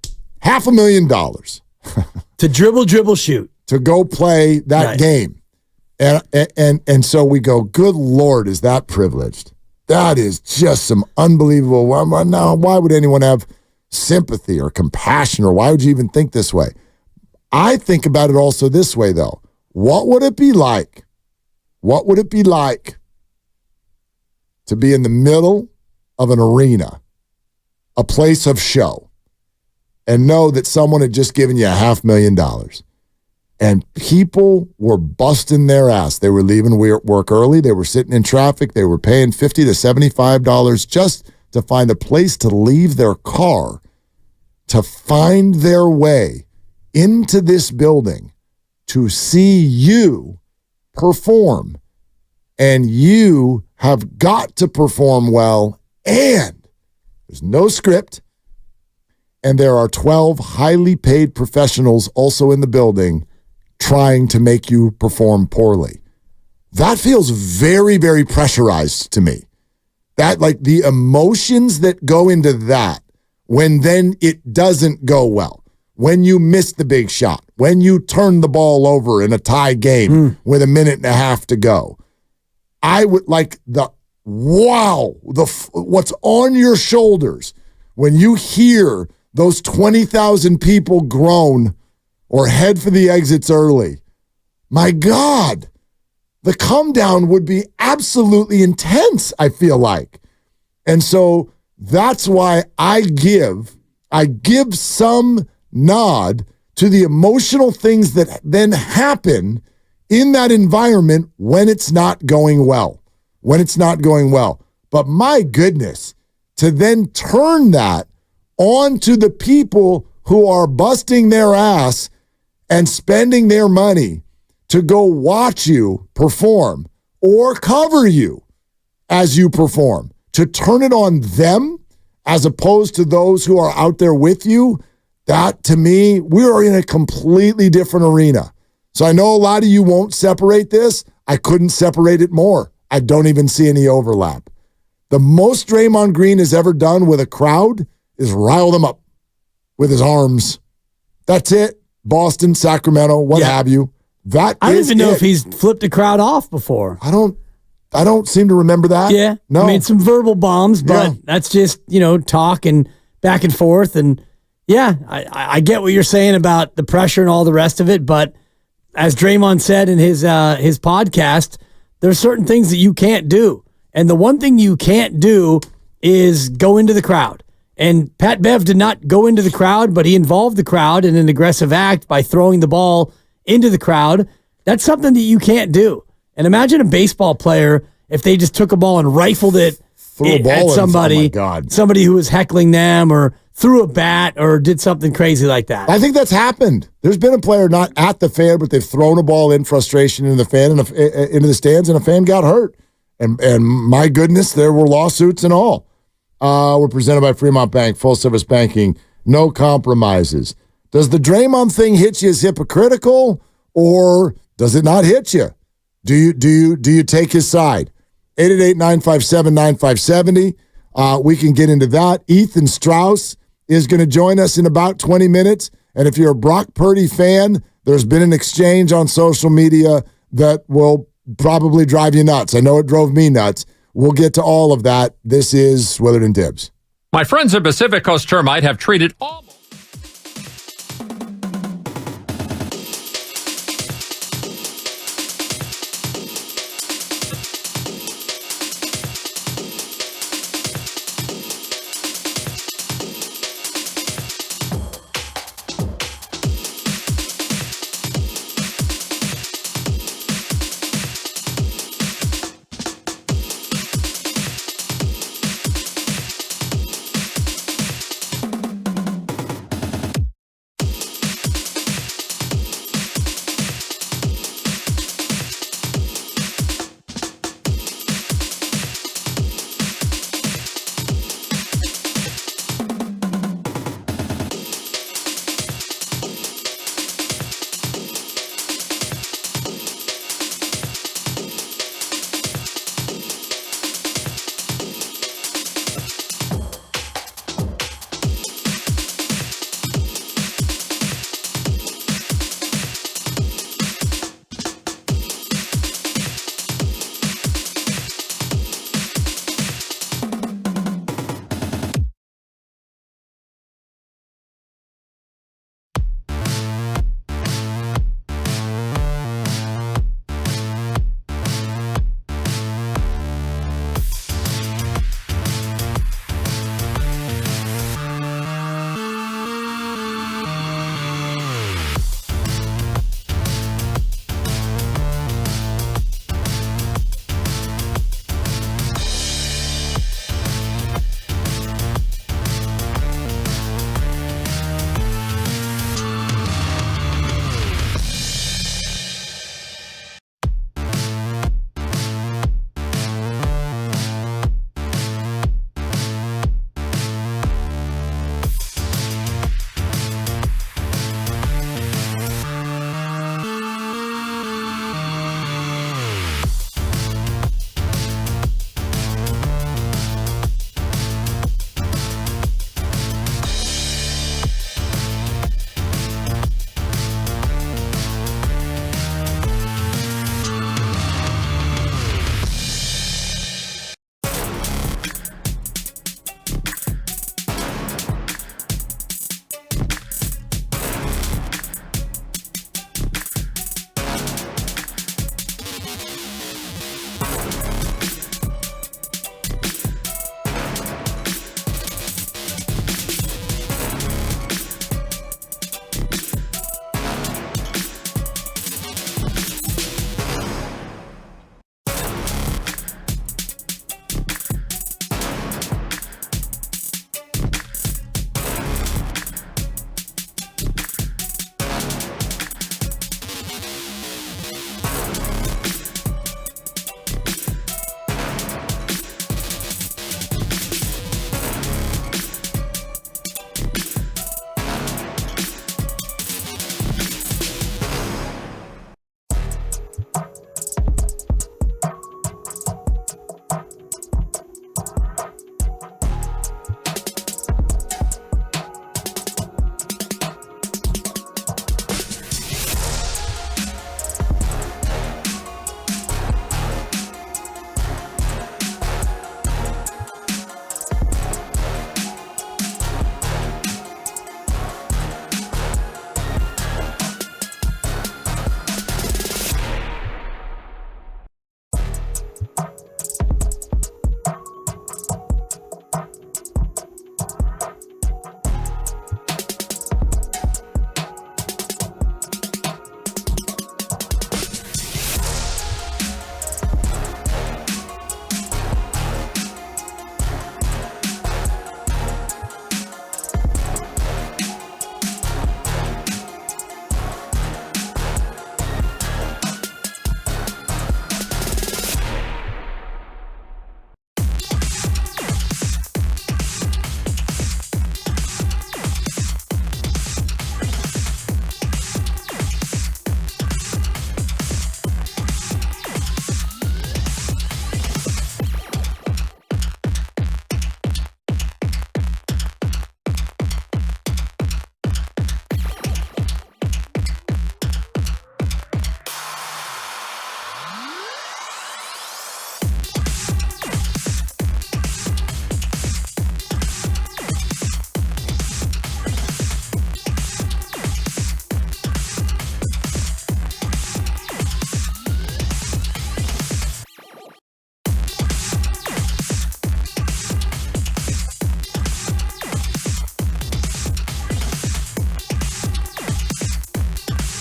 $500,000. To dribble, shoot. To go play that game. And so we go, good Lord, is that privileged? That is just some unbelievable. Now, why would anyone have sympathy or compassion, or why would you even think this way? I think about it also this way, though. What would it be like? What would it be like to be in the middle of an arena, a place of show, and know that someone had just given you $500,000 and people were busting their ass? They were leaving work early. They were sitting in traffic. They were paying $50 to $75 just to find a place to leave their car, to find their way into this building to see you perform. And you have got to perform well, and there's no script, and there are 12 highly paid professionals also in the building trying to make you perform poorly. That feels very, very pressurized to me. That, the emotions that go into that when then it doesn't go well, when you miss the big shot, when you turn the ball over in a tie game with a minute and a half to go. I would what's on your shoulders when you hear those 20,000 people groan or head for the exits early. My God, the come down would be absolutely intense, I feel like. And so that's why I give I give some nod to the emotional things that then happen in that environment when it's not going well. But my goodness, to then turn that onto the people who are busting their ass and spending their money to go watch you perform or cover you as you perform, to turn it on them as opposed to those who are out there with you, that to me, we are in a completely different arena. So I know a lot of you won't separate this. I couldn't separate it more. I don't even see any overlap. The most Draymond Green has ever done with a crowd is rile them up with his arms. That's it. Boston, Sacramento, what have you. I don't even know if he's flipped a crowd off before. I don't seem to remember that. Yeah. No. I mean, some verbal bombs, but that's just, talk and back and forth. And yeah, I get what you're saying about the pressure and all the rest of it. But as Draymond said in his podcast, there's certain things that you can't do. And the one thing you can't do is go into the crowd. And Pat Bev did not go into the crowd, but he involved the crowd in an aggressive act by throwing the ball into the crowd. That's something that you can't do. And imagine a baseball player if they just took a ball and rifled it at somebody, somebody who was heckling them or threw a bat or did something crazy like that. I think that's happened. There's been a player not at the fan, but they've thrown a ball in frustration into the fan and into the stands, and a fan got hurt. And my goodness, there were lawsuits and all. We're presented by Fremont Bank, full service banking, no compromises. Does the Draymond thing hit you as hypocritical, or does it not hit you? Do you take his side? 888-957-9570. We can get into that. Ethan Strauss is going to join us in about 20 minutes. And if you're a Brock Purdy fan, there's been an exchange on social media that will probably drive you nuts. I know it drove me nuts. We'll get to all of that. This is Willard and Dibs. My friends at Pacific Coast Termite have treated all...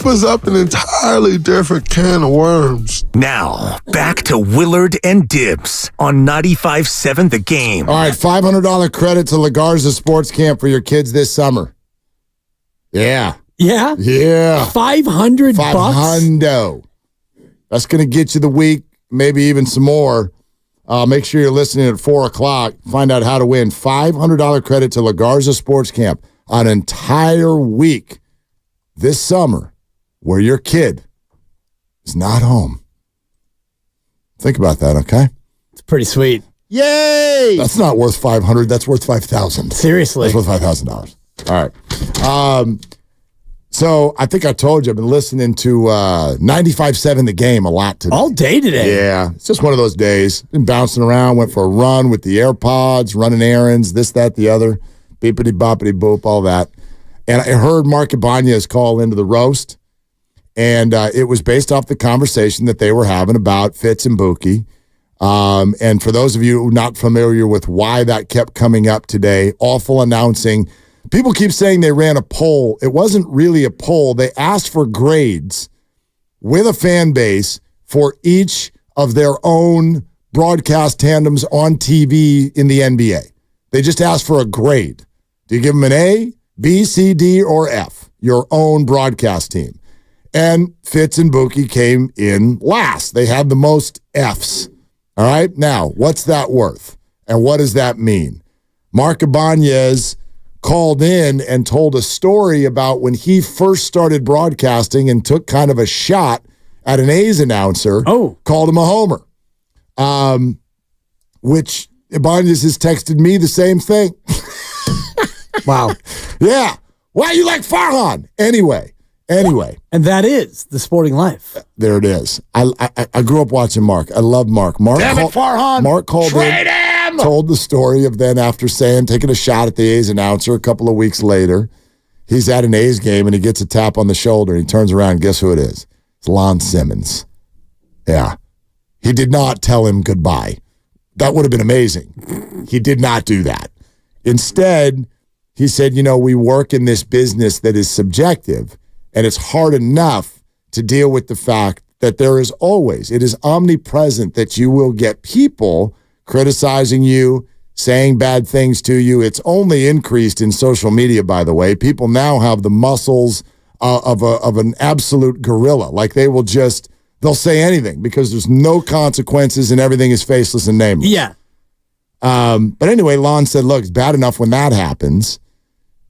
opens up an entirely different can of worms. Now, back to Willard and Dibs on 95.7 The Game. All right, $500 credit to La Garza Sports Camp for your kids this summer. Yeah. Yeah? Yeah. $500 $500. That's going to get you the week, maybe even some more. Make sure you're listening at 4 o'clock. Find out how to win $500 credit to La Garza Sports Camp, an entire week this summer where your kid is not home. Think about that, okay? It's pretty sweet. Yay! That's not worth $500. That's worth $5,000. Seriously. That's worth $5,000. All right. So I think I told you I've been listening to 95.7 The Game a lot today. All day today. Yeah. It's just one of those days. Been bouncing around, went for a run with the AirPods, running errands, this, that, the other, beepity, boppity, boop, all that. And I heard Mark Ibanez call into the roast, and it was based off the conversation that they were having about Fitz and Buki. And for those of you not familiar with why that kept coming up today, awful announcing. People keep saying they ran a poll. It wasn't really a poll. They asked for grades with a fan base for each of their own broadcast tandems on TV in the NBA. They just asked for a grade. Do you give them an A, B, C, D, or F? Your own broadcast team. And Fitz and Buki came in last. They had the most Fs. All right? Now, what's that worth? And what does that mean? Mark Ibanez called in and told a story about when he first started broadcasting and took kind of a shot at an A's announcer. Called him a homer. Which Ibanez has texted me the same thing. Wow. Yeah. Why you like Farhan? Anyway. And that is the sporting life. There it is. I grew up watching Mark. I love Mark. Damn it, Farhan. Mark called Trade in, told the story of then after taking a shot at the A's announcer a couple of weeks later. He's at an A's game and he gets a tap on the shoulder and he turns around and guess who it is? It's Lon Simmons. Yeah. He did not tell him goodbye. That would have been amazing. He did not do that. Instead, he said, we work in this business that is subjective, and it's hard enough to deal with the fact that it is omnipresent that you will get people criticizing you, saying bad things to you. It's only increased in social media, by the way. People now have the muscles of an absolute gorilla. Like they'll say anything because there's no consequences and everything is faceless and nameless. Yeah. But anyway, Lon said, look, it's bad enough when that happens.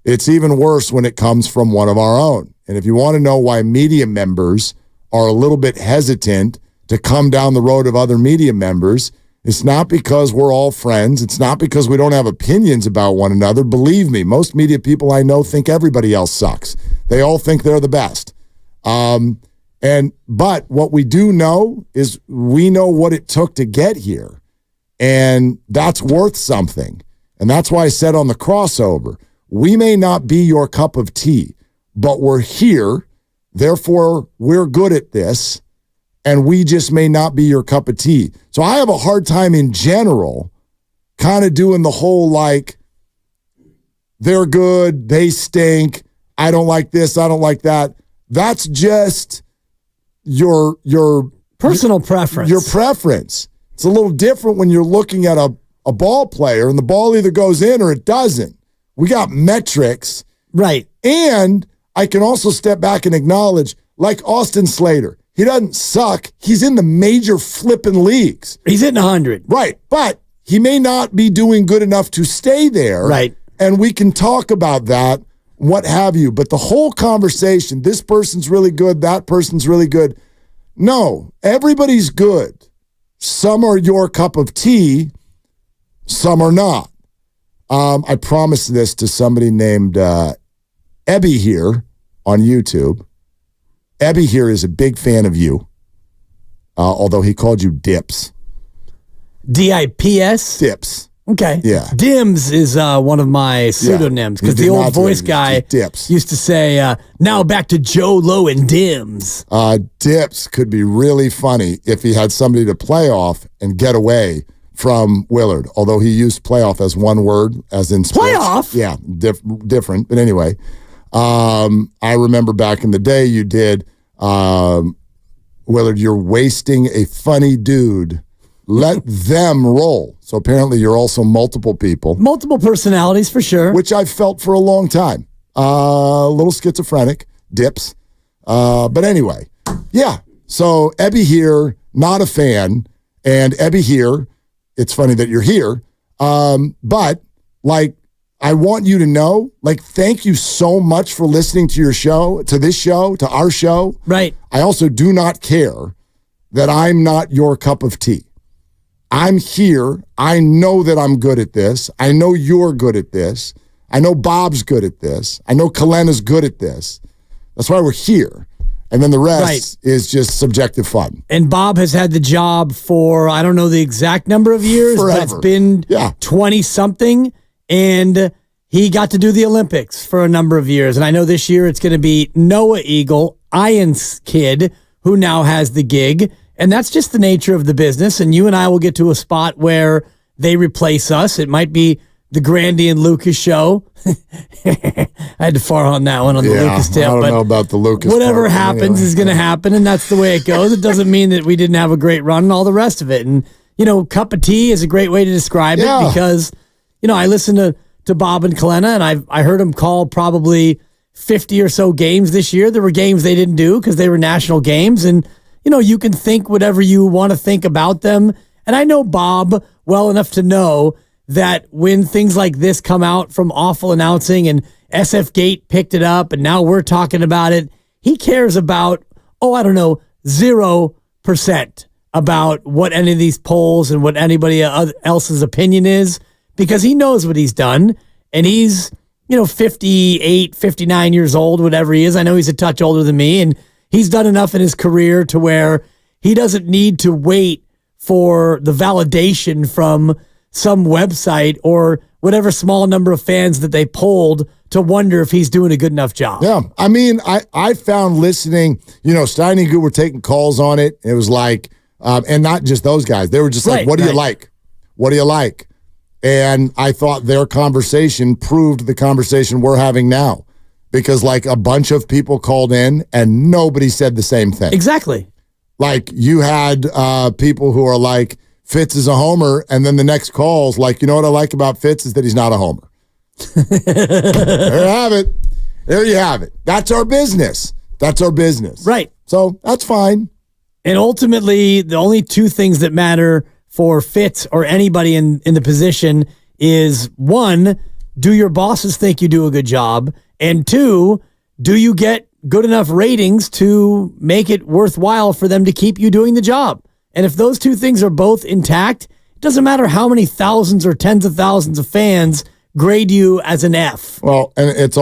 It's even worse when it comes from one of our own. And if you want to know why media members are a little bit hesitant to come down the road of other media members, it's not because we're all friends. It's not because we don't have opinions about one another. Believe me, most media people I know think everybody else sucks. They all think they're the best. But what we do know is we know what it took to get here. And that's worth something. And that's why I said on the crossover, we may not be your cup of tea, but we're here. Therefore, we're good at this. And we just may not be your cup of tea. So I have a hard time in general kind of doing the whole they're good, they stink, I don't like this, I don't like that. That's just your personal preference. Your preference. It's a little different when you're looking at a ball player and the ball either goes in or it doesn't. We got metrics. Right. And I can also step back and acknowledge, like Austin Slater, he doesn't suck. He's in the major flipping leagues. He's hitting 100. Right. But he may not be doing good enough to stay there. Right. And we can talk about that, what have you. But the whole conversation, this person's really good, that person's really good. No, everybody's good. Some are your cup of tea, some are not. I promised this to somebody named Ebby here on YouTube. Ebby here is a big fan of you, although he called you Dips. D-I-P-S? Dips. Okay. Yeah. Dims is one of my pseudonyms because the old voice guy used to say, now back to Joe Low and Dims. Dips could be really funny if he had somebody to play off and get away from Willard, although he used playoff as one word, as in sports. Playoff? Yeah, different. But anyway, I remember back in the day you did, whether you're wasting a funny dude, let them roll. So apparently you're also multiple people. Multiple personalities for sure. Which I've felt for a long time. A little schizophrenic, dips. But anyway, yeah. So Ebby here, not a fan. And Ebby here, it's funny that you're here. But like, I want you to know, like, thank you so much for listening to your show, to this show, to our show. Right. I also do not care that I'm not your cup of tea. I'm here. I know that I'm good at this. I know you're good at this. I know Bob's good at this. I know Kalena's good at this. That's why we're here. And then the rest is just subjective fun. And Bob has had the job for, I don't know the exact number of years, Forever. but it's been 20-something. And he got to do the Olympics for a number of years. And I know this year it's going to be Noah Eagle, Ian's kid, who now has the gig. And that's just the nature of the business. And you and I will get to a spot where they replace us. It might be the Grandy and Lucas show. I had to far on that one on the Lucas tale. I don't know about the Lucas. Whatever happens is going to happen, and that's the way it goes. It doesn't mean that we didn't have a great run and all the rest of it. And, you know, cup of tea is a great way to describe it because, you know, I listen to Bob and Kalena, and I heard them call probably 50 or so games this year. There were games they didn't do because they were national games, and, you know, you can think whatever you want to think about them. And I know Bob well enough to know that when things like this come out from awful announcing and SF Gate picked it up and now we're talking about it, he cares about, 0% about what any of these polls and what anybody else's opinion is, because he knows what he's done. And he's, 58, 59 years old, whatever he is. I know he's a touch older than me, and he's done enough in his career to where he doesn't need to wait for the validation from some website or whatever small number of fans that they polled to wonder if he's doing a good enough job. Yeah. I mean, I found listening, Steiny and Goo were taking calls on it. It was like, and not just those guys. They were just like, what do you like? What do you like? And I thought their conversation proved the conversation we're having now, because like a bunch of people called in and nobody said the same thing. Exactly. Like you had people who are like, Fitz is a homer, and then the next call's like, you know what I like about Fitz is that he's not a homer. There you have it. There you have it. That's our business. That's our business. Right. So that's fine. And ultimately, the only two things that matter for Fitz or anybody in the position is, one, do your bosses think you do a good job? And two, do you get good enough ratings to make it worthwhile for them to keep you doing the job? And if those two things are both intact, it doesn't matter how many thousands or tens of thousands of fans grade you as an F. Well, and it's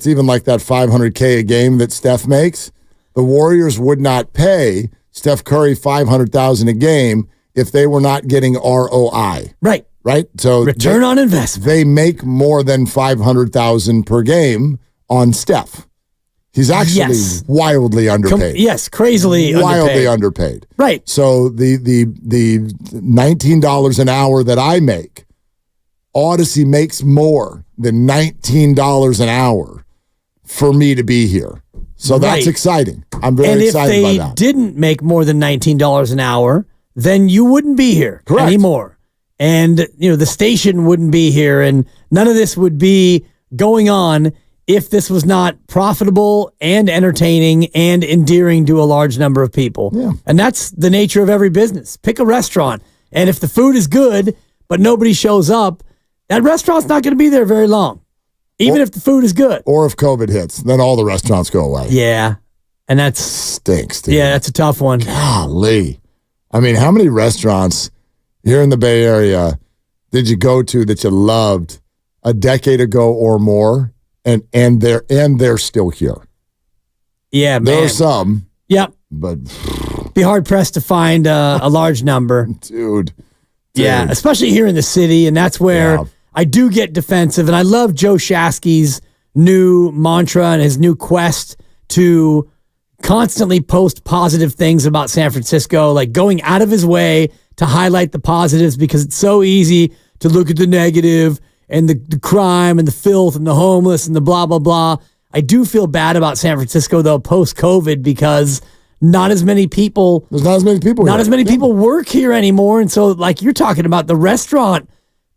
even like that $500K a game that Steph makes. The Warriors would not pay Steph Curry $500,000 a game if they were not getting ROI. Right. Right? So return on investment. They make more than $500,000 per game on Steph. He's actually wildly underpaid. Crazily wildly underpaid. Right. So the $19 an hour that I make, Odyssey makes more than $19 an hour for me to be here. So that's exciting. I'm very excited about that. And if they didn't make more than $19 an hour, then you wouldn't be here anymore. And the station wouldn't be here, and none of this would be going on if this was not profitable and entertaining and endearing to a large number of people. Yeah. And that's the nature of every business. Pick a restaurant, and if the food is good, but nobody shows up, that restaurant's not going to be there very long, even if the food is good. Or if COVID hits, then all the restaurants go away. Yeah. And that stinks, dude. Yeah, that's a tough one. Golly. I mean, how many restaurants here in the Bay Area did you go to that you loved a decade ago or more? And they're still here. Yeah, man. There are some. Yep. But be hard pressed to find a large number. Dude. Yeah, especially here in the city. And that's where I do get defensive. And I love Joe Shasky's new mantra and his new quest to constantly post positive things about San Francisco, like going out of his way to highlight the positives, because it's so easy to look at the negative and the crime and the filth and the homeless and the blah, blah, blah. I do feel bad about San Francisco, though, post-COVID, because not as many people work here anymore. And so, like you're talking about the restaurant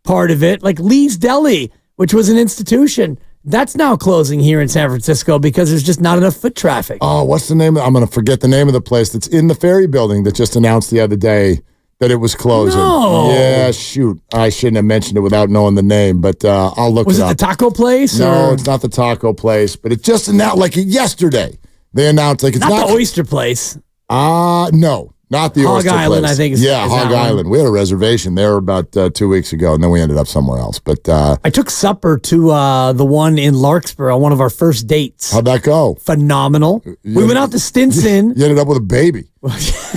part of it, like Lee's Deli, which was an institution, that's now closing here in San Francisco because there's just not enough foot traffic. Oh, what's the name? I'm going to forget the name of the place that's in the Ferry Building that just announced the other day that it was closing. No. Yeah, shoot. I shouldn't have mentioned it without knowing the name, but I'll look it up. Was it the taco place? No, it's not the taco place, but it just announced, like yesterday, they announced, like, it's not the oyster place. No. Not the Hog oyster Island, place. I think. Is Hog Island. We had a reservation there about 2 weeks ago, and then we ended up somewhere else. But I took supper to the one in Larkspur on one of our first dates. How'd that go? Phenomenal. We went out to Stinson. You ended up with a baby.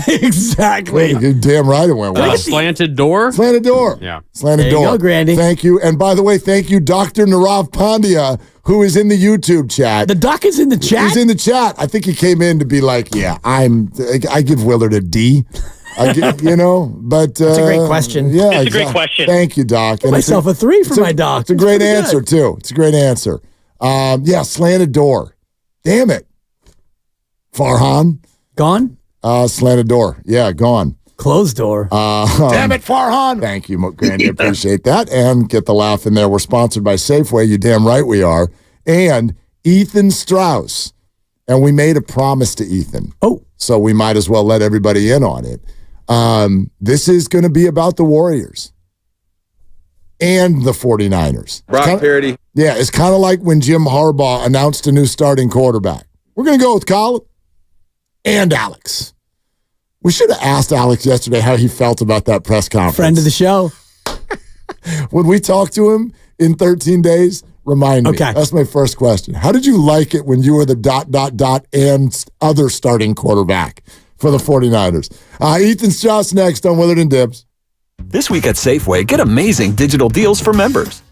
Exactly. You're damn right it went well. Slanted door? Slanted door. Yeah. Slanted there door. You go, Grandy. Thank you. And by the way, thank you, Dr. Narav Pandya, who is in the YouTube chat. The doc is in the chat? He's in the chat. I think he came in to be like, I give Willard a D. But That's a great question. Yeah, it's a great question. Thank you, Doc. Give myself a 3 for my doc. It's a great answer, too. It's a great answer. Slanted door. Damn it. Farhan. Gone? Slanted door. Yeah, gone. Closed door. Damn it, Farhan. Thank you, Grandy. Appreciate that. And get the laugh in there. We're sponsored by Safeway. You damn right we are. And Ethan Strauss. And we made a promise to Ethan. Oh. So we might as well let everybody in on it. This is going to be about the Warriors and the 49ers. Brock parody. Yeah, it's kind of like when Jim Harbaugh announced a new starting quarterback. We're going to go with Colin and Alex. We should have asked Alex yesterday how he felt about that press conference. Friend of the show. When we talk to him in 13 days, remind me. Okay. That's my first question. How did you like it when you were the ... and other starting quarterback for the 49ers? Ethan Strauss next on Willard and Dibs. This week at Safeway, get amazing digital deals for members.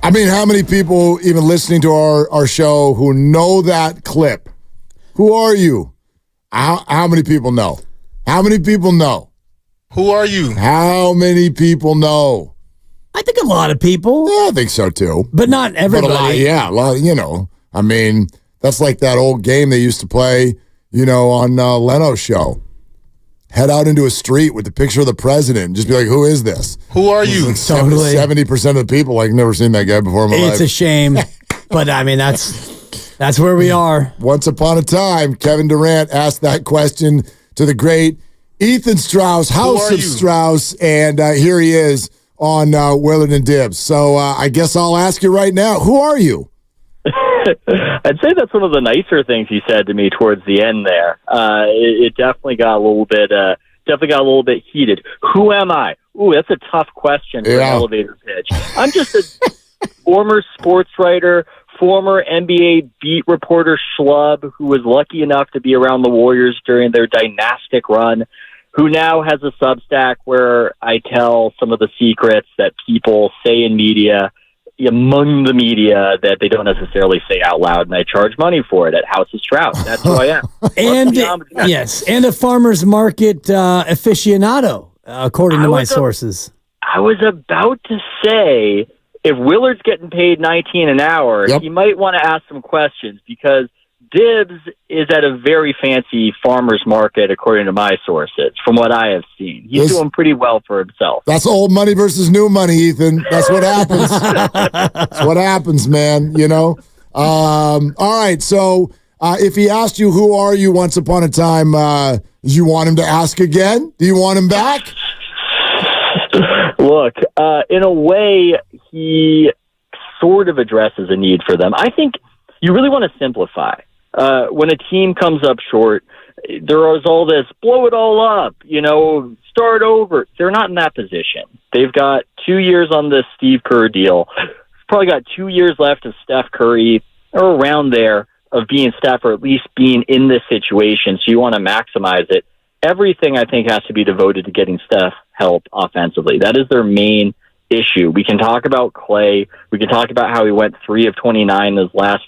I mean, how many people even listening to our show who know that clip? Who are you? How many people know? How many people know? Who are you? How many people know? I think a lot of people. Yeah, I think so too. But not everybody. But a lot, you know. I mean, that's like that old game they used to play, you know, on Leno's show. Head out into a street with the picture of the president and just be like, who is this? Who are you? Like 70% of the people, like, never seen that guy before in my life. It's a shame. But, I mean, that's where we are. Once upon a time, Kevin Durant asked that question to the great Ethan Strauss, House of Strauss, and here he is on Willard and Dibs. So I guess I'll ask you right now, who are you? I'd say that's one of the nicer things he said to me towards the end there. It definitely got a little bit heated. Who am I? Ooh, that's a tough question for an elevator pitch. I'm just a former sports writer, former NBA beat reporter schlub who was lucky enough to be around the Warriors during their dynastic run, who now has a Substack where I tell some of the secrets that people say in media, among the media, that they don't necessarily say out loud, and I charge money for it at House of Strauss. That's who I am. And and a farmer's market aficionado, according to my sources. I was about to say, if Willard's getting paid $19 an hour, he might want to ask some questions, because Dibs is at a very fancy farmer's market, according to my sources, from what I have seen. He's doing pretty well for himself. That's old money versus new money, Ethan. That's what happens. That's what happens, man, you know? All right, so if he asked you, who are you once upon a time, do you want him to ask again? Do you want him back? Look, in a way, he sort of addresses a need for them. I think you really want to simplify. When a team comes up short, there is all this, blow it all up, you know, start over. They're not in that position. They've got 2 years on this Steve Kerr deal. Probably got 2 years left of Steph Curry, or around there, of being Steph, or at least being in this situation. So you want to maximize it. Everything, I think, has to be devoted to getting Steph help offensively. That is their main issue. We can talk about Clay. We can talk about how he went 3 of 29 in his last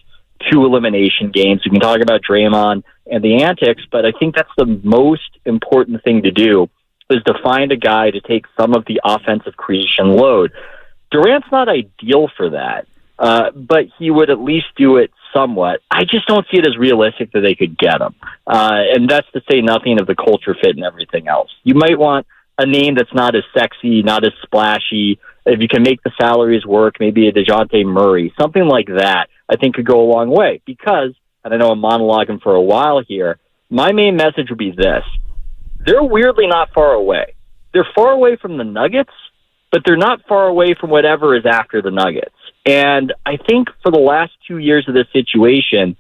2 elimination games. We can talk about Draymond and the antics, but I think that's the most important thing to do, is to find a guy to take some of the offensive creation load. Durant's not ideal for that, but he would at least do it somewhat. I just don't see it as realistic that they could get him. And that's to say nothing of the culture fit and everything else. You might want a name that's not as sexy, not as splashy. If you can make the salaries work, maybe a DeJounte Murray, something like that, I think could go a long way. Because, and I know I'm monologuing for a while here, my main message would be this. They're weirdly not far away. They're far away from the Nuggets, but they're not far away from whatever is after the Nuggets. And I think for the last 2 years of this situation,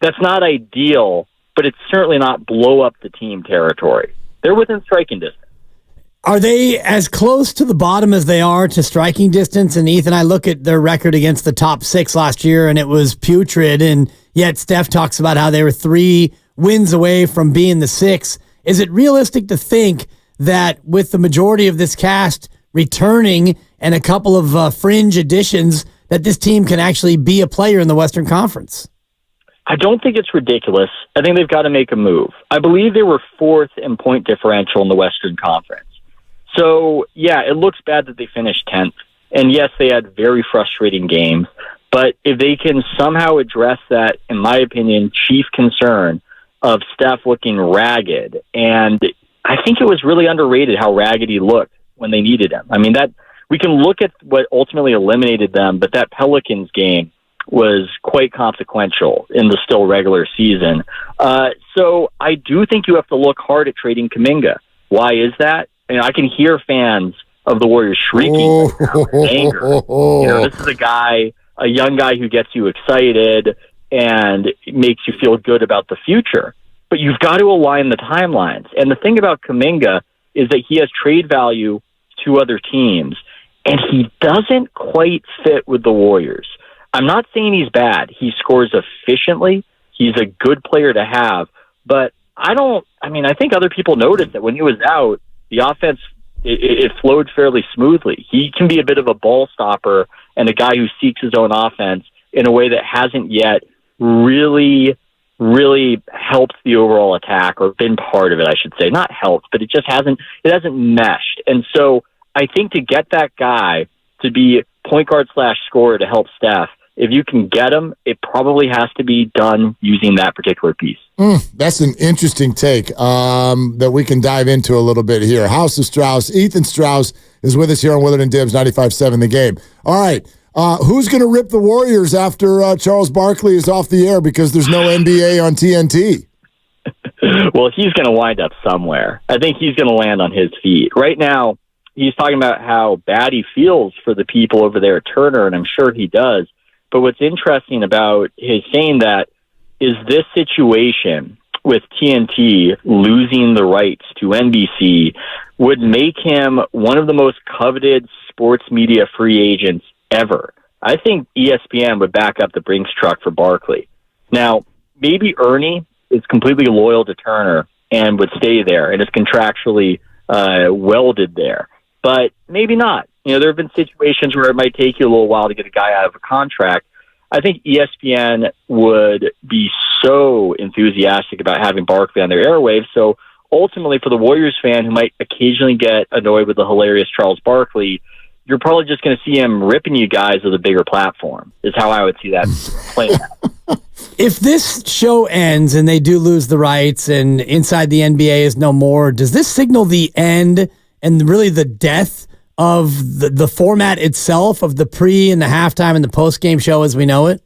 that's not ideal, but it's certainly not blow up the team territory. They're within striking distance. Are they as close to the bottom as they are to striking distance? And Ethan, I look at their record against the top 6 last year, and it was putrid. And yet Steph talks about how they were 3 wins away from being the 6. Is it realistic to think that with the majority of this cast returning and a couple of fringe additions, that this team can actually be a player in the Western Conference? I don't think it's ridiculous. I think they've got to make a move. I believe they were 4th in point differential in the Western Conference. So, yeah, it looks bad that they finished 10th. And yes, they had very frustrating games. But if they can somehow address that, in my opinion, chief concern of Steph looking ragged, and I think it was really underrated how ragged he looked when they needed him. I mean, that we can look at what ultimately eliminated them, but that Pelicans game was quite consequential in the still regular season. So I do think you have to look hard at trading Kuminga. Why is that? And I can hear fans of the Warriors shrieking in anger. You know, this is a young guy who gets you excited and makes you feel good about the future. But you've got to align the timelines. And the thing about Kuminga is that he has trade value to other teams, and he doesn't quite fit with the Warriors. I'm not saying he's bad. He scores efficiently. He's a good player to have. But I think other people noticed that when he was out, the offense it flowed fairly smoothly. He can be a bit of a ball stopper and a guy who seeks his own offense in a way that hasn't yet really helped the overall attack, or been part of it, I should say. Not helped, but it hasn't meshed. And so I think to get that guy to be point guard / scorer to help Steph, if you can get him, it probably has to be done using that particular piece. That's an interesting take that we can dive into a little bit here. House of Strauss, Ethan Strauss is with us here on Willard and Dibs 95.7 The Game. All right, who's going to rip the Warriors after Charles Barkley is off the air because there's no NBA on TNT? Well, he's going to wind up somewhere. I think he's going to land on his feet. Right now, he's talking about how bad he feels for the people over there at Turner, and I'm sure he does. But what's interesting about his saying that is this situation with TNT losing the rights to NBC would make him one of the most coveted sports media free agents ever. I think ESPN would back up the Brinks truck for Barkley. Now, maybe Ernie is completely loyal to Turner and would stay there and is contractually welded there. But maybe not. There have been situations where it might take you a little while to get a guy out of a contract. I think ESPN would be so enthusiastic about having Barkley on their airwaves. So ultimately, for the Warriors fan who might occasionally get annoyed with the hilarious Charles Barkley, you're probably just going to see him ripping you guys with a bigger platform, is how I would see that playing out. If this show ends and they do lose the rights and Inside the NBA is no more, does this signal the end and really the death of the format itself, of the pre and the halftime and the post-game show as we know it?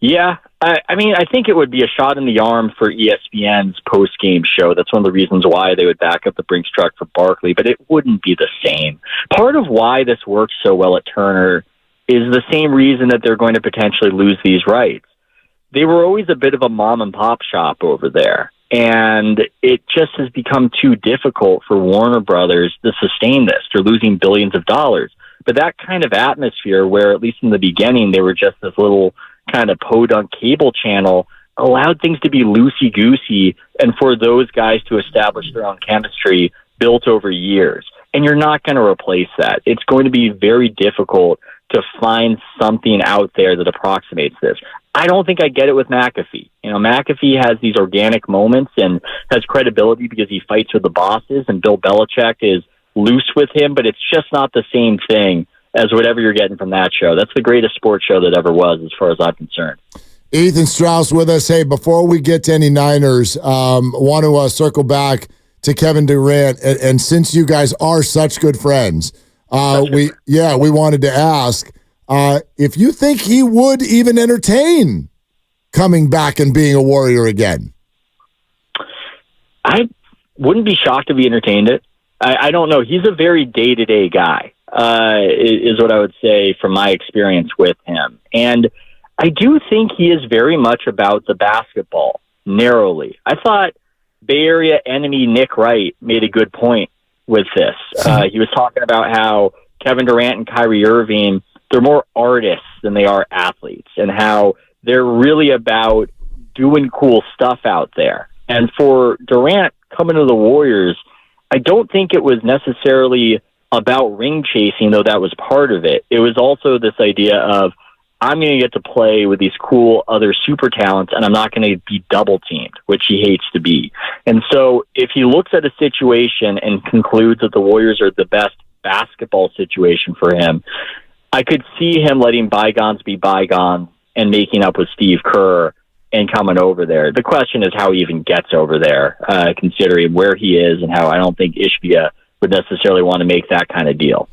Yeah. I mean, I think it would be a shot in the arm for ESPN's post-game show. That's one of the reasons why they would back up the Brinks truck for Barkley, but it wouldn't be the same. Part of why this works so well at Turner is the same reason that they're going to potentially lose these rights. They were always a bit of a mom-and-pop shop over there. And it just has become too difficult for Warner Brothers to sustain this. They're losing billions of dollars. But that kind of atmosphere where, at least in the beginning, they were just this little kind of podunk cable channel, allowed things to be loosey-goosey and for those guys to establish their own chemistry built over years. And you're not going to replace that. It's going to be very difficult to find something out there that approximates this. I don't think I get it with McAfee. McAfee has these organic moments and has credibility because he fights with the bosses, and Bill Belichick is loose with him, but it's just not the same thing as whatever you're getting from that show. That's the greatest sports show that ever was, as far as I'm concerned. Ethan Strauss with us. Hey, before we get to any Niners, want to circle back to Kevin Durant, and since you guys are such good friends, we wanted to ask if you think he would even entertain coming back and being a Warrior again. I wouldn't be shocked if he entertained it. I don't know. He's a very day-to-day guy, is what I would say from my experience with him. And I do think he is very much about the basketball, narrowly. I thought Bay Area enemy Nick Wright made a good point with this. He was talking about how Kevin Durant and Kyrie Irving, they're more artists than they are athletes, and how they're really about doing cool stuff out there. And for Durant coming to the Warriors, I don't think it was necessarily about ring chasing, though that was part of it. It was also this idea of, I'm going to get to play with these cool other super talents, and I'm not going to be double teamed, which he hates to be. And so if he looks at a situation and concludes that the Warriors are the best basketball situation for him, I could see him letting bygones be bygones and making up with Steve Kerr and coming over there. The question is how he even gets over there, considering where he is and how I don't think Ishbia would necessarily want to make that kind of deal.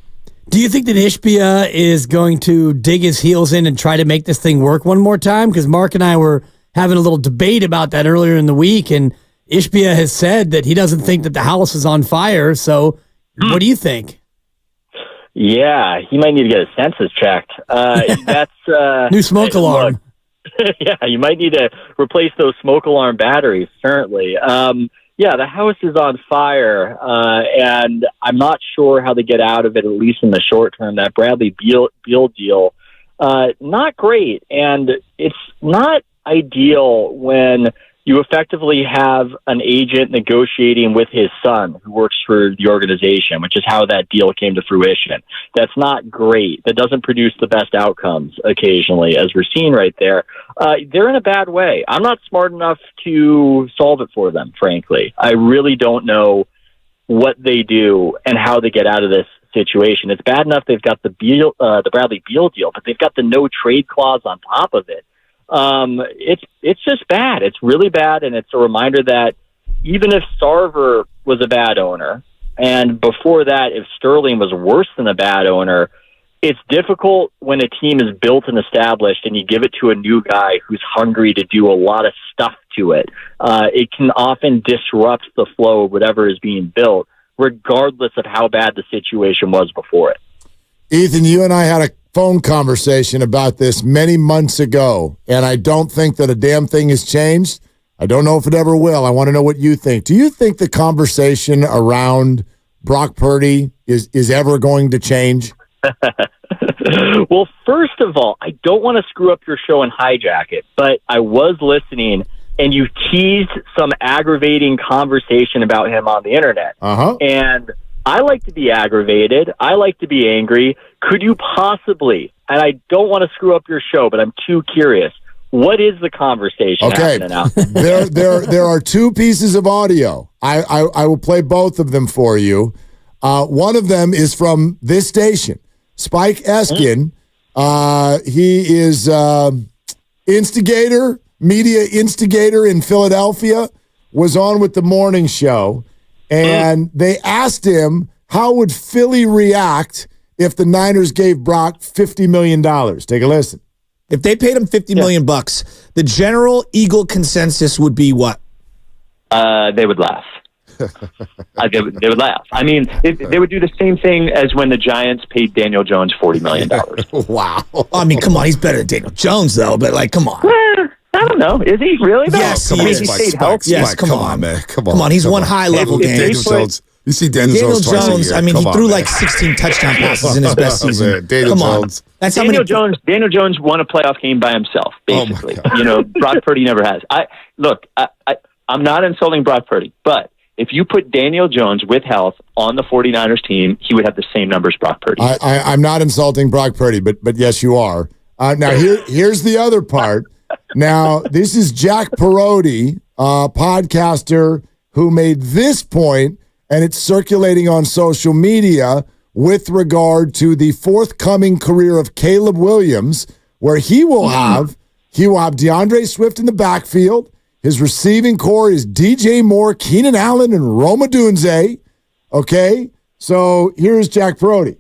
Do you think that Ishbia is going to dig his heels in and try to make this thing work one more time? Because Mark and I were having a little debate about that earlier in the week, and Ishbia has said that he doesn't think that the house is on fire. So what do you think? Yeah, he might need to get his senses checked. That's new smoke alarm. Yeah, you might need to replace those smoke alarm batteries, certainly. Yeah, the house is on fire, and I'm not sure how they get out of it, at least in the short term. That Bradley Beal deal, not great, and it's not ideal when you effectively have an agent negotiating with his son who works for the organization, which is how that deal came to fruition. That's not great. That doesn't produce the best outcomes occasionally, as we're seeing right there. They're in a bad way. I'm not smart enough to solve it for them, frankly. I really don't know what they do and how they get out of this situation. It's bad enough they've got the Bradley Beal deal, but they've got the no trade clause on top of it. It's just bad. It's really bad, and it's a reminder that even if Sarver was a bad owner, and before that, if Sterling was worse than a bad owner, it's difficult when a team is built and established and you give it to a new guy who's hungry to do a lot of stuff to it. It can often disrupt the flow of whatever is being built, regardless of how bad the situation was before it. Ethan, you and I had a phone conversation about this many months ago, and I don't think that a damn thing has changed. I don't know if it ever will. I want to know what you think. Do you think the conversation around Brock Purdy is ever going to change? Well, first of all, I don't want to screw up your show and hijack it, but I was listening, and you teased some aggravating conversation about him on the internet. And I like to be aggravated. I like to be angry. Could you possibly, and I don't want to screw up your show, but I'm too curious, what is the conversation happening out there? There are two pieces of audio. I will play both of them for you. One of them is from this station. Spike Eskin, he is media instigator in Philadelphia, was on with the morning show, and they asked him, how would Philly react if the Niners gave Brock $50 million? Take a listen. If they paid him $50 million bucks, the general Eagle consensus would be what? They would laugh. They would laugh. I mean, they would do the same thing as when the Giants paid Daniel Jones $40 million. Wow. I mean, come on. He's better than Daniel Jones, though, but, like, come on. I don't know. Is he really? Though? Yes, he is. Yes, come on, man. Come on. He's won high-level games. Daniel Jones. You see Daniel Jones twice a year. I mean, he threw like 16 touchdown passes in his best season. Daniel Jones. That's Daniel Jones won a playoff game by himself, basically. Brock Purdy never has. I'm not insulting Brock Purdy, but if you put Daniel Jones with health on the 49ers team, he would have the same numbers Brock Purdy. I'm not insulting Brock Purdy, but yes, you are. Now, here's the other part. Now, this is Jack Perotti, podcaster, who made this point, and it's circulating on social media with regard to the forthcoming career of Caleb Williams, where he will have DeAndre Swift in the backfield. His receiving core is DJ Moore, Keenan Allen, and Rome Odunze. Okay? So here's Jack Perotti.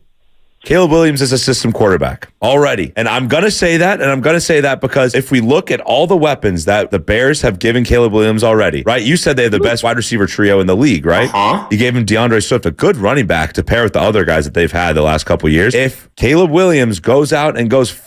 Caleb Williams is a system quarterback already. And I'm going to say that, because if we look at all the weapons that the Bears have given Caleb Williams already, right? You said they have the best wide receiver trio in the league, right? You gave him DeAndre Swift, a good running back to pair with the other guys that they've had the last couple of years. If Caleb Williams goes out and goes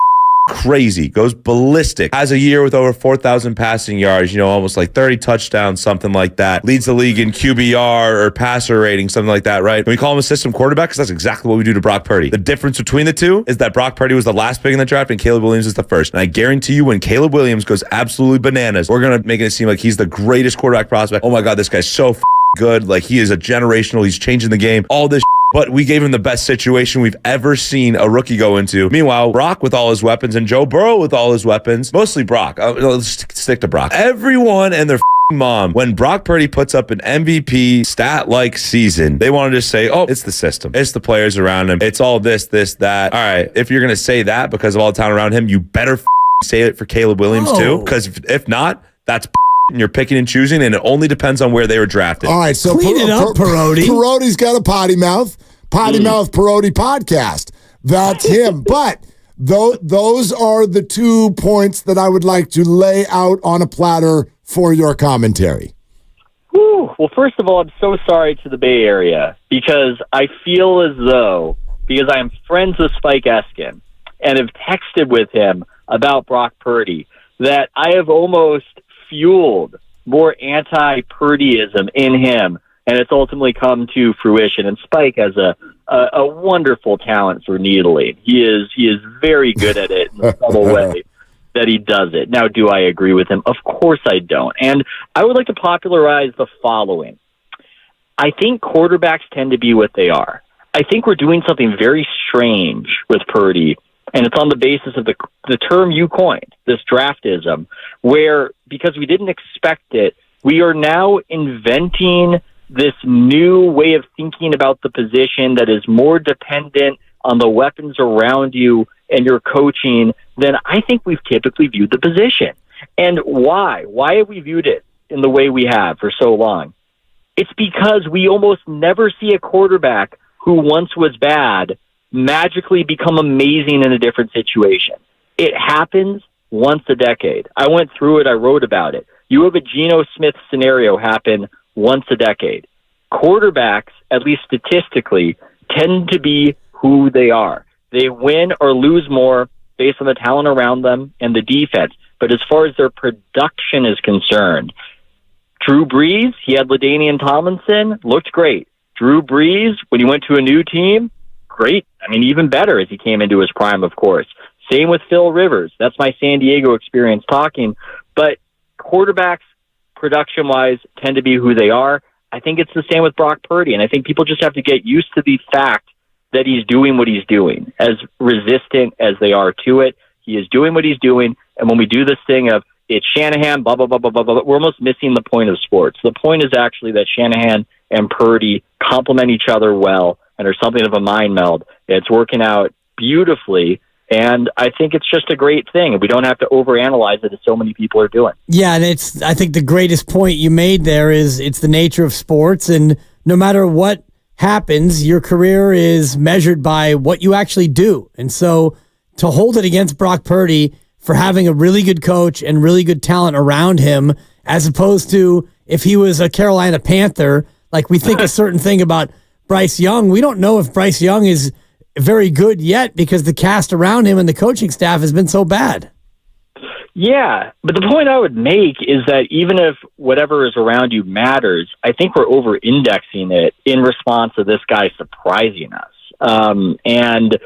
crazy, goes ballistic, has a year with over 4,000 passing yards, almost like 30 touchdowns, something like that, leads the league in QBR or passer rating, something like that, right? We call him a system quarterback because that's exactly what we do to Brock Purdy. The difference between the two is that Brock Purdy was the last pick in the draft and Caleb Williams is the first. And I guarantee you, when Caleb Williams goes absolutely bananas, we're going to make it seem like he's the greatest quarterback prospect. Oh my God, this guy's so good. Like, he is a generational, he's changing the game, all this. But we gave him the best situation we've ever seen a rookie go into. Meanwhile, Brock with all his weapons and Joe Burrow with all his weapons, mostly Brock. Let's stick to Brock. Everyone and their mom, when Brock Purdy puts up an MVP stat-like season, they want to just say, oh, it's the system. It's the players around him. It's all this, that. All right, if you're going to say that because of all the talent around him, you better say it for Caleb Williams too, because if not, that's and you're picking and choosing, and it only depends on where they were drafted. All right, so clean it up, Perotti. Perotti's got a potty mouth Perotti podcast. That's him. But those are the 2 points that I would like to lay out on a platter for your commentary. Well, first of all, I'm so sorry to the Bay Area, because I feel as though, because I am friends with Spike Eskin and have texted with him about Brock Purdy, that I have almost fueled more anti-Purdyism in him, and it's ultimately come to fruition. And Spike has a wonderful talent for needling. He is very good at it in a subtle way that he does it. Now, do I agree with him? Of course I don't. And I would like to popularize the following. I think quarterbacks tend to be what they are. I think we're doing something very strange with Purdy, and it's on the basis of the term you coined, this draftism, where because we didn't expect it, we are now inventing this new way of thinking about the position that is more dependent on the weapons around you and your coaching than I think we've typically viewed the position. And why? Why have we viewed it in the way we have for so long? It's because we almost never see a quarterback who once was bad magically become amazing in a different situation. It happens once a decade. I went through it. I wrote about it. You have a Geno Smith scenario happen once a decade. Quarterbacks, at least statistically, tend to be who they are. They win or lose more based on the talent around them and the defense. But as far as their production is concerned, Drew Brees, he had LaDainian Tomlinson, looked great. Drew Brees, when he went to a new team, great. I mean, even better as he came into his prime, of course. Same with Phil Rivers. That's my San Diego experience talking. But quarterbacks, production-wise, tend to be who they are. I think it's the same with Brock Purdy, and I think people just have to get used to the fact that he's doing what he's doing. As resistant as they are to it, he is doing what he's doing, and when we do this thing of it's Shanahan, blah, blah, blah, blah, blah, blah, we're almost missing the point of sports. The point is actually that Shanahan and Purdy complement each other well and are something of a mind meld. It's working out beautifully, and I think it's just a great thing, and we don't have to overanalyze it as so many people are doing. Yeah, and I think the greatest point you made there is it's the nature of sports, and no matter what happens, your career is measured by what you actually do. And so to hold it against Brock Purdy for having a really good coach and really good talent around him, as opposed to if he was a Carolina Panther, like we think a certain thing about Bryce Young, we don't know if Bryce Young is very good yet because the cast around him and the coaching staff has been so bad. Yeah, but the point I would make is that even if whatever is around you matters, I think we're over-indexing it in response to this guy surprising us. And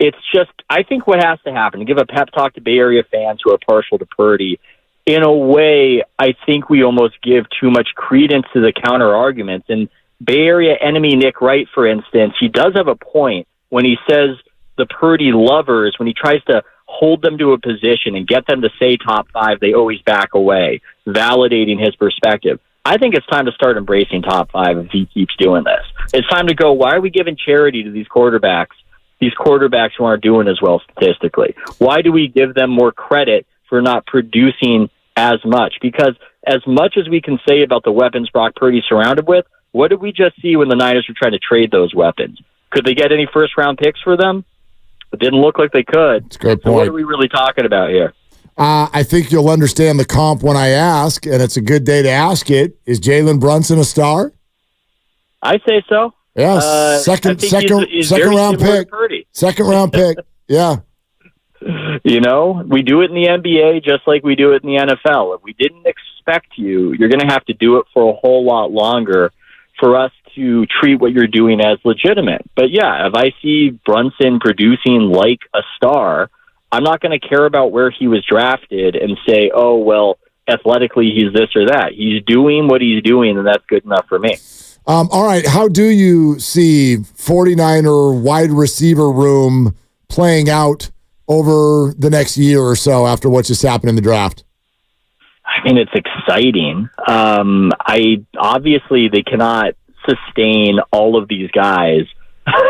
it's just, I think what has to happen, to give a pep talk to Bay Area fans who are partial to Purdy, in a way, I think we almost give too much credence to the counter-arguments. And Bay Area enemy Nick Wright, for instance, he does have a point when he says the Purdy lovers, when he tries to hold them to a position and get them to say top five, they always back away, validating his perspective. I think it's time to start embracing top five if he keeps doing this. It's time to go, why are we giving charity to these quarterbacks who aren't doing as well statistically? Why do we give them more credit for not producing as much? Because as much as we can say about the weapons Brock Purdy's surrounded with, what did we just see when the Niners were trying to trade those weapons? Could they get any first-round picks for them? It didn't look like they could. That's a good point. So what are we really talking about here? I think you'll understand the comp when I ask, and it's a good day to ask it. Is Jalen Brunson a star? I say so. Yeah, second round pick. Second round pick. Yeah. You know, we do it in the NBA just like we do it in the NFL. If we didn't expect you, you're going to have to do it for a whole lot longer for us to treat what you're doing as legitimate. But yeah, if I see Brunson producing like a star, I'm not going to care about where he was drafted and say, oh, well, athletically he's this or that. He's doing what he's doing, and that's good enough for me. All right, how do you see 49er wide receiver room playing out over the next year or so after what just happened in the draft? I mean, it's exciting. Obviously they cannot sustain all of these guys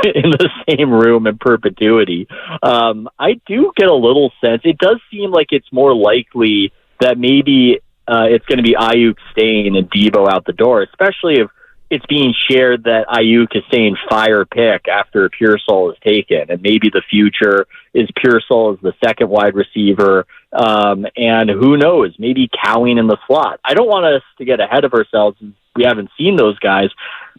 in the same room in perpetuity. I do get a little sense. It does seem like it's more likely that maybe it's going to be Ayuk staying and Debo out the door, especially if it's being shared that Ayuk is saying fire pick after Pearsall is taken, and maybe the future is Pearsall as the second wide receiver, and who knows, maybe Cowing in the slot. I don't want us to get ahead of ourselves. We haven't seen those guys,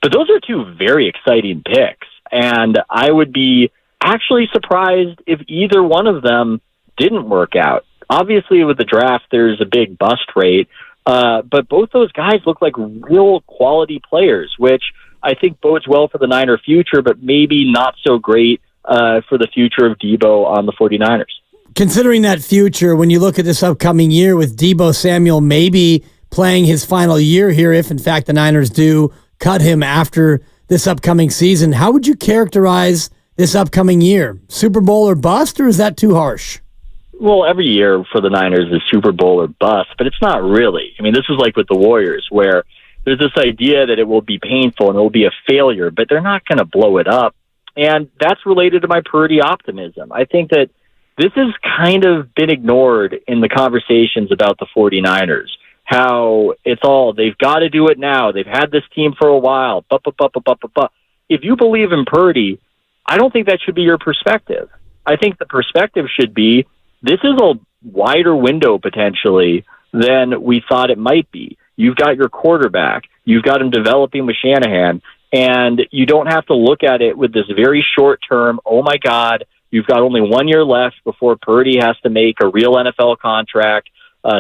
but those are two very exciting picks, and I would be actually surprised if either one of them didn't work out. Obviously, with the draft, there's a big bust rate, but both those guys look like real quality players, which I think bodes well for the Niner future, but maybe not so great for the future of Debo on the 49ers. considering that future, when you look at this upcoming year with Deebo Samuel maybe playing his final year here, if in fact the Niners do cut him after this upcoming season, how would you characterize this upcoming year? Super Bowl or bust, or is that too harsh? Well, every year for the Niners is Super Bowl or bust, but it's not really. I mean, this is like with the Warriors, where there's this idea that it will be painful and it will be a failure, but they're not going to blow it up. And that's related to my Purdy optimism. I think that this has kind of been ignored in the conversations about the 49ers, how it's all, they've got to do it now. They've had this team for a while. If you believe in Purdy, I don't think that should be your perspective. I think the perspective should be, this is a wider window potentially than we thought it might be. You've got your quarterback. You've got him developing with Shanahan, and you don't have to look at it with this very short term, oh my God, you've got only 1 year left before Purdy has to make a real NFL contract,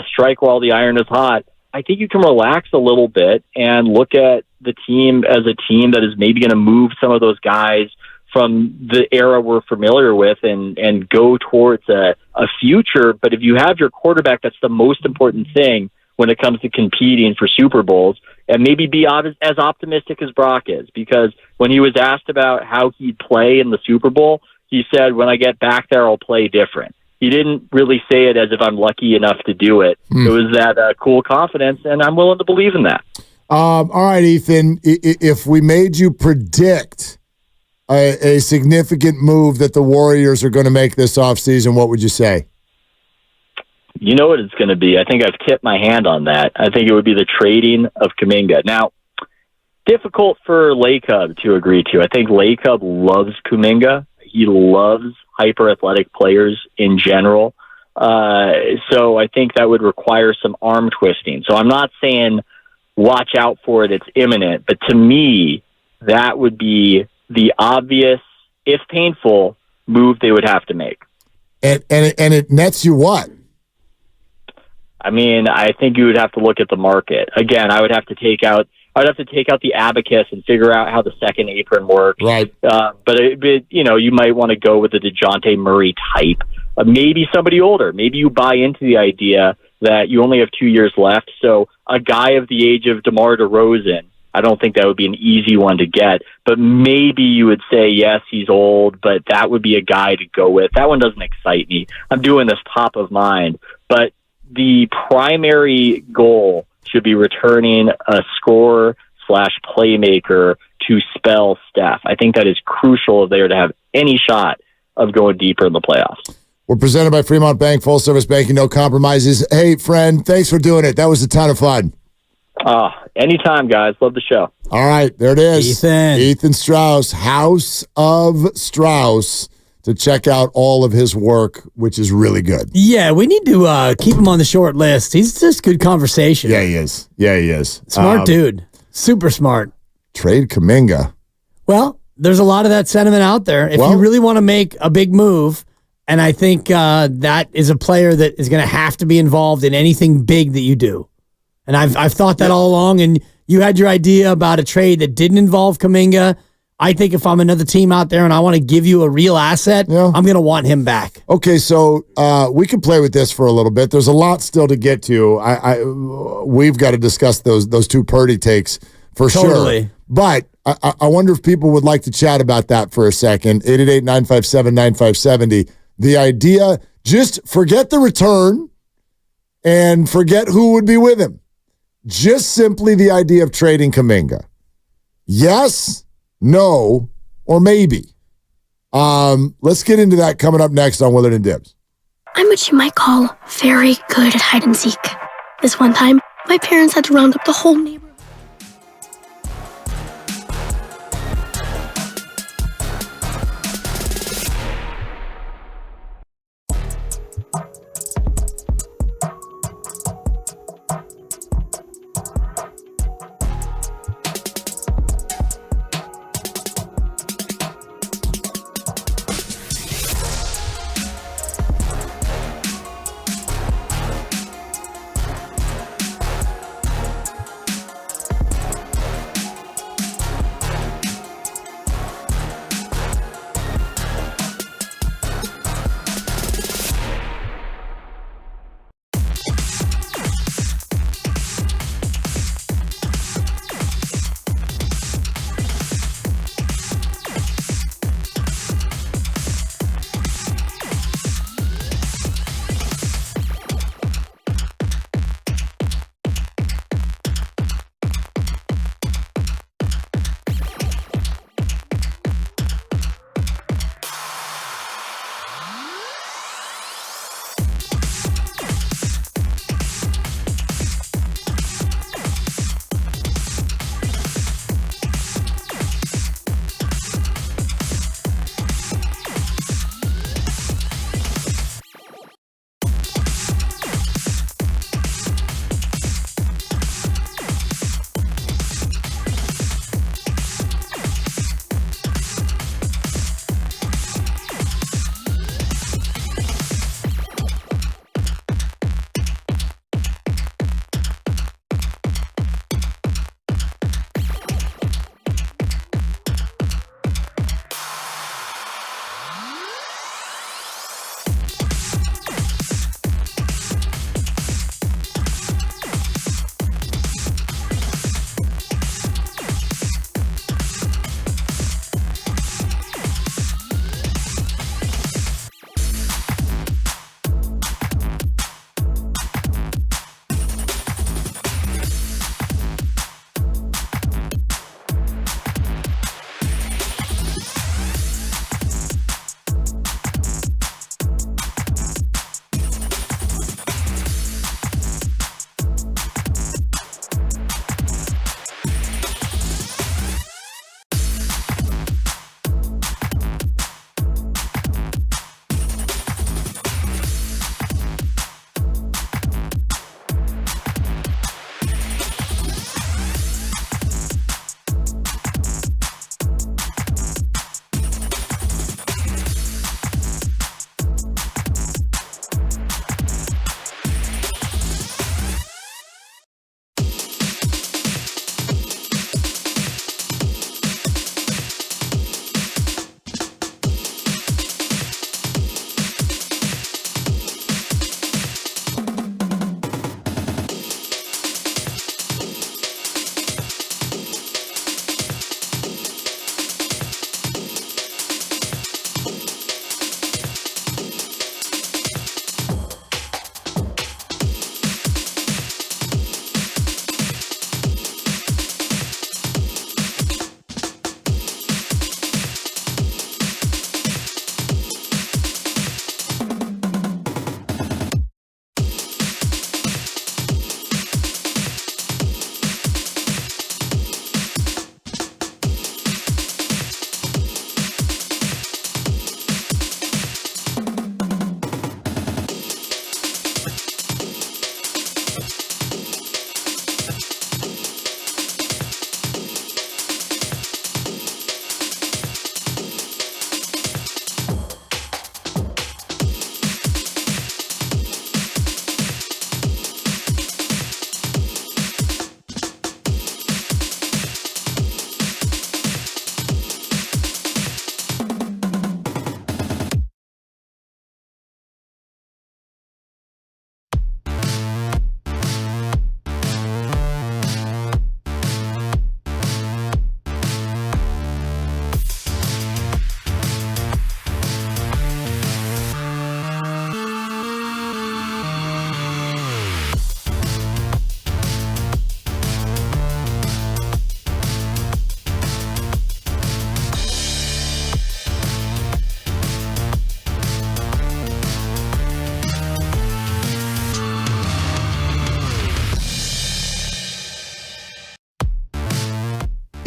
strike while the iron is hot. I think you can relax a little bit and look at the team as a team that is maybe going to move some of those guys from the era we're familiar with and go towards a future. But if you have your quarterback, that's the most important thing when it comes to competing for Super Bowls, and maybe be as optimistic as Brock is, because when he was asked about how he'd play in the Super Bowl, he said, when I get back there, I'll play different. He didn't really say it as if I'm lucky enough to do it. It was that cool confidence, and I'm willing to believe in that. All right, Ethan, if we made you predict a significant move that the Warriors are going to make this offseason, what would you say? You know what it's going to be. I think I've tipped my hand on that. I think it would be the trading of Kuminga. Now, difficult for Lacob to agree to. I think Lacob loves Kuminga. He loves hyper-athletic players in general. So I think that would require some arm twisting. So I'm not saying watch out for it, it's imminent. But to me, that would be the obvious, if painful, move they would have to make. And it nets you what? I mean, I think you would have to look at the market. Again, I would have to take out the abacus and figure out how the second apron works. Right. But you might want to go with the DeJounte Murray type. Maybe somebody older. Maybe you buy into the idea that you only have 2 years left. So a guy of the age of DeMar DeRozan, I don't think that would be an easy one to get. But maybe you would say, yes, he's old, but that would be a guy to go with. That one doesn't excite me. I'm doing this top of mind. But the primary goal should be returning a scorer/playmaker to spell Steph. I think that is crucial if they are to have any shot of going deeper in the playoffs. We're presented by Fremont Bank, full service banking, no compromises. Hey, friend, thanks for doing it. That was a ton of fun. Anytime, guys. Love the show. All right, there it is. Ethan Strauss, House of Strauss, to check out all of his work, which is really good. Yeah, we need to keep him on the short list. He's just good conversation. Yeah, he is. Smart dude. Super smart. Trade Kuminga. Well, there's a lot of that sentiment out there. If you really want to make a big move, and I think that is a player that is going to have to be involved in anything big that you do. And I've thought that all along, and you had your idea about a trade that didn't involve Kuminga. I think if I'm another team out there and I want to give you a real asset, I'm going to want him back. Okay, so we can play with this for a little bit. There's a lot still to get to. We've got to discuss those two Purdy takes for sure. But I wonder if people would like to chat about that for a second. 888-957-9570. The idea, just forget the return and forget who would be with him. Just simply the idea of trading Kuminga. Yes, no, or maybe. Let's get into that coming up next on Willard and Dibs. I'm what you might call very good at hide and seek. This one time, my parents had to round up the whole neighborhood.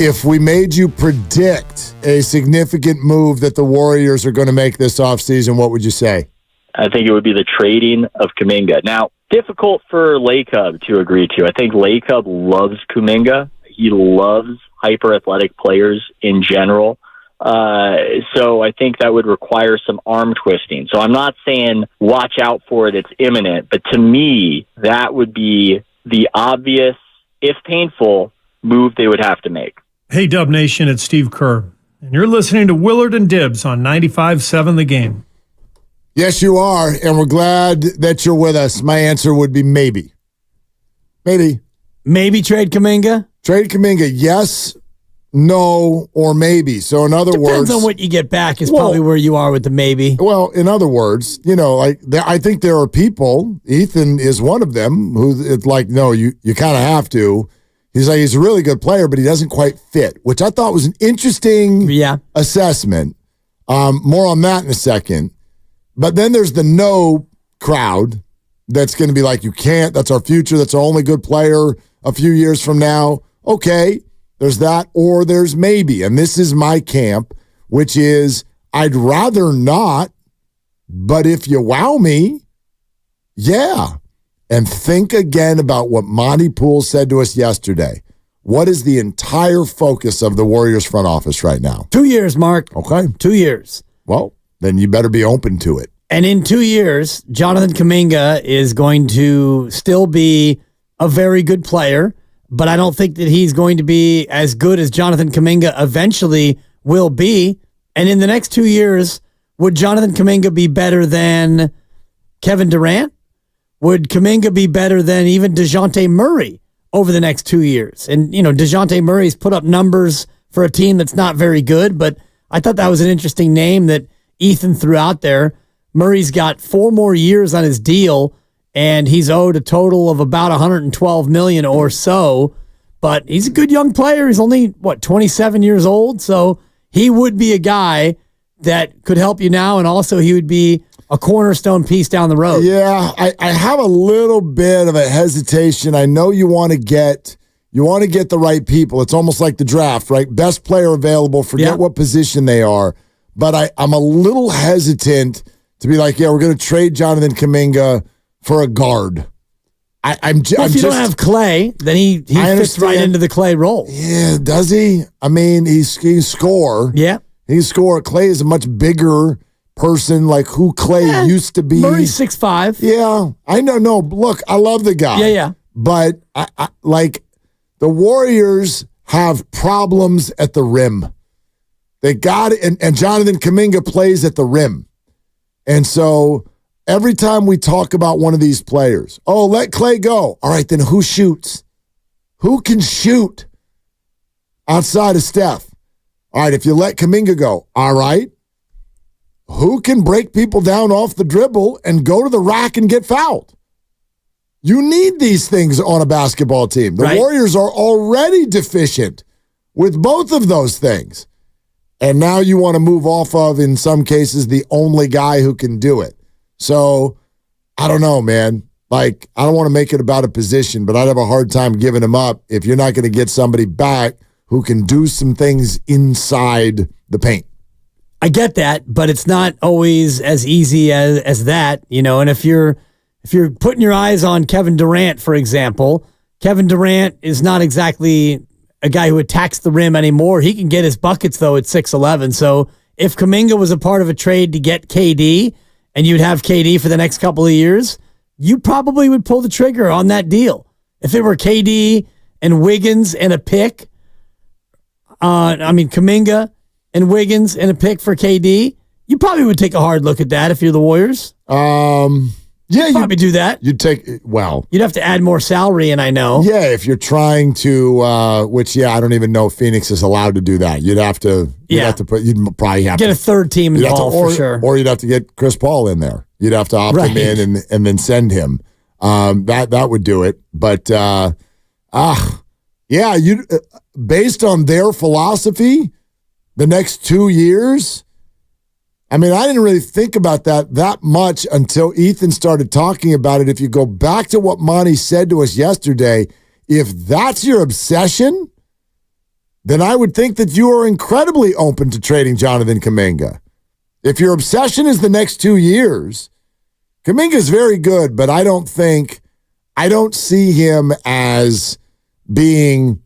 If we made you predict a significant move that the Warriors are going to make this offseason, what would you say? I think it would be the trading of Kuminga. Now, difficult for Lacob to agree to. I think Lacob loves Kuminga. He loves hyper-athletic players in general. So I think that would require some arm twisting. So I'm not saying watch out for it, it's imminent. But to me, that would be the obvious, if painful, move they would have to make. Hey, Dub Nation, it's Steve Kerr, and you're listening to Willard and Dibbs on 95.7 The Game. Yes, you are, and we're glad that you're with us. My answer would be maybe. Maybe. Maybe trade Kuminga? Trade Kuminga, yes, no, or maybe. So in other words... Depends on what you get back is probably where you are with the maybe. Well, in other words, I think there are people, Ethan is one of them, who it's like, no, you kind of have to. He's like, he's a really good player, but he doesn't quite fit, which I thought was an interesting assessment. More on that in a second. But then there's the no crowd that's going to be like, you can't, that's our future, that's our only good player a few years from now. Okay, there's that, or there's maybe. And this is my camp, which is I'd rather not, but if you wow me, yeah. And think again about what Monty Poole said to us yesterday. What is the entire focus of the Warriors front office right now? 2 years, Mark. Okay. 2 years. Well, then you better be open to it. And in 2 years, Jonathan Kuminga is going to still be a very good player, but I don't think that he's going to be as good as Jonathan Kuminga eventually will be. And in the next 2 years, would Jonathan Kuminga be better than Kevin Durant? Would Kuminga be better than even DeJounte Murray over the next 2 years? And, DeJounte Murray's put up numbers for a team that's not very good, but I thought that was an interesting name that Ethan threw out there. Murray's got 4 more years on his deal, and he's owed a total of about $112 million or so. But he's a good young player. He's only, 27 years old? So he would be a guy that could help you now, and also he would be a cornerstone piece down the road. Yeah, I have a little bit of a hesitation. I know you want to get the right people. It's almost like the draft, right? Best player available, forget what position they are. But I'm a little hesitant to be like, yeah, we're going to trade Jonathan Kuminga for a guard. If you don't have Clay, then he fits right into the Clay role. Yeah, does he? I mean, he can score. Yeah. He can score. Clay is a much bigger person, like who Clay used to be. Murray's 6'5". Yeah, I know. No, look, I love the guy. Yeah. But I like the Warriors have problems at the rim. They got it, and Jonathan Kuminga plays at the rim. And so every time we talk about one of these players, let Clay go. All right, then who shoots? Who can shoot outside of Steph? All right, if you let Kuminga go, all right. Who can break people down off the dribble and go to the rack and get fouled? You need these things on a basketball team. The Warriors are already deficient with both of those things. And now you want to move off of, in some cases, the only guy who can do it. So, I don't know, man. Like, I don't want to make it about a position, but I'd have a hard time giving him up if you're not going to get somebody back who can do some things inside the paint. I get that, but it's not always as easy as that, and if you're putting your eyes on Kevin Durant, for example, Kevin Durant is not exactly a guy who attacks the rim anymore. He can get his buckets, though, at 6'11". So if Kuminga was a part of a trade to get KD, and you'd have KD for the next couple of years, you probably would pull the trigger on that deal. If it were KD and Wiggins and a pick, Kuminga and Wiggins and a pick for KD, you probably would take a hard look at that if you're the Warriors. You'd probably do that. You'd you'd have to add more salary, and I know. Yeah, if you're trying to, I don't even know if Phoenix is allowed to do that. You'd probably have to get a third team involved for sure. Or you'd have to get Chris Paul in there. You'd have to opt him in and then send him. That would do it. But, based on their philosophy, the next 2 years, I didn't really think about that much until Ethan started talking about it. If you go back to what Monty said to us yesterday, if that's your obsession, then I would think that you are incredibly open to trading Jonathan Kuminga. If your obsession is the next 2 years, Kuminga is very good, but I don't see him as being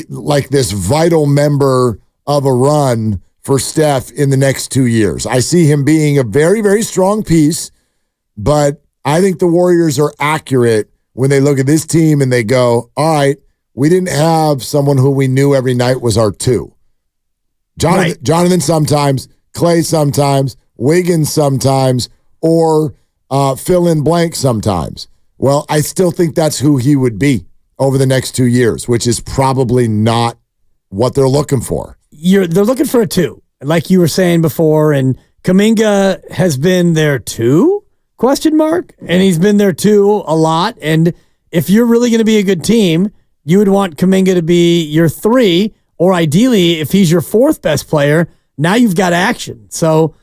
like this vital member of a run for Steph in the next 2 years. I see him being a very, very strong piece, but I think the Warriors are accurate when they look at this team and they go, all right, we didn't have someone who we knew every night was our two. Jonathan sometimes, Clay sometimes, Wiggins sometimes, or fill in blank sometimes. Well, I still think that's who he would be over the next 2 years, which is probably not what they're looking for. They're looking for a two, like you were saying before, and Kuminga has been there too, ? And he's been there too a lot. And if you're really going to be a good team, you would want Kuminga to be your three, or ideally, if he's your fourth best player, now you've got action. So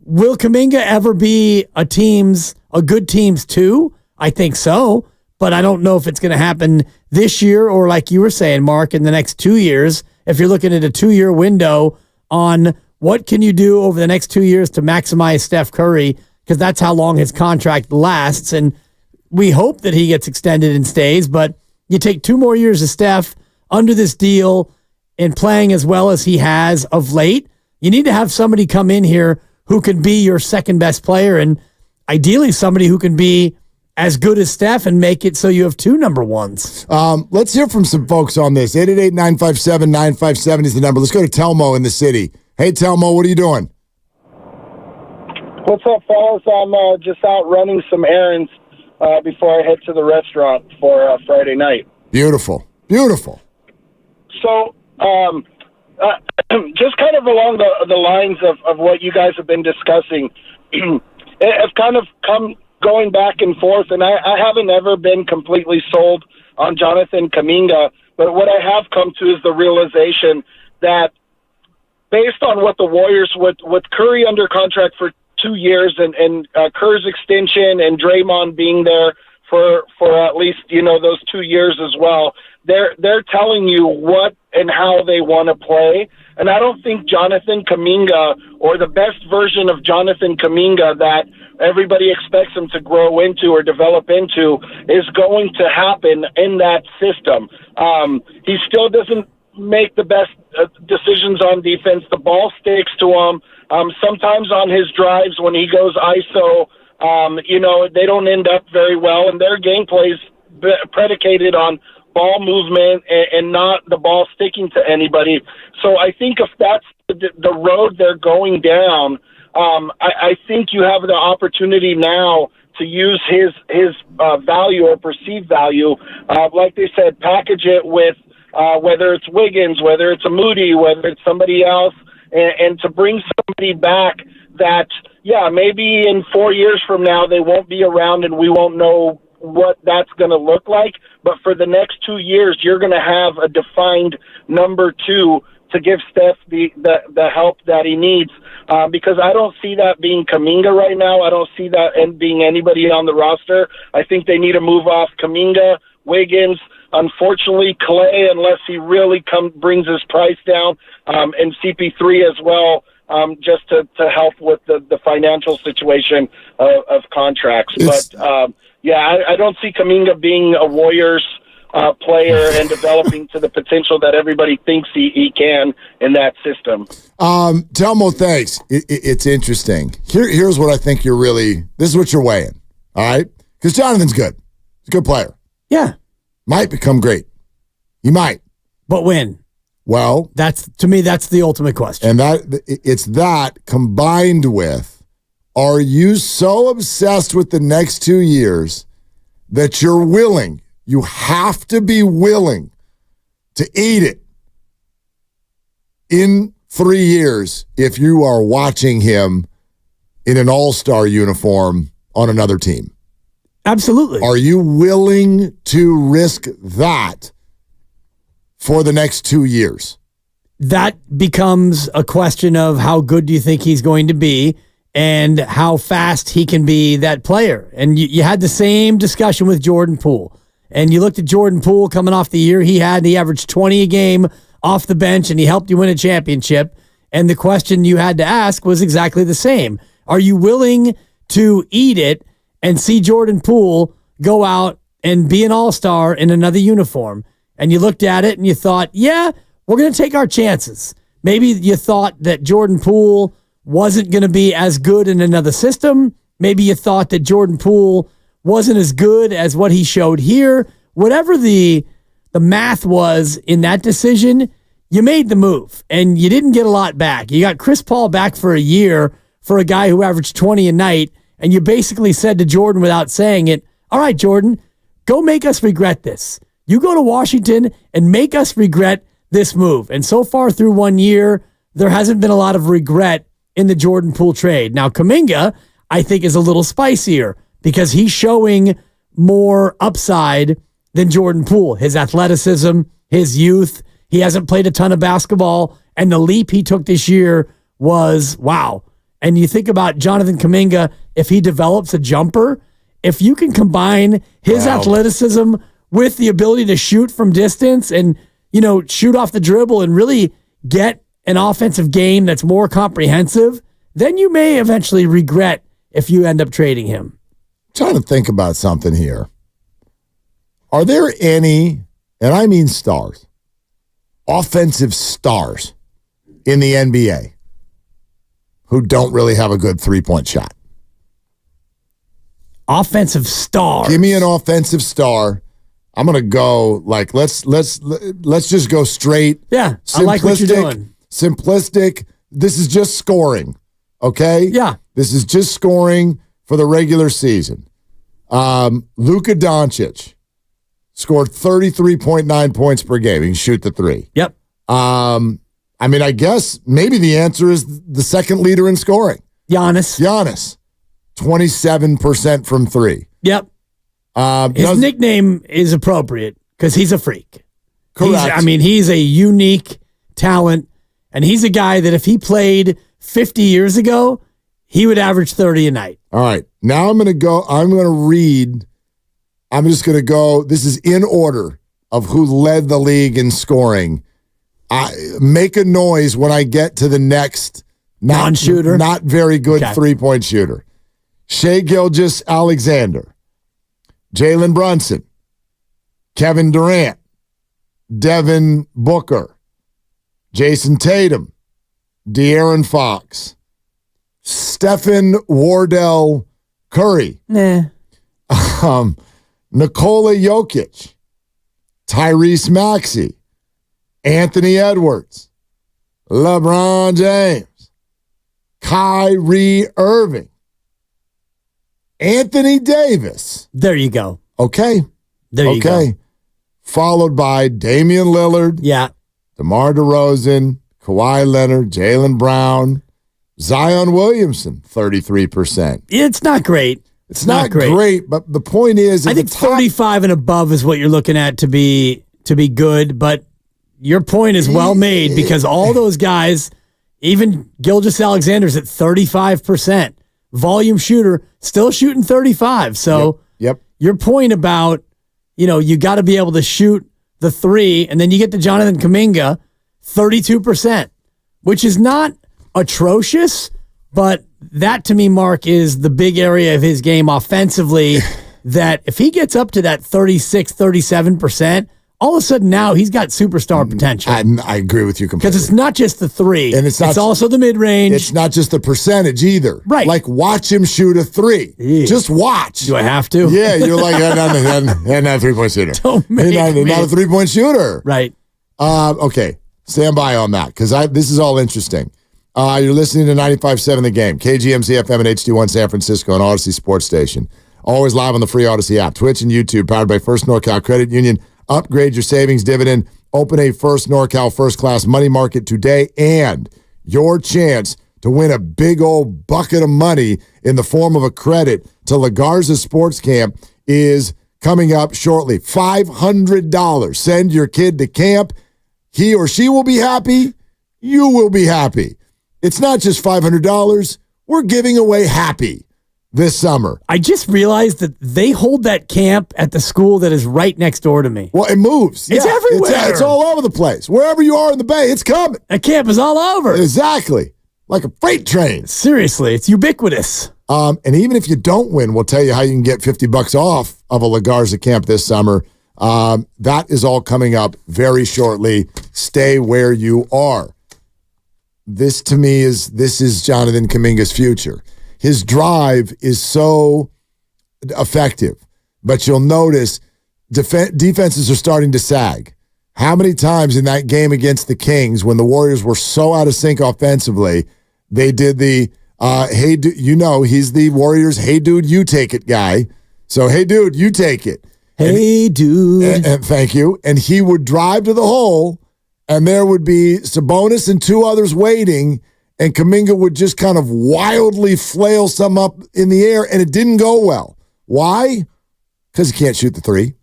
will Kuminga ever be a good team's two? I think so, but I don't know if it's going to happen this year or, like you were saying, Mark, in the next 2 years. If you're looking at a 2-year window on what can you do over the next 2 years to maximize Steph Curry, because that's how long his contract lasts, and we hope that he gets extended and stays, but you take 2 more years of Steph under this deal and playing as well as he has of late, you need to have somebody come in here who can be your second best player, and ideally somebody who can be as good as Steph and make it so you have 2 number ones. Let's hear from some folks on this. 888-957-9570 is the number. Let's go to Telmo in the city. Hey, Telmo, what are you doing? What's up, fellas? I'm just out running some errands before I head to the restaurant for Friday night. Beautiful. Beautiful. So, just kind of along the lines of what you guys have been discussing, I've kind of come going back and forth, and I haven't ever been completely sold on Jonathan Kuminga, but what I have come to is the realization that based on what the Warriors, with Curry under contract for 2 years and Kerr's extension and Draymond being there for at least, those 2 years as well, they're telling you what and how they want to play. And I don't think Jonathan Kuminga, or the best version of Jonathan Kuminga that everybody expects him to grow into or develop into, is going to happen in that system. He still doesn't make the best decisions on defense. The ball sticks to him. Sometimes on his drives when he goes ISO, they don't end up very well, and their gameplay is predicated on ball movement and not the ball sticking to anybody. So I think if that's the road they're going down, I think you have the opportunity now to use his value or perceived value. Like they said, package it with whether it's Wiggins, whether it's a Moody, whether it's somebody else, and to bring somebody back that, maybe in 4 years from now they won't be around and we won't know what that's going to look like. But for the next 2 years, you're going to have a defined number two to give Steph the help that he needs. Because I don't see that being Kuminga right now. I don't see that being anybody on the roster. I think they need to move off Kuminga, Wiggins, unfortunately Clay, unless he really brings his price down, and CP3 as well, just to help with the financial situation of contracts. But I don't see Kuminga being a Warriors player and developing to the potential that everybody thinks he can in that system. Telmo, thanks. It's interesting. Here's what I think this is what you're weighing, all right? Because Jonathan's good. He's a good player. Yeah. Might become great. He might. But when? Well, to me, that's the ultimate question. And it's that combined with, are you so obsessed with the next 2 years that you have to be willing to eat it in 3 years if you are watching him in an all-star uniform on another team? Absolutely. Are you willing to risk that for the next 2 years? That becomes a question of how good do you think he's going to be and how fast he can be that player. And you had the same discussion with Jordan Poole. And you looked at Jordan Poole coming off the year he averaged 20 a game off the bench and he helped you win a championship. And the question you had to ask was exactly the same. Are you willing to eat it and see Jordan Poole go out and be an all-star in another uniform? And you looked at it and you thought, yeah, we're going to take our chances. Maybe you thought that Jordan Poole wasn't going to be as good in another system. Maybe you thought that Jordan Poole wasn't as good as what he showed here. Whatever the math was in that decision, you made the move, and you didn't get a lot back. You got Chris Paul back for a year for a guy who averaged 20 a night, and you basically said to Jordan without saying it, all right, Jordan, go make us regret this. You go to Washington and make us regret this move. And so far through 1 year, there hasn't been a lot of regret in the Jordan Poole trade. Now, Kuminga, I think, is a little spicier because he's showing more upside than Jordan Poole. His athleticism, his youth, he hasn't played a ton of basketball, and the leap he took this year was wow. And you think about Jonathan Kuminga, if he develops a jumper, if you can combine his athleticism with the ability to shoot from distance and, you know, shoot off the dribble and really get an offensive game that's more comprehensive, then you may eventually regret if you end up trading him. I'm trying to think about something here. Are there any, and I mean stars, offensive stars in the NBA who don't really have a good three-point shot? Offensive star. Give me an offensive star. I'm gonna go like let's just go straight. Yeah, I like what you're doing. Simplistic. This is just scoring. Okay. Yeah. This is just scoring for the regular season. Luka Doncic scored 33.9 points per game. He can shoot the three. Yep. I mean, I guess maybe the answer is the second leader in scoring. Giannis. 27% from three. Yep. His nickname is appropriate because he's a freak. Correct. He's a unique talent, and he's a guy that if he played 50 years ago, he would average 30 a night. All right. Now I'm going to read. I'm just going to go. This is in order of who led the league in scoring. Make a noise when I get to the next non-shooter, not very good three-point shooter. Shai Gilgeous-Alexander, Jalen Brunson, Kevin Durant, Devin Booker, Jason Tatum, De'Aaron Fox, Stephen Wardell Curry, Nikola Jokic, Tyrese Maxey, Anthony Edwards, LeBron James, Kyrie Irving, Anthony Davis. There you go. Okay. There you go. Followed by Damian Lillard. Yeah. DeMar DeRozan, Kawhi Leonard, Jaylen Brown, Zion Williamson, 33%. It's not great. It's not great, but the point is, I think 35 and above is what you're looking at to be good, but your point is well made because all those guys, even Gilgeous-Alexander's at 35%. Volume shooter, still shooting 35. So yep. Your point about, you got to be able to shoot the three, and then you get to Jonathan Kuminga, 32%, which is not atrocious, but that to me, Mark, is the big area of his game offensively that if he gets up to that 36, 37%, all of a sudden now he's got superstar potential. I agree with you completely. Because it's not just the three. And it's also the mid-range. It's not just the percentage either. Right. Like, watch him shoot a three. Yeah. Just watch. Do I have to? Yeah, you're like, not a three-point shooter. Don't make me. Not a three-point shooter. Right. Okay, stand by on that because this is all interesting. You're listening to 95.7 The Game, KGMZ FM and HD1 San Francisco and Odyssey Sports Station. Always live on the free Odyssey app, Twitch and YouTube, powered by First NorCal Credit Union. Upgrade your savings dividend. Open a First NorCal First Class Money Market today, and your chance to win a big old bucket of money in the form of a credit to La Garza Sports Camp is coming up shortly. $500. Send your kid to camp. He or she will be happy. You will be happy. It's not just $500. We're giving away happy. this summer. I just realized that they hold that camp at the school that is right next door to me. Well, it moves. It's everywhere. It's all over the place. Wherever you are in the Bay, it's coming. That camp is all over. Exactly. Like a freight train. Seriously, it's ubiquitous. And even if you don't win, we'll tell you how you can get $50 off of a La Garza camp this summer. That is all coming up very shortly. Stay where you are. This to me is Jonathan Kuminga's future. His drive is so effective, but you'll notice defenses are starting to sag. How many times in that game against the Kings, when the Warriors were so out of sync offensively, they did the hey, he's the Warriors, hey, dude, you take it guy. So, hey, dude, you take it. Hey, dude. And thank you. And he would drive to the hole, and there would be Sabonis and two others waiting, and Kuminga would just kind of wildly flail some up in the air, and it didn't go well. Why? Because he can't shoot the three.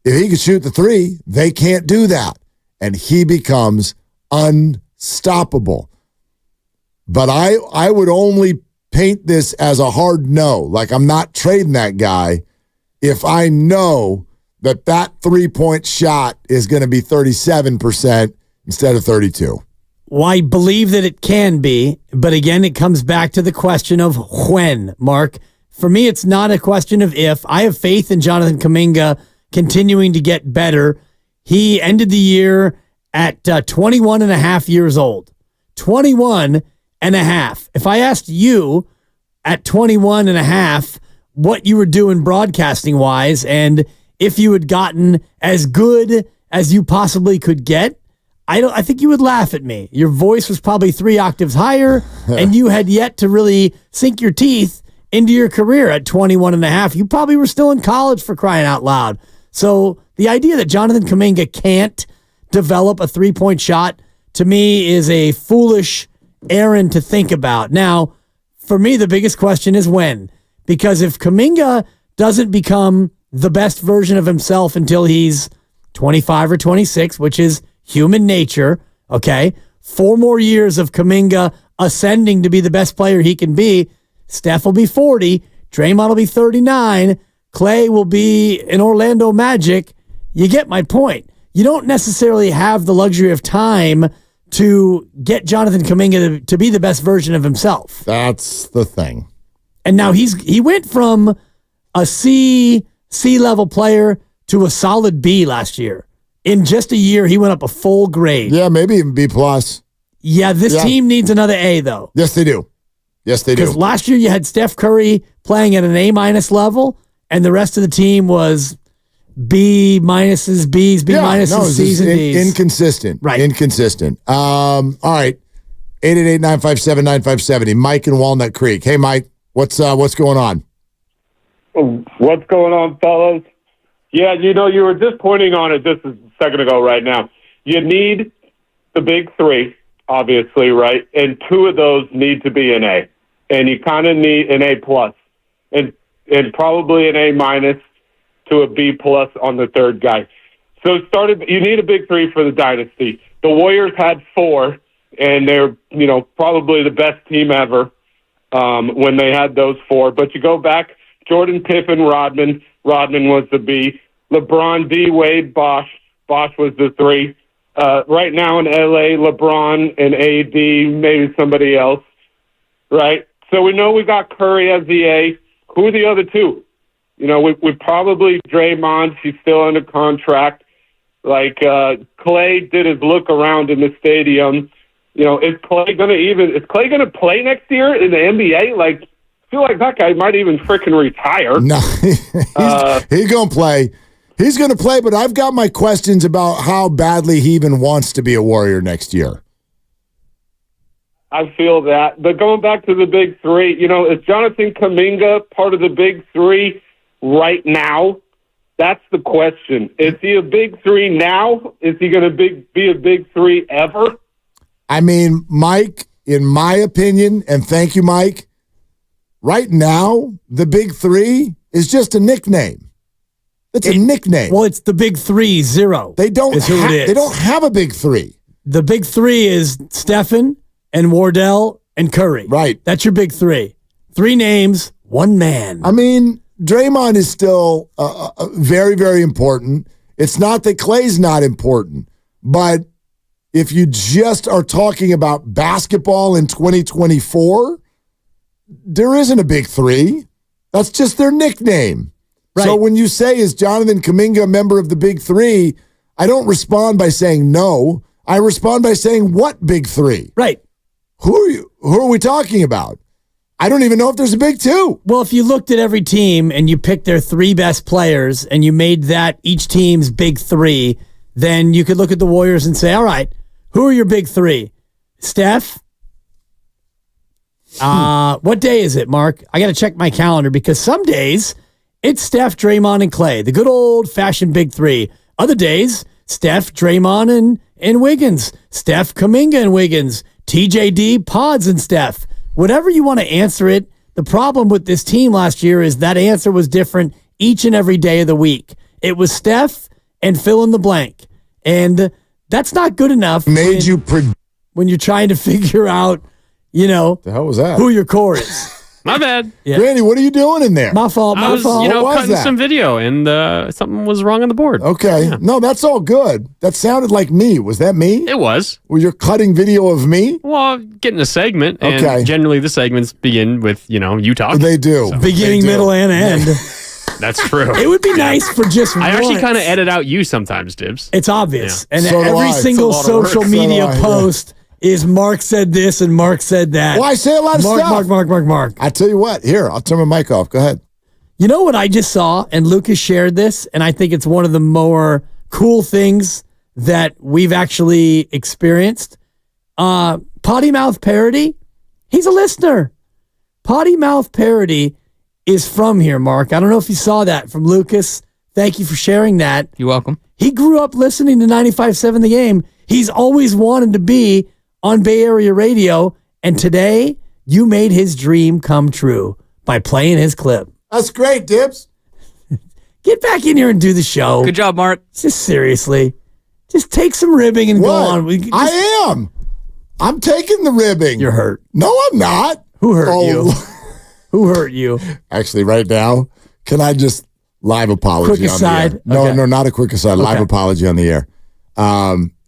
If he can shoot the three, they can't do that. And he becomes unstoppable. But I would only paint this as a hard no. Like, I'm not trading that guy if I know that 3-point shot is going to be 37% instead of 32%. Well, I believe that it can be, but again, it comes back to the question of when, Mark. For me, it's not a question of if. I have faith in Jonathan Kuminga continuing to get better. He ended the year at 21 and a half years old. 21 and a half. If I asked you at 21 and a half what you were doing broadcasting-wise and if you had gotten as good as you possibly could get, I think you would laugh at me. Your voice was probably 3 octaves higher, and you had yet to really sink your teeth into your career at 21 and a half. You probably were still in college, for crying out loud. So the idea that Jonathan Kuminga can't develop a 3-point shot, to me, is a foolish errand to think about. Now, for me, the biggest question is when. Because if Kuminga doesn't become the best version of himself until he's 25 or 26, which is human nature, okay? 4 more years of Kuminga ascending to be the best player he can be. Steph will be 40. Draymond will be 39. Clay will be in Orlando Magic. You get my point. You don't necessarily have the luxury of time to get Jonathan Kuminga to be the best version of himself. That's the thing. And now he went from a C-level player to a solid B last year. In just a year, he went up a full grade. Yeah, maybe even B+. Yeah, this team needs another A, though. Yes, they do. Yes, they do. Because last year you had Steph Curry playing at an A- level, and the rest of the team was B minuses, Bs, B minuses, Cs, and Ds. Inconsistent. Right. Inconsistent. All right. 888-957-9570. Mike in Walnut Creek. Hey, Mike, what's going on? What's going on, fellas? Yeah, you were just pointing on it just a second ago right now. You need the big 3, obviously, right? And 2 of those need to be an A. And you kind of need an A+, and probably an A- to a B+ on the third guy. So you need a big 3 for the dynasty. The Warriors had 4, and they're, probably the best team ever when they had those 4. But you go back, Jordan, Pippen, Rodman was the B. LeBron, D, Wade, Bosh was the 3. Right now in LA, LeBron and AD, maybe somebody else, right? So we know we got Curry as the A. Who are the other 2? We probably Draymond. He's still under contract. Like Clay did his look around in the stadium. Is Clay gonna play next year in the NBA? Like, I feel like that guy might even freaking retire. No, he's gonna play. He's gonna play, but I've got my questions about how badly he even wants to be a Warrior next year. I feel that. But going back to the big 3, is Jonathan Kuminga part of the big 3 right now? That's the question. Is he a big 3 now? Is he going to be a big 3 ever? I mean, Mike, in my opinion, and thank you, Mike, right now, the big 3 is just a nickname. It's a nickname. Well, it's the big 3-0. They don't have a big 3. The big 3 is Stephen and Wardell and Curry. Right. That's your big 3. 3 names, one man. I mean, Draymond is still very, very important. It's not that Clay's not important, but if you just are talking about basketball in 2024, there isn't a big three. That's just their nickname. Right. So when you say, is Jonathan Kuminga a member of the big three, I don't respond by saying no. I respond by saying, what big three? Right. Who are we talking about? I don't even know if there's a big two. Well, if you looked at every team and you picked their three best players and you made that each team's big three, then you could look at the Warriors and say, all right, who are your big three? Steph? What day is it, Mark? I got to check my calendar because some days it's Steph, Draymond, and Clay, the good old-fashioned big three. Other days, Steph, Draymond, and Wiggins. Steph, Kuminga, and Wiggins. TJD, Pods, and Steph. Whatever you want to answer it, the problem with this team last year is that answer was different each and every day of the week. It was Steph and fill in the blank. And that's not good enough when you're trying to figure out, the hell was that? Who your core is. My bad. Yeah. Granny, what are you doing in there? My fault. I was, cutting some video and something was wrong on the board. Okay. Yeah. No, that's all good. That sounded like me. Was that me? It was. Were you cutting video of me? Well, getting a segment. And generally the segments begin with, you talk. They do. So. Beginning, middle, and end. That's true. It would be nice for just I actually kind of edit out you sometimes, Dibs. It's obvious. Yeah. And so every single social media post is Mark said this and Mark said that. Well, I say a lot of stuff. Mark. I tell you what. Here, I'll turn my mic off. Go ahead. You know what I just saw? And Lucas shared this, and I think it's one of the more cool things that we've actually experienced. Potty Mouth Parody, he's a listener. Potty Mouth Parody is from here, Mark. I don't know if you saw that from Lucas. Thank you for sharing that. You're welcome. He grew up listening to 95.7 The Game. He's always wanted to be on Bay Area radio, and today you made his dream come true by playing his clip. That's great, Dibs. Get back in here and do the show. Good job, Mark. Just seriously. Just take some ribbing and go on. I am. I'm taking the ribbing. You're hurt. No, I'm not. Who hurt you? Who hurt you? Actually, right now, can I just live apology quick on aside? the air? No, not a quick aside. Live apology on the air.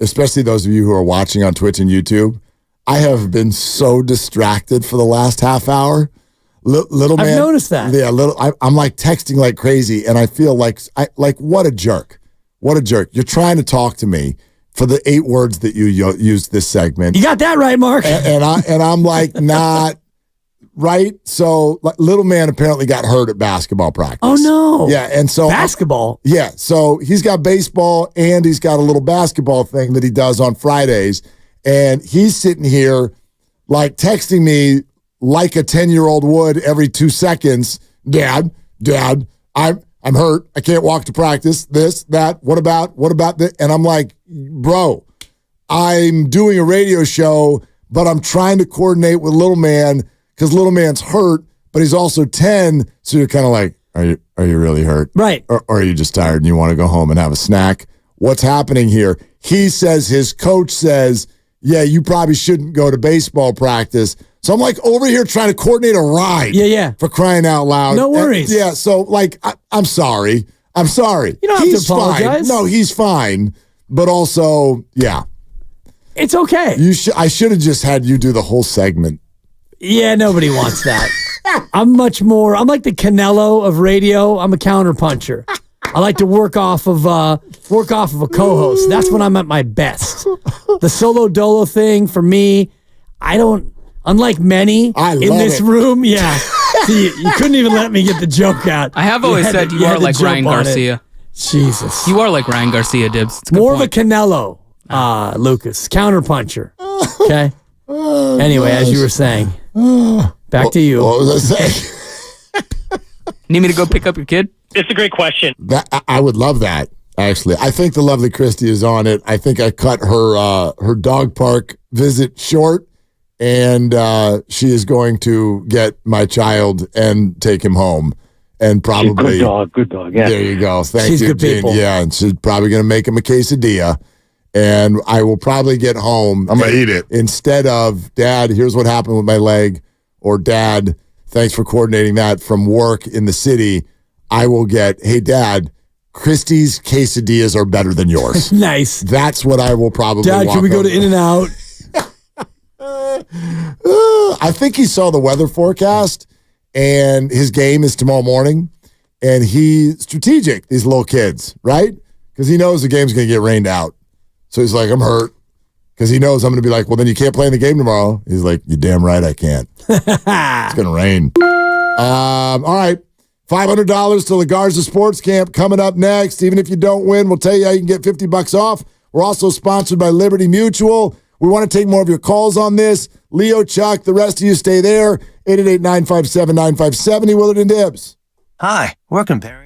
Especially those of you who are watching on Twitch and YouTube. I have been so distracted for the last half hour. Little man, I've noticed that. Yeah, I'm like texting like crazy, and I feel like what a jerk. What a jerk. You're trying to talk to me for the 8 words that you used this segment. You got that right, Mark. And I'm like, not right. So little man apparently got hurt at basketball practice. Oh no. Yeah, and so basketball. Yeah, so he's got baseball and he's got a little basketball thing that he does on Fridays, and he's sitting here like texting me like a 10-year-old would every 2 seconds. Dad, I'm hurt. I can't walk to practice. This, that. What about this? And I'm like, bro, I'm doing a radio show, but I'm trying to coordinate with little man because little man's hurt, but he's also 10. So you're kind of like, are you really hurt? Right. Or are you just tired and you want to go home and have a snack? What's happening here? He says his coach says, yeah, you probably shouldn't go to baseball practice. So I'm like over here trying to coordinate a ride. Yeah. For crying out loud. No worries. And, so like, I'm sorry. I'm sorry. You don't have to apologize. Fine. No, he's fine. But also, yeah. It's okay. I should have just had you do the whole segment. Yeah, nobody wants that. I'm like the Canelo of radio. I'm a counterpuncher. I like to work off of a co-host. That's when I'm at my best. The solo dolo thing for me, unlike many in this room, yeah. See, you couldn't even let me get the joke out. I have always said you are like Ryan Garcia. Jesus. You are like Ryan Garcia, Dibs. More of a Canelo, Lucas. Counterpuncher. Okay? Anyway, as you were saying, back to you. What was I saying? Need me to go pick up your kid? It's a great question. I would love that, actually. I think the lovely Christy is on it. I think I cut her dog park visit short, and she is going to get my child and take him home. And probably good dog. Yeah, there you go. Thank she's you, good Gene. people. Yeah, and she's probably going to make him a quesadilla, and I will probably get home. I'm gonna eat it instead of Dad. Here's what happened with my leg, or Dad, thanks for coordinating that from work in the city. I will get, hey, Dad, Christie's quesadillas are better than yours. Nice. That's what I will probably Dad, can we go to In-N-Out? I think he saw the weather forecast, and his game is tomorrow morning, and he's strategic, these little kids, right? Because he knows the game's going to get rained out. So he's like, I'm hurt. Because he knows I'm going to be like, well, then you can't play in the game tomorrow. He's like, you're damn right I can't. It's going to rain. All right. $500 to the Garza Sports Camp coming up next. Even if you don't win, we'll tell you how you can get $50 off. We're also sponsored by Liberty Mutual. We want to take more of your calls on this. Leo, Chuck, the rest of you stay there. 888-957-9570, Willard and Dibbs. Hi, we're comparing.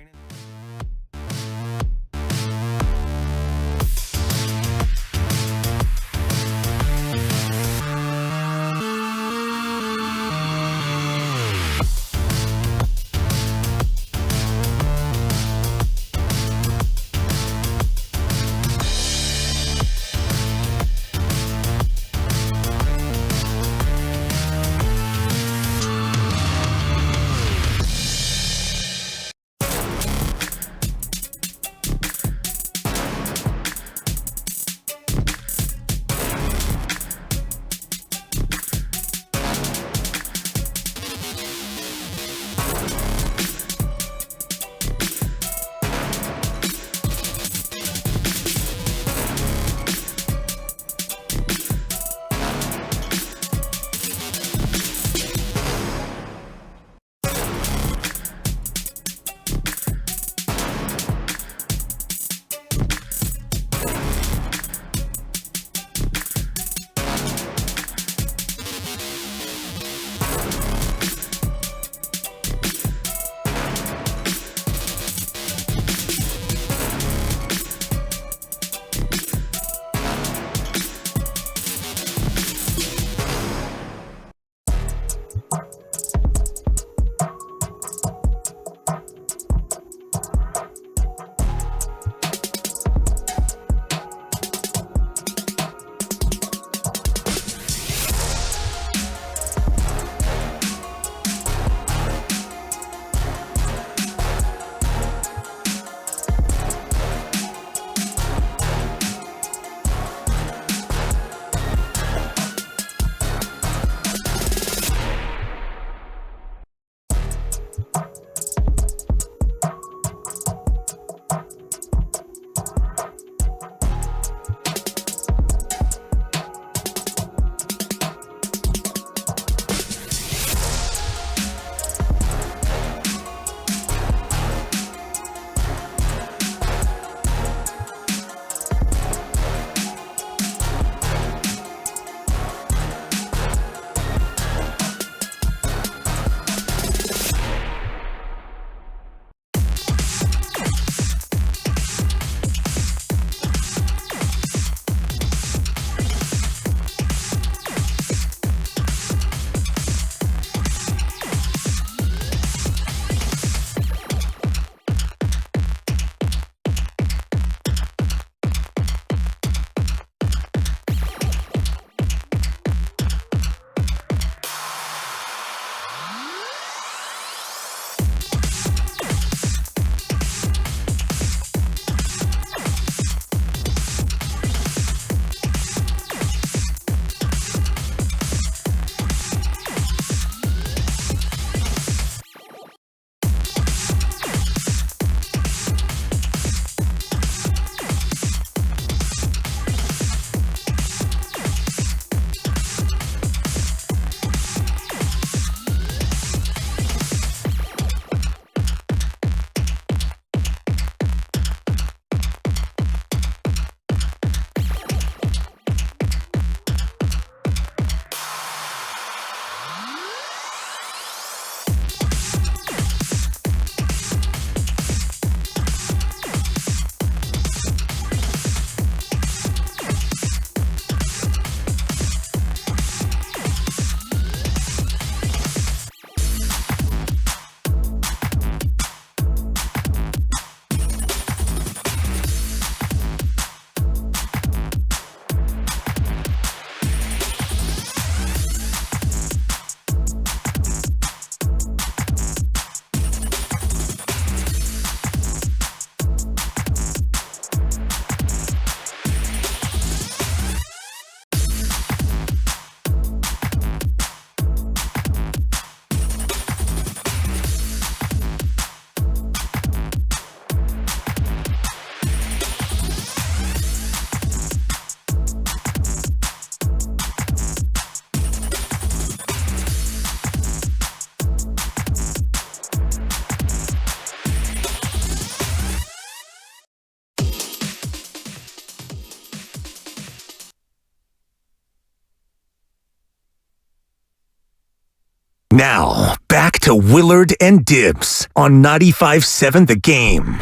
Now, back to Willard and Dibs on 95.7 The Game.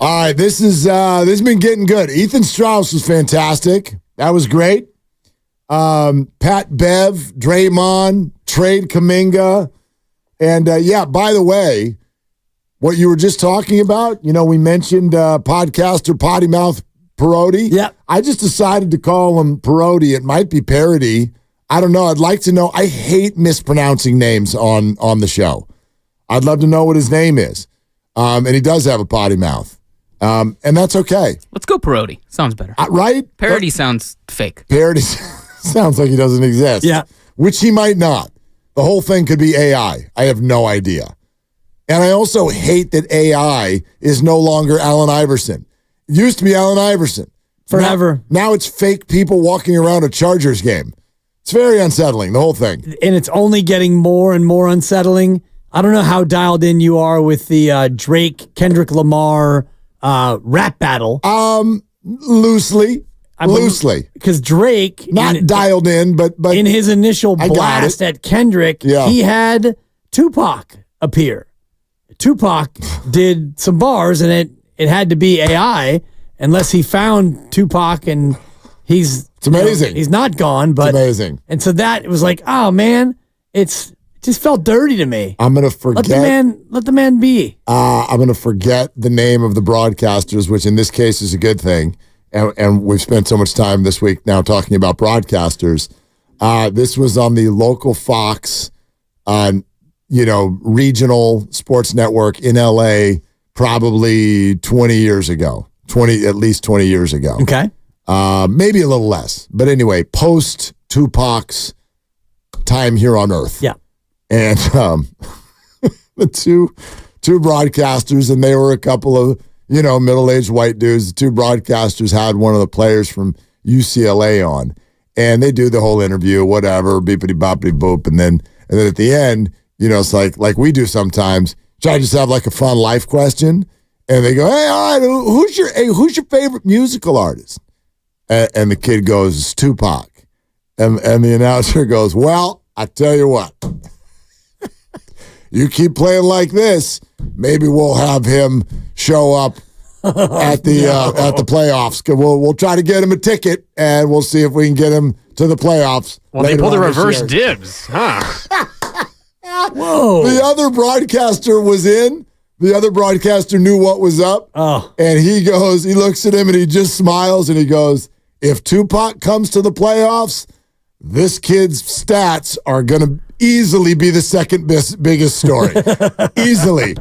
All right, this has been getting good. Ethan Strauss was fantastic. That was great. Pat Bev, Draymond, trade Kuminga. And by the way, what you were just talking about, we mentioned podcaster Potty Mouth Parody. Yeah. I just decided to call him Parody. It might be parody. I don't know. I'd like to know. I hate mispronouncing names on the show. I'd love to know what his name is. And he does have a potty mouth. And that's okay. Let's go parody. Sounds better. Right? Parody sounds fake. Parody sounds like he doesn't exist. Yeah. Which he might not. The whole thing could be AI. I have no idea. And I also hate that AI is no longer Allen Iverson. It used to be Allen Iverson. Forever. Now it's fake people walking around a Chargers game. It's very unsettling, the whole thing. And it's only getting more and more unsettling. I don't know how dialed in you are with the Drake, Kendrick Lamar rap battle. Loosely. Because Drake... Not dialed in, but... In his initial blast at Kendrick, he had Tupac appear. Tupac did some bars, and it had to be AI, unless he found Tupac, and he's... It's amazing. He's not gone, but... It's amazing. And so that, it was like, oh, man, it just felt dirty to me. I'm going to forget... Let the man be. I'm going to forget the name of the broadcasters, which in this case is a good thing. And we've spent so much time this week now talking about broadcasters. This was on the local Fox, regional sports network in LA, probably 20 years ago. At least 20 years ago. Okay. Maybe a little less. But anyway, post Tupac's time here on Earth. Yeah. And the two broadcasters, and they were a couple of middle-aged white dudes. The two broadcasters had one of the players from UCLA on, and they do the whole interview, whatever, beepity boppity boop, and then at the end, it's like we do sometimes. Try to just have like a fun life question, and they go, "Hey, all right, who's your favorite musical artist?" And the kid goes, "It's Tupac," and the announcer goes, "Well, I tell you what." You keep playing like this, maybe we'll have him show up at the playoffs. We'll try to get him a ticket, and we'll see if we can get him to the playoffs. Well, they pulled a reverse Dibs, huh? Whoa! The other broadcaster was in. The other broadcaster knew what was up. Oh, and he looks at him, and he just smiles, and he goes, "If Tupac comes to the playoffs, this kid's stats are going to easily be the second biggest story." easily.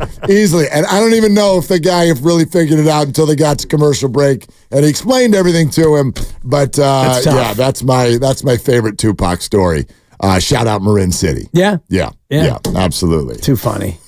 And I don't even know if the guy really figured it out until they got to commercial break and he explained everything to him. But that's my favorite Tupac story. Shout out Marin City. Yeah, absolutely. Too funny.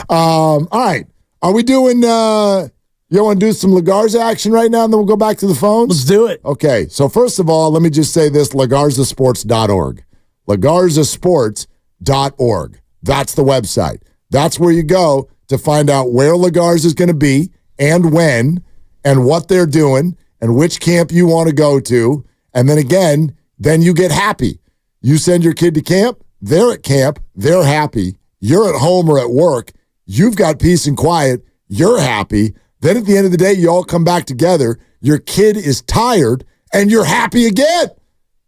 All right. Are we doing you want to do some LaGarza action right now, and then we'll go back to the phones? Let's do it. Okay. So first of all, let me just say this, LaGarzaSports.org. LaGarzaSports.org. That's the website. That's where you go to find out where LaGarza is going to be and when and what they're doing and which camp you want to go to. And then again, then you get happy. You send your kid to camp, they're at camp, they're happy. You're at home or at work, you've got peace and quiet, you're happy. Then at the end of the day, you all come back together, your kid is tired, and you're happy again.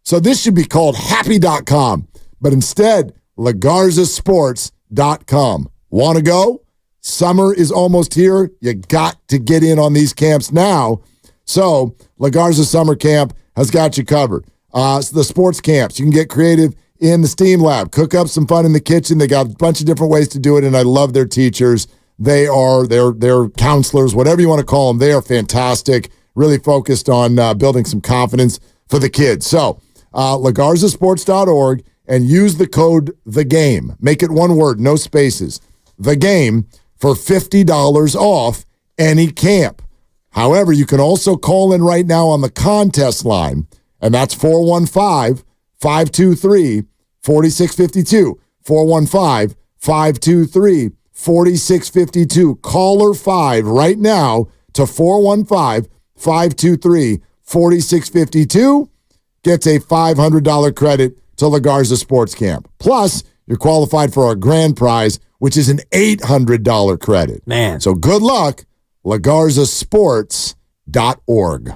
So this should be called happy.com, but instead, LaGarzaSports.com. Want to go? Summer is almost here. You got to get in on these camps now. So LaGarza Summer Camp has got you covered. The sports camps, you can get creative in the STEAM lab, cook up some fun in the kitchen. They got a bunch of different ways to do it, and I love their teachers. They're counselors, whatever you want to call them. They are fantastic, really focused on building some confidence for the kids. So LaGarzaSports.org and use the code THEGAME. Make it one word, no spaces. The Game for $50 off any camp. However, you can also call in right now on the contest line, and that's 415-523-4652. 415-523-4652. Caller 5 right now to 415-523-4652. Gets a $500 credit to La Garza Sports Camp. Plus, you're qualified for our grand prize, which is an $800 credit. Man. So good luck, lagarzasports.org.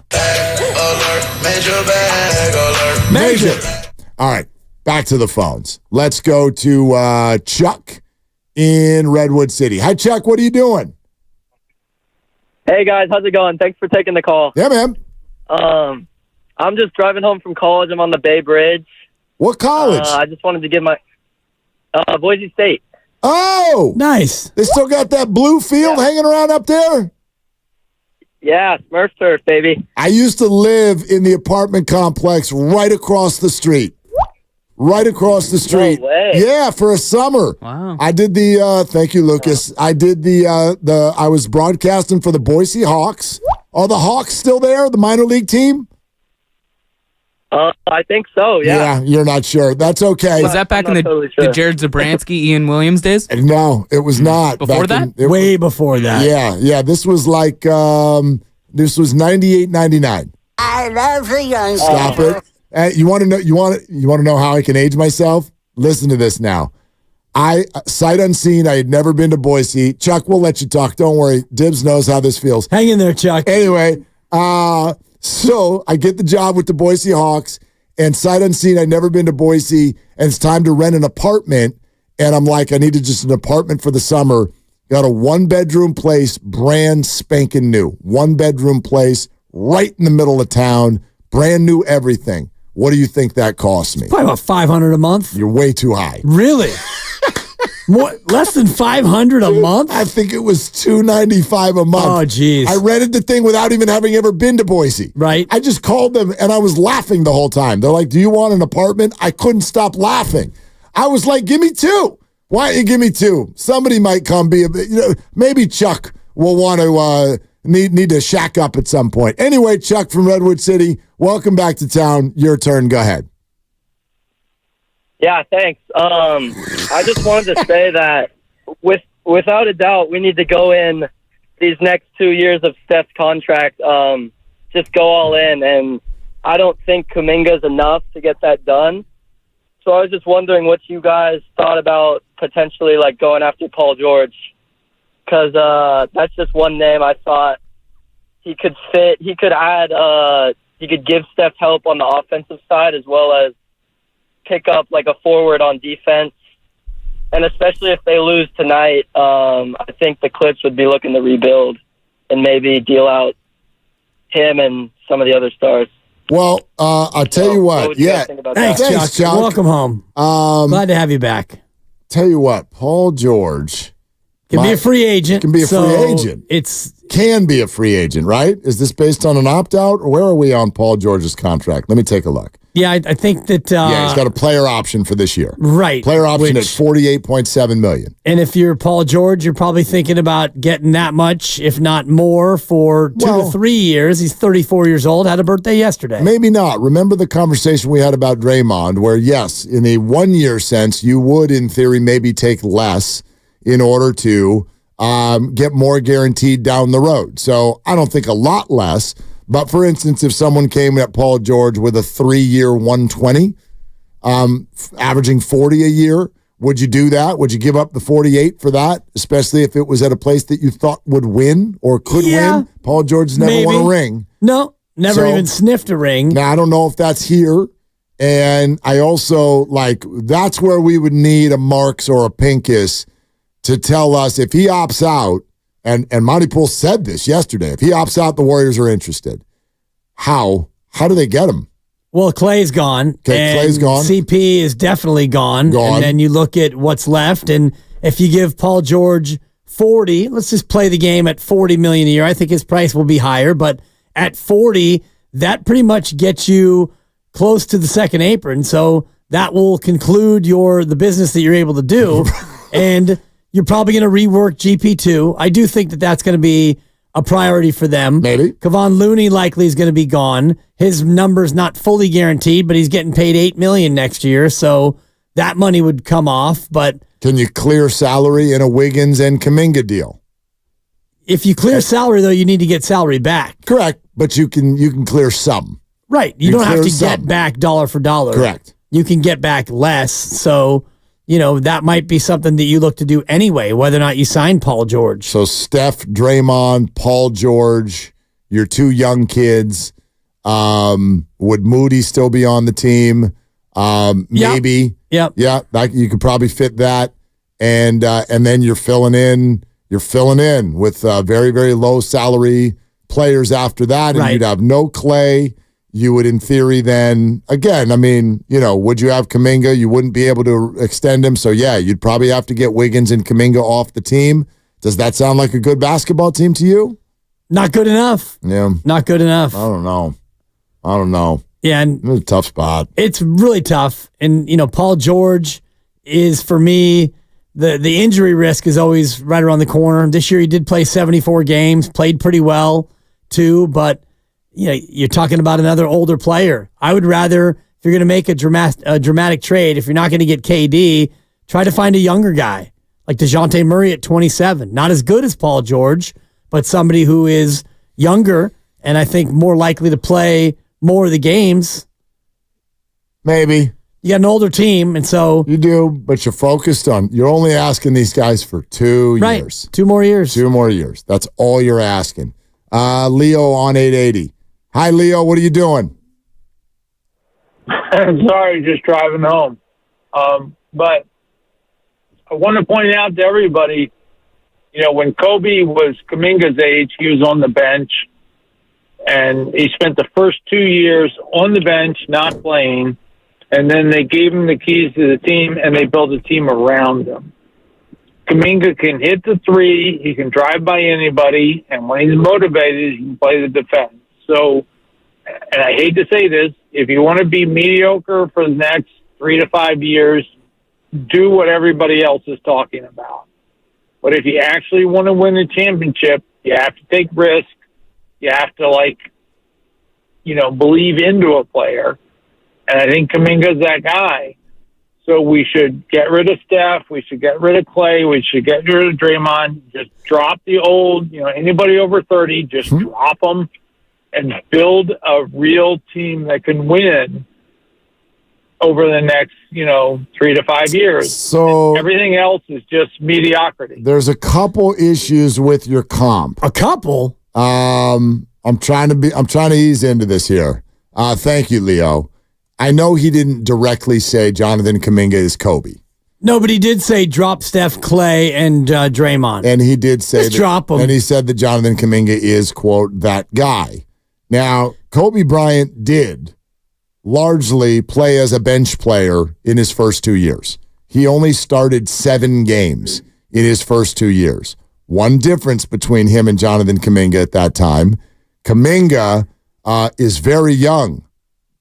Major. All right, back to the phones. Let's go to Chuck in Redwood City. Hi, Chuck. What are you doing? Hey, guys. How's it going? Thanks for taking the call. Yeah, man. I'm just driving home from college. I'm on the Bay Bridge. What college? I just wanted to give my Boise State. Oh, nice. They still got that blue field hanging around up there? Yeah, Smurf turf, baby. I used to live in the apartment complex right across the street. Right across the street. No way. Yeah, for a summer. Wow. I did thank you, Lucas. I did I was broadcasting for the Boise Hawks. Are the Hawks still there, the minor league team? I think so, yeah. Yeah, you're not sure. That's okay. Was that back in the Jared Zabransky, Ian Williams days? No, it was not. Before that? Way before that. Yeah. This was like, this was 98, 99. I love the young. Stop it. You want to know how I can age myself? Listen to this now. Sight unseen, I had never been to Boise. Chuck, we'll let you talk. Don't worry. Dibs knows how this feels. Hang in there, Chuck. Anyway, so I get the job with the Boise Hawks, and sight unseen, I'd never been to Boise, and it's time to rent an apartment. And I'm like, I needed just an apartment for the summer. Got a 1-bedroom place, brand spanking new. 1-bedroom place, right in the middle of town, brand new everything. What do you think that cost me? Probably about $500 a month. You're way too high. Really? What? Less than $500 a month? I think it was $295 a month. Oh, geez. I rented the thing without even having ever been to Boise. Right. I just called them, and I was laughing the whole time. They're like, do you want an apartment? I couldn't stop laughing. I was like, give me 2. Why don't you give me 2? Somebody might come be a bit, maybe Chuck will want to need to shack up at some point. Anyway, Chuck from Redwood City, welcome back to town. Your turn. Go ahead. Yeah, thanks. I just wanted to say that without a doubt, we need to go in these next 2 years of Steph's contract, just go all in. And I don't think Kuminga's enough to get that done. So I was just wondering what you guys thought about potentially like going after Paul George, because that's just one name I thought he could fit. He could add. He could give Steph help on the offensive side as well as pick up like a forward on defense. And especially if they lose tonight, I think the Clips would be looking to rebuild and maybe deal out him and some of the other stars. Well, I'll tell you what. Yeah. Thanks, Chuck. Welcome home. Glad to have you back. Tell you what, Paul George can be a free agent. Can be a free agent. Can be a free agent, right? Is this based on an opt-out, or where are we on Paul George's contract? Let me take a look. Yeah, I think that... he's got a player option for this year. Right. Player option at $48.7 million. And if you're Paul George, you're probably thinking about getting that much, if not more, for 2 to 3 years. He's 34 years old, had a birthday yesterday. Maybe not. Remember the conversation we had about Draymond, where, yes, in a 1-year sense, you would, in theory, maybe take less in order to get more guaranteed down the road. So I don't think a lot less. But for instance, if someone came at Paul George with a 3-year 120, averaging 40 a year, would you do that? Would you give up the 48 for that? Especially if it was at a place that you thought would win or could win? Paul George's never won a ring. No, never even sniffed a ring. Now, I don't know if that's here. And I also, that's where we would need a Marks or a Pincus to tell us if he opts out. And Monty Poole said this yesterday. If he opts out, the Warriors are interested. How do they get him? Well, Clay's gone. Okay, Clay's gone. CP is definitely gone. And then you look at what's left. And if you give Paul George 40, let's just play the game at $40 million a year. I think his price will be higher. But at 40, that pretty much gets you close to the second apron. So that will conclude the business that you're able to do. And you're probably going to rework GP2. I do think that that's going to be a priority for them. Maybe. Kevon Looney likely is going to be gone. His number's not fully guaranteed, but he's getting paid $8 million next year, so that money would come off. But can you clear salary in a Wiggins and Kuminga deal? If you clear salary, though, you need to get salary back. Correct, but you can clear some. Right. You don't have to get back dollar for dollar. Correct. you can get back less. So, that might be something that you look to do anyway, whether or not you sign Paul George. So Steph, Draymond, Paul George, your two young kids. Would Moody still be on the team? Maybe. Yep. Yeah, you could probably fit that. And then you're filling in with very, very low salary players after that, and you'd have no Clay. You would, in theory, then, again, would you have Kuminga? You wouldn't be able to extend him. So, yeah, you'd probably have to get Wiggins and Kuminga off the team. Does that sound like a good basketball team to you? Not good enough. Yeah. Not good enough. I don't know. Yeah. And it's a tough spot. It's really tough. And, Paul George is, for me, the injury risk is always right around the corner. This year he did play 74 games, played pretty well, too, but you're talking about another older player. I would rather, if you're going to make a dramatic trade, if you're not going to get KD, try to find a younger guy like DeJounte Murray at 27. Not as good as Paul George, but somebody who is younger and I think more likely to play more of the games. Maybe. You got an older team, and so... You do, but you're only asking these guys for 2 years. 2 more years. 2 more years. That's all you're asking. Leo on 880. Hi, Leo. What are you doing? Sorry, just driving home. But I want to point out to everybody, when Kobe was Kuminga's age, he was on the bench, and he spent the first 2 years on the bench, not playing, and then they gave him the keys to the team, and they built a team around him. Kuminga can hit the three, he can drive by anybody, and when he's motivated, he can play the defense. So, and I hate to say this, if you want to be mediocre for the next 3 to 5 years, do what everybody else is talking about. But if you actually want to win a championship, you have to take risks. You have to, believe into a player. And I think Kuminga's that guy. So we should get rid of Steph. We should get rid of Clay. We should get rid of Draymond. Just drop the old, anybody over 30, just drop them and build a real team that can win over the next, 3 to 5 years. So everything else is just mediocrity. There's a couple issues with your comp. A couple? I'm trying to ease into this here. Thank you, Leo. I know he didn't directly say Jonathan Kuminga is Kobe. No, but he did say drop Steph, Clay, and Draymond. And he did say just drop them. And he said that Jonathan Kuminga is, quote, that guy. Now, Kobe Bryant did largely play as a bench player in his first 2 years. He only started 7 games in his first 2 years. One difference between him and Jonathan Kuminga at that time, Kuminga is very young,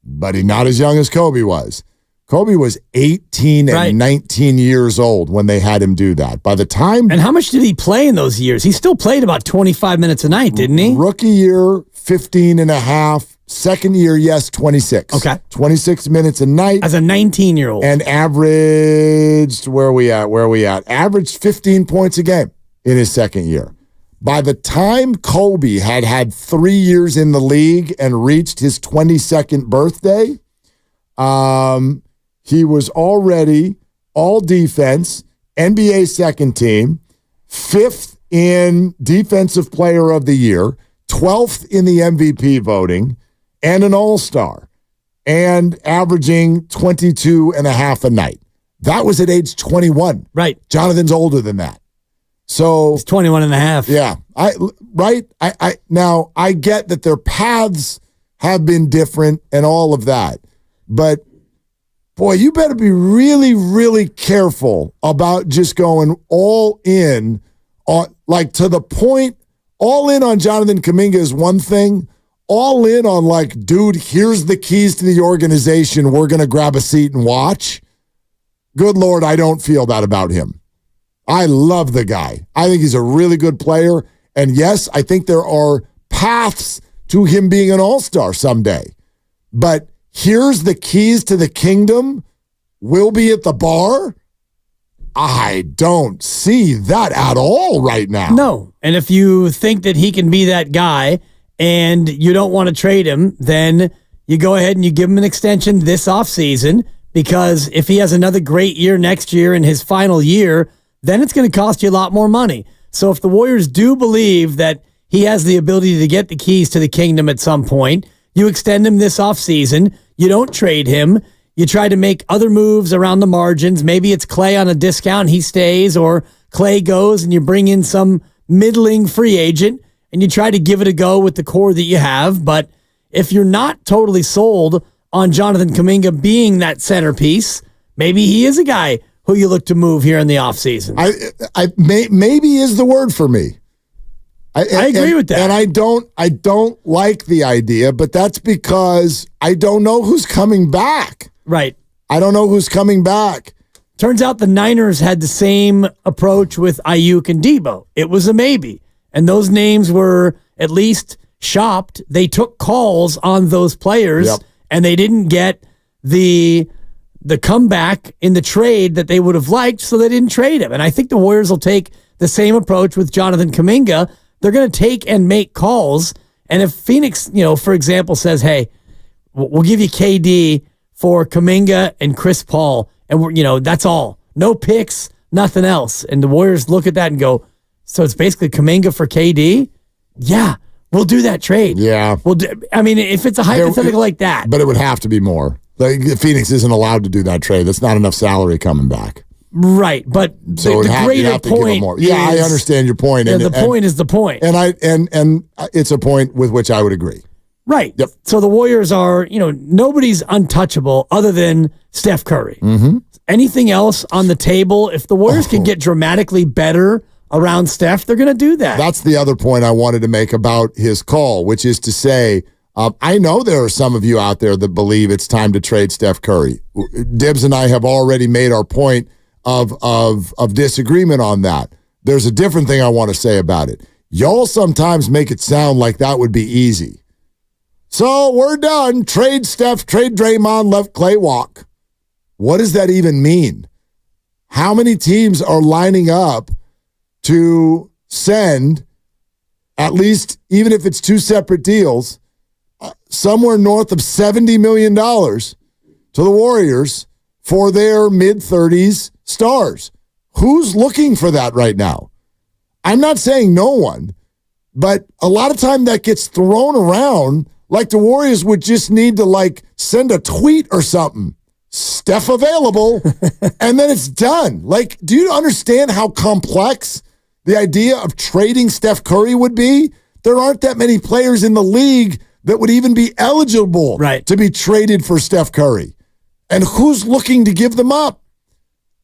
but he's not as young as Kobe was. Kobe was 18 and 19 years old when they had him do that. By the time... And how much did he play in those years? He still played about 25 minutes a night, didn't he? Rookie year, 15 and a half. Second year, yes, 26. Okay. 26 minutes a night. As a 19-year-old. And averaged, where are we at? Averaged 15 points a game in his second year. By the time Kobe had 3 years in the league and reached his 22nd birthday, he was already all defense, NBA second team, 5th in defensive player of the year, 12th in the MVP voting, and an all-star, and averaging 22 and a half a night. That was at age 21. Right. Jonathan's older than that. So he's 21 and a half. Yeah. I now I get that their paths have been different and all of that. But boy, you better be really, really careful about just going all in on, to the point, all in on Jonathan Kuminga is one thing. All in on dude, here's the keys to the organization. We're going to grab a seat and watch. Good Lord, I don't feel that about him. I love the guy. I think he's a really good player. And yes, I think there are paths to him being an all-star someday. But here's the keys to the kingdom. We'll be at the bar. I don't see that at all right now. No. And if you think that he can be that guy and you don't want to trade him, then you go ahead and you give him an extension this offseason, because if he has another great year next year in his final year, then it's going to cost you a lot more money. So if the Warriors do believe that he has the ability to get the keys to the kingdom at some point, you extend him this offseason, you don't trade him, you try to make other moves around the margins. Maybe it's Clay on a discount, he stays, or Clay goes and you bring in some middling free agent and you try to give it a go with the core that you have. But if you're not totally sold on Jonathan Kuminga being that centerpiece, maybe he is a guy who you look to move here in the offseason. Maybe is the word for me. I agree with that. And I don't like the idea, but that's because I don't know who's coming back. Right. I don't know who's coming back. Turns out the Niners had the same approach with Ayuk and Debo. It was a maybe. And those names were at least shopped. They took calls on those players, and they didn't get the comeback in the trade that they would have liked, so they didn't trade him. And I think the Warriors will take the same approach with Jonathan Kuminga. They're going to take and make calls. And if Phoenix, for example, says, hey, we'll give you KD for Kuminga and Chris Paul, and that's all. No picks, nothing else. And the Warriors look at that and go, so it's basically Kuminga for KD? Yeah, we'll do that trade. Yeah. If it's a hypothetical like that. But it would have to be more. Like, Phoenix isn't allowed to do that trade. That's not enough salary coming back. Right, but so the greater point more. Yeah, I understand your point. And the point is the point. And it's a point with which I would agree. Right. Yep. So the Warriors are, nobody's untouchable other than Steph Curry. Mm-hmm. Anything else on the table, if the Warriors can get dramatically better around Steph, they're going to do that. That's the other point I wanted to make about his call, which is to say, I know there are some of you out there that believe it's time to trade Steph Curry. Dibbs and I have already made our point of disagreement on that. There's a different thing I want to say about it. Y'all sometimes make it sound like that would be easy. So we're done. Trade Steph, trade Draymond, let Clay walk. What does that even mean? How many teams are lining up to send, at least even if it's two separate deals, somewhere north of $70 million to the Warriors for their mid-30s stars? Who's looking for that right now? I'm not saying no one, but a lot of time that gets thrown around like the Warriors would just need to send a tweet or something. Steph available, and then it's done. Do you understand how complex the idea of trading Steph Curry would be? There aren't that many players in the league that would even be eligible to be traded for Steph Curry. And who's looking to give them up?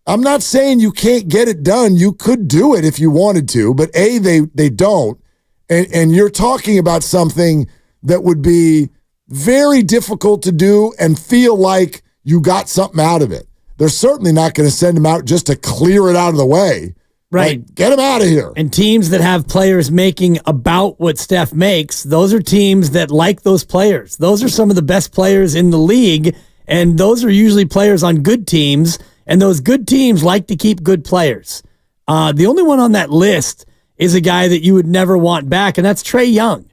I'm not saying you can't get it done. You could do it if you wanted to, but they don't. And you're talking about something that would be very difficult to do and feel like you got something out of it. They're certainly not going to send him out just to clear it out of the way. Right. Get him out of here. And teams that have players making about what Steph makes, those are teams that like those players. Those are some of the best players in the league, and those are usually players on good teams, and those good teams like to keep good players. The only one on that list is a guy that you would never want back, and that's Trae Young.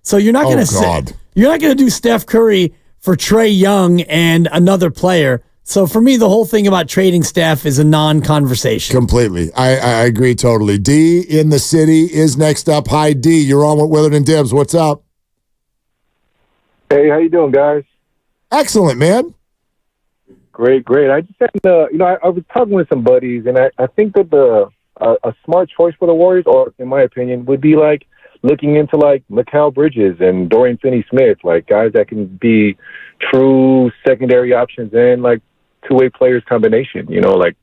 So you're not going to do Steph Curry for Trae Young and another player. So for me, the whole thing about trading Steph is a non-conversation. Completely. I agree totally. D in the city is next up. Hi, D. You're on with Willard and Dibbs. What's up? Hey, how you doing, guys? Excellent, man. Great. I just had, I was talking with some buddies, and I think that a smart choice for the Warriors, or in my opinion, would be looking into Mikal Bridges and Dorian Finney-Smith, guys that can be true secondary options and two-way players combination. That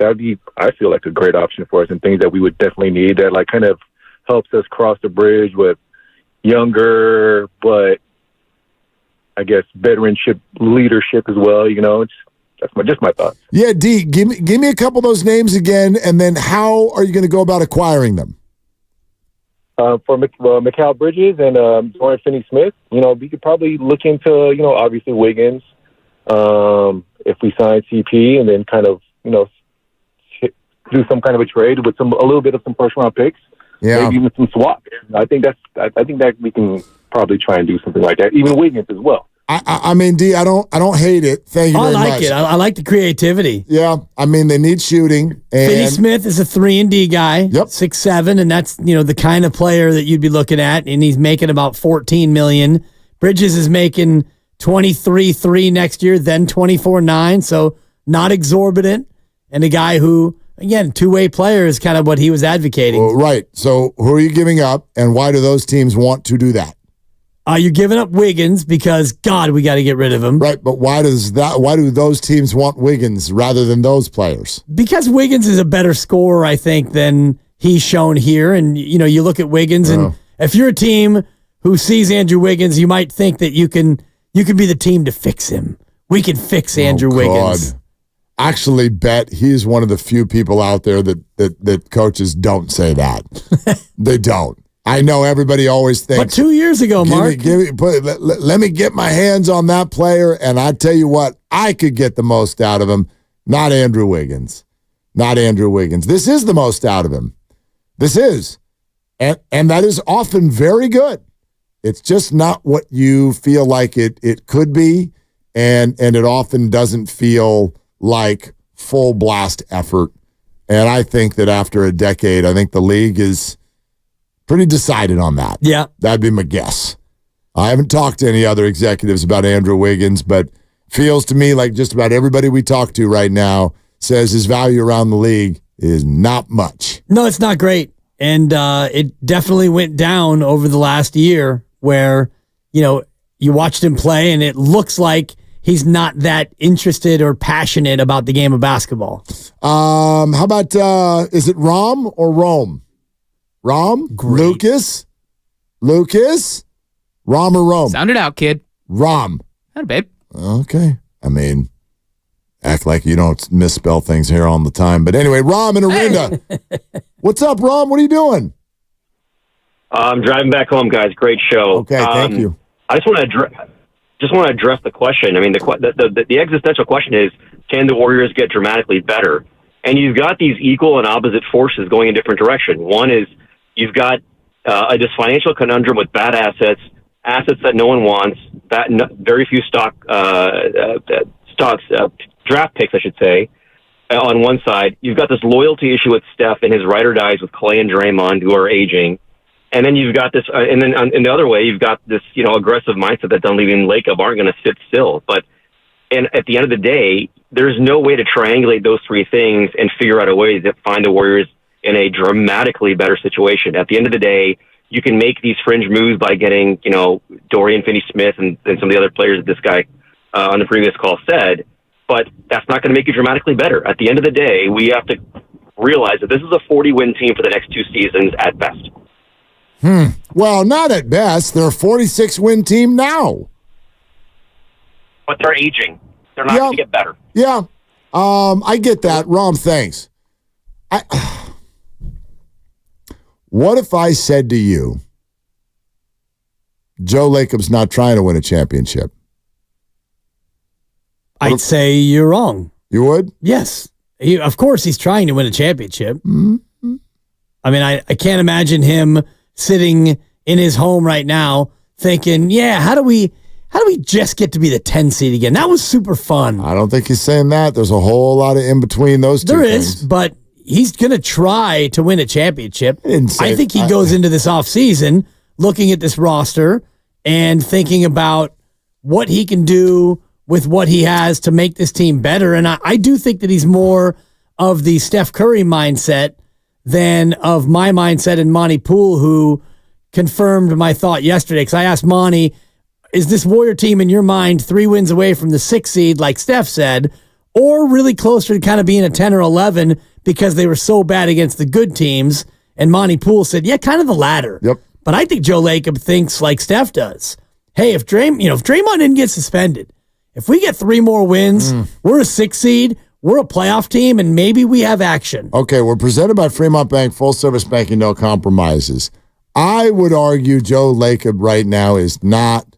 would be, I feel a great option for us, and things that we would definitely need that kind of helps us cross the bridge with younger, but I guess veteranship leadership as well. That's just my thoughts. Yeah, D, give me a couple of those names again, and then how are you going to go about acquiring them? For Mikal Bridges and Dorian Finney-Smith, we could probably look into, obviously Wiggins, if we sign CP, and then kind of, do some kind of a trade with a little bit of some first round picks, maybe even some swaps. I think that we can probably try and do something like that. Even Wiggins as well. I mean, D, I don't hate it. Thank you very much. I like it. I like the creativity. Yeah, I mean, they need shooting. Finney Smith is a 3-and-D guy. Yep. 6'7", and that's the kind of player that you'd be looking at, and he's making about $14 million. Bridges is making $23.3 next year, then $24.9, so not exorbitant. And a guy who, again, two-way player is kind of what he was advocating. Well, right. So who are you giving up, and why do those teams want to do that? You're giving up Wiggins because, God, we got to get rid of him. Right, but why do those teams want Wiggins rather than those players? Because Wiggins is a better scorer, I think, than he's shown here. And, you look at Wiggins, and if you're a team who sees Andrew Wiggins, you might think that you can be the team to fix him. We can fix Andrew Wiggins. Actually, bet he's one of the few people out there that coaches don't say that. They don't. I know everybody always thinks. But 2 years ago, Mark. Let me get my hands on that player, and I tell you what, I could get the most out of him. Not Andrew Wiggins. Not Andrew Wiggins. This is the most out of him. This is. And that is often very good. It's just not what you feel like it could be, and it often doesn't feel like full blast effort. And I think that after a decade, I think the league is pretty decided on that. Yeah. That'd be my guess. I haven't talked to any other executives about Andrew Wiggins, but feels to me like just about everybody we talk to right now says his value around the league is not much. No, it's not great. And it definitely went down over the last year where, you watched him play and it looks like he's not that interested or passionate about the game of basketball. How about, is it Rom or Rome? Rom? Great. Lucas? Rom or Rome? Sound it out, kid. Rom. Not babe. Okay. I mean, act like you don't misspell things here all the time. But anyway, Rom and Arinda. What's up, Rom? What are you doing? I'm driving back home, guys. Great show. Okay, thank you. I just want to address the question. I mean, the existential question is, can the Warriors get dramatically better? And you've got these equal and opposite forces going in different direction. One is you've got this financial conundrum with bad assets that no one wants, very few draft picks, I should say, on one side. You've got this loyalty issue with Steph and his ride or dies with Clay and Draymond, who are aging. And then you've got this, and then in the other way, you've got this, aggressive mindset that Dunleavy and Lacob aren't going to sit still. And at the end of the day, there's no way to triangulate those three things and figure out a way to find the Warriors in a dramatically better situation. At the end of the day, you can make these fringe moves by getting, Dorian Finney-Smith and some of the other players that this guy on the previous call said, but that's not going to make you dramatically better. At the end of the day, we have to realize that this is a 40-win team for the next 2 seasons at best. Well, not at best. They're a 46-win team now. But they're aging. They're not going to get better. Yeah. I get that. Rom, thanks. What if I said to you, Joe Lacob's not trying to win a championship? I'd say you're wrong. You would? Yes. Of course he's trying to win a championship. Mm-hmm. I mean, I can't imagine him sitting in his home right now thinking, how do we just get to be the 10 seed again? That was super fun. I don't think he's saying that. There's a whole lot of in between those two things. There is, but he's going to try to win a championship. I think he goes into this offseason looking at this roster and thinking about what he can do with what he has to make this team better. And I do think that he's more of the Steph Curry mindset than of my mindset and Monty Poole, who confirmed my thought yesterday. Because I asked Monty, is this Warrior team in your mind 3 wins away from the 6th seed, like Steph said, or really closer to kind of being a 10 or 11 because they were so bad against the good teams? And Monty Poole said, kind of the latter. Yep. But I think Joe Lacob thinks like Steph does. Hey, if Draymond didn't get suspended, if we get 3 more wins, we're a 6th seed, we're a playoff team, and maybe we have action. Okay, we're presented by Fremont Bank, full service banking, no compromises. I would argue Joe Lacob right now is not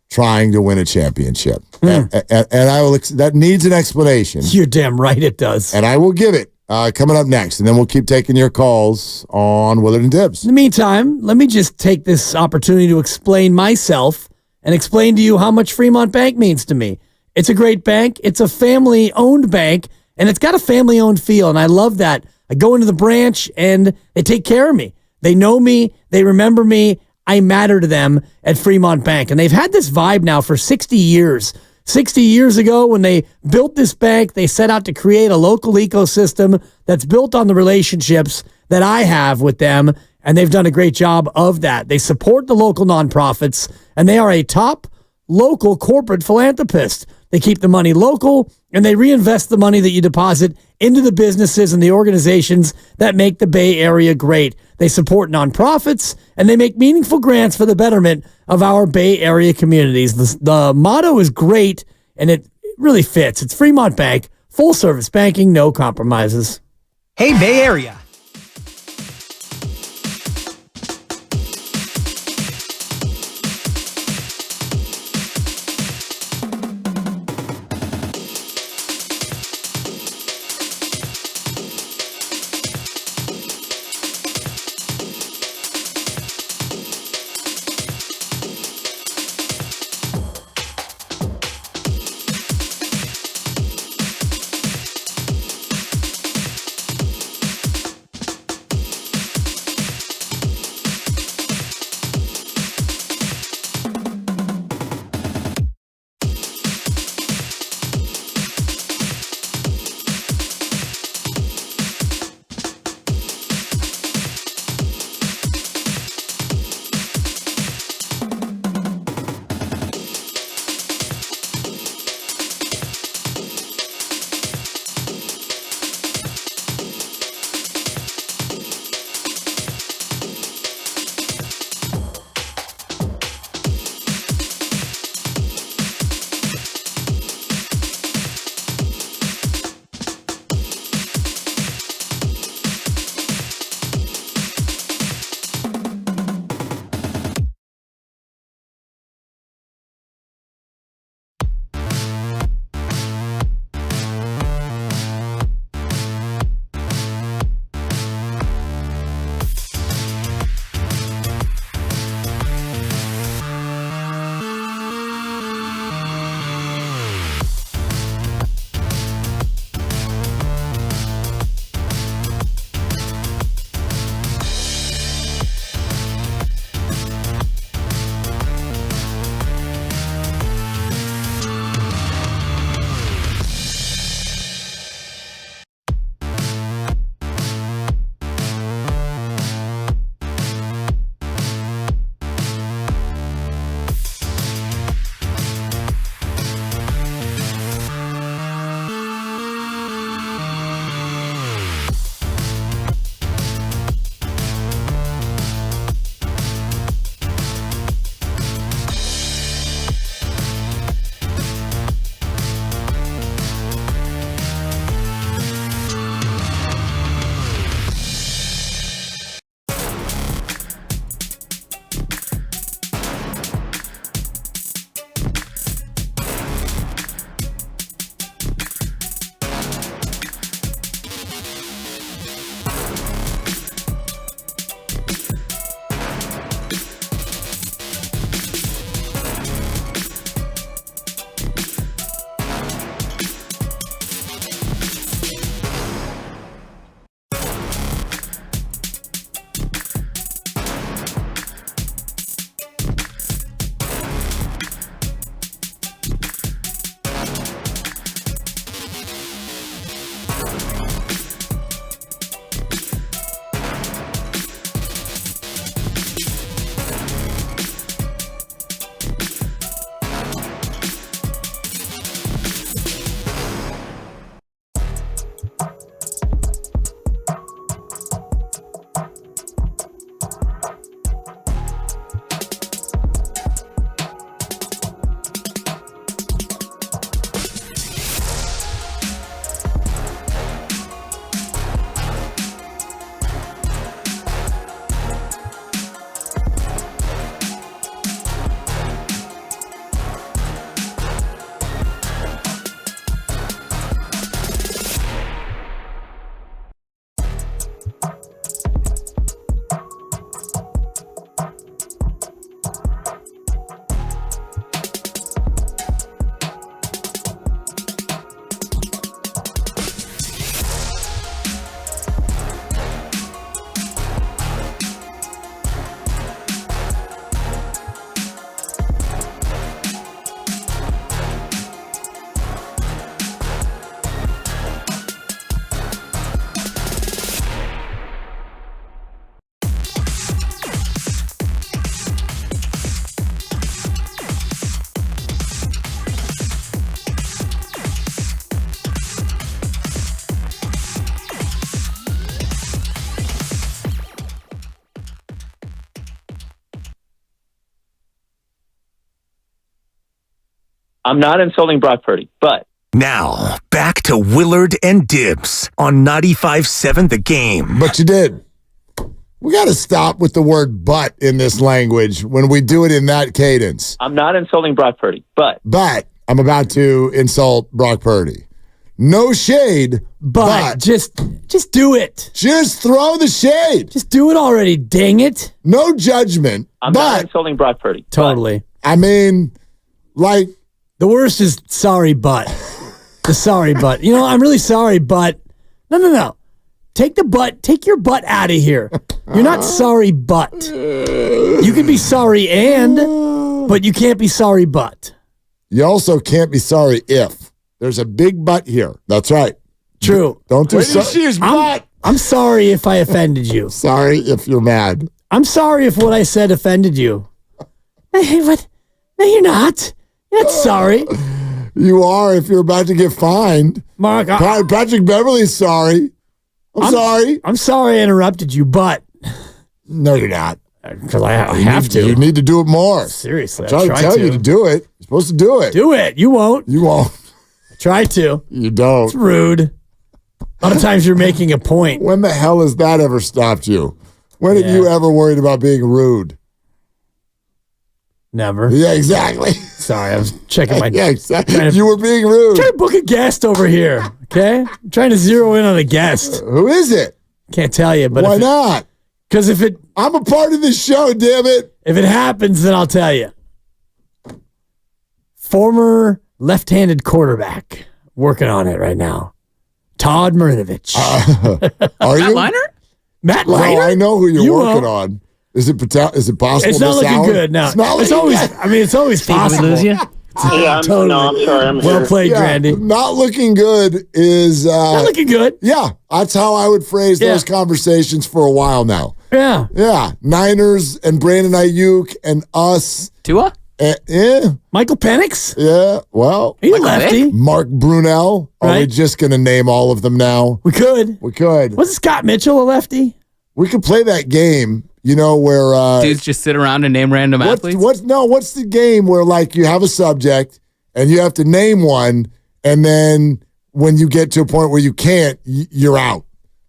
trying to win a championship. And I will. That needs an explanation. You're damn right it does. And I will give it coming up next. And then we'll keep taking your calls on Willard and Dibbs. In the meantime, let me just take this opportunity to explain myself and explain to you how much Fremont Bank means to me. It's a great bank. It's a family-owned bank, and it's got a family-owned feel, and I love that. I go into the branch, and they take care of me. They know me. They remember me. I matter to them at Fremont Bank, and they've had this vibe now for 60 years. 60 years ago, when they built this bank, they set out to create a local ecosystem that's built on the relationships that I have with them, and they've done a great job of that. They support the local nonprofits, and they are a top local corporate philanthropist. They keep the money local, and they reinvest the money that you deposit into the businesses and the organizations that make the Bay Area great. They support nonprofits, and they make meaningful grants for the betterment of our Bay Area communities. The motto is great, and it really fits. It's Fremont Bank, full-service banking, no compromises. Hey, Bay Area. I'm not insulting Brock Purdy, but Now, back to Willard and Dibs on 95.7 The Game. But you did. We got to stop with the word but in this language when we do it in that cadence. I'm not insulting Brock Purdy, but I'm about to insult Brock Purdy. No shade, but just do it. Just throw the shade. Just do it already, dang it. No judgment. I'm not insulting Brock Purdy. Totally. I mean, like, the worst is sorry, but. The sorry, but. You know, I'm really sorry, but. No. Take your butt out of here. You're not sorry, but. You can be sorry but you can't be sorry, but. You also can't be sorry if. There's a big but here. That's right. True. Don't do so. I'm sorry if I offended you. Sorry if you're mad. I'm sorry if what I said offended you. Hey, what? No, you're not. You're not sorry. You are if you're about to get fined. Mark, Patrick Beverly's sorry. I'm sorry. I'm sorry I interrupted you, but. No, you're not. Because I have to. You need to do it more. Seriously. I try to tell you to do it. You're supposed to do it. Do it. You won't. You won't. Try to. You don't. It's rude. A lot of times you're making a point. When the hell has that ever stopped you? When have you ever worried about being rude? Never. Yeah, exactly. Sorry, I was checking my... Yeah, exactly. You were being rude. Trying to book a guest over here, okay? I'm trying to zero in on a guest. Who is it? Can't tell you, but... Why not? Because if it... I'm a part of this show, damn it. If it happens, then I'll tell you. Former left-handed quarterback. Working on it right now. Todd Murnovich. Are you? Matt Liner? No, I know who you're working on. Is it possible? It's not looking good. No, it's always. I mean, it's always possible. Lose you? Totally. No, I'm sorry. Well played, Grandy. Not looking good is. Not looking good. Yeah, that's how I would phrase those conversations for a while now. Yeah. Yeah. Niners and Brandon Ayuk and us. Tua? Michael Penix? Yeah. Well, he's a lefty. Mark Brunell. Are we just going to name all of them now? We could. Wasn't Scott Mitchell a lefty? We could play that game. You know, where dudes just sit around and name random athletes? What's the game where, like, you have a subject and you have to name one, and then when you get to a point where you can't, you're out,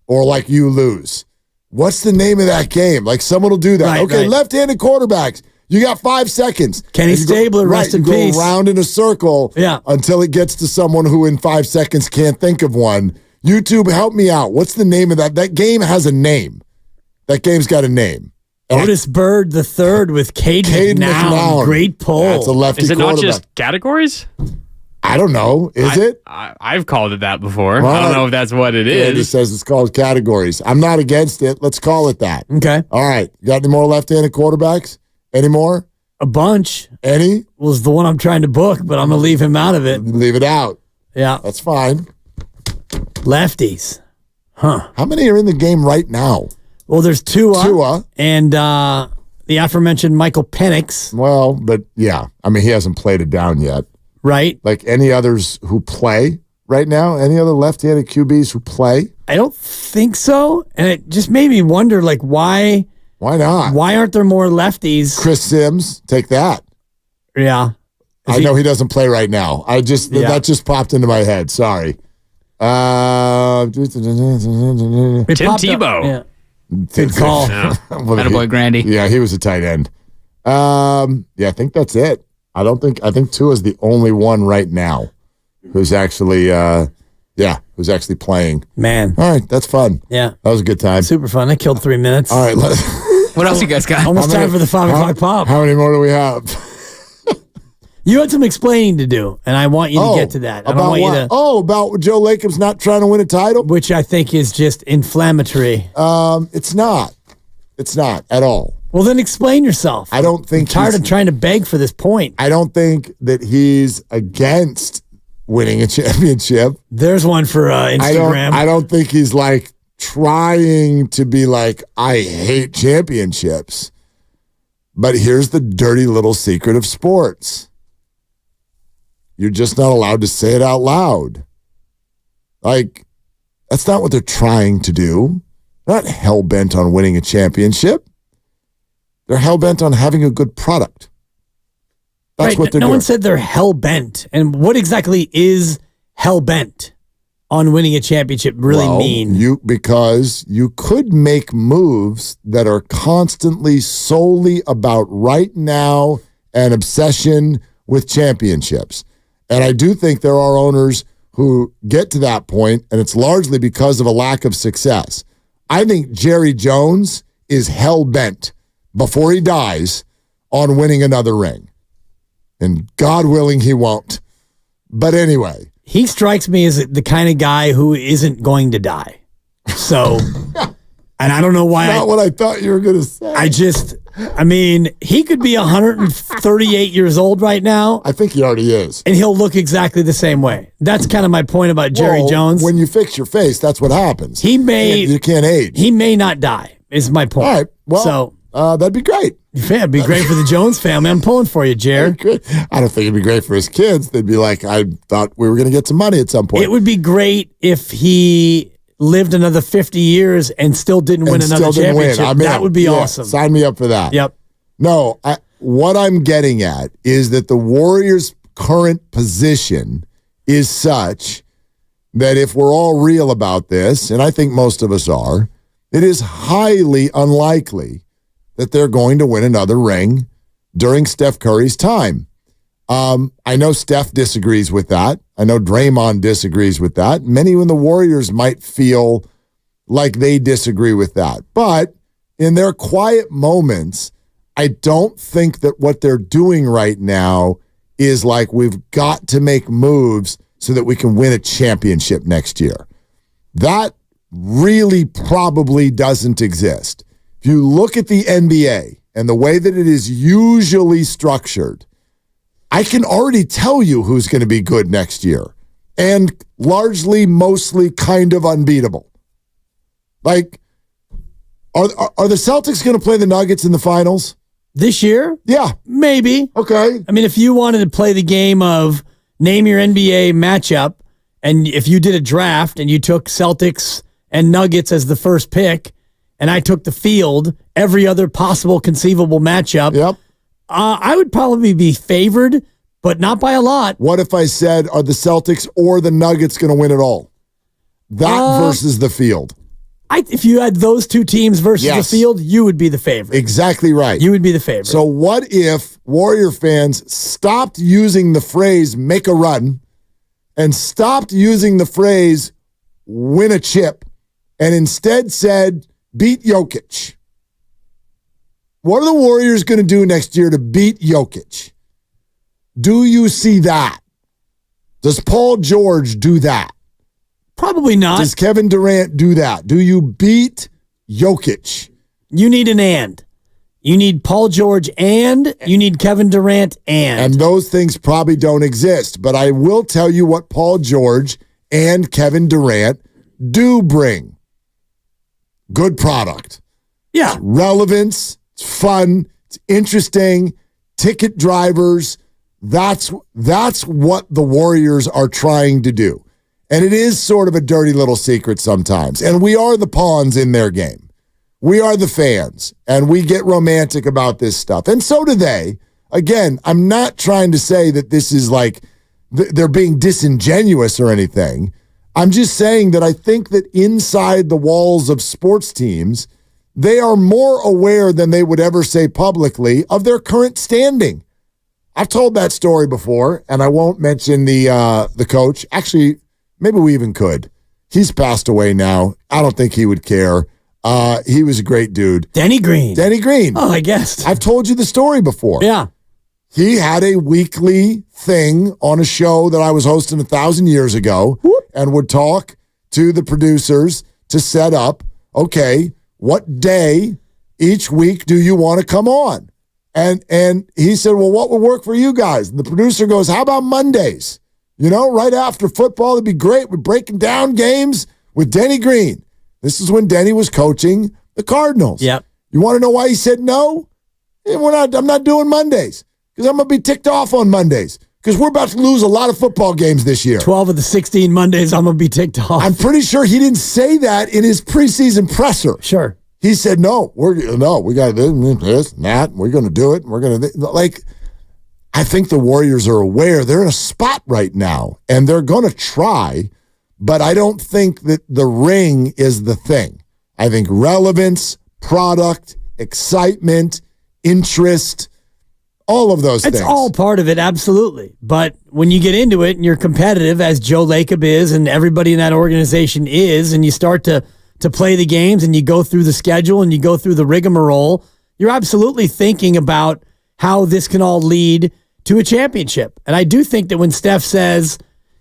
or like you lose. What's the name of that game? Like, someone will do that. Right. Left-handed quarterbacks. You got 5 seconds. Kenny Stabler, rest in peace. Go around in a circle until it gets to someone who in 5 seconds can't think of one. YouTube, help me out. What's the name of that? That game has a name. That game's got a name. Otis Bird the third with Cade McNown. Great pull. That's a lefty Is it not quarterback. just categories? I don't know. Is it? I've called it that before. I don't know if that's what it is. It says it's called categories. I'm not against it. Let's call it that. Okay. All right. You got any more left-handed quarterbacks? Any more? A bunch. Any? Was the one I'm trying to book, but I'm going to leave him out of it. Leave it out. Yeah. That's fine. Lefties. Huh. How many are in the game right now? Well, there's Tua. And the aforementioned Michael Penix. Well, but yeah. I mean, he hasn't played it down yet. Right. Like any others who play right now? Any other left-handed QBs who play? I don't think so. And it just made me wonder, like, why... Why not? Why aren't there more lefties? Chris Sims, take that. Yeah. I know he doesn't play right now. That just popped into my head. Sorry. Tim Tebow. Yeah. Good call. Attaboy Grandy. Yeah, he was a tight end. I think that's it. I think Tua's the only one right now who's actually playing. Man. All right, that's fun. Yeah. That was a good time. Super fun. I killed 3 minutes. All right, what else you guys got? Almost time for the 5 o'clock pop. How many more do we have? You had some explaining to do, and I want you to get to that. About what? About Joe Lacob's not trying to win a title? Which I think is just inflammatory. It's not. It's not at all. Well, then explain yourself. I don't think I'm tired of trying to beg for this point. I don't think that he's against winning a championship. There's one for Instagram. I don't think he's like trying to be like, I hate championships. But here's the dirty little secret of sports. You're just not allowed to say it out loud. Like, that's not what they're trying to do. They're not hell-bent on winning a championship. They're hell-bent on having a good product. That's what they're no doing. one said they're hell-bent. And what exactly is hell-bent on winning a championship really mean? Because you could make moves that are constantly solely about right now and obsession with championships. And I do think there are owners who get to that point, and it's largely because of a lack of success. I think Jerry Jones is hell-bent before he dies on winning another ring. And God willing, he won't. But anyway. He strikes me as the kind of guy who isn't going to die. So, and I don't know why. Not what I thought you were going to say. He could be 138 years old right now. I think he already is. And he'll look exactly the same way. That's kind of my point about Jerry Jones. When you fix your face, that's what happens. You can't age. He may not die, is my point. All right. Well, that'd be great. Yeah, it'd be great for the Jones family. I'm pulling for you, Jared. I don't think it'd be great for his kids. They'd be like, I thought we were going to get some money at some point. It would be great if he lived another 50 years and still didn't win another championship. That would be awesome. Sign me up for that. Yep. No, what I'm getting at is that the Warriors' current position is such that if we're all real about this, and I think most of us are, it is highly unlikely that they're going to win another ring during Steph Curry's time. I know Steph disagrees with that. I know Draymond disagrees with that. Many in the Warriors might feel like they disagree with that. But in their quiet moments, I don't think that what they're doing right now is like we've got to make moves so that we can win a championship next year. That really probably doesn't exist. If you look at the NBA and the way that it is usually structured, I can already tell you who's going to be good next year and largely, mostly kind of unbeatable. Like, are the Celtics going to play the Nuggets in the finals? This year? Yeah. Maybe. Okay. I mean, if you wanted to play the game of name your NBA matchup, and if you did a draft and you took Celtics and Nuggets as the first pick, and I took the field, every other possible conceivable matchup, I would probably be favored, but not by a lot. What if I said, are the Celtics or the Nuggets going to win it all? That versus the field. If you had those two teams versus the field, you would be the favorite. Exactly right. You would be the favorite. So what if Warrior fans stopped using the phrase make a run and stopped using the phrase win a chip and instead said beat Jokic? What are the Warriors going to do next year to beat Jokic? Do you see that? Does Paul George do that? Probably not. Does Kevin Durant do that? Do you beat Jokic? You need an and. You need Paul George and you need Kevin Durant and. And those things probably don't exist. But I will tell you what Paul George and Kevin Durant do bring. Good product. Yeah. It's relevance. It's fun. It's interesting. Ticket drivers. That's what the Warriors are trying to do. And it is sort of a dirty little secret sometimes. And we are the pawns in their game. We are the fans. And we get romantic about this stuff. And so do they. Again, I'm not trying to say that this is like they're being disingenuous or anything. I'm just saying that I think that inside the walls of sports teams, they are more aware than they would ever say publicly of their current standing. I've told that story before, and I won't mention the coach. Actually, maybe we even could. He's passed away now. I don't think he would care. He was a great dude. Denny Green. Denny Green. Oh, I guess. I've told you the story before. Yeah. He had a weekly thing on a show that I was hosting 1,000 years ago and would talk to the producers to set up, okay, what day each week do you want to come on? And he said, well, what would work for you guys? And the producer goes, how about Mondays? You know, right after football, it'd be great. We're breaking down games with Denny Green. This is when Denny was coaching the Cardinals. Yep. You want to know why he said no? I'm not doing Mondays because I'm going to be ticked off on Mondays because we're about to lose a lot of football games this year. 12 of the 16 Mondays, I'm going to be ticked off. I'm pretty sure he didn't say that in his preseason presser. Sure. He said, we got this and that. We're going to do it. And we're going to like, I think the Warriors are aware they're in a spot right now, and they're going to try, but I don't think that the ring is the thing. I think relevance, product, excitement, interest, all of those things. It's all part of it, absolutely. But when you get into it and you're competitive, as Joe Lacob is and everybody in that organization is, and you start to play the games and you go through the schedule and you go through the rigmarole, you're absolutely thinking about how this can all lead to a championship. And I do think that when Steph says,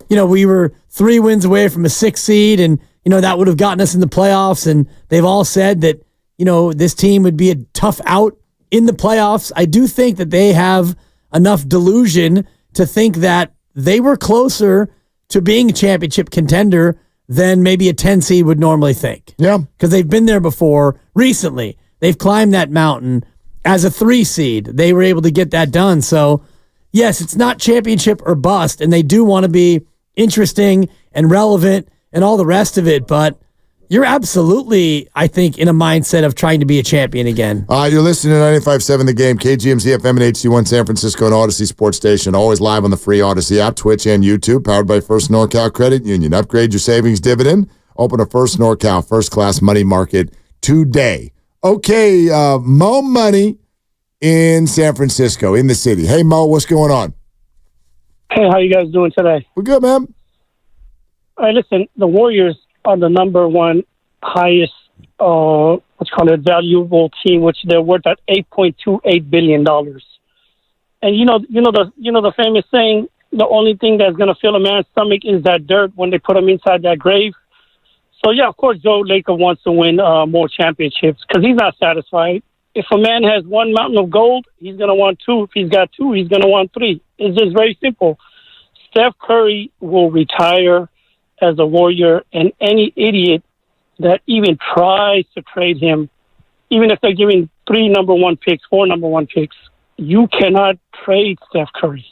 we were 3 wins away from a 6 seed and, that would have gotten us in the playoffs, and they've all said that, this team would be a tough out in the playoffs. I do think that they have enough delusion to think that they were closer to being a championship contender than maybe a 10 seed would normally think. Yeah. Because they've been there before recently. They've climbed that mountain as a 3 seed. They were able to get that done. So, yes, it's not championship or bust, and they do want to be interesting and relevant and all the rest of it, but you're absolutely, I think, in a mindset of trying to be a champion again. You're listening to 95.7 The Game, KGMZ FM and HD1 San Francisco and Odyssey Sports Station. Always live on the free Odyssey app, Twitch, and YouTube. Powered by First NorCal Credit Union. Upgrade your savings dividend. Open a First NorCal first-class money market today. Okay, Mo Money in San Francisco, in the city. Hey, Mo, what's going on? Hey, how you guys doing today? We're good, man. All right, listen, the Warriors are the number one highest, valuable team, which they're worth at $8.28 billion. And you know the famous saying, the only thing that's going to fill a man's stomach is that dirt when they put him inside that grave. So, yeah, of course, Joe Lacob wants to win more championships because he's not satisfied. If a man has 1 mountain of gold, he's going to want 2. If he's got 2, he's going to want 3. It's just very simple. Steph Curry will retire as a Warrior, and any idiot that even tries to trade him, even if they're giving 3 number 1 picks, 4 number 1 picks, you cannot trade Steph Curry.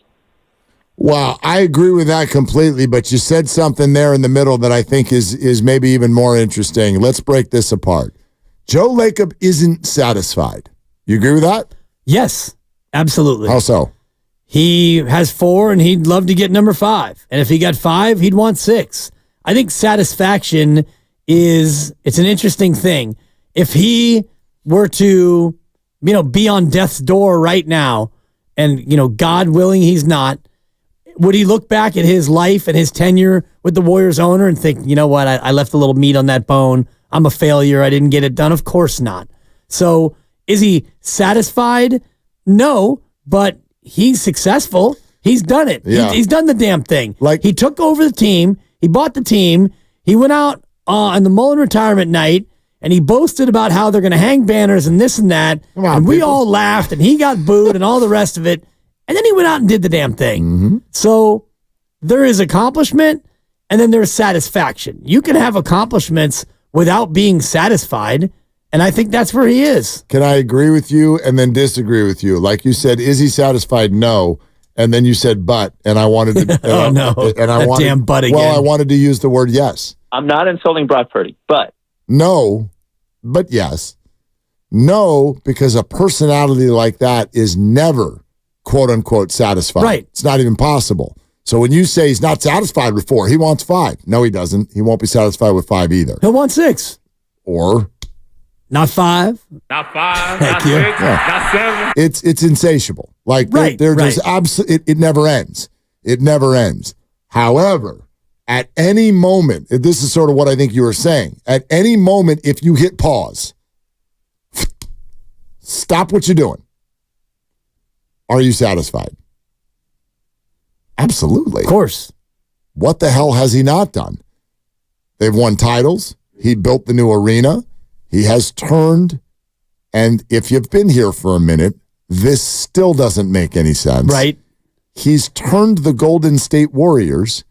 Wow, I agree with that completely, but you said something there in the middle that I think is maybe even more interesting. Let's break this apart. Joe Lacob isn't satisfied. You agree with that? Yes, absolutely. How so? He has 4, and he'd love to get number 5. And if he got 5, he'd want 6. I think satisfaction it's an interesting thing. If he were to, be on death's door right now, and, God willing, he's not, would he look back at his life and his tenure with the Warriors owner and think, you know what, I left a little meat on that bone. I'm a failure. I didn't get it done. Of course not. So is he satisfied? No, but he's successful. He's done it. Yeah. He's done the damn thing. Like, he took over the team. He bought the team. He went out on the Mullen retirement night, and he boasted about how they're going to hang banners and this and that. And we all laughed, and he got booed and all the rest of it. And then he went out and did the damn thing. Mm-hmm. So there is accomplishment, and then there's satisfaction. You can have accomplishments without being satisfied, and I think that's where he is. Can I agree with you and then disagree with you? Like you said, is he satisfied? No. And then you said but, and I wanted to. Oh, no. And I wanted, damn but again. Well, I wanted to use the word yes. I'm not insulting Brock Purdy, but. No, but yes. No, because a personality like that is never, quote unquote, satisfied. Right. It's not even possible. So when you say he's not satisfied with 4, he wants 5. No, he doesn't. He won't be satisfied with 5 either. He'll want 6. Or. Not 5. Not 5. Thank not you. 6. Not 7. It's insatiable. Like they're just it never ends. It never ends. However, at any moment, this is sort of what I think you were saying. At any moment, if you hit pause, stop what you're doing. Are you satisfied? Absolutely. Of course. What the hell has he not done? They've won titles. He built the new arena. He has turned, and if you've been here for a minute, this still doesn't make any sense. Right. He's turned the Golden State Warriors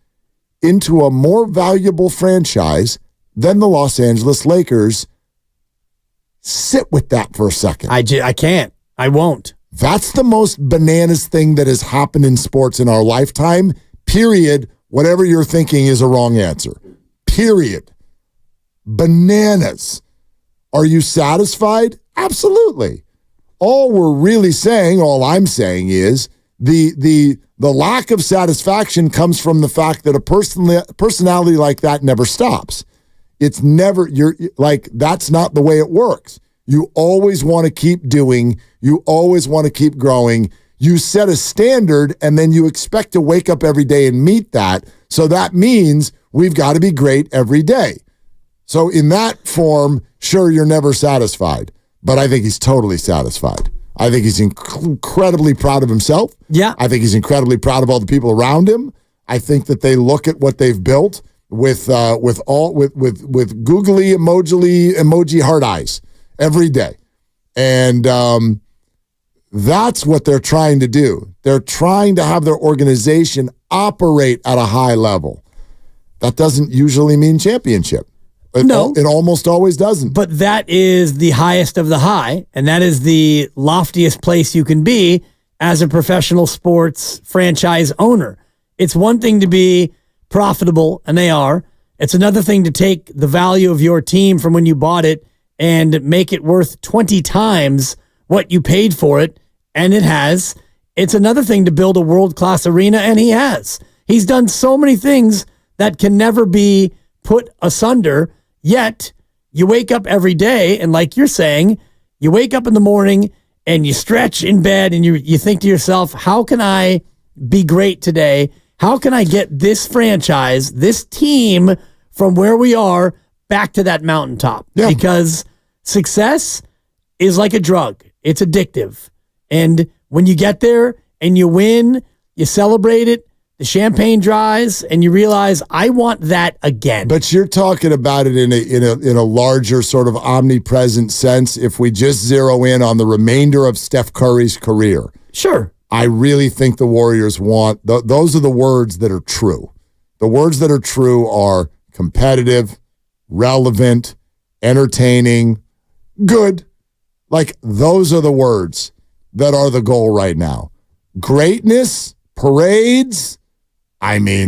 into a more valuable franchise than the Los Angeles Lakers. Sit with that for a second. I can't. I won't. That's the most bananas thing that has happened in sports in our lifetime, period. Whatever you're thinking is a wrong answer, period. Bananas. Are you satisfied? Absolutely. All I'm saying is The lack of satisfaction comes from the fact that a personality like that never stops. It's never, that's not the way it works. You always want to keep doing. You always want to keep growing. You set a standard, and then you expect to wake up every day and meet that. So that means we've got to be great every day. So in that form, sure, you're never satisfied. But I think he's totally satisfied. I think he's incredibly proud of himself. Yeah. I think he's incredibly proud of all the people around him. I think that they look at what they've built with googly emoji heart eyes every day. And that's what they're trying to do. They're trying to have their organization operate at a high level. That doesn't usually mean championship. It almost always doesn't. But that is the highest of the high, and that is the loftiest place you can be as a professional sports franchise owner. It's one thing to be profitable, and they are. It's another thing to take the value of your team from when you bought it and make it worth 20 times what you paid for it, and it has. It's another thing to build a world-class arena, and he has. He's done so many things that can never be put asunder. Yet, you wake up every day, and like you're saying, you wake up in the morning and you stretch in bed and you think to yourself, how can I be great today? How can I get this franchise, this team from where we are back to that mountaintop? Yeah. Because success is like a drug. It's addictive. And when you get there and you win, you celebrate it, the champagne dries, and you realize, I want that again. But you're talking about it in a larger sort of omnipresent sense. If we just zero in on the remainder of Steph Curry's career, sure, I really think the Warriors want those are the words that are true. The words that are true are competitive, relevant, entertaining, good. Like, those are the words that are the goal right now. Greatness, parades,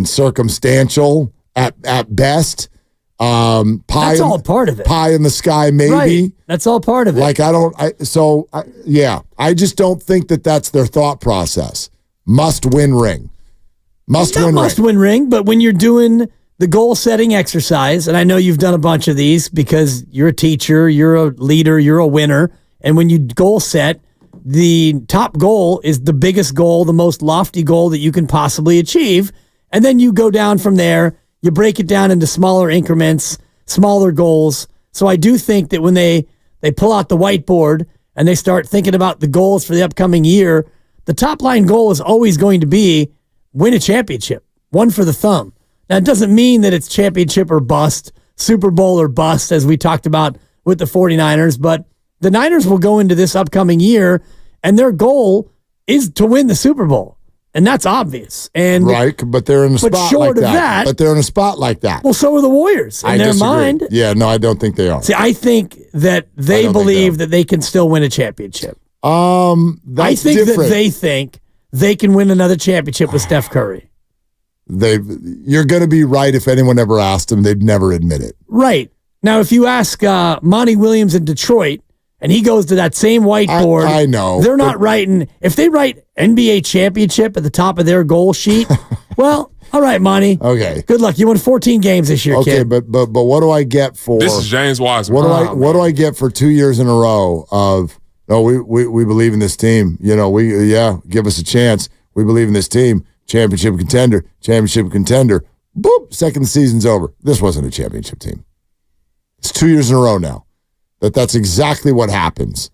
circumstantial at best. That's all part of it. Pie in the sky, maybe. Right. That's all part of it. I just don't think that that's their thought process. Must win ring. Must win ring. But when you're doing the goal setting exercise, and I know you've done a bunch of these because you're a teacher, you're a leader, you're a winner, and when you goal set, the top goal is the biggest goal, the most lofty goal that you can possibly achieve. And then you go down from there, you break it down into smaller increments, smaller goals. So I do think that when they pull out the whiteboard and they start thinking about the goals for the upcoming year, the top line goal is always going to be win a championship, one for the thumb. Now, it doesn't mean that it's championship or bust, Super Bowl or bust, as we talked about with the 49ers, but the Niners will go into this upcoming year, and their goal is to win the Super Bowl. And that's obvious. And right, but they're in a spot short like of that. But they're in a spot like that. Well, so are the Warriors in their mind. Yeah, no, I don't think they are. See, I think that they believe that they can still win a championship. I think different. that they think they can win another championship with Steph Curry. You're going to be right. If anyone ever asked them, they'd never admit it. Right. Now, if you ask Monty Williams in Detroit, and he goes to that same whiteboard, I know. They're not writing, if they write NBA championship at the top of their goal sheet, well, all right, Monty. Okay. Good luck. You won 14 games this year, kid. Okay, but what do I get for... This is James Wiseman. What do I get for 2 years in a row of, we believe in this team. Give us a chance. We believe in this team. Championship contender. Boop, second season's over. This wasn't a championship team. It's 2 years in a row now. That's exactly what happens,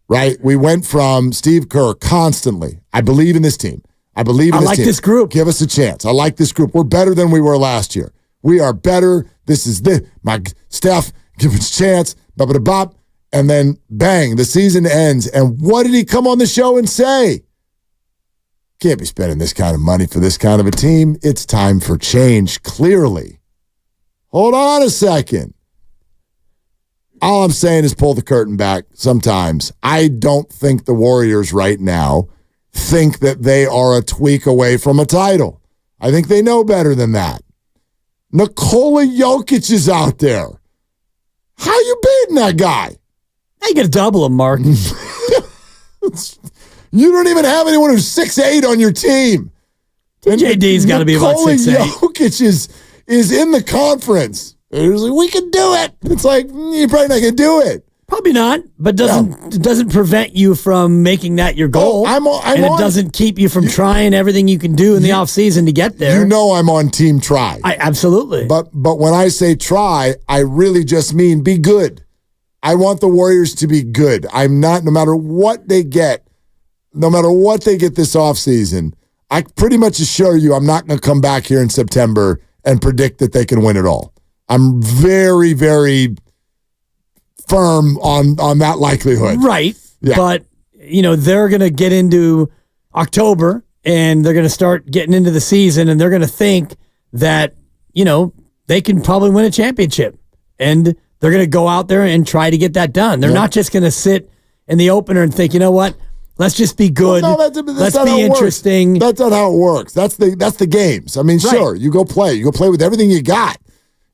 right? We went from Steve Kerr constantly. I believe in this team. I like this group. Give us a chance. I like this group. We're better than we were last year. We are better. This is my Steph. Give us a chance. Bop. And then bang, the season ends. And what did he come on the show and say? Can't be spending this kind of money for this kind of a team. It's time for change, clearly. Hold on a second. All I'm saying is pull the curtain back sometimes. I don't think the Warriors right now think that they are a tweak away from a title. I think they know better than that. Nikola Jokic is out there. How you beating that guy? I got to double him, Mark. You don't even have anyone who's 6'8" on your team. JD's got to be about 6'8". Jokic is in the conference. It's like, we can do it. It's like, you're probably not going to do it. Probably not, but doesn't prevent you from making that your goal. I'm it doesn't keep you from trying everything you can do in the offseason to get there. You know I'm on team try. Absolutely. But when I say try, I really just mean be good. I want the Warriors to be good. I'm not, no matter what they get this offseason, I pretty much assure you I'm not going to come back here in September and predict that they can win it all. I'm very, very firm on that likelihood. Right. Yeah. But, they're going to get into October and they're going to start getting into the season and they're going to think that, they can probably win a championship. And they're going to go out there and try to get that done. They're not just going to sit in the opener and think, you know what? Let's just be good. Well, no, that's Let's be interesting. That's not how it works. That's the games. I mean, sure, you go play. You go play with everything you got.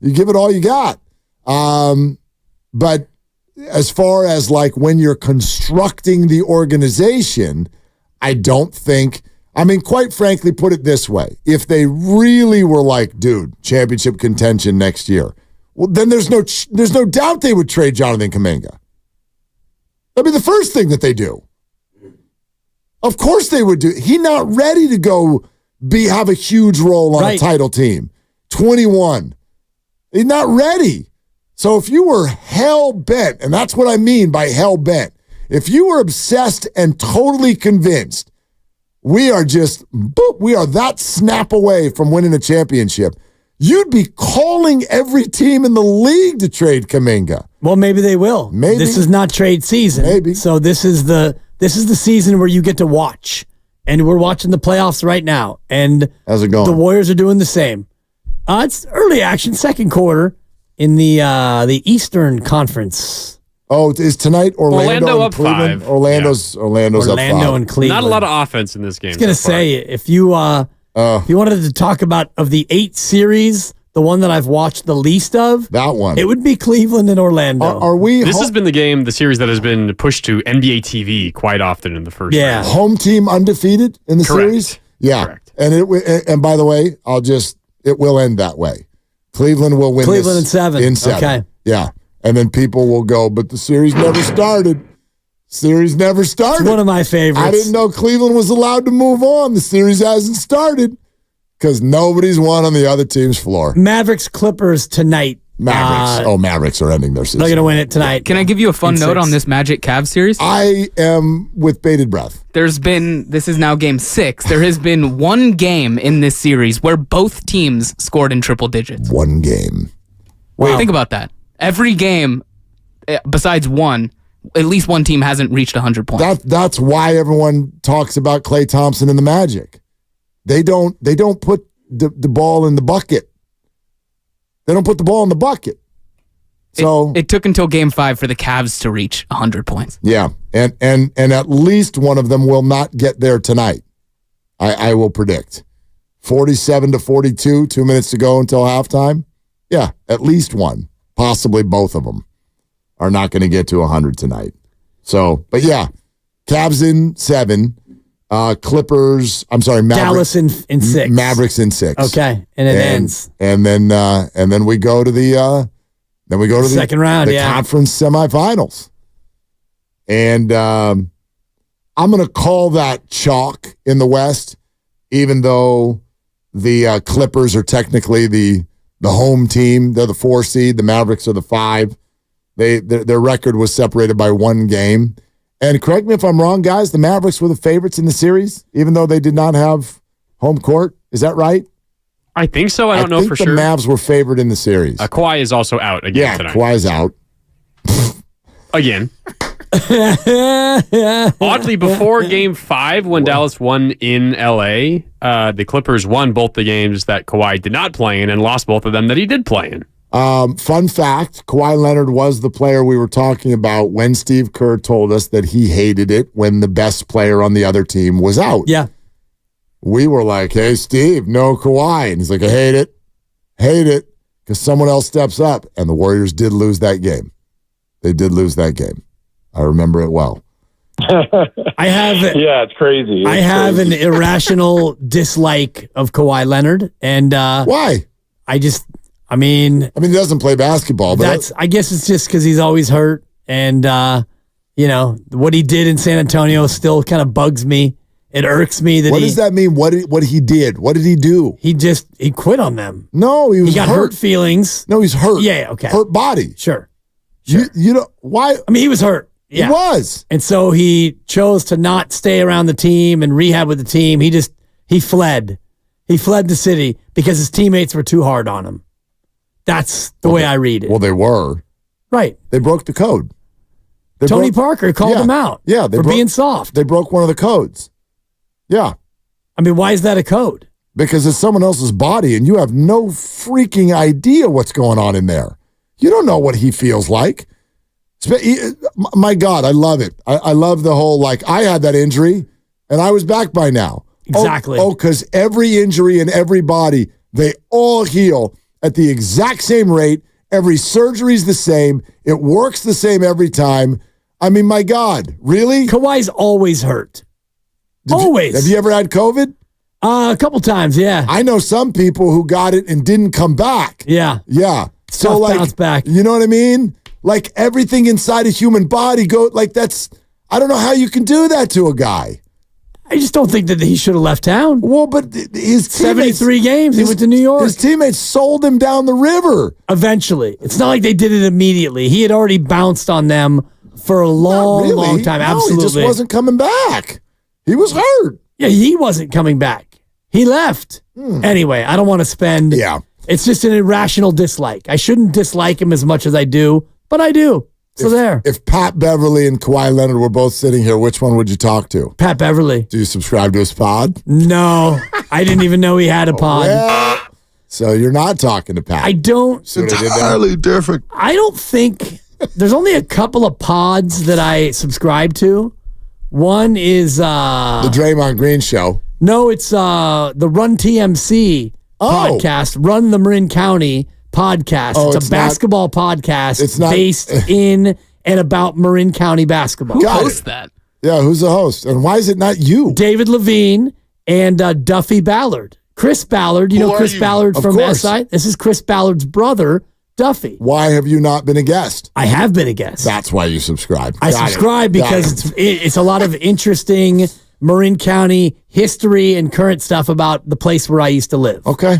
You give it all you got. But as far as like when you're constructing the organization, I don't think, quite frankly, put it this way. If they really were like, dude, championship contention next year, well, then there's no doubt they would trade Jonathan Kuminga. That'd be the first thing that they do. Of course they would do. He's not ready to go have a huge role on a title team. 21. He's not ready. So if you were hell-bent, and that's what I mean by hell-bent, if you were obsessed and totally convinced we are that snap away from winning a championship, you'd be calling every team in the league to trade Kuminga. Well, maybe they will. Maybe. This is not trade season. Maybe. So this is the season where you get to watch. And we're watching the playoffs right now. And how's it going? The Warriors are doing the same. It's early action, second quarter in the Eastern Conference. Oh, is tonight Orlando up Cleveland? 5. Orlando's up 5. And Cleveland. Not a lot of offense in this game. I was going to say, if you wanted to talk about of the 8 series, the one that I've watched the least of, that one, it would be Cleveland and Orlando. Are we? This has been the series that has been pushed to NBA TV quite often in the first round. Home team undefeated in the Correct. series. Yeah, correct. And by the way, it will end that way. Cleveland will win. Cleveland this in 7. Okay. Yeah, and then people will go, but the series never started. Series never started. It's one of my favorites. I didn't know Cleveland was allowed to move on. The series hasn't started. Because nobody's won on the other team's floor. Mavericks Clippers tonight. Mavericks are ending their season. They're going to win it tonight. Can I give you a fun note on this Magic Cavs series? I am with bated breath. This is now game 6. There has been one game in this series where both teams scored in triple digits. One game. Wow. Think about that. Every game, besides one, at least one team hasn't reached 100 points. That's why everyone talks about Klay Thompson and the Magic. They don't put the ball in the bucket. They don't put the ball in the bucket. So it took until game 5 for the Cavs to reach 100 points. Yeah, and at least one of them will not get there tonight. I will predict 47-42. 2 minutes to go until halftime. Yeah, at least one, possibly both of them, are not going to get to 100 tonight. So, but yeah, Cavs in 7. Mavericks. Dallas in 6. Mavericks in 6. Okay, and it ends. And then we go to the second round, the conference semifinals. And I'm going to call that chalk in the West, even though the Clippers are technically the home team. They're the 4 seed. The Mavericks are the 5. Their record was separated by 1 game. And correct me if I'm wrong, guys, the Mavericks were the favorites in the series, even though they did not have home court. Is that right? I think so. I don't know for sure. The Mavs were favored in the series. Kawhi is also out again tonight. Kawhi's out. Again. Oddly, before Game 5, when Dallas won in L.A., the Clippers won both the games that Kawhi did not play in and lost both of them that he did play in. Fun fact, Kawhi Leonard was the player we were talking about when Steve Kerr told us that he hated it when the best player on the other team was out. Yeah. We were like, hey, Steve, no Kawhi. And he's like, I hate it, because someone else steps up. And the Warriors did lose that game. They did lose that game. I remember it well. I have. Yeah, it's crazy. I have an irrational dislike of Kawhi Leonard, and why? I mean, he doesn't play basketball, but I guess it's just because he's always hurt, and what he did in San Antonio still kind of bugs me. It irks me that. What does that mean? What he did? What did he do? He quit on them. No, he got hurt feelings. No, he's hurt. Yeah, okay. Hurt body. Sure. You know why? I mean, he was hurt. Yeah. He was. And so he chose to not stay around the team and rehab with the team. He fled. He fled the city because his teammates were too hard on him. That's the way I read it. Well, they were. Right. They broke the code. Tony Parker called him out for being soft. They broke one of the codes. Yeah. I mean, why is that a code? Because it's someone else's body and you have no freaking idea what's going on in there. You don't know what he feels like. My God, I love it. I love the whole, I had that injury and I was back by now. Exactly. Because every injury in every body, they all heal at the exact same rate. Every surgery's the same. It works the same every time. I mean, my God, really? Kawhi's always hurt. Always. Have you ever had COVID? A couple times, yeah. I know some people who got it and didn't come back. Yeah. Yeah. So, bounce back. You know what I mean? Like everything inside a human body I don't know how you can do that to a guy. I just don't think that he should have left town. Well, but his 73 games, he went to New York. His teammates sold him down the river. Eventually. It's not like they did it immediately. He had already bounced on them for a long time. No, Absolutely. He just wasn't coming back. He was hurt. Yeah, he wasn't coming back. He left. Anyway, I don't want to spend. Yeah. It's just an irrational dislike. I shouldn't dislike him as much as I do, but I do. So if Pat Beverly and Kawhi Leonard were both sitting here, which one would you talk to? Pat Beverly. Do you subscribe to his pod? No. I didn't even know he had a pod. Well, so you're not talking to Pat. I don't. It's entirely different. I don't think there's only a couple of pods that I subscribe to. One is the Draymond Green show. No, it's the Run TMC podcast, Run the Marin County podcast. It's a basketball podcast. It's based in and about Marin County basketball. Who hosts that? Yeah, who's the host? And why is it not you? David Levine and Duffy Ballard. Chris Ballard, you know Chris Ballard from SI? This is Chris Ballard's brother, Duffy. Why have you not been a guest? I have been a guest. That's why you subscribe. I subscribe because it's a lot of interesting Marin County history and current stuff about the place where I used to live. Okay.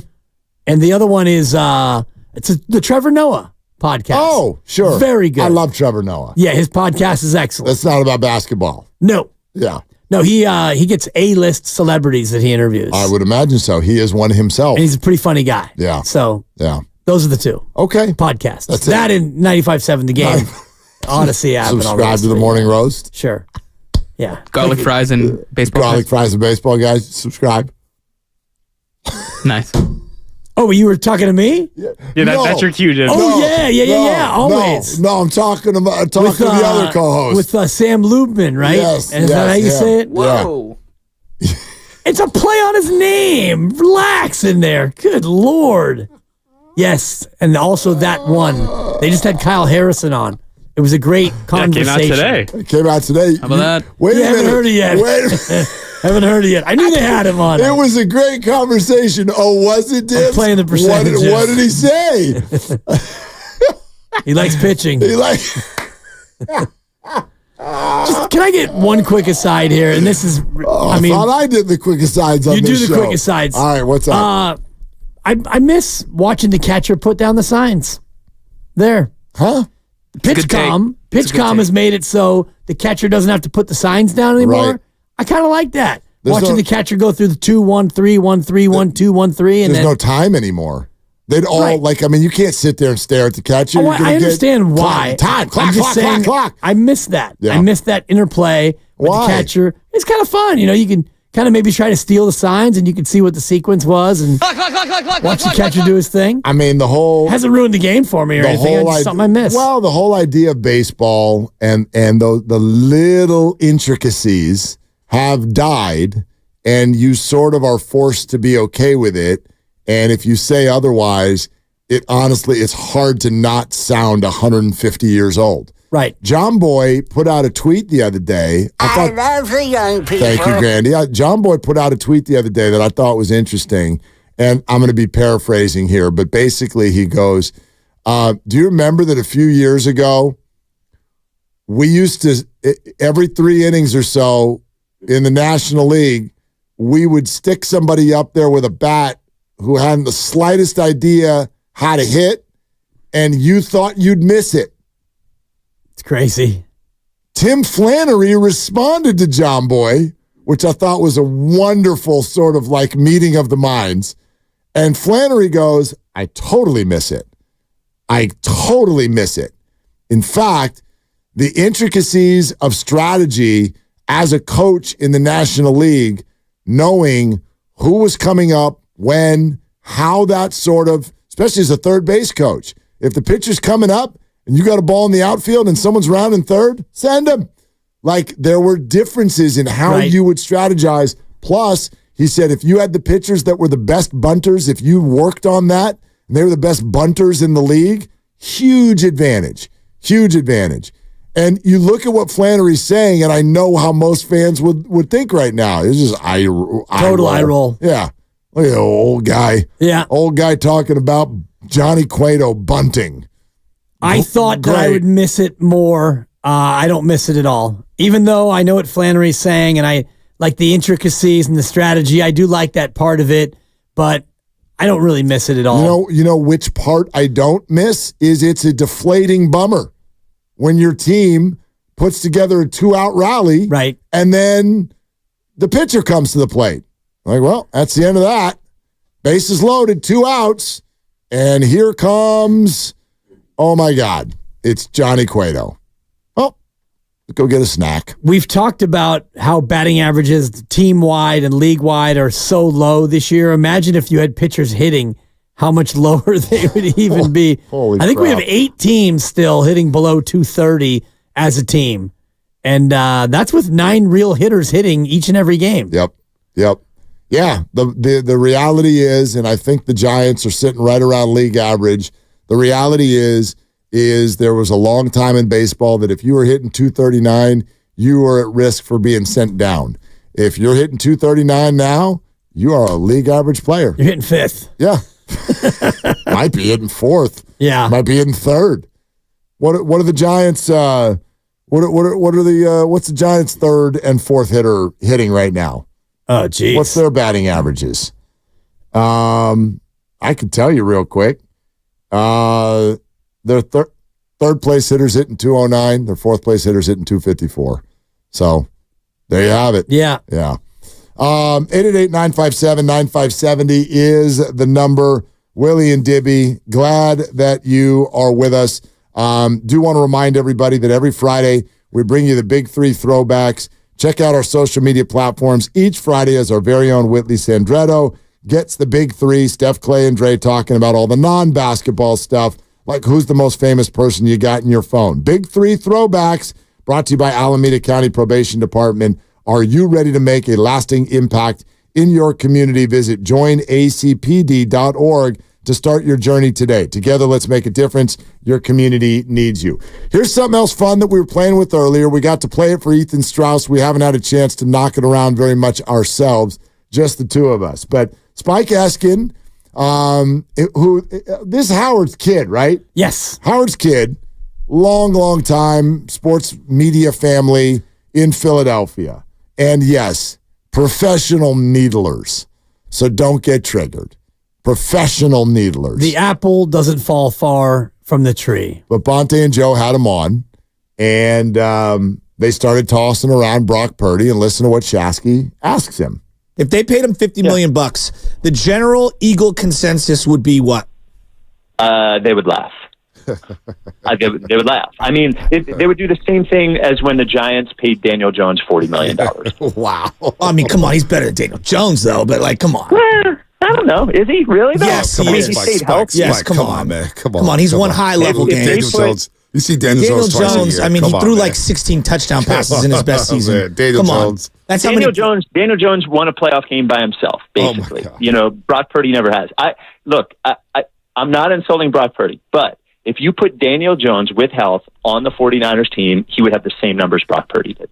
And the other one is the Trevor Noah podcast. Oh, sure. Very good. I love Trevor Noah. Yeah, his podcast is excellent. That's not about basketball. No. Yeah. No, he gets A-list celebrities that he interviews. I would imagine so. He is one himself. And he's a pretty funny guy. Yeah. So yeah, those are the two. Okay. Podcasts. That's that and 95.7 The Game. Odyssey app. Subscribe to the Morning Roast. Sure. Yeah. Garlic fries and baseball. Garlic fries and baseball, guys. Subscribe. Nice. Oh, you were talking to me? Yeah, that's your cue, Jim. Oh, yeah. Always. No, I'm talking to the other co-host. With Sam Lubman, right? Yes. And is that how you say it? Whoa. Yeah. It's a play on his name. Relax in there. Good Lord. Yes. And also that one. They just had Kyle Harrison on. It was a great conversation. It came out today. How about that? Wait a minute. Haven't heard it yet. Haven't heard it yet. I knew they had him on. It was a great conversation. Oh, was it, Dibs? I'm playing the percentages. What did he say? He likes pitching. Can I get one quick aside here? And this is, I thought I did the quick asides on this show. You do the quick asides. All right, what's up? I miss watching the catcher put down the signs. There. Huh? PitchCom has made it so the catcher doesn't have to put the signs down anymore. Right. I kind of like that. Watching the catcher go through the 2-1-3, 1-3, 1-2, 1-3, and there's no time anymore. They'd all you can't sit there and stare at the catcher. Oh, I understand why. Clock. I miss that. Yeah. I miss that interplay with the catcher. It's kind of fun. You know, you can kind of maybe try to steal the signs and you can see what the sequence was and watch the catcher do his thing. I mean, hasn't ruined the game for me or anything. It's just something I miss. Well, the whole idea of baseball and the little intricacies have died, and you sort of are forced to be okay with it. And if you say otherwise, it's hard to not sound 150 years old. Right. John Boy put out a tweet the other day. I love the young people. Thank you, Grandy. John Boy put out a tweet the other day that I thought was interesting, and I'm going to be paraphrasing here, but basically he goes, do you remember that a few years ago, we used to, every 3 innings or so in the National League, we would stick somebody up there with a bat who hadn't the slightest idea how to hit, and you thought you'd miss it. It's crazy. Tim Flannery responded to John Boy, which I thought was a wonderful sort of like meeting of the minds. And Flannery goes, I totally miss it. I totally miss it. In fact, the intricacies of strategy as a coach in the National League, knowing who was coming up, when, how that sort of, especially as a third base coach, if the pitcher's coming up and you got a ball in the outfield and someone's rounding third, send him. Like, there were differences in how you would strategize. Plus, he said if you had the pitchers that were the best bunters, if you worked on that, and they were the best bunters in the league, huge advantage. Huge advantage. And you look at what Flannery's saying, and I know how most fans would think right now. It's just total eye roll. Yeah. Look at the old guy. Yeah. Old guy talking about Johnny Cueto bunting. I thought that I would miss it more. I don't miss it at all. Even though I know what Flannery's saying, and I like the intricacies and the strategy. I do like that part of it, but I don't really miss it at all. You know which part I don't miss is it's a deflating bummer when your team puts together a 2-out rally, right, and then the pitcher comes to the plate. Like, well, that's the end of that. Bases loaded, 2 outs, and here comes, oh my God, it's Johnny Cueto. Oh, go get a snack. We've talked about how batting averages team-wide and league-wide are so low this year. Imagine if you had pitchers hitting, how much lower they would even be. I think we have 8 teams still hitting below 230 as a team. And that's with 9 real hitters hitting each and every game. Yep. Yeah, the reality is, and I think the Giants are sitting right around league average. The reality is there was a long time in baseball that if you were hitting 239, you were at risk for being sent down. If you're hitting 239 now, you are a league average player. You're hitting 5th. Yeah. Might be hitting 4th. Yeah. Might be hitting 3rd. What are the Giants what's the Giants' 3rd and 4th hitter hitting right now? Oh, geez. What's their batting averages? I could tell you real quick. Their third place hitters hitting 209. Their 4th place hitters hitting 254. So there you have it. Yeah. 888-957-9570 is the number. Willie and Dibby, glad that you are with us. Do want to remind everybody that every Friday we bring you the big 3 throwbacks. Check out our social media platforms. Each Friday as our very own Whitley Sandretto gets the big 3, Steph, Clay, and Dre talking about all the non-basketball stuff, like who's the most famous person you got in your phone. Big 3 throwbacks brought to you by Alameda County Probation Department. Are you ready to make a lasting impact in your community? Visit joinacpd.org to start your journey today. Together, let's make a difference. Your community needs you. Here's something else fun that we were playing with earlier. We got to play it for Ethan Strauss. We haven't had a chance to knock it around very much ourselves, just the 2 of us. But Spike Eskin, this is Howard's kid, right? Yes. Howard's kid, long time sports media family in Philadelphia. And yes, professional needlers. So don't get triggered. Professional needlers. The apple doesn't fall far from the tree. But Bonte and Joe had him on, and they started tossing around Brock Purdy, and listen to what Shasky asks him. If they paid him $50 million, the general Eagle consensus would be what? They would laugh. They would laugh. I mean, they would do the same thing as when the Giants paid Daniel Jones $40 million. Wow. I mean, come on. He's better than Daniel Jones, though, but, like, come on. I don't know. Is he really? Though? Yes, he is. Yes, come on, man. Come on. He's won high-level games. Daniel Jones. You see Daniel Jones twice a year. I mean, Come he on, threw man. like 16 touchdown passes in his best season. Daniel Jones. That's Daniel Jones won a playoff game by himself, basically. Brock Purdy never has. I'm not insulting Brock Purdy, but if you put Daniel Jones with health on the 49ers team, he would have the same numbers Brock Purdy did.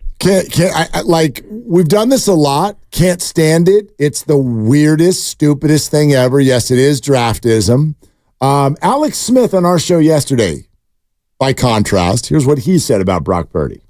We've done this a lot. Can't stand it. It's the weirdest, stupidest thing ever. Yes, it is draftism. Alex Smith on our show yesterday, by contrast, here's what he said about Brock Purdy.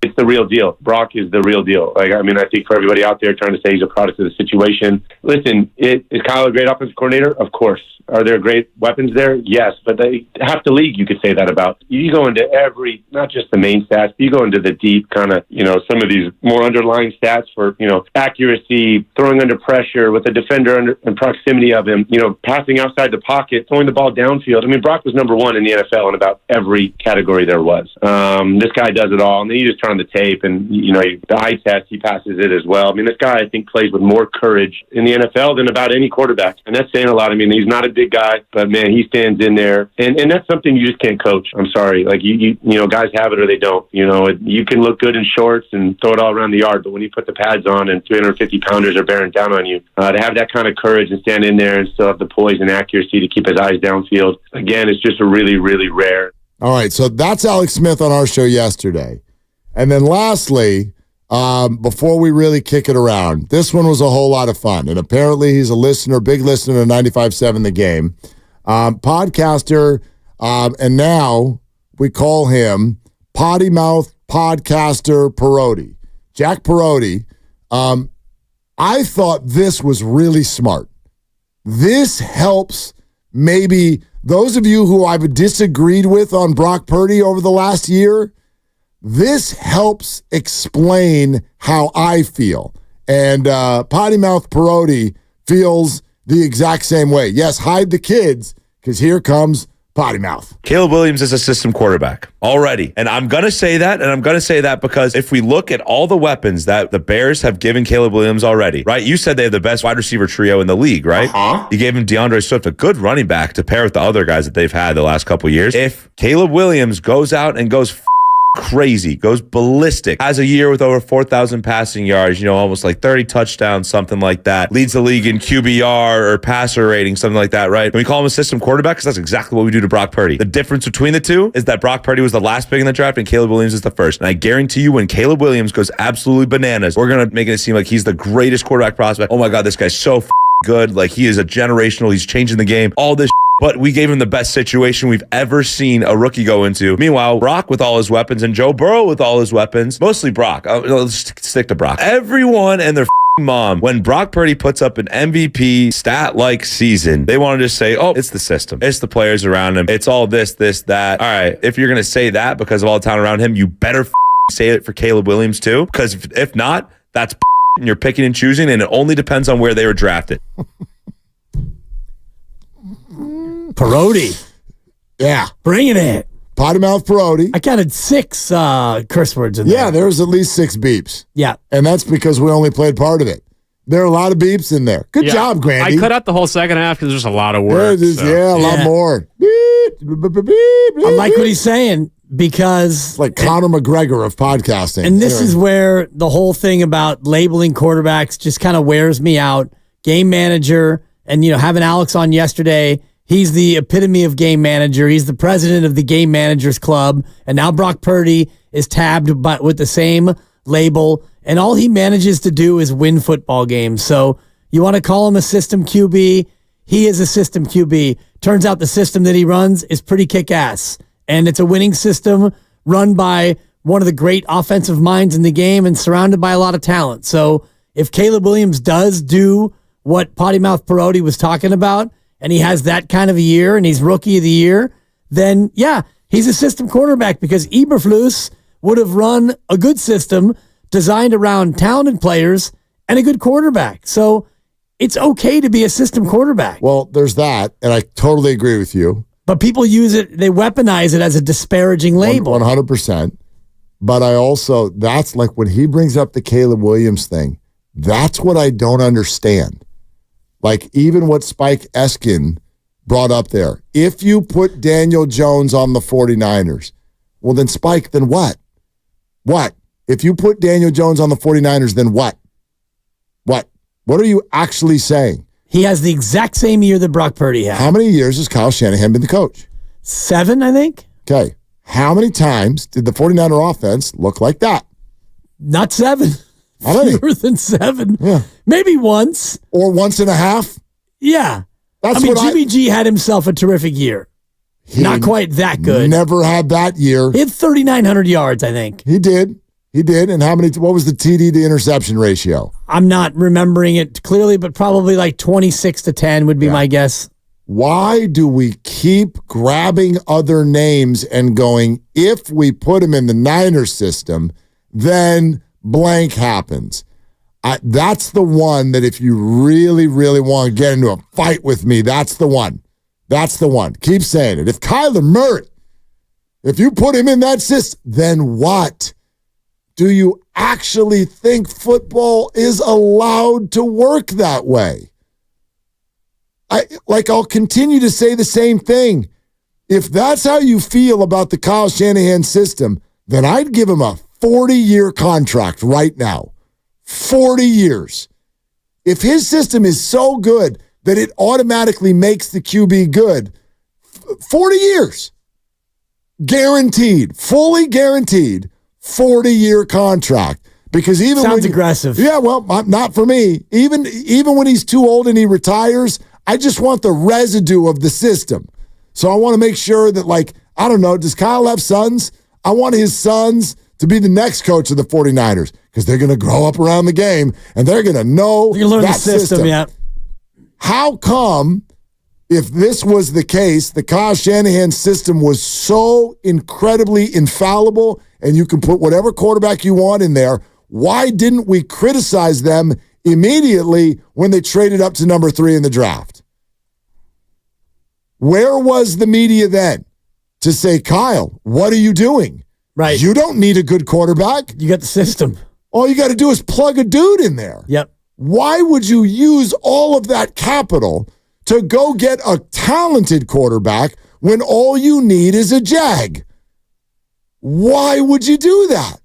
It's the real deal. Brock is the real deal. I think for everybody out there trying to say he's a product of the situation, listen, is Kyle a great offensive coordinator? Of course. Are there great weapons there? Yes, but half the league you could say that about. You go into every, not just the main stats, you go into the deep kind of, some of these more underlying stats for, accuracy, throwing under pressure with a defender in proximity of him, passing outside the pocket, throwing the ball downfield. I mean, Brock was number one in the NFL in about every category there was. This guy does it all, and then you just turn on the tape and, the eye test, he passes it as well. I mean, this guy, I think, plays with more courage in the NFL than about any quarterback, and that's saying a lot. I mean, he's not a big guy, but man, he stands in there, and that's something you just can't coach. I'm sorry, like you guys have it or they don't. You can look good in shorts and throw it all around the yard, but when you put the pads on and 350 pounders are bearing down on you, to have that kind of courage and stand in there and still have the poise and accuracy to keep his eyes downfield, again, it's just a really, really rare. All right, so that's Alex Smith on our show yesterday, and then lastly, before we really kick it around, this one was a whole lot of fun. And apparently he's a listener, big listener to 95.7 The Game. Podcaster, and now we call him Potty Mouth Podcaster Perotti. Jack Perotti. I thought this was really smart. This helps maybe those of you who I've disagreed with on Brock Purdy over the last year. This helps explain how I feel. And Potty Mouth Perotti feels the exact same way. Yes, hide the kids, because here comes Potty Mouth. Caleb Williams is a system quarterback already. And I'm going to say that, because if we look at all the weapons that the Bears have given Caleb Williams already, right? You said they have the best wide receiver trio in the league, right? You gave him DeAndre Swift, a good running back to pair with the other guys that they've had the last couple of years. If Caleb Williams goes out and goes crazy, goes ballistic, has a year with over 4,000 passing yards, almost like 30 touchdowns, something like that, leads the league in QBR or passer rating, something like that, right? And we call him a system quarterback because that's exactly what we do to Brock Purdy. The difference between the two is that Brock Purdy was the last pick in the draft and Caleb Williams is the first. And I guarantee you, when Caleb Williams goes absolutely bananas, we're going to make it seem like he's the greatest quarterback prospect. Oh my God, this guy's so good. Like, he is a generational, he's changing the game, all this. But we gave him the best situation we've ever seen a rookie go into. Meanwhile, Brock with all his weapons and Joe Burrow with all his weapons, mostly Brock. Let's stick to Brock. Everyone and their mom, when Brock Purdy puts up an MVP stat-like season, they want to just say, oh, it's the system. It's the players around him. It's all this, that. All right, if you're going to say that because of all the talent around him, you better say it for Caleb Williams too. Because if not, that's and you're picking and choosing, and it only depends on where they were drafted. Perotti. Yeah. Bringing it. Potty Mouth Perotti. I counted 6 curse words in there. Yeah, there was at least 6 beeps. Yeah. And that's because we only played part of it. There are a lot of beeps in there. Good job, Grandy. I cut out the whole second half because there's just a lot of words. A lot more. I like what he's saying, because like Conor McGregor of podcasting. And this is where the whole thing about labeling quarterbacks just kind of wears me out. Game manager, and having Alex on yesterday, he's the epitome of game manager. He's the president of the Game Managers Club, and now Brock Purdy is tabbed but with the same label, and all he manages to do is win football games. So you want to call him a system QB? He is a system QB. Turns out the system that he runs is pretty kick-ass, and it's a winning system run by one of the great offensive minds in the game and surrounded by a lot of talent. So if Caleb Williams does do what Potty Mouth Perotti was talking about, and he has that kind of a year, and he's rookie of the year, then yeah, he's a system quarterback, because Eberflus would have run a good system designed around talented players and a good quarterback. So it's okay to be a system quarterback. Well, there's that, and I totally agree with you. But people use it, they weaponize it as a disparaging label. 100%. But I also, that's like when he brings up the Caleb Williams thing, that's what I don't understand. Like, even what Spike Eskin brought up there. If you put Daniel Jones on the 49ers, well, then Spike, then what? What? If you put Daniel Jones on the 49ers, then what? What? What are you actually saying? He has the exact same year that Brock Purdy had. How many years has Kyle Shanahan been the coach? 7, I think. Okay. How many times did the 49er offense look like that? Not 7. How many? Fewer than 7. Yeah. Maybe once. Or once and a half? Yeah. That's I mean, what Jimmy G had himself a terrific year. Not quite that good. Never had that year. He had 3,900 yards, I think. He did. And what was the TD to interception ratio? I'm not remembering it clearly, but probably like 26-10 would be my guess. Why do we keep grabbing other names and going, if we put him in the Niners system, then blank happens? That's the one that if you really, really want to get into a fight with me, that's the one. That's the one. Keep saying it. If Kyler Murray, if you put him in that system, then what? Do you actually think football is allowed to work that way? I'll continue to say the same thing. If that's how you feel about the Kyle Shanahan system, then I'd give him a 40-year contract right now. 40 years. If his system is so good that it automatically makes the QB good, 40 years. Guaranteed, fully guaranteed, 40-year contract. Because even sounds aggressive. Yeah, well, not for me. Even when he's too old and he retires, I just want the residue of the system. So I want to make sure that, I don't know, does Kyle have sons? I want his sons to be the next coach of the 49ers because they're going to grow up around the game and they're going to know that system. Yeah. How come, if this was the case, the Kyle Shanahan system was so incredibly infallible and you can put whatever quarterback you want in there, why didn't we criticize them immediately when they traded up to number 3 in the draft? Where was the media then to say, Kyle, what are you doing? Right. You don't need a good quarterback. You got the system. All you got to do is plug a dude in there. Yep. Why would you use all of that capital to go get a talented quarterback when all you need is a jag? Why would you do that?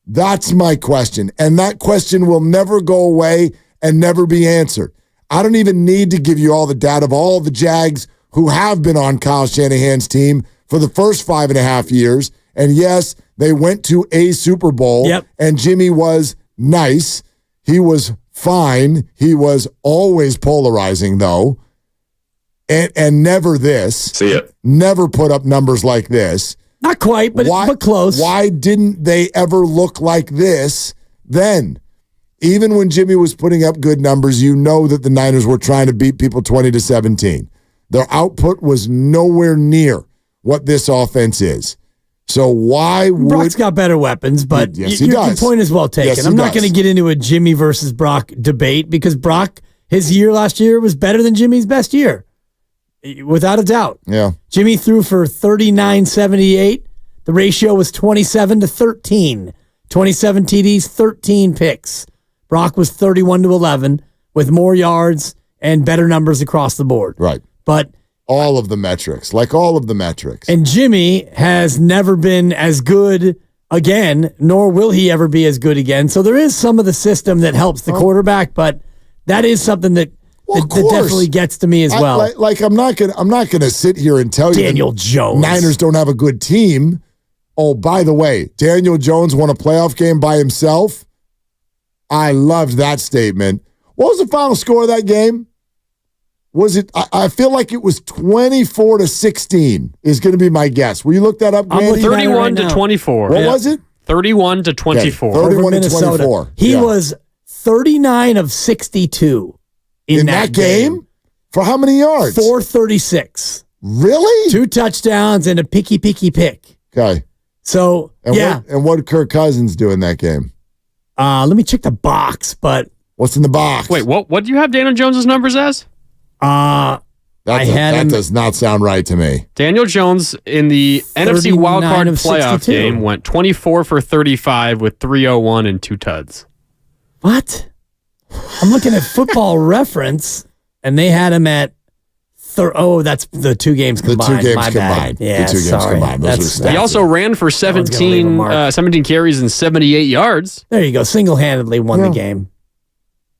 That's my question. And that question will never go away and never be answered. I don't even need to give you all the data of all the Jags who have been on Kyle Shanahan's team for the first 5.5 years. And yes, they went to a Super Bowl. Yep. And Jimmy was nice. He was fine. He was always polarizing, though. And never this. See it. Never put up numbers like this. Not quite, but close. Why didn't they ever look like this then? Even when Jimmy was putting up good numbers, you know that the Niners were trying to beat people 20-17. Their output was nowhere near what this offense is. So why would... Brock's got better weapons, but yes, he your does. point is well taken. Yes, I'm not going to get into a Jimmy versus Brock debate because Brock, his year last year was better than Jimmy's best year. Without a doubt. Yeah. Jimmy threw for 39.78. The ratio was 27-13. 27 TDs, 13 picks. Brock was 31-11 with more yards and better numbers across the board. Right. But all of the metrics, all of the metrics. And Jimmy has never been as good again, nor will he ever be as good again. So there is some of the system that helps the quarterback, but that is something that that definitely gets to me as well. I'm not gonna sit here and tell Daniel you Jones. Niners don't have a good team. Oh, by the way, Daniel Jones won a playoff game by himself. I loved that statement. What was the final score of that game? Was it? I feel like it was 24-16 is going to be my guess. Will you look that up, Granny? 31-24. What was it? 31-24. Okay, 31-24. He was 39 of 62 in that game. For how many yards? 436. Really? 2 touchdowns and a picky pick. Okay. So, what did Kirk Cousins do in that game? Let me check the box, but... What's in the box? Wait, what do you have Daniel Jones' numbers as? That does not sound right to me. Daniel Jones in the NFC wildcard playoff 62. game went 24 for 35 with 301 and 2 tuds. What? I'm looking at Football Reference, and they had him at... that's the 2 games combined. The 2 games My combined. Bad. Yeah, the 2 games sorry. combined. Those are stats. He also ran for 17 carries and 78 yards. There you go. Single-handedly won the game.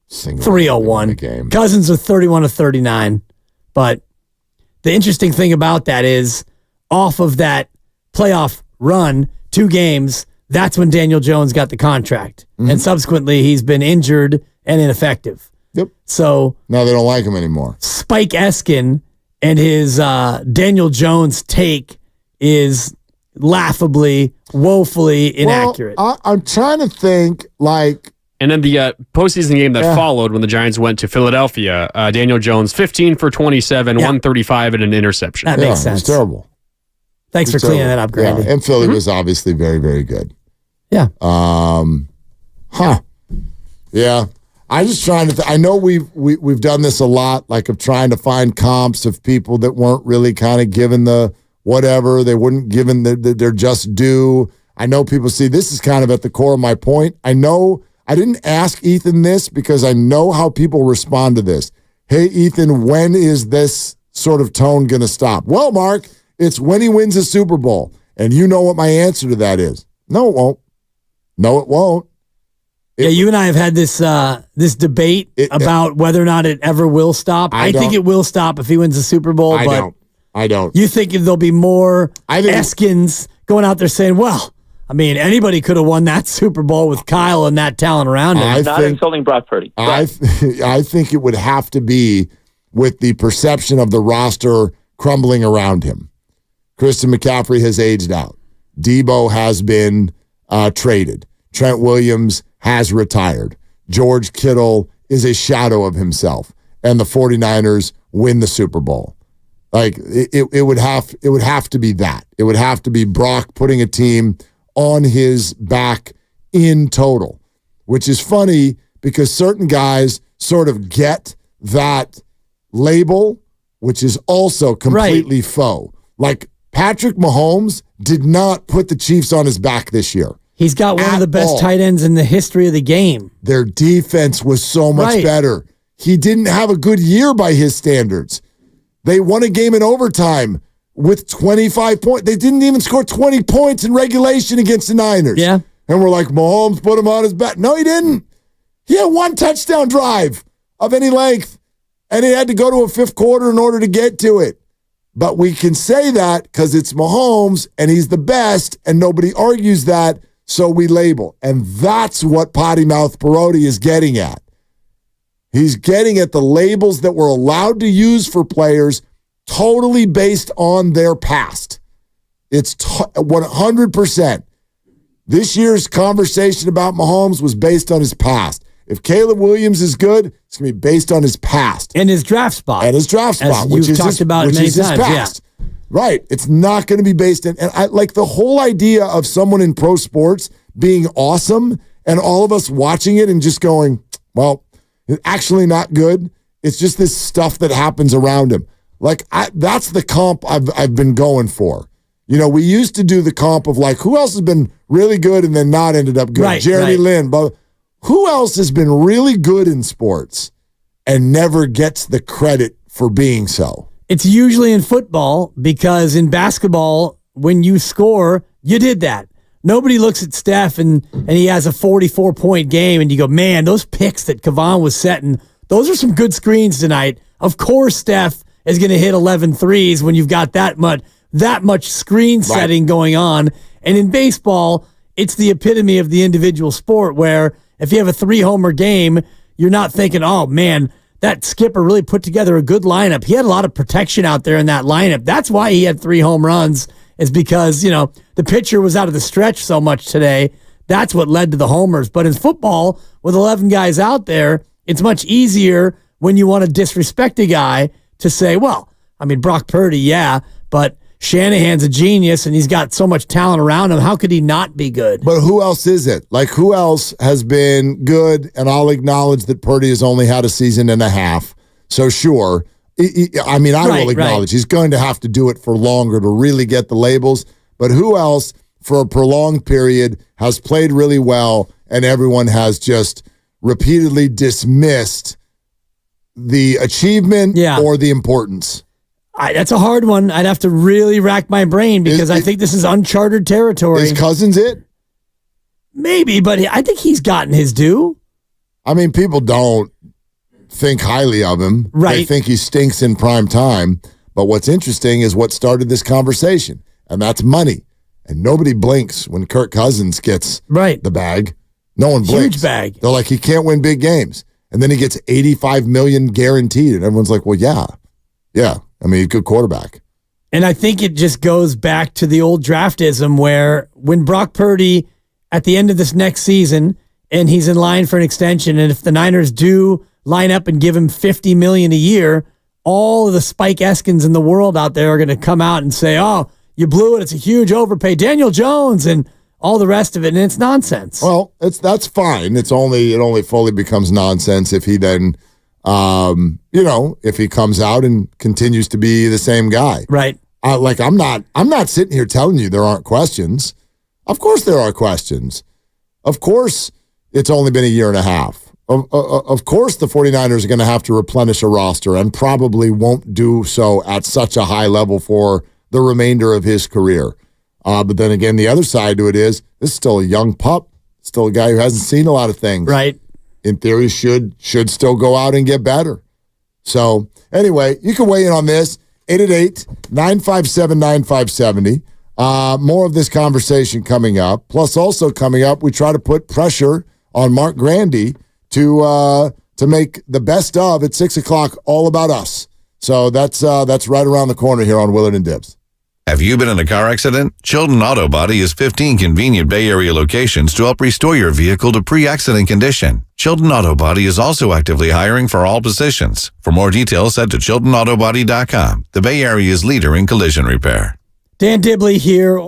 301. Game. Cousins are 31 of 39. But the interesting thing about that is off of that playoff run, 2 games, that's when Daniel Jones got the contract. And subsequently, he's been injured and ineffective. Yep. So now they don't like him anymore. Spike Eskin and his Daniel Jones take is laughably, woefully inaccurate. I'm trying to think, like... And then the postseason game that followed when the Giants went to Philadelphia, Daniel Jones, 15 for 27, 135 and an interception. That makes sense. It's terrible. Thanks for cleaning that up, Grandy. Yeah, and Philly was obviously very, very good. Yeah. Yeah. I'm just trying to. I know we've done this a lot, like of trying to find comps of people that weren't really kind of given the whatever they wouldn't given their just due. I know people see this is kind of at the core of my point. I know I didn't ask Ethan this because I know how people respond to this. Hey, Ethan, when is this sort of tone going to stop? Well, Mark, it's when he wins a Super Bowl, and you know what my answer to that is. No, it won't. No, it won't. Yeah, you and I have had this this debate about whether or not it ever will stop. I think it will stop if he wins the Super Bowl. I don't. You think there'll be more Eskins going out there saying, well, I mean, anybody could have won that Super Bowl with Kyle and that talent around him. Not insulting Brock Purdy. I think it would have to be with the perception of the roster crumbling around him. Christian McCaffrey has aged out. Debo has been traded. Trent Williams has retired. George Kittle is a shadow of himself. And the 49ers win the Super Bowl. Like, it would have to be that. It would have to be Brock putting a team on his back in total, which is funny because certain guys sort of get that label, which is also completely faux. Like, Patrick Mahomes did not put the Chiefs on his back this year. He's got one of the best tight ends in the history of the game. Their defense was so much better. He didn't have a good year by his standards. They won a game in overtime with 25 points. They didn't even score 20 points in regulation against the Niners. Yeah. And we're like, Mahomes put him on his back. No, he didn't. He had one touchdown drive of any length, and he had to go to a fifth quarter in order to get to it. But we can say that because it's Mahomes, and he's the best, and nobody argues that, so we label. And that's what Potty Mouth Perotti is getting at. He's getting at the labels that we're allowed to use for players totally based on their past. It's 100%. This year's conversation about Mahomes was based on his past. If Caleb Williams is good, it's going to be based on his past. And his draft spot. Which is his past. Yeah. Right. It's not going to be based in, and I like the whole idea of someone in pro sports being awesome and all of us watching it and just going, well, it's actually not good. It's just this stuff that happens around him. Like, that's the comp I've been going for. You know, we used to do the comp of like, who else has been really good and then not ended up good? Right, Jeremy Lin. But who else has been really good in sports and never gets the credit for being so? It's usually in football because in basketball, when you score, you did that. Nobody looks at Steph and he has a 44-point game and you go, man, those picks that Kevon was setting, those are some good screens tonight. Of course, Steph is going to hit 11 threes when you've got that much screen setting going on. And in baseball, it's the epitome of the individual sport where if you have a 3-homer game, you're not thinking, oh, man, that skipper really put together a good lineup. He had a lot of protection out there in that lineup. That's why he had 3 home runs, is because, you know, the pitcher was out of the stretch so much today. That's what led to the homers. But in football, with 11 guys out there, it's much easier when you want to disrespect a guy to say, well, I mean, Brock Purdy, yeah, but Shanahan's a genius and he's got so much talent around him. How could he not be good? But who else is it? Like, who else has been good? And I'll acknowledge that Purdy has only had a season and a half. So sure. I will acknowledge he's going to have to do it for longer to really get the labels. But who else for a prolonged period has played really well and everyone has just repeatedly dismissed the achievement or the importance? That's a hard one. I'd have to really rack my brain because I think this is uncharted territory. Is Cousins it? Maybe, but I think he's gotten his due. I mean, people don't think highly of him. Right. They think he stinks in prime time. But what's interesting is what started this conversation, and that's money. And nobody blinks when Kirk Cousins gets the bag. No one blinks. Huge bag. They're like, he can't win big games. And then he gets $85 million guaranteed. And everyone's like, well, yeah. Yeah. I mean, good quarterback. And I think it just goes back to the old draftism where when Brock Purdy, at the end of this next season, and he's in line for an extension, and if the Niners do line up and give him $50 million a year, all of the Spike Eskins in the world out there are going to come out and say, oh, you blew it. It's a huge overpay. Daniel Jones and all the rest of it, and it's nonsense. Well, that's fine. It only fully becomes nonsense if he then, if he comes out and continues to be the same guy. Right. I'm not sitting here telling you there aren't questions. Of course there are questions. Of course it's only been a year and a half. Of course the 49ers are going to have to replenish a roster and probably won't do so at such a high level for the remainder of his career. But then again, the other side to it is this is still a young pup, still a guy who hasn't seen a lot of things. Right. In theory, should still go out and get better. So anyway, you can weigh in on this. 888-957-9570. More of this conversation coming up. Plus also coming up, we try to put pressure on Mark Grandy to make the best of at 6 o'clock all about us. So that's right around the corner here on Willard and Dibs. Have you been in a car accident? Chilton Auto Body has 15 convenient Bay Area locations to help restore your vehicle to pre-accident condition. Chilton Auto Body is also actively hiring for all positions. For more details, head to ChiltonAutoBody.com, the Bay Area's leader in collision repair. Dan Dibley here.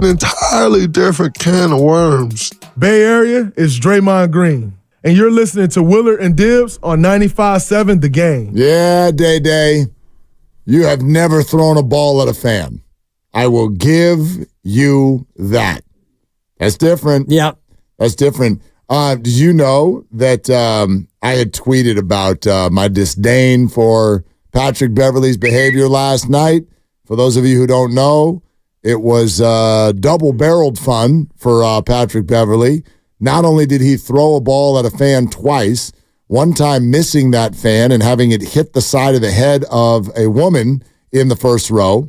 an entirely different can of worms. Bay Area is Draymond Green, and you're listening to Willard and Dibbs on 95.7 The Game. Yeah, Day. You have never thrown a ball at a fan. I will give you that. That's different. Yeah. That's different. Did you know that I had tweeted about my disdain for Patrick Beverly's behavior last night? For those of you who don't know, it was double-barreled fun for Patrick Beverly. Not only did he throw a ball at a fan twice, one time missing that fan and having it hit the side of the head of a woman in the first row,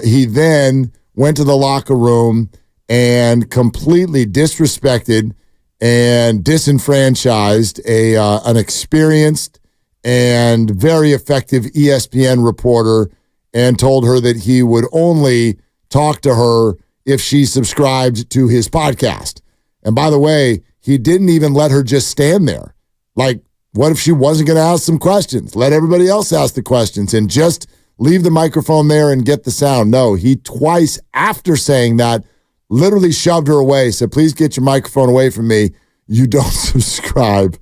he then went to the locker room and completely disrespected and disenfranchised an experienced and very effective ESPN reporter and told her that he would only talk to her if she subscribed to his podcast. And by the way, he didn't even let her just stand there. Like, what if she wasn't going to ask some questions? Let everybody else ask the questions and just leave the microphone there and get the sound. No, he twice after saying that literally shoved her away, said, please get your microphone away from me. You don't subscribe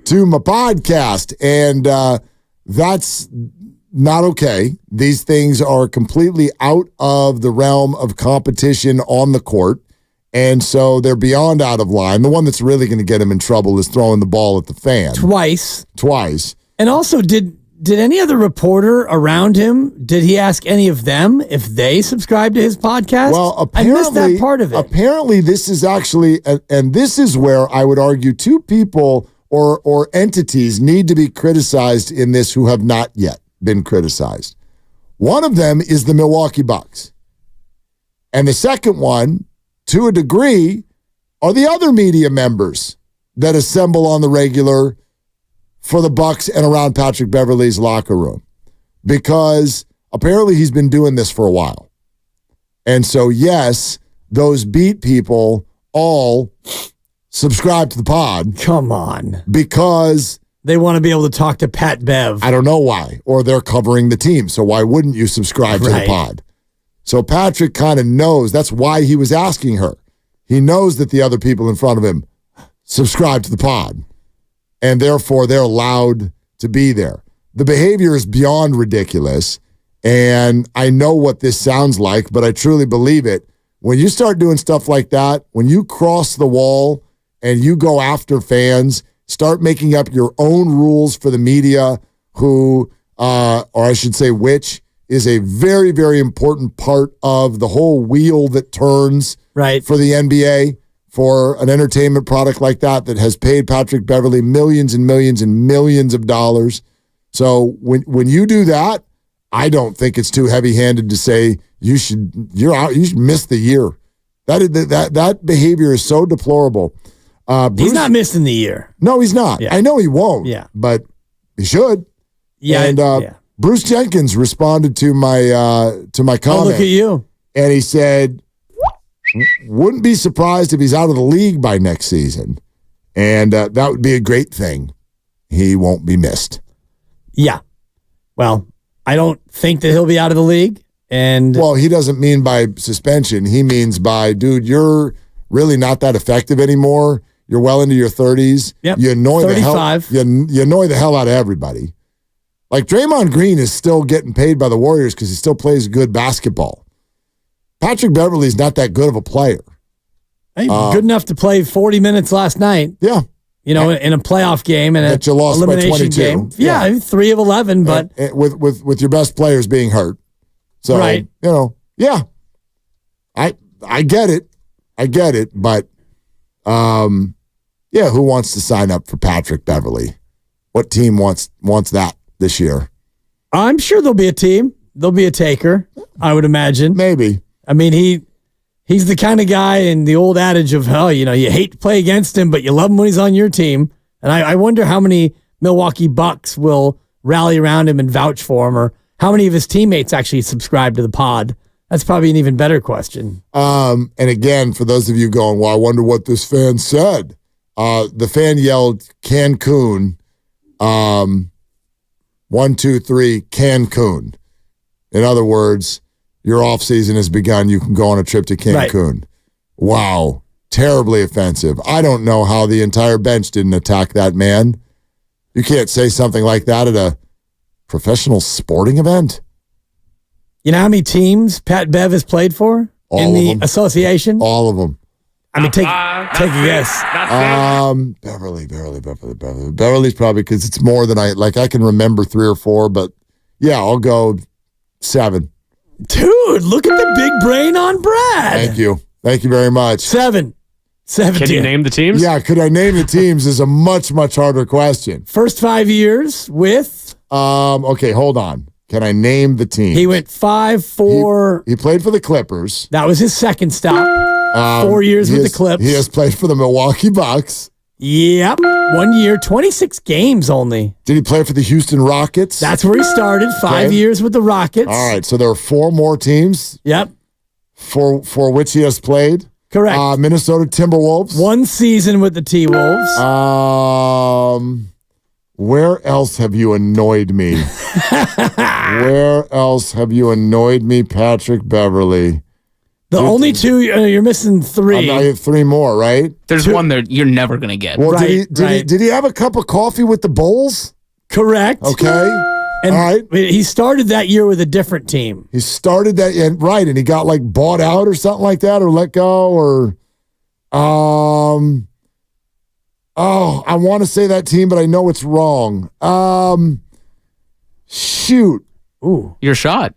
to my podcast. And that's not okay. These things are completely out of the realm of competition on the court. And so they're beyond out of line. The one that's really going to get him in trouble is throwing the ball at the fan. Twice. And also, did any other reporter around him, did he ask any of them if they subscribe to his podcast? Well, apparently, I missed that part of it. Apparently, this is actually, and this is where I would argue two people or entities need to be criticized in this who have not yet been criticized. One of them is the Milwaukee Bucks. And the second one, to a degree, are the other media members that assemble on the regular for the Bucks and around Patrick Beverly's locker room. Because apparently he's been doing this for a while. And so, yes, those beat people all subscribe to the pod. Come on. Because they want to be able to talk to Pat Bev. I don't know why. Or they're covering the team. So why wouldn't you subscribe to the pod? So Patrick kind of knows. That's why he was asking her. He knows that the other people in front of him subscribe to the pod. And therefore, they're allowed to be there. The behavior is beyond ridiculous. And I know what this sounds like, but I truly believe it. When you start doing stuff like that, when you cross the wall and you go after fans, start making up your own rules for the media who, or I should say which, is a very, very important part of the whole wheel that turns for the NBA, for an entertainment product like that has paid Patrick Beverly millions and millions and millions of dollars. So when you do that, I don't think it's too heavy-handed to say you're out. You should miss the year. That behavior is so deplorable. He's not missing the year. No, he's not. Yeah. I know he won't. Yeah, but he should. Yeah, and Bruce Jenkins responded to my comment. Oh, look at you! And he said, "Wouldn't be surprised if he's out of the league by next season, and that would be a great thing. He won't be missed." Yeah. Well, I don't think that he'll be out of the league. And well, he doesn't mean by suspension. He means by, dude, you're really not that effective anymore. You're well into your 30s. Yep. You annoy 35. the hell. You annoy the hell out of everybody. Like Draymond Green is still getting paid by the Warriors because he still plays good basketball. Patrick Beverly's not that good of a player. Hey, good enough to play 40 minutes last night. Yeah. You know, in a playoff game and that you lost by 22. Game. Yeah, 3 of 11, but and with your best players being hurt. So, you know, yeah. I get it. I get it, but yeah, who wants to sign up for Patrick Beverly? What team wants that this year? I'm sure there'll be a team. There'll be a taker, I would imagine. Maybe. I mean, he's the kind of guy in the old adage of, you hate to play against him, but you love him when he's on your team. And I wonder how many Milwaukee Bucks will rally around him and vouch for him, or how many of his teammates actually subscribe to the pod. That's probably an even better question. And again, for those of you going, well, I wonder what this fan said. The fan yelled, Cancun. 1, 2, 3, Cancun. In other words, your offseason has begun. You can go on a trip to Cancun. Right. Wow. Terribly offensive. I don't know how the entire bench didn't attack that man. You can't say something like that at a professional sporting event. You know how many teams Pat Bev has played for in the association? All of them. I mean, take a guess. Beverly. Beverly's probably because it's more than I can remember 3 or 4, but yeah, I'll go 7. Dude, look at the big brain on Brad. Thank you very much. 7. Can you name the teams? Yeah, could I name the teams is a much, much harder question. First 5 years with? Okay, hold on. Can I name the team? He went 5-4. He played for the Clippers. That was his second stop. 4 years with the Clips. He has played for the Milwaukee Bucks. Yep. 1 year, 26 games only. Did he play for the Houston Rockets? That's where he started. 5 years with the Rockets. All right, so there are 4 more teams. Yep. For which he has played. Correct. Minnesota Timberwolves. 1 season with the T-Wolves. Where else have you annoyed me? Where else have you annoyed me, Patrick Beverly? The only 2, you're missing 3. I have 3 more, right? There's 1 that you're never going to get. Well, did he have a cup of coffee with the Bulls? Correct. Okay. And all right. He started that year with a different team. He started that, and he got bought out or something like that, or let go, or I want to say that team, but I know it's wrong. Shoot. Ooh. Your shot.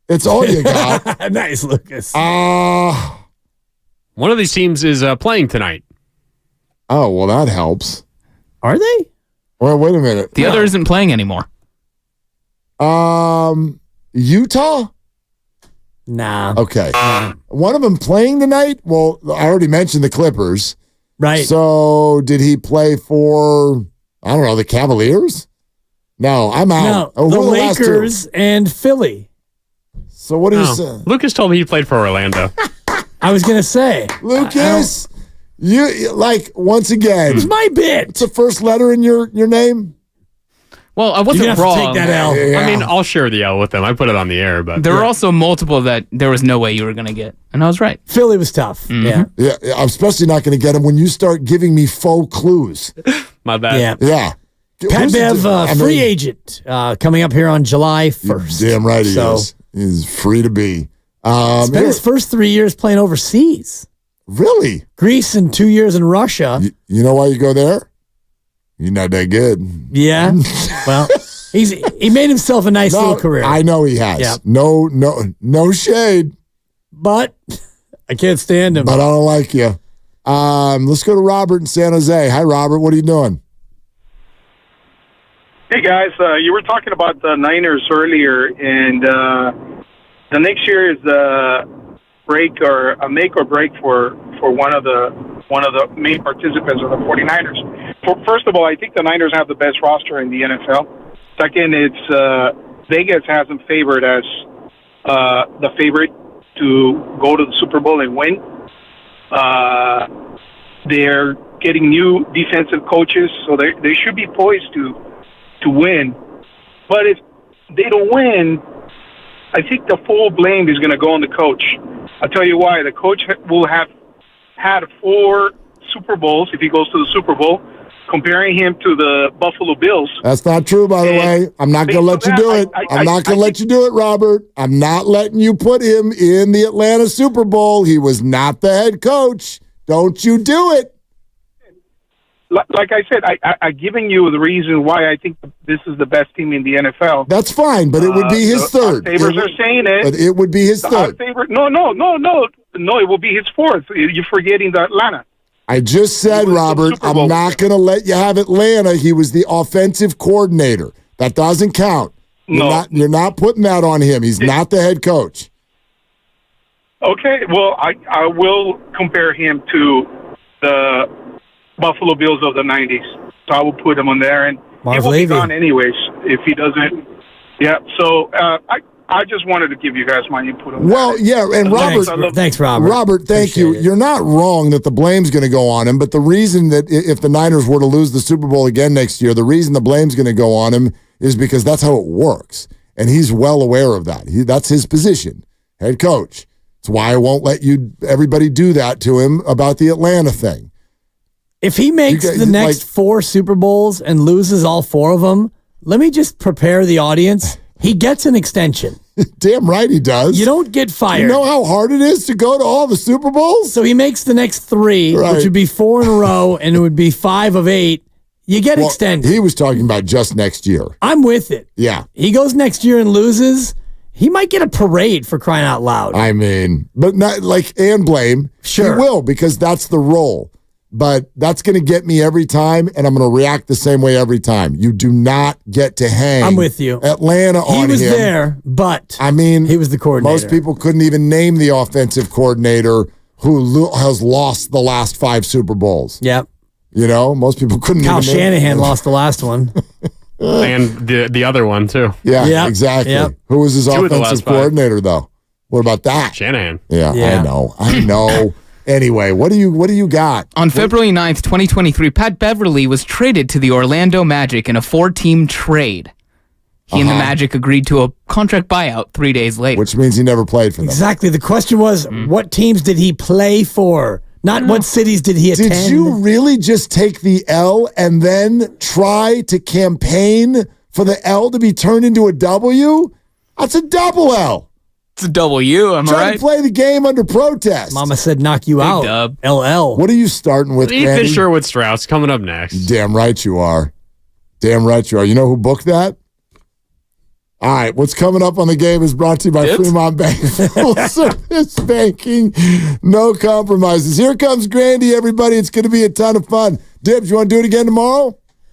It's all you got. Nice, Lucas. One of these teams is playing tonight. Oh, well, that helps. Are they? Well, wait a minute. The other isn't playing anymore. Utah? Nah. Okay. One of them playing tonight? Well, I already mentioned the Clippers. Right. So did he play for, I don't know, the Cavaliers? No, I'm out. No, the Lakers and Philly. So what do you say? Lucas told me he played for Orlando. I was going to say. Lucas, you once again. It's my bit. It's the first letter in your name? Well, I wasn't wrong. Take that L. Yeah. I mean, I'll share the L with them. I put it on the air, but there were also multiple that there was no way you were going to get, and I was right. Philly was tough. Mm-hmm. Yeah. I'm especially not going to get them when you start giving me faux clues. My bad. Yeah. Pat Bev, free agent, coming up here on July 1st. Damn right he is. He's free to be. Spent his first 3 years playing overseas. Really? Greece and 2 years in Russia. You know why you go there? You're not that good. Yeah. Well, he made himself a nice little career. I know he has. Yep. No shade. But I can't stand him. But I don't like you. Let's go to Robert in San Jose. Hi, Robert. What are you doing? Hey, guys. You were talking about the Niners earlier, and the next year is a make or break for one of the main participants of the 49ers. First of all, I think the Niners have the best roster in the NFL. Second, it's Vegas has them favored as the favorite to go to the Super Bowl and win. They're getting new defensive coaches, so they should be poised to win. But if they don't win, I think the full blame is going to go on the coach. I'll tell you why. The coach will have had 4 Super Bowls if he goes to the Super Bowl, comparing him to the Buffalo Bills. That's not true, by the way. I'm not going to let you do it. I'm not going to let you do it, Robert. I'm not letting you put him in the Atlanta Super Bowl. He was not the head coach. Don't you do it. Like I said, I've given you the reason why I think this is the best team in the NFL. That's fine, but it would be his third. Favors are saying it. But it would be his third. No, it will be his fourth. You're forgetting the Atlanta. I just said, Robert, I'm not going to let you have Atlanta. He was the offensive coordinator. That doesn't count. You're not putting that on him. He's not the head coach. Okay, well, I will compare him to the Buffalo Bills of the 90s. So I will put him on there. And he will be gone anyways if he doesn't. Yeah, so I just wanted to give you guys my input on that. Well, yeah, and Robert. Thanks, Robert. Robert, thank you. You're not wrong that the blame's going to go on him, but the reason that if the Niners were to lose the Super Bowl again next year, the reason the blame's going to go on him is because that's how it works. And he's well aware of that. That's his position. head coach. It's why I won't let everybody do that to him about the Atlanta thing. If he makes the next 4 Super Bowls and loses all 4 of them, let me just prepare the audience. He gets an extension. Damn right he does. You don't get fired. You know how hard it is to go to all the Super Bowls? So he makes the next 3, which would be 4 in a row, and it would be 5 of 8. You get extended. He was talking about just next year. I'm with it. Yeah. He goes next year and loses. He might get a parade for crying out loud. I mean, but not and blame. Sure. He will, because that's the role. But that's going to get me every time, and I'm going to react the same way every time. You do not get to hang. I'm with you. Atlanta on him. He was there, but I mean, he was the coordinator. Most people couldn't even name the offensive coordinator who has lost the last 5 Super Bowls. Yep. You know, most people couldn't. Kyle even Shanahan lost the last one. And the other one, too. Yeah, exactly. Yep. Who was his 2 of the offensive last 5. coordinator, though? What about that? Shanahan. Yeah. I know. Anyway, what do you got? On February 9th, 2023, Pat Beverly was traded to the Orlando Magic in a 4-team trade. He and the Magic agreed to a contract buyout 3 days later. Which means he never played for them. Exactly. The question was, what teams did he play for? Not what cities did he attend. Did you really just take the L and then try to campaign for the L to be turned into a W? That's a double L. It's a W, am I Trying right? to play the game under protest. Mama said knock you out. Dub. LL. What are you starting with, Ethan Granny? Sherwood Strauss coming up next. Damn right you are. Damn right you are. You know who booked that? All right, what's coming up on the game is brought to you by Fremont Bank. Full service banking, no compromises. Here comes Grandy, everybody. It's going to be a ton of fun. Dibs, you want to do it again tomorrow?